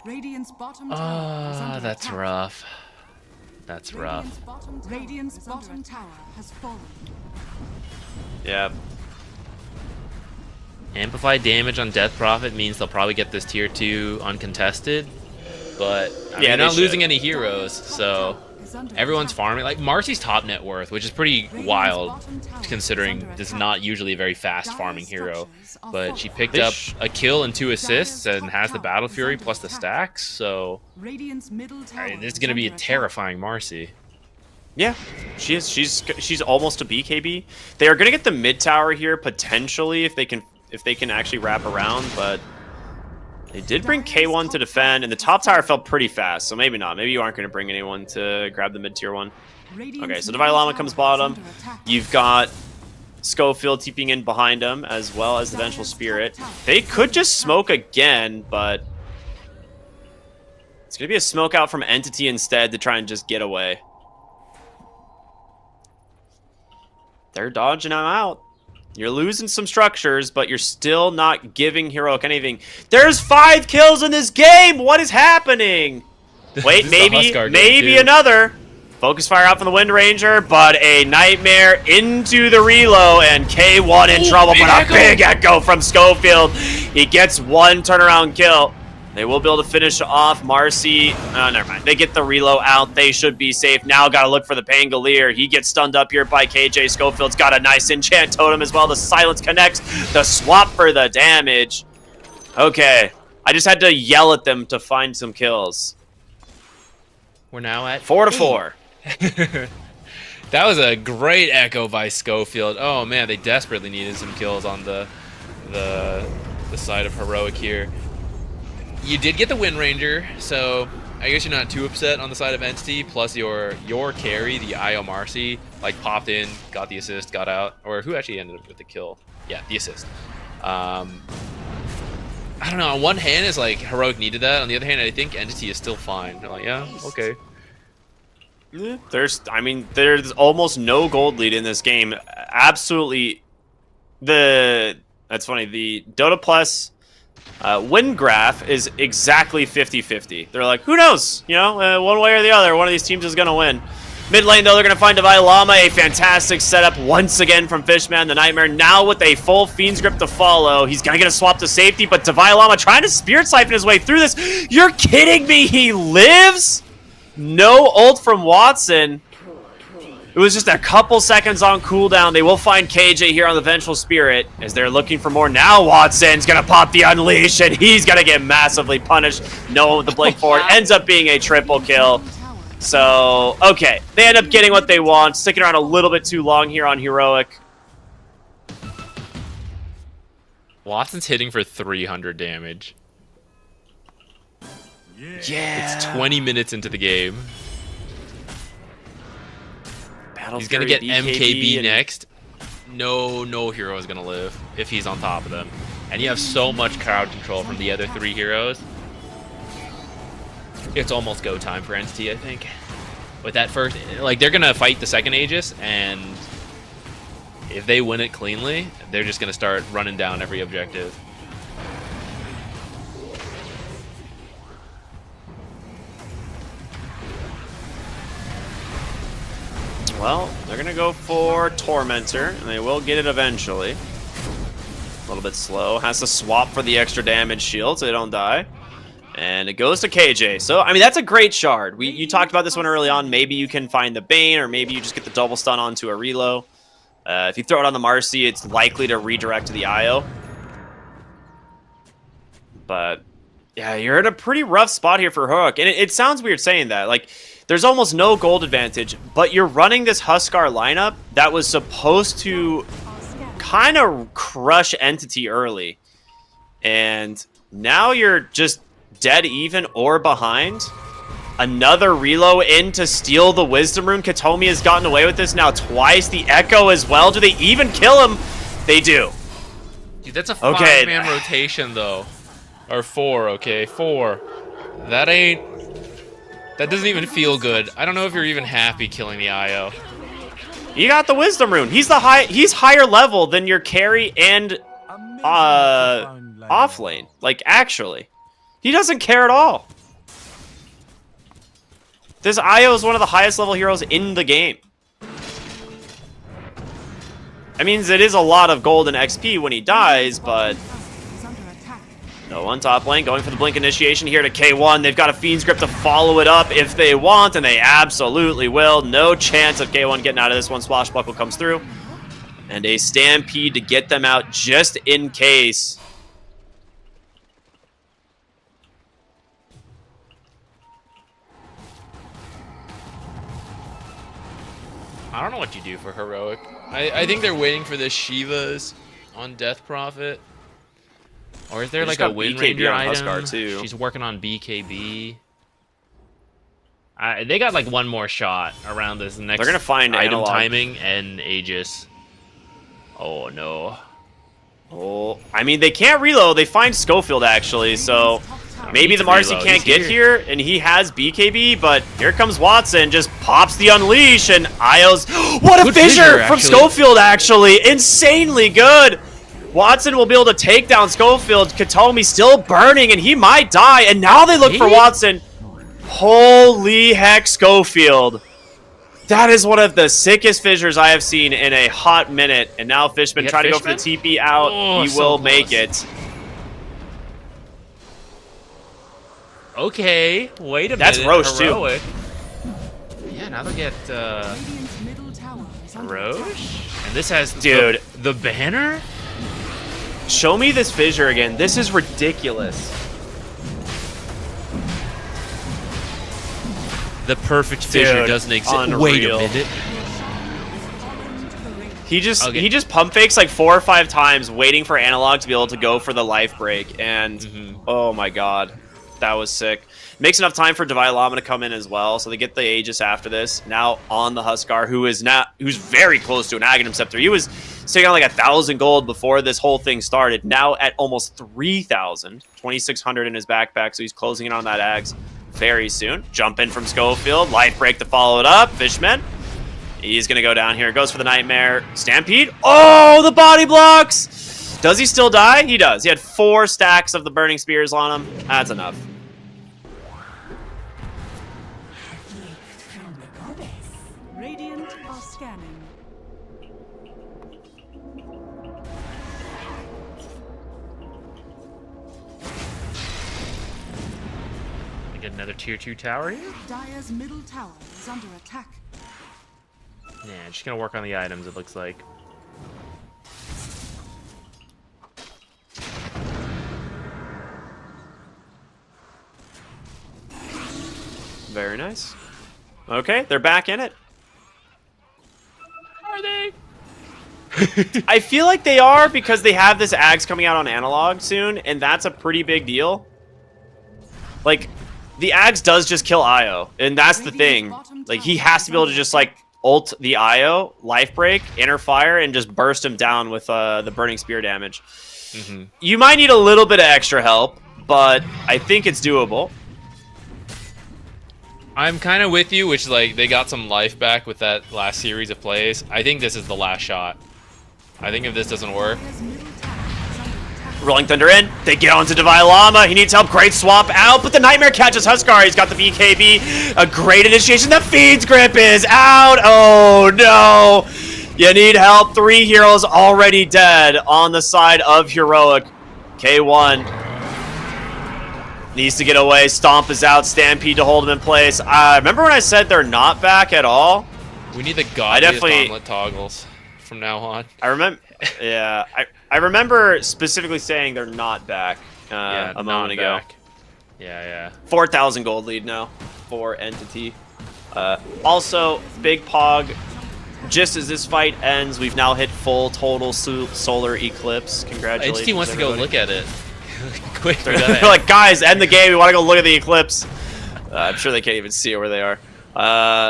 Radiant's bottom tower is under that's attack. rough. That's rough. Radiant's bottom tower has fallen. Yeah. Amplified damage on Death Prophet means they'll probably get this tier 2 uncontested, but they're not losing any heroes, so everyone's farming. Like Marcy's top net worth, which is pretty wild considering this is not usually a very fast farming hero, but she picked up a kill and 2 assists and has the Battle Fury plus the stacks, so this is going to be a terrifying Marcy. Yeah, she's almost a BKB. They are going to get the mid tower here potentially if they can actually wrap around, but they did bring K1 to defend, and the top tower fell pretty fast, so maybe not. Maybe you aren't going to bring anyone to grab the mid-tier one. Okay, so Divine Llama comes bottom. You've got Schofield TPing in behind him, as well as the Vengeful Spirit. They could just smoke again, but it's going to be a smoke out from Entity instead to try and just get away. They're dodging him out. You're losing some structures, but you're still not giving Heroic anything. There's 5 kills in this game! What is happening? Wait, maybe another. Focus fire out from the Wind Ranger, but a Nightmare into the reload, and K1 in trouble, but a big echo from Schofield. He gets 1 turnaround kill. They will be able to finish off Marcy. Never mind. They get the reload out. They should be safe. Now got to look for the Pangolier. He gets stunned up here by KJ. Schofield's got a nice enchant totem as well. The silence connects. The swap for the damage. Okay. I just had to yell at them to find some kills. We're now at 4 to 4. That was a great echo by Schofield. Oh man, they desperately needed some kills on the side of Heroic here. You did get the Wind Ranger, so I guess you're not too upset on the side of Entity. Plus your carry, the Io Marcy, like popped in, got the assist, got out. Or who actually ended up with the kill? Yeah, the assist. I don't know. On one hand, it's like Heroic needed that. On the other hand, I think Entity is still fine. They're like, yeah, okay. There's almost no gold lead in this game. Absolutely. That's funny. The Dota Plus win graph is exactly 50-50. They're like, who knows? You know, one way or the other, one of these teams is going to win. Mid lane, though, they're going to find Divine Llama. A fantastic setup once again from Fishman, the Nightmare. Now with a full Fiend's Grip to follow. He's going to get a swap to safety, but Divine Llama trying to Spirit Siphon his way through this. You're kidding me? He lives? No ult from Watson. It was just a couple seconds on cooldown. They will find KJ here on the Vengeful Spirit as they're looking for more. Now Watson's going to pop the Unleash, and he's going to get massively punished. No one with the blink forward. Ends up being a triple kill. So, okay. They end up getting what they want, sticking around a little bit too long here on Heroic. Watson's hitting for 300 damage. Yeah. It's 20 minutes into the game. He's going to get MKB next. No hero is going to live if he's on top of them. And you have so much crowd control from the other 3 heroes. It's almost go time for Entity, I think. With that first, like, they're going to fight the second Aegis, and if they win it cleanly, they're just going to start running down every objective. Well, they're going to go for Tormentor, and they will get it eventually. A little bit slow. Has to swap for the extra damage shield so they don't die. And it goes to KJ. So, I mean, that's a great shard. You talked about this one early on. Maybe you can find the Bane, or maybe you just get the double stun onto a Relo. If you throw it on the Marcy, it's likely to redirect to the IO. But, yeah, you're in a pretty rough spot here for Hook. And it sounds weird saying that. Like, there's almost no gold advantage, but you're running this Huskar lineup that was supposed to kind of crush Entity early. And now you're just dead even or behind. Another Relo in to steal the Wisdom Rune. Katomi has gotten away with this now twice. The Echo as well. Do they even kill him? They do. Dude, that's a 5-man rotation, though. Or 4, okay. 4. That doesn't even feel good. I don't know if you're even happy killing the IO. He got the Wisdom Rune. He's higher level than your carry and off lane. Like, actually. He doesn't care at all. This IO is one of the highest level heroes in the game. I mean, it is a lot of gold and XP when he dies, but no one top lane. Going for the Blink Initiation here to K1. They've got a Fiend's Grip to follow it up if they want, and they absolutely will. No chance of K1 getting out of this one. Swashbuckle comes through. And a Stampede to get them out just in case. I don't know what you do for Heroic. I think they're waiting for the Shivas on Death Prophet. Or is there like a Wind Ranger item? Too. She's working on BKB. They got like one more shot around this next. They're gonna find item analog. timing and Aegis. Oh no. Oh, I mean they can't reload. They find Schofield actually, so maybe the Marcy can't get here, and he has BKB. But here comes Watson, just pops the Unleash, and IO's what a Good fissure from actually. Schofield actually, insanely good. Watson will be able to take down Schofield. Katomi still burning, and he might die. And now they look for Watson. Holy heck, Schofield. That is one of the sickest fissures I have seen in a hot minute. And now Fishman trying to go for the TP out. Oh, he so will close. make it. Okay, wait a That's minute. Roche, Heroic. Yeah, now they get Radiant's middle tower is under attack. Roche. And this has Dude. the banner? Show me this fissure again. This is ridiculous. The perfect fissure Dude, doesn't exist. unreal. Wait a minute. He just pump fakes like 4 or 5 times, waiting for Analog to be able to go for the life break. And oh my god, that was sick. Makes enough time for Divine Llama to come in as well, so they get the Aegis after this. Now on the Huskar, who's very close to an Aghanim Scepter. He was sitting on like 1,000 gold before this whole thing started. Now at almost 3,000, 2,600 in his backpack, so he's closing in on that Ags very soon. Jump in from Schofield, life break to follow it up. Fishman, he's gonna go down here. Goes for the Nightmare. Stampede. Oh, the body blocks. Does he still die? He does. He had 4 stacks of the Burning Spears on him. That's enough. Radiant are scanning. We get another tier 2 tower here? Dire's middle tower is under attack. Yeah, just gonna work on the items, it looks like. Very nice. Okay, they're back in it. Are they? I feel like they are because they have this Ags coming out on analog soon, and that's a pretty big deal. Like, the Ags does just kill Io, and that's the thing. Like, he has to be able to just, like, ult the Io, life break, inner fire, and just burst him down with the burning spear damage. You might need a little bit of extra help, but I think it's doable. I'm kind of with you, which like they got some life back with that last series of plays. I think this is the last shot. I think if this doesn't work, Rolling Thunder in. They get onto Divine Llama. He needs help. Great swap out, but the Nightmare catches Huskar. He's got the BKB. A great initiation. The Fiend's Grip is out. Oh, no. You need help. 3 heroes already dead on the side of Heroic. K1 needs to get away. Stomp is out. Stampede to hold him in place. Remember when I said they're not back at all? we need the godliest gauntlet toggles from now on. I remember. Yeah, I remember specifically saying they're not back a moment ago. Yeah. 4,000 gold lead now for Entity. Also, Big Pog, just as this fight ends, we've now hit full total solar eclipse. Congratulations. Entity wants to go look at it. Quick, They're like, guys, end the game. We want to go look at the eclipse. I'm sure they can't even see where they are.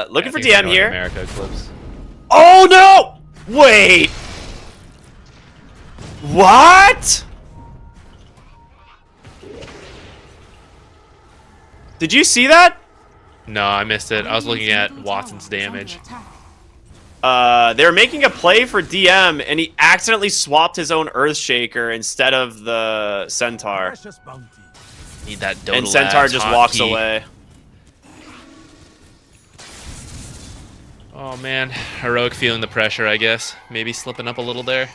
Looking for DM here. America eclipse. Oh, no! Wait. What? Did you see that? No, I missed it. I was looking at Watson's damage. They were making a play for DM, and he accidentally swapped his own Earthshaker instead of the Centaur. Need that Dota and Centaur Labs just walks hotkey. away. Oh man, Heroic feeling the pressure, I guess. Maybe slipping up a little there.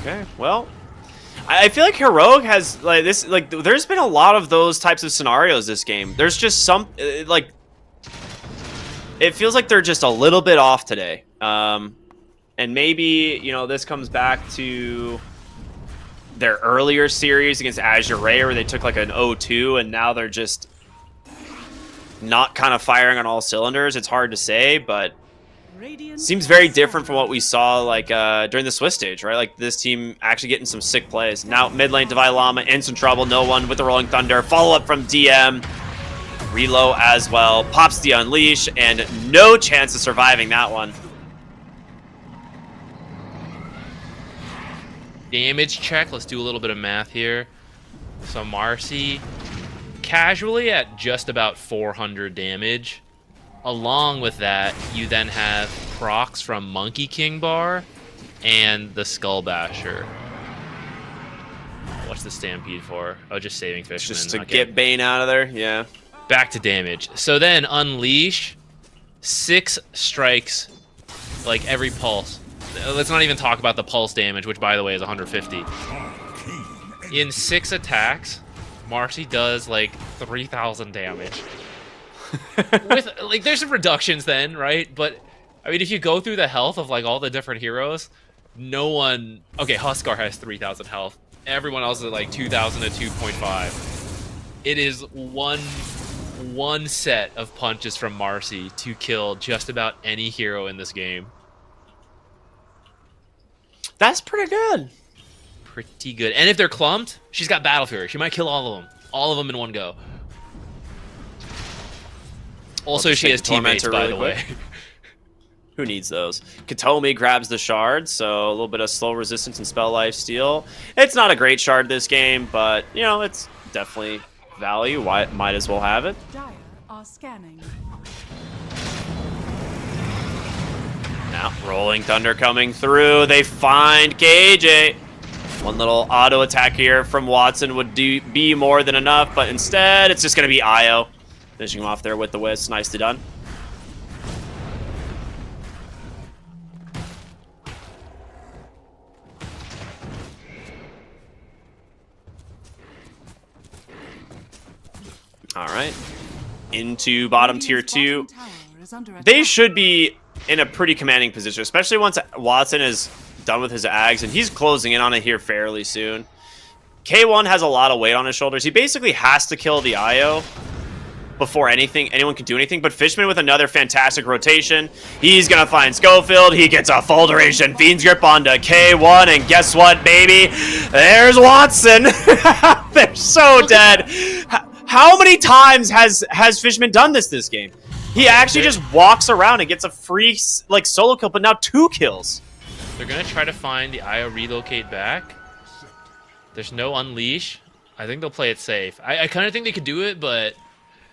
Okay, well, I feel like Heroic has like this. Like, there's been a lot of those types of scenarios this game. There's just some like, it feels like they're just a little bit off today. And maybe this comes back to their earlier series against Azure, where they took like an 0-2, and now they're just not kind of firing on all cylinders. It's hard to say, but seems very different from what we saw like during the Swiss stage, right? Like this team actually getting some sick plays. Now mid lane, Divine Llama in some trouble. No one with the Rolling Thunder. Follow up from DM. Relo as well. Pops the Unleash, and no chance of surviving that one. Damage check. Let's do a little bit of math here. So Marcy casually at just about 400 damage. Along with that, you then have procs from Monkey King Bar and the Skull Basher. What's the Stampede for? Oh, just saving Fishman. Just to get Bane out of there, yeah. Back to damage. So then Unleash, 6 strikes, like every pulse. Let's not even talk about the pulse damage, which by the way is 150. In 6 attacks, Marcy does like 3,000 damage. With like, there's some reductions then, right? But I mean, if you go through the health of like all the different heroes, no one. Okay, Huskar has 3,000 health. Everyone else is like 2,000 to 2.5. It is one set of punches from Marcy to kill just about any hero in this game. That's pretty good. Pretty good. And if they're clumped, she's got Battle Fury. She might kill all of them in one go. Also, she has teammates, by the way. Who needs those? Katomi grabs the shard, so a little bit of slow resistance and spell life steal. It's not a great shard this game, but it's definitely value. Might as well have it. Dire are scanning. Now, Rolling Thunder coming through. They find KJ. One little auto attack here from Watson would be more than enough, but instead, it's just going to be Io. Finishing him off there with the Wisp. Nicely done. All right. Into bottom tier 2. They should be in a pretty commanding position, especially once Watson is done with his Ags, and he's closing in on it here fairly soon. K1 has a lot of weight on his shoulders. He basically has to kill the IO before anyone can do anything. But Fishman with another fantastic rotation. He's going to find Schofield. He gets a full duration Fiend's Grip onto K1. And guess what, baby? There's Watson. They're so dead. How many times has Fishman done this game? He actually just walks around and gets a free like solo kill, but now 2 kills. They're going to try to find the IO relocate back. There's no unleash. I think they'll play it safe. I kind of think they could do it, but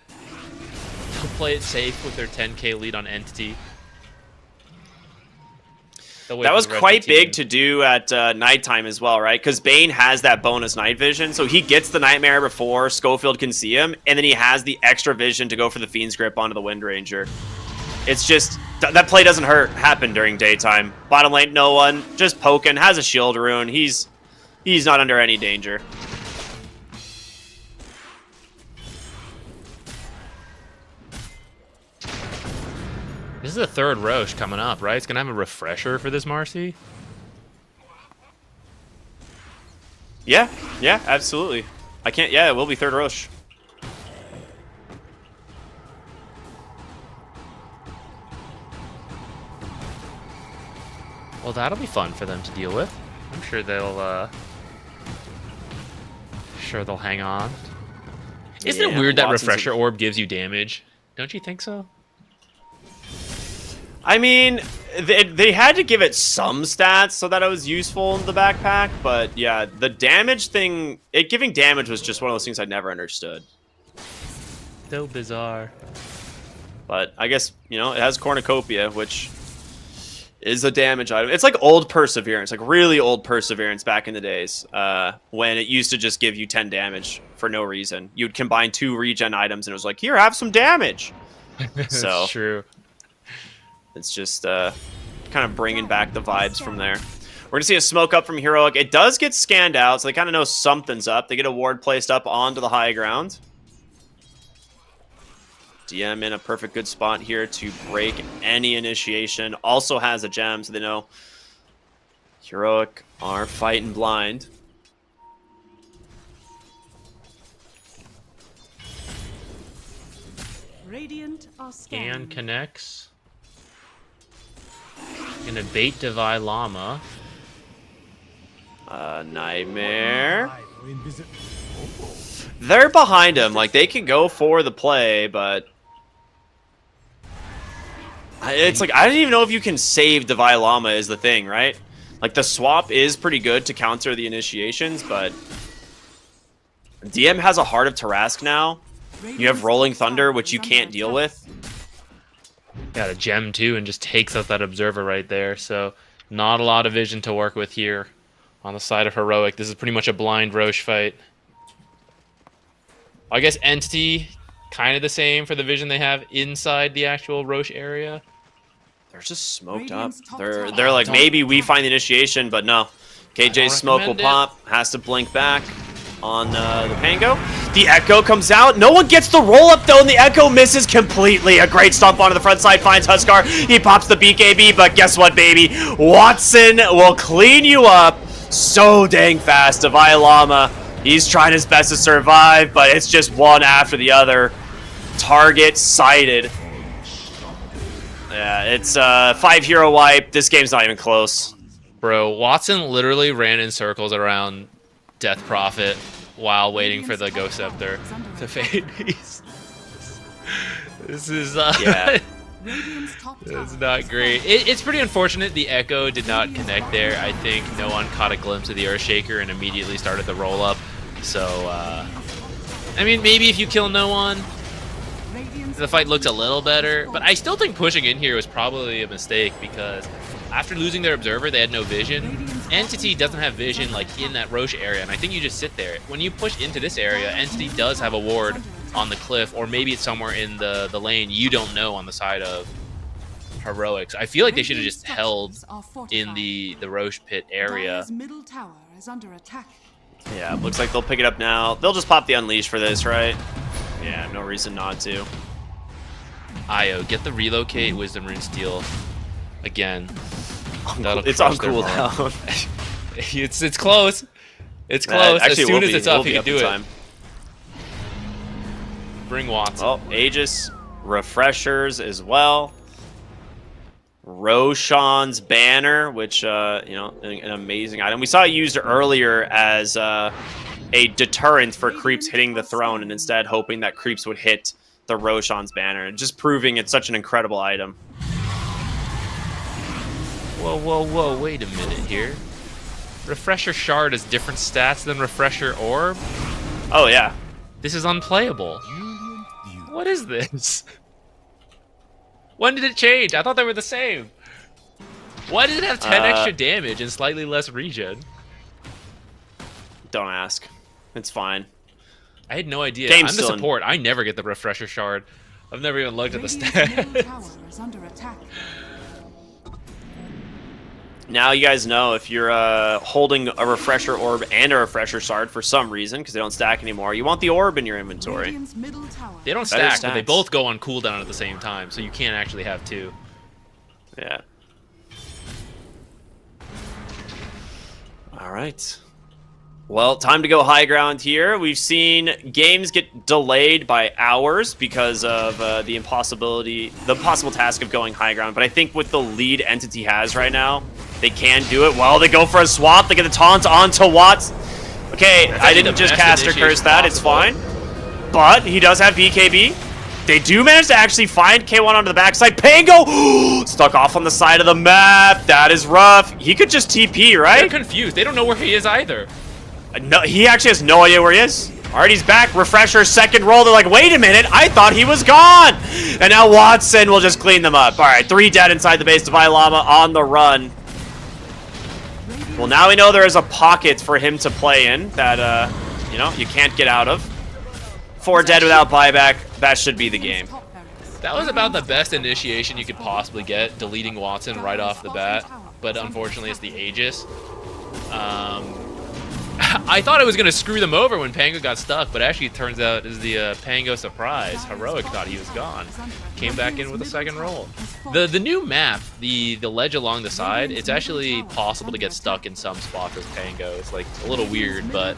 they'll play it safe with their 10k lead on Entity. That was quite big to do at nighttime as well, right? Because Bane has that bonus night vision, so he gets the Nightmare before Schofield can see him, and then he has the extra vision to go for the Fiend's Grip onto the Wind Ranger. It's just, that play doesn't happen during daytime. Bottom lane, no one, just poking, has a shield rune. He's not under any danger. This is the 3rd Roche coming up, right? It's going to have a refresher for this Marcy. Yeah, absolutely. It will be 3rd Roche. Well, that'll be fun for them to deal with. I'm sure they'll hang on. Isn't it weird that refresher orb gives you damage? Don't you think so? I mean, they had to give it some stats so that it was useful in the backpack, but yeah, the damage thing, giving damage was just one of those things I never understood. So bizarre. But I guess, it has Cornucopia, which is a damage item. It's like old Perseverance, like really old Perseverance back in the days, when it used to just give you 10 damage for no reason. You'd combine 2 regen items and it was like, here, have some damage. So That's true. It's just kind of bringing back the vibes from there. We're going to see a smoke up from Heroic. It does get scanned out, so they kind of know something's up. They get a ward placed up onto the high ground. DM in a perfect good spot here to break any initiation. Also has a gem, so they know Heroic are fighting blind. Radiant are scanning. Scan connects. Gonna bait Devi Llama. Nightmare. They're behind him. Like, they can go for the play, but it's like, I don't even know if you can save Devi Llama is the thing, right? Like, the swap is pretty good to counter the initiations, but DM has a Heart of Tarask now. You have Rolling Thunder, which you can't deal with. Got a gem too, and just takes out that observer right there. So not a lot of vision to work with here on the side of Heroic. This is pretty much a blind Roche fight. I guess Entity, kind of the same for the vision they have inside the actual Roche area. They're just smoked up. They're like, maybe we find the initiation, but no. KJ's smoke will pop, has to blink back on the Pango. The Echo comes out. No one gets the roll up though, and the Echo misses completely. A great stomp onto the front side, finds Huskar. He pops the BKB, but guess what, baby? Watson will clean you up so dang fast. Devi Llama, he's trying his best to survive, but it's just one after the other. Target sighted. Yeah, it's 5-hero wipe. This game's not even close. Bro, Watson literally ran in circles around Death Prophet while waiting for the Ghost Scepter to fade. This is yeah. It's not great. It's pretty unfortunate the Echo did not connect there. I think no one caught a glimpse of the Earthshaker and immediately started the roll up. So I mean, maybe if you kill no one, the fight looks a little better, but I still think pushing in here was probably a mistake because after losing their observer, they had no vision. Entity doesn't have vision like in that Roche area, and I think you just sit there. When you push into this area, Entity does have a ward on the cliff, or maybe it's somewhere in the lane you don't know on the side of Heroics. I feel like they should have just held in the Roche pit area. Middle tower is under attack. Yeah, looks like they'll pick it up now. They'll just pop the Unleash for this, right? Yeah, no reason not to. Io, get the relocate Wisdom Rune Steal again. It's on cooldown. It's close. It's close. Actually, as soon as it's up, he can do time. it. Bring Watson. Oh, Aegis refreshers as well. Roshan's banner, which an amazing item. We saw it used earlier as a deterrent for creeps hitting the throne, and instead hoping that creeps would hit the Roshan's banner, just proving it's such an incredible item. Whoa, wait a minute here. Refresher Shard has different stats than Refresher Orb? Oh, yeah. This is unplayable. What is this? When did it change? I thought they were the same. Why did it have 10 extra damage and slightly less regen? Don't ask. It's fine. I had no idea. Game's I'm the still in- support. I never get the Refresher Shard. I've never even looked at the Radiant's middle stats. tower is under attack. Now you guys know if you're holding a refresher orb and a refresher shard for some reason, because they don't stack anymore, you want the orb in your inventory. Radiant's middle tower. They don't Better stack, but they stats. both go on cooldown at the same time, so you can't actually have two. Yeah. All right. Well, time to go high ground here. We've seen games get delayed by hours because of the impossible task of going high ground. But I think with the lead Entity has right now, they can do it. Well, they go for a swap. They get the taunt onto Watts. Okay, I didn't just cast or curse that. It's fine. But he does have BKB. They do manage to actually find K1 onto the backside. Pango stuck off on the side of the map. That is rough. He could just TP, right? They're confused. They don't know where he is either. No, he actually has no idea where he is. Alright, he's back. Refresher, second roll. They're like, wait a minute, I thought he was gone. And now Watson will just clean them up. Alright, 3 dead inside the base. Divine Llama on the run. Well, now we know there is a pocket for him to play in that, you can't get out of. 4 dead without buyback. That should be the game. That was about the best initiation you could possibly get, deleting Watson right off the bat. But unfortunately, it's the Aegis. I thought it was going to screw them over when Pango got stuck, but actually it turns out it is the Pango surprise. Heroic thought he was gone. Came back in with a second roll. The new map, the ledge along the side, it's actually possible to get stuck in some spots with Pango. It's like a little weird, but...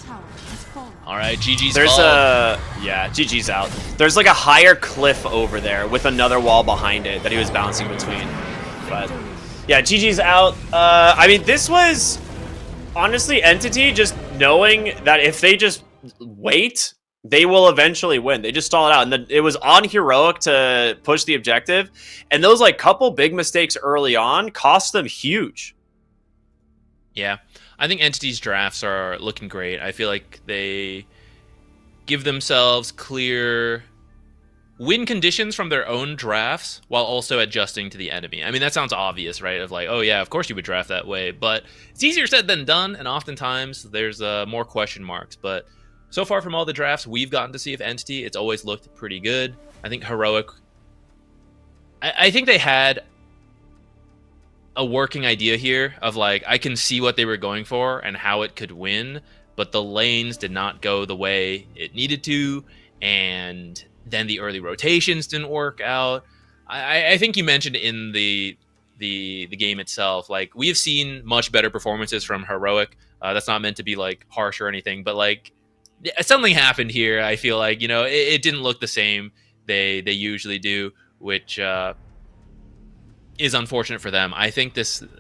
Alright, GG's There's fall. GG's out. There's like a higher cliff over there with another wall behind it that he was bouncing between. But yeah, GG's out. I mean, this was honestly Entity just knowing that if they just wait, they will eventually win. They just stall it out. And then it was on Heroic to push the objective. And those like couple big mistakes early on cost them huge. Yeah. I think Entity's drafts are looking great. I feel like they give themselves clear win conditions from their own drafts while also adjusting to the enemy. I mean, that sounds obvious, right? Of like, oh yeah, of course you would draft that way. But it's easier said than done, and oftentimes there's more question marks. But so far from all the drafts we've gotten to see of Entity, it's always looked pretty good. I think Heroic... I think they had a working idea here of like, I can see what they were going for and how it could win, but the lanes did not go the way it needed to, and then the early rotations didn't work out. I think you mentioned in the game itself, like, we have seen much better performances from Heroic. That's not meant to be like harsh or anything, but like something happened here. I feel like, it didn't look the same they usually do, which is unfortunate for them. I think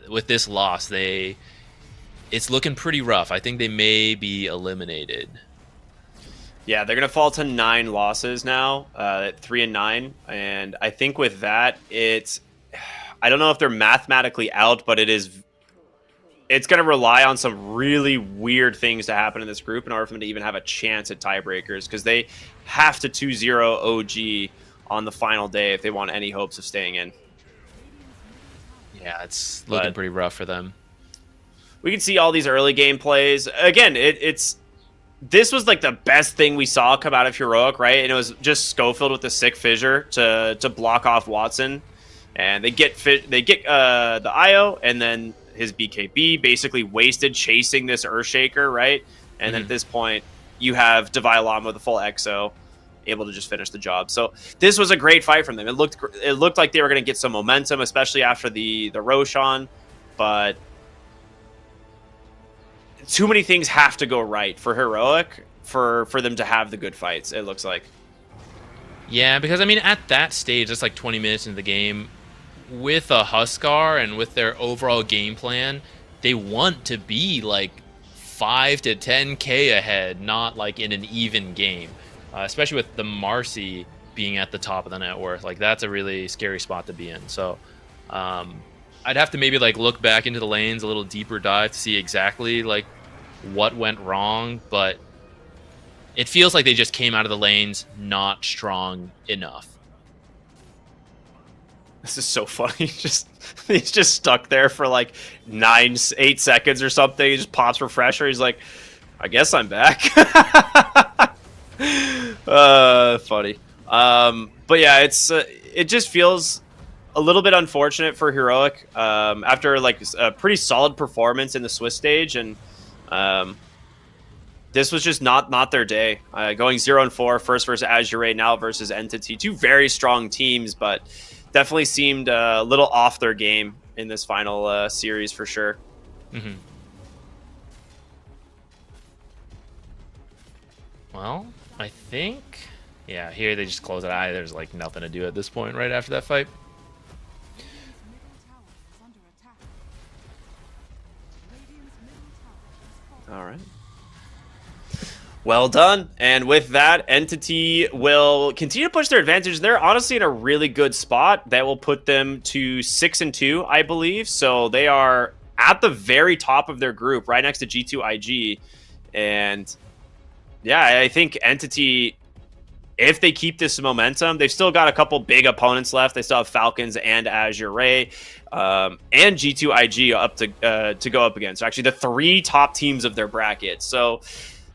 with this loss, it's looking pretty rough. I think they may be eliminated. Yeah, they're gonna fall to 9 losses now, at 3-9, and I think with that, I don't know if they're mathematically out, but it's gonna rely on some really weird things to happen in this group in order for them to even have a chance at tiebreakers, because they have to 2-0 OG on the final day if they want any hopes of staying in. Yeah, it's looking pretty rough for them. We can see all these early game plays. Again, this was like the best thing we saw come out of Heroic, right? And it was just Schofield with the sick fissure to block off Watson, and they get the IO, and then his BKB basically wasted chasing this Earthshaker, right? And then at this point, you have Divine Llama with a full EXO, able to just finish the job. So this was a great fight from them. It looked like they were going to get some momentum, especially after the Roshan, but too many things have to go right for Heroic for them to have the good fights, it looks like. Yeah, because I mean, at that stage, it's like 20 minutes into the game, with a Huskar and with their overall game plan, they want to be like 5 to 10k ahead, not like in an even game. Especially with the Marcy being at the top of the net worth, like that's a really scary spot to be in. So I'd have to maybe like look back into the lanes, a little deeper dive to see exactly like what went wrong, but it feels like they just came out of the lanes not strong enough. This is so funny. He's just stuck there for like 8 seconds or something. He just pops refresher. He's like, I guess I'm back. Funny. But yeah, it just feels a little bit unfortunate for Heroic after like a pretty solid performance in the Swiss stage, and this was just not their day. Going 0-4, first versus Azure, now versus Entity. Two very strong teams, but definitely seemed a little off their game in this final series for sure. Mm-hmm. Well, I think, yeah, here they just close it out. There's like nothing to do at this point right after that fight. All right. Well done. And with that, Entity will continue to push their advantage. They're honestly in a really good spot. That will put them to 6-2, I believe. So they are at the very top of their group, right next to G2IG. And yeah, I think Entity, if they keep this momentum, they've still got a couple big opponents left. They still have Falcons and Azure and G2IG up to go up against. So actually the 3 top teams of their bracket. So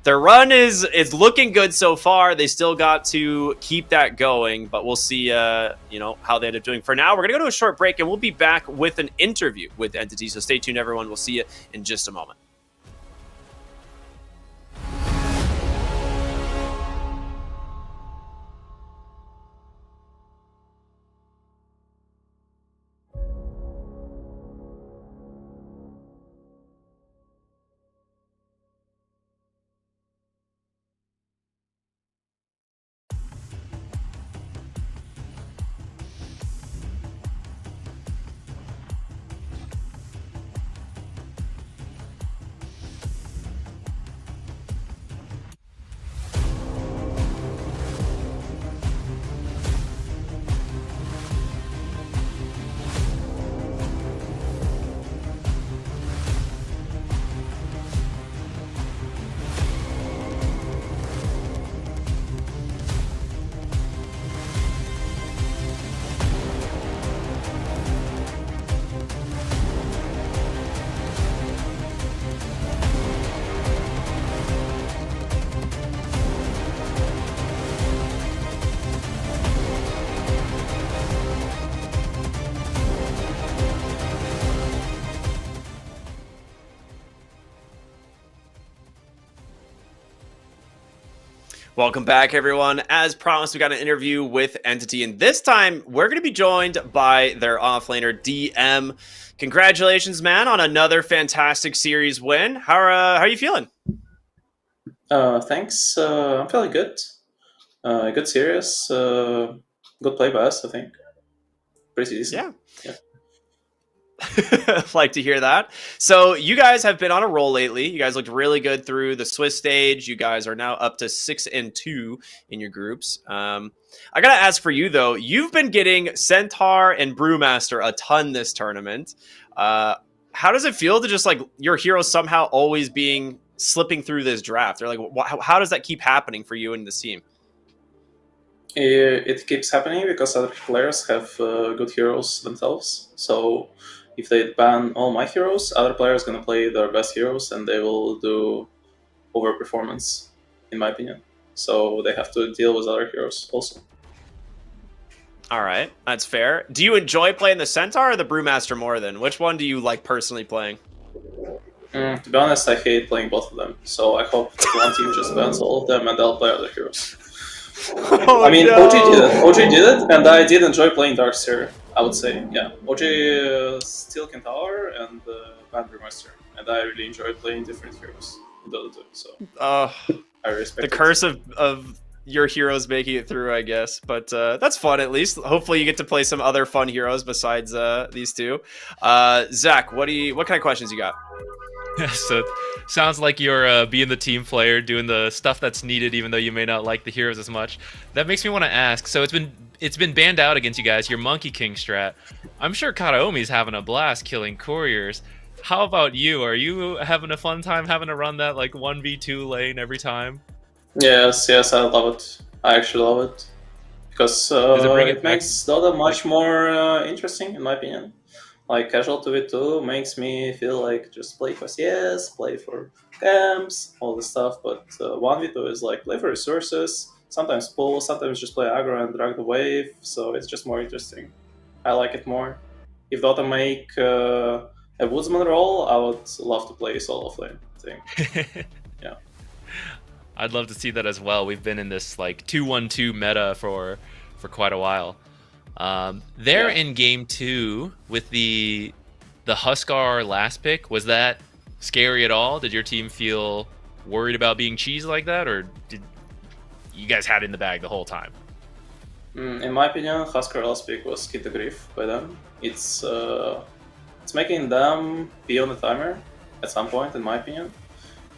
their run is looking good so far. They still got to keep that going, but we'll see how they end up doing. For now, we're going to go to a short break, and we'll be back with an interview with Entity. So stay tuned, everyone. We'll see you in just a moment. Welcome back, everyone. As promised, we got an interview with Entity, and this time we're going to be joined by their offlaner, DM. Congratulations, man, on another fantastic series win. How are you feeling? Thanks. I'm feeling good. Good series. Good play by us, I think. Pretty decent. Yeah. Like to hear that. So you guys have been on a roll lately. You guys looked really good through the Swiss stage. You guys are now up to 6-2 in your groups. I gotta ask for you though. You've been getting Centaur and Brewmaster a ton this tournament. How does it feel to just like your heroes somehow always slipping through this draft? Or like, how does that keep happening for you and this team? It keeps happening because other players have good heroes themselves. So if they ban all my heroes, other players are going to play their best heroes and they will do overperformance, in my opinion. So they have to deal with other heroes also. All right, that's fair. Do you enjoy playing the Centaur or the Brewmaster more then? Which one do you like personally playing? To be honest, I hate playing both of them. So I hope one team just bans all of them and they'll play other heroes. Oh, I mean, no. OG did it. OG did it, and I did enjoy playing Darkseer, I would say. Yeah, OG Steel Kentaur and Van Brewmaster. and I really enjoy playing different heroes in Dota 2. So I respect the it. curse of your heroes making it through, I guess. But that's fun, at least. Hopefully you get to play some other fun heroes besides these two. Zach, what kind of questions you got? So sounds like you're being the team player, doing the stuff that's needed, even though you may not like the heroes as much. That makes me want to ask. So it's been banned out against you guys, your Monkey King strat. I'm sure Kataomi's having a blast killing couriers. How about you? Are you having a fun time having to run that like 1v2 lane every time? Yes, I love it. I actually love it. Because it makes Dota much more interesting, in my opinion. Like, casual 2v2 makes me feel like just play for CS, play for camps, all this stuff. But 1v2 is like play for resources, sometimes pull, sometimes just play aggro and drag the wave. So it's just more interesting. I like it more. If Dota make a woodsman role, I would love to play solo flame thing. Yeah. I'd love to see that as well. We've been in this like 2-1-2 meta for quite a while. In game 2 with the Huskar last pick, was that scary at all? Did your team feel worried about being cheesed like that, or did you guys had it in the bag the whole time? In my opinion, Huskar last pick was hit the grief by them. It's making them be on the timer at some point, in my opinion.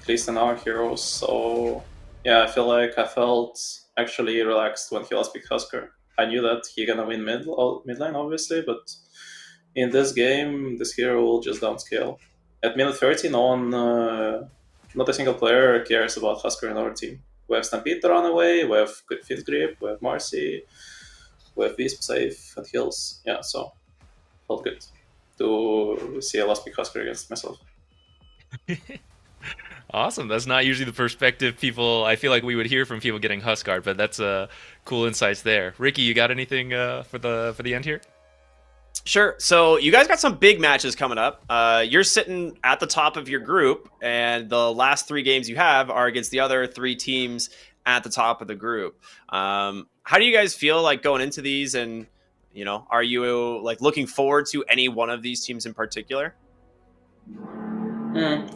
At least in our heroes. So yeah, I felt actually relaxed when he last picked Huskar. I knew that he gonna win mid lane, obviously, but in this game, this hero will just downscale. At minute 30, no one, not a single player cares about Huskar in our team. We have Stampede to run away, we have good Fit Grip, we have Marcy, we have Wisp safe and heals. Yeah, so felt good to see a last pick Huskar against myself. Awesome. That's not usually the perspective I feel like we would hear from people getting Huskar, but that's cool insights there. Ricky, you got anything for the end here? Sure. So you guys got some big matches coming up. You're sitting at the top of your group, and the last 3 games you have are against the other 3 teams at the top of the group. How do you guys feel like going into these, and are you like looking forward to any one of these teams in particular?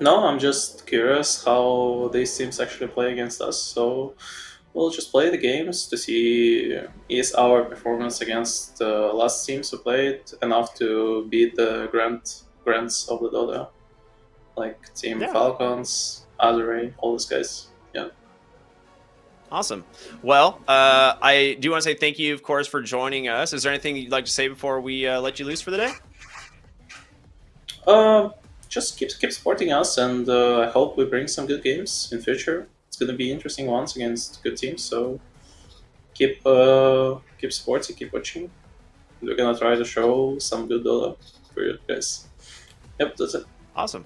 No, I'm just curious how these teams actually play against us. So we'll just play the games to see is our performance against the last teams we played enough to beat the grants of the Dota, like Team Falcons, Azure, all these guys. Yeah. Awesome. Well, I do want to say thank you, of course, for joining us. Is there anything you'd like to say before we let you loose for the day? Just keep supporting us, and I hope we bring some good games in future. It's going to be interesting ones against good teams, so keep supporting, keep watching. We're going to try to show some good Dota for you guys. Yep, that's it. Awesome.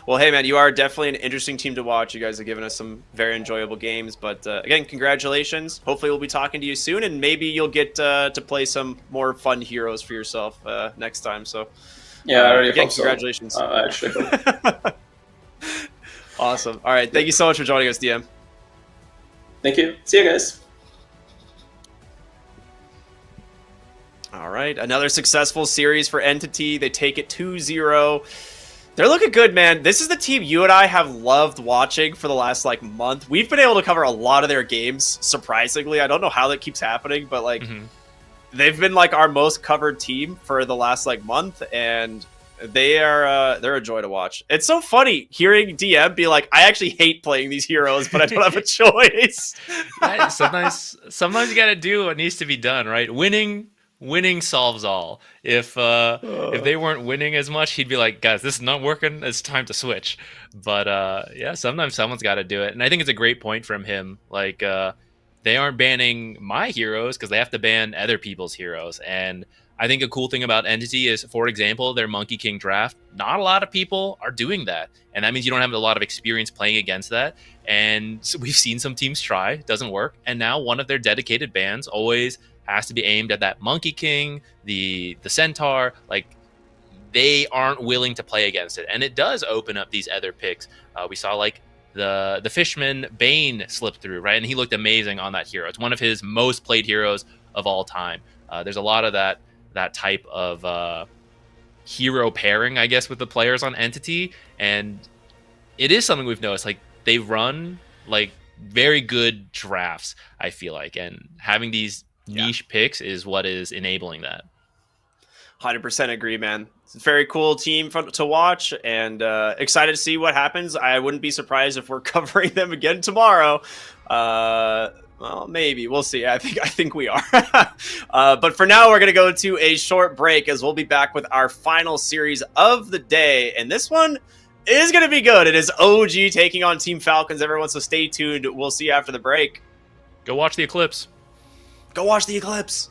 Well, hey, man, you are definitely an interesting team to watch. You guys have given us some very enjoyable games, but again, congratulations. Hopefully we'll be talking to you soon, and maybe you'll get to play some more fun heroes for yourself next time, so... Yeah, I really again, hope so. congratulations. Actually. Awesome. All right. Thank you so much for joining us, DM. Thank you. See you guys. All right. Another successful series for Entity. They take it 2-0. They're looking good, man. This is the team you and I have loved watching for the last month. We've been able to cover a lot of their games, surprisingly. I don't know how that keeps happening, but they've been our most covered team for the last month, and they're a joy to watch. It's so funny hearing DM be like, I actually hate playing these heroes, but I don't have a choice. Right? Sometimes you gotta do what needs to be done, right? Winning solves all. If they weren't winning as much, he'd be like, guys, this is not working, it's time to switch. But yeah, sometimes someone's got to do it, and I think it's a great point from him. They aren't banning my heroes because they have to ban other people's heroes. And I think a cool thing about Entity is, for example, their Monkey King draft, not a lot of people are doing that. And that means you don't have a lot of experience playing against that. And so we've seen some teams try, it doesn't work. And now one of their dedicated bans always has to be aimed at that Monkey King, the Centaur. They aren't willing to play against it. And it does open up these other picks. We saw the Fishman Bane slipped through, right? And he looked amazing on that hero. It's one of his most played heroes of all time. There's a lot of that type of hero pairing, I guess, with the players on Entity, and it is something we've noticed. Like, they run like very good drafts, I feel like, and having these niche picks is what is enabling that. 100% agree, man. It's a very cool team to watch, and excited to see what happens. I wouldn't be surprised if we're covering them again tomorrow. Well, maybe we'll see. I think we are. But for now, we're gonna go to a short break as we'll be back with our final series of the day, and this one is gonna be good. It is OG taking on Team Falcons. Everyone, so stay tuned. We'll see you after the break. Go watch the Eclipse. Go watch the Eclipse.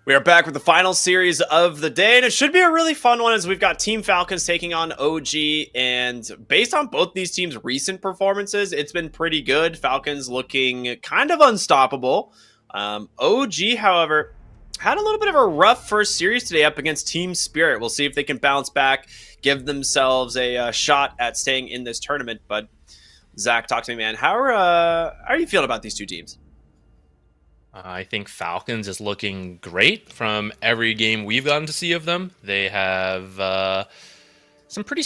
We are back with the final series of the day, and it should be a really fun one as we've got Team Falcons taking on OG, and based on both these teams' recent performances, it's been pretty good. Falcons looking kind of unstoppable. OG, however, had a little bit of a rough first series today up against Team Spirit. We'll see if they can bounce back, give themselves a shot at staying in this tournament. But Zach, talk to me, man. How are you feeling about these two teams? I think Falcons is looking great from every game we've gotten to see of them. They have some pretty